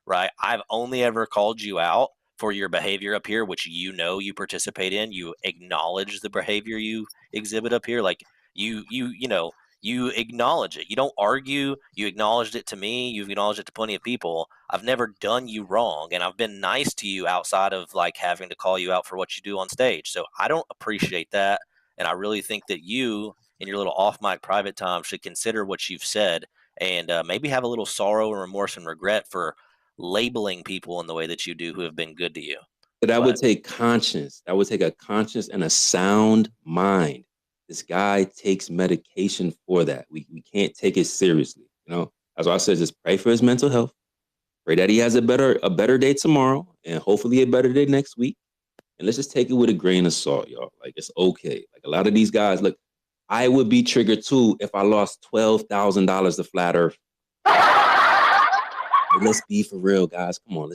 right? I've only ever called you out for your behavior up here, which you know you participate in. You acknowledge the behavior you exhibit up here. Like you acknowledge it. You don't argue. You acknowledged it to me. You've acknowledged it to plenty of people. I've never done you wrong, and I've been nice to you outside of like having to call you out for what you do on stage. So I don't appreciate that. And I really think that you, in your little off-mic private time, should consider what you've said and maybe have a little sorrow and remorse and regret for labeling people in the way that you do who have been good to you. That would take conscience. That would take a conscience and a sound mind. This guy takes medication for that. We can't take it seriously. You know, that's why I said just pray for his mental health. Pray that he has a better day tomorrow and hopefully a better day next week. And let's just take it with a grain of salt, y'all. Like, it's okay. Like, a lot of these guys, look, I would be triggered too if I lost $12,000 to Flat Earth. Like, let's be for real, guys. Come on,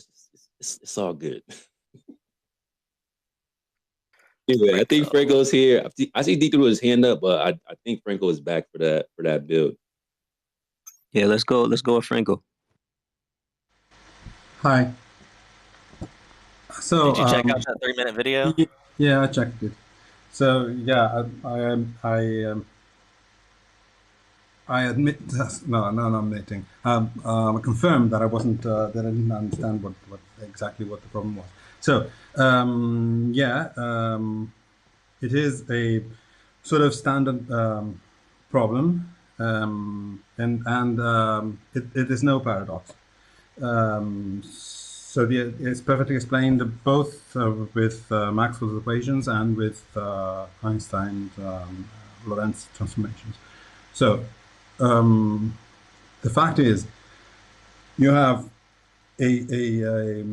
it's all good. Anyway, I think Franco's here. I see D threw his hand up, but I think Franco is back for that build. Yeah, let's go with Franco. Hi. So, did you check out that 3-minute video? Yeah, I checked it. So yeah, I admit that, no, I'm admitting. I confirmed that that I didn't understand what exactly what the problem was. So it is a sort of standard problem, and it is no paradox. So it's perfectly explained both with Maxwell's equations and with Einstein's Lorentz transformations. So the fact is, you have a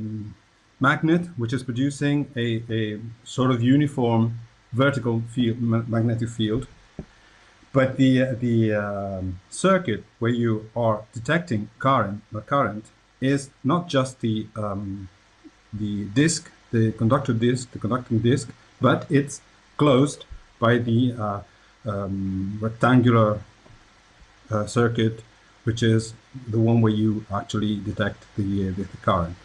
magnet which is producing a sort of uniform vertical field, magnetic field, but the circuit where you are detecting current is not just the disc, the conductor disc, the conducting disc, but it's closed by the rectangular circuit, which is the one where you actually detect the current.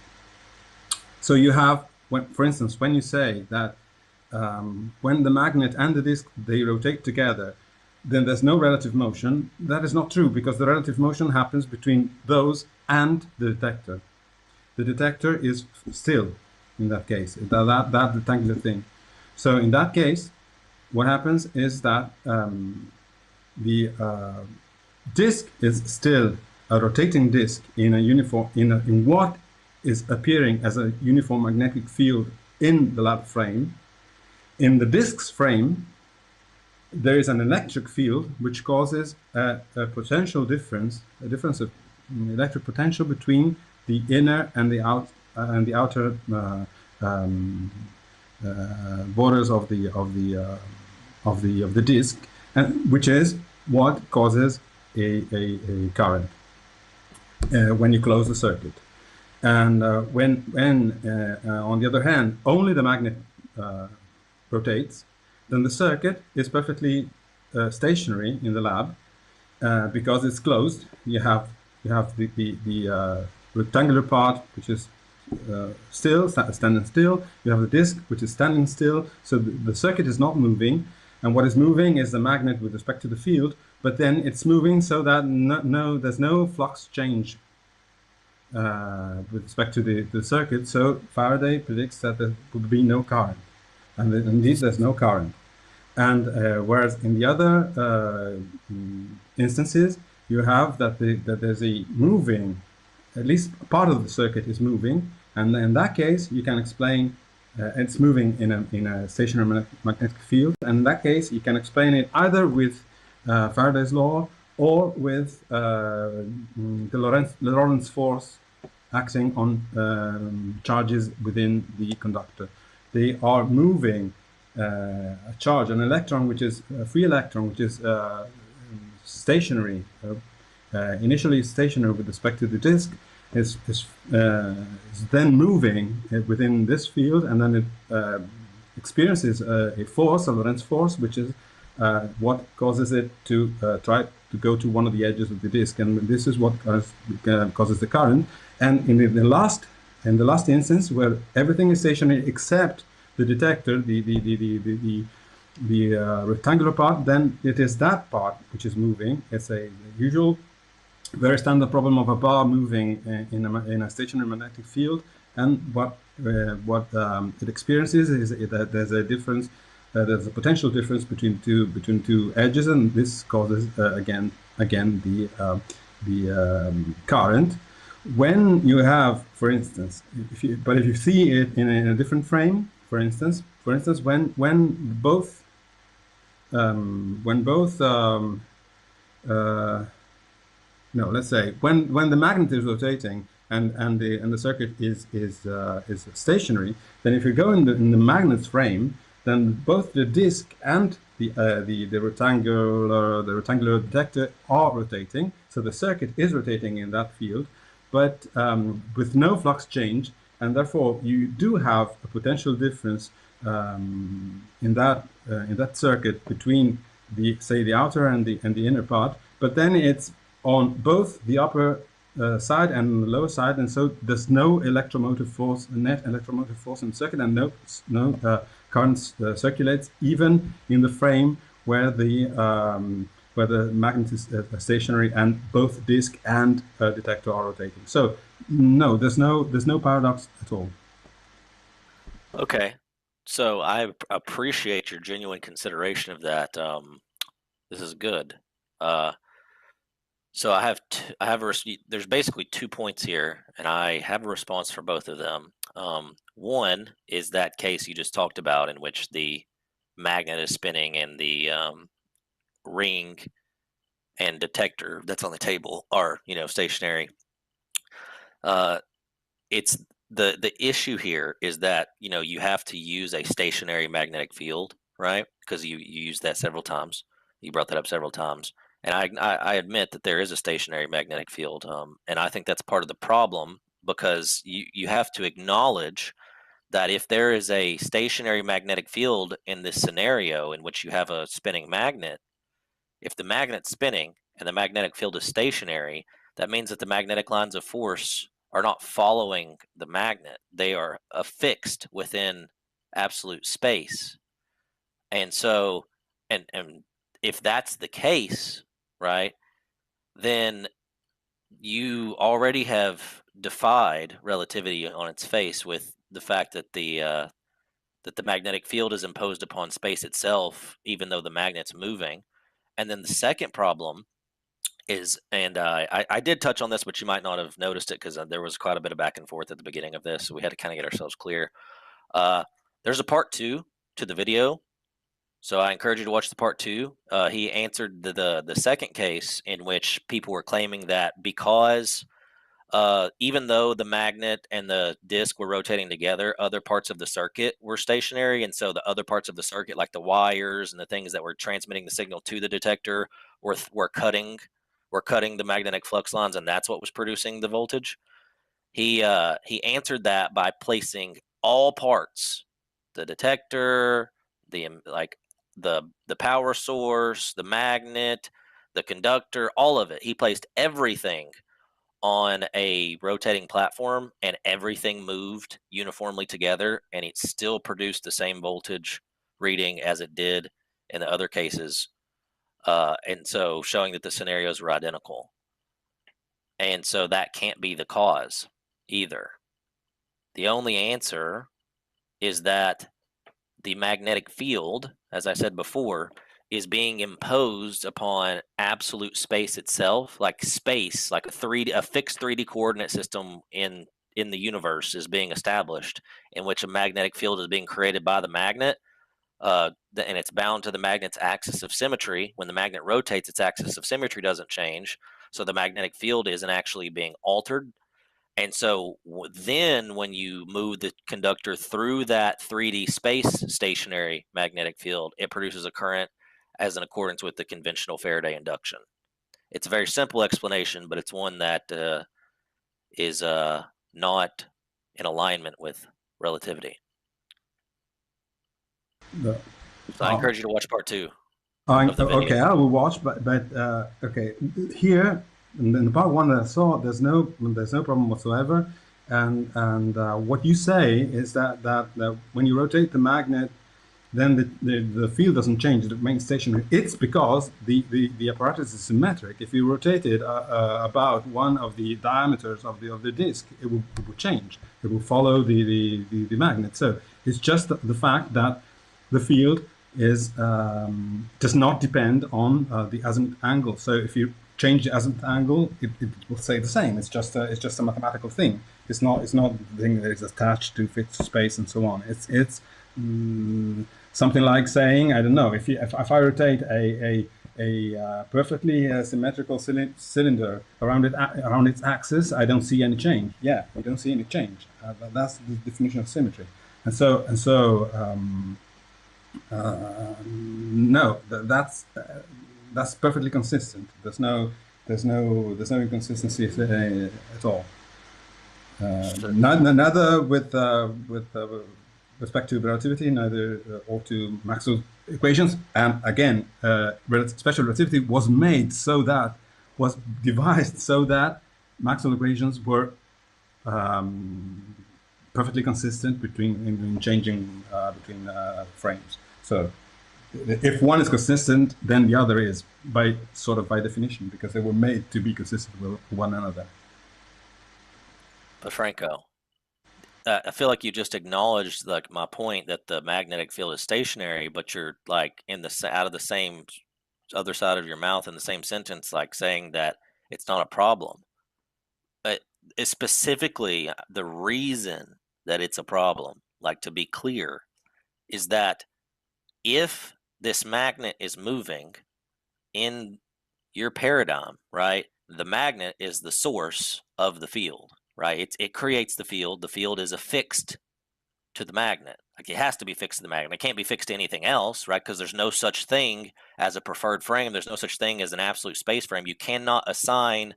So you have, for instance, when you say that when the magnet and the disc, they rotate together, then there's no relative motion. That is not true, because the relative motion happens between those and the detector. The detector is still in that case, that rectangular thing. So in that case, what happens is that the disk is still a rotating disk in a uniform, in what is appearing as a uniform magnetic field in the lab frame. In the disk's frame, there is an electric field which causes a potential difference, a difference of electric potential between the inner and the outer borders of the disk, and which is what causes a current when you close the circuit. And when on the other hand, only the magnet rotates, then the circuit is perfectly stationary in the lab because it's closed. You have the rectangular part, which is standing still. You have the disk, which is standing still. So the circuit is not moving, and what is moving is the magnet with respect to the field. But then it's moving so that there's no flux change with respect to the circuit. So Faraday predicts that there would be no current, and indeed there's no current. And whereas in the other instances, you have that there's a moving, at least part of the circuit is moving, and in that case you can explain it's moving in a stationary magnetic field, and in that case you can explain it either with Faraday's law or with the Lorentz force acting on charges within the conductor. They are moving a charge, an electron, which is a free electron, which is stationary, initially stationary with respect to the disk, is then moving within this field, and then it experiences a force, a Lorentz force, which is what causes it to try to go to one of the edges of the disk, and this is what causes the current. And in the last instance, where everything is stationary except the detector, the rectangular part, then it is that part which is moving. It's a usual, very standard problem of a bar moving in a stationary magnetic field, and what it experiences is that there's a difference. There's a potential difference between two edges, and this causes again the current. When you have, for instance, if you see it in a different frame, for instance, when both let's say when the magnet is rotating and the circuit is stationary, then if you go in the magnet's frame, then both the disk and the rectangular detector are rotating. So the circuit is rotating in that field, but with no flux change, and therefore you do have a potential difference in that circuit between the outer and the inner part. But then it's on both the upper side and the lower side, and so there's no electromotive force, net electromotive force in the circuit, and no current circulates even in the frame where the magnet is stationary and both disk and detector are rotating. So no, there's no paradox at all. Okay, so I appreciate your genuine consideration of that. This is good. So there's basically 2 points here, and I have a response for both of them. One is that case you just talked about, in which the magnet is spinning and the ring and detector that's on the table are stationary. It's the issue here is that you have to use a stationary magnetic field, right? Because you used that several times. You brought that up several times. And I admit that there is a stationary magnetic field, and I think that's part of the problem because you have to acknowledge that if there is a stationary magnetic field in this scenario in which you have a spinning magnet, if the magnet's spinning and the magnetic field is stationary, that means that the magnetic lines of force are not following the magnet. They are affixed within absolute space. And so, and if that's the case, right, then you already have defied relativity on its face with the fact that the magnetic field is imposed upon space itself, even though the magnet's moving. And then the second problem is, and I did touch on this, but you might not have noticed it because there was quite a bit of back and forth at the beginning of this. So we had to kind of get ourselves clear. There's a part 2 to the video. So I encourage you to watch the part 2. He answered the second case in which people were claiming that because even though the magnet and the disc were rotating together, other parts of the circuit were stationary. And so the other parts of the circuit, like the wires and the things that were transmitting the signal to the detector, were cutting the magnetic flux lines, and that's what was producing the voltage. He answered that by placing all parts, the detector, the power source, the magnet, the conductor, all of it. He placed everything on a rotating platform, and everything moved uniformly together, and it still produced the same voltage reading as it did in the other cases. And so showing that the scenarios were identical. And so that can't be the cause either. The only answer is that the magnetic field, as I said before, is being imposed upon absolute space itself, like space, like a fixed 3D coordinate system in the universe is being established, in which a magnetic field is being created by the magnet, and it's bound to the magnet's axis of symmetry. When the magnet rotates, its axis of symmetry doesn't change, so the magnetic field isn't actually being altered. And so then when you move the conductor through that 3D space stationary magnetic field, it produces a current as in accordance with the conventional Faraday induction. It's a very simple explanation, but it's one that is not in alignment with relativity. The, So I encourage you to watch part 2. Okay, I will watch, but okay, here in the part 1 that I saw, there's no problem whatsoever, and what you say is that when you rotate the magnet, then the field doesn't change; it remains stationary. It's because the apparatus is symmetric. If you rotate it about one of the diameters of the disc, it will change. It will follow the magnet. So it's just the fact that the field is does not depend on the azimuth angle. So if you change the azimuth angle, it will stay the same. It's just a mathematical thing. It's not the thing that is attached to fixed space and so on. It's something like saying, I don't know, if I rotate a perfectly symmetrical cylinder around its axis, I don't see any change. Yeah, we don't see any change. That's the definition of symmetry. And so no, that's perfectly consistent. There's no inconsistency at all. Neither with respect to relativity, neither or to Maxwell's equations. And again, special relativity was devised so that Maxwell equations were perfectly consistent in changing between frames. So if one is consistent, then the other is by definition, because they were made to be consistent with one another. But Franco, I feel like you just acknowledged my point that the magnetic field is stationary, but you're out of the same other side of your mouth in the same sentence, saying that it's not a problem. It's specifically the reason that it's a problem, to be clear, is that if this magnet is moving in your paradigm, right, the magnet is the source of the field, right? It creates the field. The field is affixed to the magnet. It has to be fixed to the magnet. It can't be fixed to anything else, right? Because there's no such thing as a preferred frame. There's no such thing as an absolute space frame. You cannot assign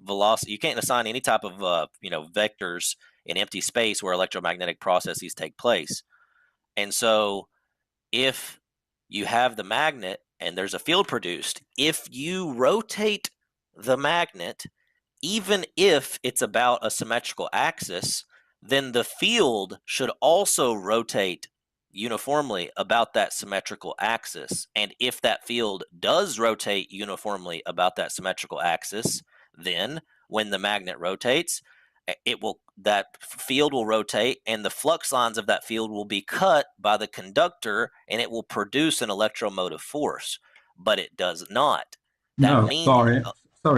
velocity. You can't assign any type of vectors in empty space where electromagnetic processes take place. And so if you have the magnet and there's a field produced, if you rotate the magnet, even if it's about a symmetrical axis, then the field should also rotate uniformly about that symmetrical axis. And if that field does rotate uniformly about that symmetrical axis, then when the magnet rotates, that field will rotate, and the flux lines of that field will be cut by the conductor, and it will produce an electromotive force. But it does not. That No, means sorry,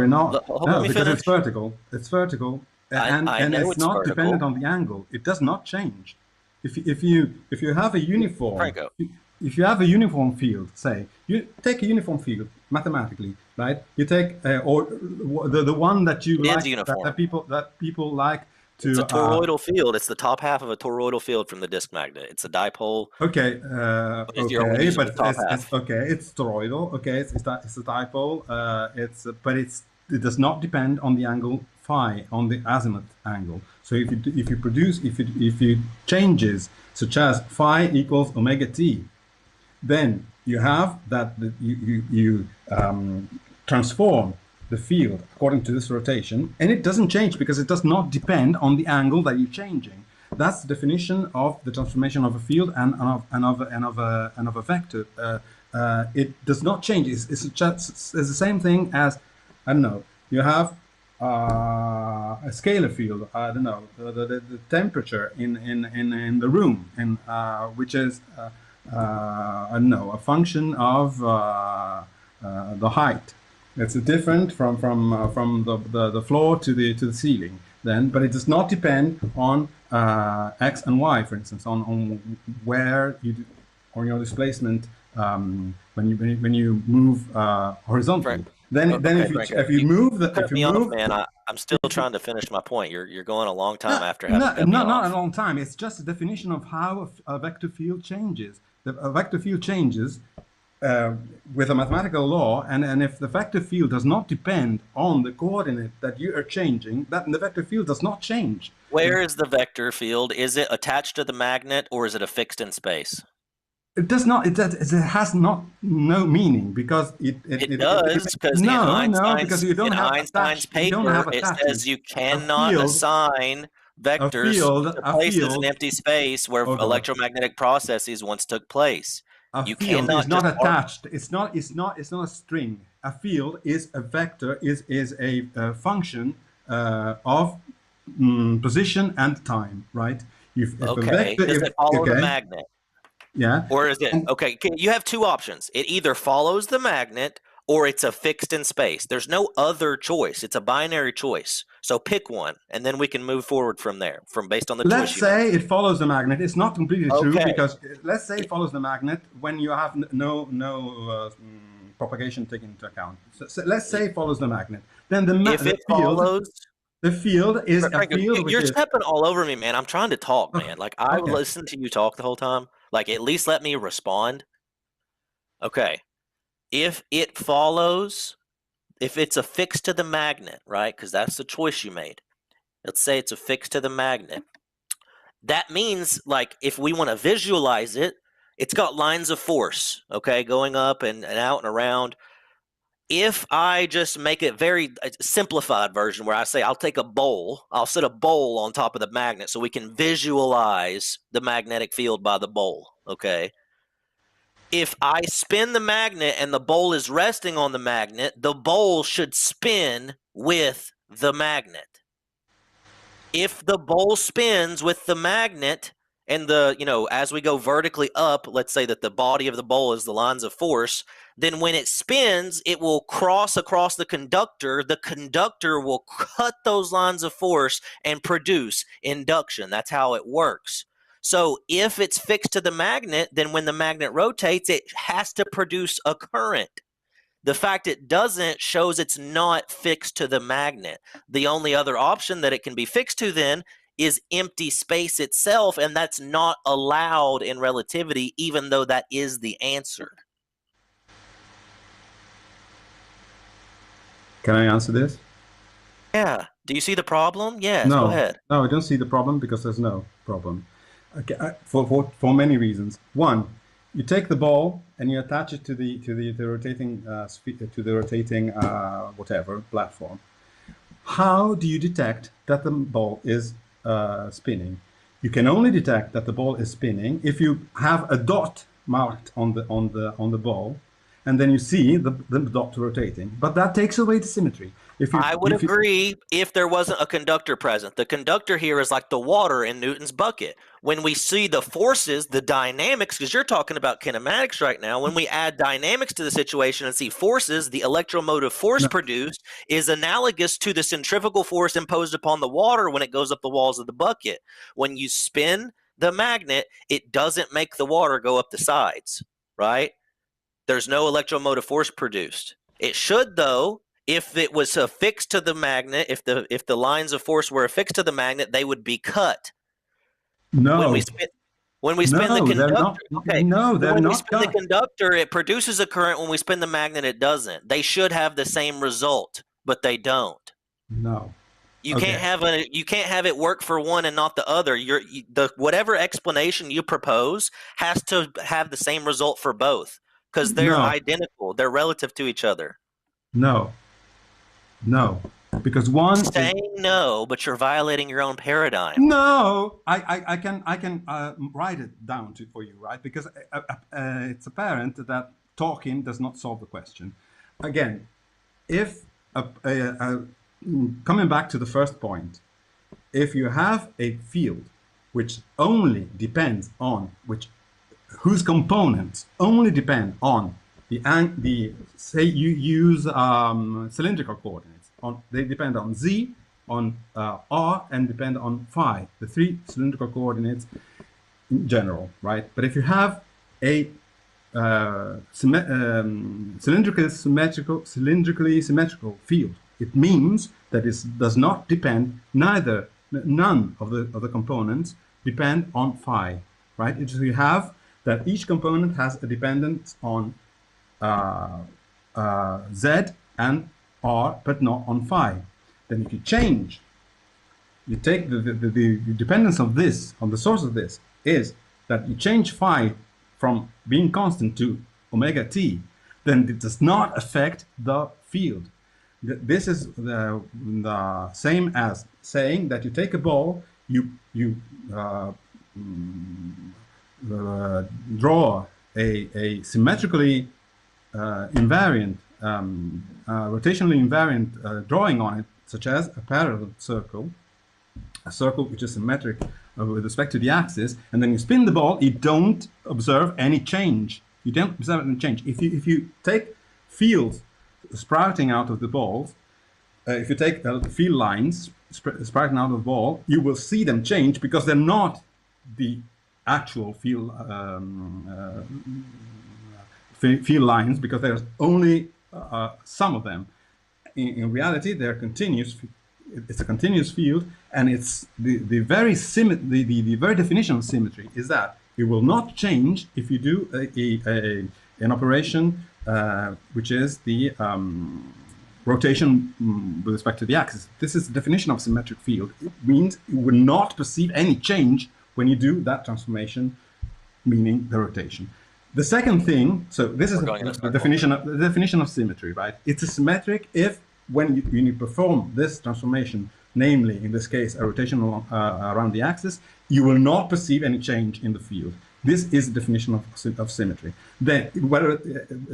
no, let me because finish. it's vertical. It's vertical, I and know it's it's not dependent vertical. on the angle. It does not change. If you have a uniform, Franco. if you have a uniform field, say you take a uniform field mathematically, right? You take or the one that you It is like uniform. that people like to. It's a toroidal field. It's the top half of a toroidal field from the disk magnet. It's a dipole. Okay, But you're only using the top half. okay. It's toroidal. Okay, it's a dipole. But it does not depend on the angle phi, on the azimuth angle. So if you changes such as phi equals omega t, then you have that you transform the field according to this rotation, and it doesn't change because it does not depend on the angle that you're changing. That's the definition of the transformation of a field and of a vector. It does not change. It's the same thing as, I don't know, you have a scalar field. I don't know, the temperature in the room, and which is I don't know, a function of the height. It's different from the floor to the ceiling. Then, but it does not depend on x and y, for instance, on where you on your displacement when you move horizontally. Then if you move man, I'm still trying to finish my point. You're going a long time after having cut me not off. a long time. It's just a definition of how a vector field changes. A vector field changes with a mathematical law, and if the vector field does not depend on the coordinate that you are changing, then the vector field does not change. Where is the vector field? Is it attached to the magnet, or is it affixed in space? It does not. It has no meaning because it does, because in Einstein's, because you don't have Einstein's you don't have paper, it attachment. says you cannot assign vectors to places in empty space where electromagnetic processes once took place. A you field cannot is not attached. It's not a string. A field is a vector, is a function of position and time, right? If okay. A vector, does it follow the magnet? Yeah. Or is it okay? You have two options. It either follows the magnet or it's affixed in space. There's no other choice. It's a binary choice. So pick one, and then we can move forward from there, based on the choice. Let's say it follows the magnet. It's not completely true, because let's say it follows the magnet when you have no propagation taken into account. So let's say it follows the magnet. Then the field is a field. You're stepping all over me, man. I'm trying to talk, man. Like I listened to you talk the whole time. Like at least let me respond. Okay. If it follows, if it's affixed to the magnet, right? Because that's the choice you made. Let's say it's affixed to the magnet. That means, like, if we want to visualize it, it's got lines of force, okay, going up and out and around. If I just make it very simplified version where I say I'll take a bowl, I'll set a bowl on top of the magnet so we can visualize the magnetic field by the bowl, okay? If I spin the magnet and the bowl is resting on the magnet, the bowl should spin with the magnet. If the bowl spins with the magnet and as we go vertically up, let's say that the body of the bowl is the lines of force, then when it spins, it will cross across the conductor. The conductor will cut those lines of force and produce induction. That's how it works. So if it's fixed to the magnet, then when the magnet rotates, it has to produce a current. The fact it doesn't shows it's not fixed to the magnet. The only other option that it can be fixed to then is empty space itself, and that's not allowed in relativity, even though that is the answer. Can I answer this? Yeah. Do you see the problem? Yes. Go No, ahead. no, I don't see the problem because there's no problem. Okay, for many reasons. One, you take the ball and you attach it to the rotating whatever platform. How do you detect that the ball is spinning? You can only detect that the ball is spinning if you have a dot marked on the ball, and then you see the dot rotating. But that takes away the symmetry. I would agree if there wasn't a conductor present. The conductor here is like the water in Newton's bucket. When we see the forces, the dynamics, because you're talking about kinematics right now, when we add dynamics to the situation and see forces, the electromotive force produced is analogous to the centrifugal force imposed upon the water when it goes up the walls of the bucket. When you spin the magnet, it doesn't make the water go up the sides, right? There's no electromotive force produced. It should, though. If it was affixed to the magnet, if the lines of force were affixed to the magnet, they would be cut. No. When we spin the conductor, okay. No, they're when we not spin the cut. conductor, it produces a current. When we spin the magnet, it doesn't. They should have the same result, but they don't. No. You can't have it work for one and not the other. Whatever explanation you propose has to have the same result for both because they're identical. They're relative to each other. No. No. Because one saying no, but you're violating your own paradigm. No, I can write it down for you, right? Because it's apparent that talking does not solve the question. Again, if coming back to the first point, if you have a field which only depends on whose components only depend on say you use cylindrical coordinates, they depend on z, on r, and depend on phi, the three cylindrical coordinates in general, right? But if you have a cylindrically symmetrical field, it means that it does not depend, none of the components depend on phi, right? It's you have that each component has a dependence on z and r, but not on phi. Then if you change, you take the dependence of this, on the source of this, is that you change phi from being constant to omega t, then it does not affect the field. This is the same as saying that you take a ball, you draw a symmetrically invariant, rotationally invariant drawing on it, such as a parallel circle, a circle which is symmetric with respect to the axis, and then you spin the ball, you don't observe any change. You don't observe any change. If you take fields sprouting out of the balls, if you take field lines sprouting out of the ball, you will see them change because they're not the actual field lines, because there's only some of them. In reality, they're continuous. It's a continuous field, and it's the very definition of symmetry is that it will not change if you do an operation which is the rotation with respect to the axis. This is the definition of symmetric field. It means you will not perceive any change when you do that transformation, meaning the rotation. The second thing, so this is the definition of symmetry, right? It's a symmetric if when you perform this transformation, namely in this case a rotation around the axis, you will not perceive any change in the field. This is the definition of symmetry. Then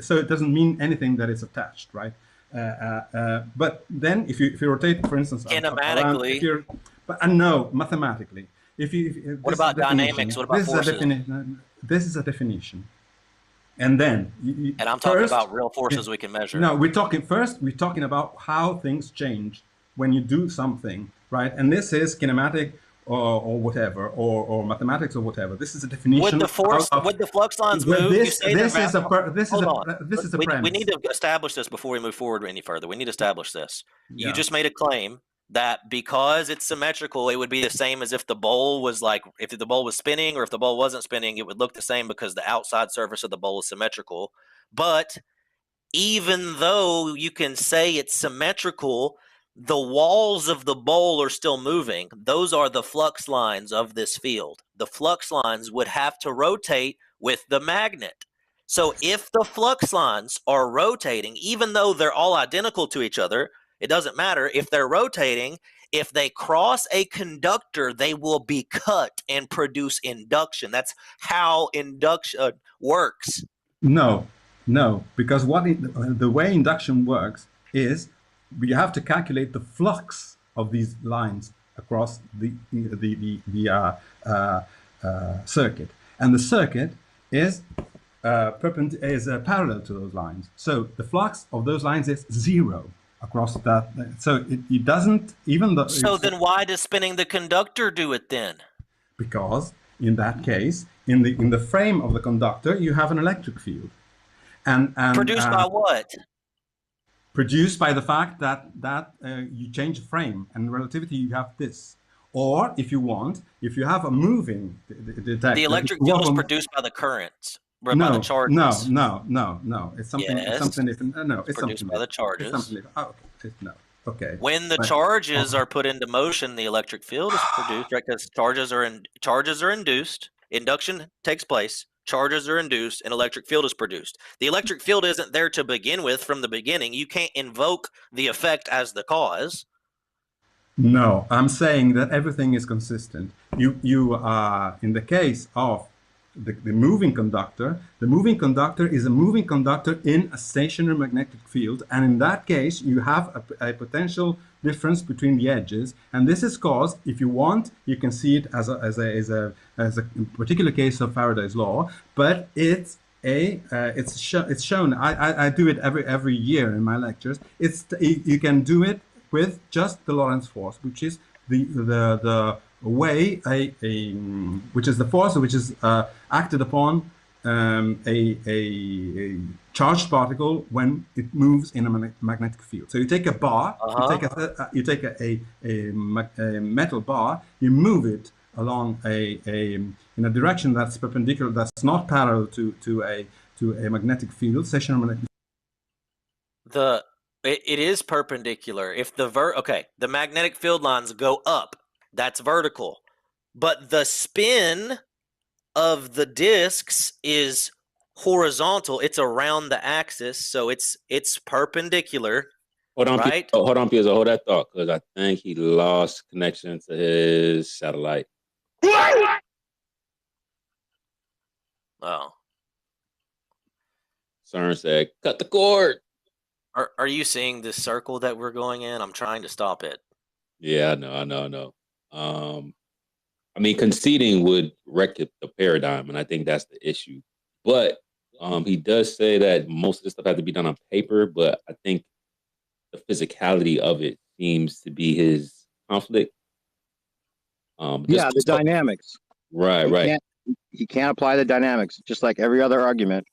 so it doesn't mean anything that is attached, right? But then if you rotate, for instance, kinematically, no, mathematically. What about dynamics? What about forces? This is a definition. And then, and I'm talking about real forces we can measure. No, we're talking about how things change when you do something, right? And this is kinematic or whatever, or mathematics or whatever. This is a definition. Would the force, would the flux lines move? This is a premise. We need to establish this before we move forward any further. We need to establish this. Yeah. You just made a claim that because it's symmetrical, it would be the same as if the bowl was if the bowl was spinning, or if the bowl wasn't spinning, it would look the same because the outside surface of the bowl is symmetrical. But even though you can say it's symmetrical, the walls of the bowl are still moving. Those are the flux lines of this field. The flux lines would have to rotate with the magnet. So if the flux lines are rotating, even though they're all identical to each other, it doesn't matter. If they're rotating, if they cross a conductor, they will be cut and produce induction. That's how induction works. No, no, because the way induction works is you have to calculate the flux of these lines across the circuit, and the circuit is parallel to those lines. So the flux of those lines is zero across that. So it doesn't even though. So then why does spinning the conductor do it then? Because in that case, in the frame of the conductor, you have an electric field, and produced by what? Produced by the fact that you change the frame, and in relativity you have this. Or if you want, if you have a moving detector, the electric field is produced by the currents, by the charges. No. It's something. Yes. It's something different. No, it's produced something by the different. charges. It's something different. Oh, okay. No. Okay. When the charges are put into motion, the electric field is produced, right? Because charges are induced, induction takes place, charges are induced, and electric field is produced. The electric field isn't there to begin with from the beginning. You can't invoke the effect as the cause. No, I'm saying that everything is consistent. You are in the case of the moving conductor. The moving conductor is a moving conductor in a stationary magnetic field, and in that case, you have a potential difference between the edges. And this is caused, if you want, you can see it as a particular case of Faraday's law, but it's shown. I do it every year in my lectures. You can do it with just the Lorentz force, which is the way which is the force which is acted upon a charged particle when it moves in a magnetic field. So you take a bar, you take a metal bar, you move it along in a direction that's perpendicular, that's not parallel to a magnetic field, stationary magnetic. It is perpendicular. If the magnetic field lines go up, that's vertical. But the spin of the disks is horizontal. It's around the axis, so it's perpendicular. Hold on, right? Hold on, Piazza. Hold that thought, because I think he lost connection to his satellite. Oh. CERN said, cut the cord. Are you seeing this circle that we're going in? I'm trying to stop it. Yeah, I know. I mean, conceding would wreck the paradigm, and I think that's the issue. But he does say that most of this stuff has to be done on paper, but I think the physicality of it seems to be his conflict. The dynamics. Right. He can't apply the dynamics, just like every other argument.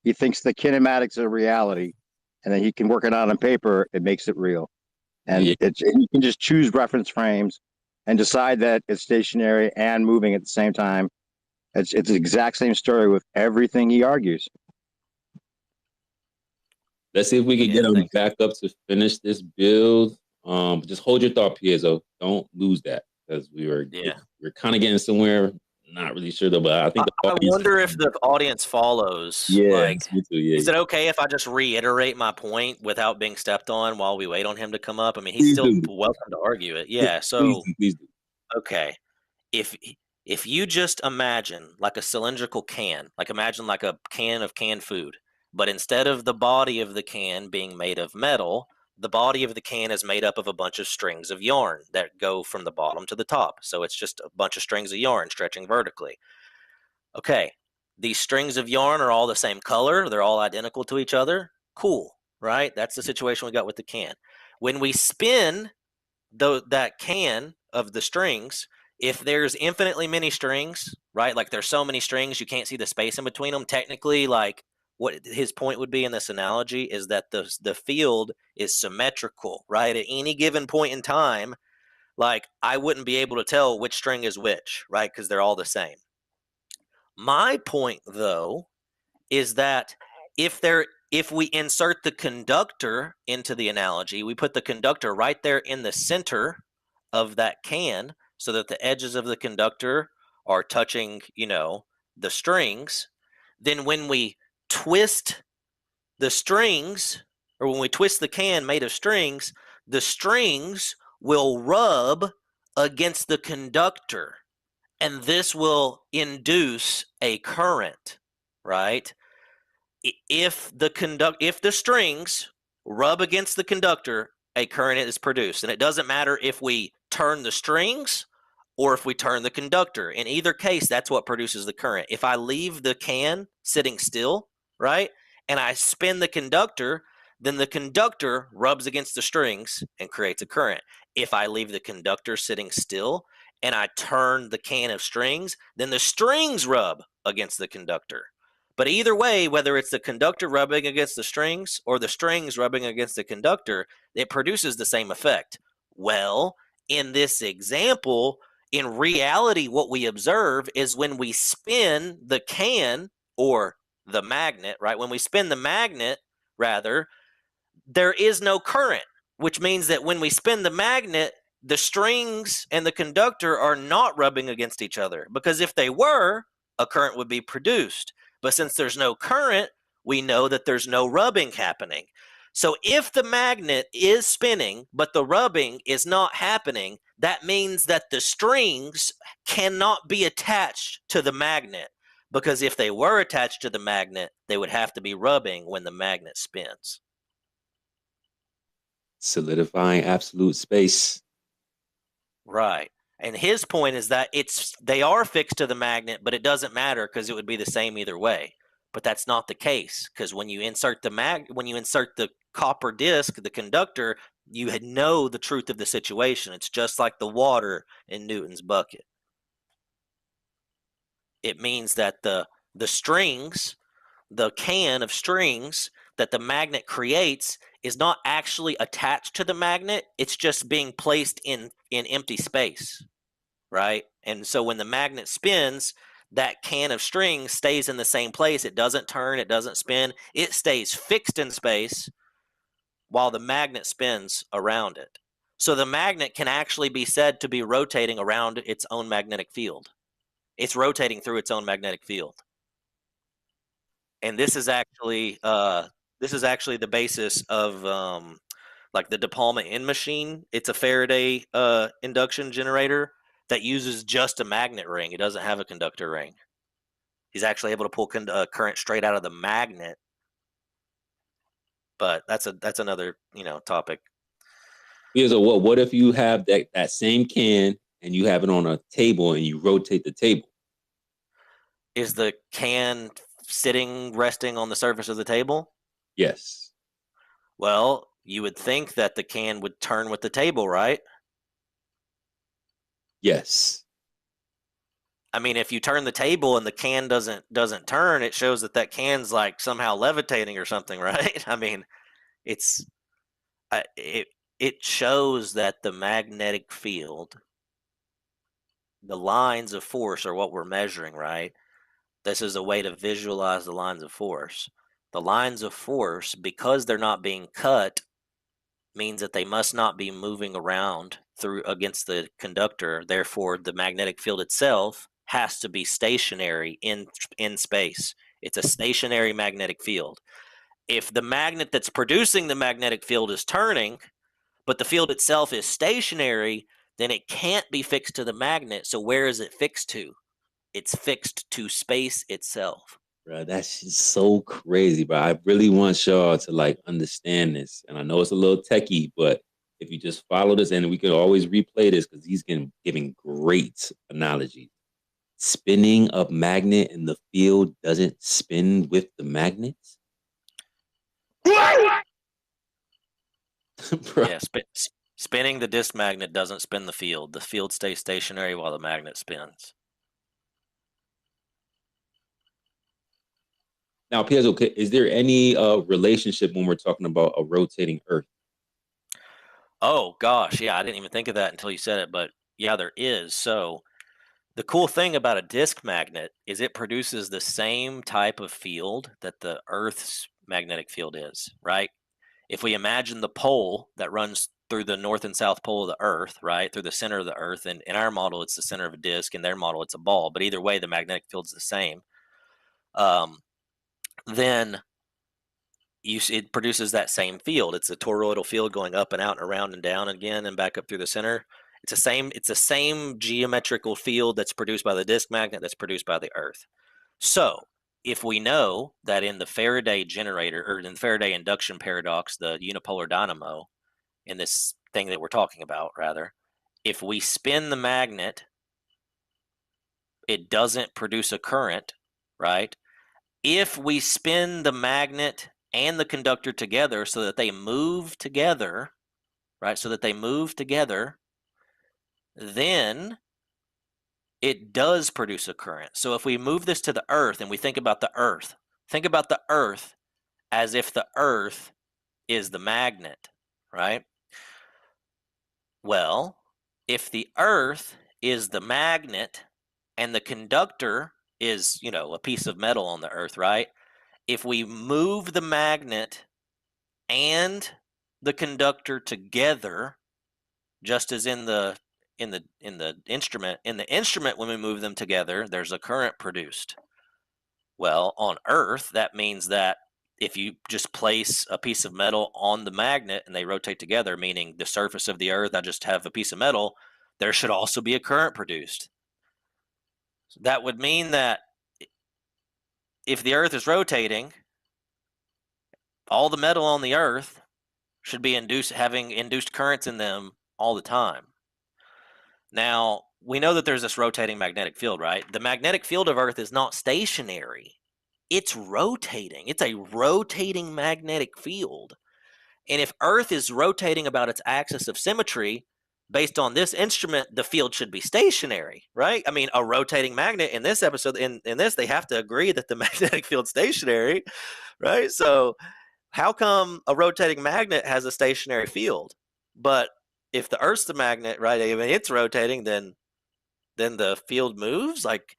He thinks the kinematics are reality, and then he can work it out on paper. It makes it real, and you can just choose reference frames and decide that it's stationary and moving at the same time. It's the exact same story with everything he argues. Let's see if we can get him back up to finish this build. Just hold your thought, Piezo. Don't lose that, because we're kind of getting somewhere. Not really sure though, but I think I wonder if the audience follows. Yeah, me too, yeah. Is it okay if I just reiterate my point without being stepped on while we wait on him to come up? I mean, he's still welcome to argue it. Yeah. So, please do. Okay, if you just imagine like a cylindrical can, like imagine like a can of canned food, but instead of the body of the can being made of metal, the body of the can is made up of a bunch of strings of yarn that go from the bottom to the top. So it's just a bunch of strings of yarn stretching vertically. Okay, these strings of yarn are all the same color. They're all identical to each other. Cool, right? That's the situation we got with the can. When we spin that can of the strings, if there's infinitely many strings, right? Like there's so many strings, you can't see the space in between them. Technically, like what his point would be in this analogy is that the field is symmetrical, right? At any given point in time, like I wouldn't be able to tell which string is which, right? Because they're all the same. My point, though, is that if there If we insert the conductor into the analogy, we put the conductor right there in the center of that can so that the edges of the conductor are touching, the strings. Then when we twist the strings, or when we twist the can made of strings, the strings will rub against the conductor, and this will induce a current, right? If the strings rub against the conductor, a current is produced. And it doesn't matter if we turn the strings or if we turn the conductor. In either case, that's what produces the current. If I leave the can sitting still, right, and I spin the conductor, then the conductor rubs against the strings and creates a current. If I leave the conductor sitting still and I turn the can of strings, then the strings rub against the conductor. But either way, whether it's the conductor rubbing against the strings or the strings rubbing against the conductor, it produces the same effect. Well, in this example, in reality, what we observe is when we spin the can or the magnet, right? When we spin the magnet, rather, there is no current, which means that when we spin the magnet, the strings and the conductor are not rubbing against each other, because if they were, a current would be produced. But since there's no current, we know that there's no rubbing happening. So if the magnet is spinning, but the rubbing is not happening, that means that the strings cannot be attached to the magnet, because if they were attached to the magnet, they would have to be rubbing when the magnet spins. Solidifying absolute space. Right. And his point is that they are fixed to the magnet, but it doesn't matter because it would be the same either way. But that's not the case, because when you insert the copper disc, the conductor, you know the truth of the situation. It's just like the water in Newton's bucket. It means that the strings, the can of strings that the magnet creates, is not actually attached to the magnet. It's just being placed in empty space, right? And so when the magnet spins, that can of strings stays in the same place. It doesn't turn, it doesn't spin. It stays fixed in space while the magnet spins around it. So the magnet can actually be said to be rotating around its own magnetic field. It's rotating through its own magnetic field. And this is actually the basis of like the De Palma N machine. It's a Faraday induction generator that uses just a magnet ring. It doesn't have a conductor ring. He's actually able to pull current straight out of the magnet. But that's another topic. Yeah, so what if you have that same can and you have it on a table and you rotate the table? Is the can resting on the surface of the table? Yes. Well, you would think that the can would turn with the table, right? Yes. I mean, if you turn the table and the can doesn't turn, it shows that can's like somehow levitating or something, right? I mean, it shows that the magnetic field, the lines of force are what we're measuring, right? This is a way to visualize the lines of force. The lines of force, because they're not being cut, means that they must not be moving around against the conductor. Therefore, the magnetic field itself has to be stationary in space. It's a stationary magnetic field. If the magnet that's producing the magnetic field is turning, but the field itself is stationary, then it can't be fixed to the magnet. So where is it fixed to? It's fixed to space itself. Bro, that's just so crazy, bro. I really want y'all to understand this. And I know it's a little techie, but if you just follow this, and we can always replay this because he's giving great analogies. Spinning a magnet in the field doesn't spin with the magnets. Yeah, spinning the disc magnet doesn't spin the field. The field stays stationary while the magnet spins. Now, Piazzo, is there any relationship when we're talking about a rotating Earth? Oh, gosh. Yeah, I didn't even think of that until you said it. But yeah, there is. So the cool thing about a disc magnet is it produces the same type of field that the Earth's magnetic field is, right? If we imagine the pole that runs through the north and south pole of the Earth, right, through the center of the Earth, and in our model, it's the center of a disk, in their model, it's a ball, but either way, the magnetic field's the same. Then it produces that same field. It's a toroidal field going up and out and around and down again and back up through the center. It's the same geometrical field that's produced by the disk magnet that's produced by the Earth. So if we know that in the Faraday generator, or in the Faraday induction paradox, the unipolar dynamo, in this thing that we're talking about, rather, if we spin the magnet, it doesn't produce a current, right? If we spin the magnet and the conductor together so that they move together, right? So that they move together, then it does produce a current. So if we move this to the Earth and we think about the Earth as if the Earth is the magnet, right? Well, if the Earth is the magnet and the conductor is, a piece of metal on the Earth, right? If we move the magnet and the conductor together, just as in the instrument, when we move them together, there's a current produced. Well, on Earth, that means that if you just place a piece of metal on the magnet and they rotate together, meaning the surface of the Earth, I just have a piece of metal, there should also be a current produced. So that would mean that if the Earth is rotating, all the metal on the Earth should be having induced currents in them all the time. Now, we know that there's this rotating magnetic field, right? The magnetic field of Earth is not stationary. It's rotating. It's a rotating magnetic field. And if Earth is rotating about its axis of symmetry, based on this instrument, the field should be stationary, right? I mean, a rotating magnet in this episode, in this, they have to agree that the magnetic field's stationary, right? So how come a rotating magnet has a stationary field? But if the Earth's the magnet, right, I mean, it's rotating, then the field moves? Like,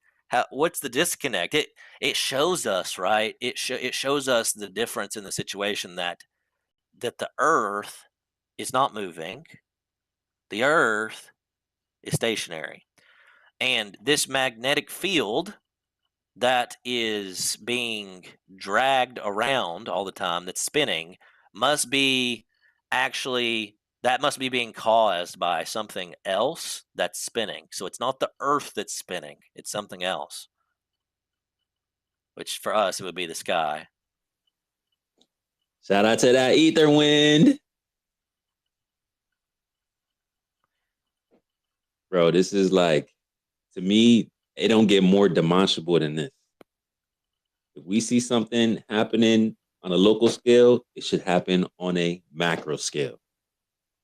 what's the disconnect? It shows us, right? It shows us the difference in the situation that the Earth is not moving. The Earth is stationary. And this magnetic field that is being dragged around all the time, that's spinning, must be being caused by something else that's spinning. So it's not the Earth that's spinning, it's something else, which for us, it would be the sky. Shout out to that ether wind. Bro, this is like, to me, it don't get more demonstrable than this. If we see something happening on a local scale, it should happen on a macro scale.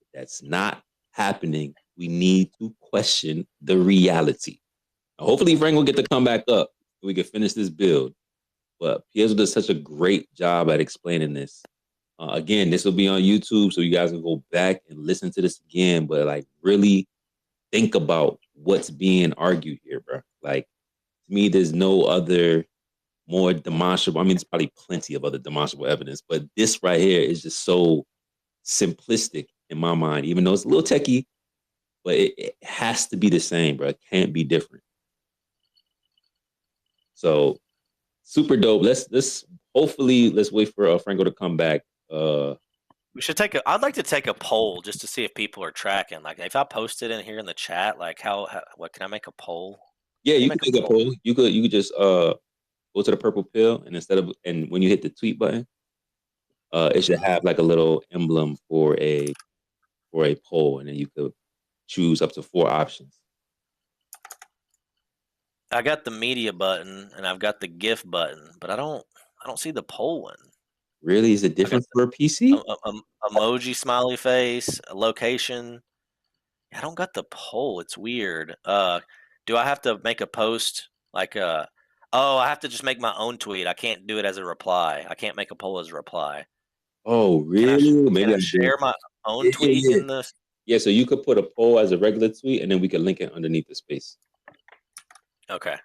If that's not happening, we need to question the reality. Now, hopefully Frank will get to come back up so we can finish this build. But Pietro does such a great job at explaining this. Again, this will be on YouTube, so you guys can go back and listen to this again, but like really think about what's being argued here, bro. Like, to me, there's no other more demonstrable. I mean, there's probably plenty of other demonstrable evidence, but this right here is just so simplistic in my mind, even though it's a little techie, but it has to be the same, bro. It can't be different. So super dope. Let's hopefully let's wait for Franco to come back. We should I'd like to take a poll just to see if people are tracking. Like, if I post it in here in the chat, like what can I make a poll? Yeah, you can make a poll. You could just go to the purple pill, and when you hit the tweet button, it should have like a little emblem for a poll, and then you could choose up to 4 options. I got the media button and I've got the GIF button, but I don't see the poll one. Really? Is it different for a PC? Emoji, smiley face, location. I don't got the poll. It's weird. Do I have to make a post like I have to just make my own tweet. I can't do it as a reply. I can't make a poll as a reply. Oh, really? Can I share my own tweet in the? Yeah, so you could put a poll as a regular tweet, and then we can link it underneath the space. Okay,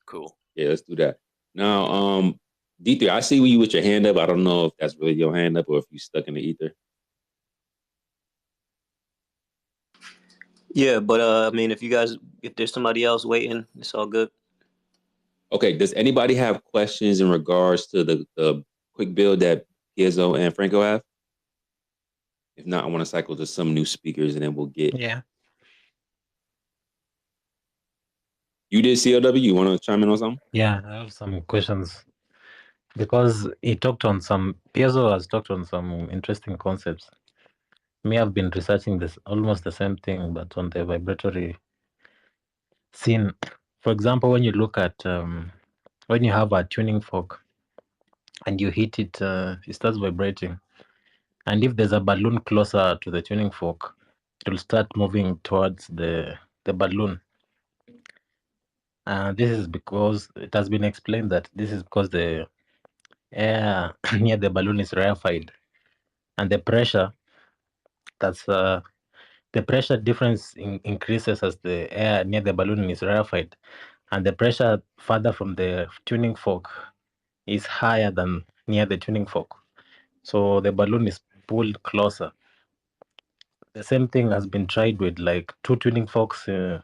cool. Yeah, let's do that. Now, D3, I see you with your hand up. I don't know if that's really your hand up or if you stuck in the ether. Yeah, but I mean, if there's somebody else waiting, it's all good. Okay, does anybody have questions in regards to the quick build that Gizzo and Franco have? If not, I want to cycle to some new speakers and then we'll get. Yeah. You did CLW? You want to chime in on something? Yeah, I have some questions because Piezo has talked on some interesting concepts. Me, I've been researching this almost the same thing, but on the vibratory scene. For example, when you look at when you have a tuning fork and you hit it, it starts vibrating. And if there's a balloon closer to the tuning fork, it will start moving towards the balloon. This is because it has been explained that this is because the air near the balloon is rarefied, and the pressure the pressure difference increases as the air near the balloon is rarefied, and the pressure further from the tuning fork is higher than near the tuning fork. So the balloon is pulled closer. The same thing has been tried with like two tuning forks in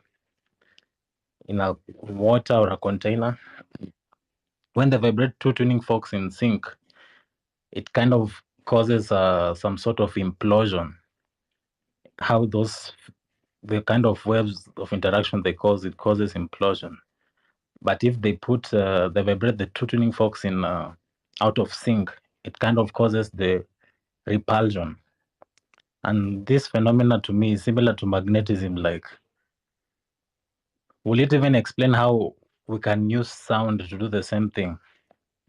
a water or a container. When they vibrate two tuning forks in sync, it kind of causes some sort of implosion. How the kind of waves of interaction they cause, it causes implosion. But if they they vibrate the two tuning forks in out of sync, it kind of causes the repulsion. And this phenomena to me is similar to magnetism. Like, will it even explain how we can use sound to do the same thing?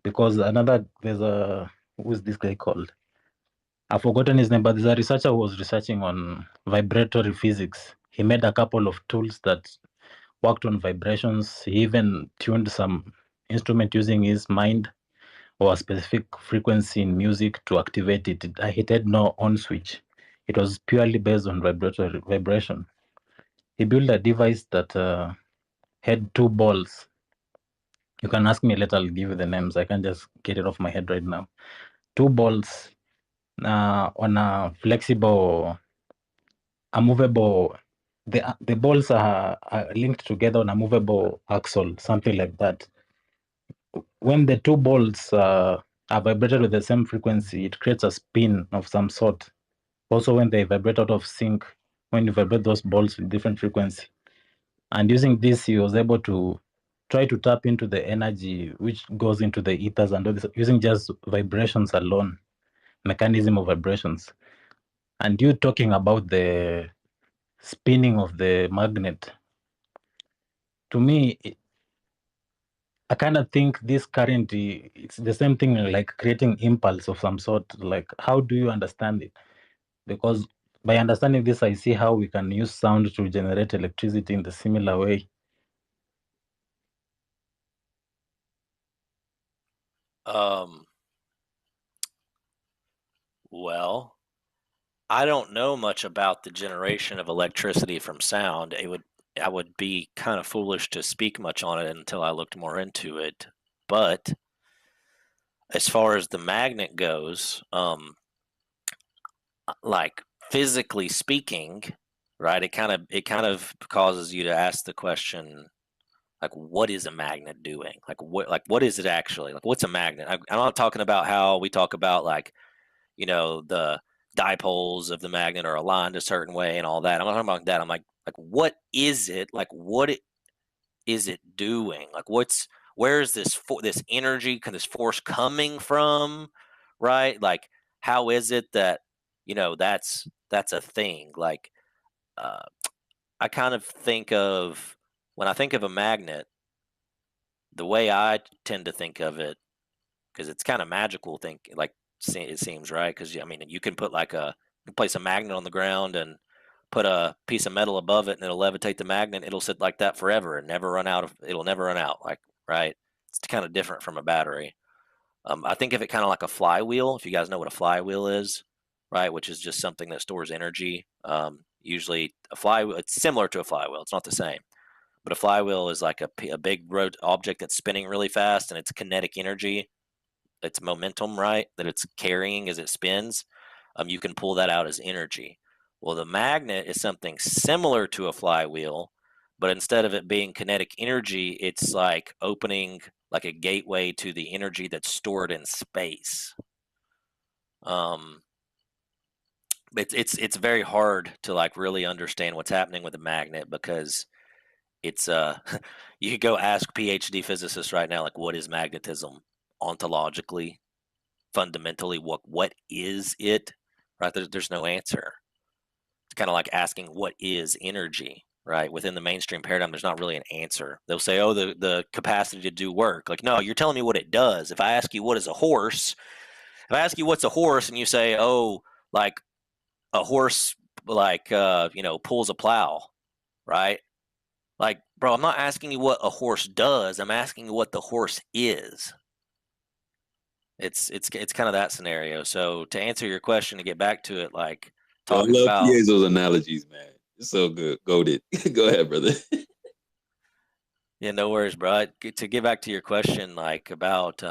Because who is this guy called? I've forgotten his name, but there's a researcher who was researching on vibratory physics. He made a couple of tools that worked on vibrations. He even tuned some instrument using his mind or a specific frequency in music to activate it. It had no on switch. It was purely based on vibratory vibration. He built a device that had two balls. You can ask me later, I'll give you the names. I can't just get it off my head right now. Two balls on a movable, the balls are linked together on a movable axle, something like that. When the two balls are vibrated with the same frequency, it creates a spin of some sort. Also, when they vibrate out of sync, when you vibrate those balls with different frequency. And using this, he was able to try to tap into the energy which goes into the ethers and all this, using just vibrations alone, mechanism of vibrations. And you talking about the spinning of the magnet, to me, I kind of think this current, it's the same thing like creating impulse of some sort. Like, how do you understand it? Because by understanding this, I see how we can use sound to generate electricity in the similar way. Well, I don't know much about the generation of electricity from sound. I would be kind of foolish to speak much on it until I looked more into it. But as far as the magnet goes, like physically speaking, right? It kind of causes you to ask the question, like, what is a magnet doing? Like what is it actually? Like, what's a magnet? I'm not talking about how we talk about, like, the dipoles of the magnet are aligned a certain way and all that. I'm not talking about that. I'm like, what is it? Like, is it doing? Like, where is this energy, this force coming from? Right? Like, how is it that, that's a thing? Like, uh, I kind of think of, when I think of a magnet, the way I tend to think of it, because it's kind of magical, like, it seems, right? Because I mean, you can put place a magnet on the ground and put a piece of metal above it, and it'll levitate the magnet. It'll sit like that forever and it'll never run out. Like, right? It's kind of different from a battery. I think of it kind of like a flywheel. If you guys know what a flywheel is, right? Which is just something that stores energy. Usually a flywheel, it's similar to a flywheel. It's not the same. But a flywheel is like a big object that's spinning really fast, and it's kinetic energy. its momentum, right, that it's carrying as it spins, you can pull that out as energy. Well, the magnet is something similar to a flywheel, but instead of it being kinetic energy, it's like opening like a gateway to the energy that's stored in space. It's very hard to like really understand what's happening with a magnet because it's you could go ask PhD physicists right now, like, what is magnetism ontologically, fundamentally, what is it? Right? There's no answer. It's kind of like asking what is energy, right? Within the mainstream paradigm, there's not really an answer. They'll say, oh, the capacity to do work. Like, no, you're telling me what it does. If I ask you what is a horse, if I ask you what's a horse and you say, oh, like a horse, like, pulls a plow, right? Like, bro, I'm not asking you what a horse does. I'm asking you what the horse is. It's kind of that scenario. So to answer your question, to get back to it, like Yo, I talking love about Piezo's analogies, man. It's so good. Goated. Go ahead, brother. yeah, no worries, bro. To get back to your question, like about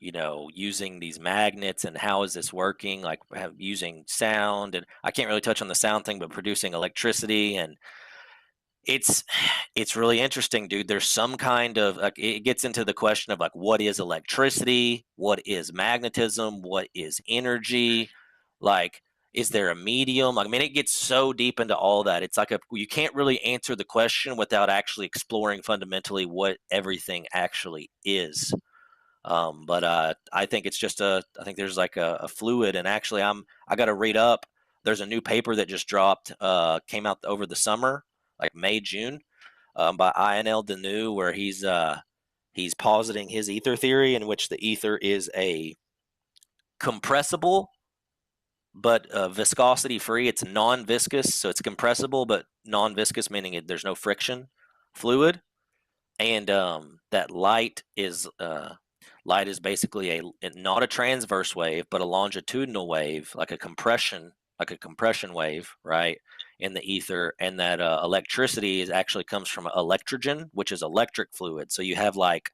using these magnets and how is this working, like using sound, and I can't really touch on the sound thing, but producing electricity, and it's really interesting, dude. There's some kind of like it gets into the question of like what is electricity, what is magnetism, what is energy, like is there a medium? I mean, it gets so deep into all that. It's like you can't really answer the question without actually exploring fundamentally what everything actually is. But I think it's just I think there's like a fluid, and actually I got to read up. There's a new paper that just dropped, came out over the summer, like May, June, by INL Danu, where he's positing his ether theory, in which the ether is a compressible but viscosity free. It's non-viscous, so it's compressible but non-viscous, meaning there's no friction fluid, and that light is basically not a transverse wave, but a longitudinal wave, like a compression wave, right, in the ether. And that electricity actually comes from electrogen, which is electric fluid. So you have like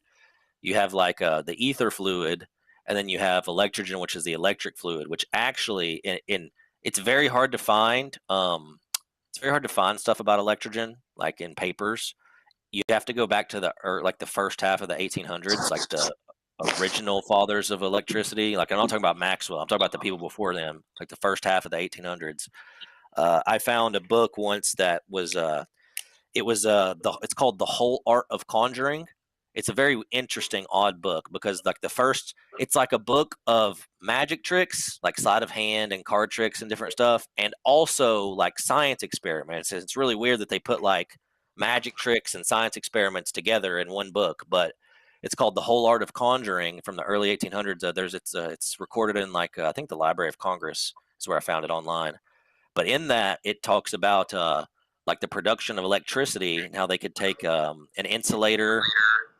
the ether fluid, and then you have electrogen, which is the electric fluid, which actually in it's very hard to find. It's very hard to find stuff about electrogen, like in papers. You have to go back to the first half of the 1800s, like the original fathers of electricity. Like I'm not talking about Maxwell. I'm talking about the people before them, like the first half of the 1800s. I found a book once that was it's called The Whole Art of Conjuring. It's a very interesting, odd book because it's like a book of magic tricks, like sleight of hand and card tricks and different stuff, and also like science experiments. It's really weird that they put like magic tricks and science experiments together in one book, but it's called The Whole Art of Conjuring from the early 1800s. It's recorded in I think the Library of Congress is where I found it online. But in that, it talks about like the production of electricity and how they could take an insulator,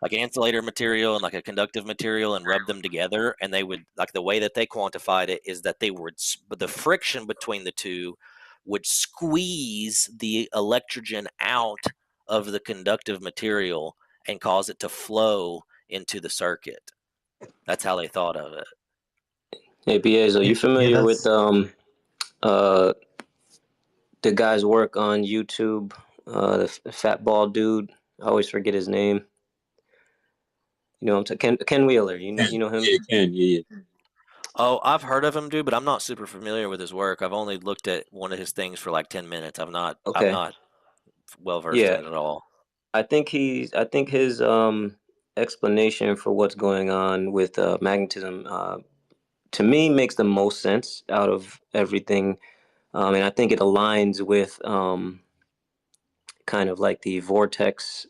like an insulator material and like a conductive material, and rub them together. And they would, like, the way that they quantified it is that the friction between the two would squeeze the electrogen out of the conductive material and cause it to flow into the circuit. That's how they thought of it. Hey, Piaz, are you familiar with the guy's work on YouTube? The fat bald dude. I always forget his name. You know, Ken Wheeler. You know him? Yeah, Ken. Yeah. Oh, I've heard of him, dude, but I'm not super familiar with his work. I've only looked at one of his things for like 10 minutes. I'm not well versed in Yeah, it at all. I think his explanation for what's going on with magnetism to me makes the most sense out of everything. And I think it aligns with kind of like the vortex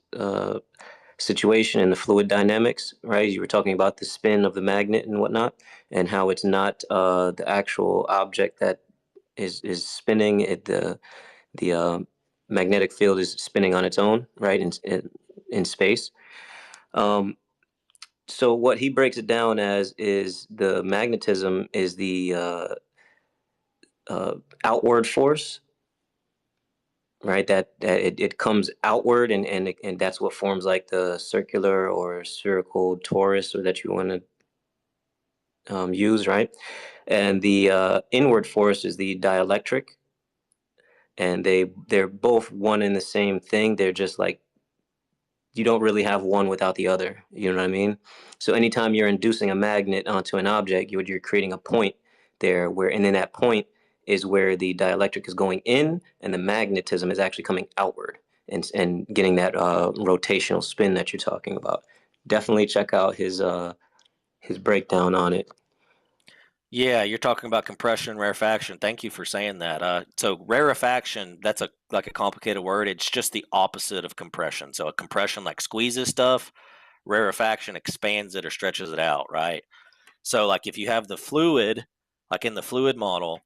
situation and the fluid dynamics, right? You were talking about the spin of the magnet and whatnot, and how it's not the actual object that is spinning. The magnetic field is spinning on its own, right, in space. So what he breaks it down as is the magnetism is the outward force, right? That it comes outward, and that's what forms like the circular or spherical torus, or that you want to use, right? And the inward force is the dielectric, and they're both one and the same thing. They're just like, you don't really have one without the other. You know what I mean? So anytime you're inducing a magnet onto an object, you're creating a point there where, and then that point is where the dielectric is going in and the magnetism is actually coming outward and getting that rotational spin that you're talking about. Definitely check out his breakdown on it. Yeah, you're talking about compression and rarefaction. Thank you for saying that. So rarefaction, that's like a complicated word. It's just the opposite of compression. So a compression like squeezes stuff, rarefaction expands it or stretches it out, right? So like if you have the fluid, like in the fluid model,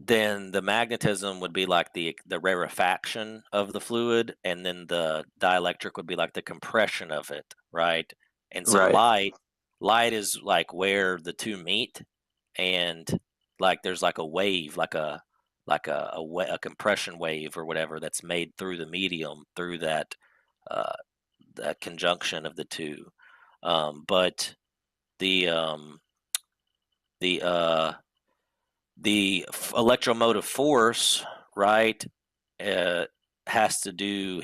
then the magnetism would be like the rarefaction of the fluid, and then the dielectric would be like the compression of it, right? And so Right. light is like where the two meet, and like there's like a wave, like a compression wave or whatever that's made through the medium through that that conjunction of the two. But the the electromotive force, right, has to do.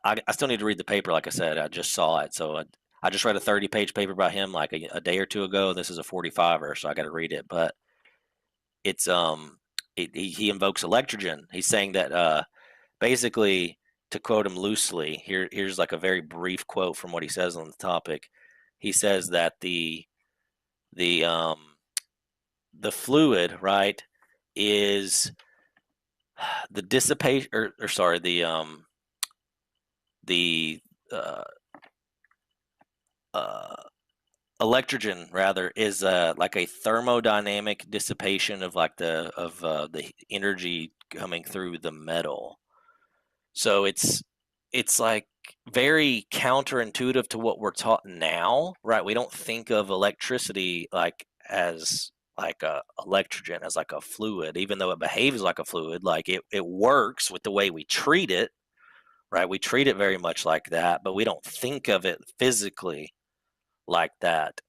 I still need to read the paper. Like I said, I just saw it, so I just read a 30-page paper by him like a day or two ago. This is a 45er, so I got to read it. But it's he invokes electrogen. He's saying that basically, to quote him loosely, here's like a very brief quote from what he says on the topic. He says that the fluid, right, is the dissipation, or sorry, the electrogen rather is like a thermodynamic dissipation of like the energy coming through the metal. So it's like very counterintuitive to what we're taught now, right? We don't think of electricity like as like a electrogen, as like a fluid, even though it behaves like a fluid. Like it works with the way we treat it, right? We treat it very much like that, but we don't think of it physically like that.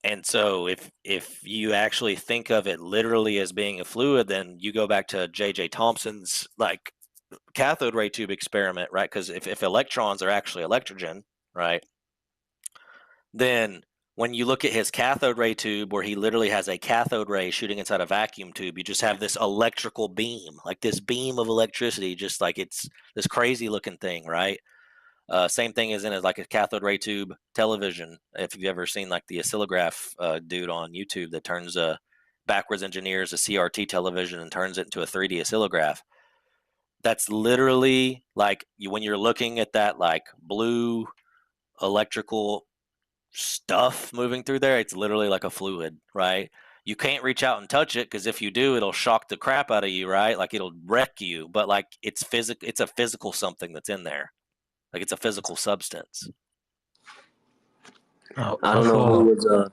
And so if you actually think of it literally as being a fluid, then you go back to J.J. Thomson's like cathode ray tube experiment, right? Because if electrons are actually electrogen, right, then when you look at his cathode ray tube where he literally has a cathode ray shooting inside a vacuum tube, you just have this electrical beam, like this beam of electricity, just like it's this crazy looking thing, right? Same thing as in like a cathode ray tube television. If you've ever seen like the oscillograph dude on YouTube that turns backwards engineers a CRT television and turns it into a 3D oscillograph. That's literally like when you're looking at that like blue electrical stuff moving through there, it's literally like a fluid, right? You can't reach out and touch it because if you do, it'll shock the crap out of you, right? Like it'll wreck you. But like it's a physical something that's in there. Like it's a physical substance. I don't know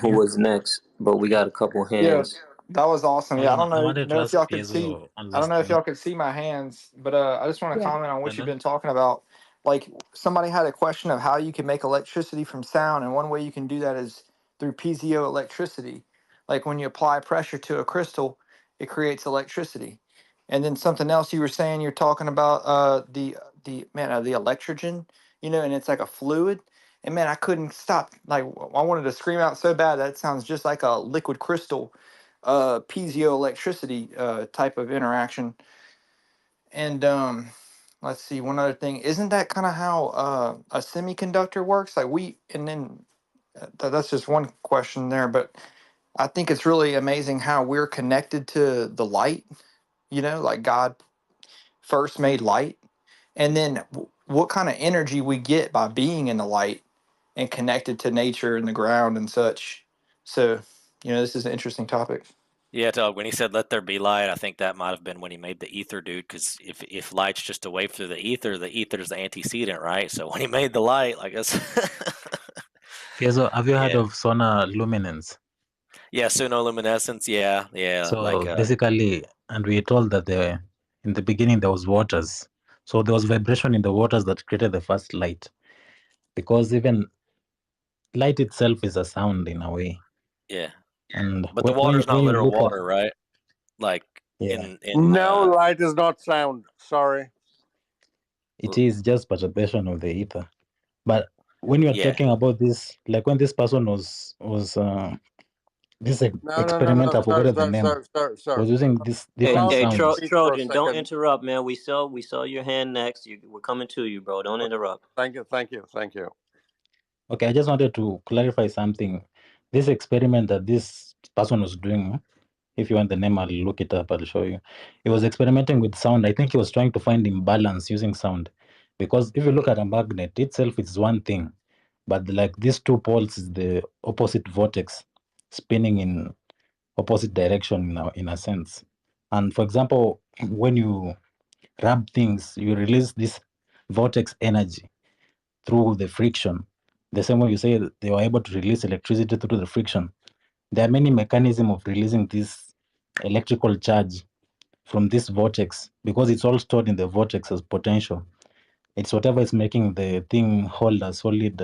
who was next, but we got a couple hands. That was awesome. Yeah, I don't know if y'all could see. I don't know if thing. y'all could see my hands, but I just want to Yeah. comment on what you've been talking about. Like somebody had a question of how you can make electricity from sound, and one way you can do that is through piezoelectricity. Like when you apply pressure to a crystal, it creates electricity. And then something else you were saying, you're talking about the electrogen, and it's like a fluid. And man, I couldn't stop. Like I wanted to scream out so bad. That sounds just like a liquid crystal piezoelectricity type of interaction. And let's see, one other thing. Isn't that kind of how a semiconductor works? Like and then that's just one question there, but I think it's really amazing how we're connected to the light, like God first made light. And then what kind of energy we get by being in the light and connected to nature and the ground and such. So, this is an interesting topic. Yeah, Doug, when he said "let there be light," I think that might have been when he made the ether, dude. Because if light's just a wave through the ether is the antecedent, right? So when he made the light, I guess. Fiezo, have you heard of solar luminance? Yeah, sonoluminescence. Yeah. So like basically, and we told that in the beginning there was waters. So there was vibration in the waters that created the first light. because even light itself is a sound in a way. Yeah. And But the water's when not you literal look at, water, right? Like yeah, No, light is not sound. Sorry. it is just perturbation of the ether. But when you're Yeah. talking about this, like when this person was this No, experiment, I forgot the name, sir. was using this Hey, different hey, sounds. Trojan, don't interrupt, man. We saw your hand next. We're coming to you, bro. Don't interrupt. Thank you. Okay, I just wanted to clarify something. This experiment that this person was doing, if you want the name, I'll look it up, I'll show you. He was experimenting with sound. I think he was trying to find imbalance using sound. Because if you look at a magnet itself, it's one thing. But like these two poles is the opposite vortex spinning in opposite direction in a sense. And for example, when you rub things, you release this vortex energy through the friction. The same way you say they were able to release electricity through the friction. There are many mechanisms of releasing this electrical charge from this vortex because it's all stored in the vortex as potential. It's whatever is making the thing hold a solid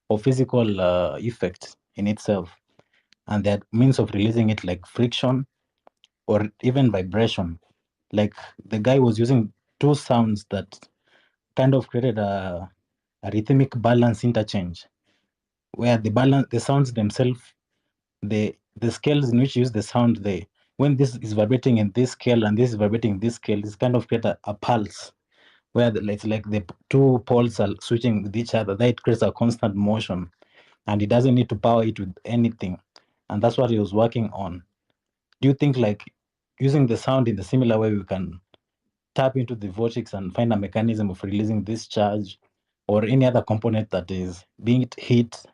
or physical effect in itself. And there are means of releasing it like friction or even vibration. Like the guy was using two sounds that kind of created a rhythmic balance interchange where the sounds themselves, the scales in which you use the sound, when this is vibrating in this scale and this is vibrating in this scale, this kind of create a pulse where it's like the two poles are switching with each other. That creates a constant motion, and it doesn't need to power it with anything. And that's what he was working on. Do you think like using the sound in the similar way we can tap into the vortex and find a mechanism of releasing this charge or any other component that is being it heat,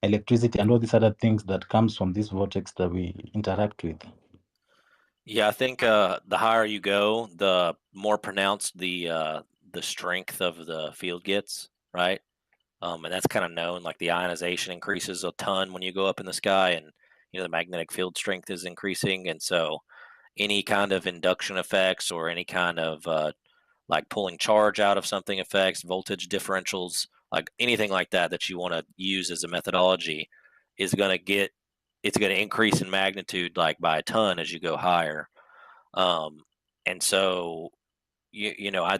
electricity, and all these other things that comes from this vortex that we interact with? Yeah, I think the higher you go, the more pronounced the strength of the field gets, right? And that's kind of known. Like the ionization increases a ton when you go up in the sky, and the magnetic field strength is increasing, and so any kind of induction effects or any kind of like pulling charge out of something effects, voltage differentials, like anything like that that you want to use as a methodology is going to it's going to increase in magnitude like by a ton as you go higher. And so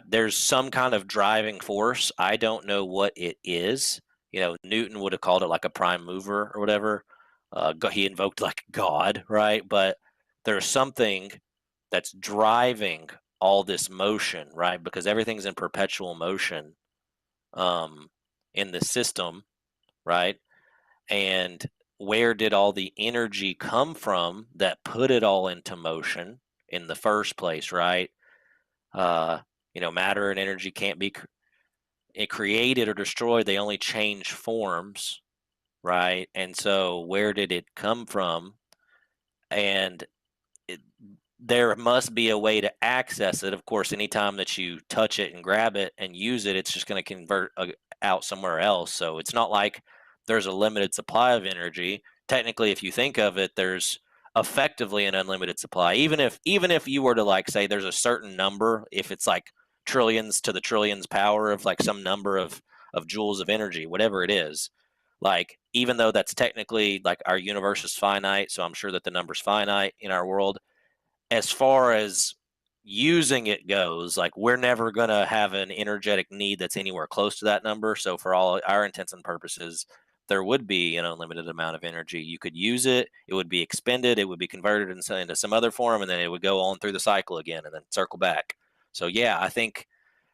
there's some kind of driving force. I don't know what it is. Newton would have called it like a prime mover or whatever. He invoked like God, right? But there's something that's driving all this motion, right? Because everything's in perpetual motion in the system, right? And where did all the energy come from that put it all into motion in the first place, right? Matter and energy can't be created or destroyed. They only change forms, right? And so where did it come from? And there must be a way to access it. Of course, anytime that you touch it and grab it and use it, it's just going to convert out somewhere else. So it's not like there's a limited supply of energy. Technically, if you think of it, there's effectively an unlimited supply. Even if you were to like say there's a certain number, if it's like trillions to the trillions power of like some number of joules of energy, whatever it is, like even though that's technically like our universe is finite, so I'm sure that the number's finite in our world. As far as using it goes, like we're never going to have an energetic need that's anywhere close to that number. So for all our intents and purposes, there would be an unlimited amount of energy. You could use it, it would be expended, it would be converted into some other form, and then it would go on through the cycle again and then circle back. So yeah, I think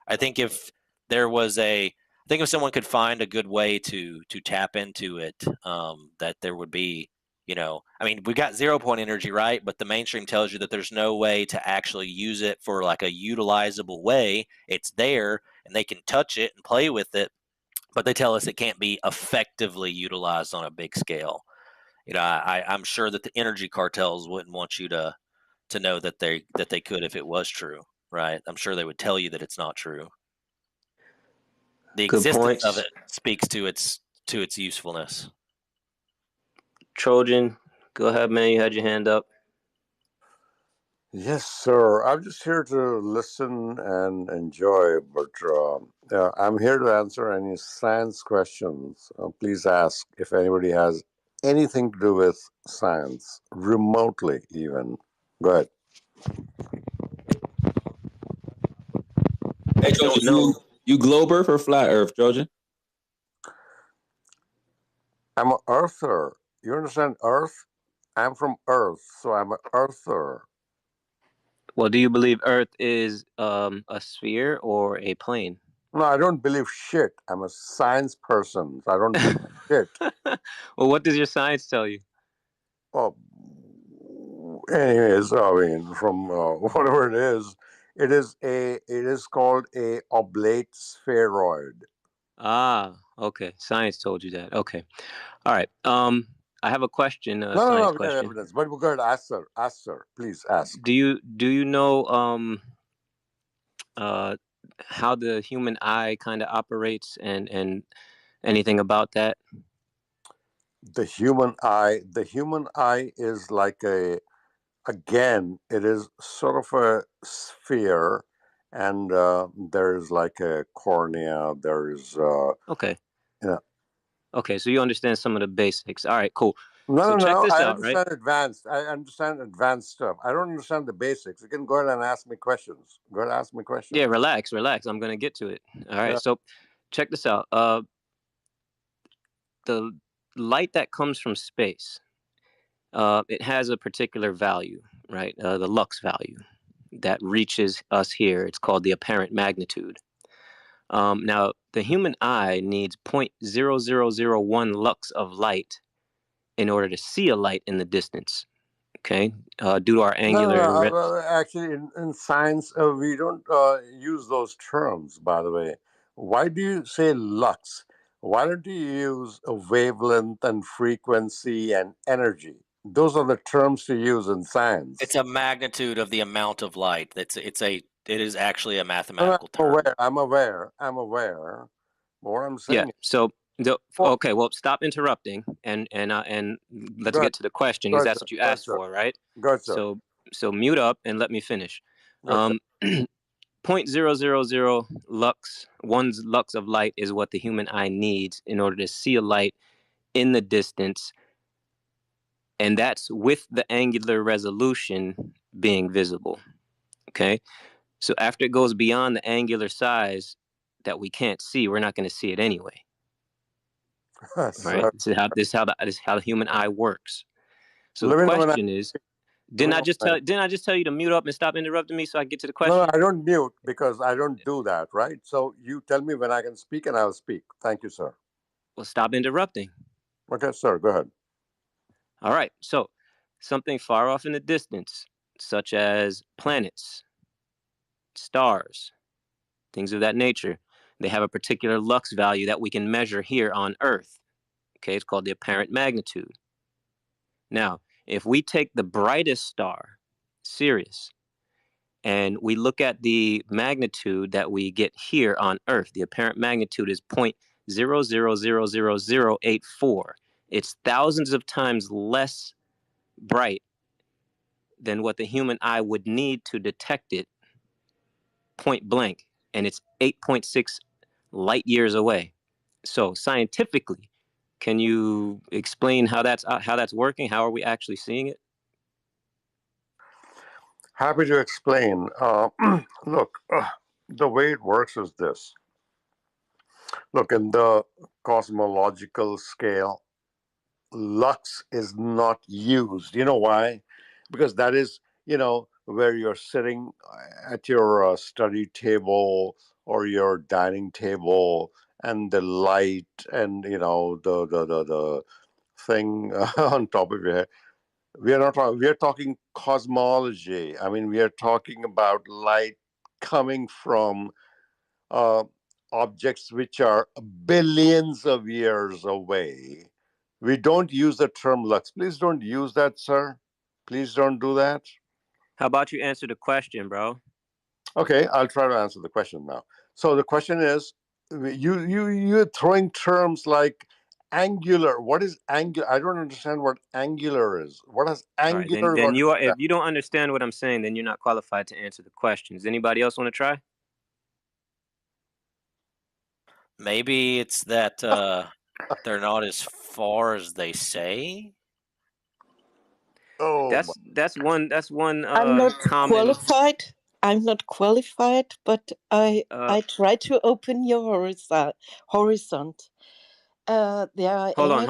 if there was I think if someone could find a good way to tap into it, that there would be, I mean, we got 0 point energy, right? But the mainstream tells you that there's no way to actually use it for like a utilizable way. It's there and they can touch it and play with it, but they tell us it can't be effectively utilized on a big scale. I'm sure that the energy cartels wouldn't want you to know that they could if it was true, right? I'm sure they would tell you that it's not true. The Good existence of points. it speaks to its usefulness. Trojan, go ahead, man. You had your hand up. Yes, sir. I'm just here to listen and enjoy, but I'm here to answer any science questions. Please ask if anybody has anything to do with science, remotely even. Go ahead. Hey, Trojan, you Glober for Flat Earth, Trojan? I'm an earther. You understand Earth? I'm from Earth, so I'm an earther. Well, do you believe Earth is a sphere or a plane? No, I don't believe shit. I'm a science person. So I don't believe shit. Well, what does your science tell you? Oh, anyways, I mean, from whatever it is called a oblate spheroid. Ah, okay. Science told you that. Okay. All right. I have a question, a No, science we got question. evidence. But go ahead, ask sir, please ask. Do you know how the human eye kind of operates and anything about that? The human eye is like again, it is sort of a sphere, and there's like a cornea. There's Okay. yeah. Okay, so you understand some of the basics. All right, cool. No, So check this I out, right? understand advanced. I understand advanced stuff. I don't understand the basics. You can go ahead and ask me questions. Go ahead and ask me questions. Yeah, relax. I'm gonna get to it. All right. Yeah. So check this out. The light that comes from space, it has a particular value, right? The lux value that reaches us here. It's called the apparent magnitude. Now, the human eye needs 0.0001 lux of light in order to see a light in the distance. Okay, due to our angular. Actually, in science, we don't use those terms, by the way. Why do you say lux? Why don't you use a wavelength and frequency and energy? Those are the terms to use in science. It's a magnitude of the amount of light. It is actually a No, mathematical term. I'm aware. But what I'm Yeah. saying So okay. Well, stop interrupting and let's Go ahead. get to the question Go because ahead, that's sir. what you Go ahead, asked sir. for, right? Go ahead, sir. So mute up and let me finish. Go ahead, sir. 0.000 lux, one's lux of light is what the human eye needs in order to see a light in the distance, and that's with the angular resolution being visible. Okay, so after it goes beyond the angular size that we can't see, we're not going to see it anyway. Right? This is how the human eye works. So the question is, didn't I just tell you to mute up and stop interrupting me so I can get to the question? No, I don't mute because I don't do that, right? So you tell me when I can speak and I'll speak. Thank you, sir. Well, stop interrupting. Okay, sir, go ahead. All right. So something far off in the distance, such as planets, stars, things of that nature, they have a particular lux value that we can measure here on Earth. Okay, it's called the apparent magnitude. Now, if we take the brightest star, Sirius, and we look at the magnitude that we get here on Earth, the apparent magnitude is 0.000084. It's thousands of times less bright than what the human eye would need to detect it point blank, and it's 8.6 light years away. So scientifically, can you explain how that's working? How are we actually seeing it? Happy to explain. Look, the way it works is this. Look, in the cosmological scale, lux is not used. You know why? Because that is, where you're sitting at your study table or your dining table, and the light and the thing on top of your head. We are not. We are talking cosmology. I mean, we are talking about light coming from uh, objects which are billions of years away. We don't use the term lux. Please don't use that, sir. Please don't do that. How about you answer the question, bro? Okay, I'll try to answer the question now. So the question is, you're throwing terms like angular. What is angular? I don't understand what angular is. What has All right, angular then got to you do are. with If that? you don't understand what I'm saying, then you're not qualified to answer the questions. Anybody else want to try? Maybe it's that they're not as far as they say. Oh, That's one. That's one. I'm not Common. qualified. I'm not qualified, but I try to open your horizon. There are Hold on.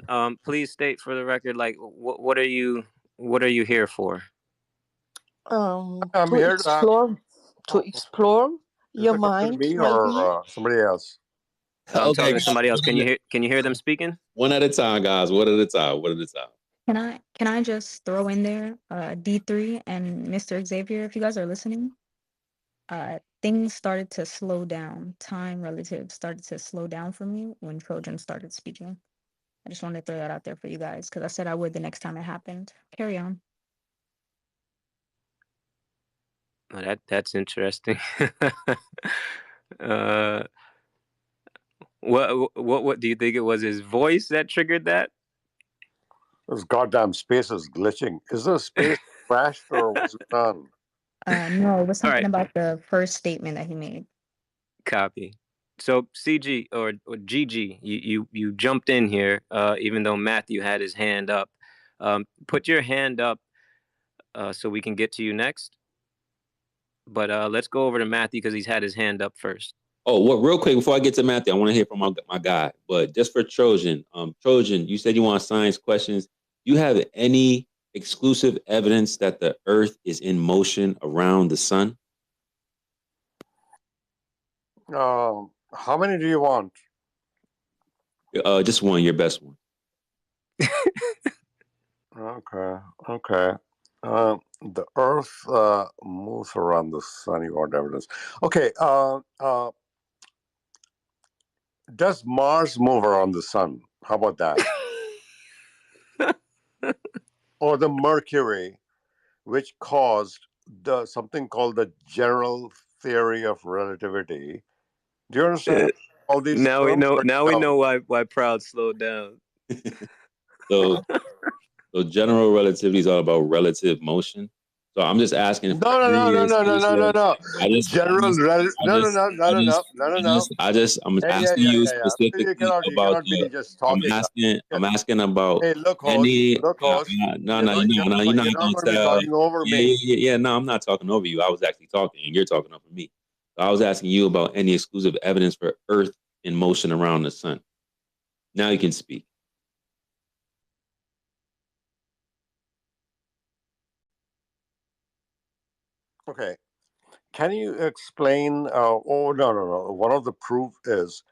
energies. Please state for the record, like, what are you here for? I'm To here to ask. explore Is your the question mind, me maybe. or somebody else? I'm Okay, talking to somebody else. Can you hear them speaking? one at a time, guys. One at a time. One at a time. Can I just throw in there D3 and Mr. Xavier, if you guys are listening? Things started to slow down. Time relative started to slow down for me when Trojan started speaking. I just wanted to throw that out there for you guys because I said I would the next time it happened. Carry on. Oh, that's interesting. What do you think it was his voice that triggered that? This goddamn space is glitching. Is the space crashed or what's going on? No, it was All something right, about the first statement that he made. copy. So CG or GG, you jumped in here, even though Matthew had his hand up. Put your hand up so we can get to you next. But let's go over to Matthew because he's had his hand up first. Oh, well, real quick before I get to Matthew, I want to hear from my guy. But just for Trojan, Trojan, you said you want science questions. Do you have any exclusive evidence that the Earth is in motion around the sun? How many do you want? Just one, your best one. Okay. The Earth moves around the sun. You want evidence? Okay. Does Mars move around the sun? How about that? Or the Mercury, which caused something called the general theory of relativity. Do you understand all these Now we terms? know. Now we know why Proud slowed down. So general relativity is all about relative motion. So I'm just asking. No. I just General no. I'm Yeah. asking you So specifically you about cannot be the. just talking. I'm asking about Hey, look, any. host. No, You're you're not not gonna going to be tell. talking over me. Yeah. No, I'm not talking over you. I was actually talking, and you're talking over me. So I was asking you about any exclusive evidence for Earth in motion around the sun. Now you can speak. Okay. Can you explain? No. One of the proof is.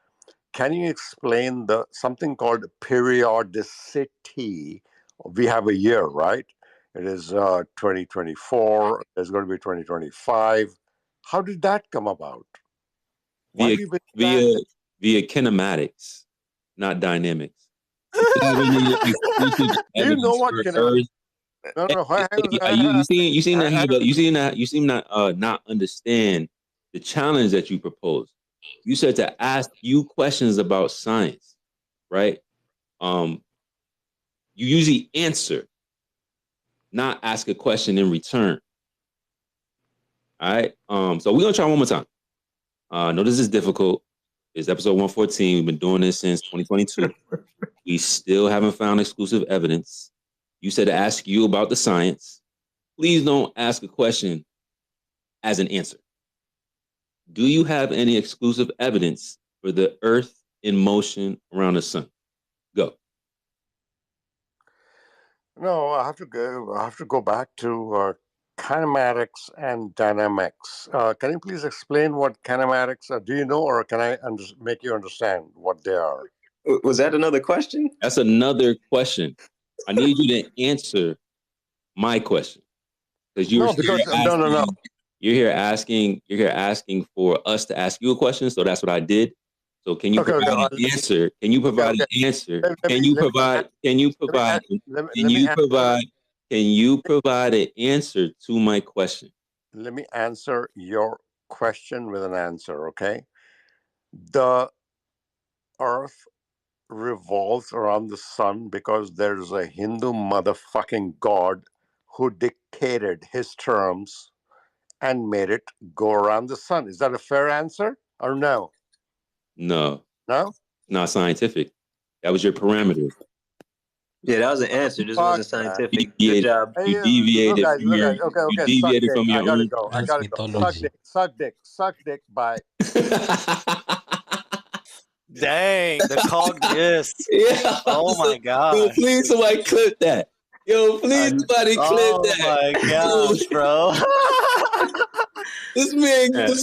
Can you explain something called periodicity? We have a year, right? It is 2024. There's going to be 2025. How did that come about? Why do you believe that? Via kinematics, not dynamics. Do you have any exclusive Do you know evidence what for kinematics? Earth? You seem not understand the challenge that you propose. You said to ask you questions about science, right? You usually answer, not ask a question in return. All right. So we're gonna try one more time. I know this is difficult. It's episode 114. We've been doing this since 2022. We still haven't found exclusive evidence. You said to ask you about the science. Please don't ask a question as an answer. Do you have any exclusive evidence for the Earth in motion around the sun? Go. No, I have to go back to kinematics and dynamics. Can you please explain what kinematics are? Do you know, or can I make you understand what they are? Was that another question? That's another question. I need you to answer my question because you're here asking for us to ask you a question. So that's what I did. So can you provide an answer? Can you provide an answer? Can you provide an answer to my question? Let me answer your question with an answer, okay? The Earth revolves around the sun because there's a Hindu motherfucking god who dictated his terms and made it go around the sun. Is that a fair answer or no? No. No? Not scientific. That was your parameter. Yeah, that was an answer. This Fuck wasn't that. scientific. Good job. Hey, You look, deviated guys, from look, your guys. Okay, you okay. Suck deviated dick. from I your gotta own. go. I gotta go. Suck dick. Suck dick. Suck dick. Bye. Dang, the cog gist. Yeah. Oh my Yo, gosh. please somebody clip that. Yo, please somebody clip Oh that. my gosh, bro. This man. Yeah.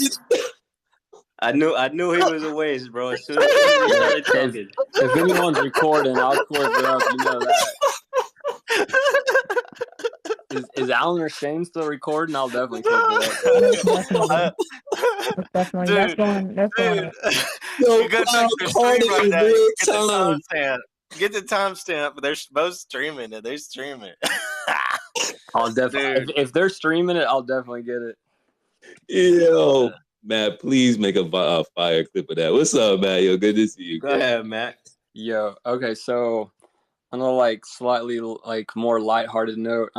I knew he was a waste, bro. As soon as he started talking. If anyone's recording, I'll clip it up. You know that. Is Alan or Shane still recording? I'll definitely clip it up. Definitely. That's going. That's going. You go check their stream right now. You get the time. timestamp. Get the timestamp. They're both streaming it. They're streaming. I'll definitely. If they're streaming it, I'll definitely get it. Yo, Matt, please make a fire clip of that. What's up, Matt? Yo, good to see you. Go ahead, Matt. Yo, okay, so on a like slightly like more lighthearted note,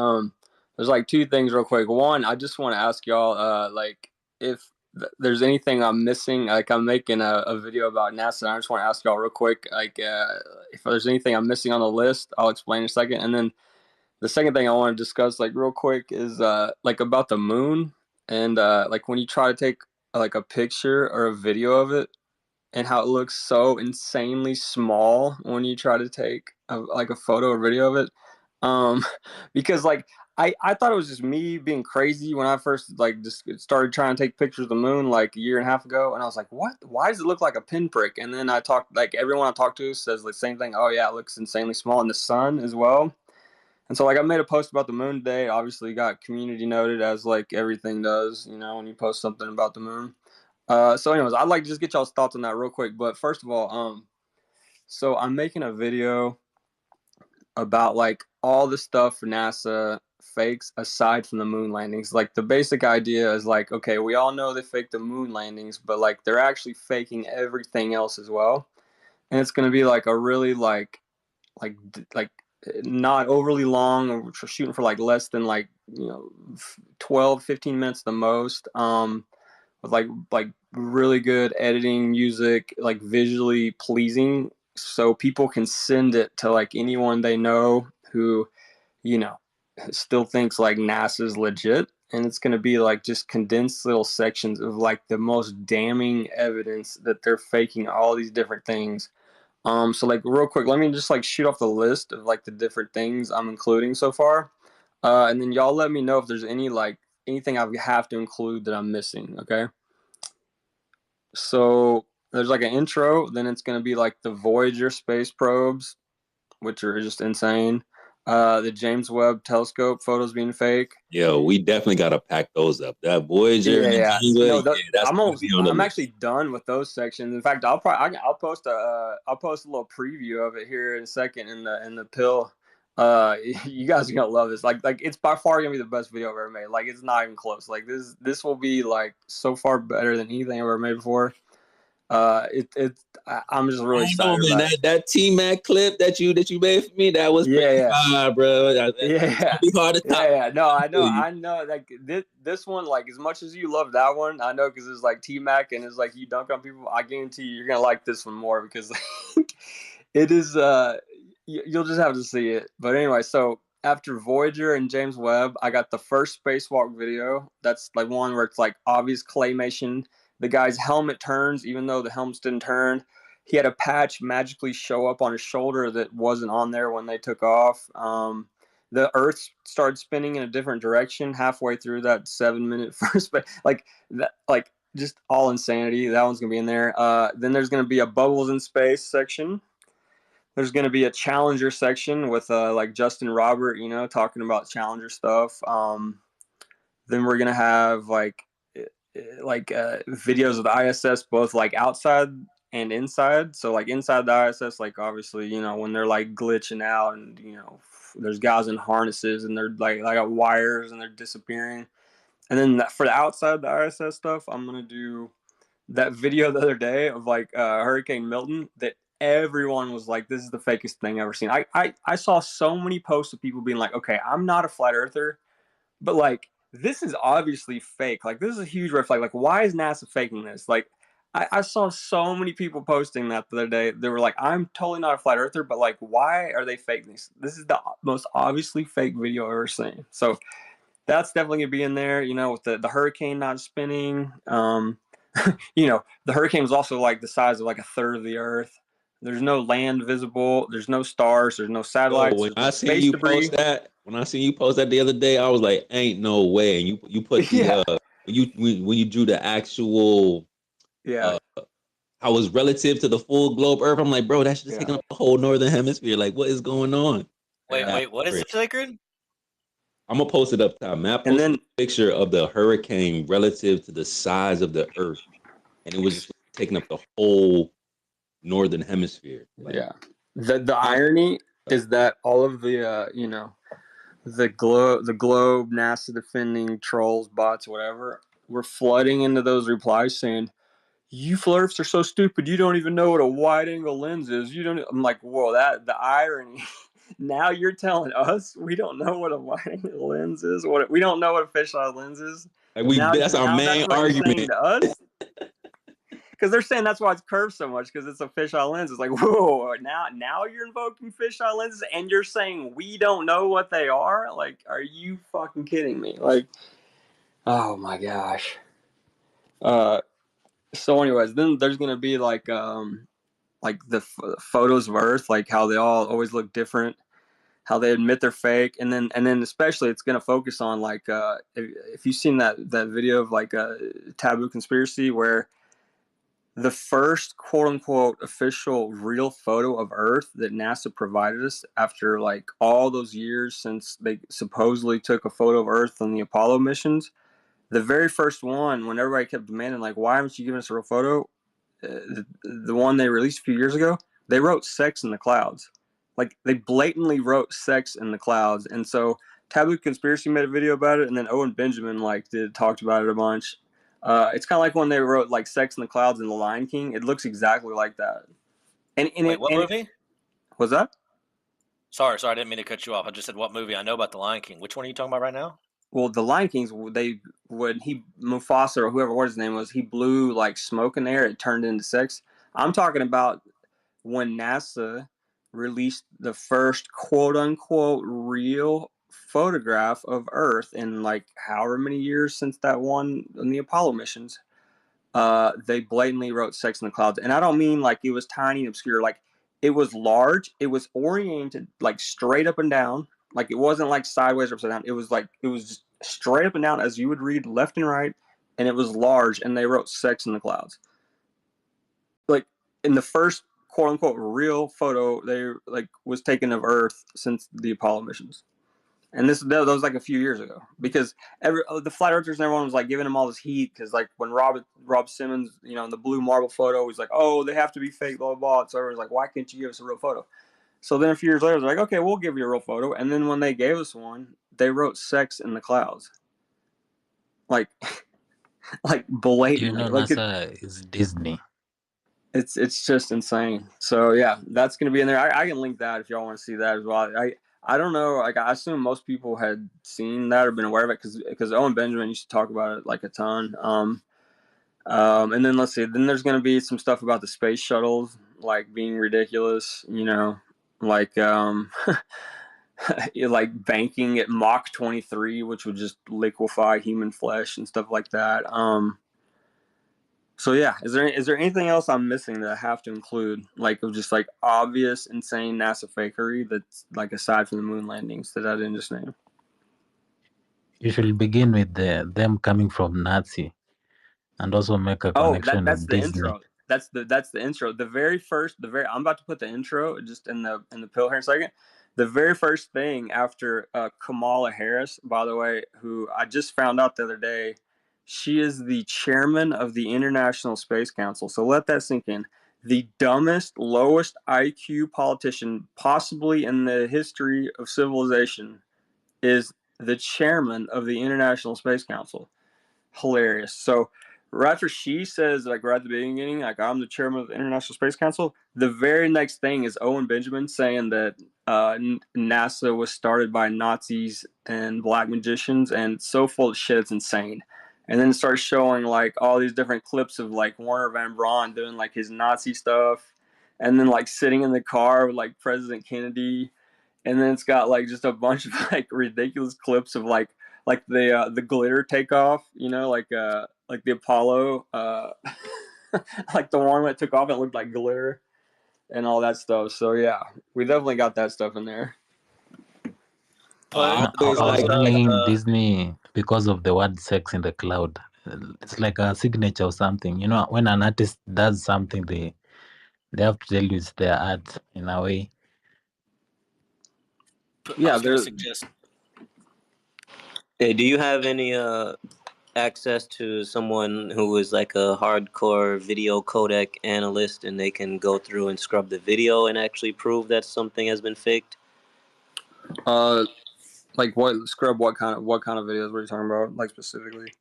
there's like two things real quick. One, I just want to ask y'all, like if there's anything I'm missing. Like I'm making a video about NASA, and I just want to ask y'all real quick, like if there's anything I'm missing on the list, I'll explain in a second. And then the second thing I want to discuss, like real quick, is like about the moon and like when you try to take like a picture or a video of it, and how it looks so insanely small when you try to take like a photo or video of it. Because like I thought it was just me being crazy when I first like just started trying to take pictures of the moon like a year and a half ago, and I was like, what? Why does it look like a pinprick? And then I talked, like everyone I talked to says the same thing. Oh yeah, it looks insanely small, and the sun as well. And so like I made a post about the moon today. Obviously got community noted, as like everything does, you know, when you post something about the moon. So anyways, I'd like to just get y'all's thoughts on that real quick. But first of all, so I'm making a video about like all the stuff NASA fakes aside from the moon landings. Like the basic idea is like, okay, we all know they faked the moon landings, but like they're actually faking everything else as well. And it's gonna be like a really like not overly long. We're shooting for like less than like 12, 15 minutes the most. With like really good editing, music, like visually pleasing, so people can send it to like anyone they know who, you know, still thinks like NASA's legit. And it's going to be like just condensed little sections of like the most damning evidence that they're faking all these different things. So like real quick, let me just like shoot off the list of like the different things I'm including so far. And then y'all let me know if there's anything I have to include that I'm missing. Okay. So there's like an intro, then it's going to be like the Voyager space probes, which are just insane. The James Webb Telescope photos being fake. Yo, we definitely gotta pack those up. That Voyager, Yeah. No, that's gonna be on the I'm list. actually done with those sections. In fact, I'll post a little preview of it here in a second in the pill. You guys are gonna love this. Like it's by far gonna be the best video I've ever made. Like it's not even close. Like this will be like so far better than anything I've ever made before. I'm just really excited man, about it. that T-Mac clip that you made for me, that was pretty hard, bro. Yeah. Be hard to top. Yeah. No, I know. Like this one, like as much as you love that one, I know because it's like T-Mac and it's like you dunk on people. I guarantee you're gonna like this one more because it is. You'll just have to see it. But anyway, so after Voyager and James Webb, I got the first spacewalk video. That's like one where it's like obvious claymation. The guy's helmet turns, even though the helmets didn't turn. He had a patch magically show up on his shoulder that wasn't on there when they took off. The Earth started spinning in a different direction halfway through that 7-minute first, but like that, like just all insanity. That one's gonna be in there. Then there's gonna be a bubbles in space section. There's going to be a Challenger section with like Justin Robert, you know, talking about Challenger stuff. Then we're going to have like videos of the ISS, both like outside and inside. So like inside the ISS, like obviously, you know, when they're like glitching out and, you know, there's guys in harnesses and they're like got wires and they're disappearing. And then for the outside the ISS stuff, I'm going to do that video the other day of like Hurricane Milton that everyone was like, this is the fakest thing I've ever seen. I saw so many posts of people being like, okay, I'm not a flat earther, but like, this is obviously fake. Like, this is a huge red flag. Like, why is NASA faking this? Like, I saw so many people posting that the other day. They were like, I'm totally not a flat earther, but like, why are they faking this? This is the most obviously fake video I've ever seen. So that's definitely gonna be in there, you know, with the hurricane not spinning. You know, the hurricane was also like the size of like a third of the earth. There's no land visible, there's no stars, there's no Yo, satellites, when there's I no seen space you post debris. that, the other day, I was like, "Ain't no way!" And you put the Yeah, when you drew the actual yeah, uh how it's relative to the full globe Earth. I'm like, bro, that's just yeah, taking up the whole northern hemisphere. Like, what is going on? Wait, yeah. That's what is crazy. it, Sacred? I'm gonna post it up top, man. I And posted then a picture of the hurricane relative to the size of the Earth, and it was just taking up the whole northern hemisphere. Like, yeah, the I, irony is that all of the you know, the globe, NASA defending trolls, bots, whatever, were flooding into those replies saying, you flirts are so stupid. You don't even know what a wide angle lens is. You don't. I'm like, whoa, that the irony. Now you're telling us we don't know what a wide angle lens is. We don't know what a fisheye lens is. we that's our Now main that's what you're saying argument. to us. Because they're saying that's why it's curved so much because it's a fisheye lens. It's like, whoa, now you're invoking fisheye lenses and you're saying we don't know what they are. Like, are you fucking kidding me? Like, oh my gosh. So anyways, then there's gonna be like the photos of Earth, like how they all always look different, how they admit they're fake, and then especially it's gonna focus on like if you've seen that video of like a taboo conspiracy where the first quote unquote official real photo of Earth that NASA provided us after like all those years since they supposedly took a photo of Earth on the Apollo missions. The very first one, when everybody kept demanding, like, why haven't you given us a real photo? The one they released a few years ago, they wrote sex in the clouds. Like, they blatantly wrote sex in the clouds. And so Taboo Conspiracy made a video about it, and then Owen Benjamin talked about it a bunch. It's kind of like when they wrote like sex in the clouds in The Lion King. It looks exactly like that. Wait, what movie? Was that? Sorry, I didn't mean to cut you off. I just said what movie. I know about The Lion King. Which one are you talking about right now? Well, the Lion Kings, Mufasa or whoever what his name was, he blew like smoke in the air. It turned into sex. I'm talking about when NASA released the first quote unquote real photograph of Earth in like however many years since that one in the Apollo missions. They blatantly wrote sex in the clouds. And I don't mean like it was tiny and obscure. Like, it was large. It was oriented like straight up and down. Like, it wasn't like sideways or upside down. It was just straight up and down as you would read left and right. And it was large. And they wrote sex in the clouds. Like, in the first quote unquote real photo they like was taken of Earth since the Apollo missions. And that was like a few years ago because the flat earthers and everyone was like giving him all this heat because like when Rob Simmons, you know, in the blue marble photo, he's like, oh, they have to be fake, blah, blah, blah. So everyone's like, why can't you give us a real photo? So then a few years later, they're like, okay, we'll give you a real photo. And then when they gave us one, they wrote sex in the clouds. Like, like blatantly. Like, NASA is Disney. it's just insane. So yeah, that's gonna be in there. I can link that if y'all want to see that as well. I don't know. Like, I assume most people had seen that or been aware of it because Owen Benjamin used to talk about it like a ton. And then let's see. Then there's gonna be some stuff about the space shuttles like being ridiculous. You know, like like banking at Mach 23, which would just liquefy human flesh and stuff like that. So yeah, is there anything else I'm missing that I have to include, like of just like obvious, insane NASA fakery that's like aside from the moon landings that I didn't just name? You should begin with them coming from Nazi, and also make a Oh, connection that's with the Disney. intro. That's the intro. I'm about to put the intro just in the pill here in a second. The very first thing after Kamala Harris, by the way, who I just found out the other day, she is the chairman of the International Space Council. So let that sink in. The dumbest, lowest IQ politician possibly in the history of civilization is the chairman of the International Space Council. Hilarious. So right after she says, like right at the beginning, like I'm the chairman of the International Space Council, the very next thing is Owen Benjamin saying that NASA was started by Nazis and black magicians, and so full of shit, it's insane. And then it starts showing like all these different clips of like Werner Van Braun doing like his Nazi stuff, and then like sitting in the car with like President Kennedy, and then it's got like just a bunch of like ridiculous clips of like the glitter takeoff, you know, like the Apollo, like the one that took off, it looked like glitter and all that stuff. So yeah, we definitely got that stuff in there. I I always was like bringing Disney because of the word sex in the cloud. It's like a signature or something. You know, when an artist does something, they have to tell you it's their art in a way. I was gonna suggest. Hey, do you have any access to someone who is like a hardcore video codec analyst, and they can go through and scrub the video and actually prove that something has been faked? Like what scrub? What kind of videos were you talking about? Like specifically?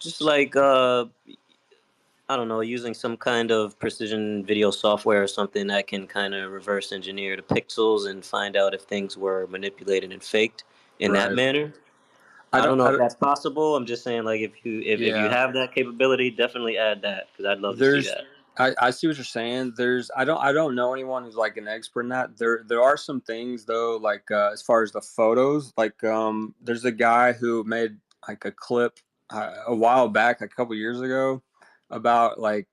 Just like I don't know, using some kind of precision video software or something that can kind of reverse engineer the pixels and find out if things were manipulated and faked in that manner. I don't know if that's possible. I'm just saying, like, if you have that capability, definitely add that, because I'd love to see that. I see what you're saying. I don't know anyone who's like an expert in that. There are some things though, like as far as the photos, like there's a guy who made like a clip a while back, a couple years ago, about like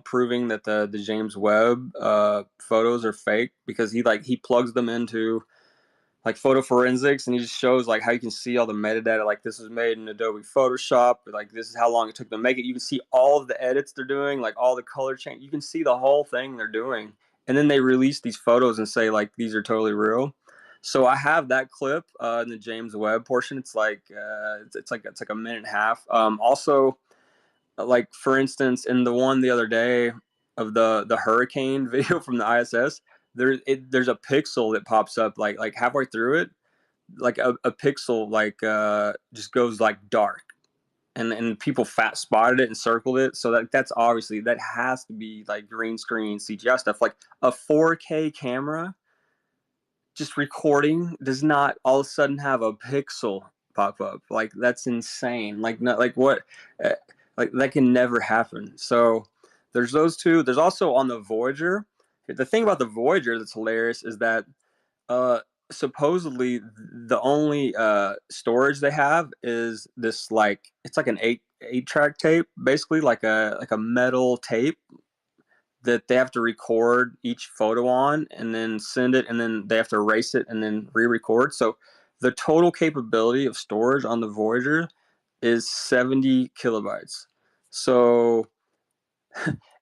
proving that the James Webb photos are fake, because he plugs them into like photo forensics, and he just shows like how you can see all the metadata, like this was made in Adobe Photoshop, like this is how long it took them to make it. You can see all of the edits they're doing, like all the color change, you can see the whole thing they're doing, and then they release these photos and say like these are totally real. So I have that clip in the James Webb portion. It's like it's like a minute and a half. Also, like for instance, in the one the other day of the hurricane video from the ISS, there's a pixel that pops up like halfway through it, like a pixel like just goes like dark, and people fat spotted it and circled it. So that's obviously, that has to be like green screen CGI stuff. Like a 4K camera just recording does not all of a sudden have a pixel pop up. Like that's insane. Like not like what like that can never happen. So there's those two. There's also on the Voyager. The thing about the Voyager that's hilarious is that supposedly the only storage they have is this, like it's like an eight track tape, basically like a metal tape that they have to record each photo on and then send it, and then they have to erase it and then re-record. So the total capability of storage on the Voyager is 70 kilobytes. So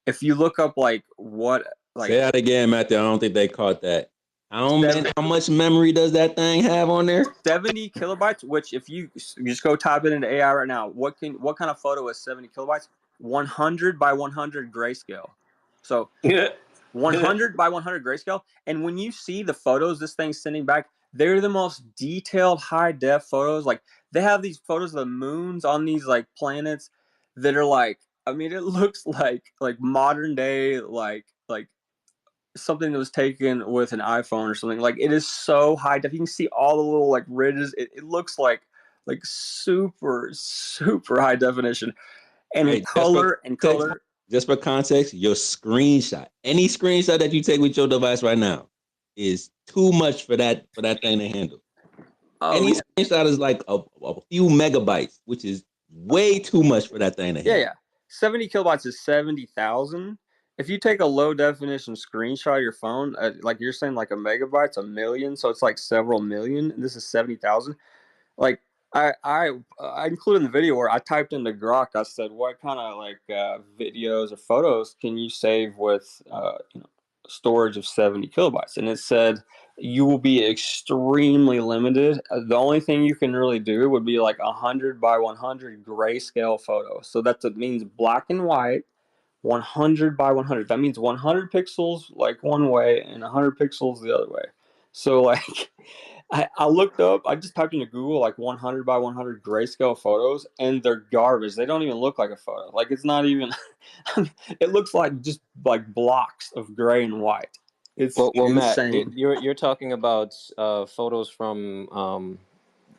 if you look up like what, like, say that again, Matthew. I don't think they caught that. How much memory does that thing have on there? 70 kilobytes, which if you just go type it into AI right now, what kind of photo is 70 kilobytes? 100 by 100 grayscale. So 100 by 100 grayscale. And when you see the photos this thing's sending back, they're the most detailed high def photos. Like they have these photos of the moons on these like planets that are like, I mean, it looks like modern day, like something that was taken with an iPhone or something. Like it is so high def. You can see all the little like ridges. It looks like super high definition, and Hey, color. Just for context, your screenshot, any screenshot that you take with your device right now, is too much for that thing to handle. Any screenshot is like a few megabytes, which is way too much for that thing to handle. Yeah. 70 kilobytes is 70,000. If you take a low definition screenshot of your phone, like you're saying, like a megabyte's a million, so it's like several million. And this is 70,000. Like I included in the video where I typed into Grok. I said, what kind of like videos or photos can you save with storage of 70 kilobytes? And it said you will be extremely limited. The only thing you can really do would be like 100 by 100 grayscale photo. So that means black and white, 100 by 100. That means 100 pixels like one way and 100 pixels the other way. So like I looked up. I just typed into Google like 100 by 100 grayscale photos, and they're garbage. They don't even look like a photo. Like it's not even. It looks like just like blocks of gray and white. It's Well, Matt, insane. you're talking about photos from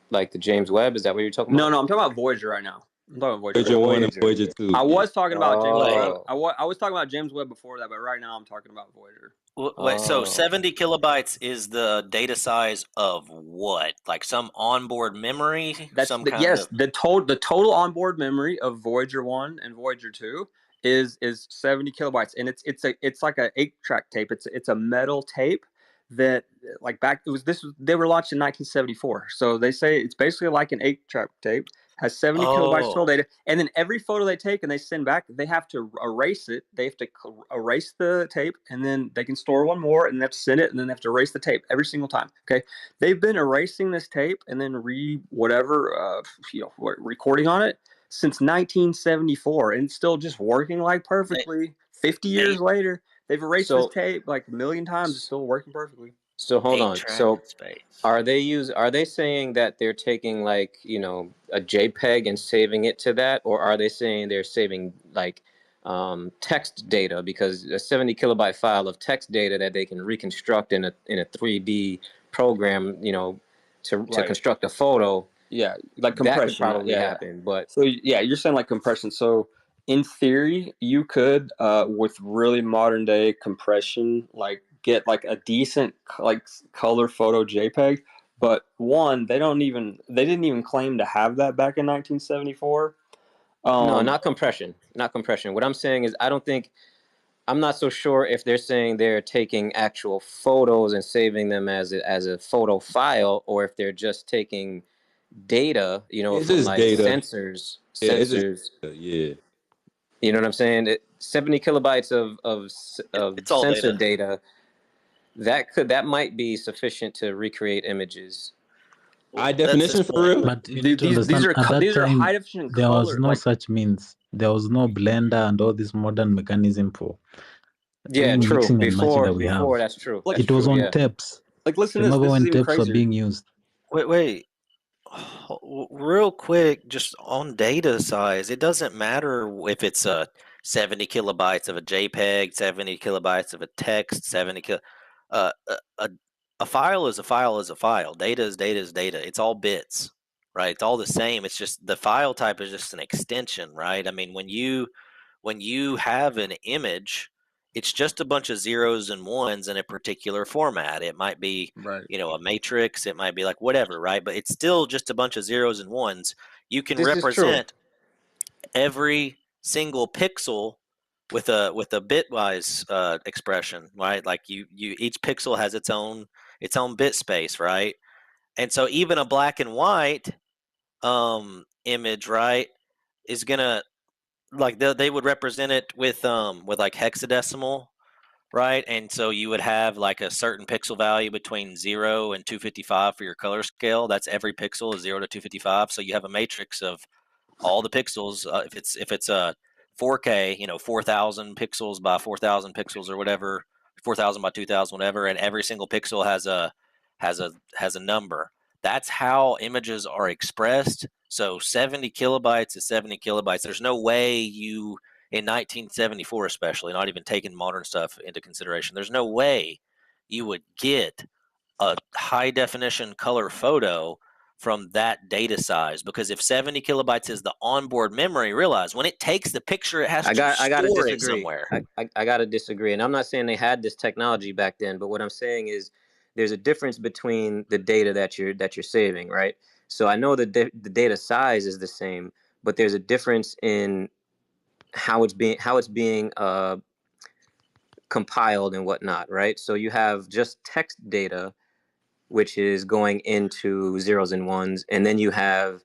like the James Webb. Is that what you're talking about? No, I'm talking about Voyager right now. I'm talking about Voyager. Voyager 1 and Voyager 2. I was talking about James Webb. Oh. I was talking about James Webb before that, but right now I'm talking about Voyager. Wait, so Oh. 70 kilobytes is the data size of what? Like some onboard memory? That's some the, kind yes, of the total onboard memory of Voyager 1 and Voyager 2 is 70 kilobytes, and it's like a 8-track tape. It's a metal tape that like back they were launched in 1974. So they say it's basically like an 8-track tape, has 70 kilobytes total data, and then every photo they take and they send back, they have to erase it. They have to erase the tape, and then they can store one more, and they have to send it, and then they have to erase the tape every single time. Okay, they've been erasing this tape and then recording on it since 1974, and it's still just working like perfectly. 50 years later, they've erased this tape like a million times. It's still working perfectly. So hold on. So are they saying that they're taking like, you know, a JPEG and saving it to that, or are they saying they're saving like text data, because a 70 kilobyte file of text data that they can reconstruct in a 3D program, you know, to construct a photo? Yeah, like compression. That could probably happen, but so yeah, you're saying like compression. So in theory, you could with really modern day compression, like get like a decent like color photo JPEG. But one, they didn't even claim to have that back in 1974. No, not compression. Not compression. What I'm saying is I'm not so sure if they're saying they're taking actual photos and saving them as a photo file, or if they're just taking data, you know, from like sensors. Yeah. You know what I'm saying? 70 kilobytes of sensor data. That might be sufficient to recreate images. High definition for real? But you need to understand, at that time, there was no such means. There was no blender and all this modern mechanism for true. mixing and matching that we have. That's true. It was on tapes. Like, listen, remember this when is even tapes were crazier. being used? Wait. Real quick, just on data size, it doesn't matter if it's 70 kilobytes of a JPEG, 70 kilobytes of a text, 70 a file is a file is a file. Data is data is data. It's all bits, right? It's all the same. It's just the file type is just an extension, right? I mean, when you have an image, it's just a bunch of zeros and ones in a particular format. It might be, you know, a matrix. It might be like whatever, right? But it's still just a bunch of zeros and ones. You can represent every single pixel with a bitwise expression, right? Like you each pixel has its own bit space, right? And so even a black and white image, right, is gonna, like they would represent it with like hexadecimal, right? And so you would have like a certain pixel value between 0 and 255 for your color scale. That's every pixel is 0 to 255. So you have a matrix of all the pixels. If it's a 4K, you know, 4,000 pixels by 4,000 pixels or whatever, 4,000 by 2,000, whatever, and every single pixel has a number. That's how images are expressed. So 70 kilobytes is 70 kilobytes. There's no way you, in 1974 especially, not even taking modern stuff into consideration, there's no way you would get a high definition color photo from that data size, because if 70 kilobytes is the onboard memory, realize when it takes the picture, it has to store it somewhere. I gotta disagree, and I'm not saying they had this technology back then, but what I'm saying is there's a difference between the data that you're saving, right? So I know that the data size is the same, but there's a difference in how it's being compiled and whatnot, right? So you have just text data, which is going into zeros and ones, and then you have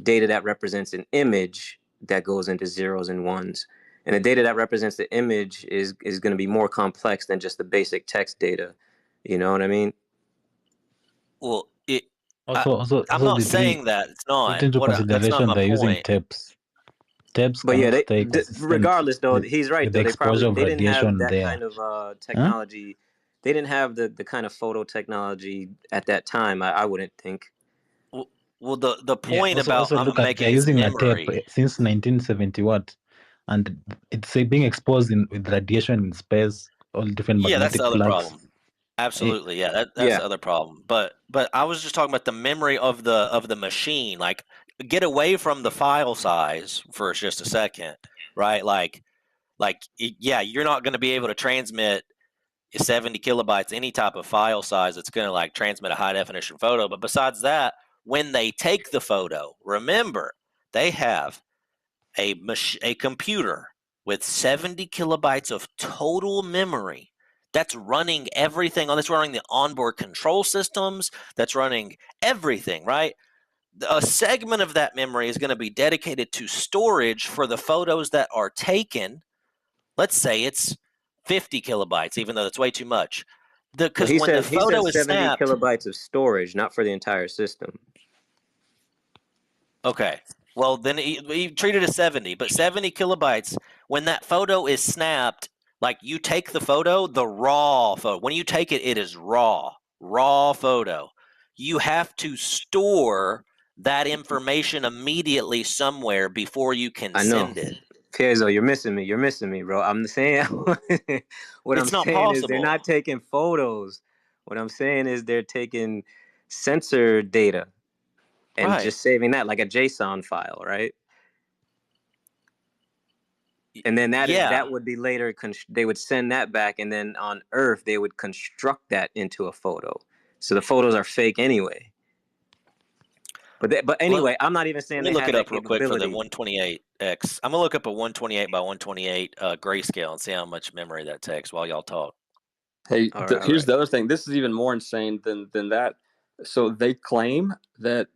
data that represents an image that goes into zeros and ones. And the data that represents the image is going to be more complex than just the basic text data. You know what I mean? Well, I'm not saying that it's not. Into That's not consideration, my they're using point. tapes. Tapes But yeah, cannot stay regardless though, with, he's right with though. the exposure of They didn't have radiation that there. kind of technology they didn't have the kind of photo technology at that time. I wouldn't think. Well, the Yeah. point Also, about look I'm at they're making is using a tape memory. since 1970 what, and it's being exposed with radiation in space, all different Yeah, that's magnetic the other flux. problem. Absolutely, yeah, that's Yeah. the other problem. But I was just talking about the memory of the machine. Like, get away from the file size for just a second, right? Yeah, you're not going to be able to transmit 70 kilobytes any type of file size that's going to like transmit a high definition photo. But besides that, when they take the photo, remember they have a computer with 70 kilobytes of total memory that's running everything on, that's running the onboard control systems, that's running everything, right? A segment of that memory is going to be dedicated to storage for the photos that are taken. Let's say it's 50 kilobytes, even though that's way too much. Well, Because when the he said photo is 70 snapped, kilobytes of storage, not for the entire system. okay, well, then he treated it as 70, but 70 kilobytes, when that photo is snapped, like you take the photo, the raw photo, when you take it, it is raw photo. You have to store that information immediately somewhere before you can I know. send it. Piezo, you're missing me. You're missing me, bro. I'm saying what I'm It's not saying is they're possible. not taking photos. What I'm saying is they're taking sensor data and Right. just saving that like a JSON file, right? And then Yeah. that would be later. They would send that back, and then on Earth they would construct that into a photo. So the photos are fake anyway. But anyway, I'm not even saying Let me they look had it that up real quick for the capability. 128X. I'm gonna look up a 128 by 128 grayscale and see how much memory that takes while y'all talk. Hey, All right, here's the other thing. This is even more insane than that. So they claim that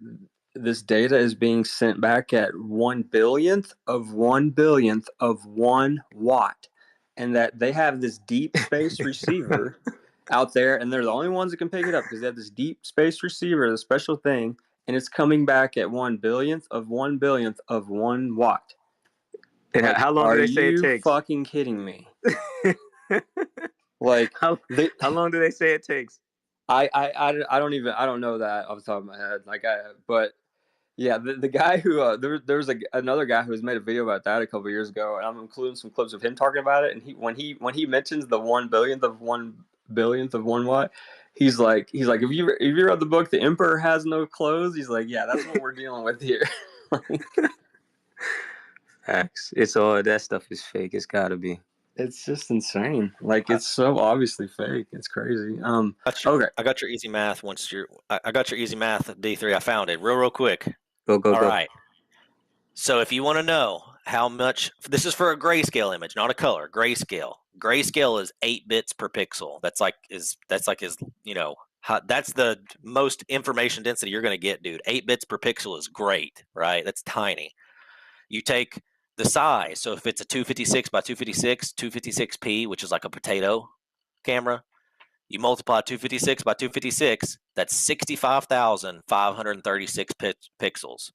this data is being sent back at 1 billionth of 1 billionth of 1 watt, and that they have this deep space receiver out there, and they're the only ones that can pick it up because they have this deep space receiver, the special thing, and it's coming back at 1 billionth of 1 billionth of 1 watt. And Like, how long do are they say it you takes? fucking kidding me? Like, how long do they say it takes? I don't know that off the top of my head. But yeah, the guy who there was another guy who has made a video about that a couple years ago, and I'm including some clips of him talking about it. And when he mentions the 1 billionth of 1 billionth of 1 watt, he's like, if you read the book The Emperor Has No Clothes, he's like, yeah, that's what we're dealing with here. Facts. It's all that stuff is fake. It's gotta be. It's just insane. Like, it's so obviously fake. It's crazy. Okay. I got your easy math I got your easy math D3. I found it real quick. Go. All right. So if you want to know how much, this is for a grayscale image, not a color. Grayscale. Grayscale is 8 bits per pixel. That's like his, that's the most information density you're going to get, dude. 8 bits per pixel is great, right? That's tiny. You take the size. So if it's a 256 by 256, 256p, which is like a potato camera, you multiply 256 by 256, that's 65,536 pixels.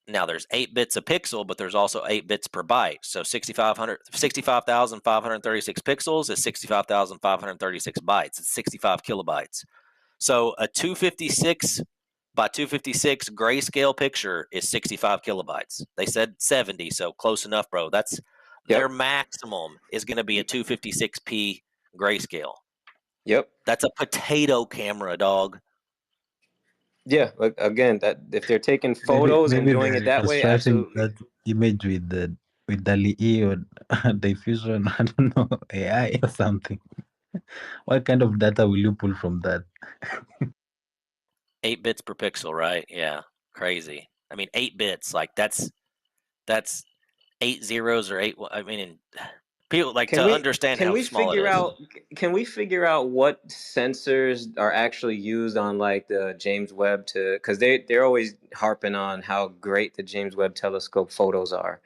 Now there's 8 bits a pixel, but there's also 8 bits per byte. So 65,536 pixels is 65,536 bytes. It's 65 kilobytes. So a 256 by 256 grayscale picture is 65 kilobytes. They said 70, so close enough, bro. That's their maximum is going to be a 256p grayscale. Yep. That's a potato camera, dog. Yeah, but again, that if they're taking photos and doing it that way, absolutely. That image with the DALL-E or diffusion, I don't know, AI or something. What kind of data will you pull from that? 8 bits per pixel, right? Yeah, crazy. I mean, 8 bits, like that's 8 zeros or 8. I mean, people like to understand how small it is. Can we figure out what sensors are actually used on like the James Webb because they're always harping on how great the James Webb Telescope photos are.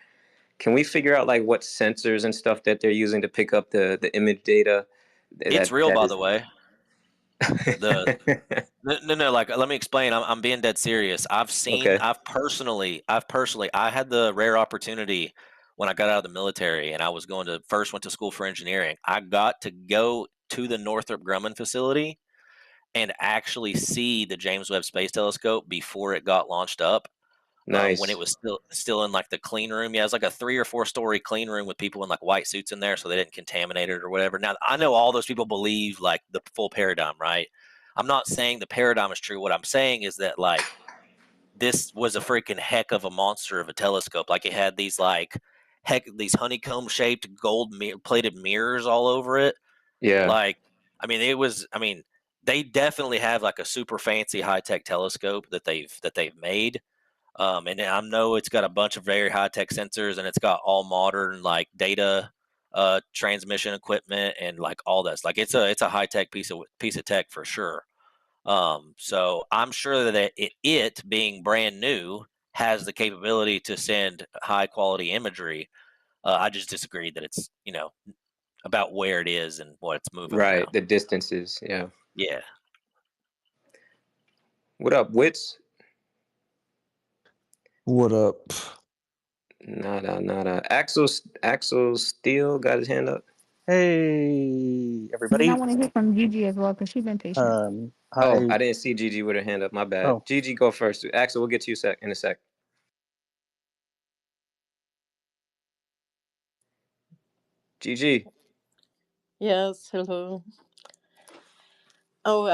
Can we figure out like what sensors and stuff that they're using to pick up the image data? It's real, by the way. No, like, let me explain. I'm being dead serious. I've personally, I had the rare opportunity when I got out of the military and I was went to school for engineering. I got to go to the Northrop Grumman facility and actually see the James Webb Space Telescope before it got launched up. Nice. When it was still in like the clean room. Yeah, it was like a 3 or 4 story clean room with people in like white suits in there, so they didn't contaminate it or whatever. Now I know all those people believe like the full paradigm, right? I'm not saying the paradigm is true. What I'm saying is that like this was a freaking heck of a monster of a telescope. Like it had these these honeycomb shaped gold plated mirrors all over it. Yeah. Like, I mean, they definitely have like a super fancy high tech telescope that they've made. And I know it's got a bunch of very high tech sensors, and it's got all modern like data transmission equipment and like all this. Like it's a high tech piece of tech for sure. So I'm sure that it being brand new has the capability to send high quality imagery. I just disagree that it's about where it is and what it's moving Right. around. The distances. Yeah. Yeah. What up, Wits? What up? Nada. Axel Steele got his hand up. Hey, And I everybody. want to hear from Gigi as well because she's been patient. Oh, I didn't see Gigi with her hand up. My bad. Oh. Gigi, go first. Axel, we'll get to you in a sec. Gigi. Yes, hello. Oh,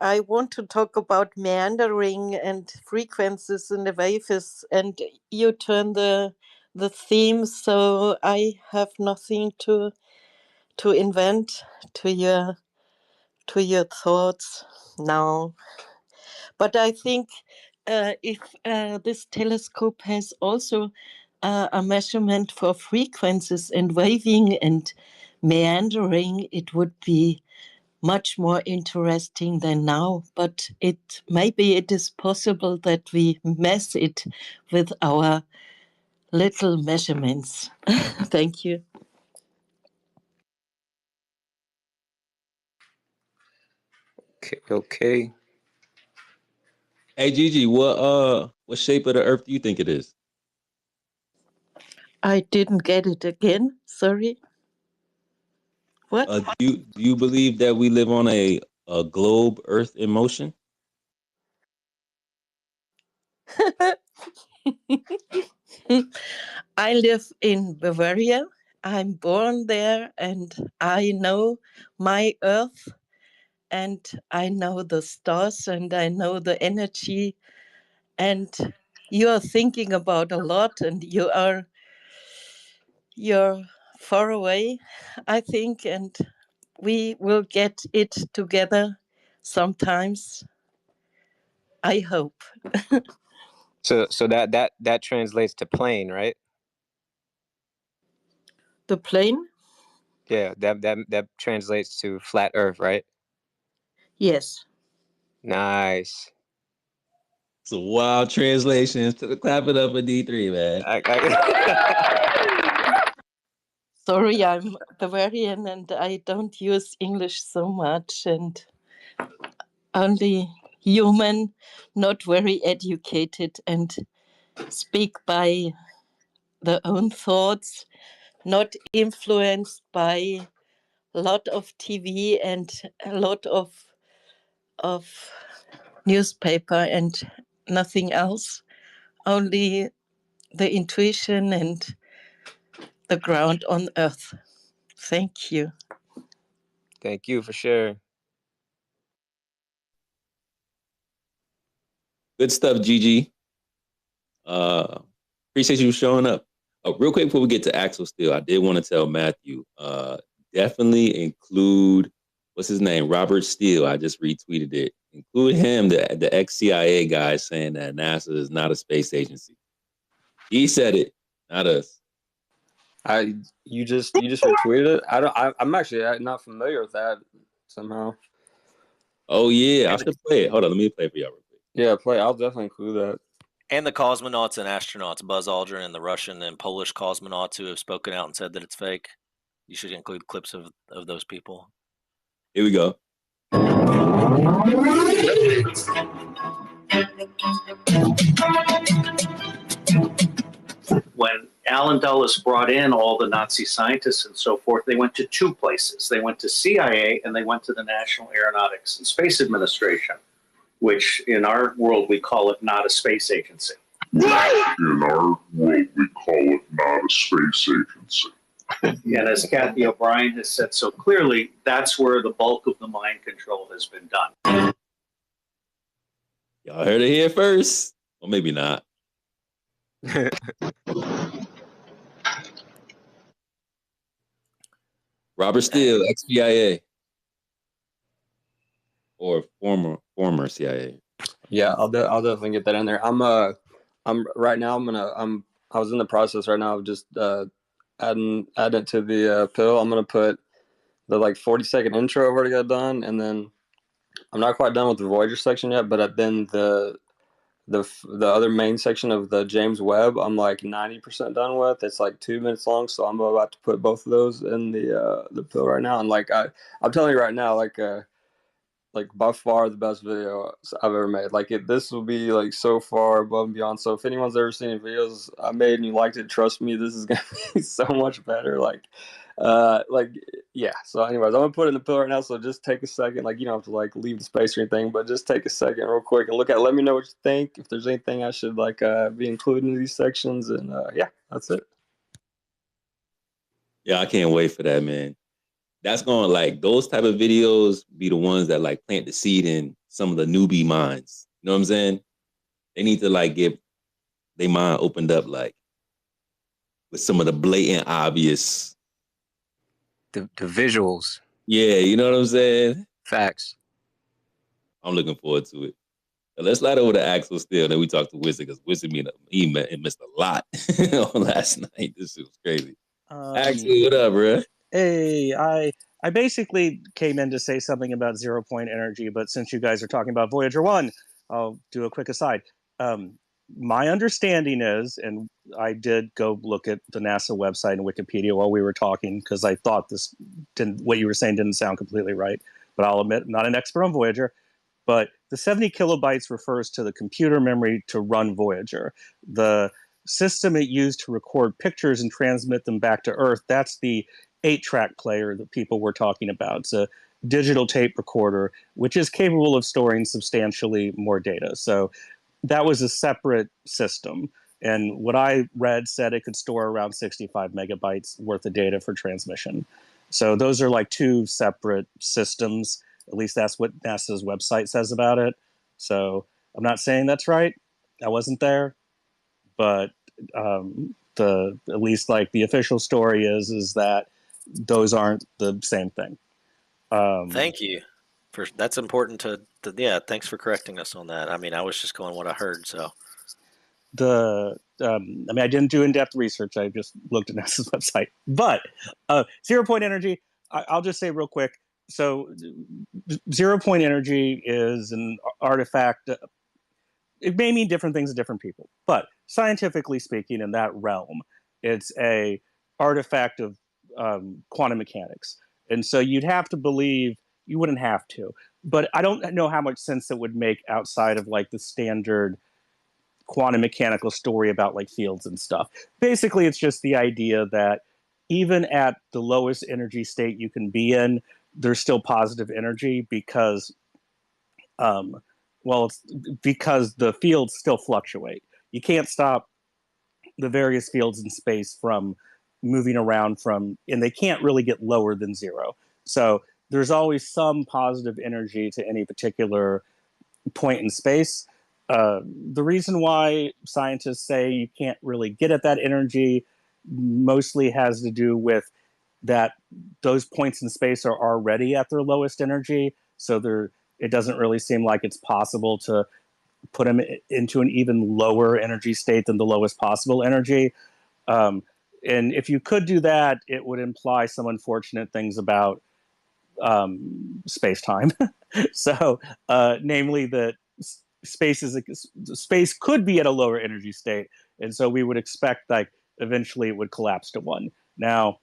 I want to talk about meandering and frequencies in the waves, and you turn the theme, so I have nothing to invent to your thoughts now. But I think if this telescope has also a measurement for frequencies and waving and meandering, it would be much more interesting than now. But maybe it is possible that we mess it with our little measurements. Thank you. Okay. Hey Gigi, what shape of the Earth do you think it is? I didn't get it again. Sorry. What? Do you believe that we live on a globe, Earth in motion? I live in Bavaria. I'm born there, and I know my Earth, and I know the stars, and I know the energy. And you are thinking about a lot, and you're far away, I think, and we will get it together sometimes. I hope. So that translates to plane, right? The plane? Yeah, that translates to flat Earth, right? Yes. Nice. It's a wild translation. Clap it up for D3, man. Sorry, I'm Bavarian and I don't use English so much, and only human, not very educated, and speak by their own thoughts, not influenced by a lot of TV and a lot of newspaper and nothing else, only the intuition and the ground on earth. Thank you. Thank you for sharing. Good stuff, Gigi. Appreciate you showing up. Real quick before we get to Axel Steele, I did want to tell Matthew, definitely include, what's his name? Robert Steele. I just retweeted it. Include him, the ex-CIA guy saying that NASA is not a space agency. He said it, not us. You just retweeted it. I'm actually not familiar with that somehow. Oh yeah, I should play it. Hold on, let me play it for y'all real quick. Yeah, play. I'll definitely include that. And the cosmonauts and astronauts, Buzz Aldrin and the Russian and Polish cosmonauts who have spoken out and said that it's fake. You should include clips of those people. Here we go. When Alan Dulles brought in all the Nazi scientists and so forth. They went to two places. They went to CIA and they went to the National Aeronautics and Space Administration, which in our world we call it not a space agency. In our world, we call it not a space agency. And as Kathy O'Brien has said so clearly, that's where the bulk of the mind control has been done. Y'all heard it here first. Well, maybe not. Robert Steele, ex-CIA. Or former CIA. Yeah, I'll definitely get that in there. I'm right now. I was in the process right now of just adding it to the pill. I'm gonna put the 40-second intro I've already got done, and then I'm not quite done with the Voyager section yet. But then the other main section of the James Webb, I'm 90% done with. It's 2 minutes long, so I'm about to put both of those in the pill right now. And I'm telling you right now, by far the best video I've ever made. This will be so far above and beyond. So if anyone's ever seen any videos I made and you liked it, trust me, this is gonna be so much better. Yeah. So anyways, I'm gonna put it in the pill right now. So just take a second. You don't have to leave the space or anything, but just take a second real quick and look at it. Let me know what you think. If there's anything I should be included in these sections, and yeah, that's it. Yeah, I can't wait for that, man. That's going those type of videos be the ones that plant the seed in some of the newbie minds. You know what I'm saying? They need to get their mind opened up with some of the blatant obvious. The visuals. Yeah, you know what I'm saying? Facts. I'm looking forward to it. But let's slide over to Axel still. Then we talk to Wizard because Wizard missed a lot on last night. This shit was crazy. Axel, what up, bro? Hey, I basically came in to say something about 0-point energy, but since you guys are talking about Voyager 1, I'll do a quick aside. My understanding is, and I did go look at the NASA website and Wikipedia while we were talking because I thought what you were saying didn't sound completely right, but I'll admit I'm not an expert on Voyager. But the 70 kilobytes refers to the computer memory to run Voyager. The system it used to record pictures and transmit them back to Earth, that's the 8-track player that people were talking about. It's a digital tape recorder, which is capable of storing substantially more data. So that was a separate system. And what I read said it could store around 65 megabytes worth of data for transmission. So those are two separate systems. At least that's what NASA's website says about it. So I'm not saying that's right. I wasn't there. But at least the official story is that those aren't the same thing. Thank you. That's important to yeah, thanks for correcting us on that. I was just going what I heard, so. I didn't do in-depth research. I just looked at NASA's website. But 0-point energy, I'll just say real quick. So 0-point energy is an artifact. It may mean different things to different people, but scientifically speaking, in that realm, it's a artifact of quantum mechanics. And so you'd have to believe, you wouldn't have to, but I don't know how much sense it would make outside of the standard quantum mechanical story about fields and stuff. Basically, it's just the idea that even at the lowest energy state you can be in, there's still positive energy because it's because the fields still fluctuate. You can't stop the various fields in space from moving around and they can't really get lower than zero. So there's always some positive energy to any particular point in space. The reason why scientists say you can't really get at that energy mostly has to do with that those points in space are already at their lowest energy. So it doesn't really seem like it's possible to put them into an even lower energy state than the lowest possible energy. And if you could do that, it would imply some unfortunate things about space-time. So, namely that space could be at a lower energy state, and so we would expect eventually it would collapse to 1. Now,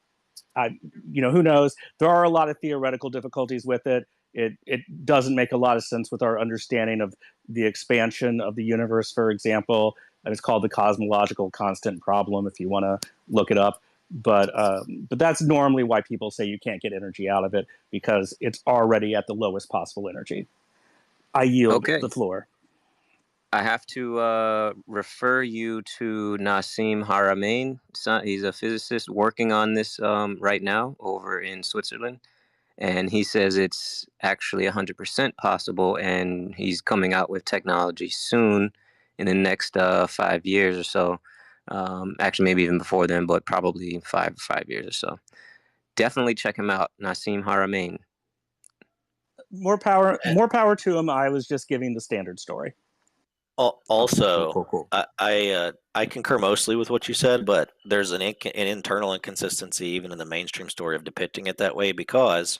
who knows? There are a lot of theoretical difficulties with it. It doesn't make a lot of sense with our understanding of the expansion of the universe, for example. and it's called the cosmological constant problem if you want to look it up. But that's normally why people say you can't get energy out of it, because it's already at the lowest possible energy. I yield the floor. I have to refer you to Nassim Haramein. He's a physicist working on this right now over in Switzerland. And he says it's actually 100% possible, and he's coming out with technology soon in the next 5 years or so. Actually, maybe even before then, but probably five years or so. Definitely check him out, Nassim Haramein. More power to him. I was just giving the standard story. Also, cool. I concur mostly with what you said, but there's an internal inconsistency even in the mainstream story of depicting it that way, because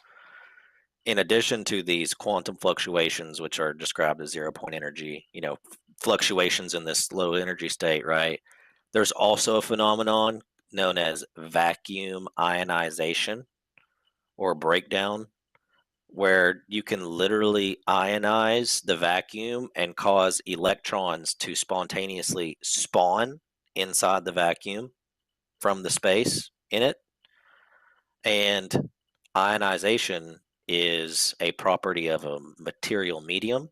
in addition to these quantum fluctuations, which are described as 0-point energy, fluctuations in this low energy state, right? There's also a phenomenon known as vacuum ionization or breakdown, where you can literally ionize the vacuum and cause electrons to spontaneously spawn inside the vacuum from the space in it. And ionization is a property of a material medium.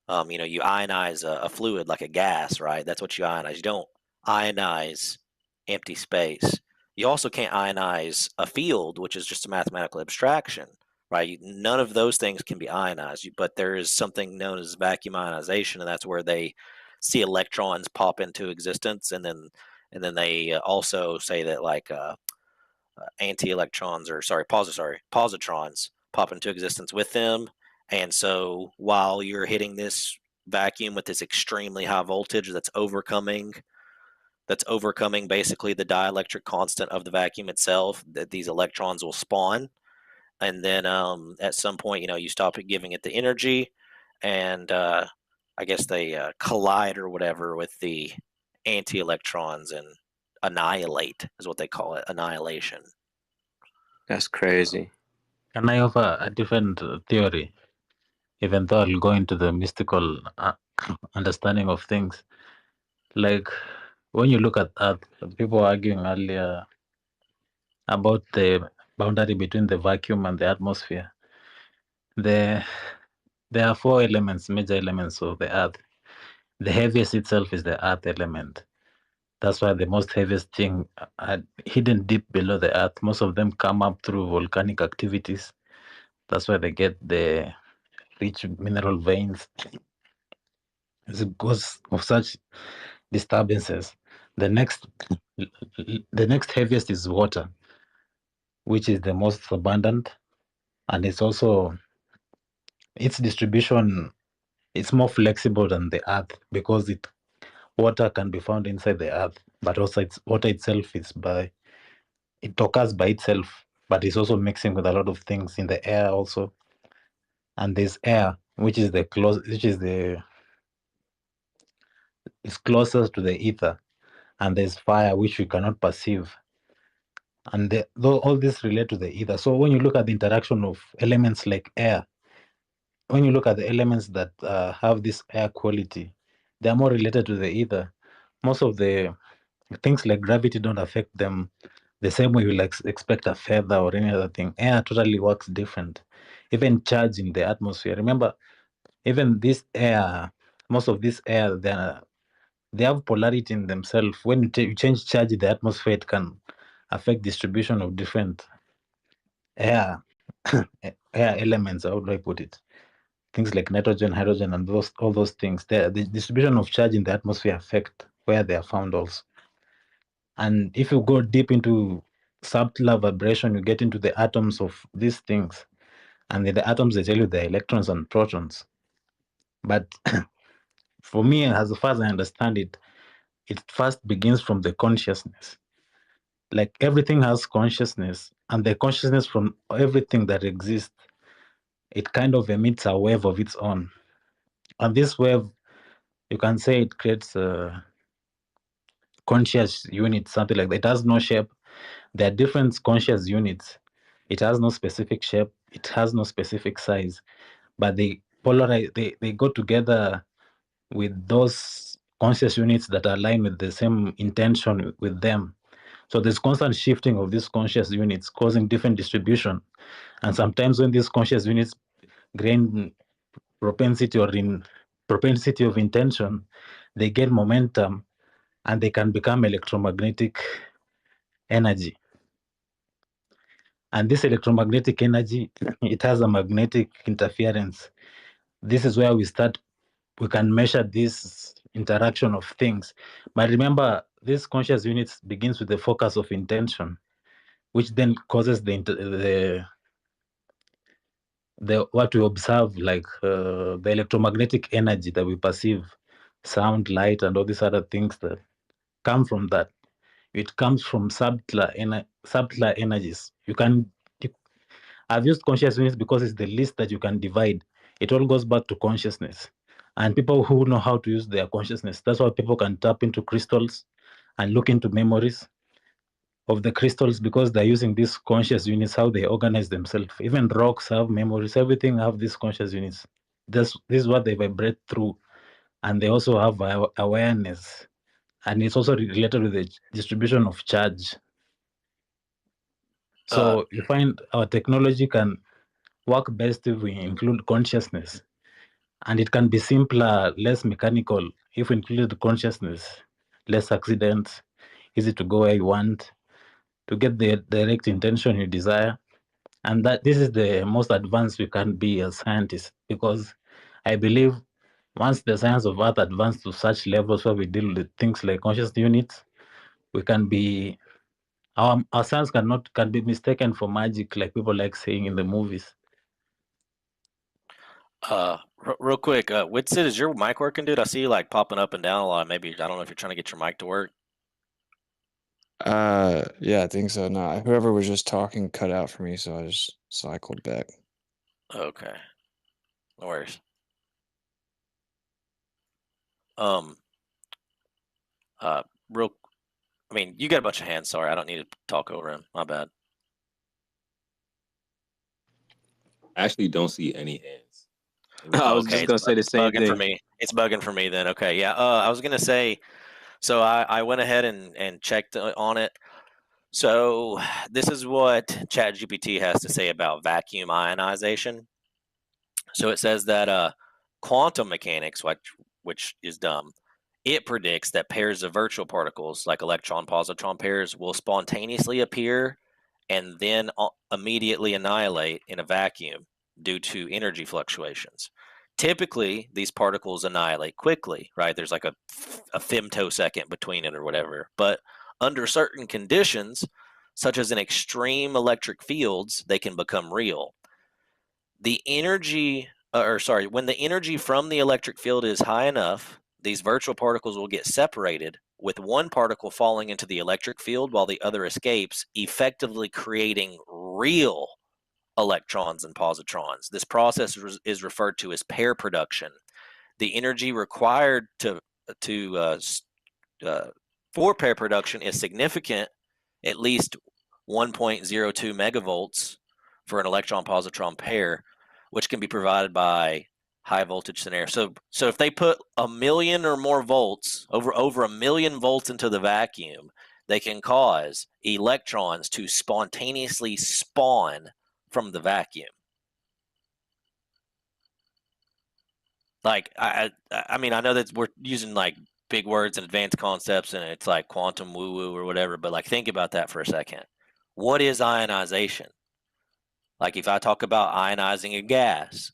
You ionize a fluid like a gas, right? That's what you ionize. You don't ionize empty space. You also can't ionize a field, which is just a mathematical abstraction, right? None of those things can be ionized, but there is something known as vacuum ionization, and that's where they see electrons pop into existence, and then they also say that positrons pop into existence with them. And so while you're hitting this vacuum with this extremely high voltage that's overcoming basically the dielectric constant of the vacuum itself, that these electrons will spawn. And then at some point, you stop giving it the energy, and I guess they collide or whatever with the anti-electrons and annihilate, is what they call it, annihilation. That's crazy. Can I offer a different theory, even though I'll go into the mystical understanding of things? Like when you look at Earth, people were arguing earlier about the boundary between the vacuum and the atmosphere. There are 4 elements, major elements of the Earth. The heaviest itself is the Earth element. That's why the most heaviest thing are hidden deep below the Earth. Most of them come up through volcanic activities. That's why they get the rich mineral veins. It's because of such disturbances. The next heaviest is water, which is the most abundant, and it's also its distribution. It's more flexible than the Earth because water can be found inside the Earth, but also water itself it occurs by itself, but it's also mixing with a lot of things in the air also. And there's air, which is it's closest to the ether, and there's fire, which we cannot perceive. And all this relate to the ether. So when you look at the interaction of elements like air, when you look at the elements that have this air quality, they are more related to the ether. Most of the things like gravity don't affect them the same way you expect a feather or any other thing. Air totally works different. Even charge in the atmosphere. Remember, even this air, most of this air, they have polarity in themselves. When you change charge in the atmosphere, it can affect distribution of different air air elements. How do I put it? Things like nitrogen, hydrogen, and all those things. The distribution of charge in the atmosphere affect where they are found also. And if you go deep into subtler vibration, you get into the atoms of these things. And in the atoms, they tell you they're electrons and protons. But for me, as far as I understand it, it first begins from the consciousness. Like everything has consciousness, and the consciousness from everything that exists, it kind of emits a wave of its own. And this wave, you can say it creates a conscious unit, something like that. It has no shape. There are different conscious units. It has no specific shape. It has no specific size. But they polarize. They go together with those conscious units that align with the same intention with them. So there's constant shifting of these conscious units causing different distribution. And sometimes when these conscious units gain propensity or in propensity of intention, they gain momentum and they can become electromagnetic energy. And this electromagnetic energy, it has a magnetic interference. This is where we can measure this interaction of things. But remember, this conscious units begins with the focus of intention, which then causes the what we observe, like the electromagnetic energy that we perceive, sound, light, and all these other things that come from that. It comes from subtler energies. I've used conscious units because it's the least that you can divide. It all goes back to consciousness. And people who know how to use their consciousness, that's why people can tap into crystals and look into memories of the crystals, because they're using these conscious units, how they organize themselves. Even rocks have memories, everything have these conscious units. This is what they vibrate through. And they also have awareness. And it's also related with the distribution of charge. So you find our technology can work best if we include consciousness. And it can be simpler, less mechanical if we include consciousness, less accidents, easy to go where you want, to get the direct intention you desire. And that this is the most advanced we can be as scientists, because I believe once the science of Earth advanced to such levels where we deal with things like conscious units, we can be our science can be mistaken for magic, like people like saying in the movies. Real quick, Whitsid, is your mic working, dude? I see you like popping up and down a lot. Maybe I don't know if you're trying to get your mic to work. Yeah, I think so. No, whoever was just talking cut out for me, so I just cycled back. Okay, no worries. Real, I mean, you got a bunch of hands. Sorry, I don't need to talk over him. My bad. I actually don't see any hands. I was just gonna say the same bugging thing. for me. It's bugging for me then. Okay, yeah. I was gonna say, so I went ahead and checked on it. So this is what ChatGPT has to say about vacuum ionization. So it says that quantum mechanics, which is dumb, it predicts that pairs of virtual particles, like electron-positron pairs, will spontaneously appear and then immediately annihilate in a vacuum due to energy fluctuations. Typically, these particles annihilate quickly, right? There's like a femtosecond between it or whatever. But under certain conditions, such as in extreme electric fields, they can become real. The energy, when the energy from the electric field is high enough, these virtual particles will get separated, with one particle falling into the electric field while the other escapes, effectively creating real electrons and positrons. This process is referred to as pair production. The energy required for pair production is significant, at least 1.02 megavolts for an electron-positron pair, which can be provided by high voltage scenario. So if they put a million or more volts, over a million volts into the vacuum, they can cause electrons to spontaneously spawn from the vacuum. Like I mean, I know that we're using like big words and advanced concepts, and it's like quantum woo-woo or whatever, but like think about that for a second. What is ionization? Like if I talk about ionizing a gas,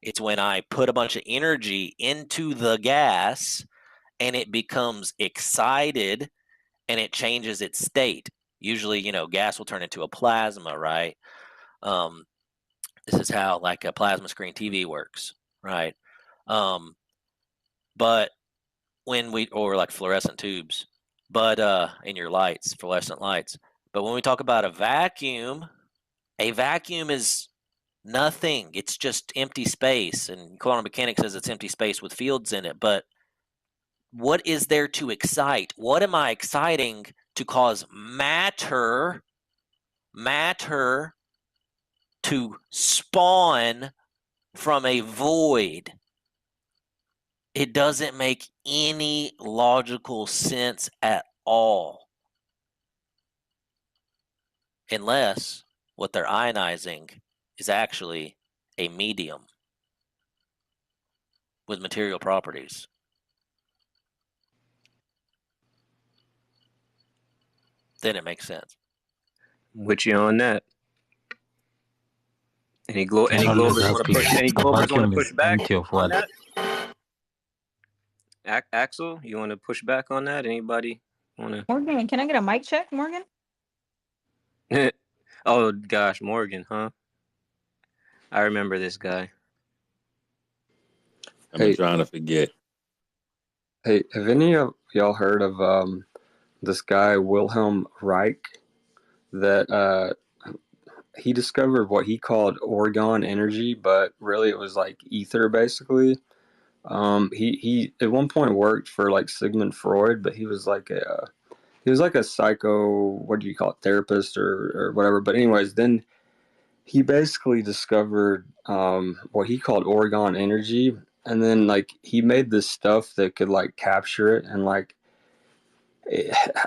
it's when I put a bunch of energy into the gas and it becomes excited and it changes its state. Usually, gas will turn into a plasma, right? This is how like a plasma screen TV works, right? But or like fluorescent tubes, but in your lights, fluorescent lights. But when we talk about a vacuum is nothing. It's just empty space. And quantum mechanics says it's empty space with fields in it. But what is there to excite? What am I exciting to cause matter to spawn from a void? It doesn't make any logical sense at all. Unless what they're ionizing is actually a medium with material properties. Then it makes sense. With you on that. Any Always Glovers want to asking, push? Any a Glovers want to vacuum push is back empty of on what? that? Axel, you want to push back on that? Anybody want Morgan, can I get a mic check, Morgan? to? Oh gosh, Morgan, huh? I remember this guy. I've been trying to forget. Hey, have any of y'all heard of this guy Wilhelm Reich? That he discovered what he called orgone energy, but really it was like ether, basically. He at one point worked for like Sigmund Freud, but he was like a psycho, what do you call it, therapist or whatever. But anyways, then he basically discovered what he called orgone energy, and then like he made this stuff that could like capture it, and like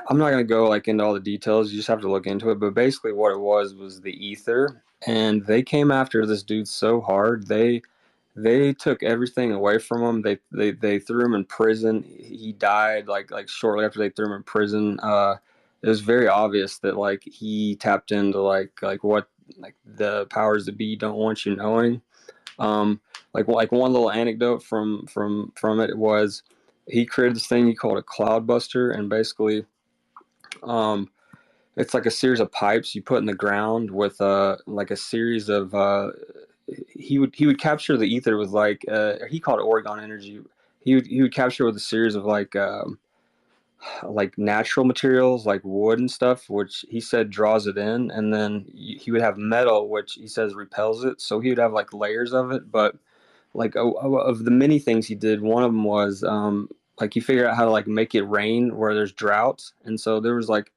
I'm not gonna go like into all the details. You just have to look into it. But basically, what it was the ether, and they came after this dude so hard. They took everything away from him. They threw him in prison. He died like shortly after they threw him in prison. It was very obvious that like he tapped into like what like the powers that be don't want you knowing. Like one little anecdote from it was he created this thing he called a cloud buster, and basically um, it's like a series of pipes you put in the ground with like a series of he would capture the ether with like he called it Oregon energy. He would capture with a series of like natural materials like wood and stuff, which he said draws it in, and then he would have metal, which he says repels it. So he would have like layers of it, but like of the many things he did, one of them was like he figured out how to like make it rain where there's droughts, and so there's like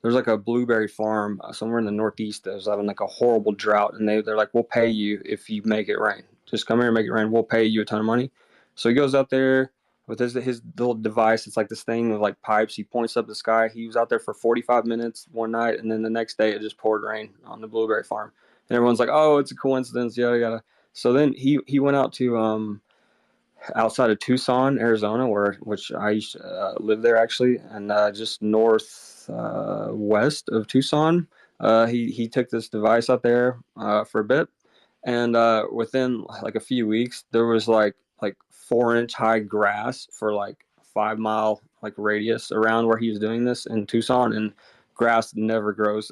a blueberry farm somewhere in the Northeast that was having like a horrible drought, and they're like, we'll pay you if you make it rain. Just come here and make it rain. We'll pay you a ton of money. So he goes out there with his little device. It's like this thing with like pipes. He points up the sky. He was out there for 45 minutes one night, and then the next day it just poured rain on the blueberry farm. And everyone's like, oh, it's a coincidence, yada yada. So then he went out to outside of Tucson, Arizona, which I used to live there actually, and just north west of Tucson. He took this device out there for a bit, and within like a few weeks, there was like 4-inch high grass for like 5 mile like radius around where he was doing this in Tucson, and grass never grows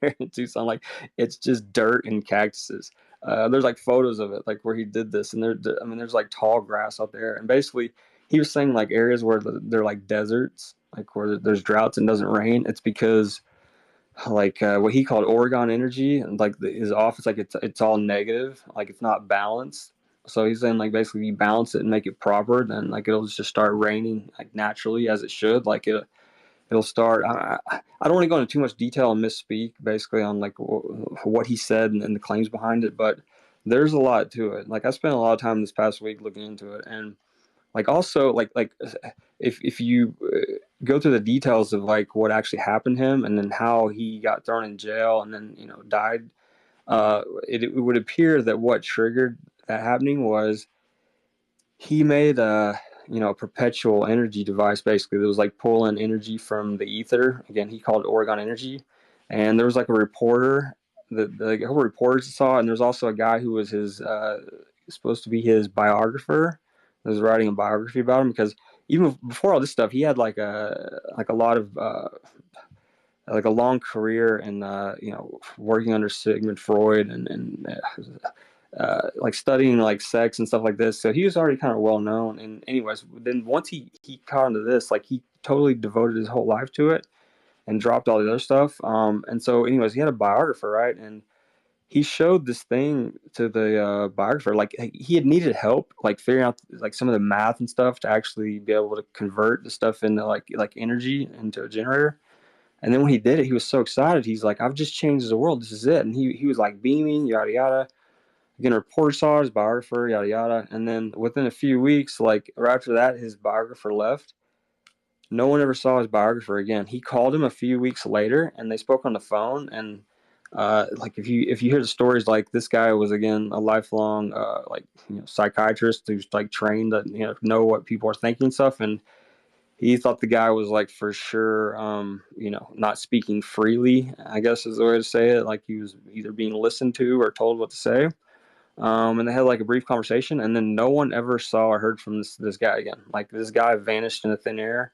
in Tucson. Like it's just dirt and cactuses. There's like photos of it, like where he did this, and I mean, there's like tall grass out there, and basically, he was saying like areas where they're like deserts, like where there's droughts and doesn't rain. It's because like what he called Oregon energy, and like his office, like it's all negative, like it's not balanced. So he's saying like basically you balance it and make it proper, then like it'll just start raining like naturally as it should. Like it'll start. I don't want to go into too much detail and misspeak basically on like what he said and the claims behind it, but there's a lot to it. Like I spent a lot of time this past week looking into it, and like also like if you go through the details of like what actually happened to him and then how he got thrown in jail and then died, it would appear that what triggered that happening was he made a perpetual energy device basically that was like pulling energy from the ether. Again, he called it Oregon energy, and there was like a reporter that the couple reporters saw, and there's also a guy who was his supposed to be his biographer that was writing a biography about him, because even before all this stuff he had like a lot of like a long career in working under Sigmund Freud and like studying like sex and stuff like this. So he was already kind of well known. And anyways, then once he caught into this, like he totally devoted his whole life to it and dropped all the other stuff. And so anyways, he had a biographer, right? And he showed this thing to the biographer. Like he had needed help, like figuring out like some of the math and stuff to actually be able to convert the stuff into like energy into a generator. And then when he did it, he was so excited. He's like, I've just changed the world. This is it. And he was like beaming, yada, yada. Again, a reporter saw his biographer, yada yada, and then within a few weeks, like right after that, his biographer left. No one ever saw his biographer again. He called him a few weeks later, and they spoke on the phone. And like if you hear the stories, like this guy was again a lifelong psychiatrist who's like trained to know what people are thinking and stuff, and he thought the guy was like for sure not speaking freely, I guess is the way to say it. Like he was either being listened to or told what to say. And they had like a brief conversation, and then no one ever saw or heard from this guy again. Like this guy vanished into thin air.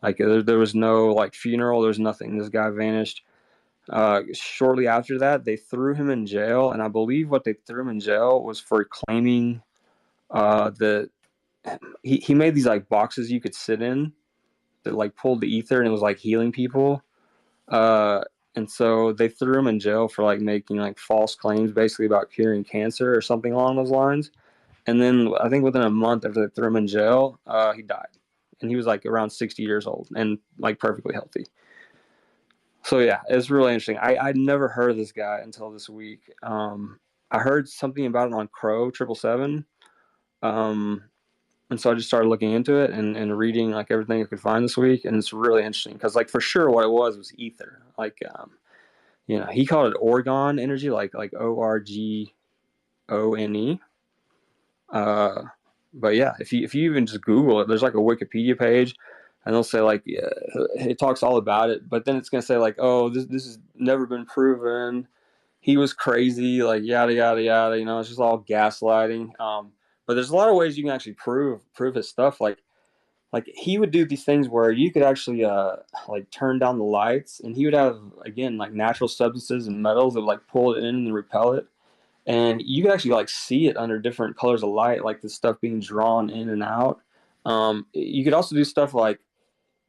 Like there was no like funeral. There was nothing. This guy vanished. Shortly after that, they threw him in jail, and I believe what they threw him in jail was for claiming that he made these like boxes you could sit in that like pulled the ether and it was like healing people. And so they threw him in jail for like making like false claims basically about curing cancer or something along those lines. And then I think within a month after they threw him in jail, he died. And he was like around 60 years old and like perfectly healthy. So yeah, it's really interesting. I'd never heard of this guy until this week. I heard something about it on Crow 777. And so I just started looking into it and reading like everything I could find this week. And it's really interesting because like for sure what it was ether. Like, he called it orgone energy, like ORGONE. But yeah, if you even just Google it, there's like a Wikipedia page, and they'll say like it talks all about it. But then it's gonna say like, oh, this has never been proven. He was crazy, like yada yada yada. It's just all gaslighting. But there's a lot of ways you can actually prove his stuff. Like he would do these things where you could actually like turn down the lights, and he would have again like natural substances and metals that would like pull it in and repel it. And you could actually like see it under different colors of light, like the stuff being drawn in and out. You could also do stuff like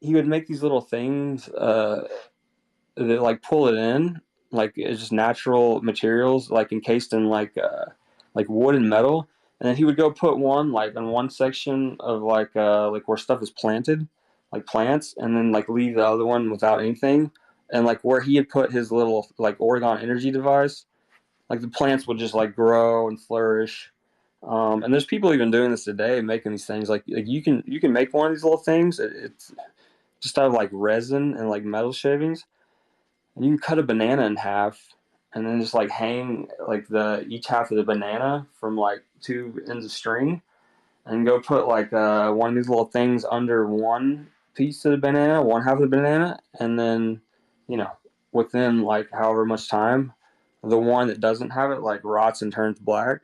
he would make these little things that like pull it in, like it's just natural materials, like encased in like wood and metal. And then he would go put one like on one section of like where stuff is planted, like plants, and then like leave the other one without anything. And like where he had put his little like Oregon energy device, like the plants would just like grow and flourish. And there's people even doing this today, making these things. Like you can make one of these little things. It's just out of like resin and like metal shavings, and you can cut a banana in half, and then just like hang like each half of the banana from like two ends of string, and go put like one of these little things under one piece of the banana, one half of the banana, and then within like however much time, the one that doesn't have it like rots and turns black,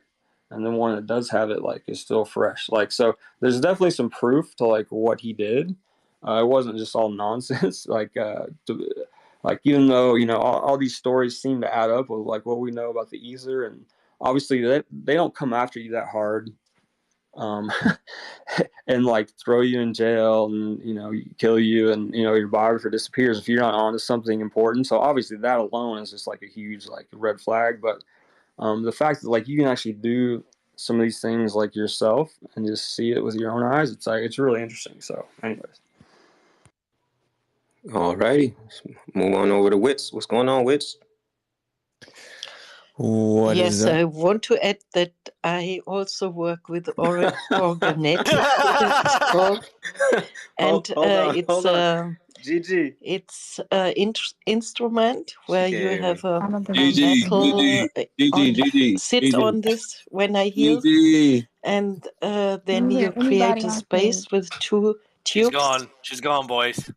and the one that does have it like is still fresh. Like so, there's definitely some proof to like what he did. It wasn't just all nonsense. Like even though all these stories seem to add up with like what we know about the ether, and obviously they don't come after you that hard, um, and like throw you in jail and kill you, and your biographer disappears if you're not onto something important. So obviously that alone is just like a huge like red flag. But the fact that like you can actually do some of these things like yourself and just see it with your own eyes, it's really interesting. So anyways. All righty. Move on over to Wits. What's going on, Wits? What yes, is up? I want to add that I also work with organetics. It's called, and hold on. GG. It's an instrument where you have a GG, metal GG, sit on this when I heal, GG. and then Is you there create anybody a on space stage? with two She's tubes. gone. She's gone, boys.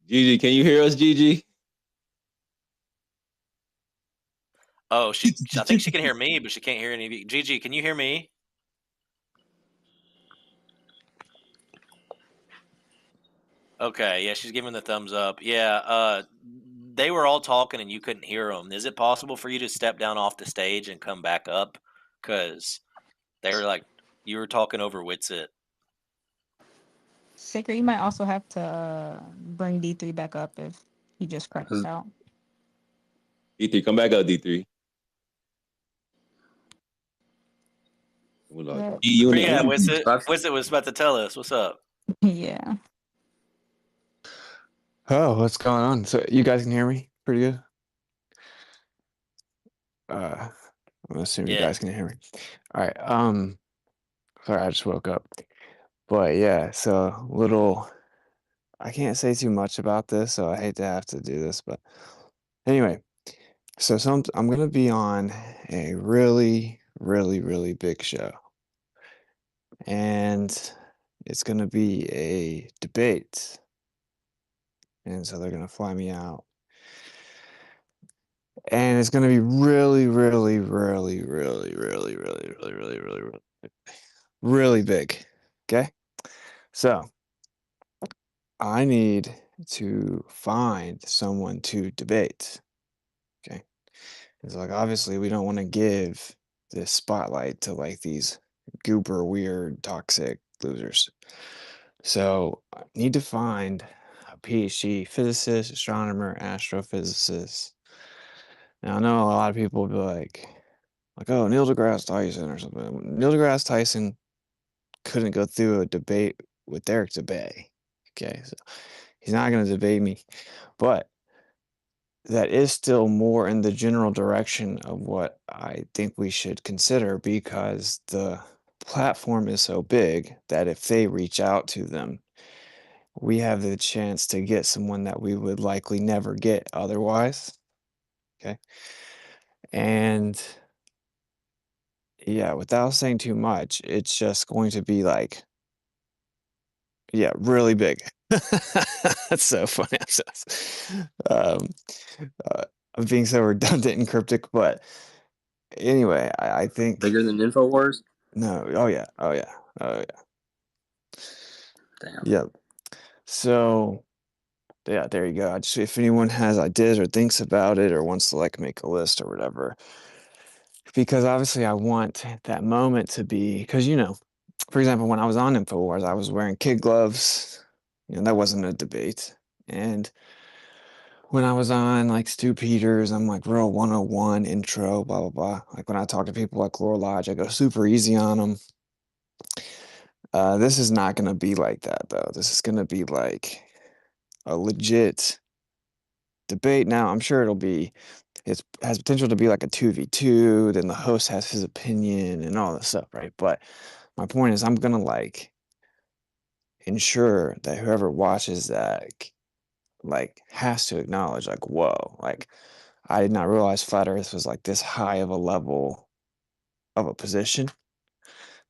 GG, can you hear us, GG? Oh, I think she can hear me, but she can't hear any of you. GG, can you hear me? Okay, yeah, she's giving the thumbs up. Yeah, they were all talking and you couldn't hear them. Is it possible for you to step down off the stage and come back up? Because they were like, you were talking over Witsit. Shaker, you might also have to bring D3 back up if he just cracked out. D3, come back up, D3. Yeah. Yeah, Witsit was about to tell us. What's up? Yeah. Oh, what's going on? So you guys can hear me pretty good? I'm assuming you Yeah. guys can hear me. All right. Sorry, I just woke up. But yeah, so little. I can't say too much about this, so I hate to have to do this, but anyway. So I'm gonna be on a really, really, really big show, and it's gonna be a debate, and so they're gonna fly me out, and it's gonna be really, really, really, really, really, really, really, really, really, really, really big. Okay, so I need to find someone to debate. Okay, it's like obviously we don't want to give this spotlight to like these goober, weird, toxic losers. So I need to find a PhD physicist, astronomer, astrophysicist. Now I know a lot of people will be like, oh, Neil deGrasse Tyson or something. Neil deGrasse Tyson couldn't go through a debate with Derek Debay. Okay, so he's not going to debate me, but that is still more in the general direction of what I think we should consider because the platform is so big that if they reach out to them, we have the chance to get someone that we would likely never get otherwise. Okay. And yeah, without saying too much, it's just going to be like, yeah, really big. That's so funny. Um, I'm being so redundant and cryptic, but anyway, I think Bigger than InfoWars? no. Oh yeah. Oh yeah. Oh yeah. Damn. Yep. So yeah, there you go. Just if anyone has ideas or thinks about it or wants to like make a list or whatever, because obviously I want that moment to be because for example, when I was on InfoWars, I was wearing kid gloves. That wasn't a debate. And when I was on like Stu Peters, I'm like real 101 intro, blah blah blah. Like when I talk to people like Laura Lodge, I go super easy on them. This is not gonna be like that though. This is gonna be like a legit debate. Now I'm sure it has potential to be like a 2v2, then the host has his opinion and all this stuff, right? But my point is I'm gonna like ensure that whoever watches that like has to acknowledge like, whoa, like I did not realize flat earth was like this high of a level of a position.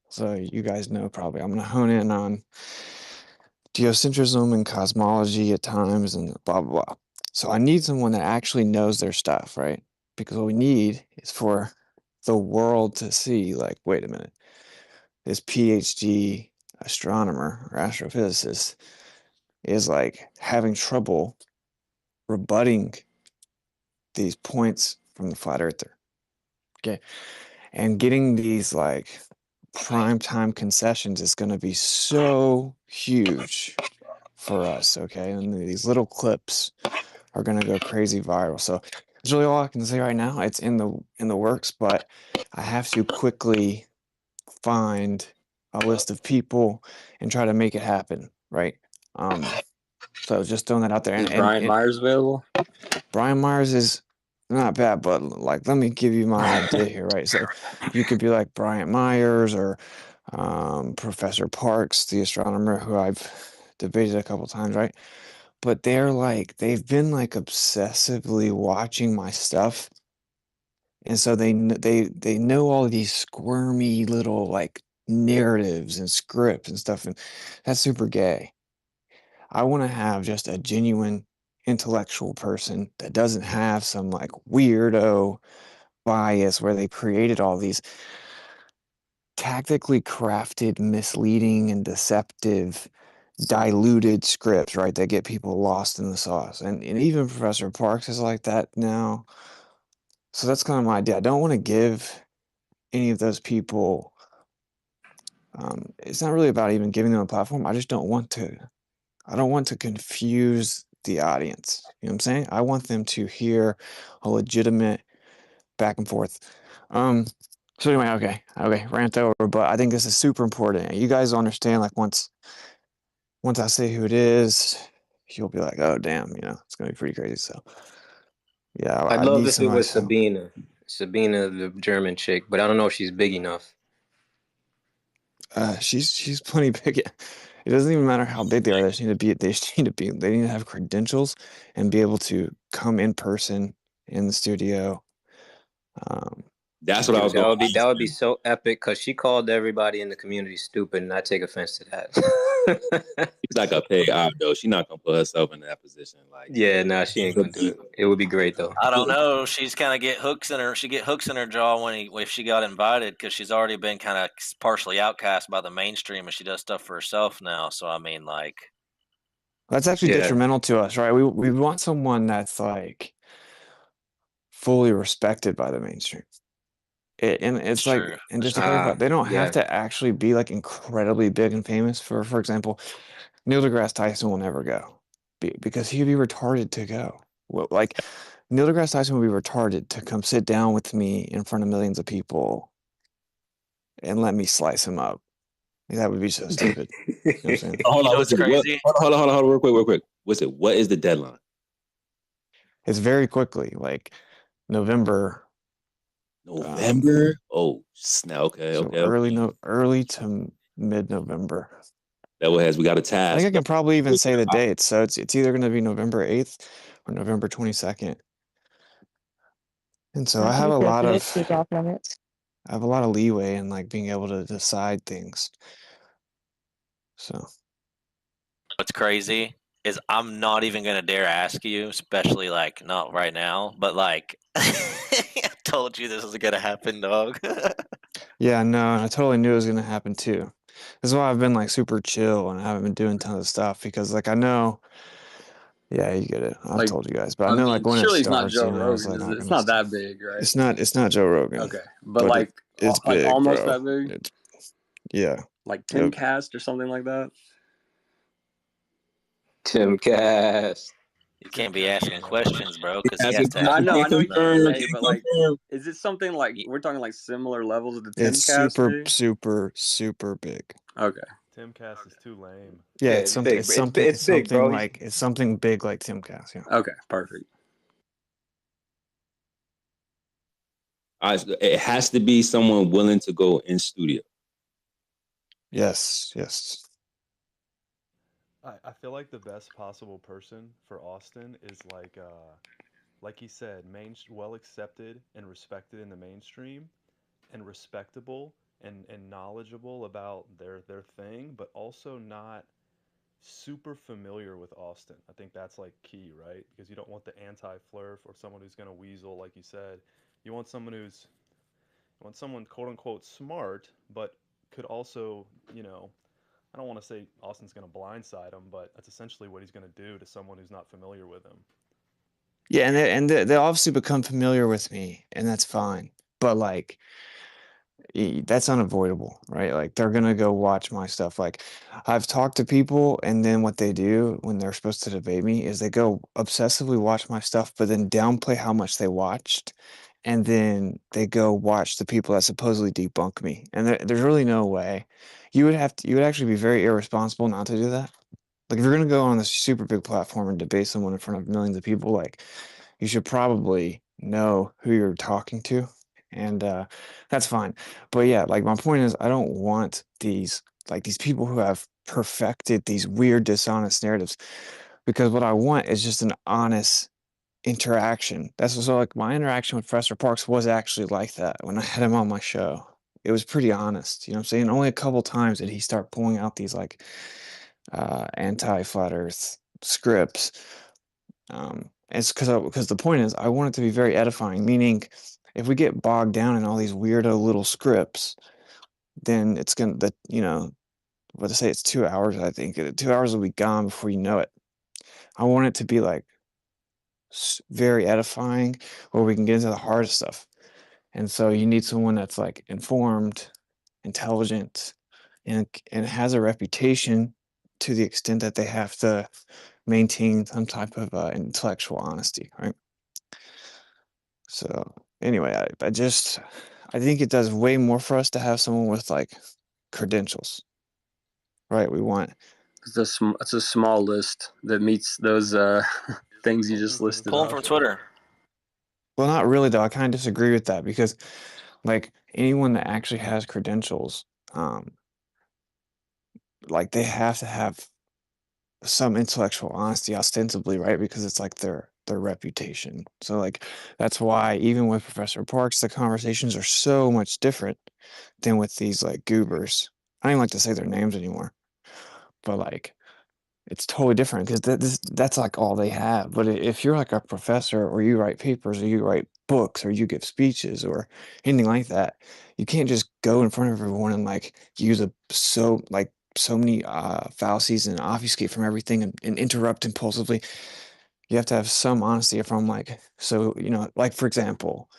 So you guys know probably I'm gonna hone in on geocentrism and cosmology at times and blah blah blah. So I need someone that actually knows their stuff, right? Because what we need is for the world to see, like, wait a minute, this PhD astronomer or astrophysicist is like having trouble rebutting these points from the flat earther. Okay. And getting these like prime time concessions is going to be so huge for us. Okay. And these little clips are going to go crazy viral. So that's really all I can say right now. It's in the works, but I have to quickly find a list of people and try to make it happen, right? So just throwing that out there. Is Brian Myers available? Brian Myers is not bad, but like, let me give you my idea here, right? So you could be like Brian Myers or Professor Parks, the astronomer who I've debated a couple times, right? But they've been like obsessively watching my stuff, and so they know all these squirmy little like narratives and scripts and stuff, and that's super gay. I want to have just a genuine intellectual person that doesn't have some like weirdo bias where they created all these tactically crafted, misleading and deceptive, diluted scripts, right? That get people lost in the sauce. And even Professor Parks is like that now. So that's kind of my idea. I don't want to give any of those people, it's not really about even giving them a platform. I don't want to confuse the audience. You know what I'm saying? I want them to hear a legitimate back and forth. So anyway, okay, rant over, but I think this is super important. You guys understand, like once I say who it is, you'll be like, oh damn, it's gonna be pretty crazy. So yeah, I'd I love need if it somebody. was Sabina. Sabina, the German chick, but I don't know if she's big enough. She's plenty big. It doesn't even matter how big they are. They just need to be. They need to have credentials and be able to come in person in the studio. That's what I was Dude, going. that would be so epic because she called everybody in the community stupid, and I take offense to that. She's like a paid op though. She's not gonna put herself in that position. Like, Yeah, nah, she ain't gonna do it. It would be great though. I don't know. She's kind of get hooks in her. She get hooks in her jaw if she got invited because she's already been kind of partially outcast by the mainstream and she does stuff for herself now. So I mean, like, That's actually detrimental to us, right? We want someone that's like fully respected by the mainstream. And it's like, true. and just to clarify, they don't have to actually be like incredibly big and famous. For example, Neil deGrasse Tyson will never go because he'd be retarded to go. Well, like Neil deGrasse Tyson would be retarded to come sit down with me in front of millions of people and let me slice him up. That would be so stupid. You know what I'm saying? Hold on, what's crazy? Hold on, real quick. What is the deadline? It's very quickly, like November. Oh, snap. Okay. Early to mid-November. That way, we got a task. I think I can probably even say the date. So it's either going to be November 8th or November 22nd. And so I have a lot of leeway in like being able to decide things. So what's crazy is I'm not even gonna dare ask you, especially like not right now. But like, I told you this was gonna happen, dog. yeah, no, I totally knew it was going to happen too. This is why I've been like super chill and I haven't been doing tons of stuff because like I know. Yeah, you get it. I've told you guys, but I know like when it starts, Joe it's Rogan. like It's not that big, right? It's not Joe Rogan. Okay, but like it's like big, almost bro. that big. Yeah, like Timcast or something like that. Timcast. You can't be asking questions, bro, because he has to. I know what you say, but like, is it something like we're talking like similar levels of the Timcast? It's super big. Okay. Timcast is too lame. Yeah, it's something. It's big, bro. Like it's something big like Timcast. Yeah. Okay, perfect. It has to be someone willing to go in studio. Yes. I feel like the best possible person for Austin is like he said, well accepted and respected in the mainstream, and respectable and knowledgeable about their thing, but also not super familiar with Austin. I think that's like key, right? Because you don't want the anti-flurf or someone who's going to weasel, like you said. You want someone quote unquote smart, but could also, I don't want to say Austin's going to blindside him, but that's essentially what he's going to do to someone who's not familiar with him. Yeah, and they obviously become familiar with me, and that's fine. But like, that's unavoidable, right? Like they're gonna go watch my stuff. Like I've talked to people, and then what they do when they're supposed to debate me is they go obsessively watch my stuff, but then downplay how much they watched, and then they go watch the people that supposedly debunk me. And there's really no way. You would actually be very irresponsible not to do that. Like if you're gonna go on this super big platform and debate someone in front of millions of people, like you should probably know who you're talking to, and that's fine. But yeah, like my point is, I don't want these people who have perfected these weird, dishonest narratives, because what I want is just an honest interaction. That's so like my interaction with Professor Parks was actually like that when I had him on my show. It was pretty honest, you know what I'm saying? Only a couple times did he start pulling out these like anti-flat Earth scripts. It's because the point is I want it to be very edifying, meaning if we get bogged down in all these weirdo little scripts, then it's gonna what to say, it's 2 hours. I think 2 hours will be gone before you know it. I want it to be like very edifying, where we can get into the hard stuff. And so you need someone that's like informed, intelligent, and has a reputation to the extent that they have to maintain some type of intellectual honesty, right? So anyway, I think it does way more for us to have someone with like credentials, right? We want it's a small list that meets those things you just listed. Pull them from Twitter. Well, not really though. I kind of disagree with that because, like, anyone that actually has credentials, like they have to have some intellectual honesty ostensibly, right? Because it's like their reputation. So like that's why even with Professor Parks, the conversations are so much different than with these like goobers. I don't even like to say their names anymore, but like it's totally different because that's like all they have. But if you're like a professor or you write papers or you write books or you give speeches or anything like that, you can't just go in front of everyone and like use so many fallacies and obfuscate from everything and interrupt impulsively. You have to have some honesty from like so like for example,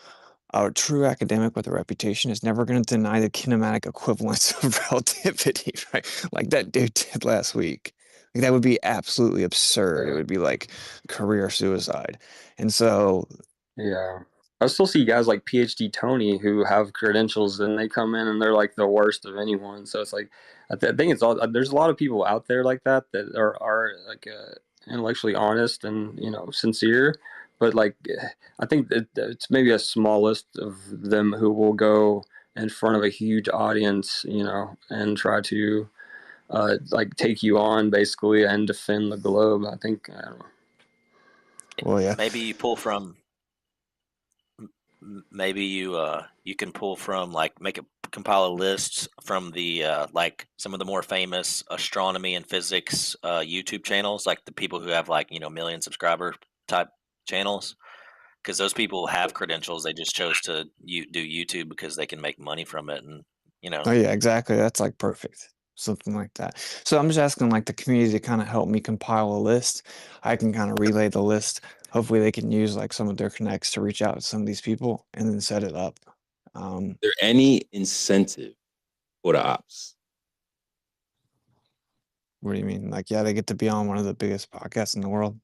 a true academic with a reputation is never going to deny the kinematic equivalence of relativity, right? Like that dude did last week. Like that would be absolutely absurd. It would be like career suicide. And so, Yeah. I still see guys like PhD Tony who have credentials and they come in and they're like the worst of anyone. So it's like, I think it's all, there's a lot of people out there like that are like intellectually honest and, sincere. But like, I think that it's maybe a small list of them who will go in front of a huge audience, and try to like take you on basically and defend the globe. I think, I don't know. well, yeah. Maybe you pull from. Maybe you can pull from like compile a list from the like some of the more famous astronomy and physics YouTube channels, like the people who have like million subscriber type channels, because those people have credentials. They just chose to do YouTube because they can make money from it, and Oh yeah, exactly. That's like perfect. Something like that. So I'm just asking like the community to kind of help me compile a list. I can kind of relay the list. Hopefully they can use like some of their connects to reach out to some of these people and then set it up. Is there any incentive for the ops? What do you mean? Like, yeah, they get to be on one of the biggest podcasts in the world.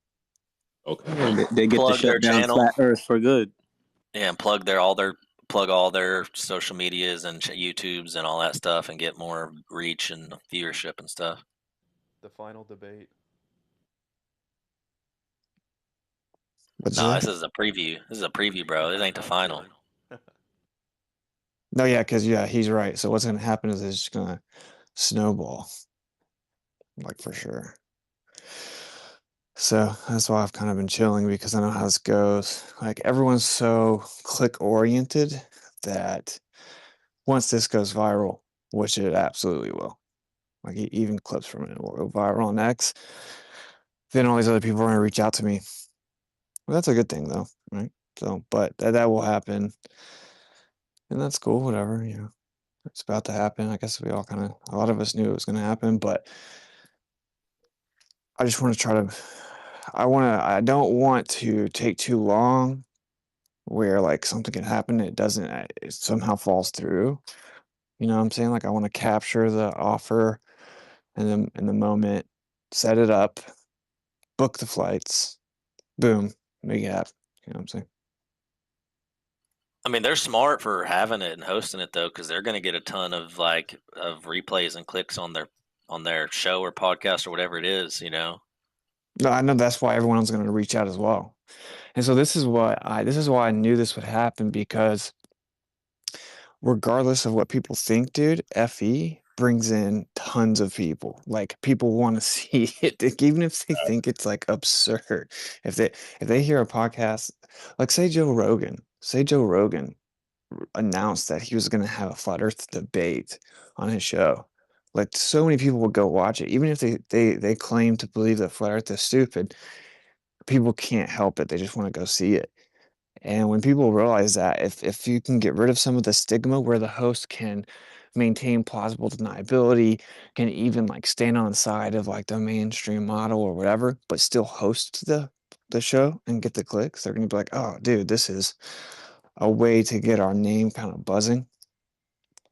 Okay. They get to plug their shut down channel. Flat Earth for good. Yeah, and plug all their social medias and YouTubes and all that stuff, and get more reach and viewership and stuff. The final debate. No, this is a preview. This is a preview, bro. This ain't the final. No, yeah, because yeah, he's right. So what's gonna happen is it's just gonna snowball, like for sure. So that's why I've kind of been chilling because I know how this goes. Like everyone's so click oriented that once this goes viral, which it absolutely will, like even clips from it will go viral on X, then all these other people are gonna reach out to me. Well, that's a good thing though, right? So, but that will happen, and that's cool. Whatever, it's about to happen. I guess a lot of us knew it was gonna happen, but I just want to try to. I don't want to take too long where like something can happen and it somehow falls through. You know what I'm saying? Like I want to capture the offer and then in the moment, set it up, book the flights, boom, make it happen. You know what I'm saying? I mean, they're smart for having it and hosting it though, because they're going to get a ton of of replays and clicks on their show or podcast or whatever it is. No, I know that's why everyone's going to reach out as well. And so this is why I knew this would happen because regardless of what people think, dude, FE brings in tons of people. Like people want to see it, like, even if they think it's like absurd. If they hear a podcast, like say Joe Rogan announced that he was going to have a flat Earth debate on his show. Like so many people would go watch it, even if they claim to believe that flat Earth is stupid. People can't help it; they just want to go see it. And when people realize that, if you can get rid of some of the stigma where the host can maintain plausible deniability, can even like stand on the side of like the mainstream model or whatever, but still host the show and get the clicks, they're gonna be like, oh, dude, this is a way to get our name kind of buzzing.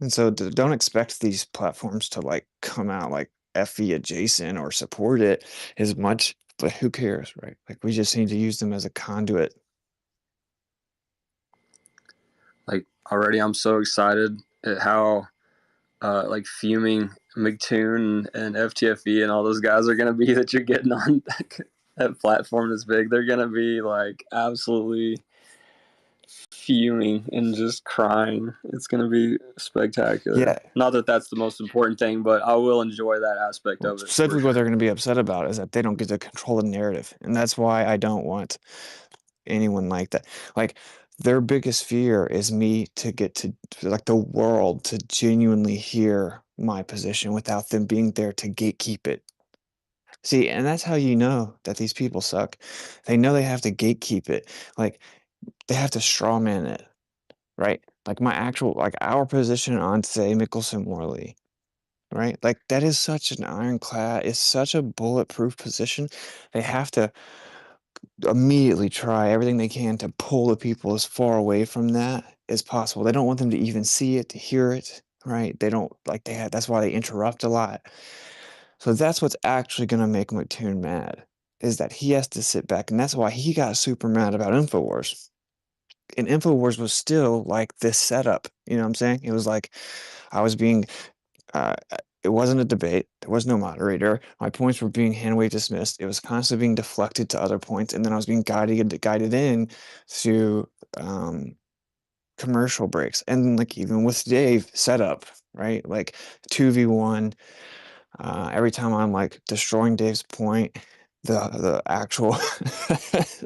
And so don't expect these platforms to like come out like FE adjacent or support it as much, but who cares, right? Like we just need to use them as a conduit. Like already I'm so excited at how like fuming McToon and FTFE and all those guys are going to be that you're getting on that platform this big. They're going to be like absolutely fuming and just crying. It's going to be spectacular. Yeah. Not that that's the most important thing, but I will enjoy that aspect Well, of it. specifically, what they're going to be upset about is that they don't get to control the narrative, and that's why I don't want anyone like that. Like, their biggest fear is me to get to, like, the world to genuinely hear my position without them being there to gatekeep it. See, and that's how you know that these people suck. They know they have to gatekeep it. Like, they have to strawman it, right? Like our position on, say, Mickelson Morley, right? Like, that is such an ironclad, it's such a bulletproof position. They have to immediately try everything they can to pull the people as far away from that as possible. They don't want them to even see it, to hear it, right? They don't like that's why they interrupt a lot. So that's what's actually going to make McToon mad, is that he has to sit back, and that's why he got super mad about InfoWars. And InfoWars was still like this setup, you know what I'm saying? It was like I was being it wasn't a debate. There was no moderator. My points were being hand-wave dismissed. It was constantly being deflected to other points, and then I was being guided in through commercial breaks. And like even with Dave setup, right? Like 2v1. Every time I'm like destroying Dave's point, the actual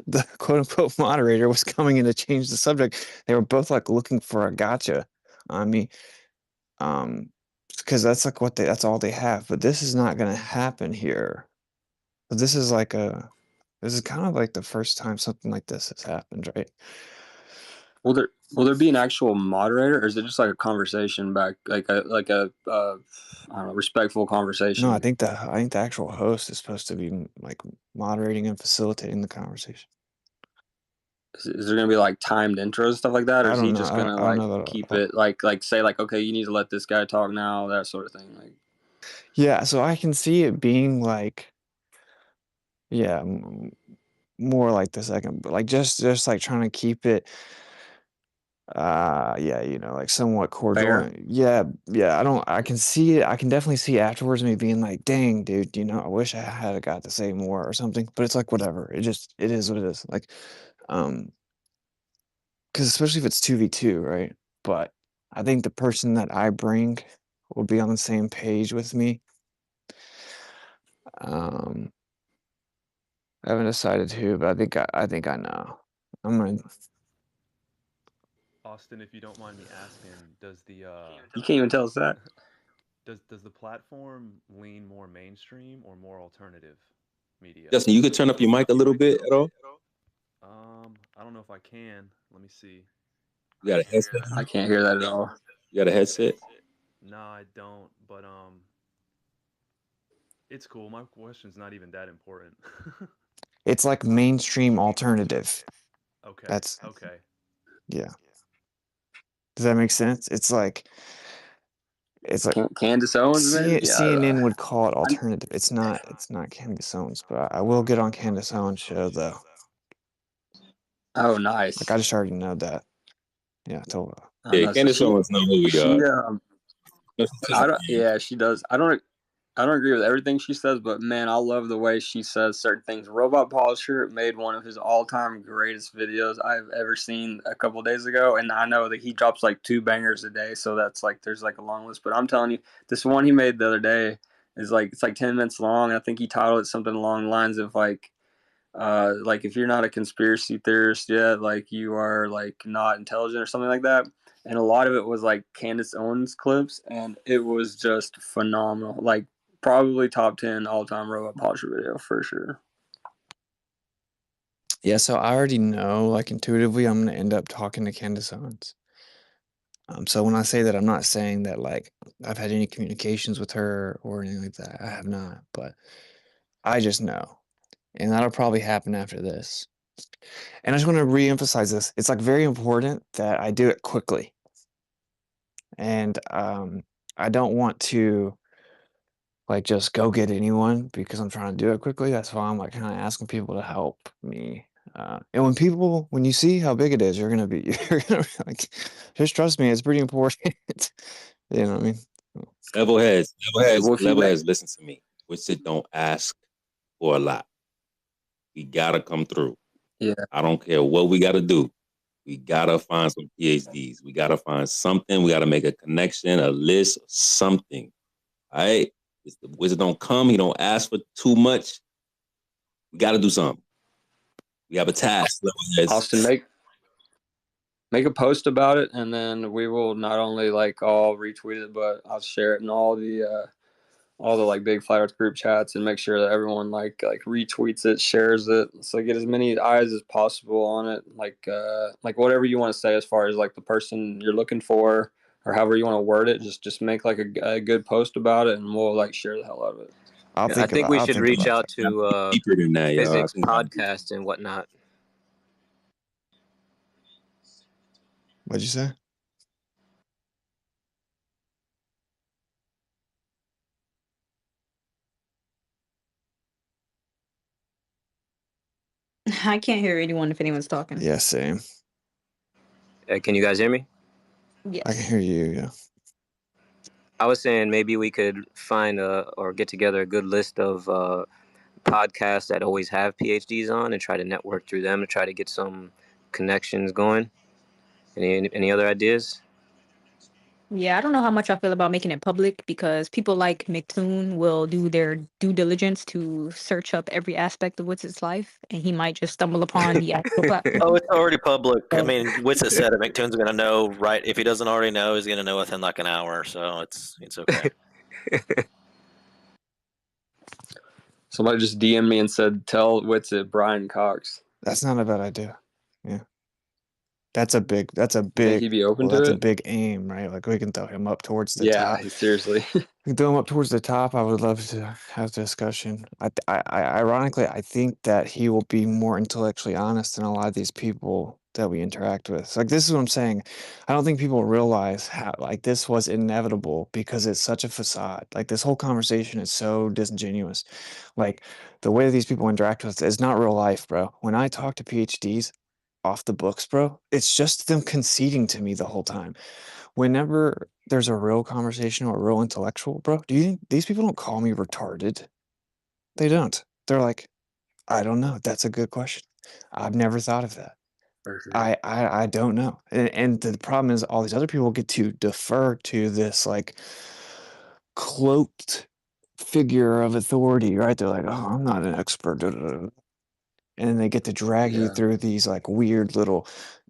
the quote unquote moderator was coming in to change the subject. They were both like looking for a gotcha on me. Because that's like that's all they have. But this is not gonna happen here. But this is kind of like the first time something like this has happened, right? Will there be an actual moderator, or is it just like a conversation back, like a I don't know, respectful conversation? No, I think the actual host is supposed to be like moderating and facilitating the conversation. Is there gonna be like timed intros, stuff like that, or I is don't he know. just I gonna don't like know that. keep it like say like, okay, you need to let this guy talk now, that sort of thing? Like, Yeah, so I can see it being like, yeah, more like the second, but like just like trying to keep it, yeah, like somewhat cordial. fair. Yeah, I can see it. I can definitely see afterwards me being like, dang, dude, I wish I had got to say more or something. But it's like whatever. It is what it is. Like, because especially if it's 2v2, right? But I think the person that I bring will be on the same page with me. I haven't decided who, but I think I know. I'm gonna. Austin, if you don't mind me asking, does the You can't even tell us that. does the platform lean more mainstream or more alternative media? Justin, you could turn up your mic a little bit at all? I don't know if I can. Let me see. You got a headset? I can't hear that at all. You got a headset? No, I don't. But it's cool. My question's not even that important. It's like mainstream alternative. Okay. That's okay. Yeah. Does that make sense? It's like Candace Owens, maybe. Yeah, CNN would call it alternative. It's not Candace Owens, but I will get on Candace Owens' show though. Oh, nice. Like I just already know that. Yeah, I told her. Yeah, Candace Owens knows who we are. Yeah, she does. I don't agree with everything she says, but man, I love the way she says certain things. Robot Polisher made one of his all-time greatest videos I've ever seen a couple of days ago, and I know that he drops like 2 bangers a day, so that's like there's like a long list. But I'm telling you, this one he made the other day is like it's like 10 minutes long, and I think he titled it something along the lines of like if you're not a conspiracy theorist yet, like you are like not intelligent or something like that. And a lot of it was like Candace Owens clips, and it was just phenomenal. Like probably top 10 all-time Robot Polisher video for sure. Yeah, so I already know, like intuitively, I'm gonna end up talking to Candace Owens. So when I say that, I'm not saying that like I've had any communications with her or anything like that. I have not, but I just know, and that'll probably happen after this. And I just want to re-emphasize this. It's like very important that I do it quickly, and I don't want to like just go get anyone because I'm trying to do it quickly. That's why I'm like kind of asking people to help me. And when you see how big it is, you're gonna be like, just trust me, it's pretty important. You know what I mean? Level heads, Well, listen to me. We said don't ask for a lot. We gotta come through. Yeah. I don't care what we gotta do. We gotta find some PhDs. We gotta find something. We gotta make a connection, a list, something. All right. If the wizard don't come, he don't ask for too much. We gotta do something. We have a task. Austin, make a post about it, and then we will not only like all retweet it, but I'll share it in all the like big flat earth group chats and make sure that everyone like retweets it, shares it, so get as many eyes as possible on it, like whatever you want to say as far as like the person you're looking for or however you want to word it, just make like a good post about it, and we'll like share the hell out of it. I think we should reach out to deeper than that, physics podcasts and whatnot. What'd you say? I can't hear anyone if anyone's talking. Yeah, same. Can you guys hear me? Yes. I can hear you, yeah. I was saying maybe we could find or get together a good list of podcasts that always have PhDs on and try to network through them to try to get some connections going. Any other ideas? Yeah, I don't know how much I feel about making it public because people like McToon will do their due diligence to search up every aspect of Witz's life, and he might just stumble upon the actual platform. Oh, it's already public. I mean, Witsit said it. McToon's going to know, right? If he doesn't already know, he's going to know within like an hour. So it's okay. Somebody just DM'd me and said, "Tell Witsit Brian Cox." That's not a bad idea. Yeah. That's a big Think he'd be open to that's a it? big aim, right? Like we can throw him up towards the Yeah, top. seriously. We can throw him up towards the top. I would love to have the discussion. Ironically, I think that he will be more intellectually honest than a lot of these people that we interact with. Like this is what I'm saying. I don't think people realize how like this was inevitable because it's such a facade. Like this whole conversation is so disingenuous. Like the way these people interact with it is not real life, bro. When I talk to PhDs off the books, bro, it's just them conceding to me the whole time. Whenever there's a real conversation or a real intellectual, bro, do you think these people don't call me retarded? They don't. They're like, I don't know. That's a good question. I've never thought of that. For sure. I don't know. And the problem is all these other people get to defer to this like cloaked figure of authority, right? They're like, oh, I'm not an expert. And they get to drag you through these like weird little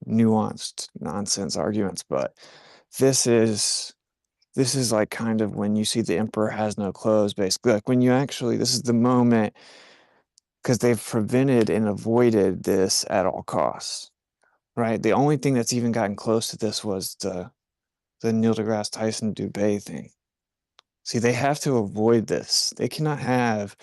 nuanced nonsense arguments. But this is like kind of when you see the emperor has no clothes, basically. Like when you actually, this is the moment because they've prevented and avoided this at all costs, right? The only thing that's even gotten close to this was the Neil deGrasse Tyson Dubé thing. See, they have to avoid this. They cannot have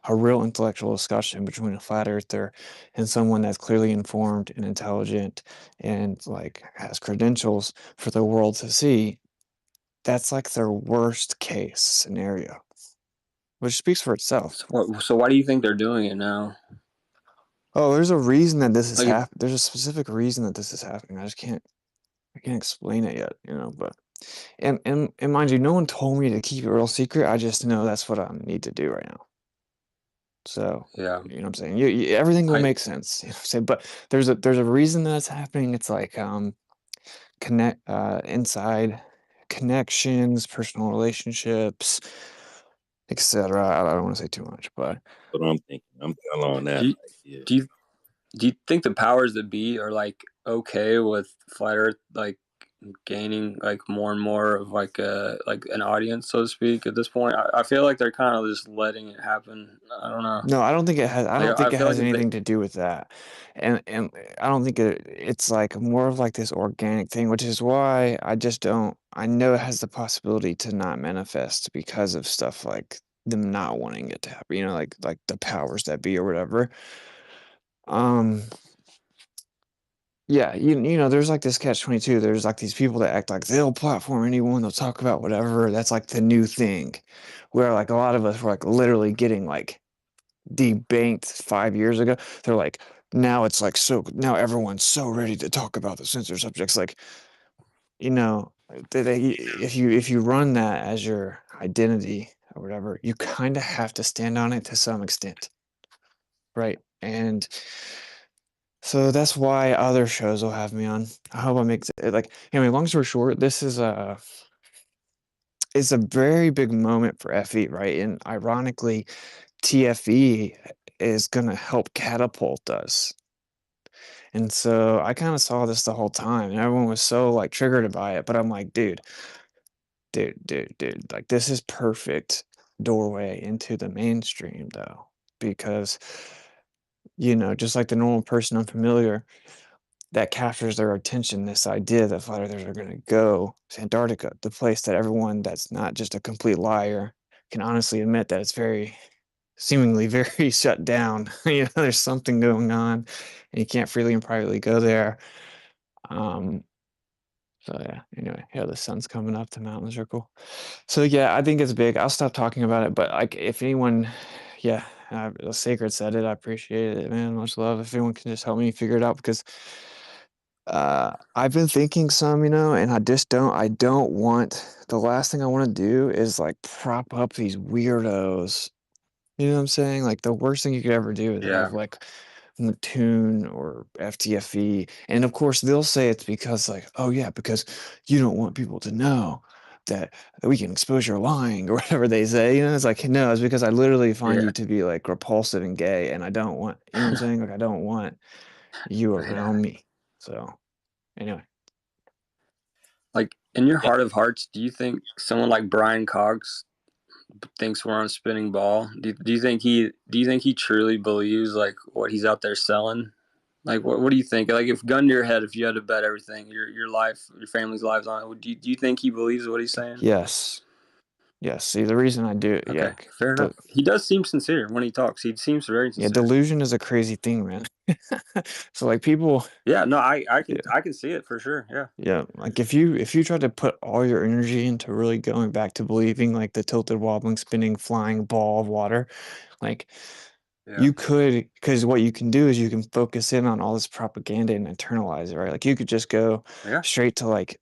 a real intellectual discussion between a flat earther and someone that's clearly informed and intelligent and like has credentials for the world to see. That's like their worst case scenario, which speaks for itself. So why do you think they're doing it now? Oh, there's a reason that this is Like, happening. There's a specific reason that this is happening. I can't explain it yet, you know, but and mind you, no one told me to keep it real secret. I just know that's what I need to do right now. So, yeah, you know what I'm saying? You everything will make sense. You know what I'm saying? But there's a reason that's happening. It's like inside connections, personal relationships, etc. I don't want to say too much, but what I'm thinking. I'm along that. Do you think the powers that be are like okay with flat Earth like gaining like more and more of like an audience, so to speak, at this point? I feel like they're kind of just letting it happen. I don't know. no, I don't think it has. I don't think it feel has like anything to do with that, and I don't think it's like more of like this organic thing, which is why I just don't. I know it has the possibility to not manifest because of stuff like them not wanting it to happen. You know, like the powers that be or whatever. Yeah, you know, there's like this catch-22. There's like these people that act like they'll platform anyone, they'll talk about whatever. That's like the new thing. Where like a lot of us were like literally getting like debanked 5 years ago. They're like, now it's like so now everyone's so ready to talk about the censored subjects. Like, you know, if you run that as your identity or whatever, you kind of have to stand on it to some extent. Right? And So that's why other shows will have me on. I hope I make it like anyway, long story short, this is it's a very big moment for FE, right? And ironically, TFE is gonna help catapult us. And so I kind of saw this the whole time, and everyone was so like triggered by it. But I'm like, dude, like this is perfect doorway into the mainstream, though, because just like the normal person unfamiliar, that captures their attention. This idea that flat earthers are going to go to Antarctica, the place that everyone that's not just a complete liar can honestly admit that it's seemingly very shut down. There's something going on, and you can't freely and privately go there. So yeah, anyway, the sun's coming up, the mountains are cool. So yeah, I think it's big. I'll stop talking about it, but like if anyone, yeah, Sacred said it, I appreciate it, man. Much love. If anyone can just help me figure it out, because I've been thinking some, and I don't want, the last thing I want to do is like prop up these weirdos. You know what I'm saying? Like the worst thing you could ever do is Yeah. have like Mattoon or FTFE. And of course they'll say it's because like, oh yeah, because you don't want people to know that we can expose your lying or whatever they say. It's like, no, it's because I literally find Yeah. you to be like repulsive and gay, and I don't want, you know what I'm saying? Like I don't want you Yeah. around me. So anyway. Like in your heart of hearts, do you think someone like Brian Cox thinks we're on a spinning ball? Do you think he truly believes like what he's out there selling? Like what do you think? Like if gun to your head, if you had to bet everything, your life, your family's lives on it, do you think he believes what he's saying? Yes. See, the reason I do, Okay, fair enough. He does seem sincere when he talks. He seems very sincere. delusion is a crazy thing, man. So like people. Yeah, no, I can see it for sure. Yeah. Yeah, like if you try to put all your energy into really going back to believing like the tilted, wobbling, spinning, flying ball of water, like Yeah. you could, because what you can do is you can focus in on all this propaganda and internalize it, right? Like you could just go straight to like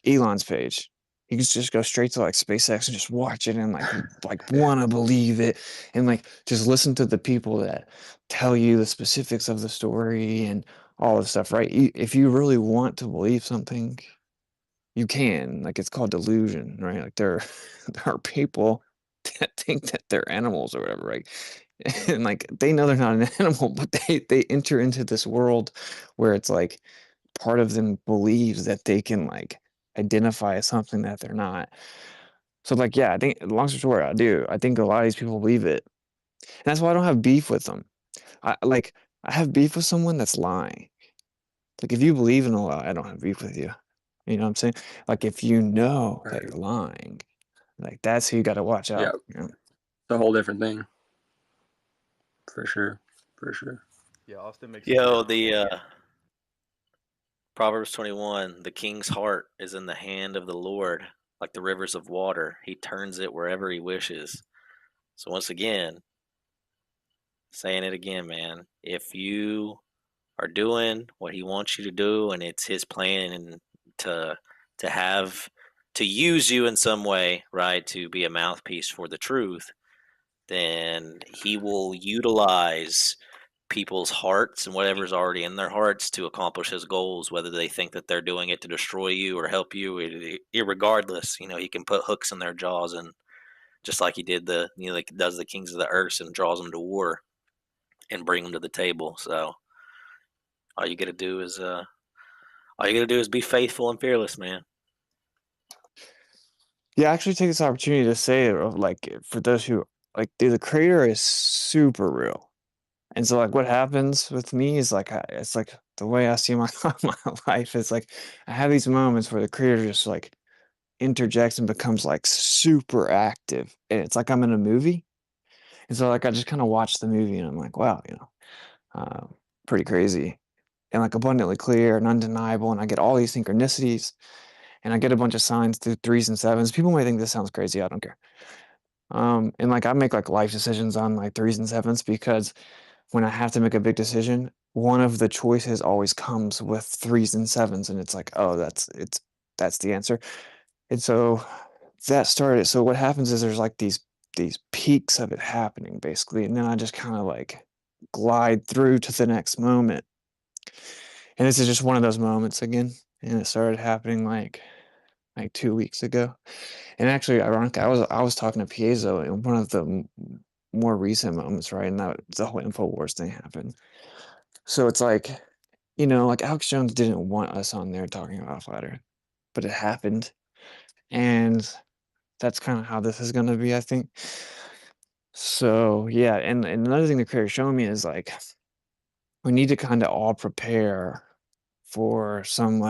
Elon's page. You can just go straight to like SpaceX and just watch it and like want to believe it, and like just listen to the people that tell you the specifics of the story and all this stuff, right? If you really want to believe something, you can. Like it's called delusion, right? Like there are people that think that they're animals or whatever, right? And like they know they're not an animal, but they enter into this world where it's like part of them believes that they can like identify as something that they're not. So like, yeah, I think long story short, I do. I think a lot of these people believe it. And that's why I don't have beef with them. I have beef with someone that's lying. Like if you believe in a lie, I don't have beef with you. You know what I'm saying? Like if you know that you're lying, like that's who you got to watch out. Yeah. It's a whole different thing. For sure. Yeah, Austin makes the Proverbs 21, the king's heart is in the hand of the Lord, like the rivers of water. He turns it wherever he wishes. So once again, saying it again, man, if you are doing what he wants you to do and it's his plan and to use you in some way, right, to be a mouthpiece for the truth, then he will utilize people's hearts and whatever's already in their hearts to accomplish his goals, whether they think that they're doing it to destroy you or help you, irregardless. He can put hooks in their jaws, and just like he did like does the kings of the earth and draws them to war and bring them to the table. So all you gotta do is be faithful and fearless, man. Yeah, actually take this opportunity to say it, like for those who like, dude, the creator is super real. And so like what happens with me is like it's like the way I see my my life is like I have these moments where the creator just like interjects and becomes like super active, and it's like I'm in a movie. And so like I just kind of watch the movie and I'm like, wow, pretty crazy and like abundantly clear and undeniable, and I get all these synchronicities and I get a bunch of signs through 3s and 7s. People might think this sounds crazy. I don't care. And like I make like life decisions on like 3s and 7s because when I have to make a big decision, one of the choices always comes with 3s and 7s, and it's like, oh, that's the answer. And so that started. So what happens is there's like these peaks of it happening basically, and then I just kind of like glide through to the next moment. And this is just one of those moments again. And it started happening like 2 weeks ago. And actually, ironically, I was talking to Piezo in one of the more recent moments, right? And that the whole InfoWars thing happened. So it's like, you know, like Alex Jones didn't want us on there talking about Flat Earth, but it happened. And that's kind of how this is going to be, I think. So yeah, and another thing the creator's showing me is like we need to kind of all prepare for some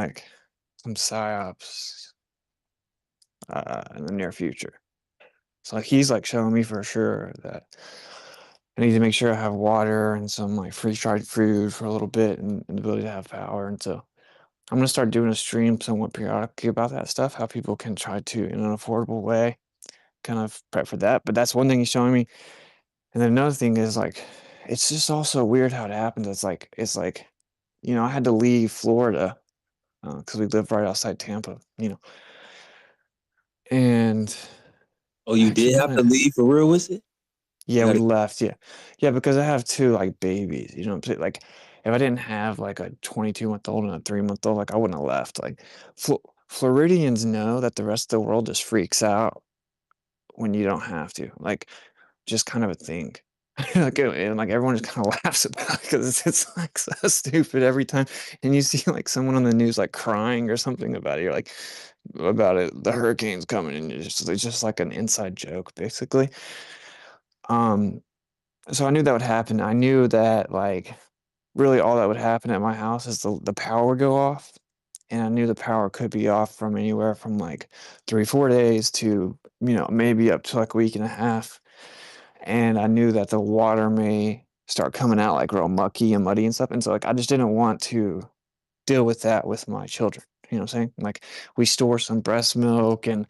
psyops in the near future. So like he's like showing me for sure that I need to make sure I have water and some like freeze-dried food for a little bit and the ability to have power. And so I'm gonna start doing a stream somewhat periodically about that stuff, how people can try to, in an affordable way, kind of prep for that. But that's one thing he's showing me. And then another thing is like, it's just also weird how it happens. It's like, you know, I had to leave Florida because we live right outside Tampa, you know, and Oh, I you actually did have kind to of, leave for real, was it? yeah, You we gotta, left, yeah, yeah, because I have two like babies, you know what I'm saying? Like, if I didn't have like a 22-month-old and a 3-month-old, like I wouldn't have left. Like, Floridians know that the rest of the world just freaks out when you don't have to. Like, just kind of a thing. Like, and like everyone just kind of laughs about it because it's like so stupid every time. And you see like someone on the news like crying or something about it. You're like, about it, the hurricane's coming, and it's just like an inside joke, basically. Um, so I knew that would happen. I knew that like really all that would happen at my house is the power would go off. And I knew the power could be off from anywhere from like 3, 4 days to, you know, maybe up to like a week and a half. And I knew that the water may start coming out like real mucky and muddy and stuff. And so like I just didn't want to deal with that with my children. You know what I'm saying? Like we store some breast milk and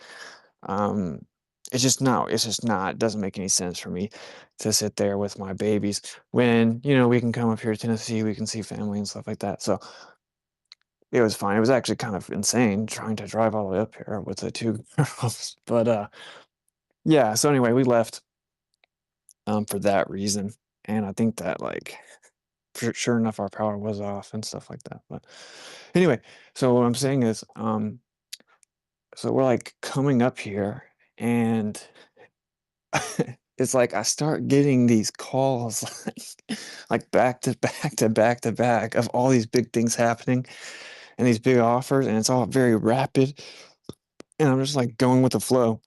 um it's just not, it doesn't make any sense for me to sit there with my babies when, you know, we can come up here to Tennessee, we can see family and stuff like that. So it was fine. It was actually kind of insane trying to drive all the way up here with the two girls. But yeah, so anyway, we left for that reason. And I think that like sure enough our power was off and stuff like that. But anyway, so what I'm saying is so we're like coming up here and it's like I start getting these calls like back to back to back to back of all these big things happening and these big offers, and it's all very rapid. And I'm just like going with the flow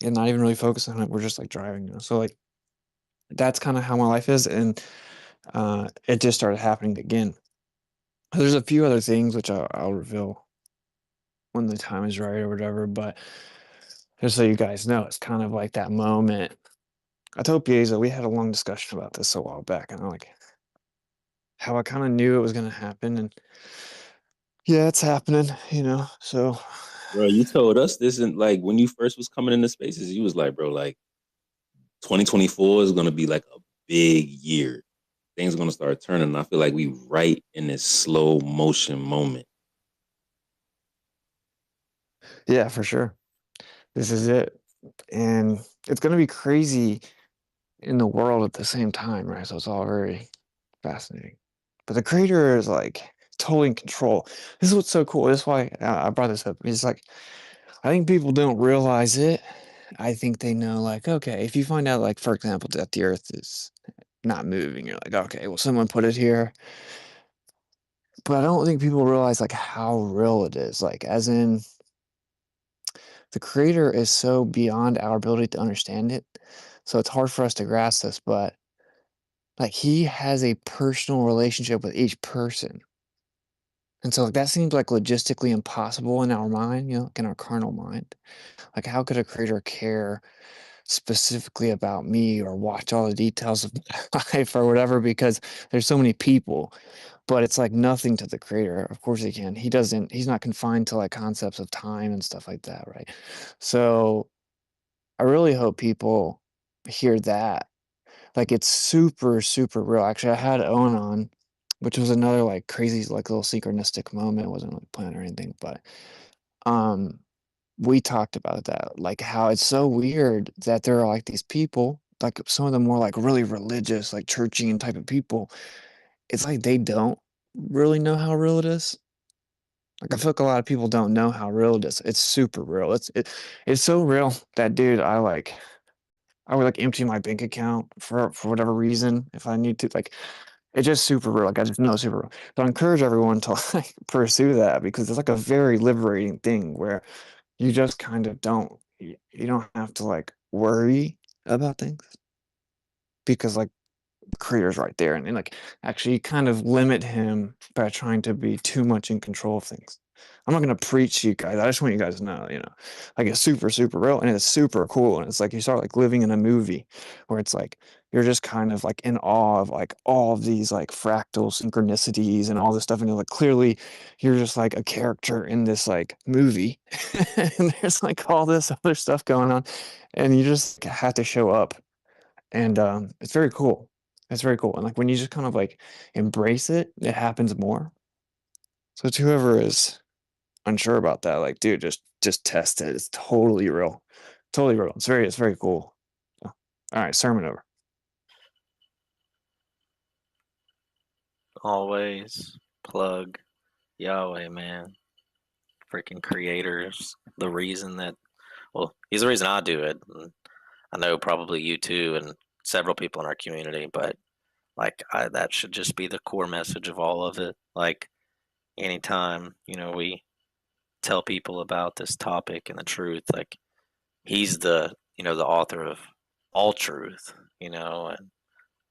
and not even really focusing on it. We're just like driving, you know. So like that's kind of how my life is, and it just started happening again. There's a few other things which I'll reveal when the time is right or whatever, but just so you guys know, it's kind of like that moment. I told Pieza we had a long discussion about this a while back, and I'm like, how I kind of knew it was going to happen, and yeah, it's happening, you know. So, bro, you told us this isn't like when you first was coming into spaces, you was like, bro, like 2024 is gonna be like a big year. Things are gonna start turning. And I feel like we right in this slow motion moment. yeah, for sure, this is it, and it's going to be crazy in the world at the same time, right? So it's all very fascinating. But the creator is like totally in control. This is what's so cool. This is why I brought this up. It's like I think people don't realize it. I think they know, like, okay, if you find out, like, for example, that the Earth is not moving, you're like, okay, well, someone put it here. But I don't think people realize like how real it is. Like, as in, the creator is so beyond our ability to understand it. So it's hard for us to grasp this, but like he has a personal relationship with each person. And so like that seems like logistically impossible in our mind, you know, like in our carnal mind. Like how could a creator care specifically about me or watch all the details of my life or whatever because there's so many people, but it's like nothing to the creator. Of course he can. He's not confined to like concepts of time and stuff like that, right? So I really hope people hear that. Like it's super, super real. Actually, I had Owen on, which was another like crazy, like little synchronistic moment. It wasn't like planned or anything, but um we talked about that, like how it's so weird that there are like these people, like some of the more like really religious, like churchy and type of people. It's like they don't. really know how real it is. Like I feel like a lot of people don't know how real it is. It's super real. It's so real that dude, I would like empty my bank account for whatever reason if I need to. Like it's just super real. Like I just know it's super real. So I encourage everyone to like pursue that because it's like a very liberating thing where you just kind of you don't have to like worry about things because like creator's right there and like actually kind of limit him by trying to be too much in control of things. I'm not gonna preach to you guys. I just want you guys to know, like it's super, super real and it's super cool. And it's like you start like living in a movie where it's like you're just kind of like in awe of like all of these like fractal synchronicities and all this stuff. And you're like clearly you're just like a character in this like movie. And there's like all this other stuff going on. And you just have to show up. And it's very cool. It's very cool. And like when you just kind of like embrace it, it happens more. So to whoever is unsure about that, like, dude, just test it. It's totally real. Totally real. It's very cool. So, all right, sermon over. Always plug Yahweh, man. Freaking creators. The reason that, well, he's the reason I do it. And I know probably you too, and several people in our community, but like that should just be the core message of all of it. Like anytime, we tell people about this topic and the truth, like he's the author of all truth, and I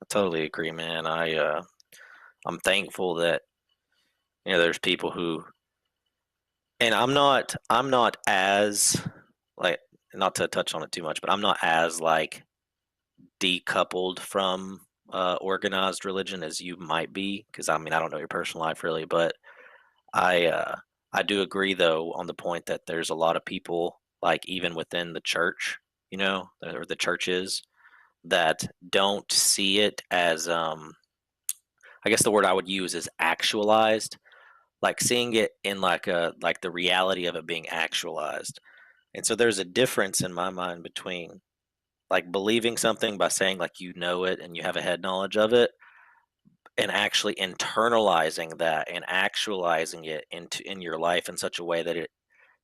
totally agree, man. I'm thankful that, there's people who, and I'm not as like, not to touch on it too much, but I'm not as like decoupled from organized religion as you might be, because I mean I don't know your personal life really, but I uh, I do agree though on the point that there's a lot of people like even within the church, or the churches that don't see it as I guess the word I would use is actualized, like seeing it in like the reality of it being actualized. And so there's a difference in my mind between like believing something by saying like you know it and you have a head knowledge of it, and actually internalizing that and actualizing it in your life in such a way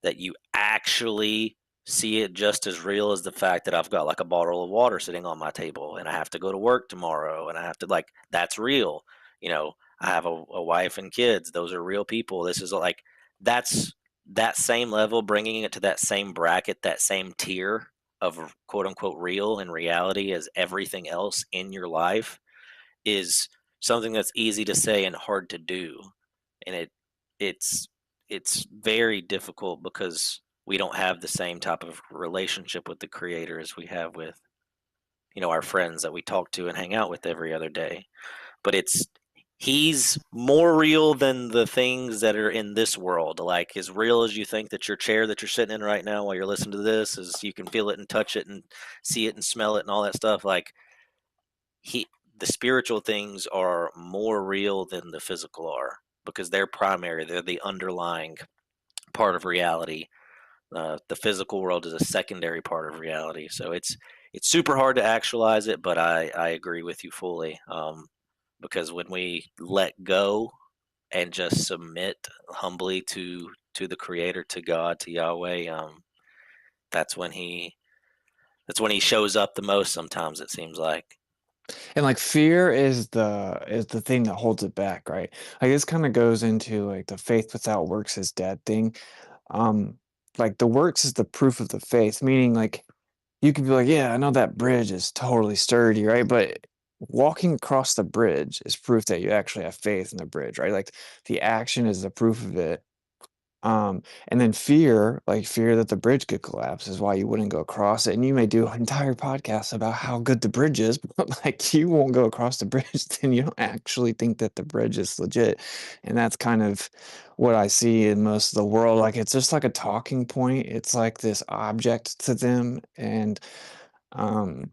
that you actually see it just as real as the fact that I've got like a bottle of water sitting on my table and I have to go to work tomorrow and I have to like that's real. I have a wife and kids. Those are real people. This is like that's that same level, bringing it to that same bracket, that same tier of quote unquote real and reality as everything else in your life is something that's easy to say and hard to do. And it's it's very difficult because we don't have the same type of relationship with the creator as we have with our friends that we talk to and hang out with every other day. But he's more real than the things that are in this world. Like as real as you think that your chair that you're sitting in right now while you're listening to this is, you can feel it and touch it and see it and smell it and all that stuff. Like he the spiritual things are more real than the physical are, because they're primary, they're the underlying part of reality. The physical world is a secondary part of reality. So it's super hard to actualize it, but I agree with you fully, because when we let go and just submit humbly to the creator, to God, to Yahweh, that's when he shows up the most sometimes, it seems like. And like fear is the thing that holds it back, right? Like this kind of goes into like the faith without works is dead thing. Um, like the works is the proof of the faith, meaning like you could be like, yeah, I know that bridge is totally sturdy, right? But walking across the bridge is proof that you actually have faith in the bridge, right? Like the action is the proof of it. And then fear, like fear that the bridge could collapse is why you wouldn't go across it. And you may do an entire podcast about how good the bridge is, but like you won't go across the bridge, then you don't actually think that the bridge is legit. And that's kind of what I see in most of the world. Like it's just like a talking point. It's like this object to them. And um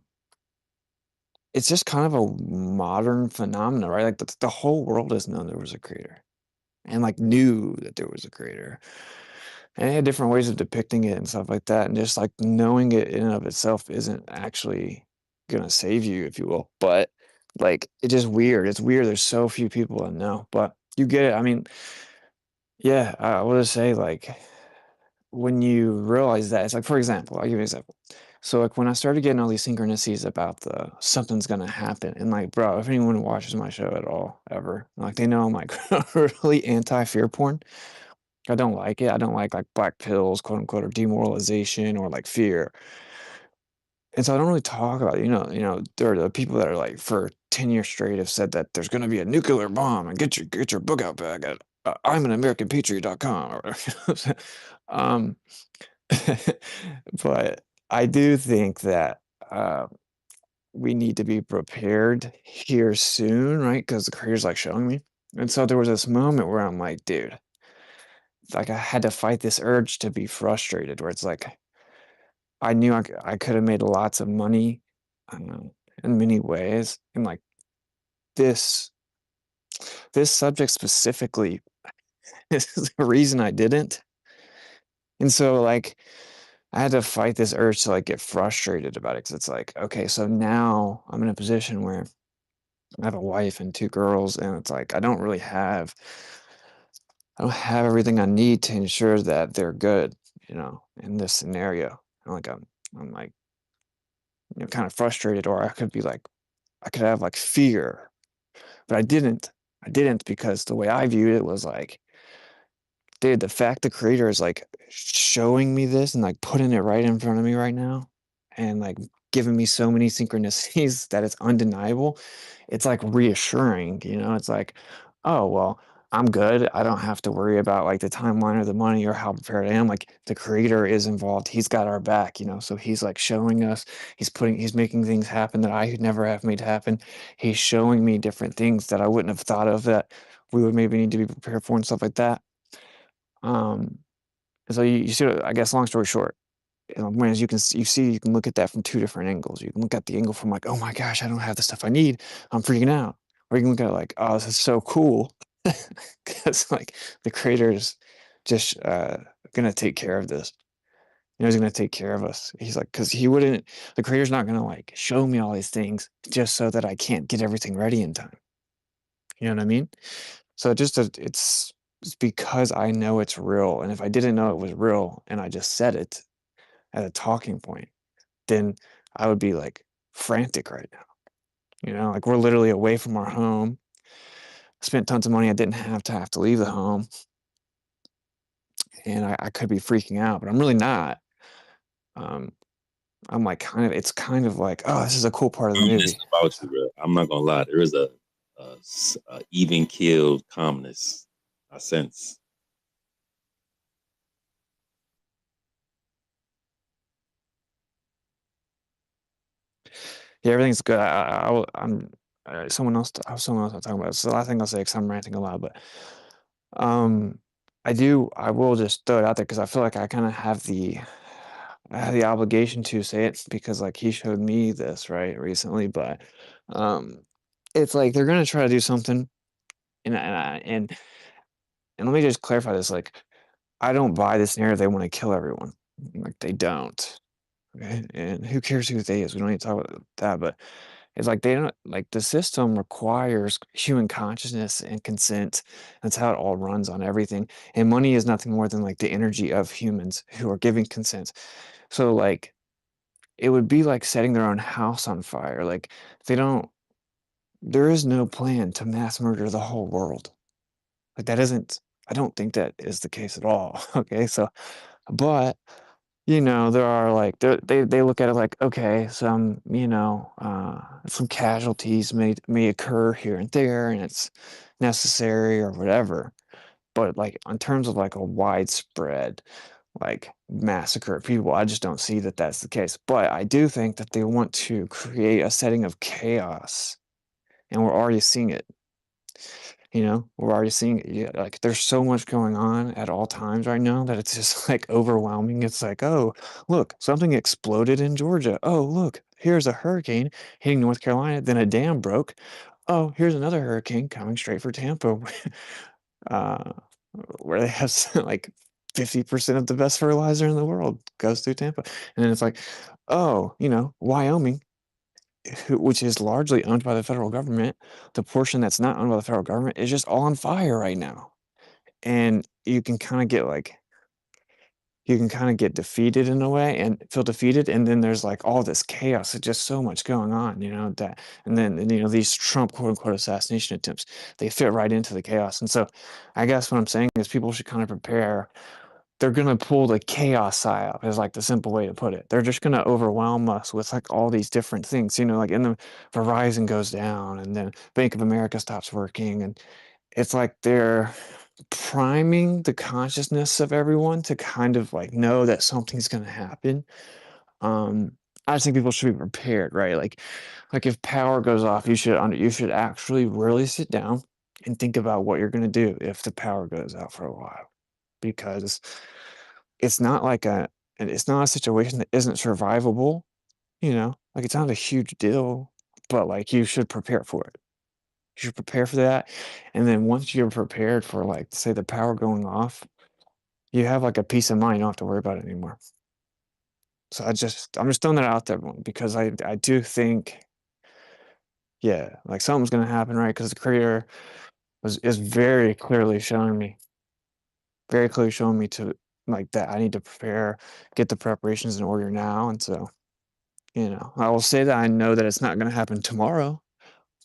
it's just kind of a modern phenomena, right? Like the whole world has known there was a creator and like knew that there was a creator. And they had different ways of depicting it and stuff like that. And just like knowing it in and of itself isn't actually gonna save you, if you will. But like it's just weird. It's weird. There's so few people that know. But You get it. I mean, yeah, I will just say, like, when you realize that, it's like, for example, I'll give you an example. So, like, when I started getting all these synchronicities about the something's gonna happen, and like, bro, if anyone watches my show at all, ever, like, they know I'm like really anti-fear porn. I don't like it. I don't like black pills, quote unquote, or demoralization or like fear. And so I don't really talk about it. There are the people that are like for 10 years straight have said that there's gonna be a nuclear bomb and get your book out back at I'm an American Patriot.com or whatever. um but I do think that we need to be prepared here soon, right? Because the creator's like showing me. And so there was this moment where I'm like, dude, like I had to fight this urge to be frustrated, where it's like I knew I could have made lots of money in many ways, and like this this subject specifically is the reason I didn't. And so like I had to fight this urge to like get frustrated about it because it's like, okay, so now I'm in a position where I have a wife and two girls, and it's like I don't have everything I need to ensure that they're good, in this scenario. And like I'm like, kind of frustrated, or I could be like, I could have like fear, but I didn't. I didn't because the way I viewed it was like, dude, the fact the creator is like showing me this and like putting it right in front of me right now and like giving me so many synchronicities that it's undeniable, it's like reassuring, it's like, oh, well, I'm good. I don't have to worry about like the timeline or the money or how prepared I am. Like the creator is involved. He's got our back, so he's like showing us, he's making things happen that I could never have made happen. He's showing me different things that I wouldn't have thought of that we would maybe need to be prepared for and stuff like that. Um, and so you see, I guess, long story short, whereas you can look at that from two different angles. You can look at the angle from like, oh my gosh, I don't have the stuff I need. I'm freaking out. Or you can look at it like, oh, this is so cool. Because like the creator's just gonna take care of this. He's gonna take care of us. He's like, because the creator's not gonna like show me all these things just so that I can't get everything ready in time. You know what I mean? So it's because I know it's real. And if I didn't know it was real and I just said it at a talking point, then I would be like frantic right now. Like we're literally away from our home. Spent tons of money I didn't have to leave the home. And I could be freaking out, but I'm really not. I'm like it's kind of like, oh, this is a cool part of the movie. About you, bro. I'm not gonna lie. There is a even killed calmness I sense. Yeah, everything's good. I'm someone else. I have someone else I'm talking about. It's the last thing I'll say because I'm ranting a lot. But um, I will just throw it out there because I feel like I kind of I have the obligation to say it because like he showed me this right recently. But it's like they're gonna try to do something, and let me just clarify this. Like, I don't buy this narrative. They want to kill everyone. Like they don't. Okay, and who cares who they is? We don't need to talk about that. But it's like they don't like the system requires human consciousness and consent. That's how it all runs on everything. And money is nothing more than like the energy of humans who are giving consent. So like it would be like setting their own house on fire. Like they don't there is no plan to mass murder the whole world. Like that isn't I don't think that is the case at all. Okay. So but there are like they look at it like, okay, some casualties may occur here and there, and it's necessary or whatever. But like in terms of like a widespread like massacre of people, I just don't see that that's the case. But I do think that they want to create a setting of chaos, and we're already seeing it. We're already seeing it. Yeah, like there's so much going on at all times right now that it's just like overwhelming. It's like, oh, look, something exploded in Georgia. Oh, look, here's a hurricane hitting North Carolina. Then a dam broke. Oh, here's another hurricane coming straight for Tampa, uh, where they have like 50% of the best fertilizer in the world goes through Tampa. And then it's like, oh, Wyoming. which is largely owned by the federal government, the portion that's not owned by the federal government is just all on fire right now. And you can kind of get defeated in a way and feel defeated. And then there's like all this chaos. It's just so much going on, and then, these Trump quote unquote assassination attempts, they fit right into the chaos. And so I guess what I'm saying is people should kind of prepare. They're going to pull the chaos psyop is like the simple way to put it. They're just going to overwhelm us with like all these different things, like Verizon goes down and then Bank of America stops working. And it's like they're priming the consciousness of everyone to kind of like know that something's going to happen. I just think people should be prepared, right? Like if power goes off, you should actually really sit down and think about what you're going to do if the power goes out for a while, because it's not it's not a situation that isn't survivable, like it's not a huge deal, but like you should prepare for it. You should prepare for that. And then once you're prepared for like, say the power going off, you have like a peace of mind. You don't have to worry about it anymore. So I'm just throwing that out there because I do think, yeah, like something's going to happen, right? Because the creator is very clearly showing me to like that I need to prepare, get the preparations in order now. And so, I will say that I know that it's not going to happen tomorrow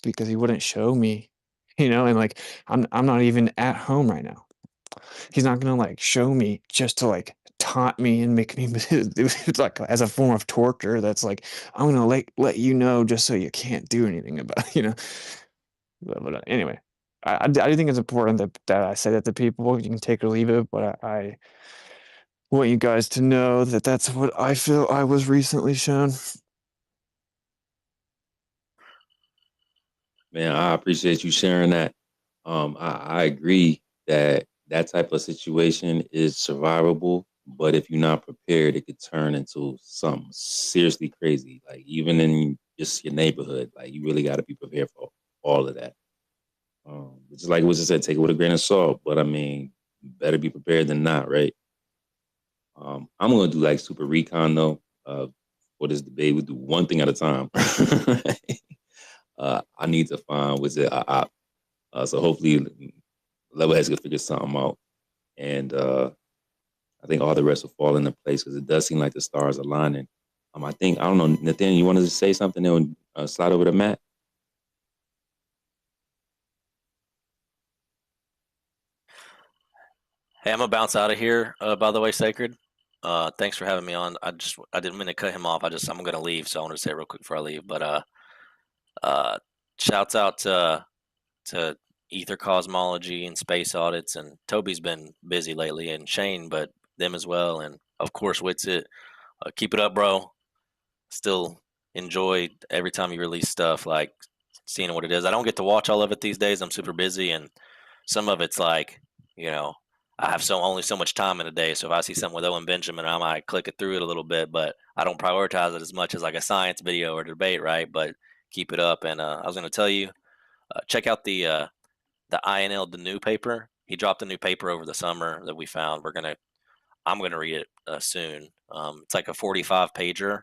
because he wouldn't show me, and like I'm not even at home right now. He's not gonna like show me just to like taunt me and make me it's like as a form of torture. That's like I'm gonna let you know just so you can't do anything about But anyway, I do think it's important that I say that to people. You can take or leave it, but I want you guys to know that that's what I feel I was recently shown. Man, I appreciate you sharing that. I agree that that type of situation is survivable, but if you're not prepared, it could turn into something seriously crazy. Like even in just your neighborhood, like you really got to be prepared for all of that. Just like what you said, take it with a grain of salt. But I mean, better be prepared than not, right? I'm gonna do like super recon though. For this debate, we do one thing at a time. I need to find was it a op. So hopefully Level Heads can figure something out. And I think all the rest will fall into place because it does seem like the stars are aligning. I don't know, Nathaniel, you wanted to say something then slide over to Matt? Hey, I'm gonna bounce out of here. By the way, Sacred. Thanks for having me on. I didn't mean to cut him off. I'm gonna leave, so I wanted to say it real quick before I leave. But shouts out to Ether Cosmology and Space Audits, and Toby's been busy lately, and Shane, but them as well, and of course Witsit. Keep it up, bro. Still enjoy every time you release stuff, like seeing what it is. I don't get to watch all of it these days. I'm super busy, and some of it's like, I have only so much time in a day. So if I see something with Owen Benjamin, I might click it through it a little bit, but I don't prioritize it as much as like a science video or debate, right? But keep it up. And I was going to tell you, check out the INL, the new paper. He dropped a new paper over the summer that we found. I'm gonna read it soon. It's like a 45 pager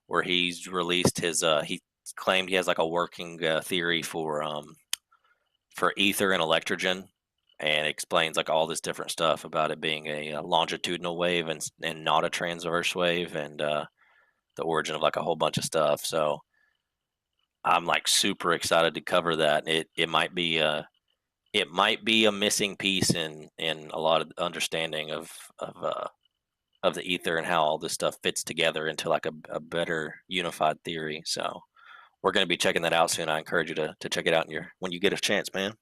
where he's released his. He claimed he has like a working theory for ether and electrogen, and explains like all this different stuff about it being a longitudinal wave and not a transverse wave, and the origin of like a whole bunch of stuff. So I'm like super excited to cover that. It might be a missing piece in a lot of understanding of the ether and how all this stuff fits together into like a better unified theory. So we're going to be checking that out soon. I encourage you to check it out when you get a chance, man.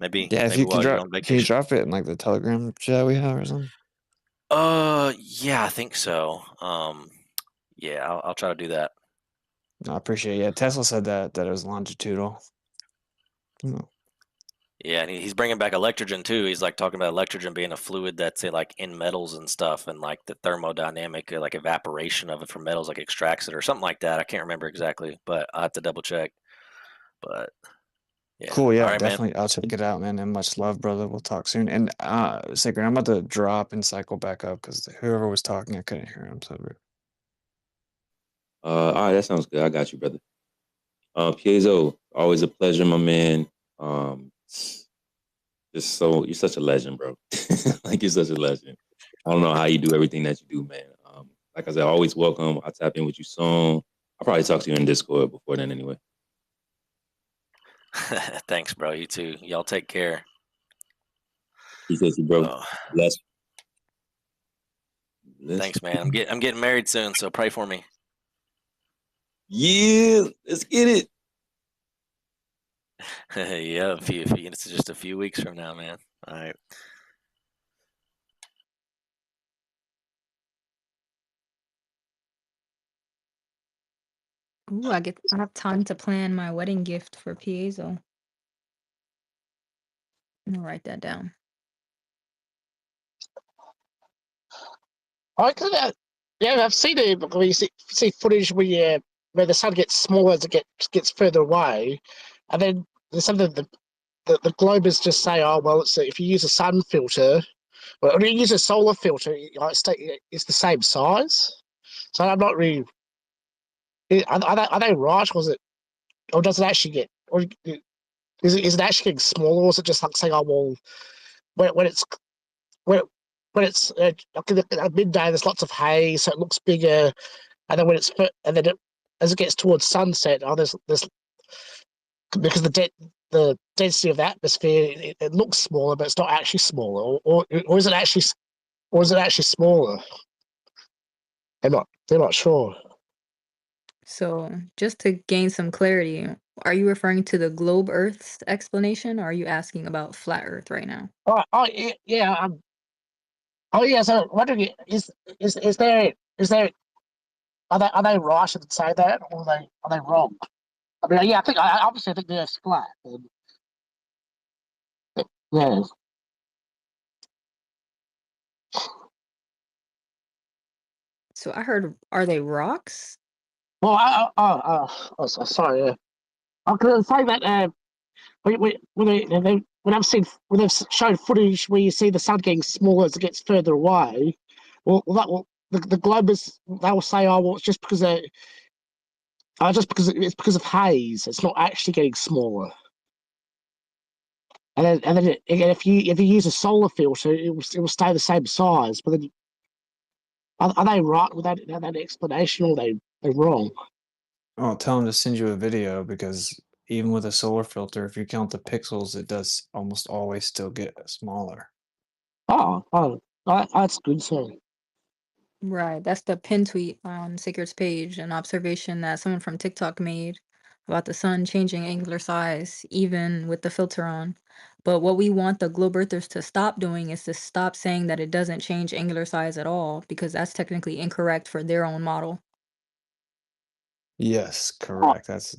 Maybe Yeah, if you while could you're on vacation. drop it in like the Telegram chat we have or something. Yeah, I think so. Yeah, I'll try to do that. I appreciate it. Yeah, Tesla said that it was longitudinal. Yeah, and he's bringing back electrogen too. He's like talking about electrogen being a fluid that's like in metals and stuff, and like the thermodynamic, like evaporation of it from metals, like extracts it or something like that. I can't remember exactly, but I have to double check. But yeah, Cool. Yeah, all right, man. definitely. I'll check it out, man. And much love, brother. We'll talk soon. And Sacred, I'm about to drop and cycle back up because whoever was talking, I couldn't hear him. So All right, that sounds good. I got you, brother. Piezo, always a pleasure, my man. You're such a legend, bro. Like, you're such a legend. I don't know how you do everything that you do, man. Like I said, always welcome. I'll tap in with you soon. I'll probably talk to you in Discord before then anyway. Thanks, bro. You too. Y'all take care. Appreciate you, bro. Bless. Thanks, man. I'm getting married soon, so pray for me. Yeah, let's get it. Yeah, it's just a few weeks from now, man. All right. Ooh, I have time to plan my wedding gift for Piezo. I'm gonna write that down. Yeah, I've seen it. Where you see footage where the sun gets smaller as it gets further away, and then there's something the Globers just say, oh well, if you use a sun filter, or you use a solar filter, it's the same size. So I'm not really. Are they right? Or does it actually get? Or is it actually getting smaller, or is it just like saying, oh well, when it's when like at midday, there's lots of haze, so it looks bigger, and then as it gets towards sunset, there's because the density of the atmosphere, it looks smaller, but it's not actually smaller, or is it actually smaller? They're not sure. So, just to gain some clarity, are you referring to the globe Earth's explanation, or are you asking about flat Earth right now? Yeah. So I'm wondering, is there are they right in saying that, or are they wrong? I mean, yeah, I think the Earth's flat. Yeah. So I heard, are they rocks? Well, sorry. I could say that when they've shown footage where you see the sun getting smaller as it gets further away, the Globers, they will say, oh well, it's just because it's because of haze. It's not actually getting smaller. And then again, if you use a solar filter, it will stay the same size. But then, are they right with that explanation, or are they wrong? Oh, tell them to send you a video because even with a solar filter, if you count the pixels, it does almost always still get smaller. That's good. So, Right, that's the pin tweet on Sacred's page, an observation that someone from TikTok made about the sun changing angular size even with the filter on. But what we want the globe earthers to stop doing is to stop saying that it doesn't change angular size at all, because that's technically incorrect for their own model. Yes, correct. That's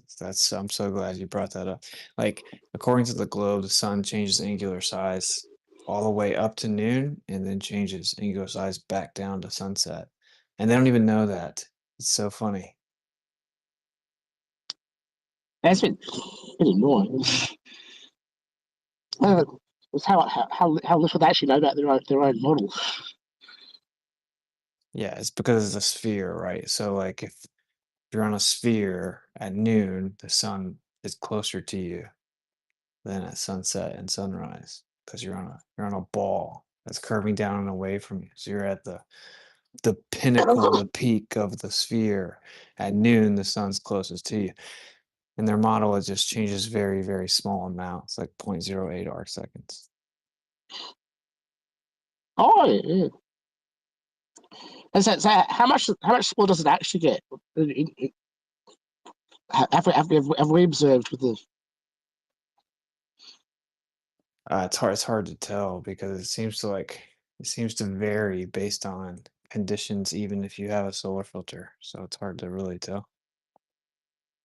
I'm so glad you brought that up. Like, according to the globe, the sun changes angular size all the way up to noon and then changes angular size back down to sunset. And they don't even know that. It's so funny. that's been annoying. It's how little they actually know about their own model. Yeah, it's because it's a sphere, right? So like if you're on a sphere at noon, the sun is closer to you than at sunset and sunrise because you're on a ball that's curving down and away from you. So you're at the pinnacle, the peak of the sphere. At noon, the sun's closest to you. And their model, it just changes very, very small amounts, like 0.08 arc seconds. Oh yeah. And so how much smaller does it actually get? Have we observed with the? It's hard to tell because it seems to vary based on conditions, even if you have a solar filter. So it's hard to really tell.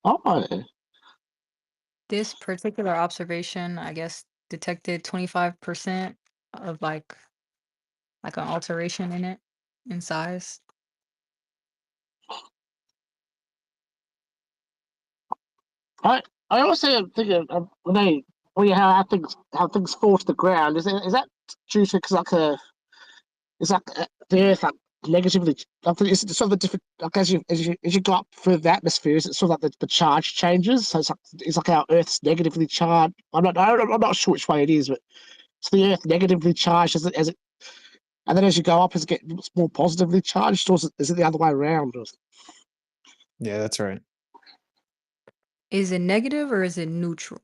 Oh. This particular observation, I guess, detected 25% of like an alteration in it in size. I also think of how things fall to the ground. Is that due to because the Earth negatively? Is it sort of a different? Like as you go up through the atmosphere, is it sort of like the charge changes? So it's like our Earth's negatively charged. I'm not sure which way it is, but it's the Earth negatively charged as it, and then as you go up, as it gets more positively charged, or is it the other way around? Yeah, that's right. Is it negative or is it neutral?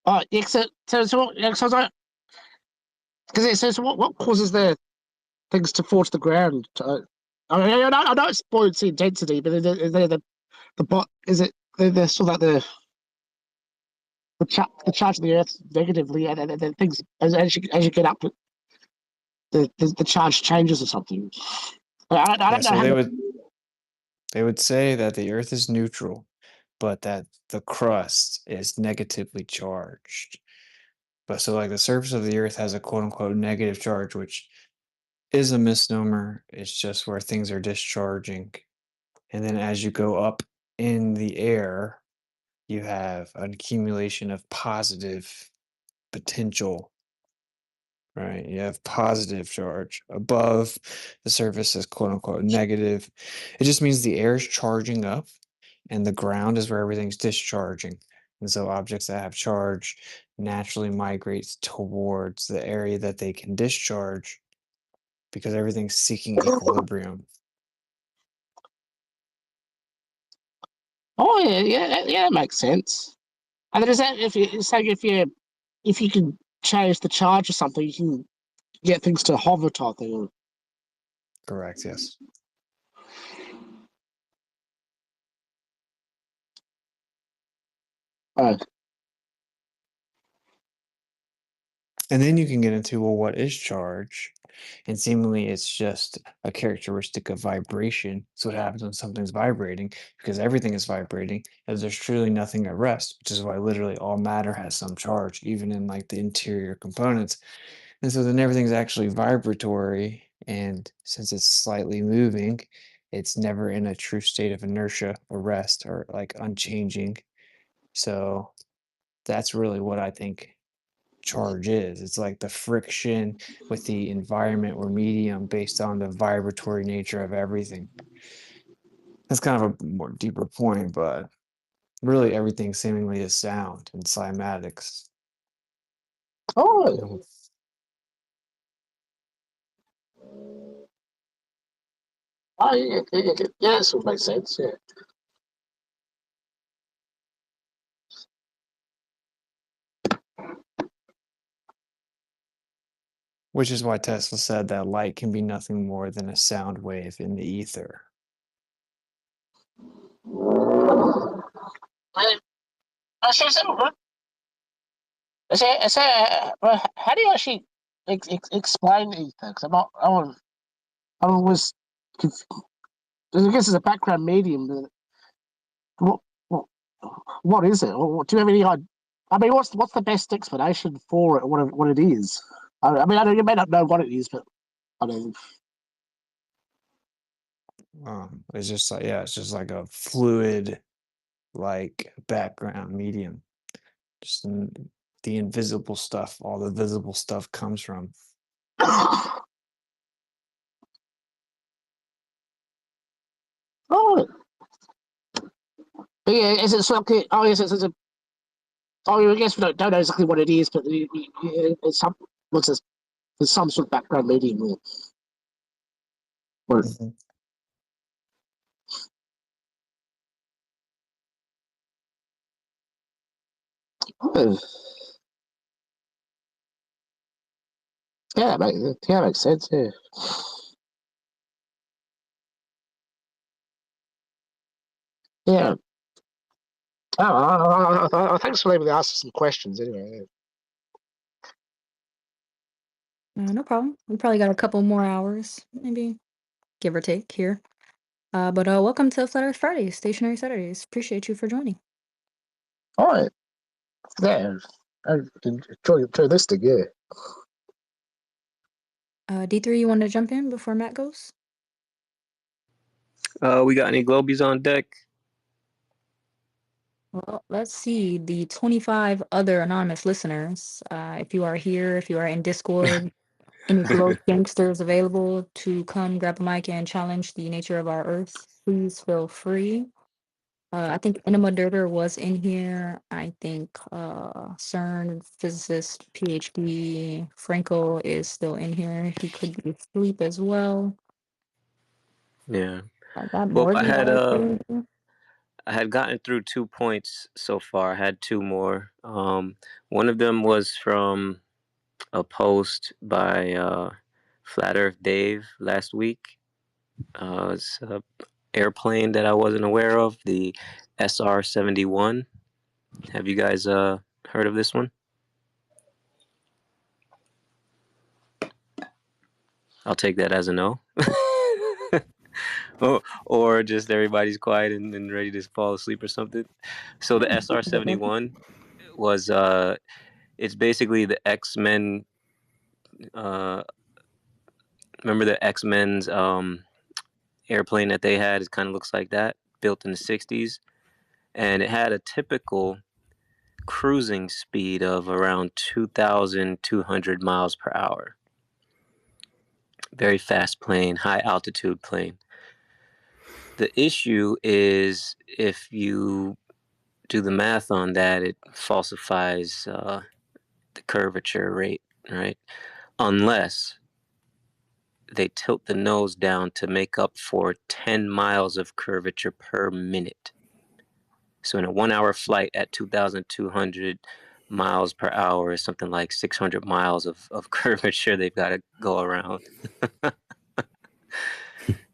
Oh, yeah, so because so what causes the things to fall to the ground? I know it's buoyancy and density, but the bot is it the sort of like the charge of the Earth negatively, and then things as you get up, the charge changes or something. I Yeah, don't know so how. they would say that the Earth is neutral, but that the crust is negatively charged. But so like the surface of the Earth has a quote unquote negative charge, which is a misnomer. It's just where things are discharging. And then as you go up in the air, you have an accumulation of positive potential, right? You have positive charge above the surface is quote unquote negative. It just means the air is charging up and the ground is where everything's discharging. And so objects that have charge naturally migrate towards the area that they can discharge because everything's seeking equilibrium. Oh yeah, that makes sense. And then is that if you can change the charge or something, you can get things to hover type thing. Correct, yes. Oh. And then you can get into, well, what is charge? And seemingly it's just a characteristic of vibration. So what happens when something's vibrating? Because everything is vibrating, as there's truly nothing at rest, which is why literally all matter has some charge, even in like the interior components. And so then everything's actually vibratory. And since it's slightly moving, it's never in a true state of inertia or rest or like unchanging. So that's really what I think charge is. It's like the friction with the environment or medium based on the vibratory nature of everything. That's kind of a more deeper point, but really everything seemingly is sound in cymatics. Oh. Oh yeah, that all makes sense. Yeah. Which is why Tesla said that light can be nothing more than a sound wave in the ether. How do you actually explain ether? Because I'm always confused. I guess it's a background medium. But what is it? Or do you have any idea? I mean, what's the best explanation for it? What it is? I mean, I know you may not know what it is, but I mean, It's just like, yeah, it's just like a fluid, like background medium. Just the invisible stuff, all the visible stuff comes from. oh, yeah, is it something? Oh, yes, it's a. Oh, I guess we don't know exactly what it is, but it's some what's this? There's some sort of background medium. Or, oh, yeah, makes sense. Yeah. Yeah. Thanks for letting me ask some questions. Anyway. No problem. We probably got a couple more hours, maybe give or take here. But welcome to Flat Earth Fridays, Stationary Saturdays. Appreciate you for joining. All right. Yeah. I enjoy listening. Yeah. D3, you want to jump in before Matt goes? We got any globies on deck? Well, let's see the 25 other anonymous listeners. If you are here, if you are in Discord, Any close gangsters available to come grab a mic and challenge the nature of our Earth, please feel free. I think Enema Dirter was in here. I think CERN physicist PhD Franco is still in here. He could be asleep as well. Yeah. I got Well, Morgan right there. I had gotten through 2 points so far. I had 2 more. One of them was from a post by Flat Earth Dave last week. It's an airplane that I wasn't aware of, the SR-71. Have you guys heard of this one? I'll take that as a no. or just everybody's quiet and ready to fall asleep or something. So the SR-71 was it's basically the X-Men. Remember the X-Men's airplane that they had? It kind of looks like that, built in the 60s, and it had a typical cruising speed of around 2,200 miles per hour. Very fast plane, high altitude plane. The issue is if you do the math on that, it falsifies the curvature rate, right? Unless they tilt the nose down to make up for 10 miles of curvature per minute. So in a 1 hour flight at 2,200 miles per hour is something like 600 miles of curvature they've got to go around.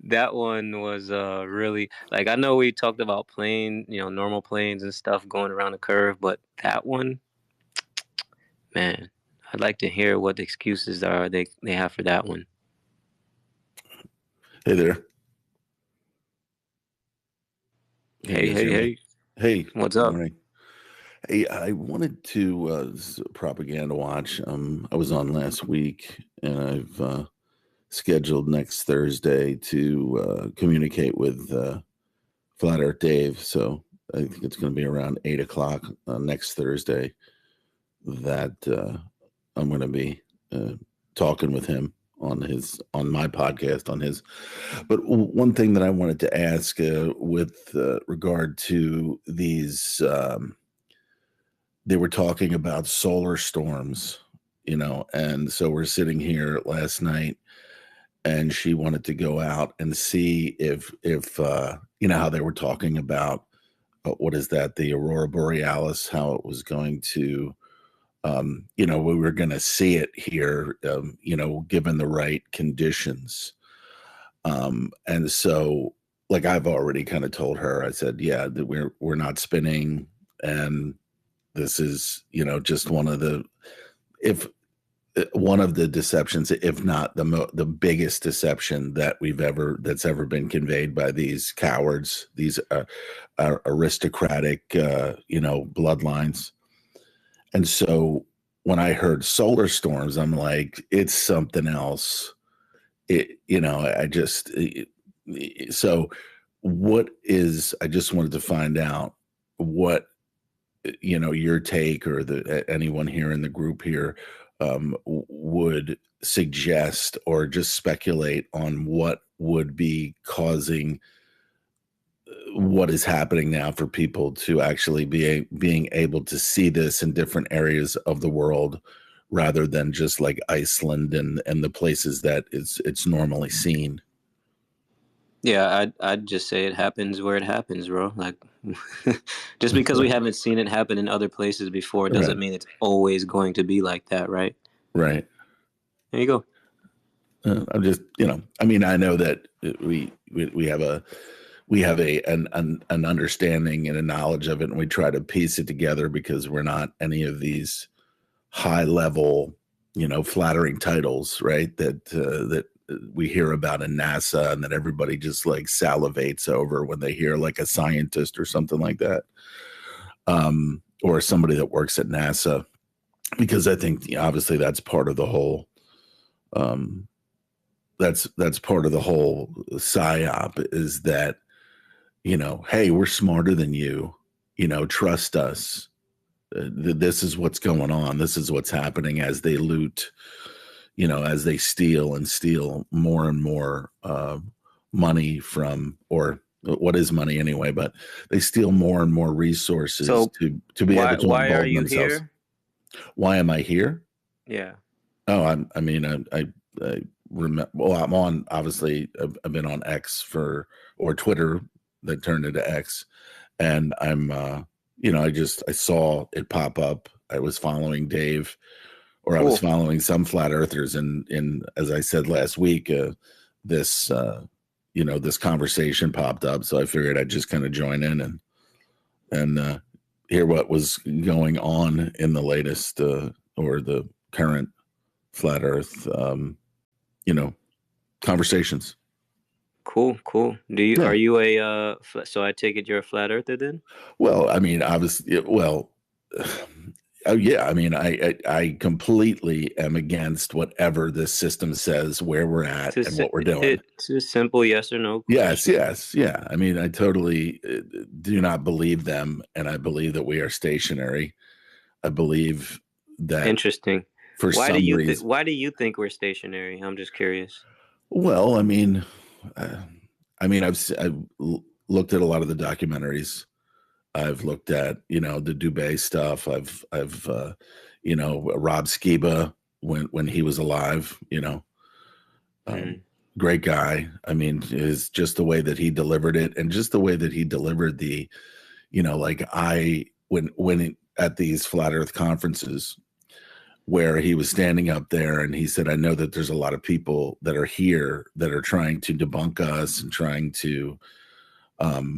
That one was really, like, I know we talked about normal planes and stuff going around the curve, but that one, man, I'd like to hear what the excuses are they have for that one. Hey there. Hey. Hey. What's up? Morning. Hey, I wanted to propaganda watch. I was on last week, and I've scheduled next Thursday to communicate with Flat Earth Dave. So I think it's going to be around 8:00 next Thursday that I'm going to be talking with him on my podcast on his. But one thing that I wanted to ask with regard to these, they were talking about solar storms, and so we're sitting here last night, and she wanted to go out and see if how they were talking about what is that, the Aurora Borealis, how it was going to we were going to see it here, given the right conditions. And so, like, I've already kind of told her, I said, yeah, that we're not spinning. And this is, just one of the deceptions, if not the biggest deception that's ever been conveyed by these cowards, these aristocratic, bloodlines. And so when I heard solar storms, I'm like, it's something else. I just wanted to find out what, your take or anyone here in the group here would suggest or just speculate on what would be causing what is happening now for people to actually being able to see this in different areas of the world rather than just like Iceland and the places that it's normally seen. Yeah, I'd just say it happens where it happens, bro. Like, just because we haven't seen it happen in other places before doesn't mean it's always going to be like that, right? Right. There you go. I'm just, I know that we have an understanding and a knowledge of it, and we try to piece it together because we're not any of these high level, flattering titles, right? That we hear about in NASA and that everybody just like salivates over when they hear like a scientist or something like that, or somebody that works at NASA, because I think obviously that's part of the whole. That's part of the whole psyop, is that, hey, we're smarter than you, trust us. This is what's going on. This is what's happening as they loot, as they steal more and more money from, or what is money anyway, but they steal more and more resources So to be able to why are embolden you themselves. here? Why am I here? Yeah. Oh, I remember. Well, I'm on. Obviously, I've been on X or Twitter that turned into X, and I'm. I saw it pop up. I was following Dave, or I was Cool. following some flat earthers, and as I said last week, this this conversation popped up, so I figured I'd just kind of join in and hear what was going on in the latest or the current flat earth conversations. Cool. Are Yeah. you a so I take it you're a flat earther then? Well, I mean, obviously, yeah. I mean, I completely am against whatever this system says where we're at and what we're doing. It's a simple yes or no question. Yes, yeah. I mean, I totally do not believe them, and I believe that we are stationary. I believe that. Interesting. For why some do you reason, why do you think we're stationary? I'm just curious. well, I mean, I've looked at a lot of the documentaries. I've looked at the Dubé stuff. I've Rob Skiba when he was alive. Great guy. I mean, is just the way that he delivered it, and just the way that he delivered the, when at these flat Earth conferences, where he was standing up there and he said, I know that there's a lot of people that are here that are trying to debunk us and trying to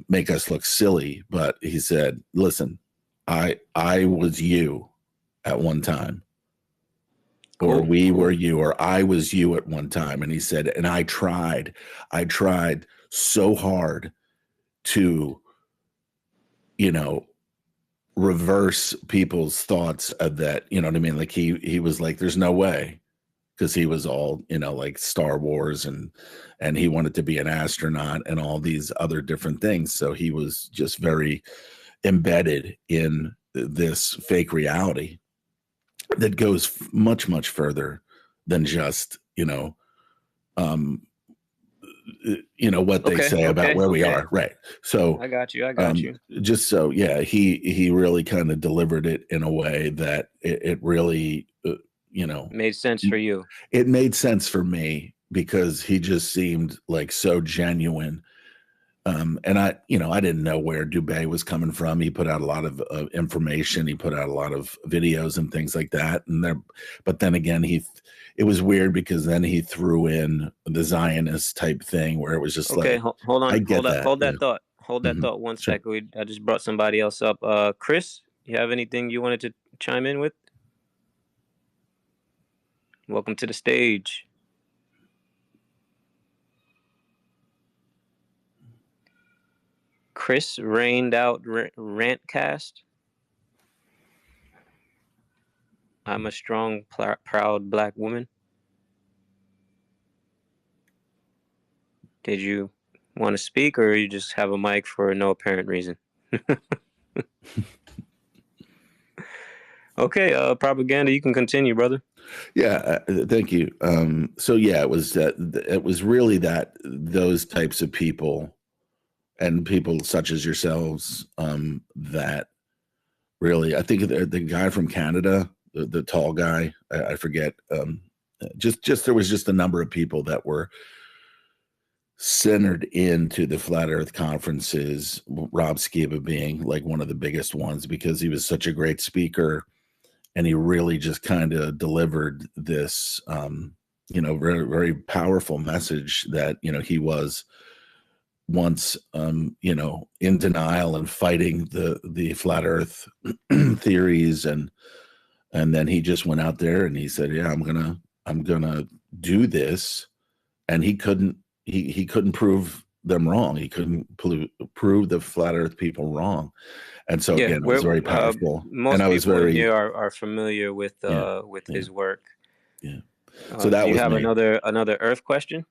make us look silly. But he said, listen, I was you at one time, or we were you, or I was you at one time. And he said, and I tried so hard to, reverse people's thoughts of that, you know what I mean? Like he was like, there's no way, because he was all, like Star Wars and he wanted to be an astronaut and all these other different things. So he was just very embedded in this fake reality that goes much, much further than just, what they say about where we are. Right. So I got you. Just so, yeah, he really kind of delivered it in a way that it really, made sense for you. It made sense for me because he just seemed like so genuine. And I didn't know where Dubé was coming from. He put out a lot of information. He put out a lot of videos and things like that. But then again, it was weird because then he threw in the Zionist type thing where it was just okay. Like, hold on, hold that thought. Hold that Mhm. thought 1 Sure. second. I just brought somebody else up. Chris, you have anything you wanted to chime in with? Welcome to the stage. Chris rained out Rantcast. I'm a strong, proud black woman. Did you want to speak, or you just have a mic for no apparent reason? Okay, propaganda, you can continue, brother. Yeah, thank you. So yeah, it was really those types of people and people such as yourselves that really, I think the guy from Canada, the tall guy, I forget. Just there was just a number of people that were centered into the flat earth conferences, Rob Skiba being like one of the biggest ones because he was such a great speaker and he really just kind of delivered this very, very powerful message that he was once in denial and fighting the flat earth theories, and then he just went out there and he said, yeah, I'm gonna do this, and he couldn't prove them wrong. He couldn't prove the flat earth people wrong. And so again, it was very powerful. Most and I was people very here are familiar with his work. Yeah. So that do you was have me. another Earth question?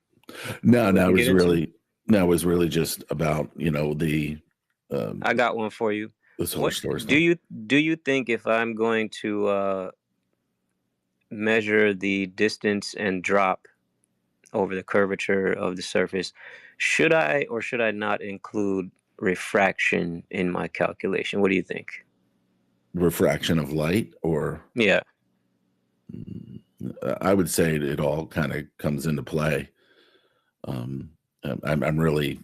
No, it was really just about the. I got one for you. The solar source. Do you think if I'm going to measure the distance and drop over the curvature of the surface, should I or should I not include refraction in my calculation? What do you think? Refraction of light, or Yeah. I would say it all kind of comes into play. I'm really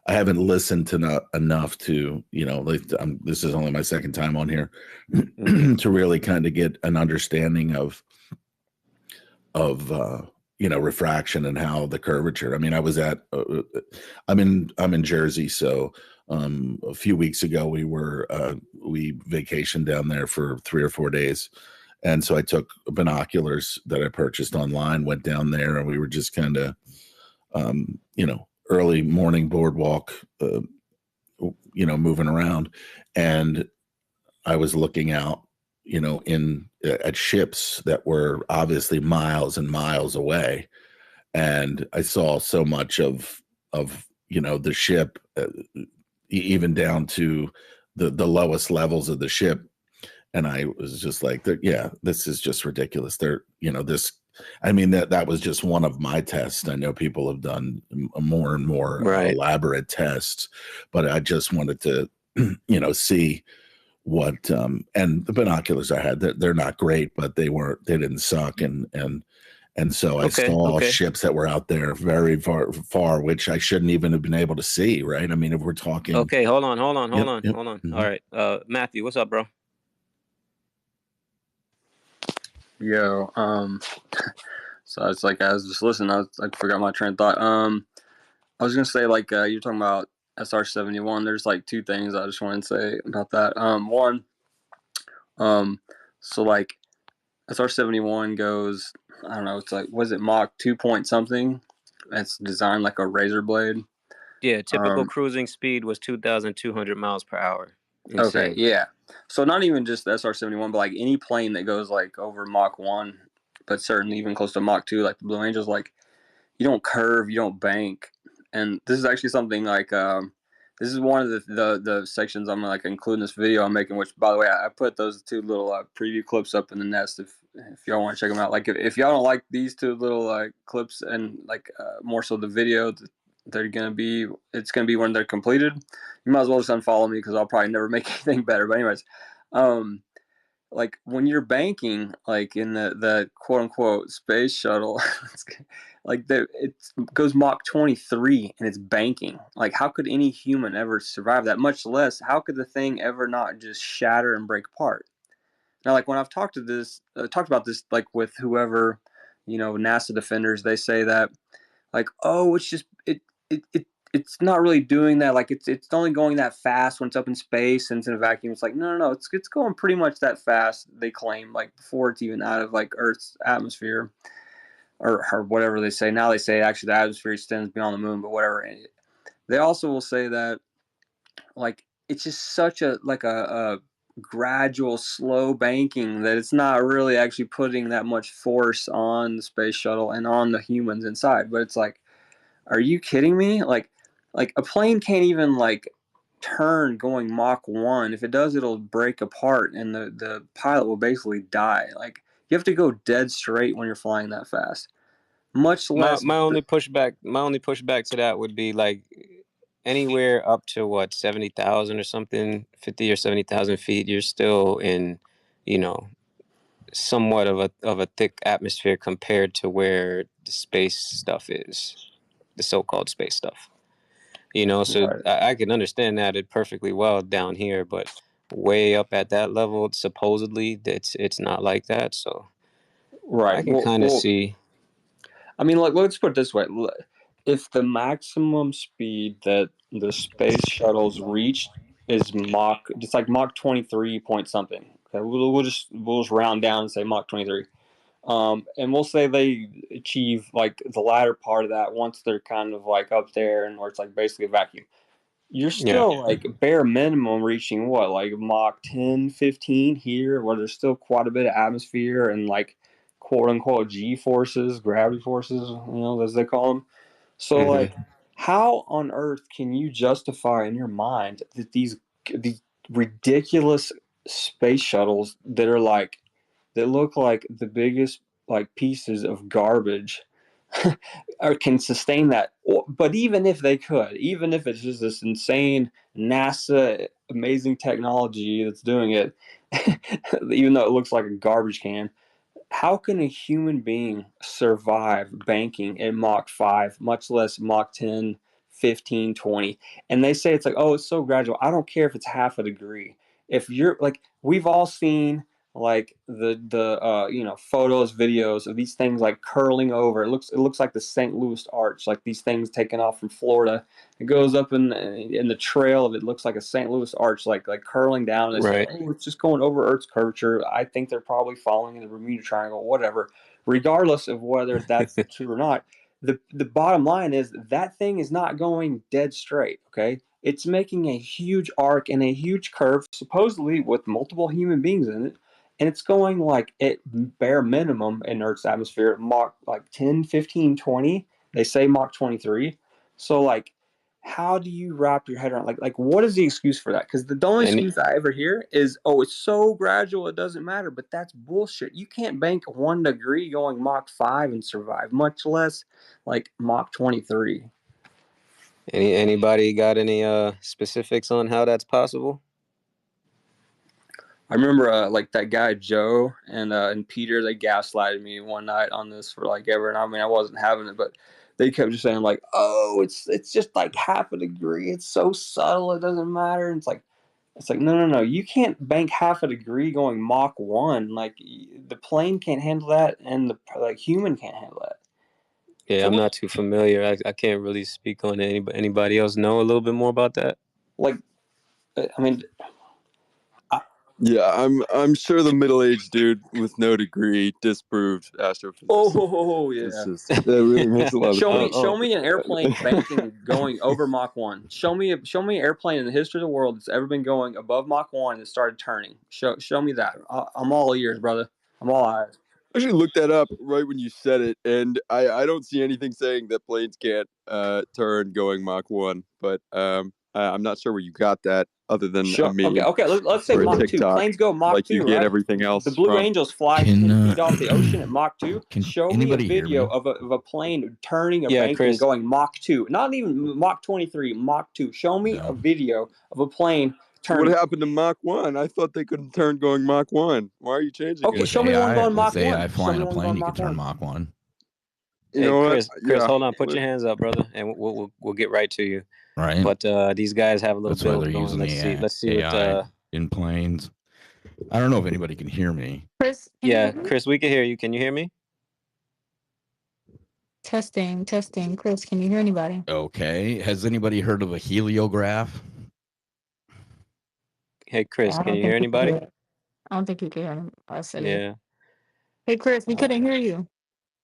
I haven't listened to enough to, like, this is only my second time on here to really kind of get an understanding of refraction and how the curvature. I mean, I was at I'm in Jersey, so a few weeks ago we vacationed down there for 3 or 4 days, and so I took binoculars that I purchased online, went down there, and we were just kind of early morning boardwalk, moving around, and I was looking out, at ships that were obviously miles and miles away, and I saw so much of the ship, even down to the lowest levels of the ship, and I was just like, yeah, this is just ridiculous. That was just one of my tests. I know people have done more and more elaborate tests, but I just wanted to, see what, and the binoculars I had, they're not great, but they didn't suck. And so I saw ships that were out there very far, which I shouldn't even have been able to see. Right. I mean, if we're talking. Okay. Hold on. Mm-hmm. All right. Matthew, what's up, bro? Yo, so it's like, I was just listening, I forgot my train of thought. I was gonna say, like, you're talking about SR-71. There's like 2 things I just wanted to say about that. One, so like SR-71 goes, I don't know, it's like, was it Mach 2 point something? It's designed like a razor blade. Yeah, typical cruising speed was 2,200 miles per hour. Insane. Okay, yeah. So not even just the SR-71, but like any plane that goes like over Mach 1, but certainly even close to Mach 2, like the Blue Angels, like, you don't curve, you don't bank. And this is actually something like, this is one of the sections I'm gonna like include in this video I'm making, which, by the way, I put those 2 little preview clips up in the nest if y'all want to check them out. Like, if y'all don't like these 2 little clips, and like more so the video, it's gonna be when they're completed. You might as well just unfollow me, because I'll probably never make anything better. But anyways, like when you're banking, like in the quote unquote space shuttle, like it goes Mach 23 and it's banking. Like, how could any human ever survive that? Much less, how could the thing ever not just shatter and break apart? Now, like, when I've talked about this, like with whoever, NASA defenders, they say that, like, oh, it's just it's not really doing that. Like, it's only going that fast when it's up in space and it's in a vacuum. It's like, no, it's going pretty much that fast, they claim, like before it's even out of like Earth's atmosphere, or whatever they say. Now they say actually the atmosphere extends beyond the moon, but whatever. They also will say that, like, it's just such a gradual, slow banking that it's not really actually putting that much force on the space shuttle and on the humans inside. But it's like, are you kidding me? Like a plane can't even like turn going Mach 1. If it does, it'll break apart and the pilot will basically die. Like, you have to go dead straight when you're flying that fast. Much less. My only pushback to that would be like anywhere up to what, 70,000 or something, 50 or 70,000 feet, you're still in, somewhat of a thick atmosphere compared to where the space stuff is, the so-called space stuff. So Right. I can understand that it perfectly well down here, but way up at that level, supposedly it's not like that. So Right. I can kind of see. I mean, like, let's put it this way: if the maximum speed that the space shuttles reached is it's like Mach 23 point something. Okay, we'll just round down and say Mach 23. And we'll say they achieve like the latter part of that once they're kind of like up there and where it's like basically a vacuum. You're still like bare minimum reaching what, like Mach 10, 15 here, where there's still quite a bit of atmosphere and like quote unquote G forces, gravity forces, as they call them. So like, how on earth can you justify in your mind that these ridiculous space shuttles that are like that look like the biggest like pieces of garbage or can sustain that. But even if they could, even if it's just this insane NASA amazing technology that's doing it, even though it looks like a garbage can, how can a human being survive banking at Mach 5, much less Mach 10, 15, 20? And they say it's like, oh, it's so gradual. I don't care if it's half a degree. If you're like, we've all seen like the photos, videos of these things like curling over. It looks like the St. Louis Arch, like these things taken off from Florida. It goes up in the trail of it looks like a St. Louis Arch, like curling down. And they say, oh, it's just going over Earth's curvature. I think they're probably following in the Bermuda Triangle, whatever. Regardless of whether that's true or not, the bottom line is that thing is not going dead straight. Okay, it's making a huge arc and a huge curve, supposedly with multiple human beings in it. And it's going like at bare minimum in Earth's atmosphere, Mach like 10, 15, 20. They say Mach 23. So like, how do you wrap your head around like what is the excuse for that? Because the only excuse I ever hear is, oh, it's so gradual it doesn't matter. But that's bullshit. You can't bank 1 degree going Mach 5 and survive, much less like Mach 23. Anybody got any specifics on how that's possible? I remember like that guy Joe and Peter, they gaslighted me one night on this for like ever, and I mean I wasn't having it, but they kept just saying like, oh, it's just like half a degree, it's so subtle, it doesn't matter. And it's like no, you can't bank half a degree going Mach 1. Like the plane can't handle that, and the human can't handle that. Yeah, I'm not too familiar. I can't really speak on it. Anybody else know a little bit more about that? Like, I mean. Yeah, I'm sure the middle-aged dude with no degree disproved astrophysics. Oh yeah, that really makes a lot of sense. Show me an airplane banking going over Mach 1. Show me an airplane in the history of the world that's ever been going above Mach 1 and started turning. Show me that. I'm all ears, brother. I'm all eyes. I actually looked that up right when you said it, and I don't see anything saying that planes can't turn going Mach 1, but I'm not sure where you got that other than a meme. Okay, let's say Mach 2. Planes go Mach 2, like you get right? everything else. The Blue Angels fly 10 feet off the ocean at Mach 2. Show me a video of a plane turning or banking Chris. going Mach 2. Not even Mach 23, Mach 2. Show me a video of a plane turning. What happened to Mach 1? I thought they couldn't turn going Mach 1. Why are you changing it? Okay, show me one going Mach 1. AI flying a plane, you can turn Mach 1. You know what? Chris, hold on. Put your hands up, brother, and we'll get right to you. Right. But these guys have a little That's why build they're going. using Let's see AI what in planes. I don't know if anybody can hear me. Chris, Chris, we can hear you. Can you hear me? Testing. Chris, can you hear anybody? Okay. Has anybody heard of a heliograph? Hey, Chris, can you hear anybody? I don't think you can hear us. Yeah. Hey, Chris, we couldn't hear you.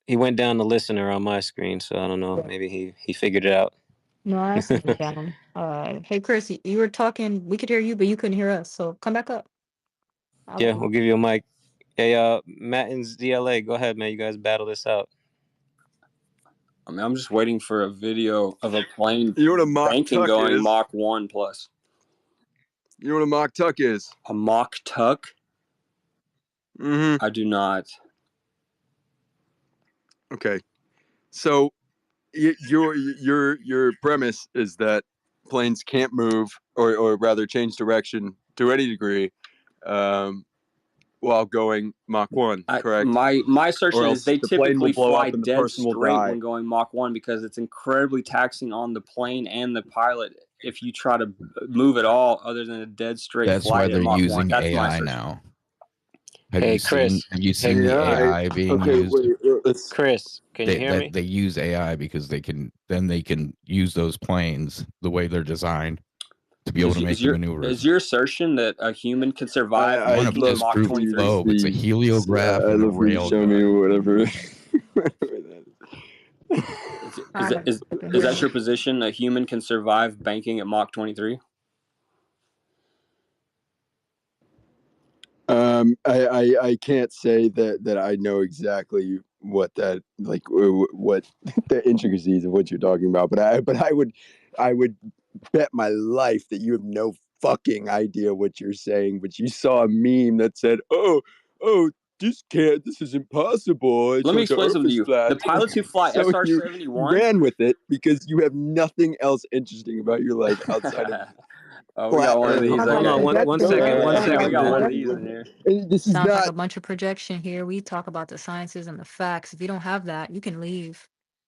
He went down the listener on my screen, so I don't know. Maybe he figured it out. No, I see you down. Hey, Chris, you were talking. We could hear you, but you couldn't hear us. So come back up. We'll give you a mic. Hey, Matt and DLA, go ahead, man. You guys battle this out. I mean, I'm just waiting for a video of a plane You know what a Mach banking tuck going is? Mach 1 plus. You know what a Mach tuck is? A Mach tuck? Mm-hmm. I do not. Okay, so your premise is that planes can't move or rather change direction to any degree while going Mach 1, correct? My assertion is they the plane will typically blow fly up and the dead person will straight die. when going Mach 1 because it's incredibly taxing on the plane and the pilot if you try to move at all other than a dead straight That's flight why they're at Mach 1. using That's my AI assertion. now. Have you seen the AI being used? Chris, can you hear me? They use AI because they can use those planes the way they're designed to be able to make the maneuvers. Is your assertion that a human can survive banking at Mach 23? It's a heliograph and a rail Show me whatever. Is that your position? A human can survive banking at Mach 23? I can't say that I know exactly what that what the intricacies of what you're talking about, but I would bet my life that you have no fucking idea what you're saying, but you saw a meme that said, oh, this isn't possible. It's Let me like the explain Earth something to is you. flat. The pilots who fly So you SR-71. ran with it because you have nothing else interesting about your life outside of Oh, we flat got one of Earth. these. Talk I about got One projection. second. It One sounds we second, like got man. one of projection. these in here. And this is Sounds like not a bunch of projection here. We talk about the sciences and the facts. If you don't have that, you can leave.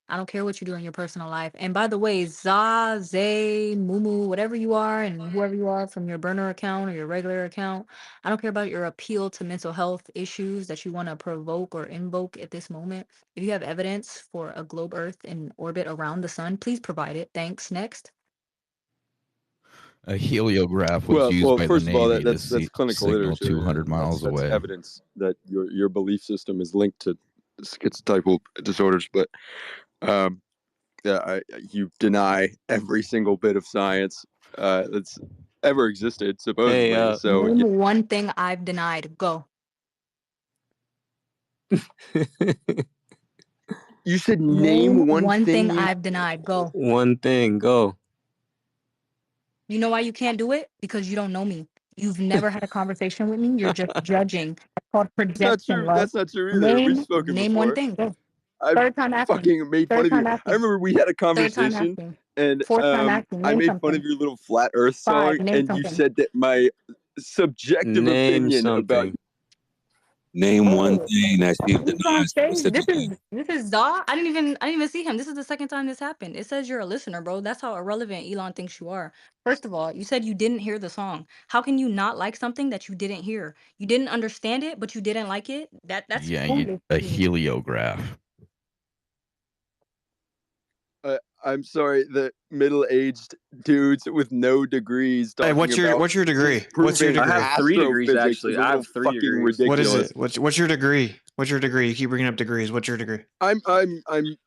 I don't care what you do in your personal life. And by the way, Za, Zay, Mumu, whatever you are, and whoever you are from your burner account or your regular account, I don't care about your appeal to mental health issues that you want to provoke or invoke at this moment. If you have evidence for a globe Earth in orbit around the sun, please provide it. Thanks. Next. A heliograph was used by the first of all, Navy to that's clinical signal literature. 200 and miles that's away. evidence that your belief system is linked to schizotypal disorders. But you deny every single bit of science that's ever existed, supposedly. Hey, So Name one thing I've denied. Go. you said Name name one thing. I've denied. Go. one thing. Go. You know why you can't do it? Because you don't know me. You've never had a conversation with me. You're just judging. It's called That's not projection, true. love. That's not true either. We've spoken Name one before. thing. Go. I've Third time asking. fucking made fun Third of you. time I asking. remember we had a Third time conversation, asking. and Fourth time asking. I Name made fun something. of your little flat Earth song, 5. Name and you something. said that my subjective Name opinion about something. Name one Oh, thing that you've he's on denied stage. specifically. This is Daw. I didn't even see him. This is the second time this happened. It says you're a listener, bro. That's how irrelevant Elon thinks you are. First of all, you said you didn't hear the song. How can you not like something that you didn't hear? You didn't understand it, but you didn't like it. That's Yeah, foolish a to me. heliograph. I'm sorry, the middle-aged dudes with no degrees Hey, talking what's your about degree? What's your disproving degree? I have 3 degrees astrophysics actually. is a I little have 3 fucking degrees. What is ridiculous. it? What's your degree? What's your degree? You keep bringing up degrees. What's your degree? I'm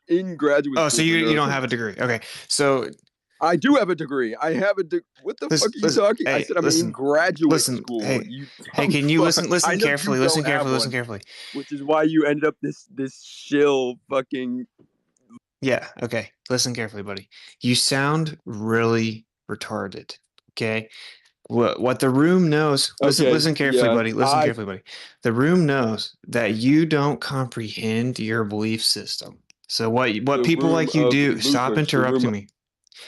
in graduate Oh, school so for you don't have a neuroscience. degree. Okay. So I do have a degree. I have a What the fuck are you talking? I hey, said I'm in graduate listen, school. hey, You hey, dumb can you fuck. listen I know carefully, you listen don't have carefully, listen one, carefully. which is why you ended up this shill fucking. Yeah, okay. Listen carefully, buddy. You sound really retarded. Okay? What the room knows, Okay, listen carefully, yeah, buddy. Listen carefully, buddy. The room knows that you don't comprehend your belief system. So what the people room like you of do, losers, stop the interrupting me.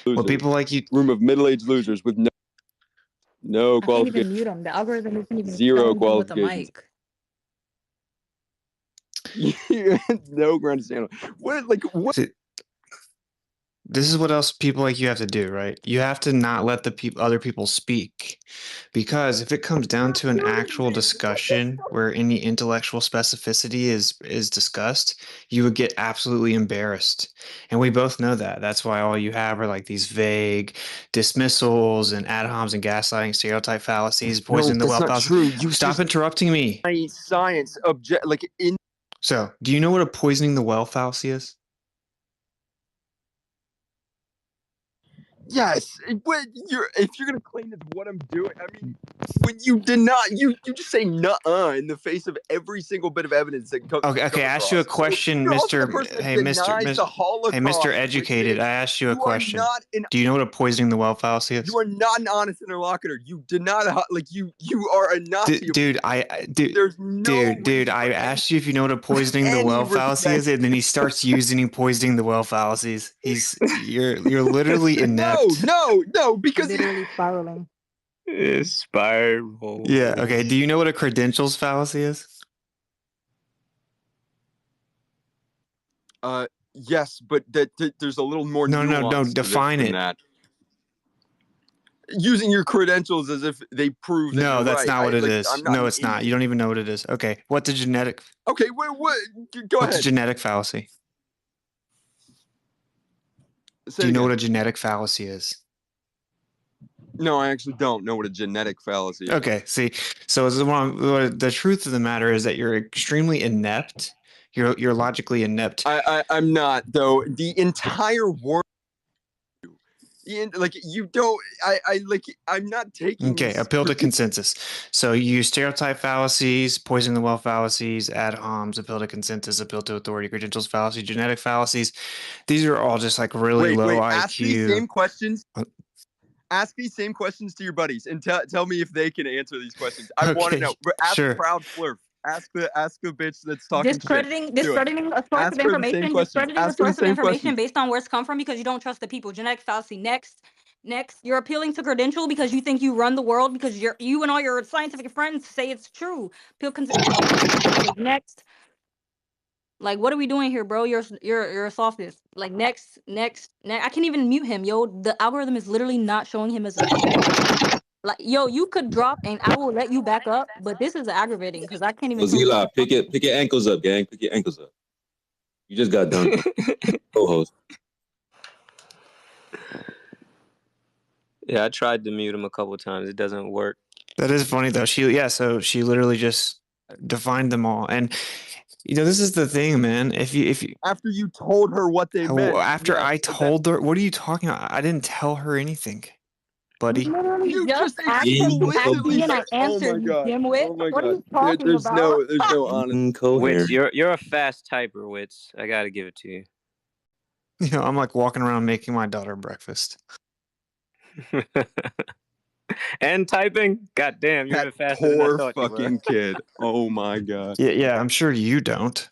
What people like you room of middle-aged losers with no I can't qualification, even mute him. The algorithm isn't even zero showing him with a qualifications. mic. No ground to stand on. What? See, this is what else people like you have to do, right? You have to not let the other people speak, because if it comes down to an actual discussion where any intellectual specificity is discussed, you would get absolutely embarrassed, and we both know that. That's why all you have are like these vague dismissals and ad homs and gaslighting, stereotype fallacies, poisoning the That's well not fallacy. true. You Stop just interrupting me. science in. So, do you know what a poisoning the well fallacy is? Yes, if you're gonna claim that's what I'm doing, I mean, when you just say "nuh-uh" in the face of every single bit of evidence that comes. Okay, I asked you a question, You're also the Mr. person that Hey, denies the Holocaust. Hey, Mr. Educated. I asked you a question. Do you know what a poisoning the well fallacy is? You are not an honest interlocutor. You deny you are a Nazi. Dude, there's no dude, I asked you if you know what a poisoning the well fallacy is, and then he starts using poisoning the well fallacies. You're literally inept. No, because literally spiraling. Spiral. Yeah. Okay. Do you know what a credentials fallacy is? Yes, but there's a little more No. nuance Define than it. that. Using your credentials as if they prove that No, you're that's right. not what it is. I'm not No, an it's not. idiot. You don't even know what it is. Okay. What's a genetic? Okay. What? Go What's ahead. a genetic fallacy? Do you know what a genetic fallacy is? No, I actually don't know what a genetic fallacy is. Okay, see, so the truth of the matter is that you're extremely inept. You're logically inept. I'm not, though. The entire world, you don't. I'm not taking. Okay, appeal to consensus. So you use stereotype fallacies, poison the well fallacies, ad homs, appeal to consensus, appeal to authority, credentials fallacy, genetic fallacies. These are all just like really low IQ. Ask these same questions. Ask these same questions to your buddies and tell me if they can answer these questions. I want to know. Ask sure. Proud Flurf. Ask the bitch that's talking shit. Discrediting Do it. a source Ask of her the same information, questions. discrediting a Ask her the source of same information questions. based on where it's come from because you don't trust the people. Genetic fallacy. Next, you're appealing to credential because you think you run the world because you and all your scientific friends say it's true. Next, like what are we doing here, bro? You're a sophist. Like next. I can't even mute him, yo. The algorithm is literally not showing him as a speaker. Like, yo, you could drop and I will let you back up, but this is aggravating because I can't even tell. Zila, pick your ankles up, gang. Pick your ankles up. You just got done. Co-host. Yeah, I tried to mute him a couple times. It doesn't work. That is funny though. So she literally just defined them all. And this is the thing, man. If you after you told her what they meant. After I told her, what are you talking about? I didn't tell her anything, buddy. You just asked me and I answered, you dimwit. Oh my what are you God. talking There's about? no honest. Wits, you're a fast typer, Wits. I gotta give it to you. I'm like walking around making my daughter breakfast. And typing? God damn, you're even faster than I Poor thought you were. fucking kid. Oh my God. Yeah, I'm sure you don't.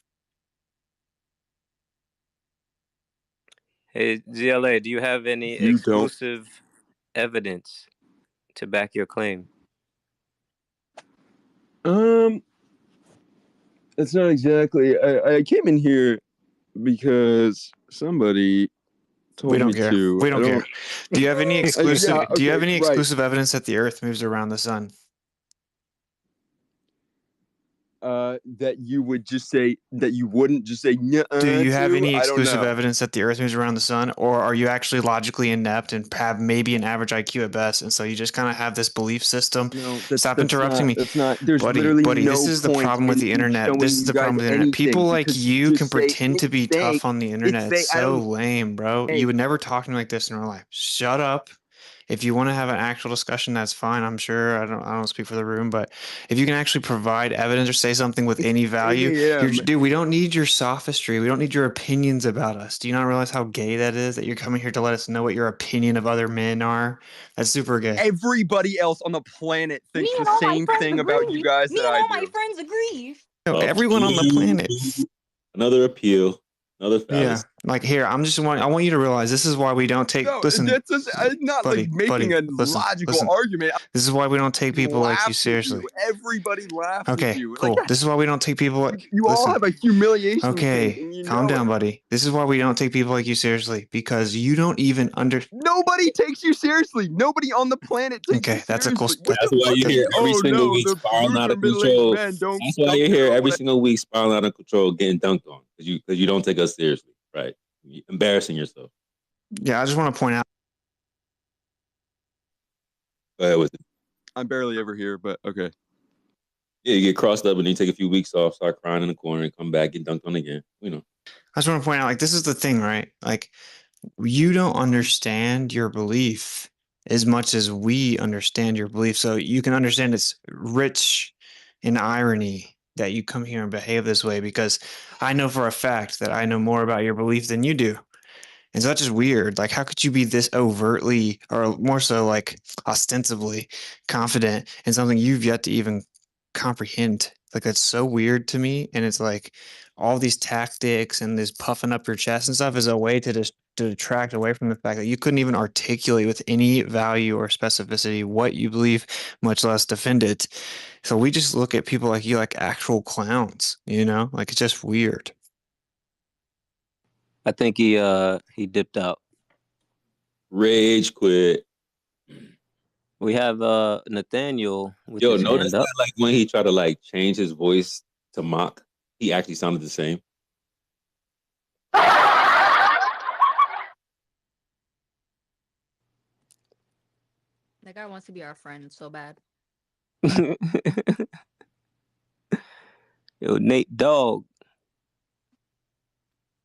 Hey, GLA, do you have any exclusive evidence to back your claim? It's not exactly. I came in here because somebody told We don't me care. to. We don't care. Do you have any exclusive? Yeah, do you have okay, any right. exclusive evidence that the Earth moves around the sun? That you would just say that you wouldn't just say. Do you have any I don't exclusive know. evidence that the Earth moves around the sun, or are you actually logically inept and have maybe an average IQ at best, and so you just kind of have this belief system? No, Stop interrupting me. That's not. There's buddy, literally no this is the point problem with in- the in internet. showing This is you the problem guys with the internet. People anything, like because you to can say pretend to be anything- tough on the internet. it's It's I so don't- lame, bro. Hey. You would never talk to me like this in real life. Shut up. If you want to have an actual discussion, that's fine. I'm sure. I don't speak for the room, but if you can actually provide evidence or say something with any value, 8 a.m.. dude, we don't need your sophistry. We don't need your opinions about us. Do you not realize how gay that is? That you're coming here to let us know what your opinion of other men are? That's super gay. Everybody else on the planet thinks the and all my same friends thing about you guys Me that and I all do. my friends agree. No, everyone on the planet. Another appeal. Another Yeah, fallacy. like here, I want you to realize this is why we don't take. No, listen, that's just, not buddy, like making buddy, a listen, logical listen. argument. This is why we don't take people like you Laughs with seriously. Everybody laughs with Okay, you. cool. Like, This is why we don't take people like you all listen. have a humiliation kink, Okay, and you calm know down, it. buddy. This is why we don't take people like you seriously because you don't even under. Nobody takes you seriously. Nobody on the planet takes you Okay, that's a seriously. cool. What That's the why fuck you is- hear every oh, single no, week the spiraling out of middle-aged control. men don't That's why you hear every single week spiraling out of control, getting dunked on because you don't take us seriously, right? You're embarrassing yourself. Yeah, I just want to point out. Go ahead with it. I'm barely ever here, but okay. Yeah, you get crossed up and then you take a few weeks off, start crying in the corner, and come back, get dunked on again. You know. I just want to point out, like, this is the thing, right? Like, you don't understand your belief as much as we understand your belief. So you can understand it's rich in irony that you come here and behave this way because I know for a fact that I know more about your belief than you do. And so that's just weird. Like, how could you be this overtly, or more so, like, ostensibly confident in something you've yet to even comprehend? Like, that's so weird to me. And it's like all these tactics and this puffing up your chest and stuff is a way to just to detract away from the fact that you couldn't even articulate with any value or specificity what you believe, much less defend it. So we just look at people like you like actual clowns, like it's just weird. I think he dipped out. Rage quit. We have Nathaniel with Yo, his notice hand up. that like when he tried to like change his voice to mock, he actually sounded the same. That guy wants to be our friend so bad. Yo, Nate Dogg.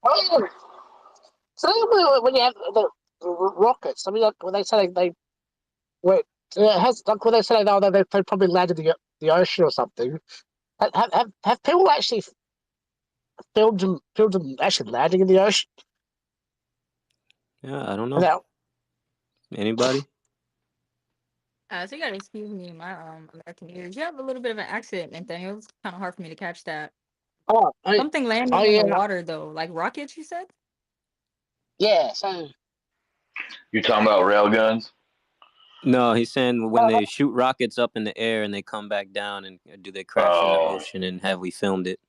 Oh, so when you have the rockets, I mean, like, when they say they went, has like when they say they probably landed in the ocean or something. Have people actually filmed them actually landing in the ocean? Yeah, I don't know. Now, Anybody? So you gotta excuse me, my American ears. You have a little bit of an accent, Nathaniel. It's kind of hard for me to catch that. Oh, Something landing in the water though, like rockets. You said? Yeah. So You talking about railguns? No, he's saying when they shoot rockets up in the air and they come back down, and do they crash in the ocean? And have we filmed it?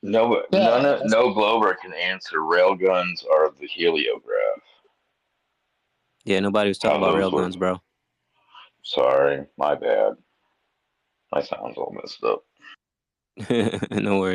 No, no Glover can answer. Railguns are the heliograph. Yeah, nobody was talking about railguns, bro. Sorry, my bad. My sound's all messed up. No worries.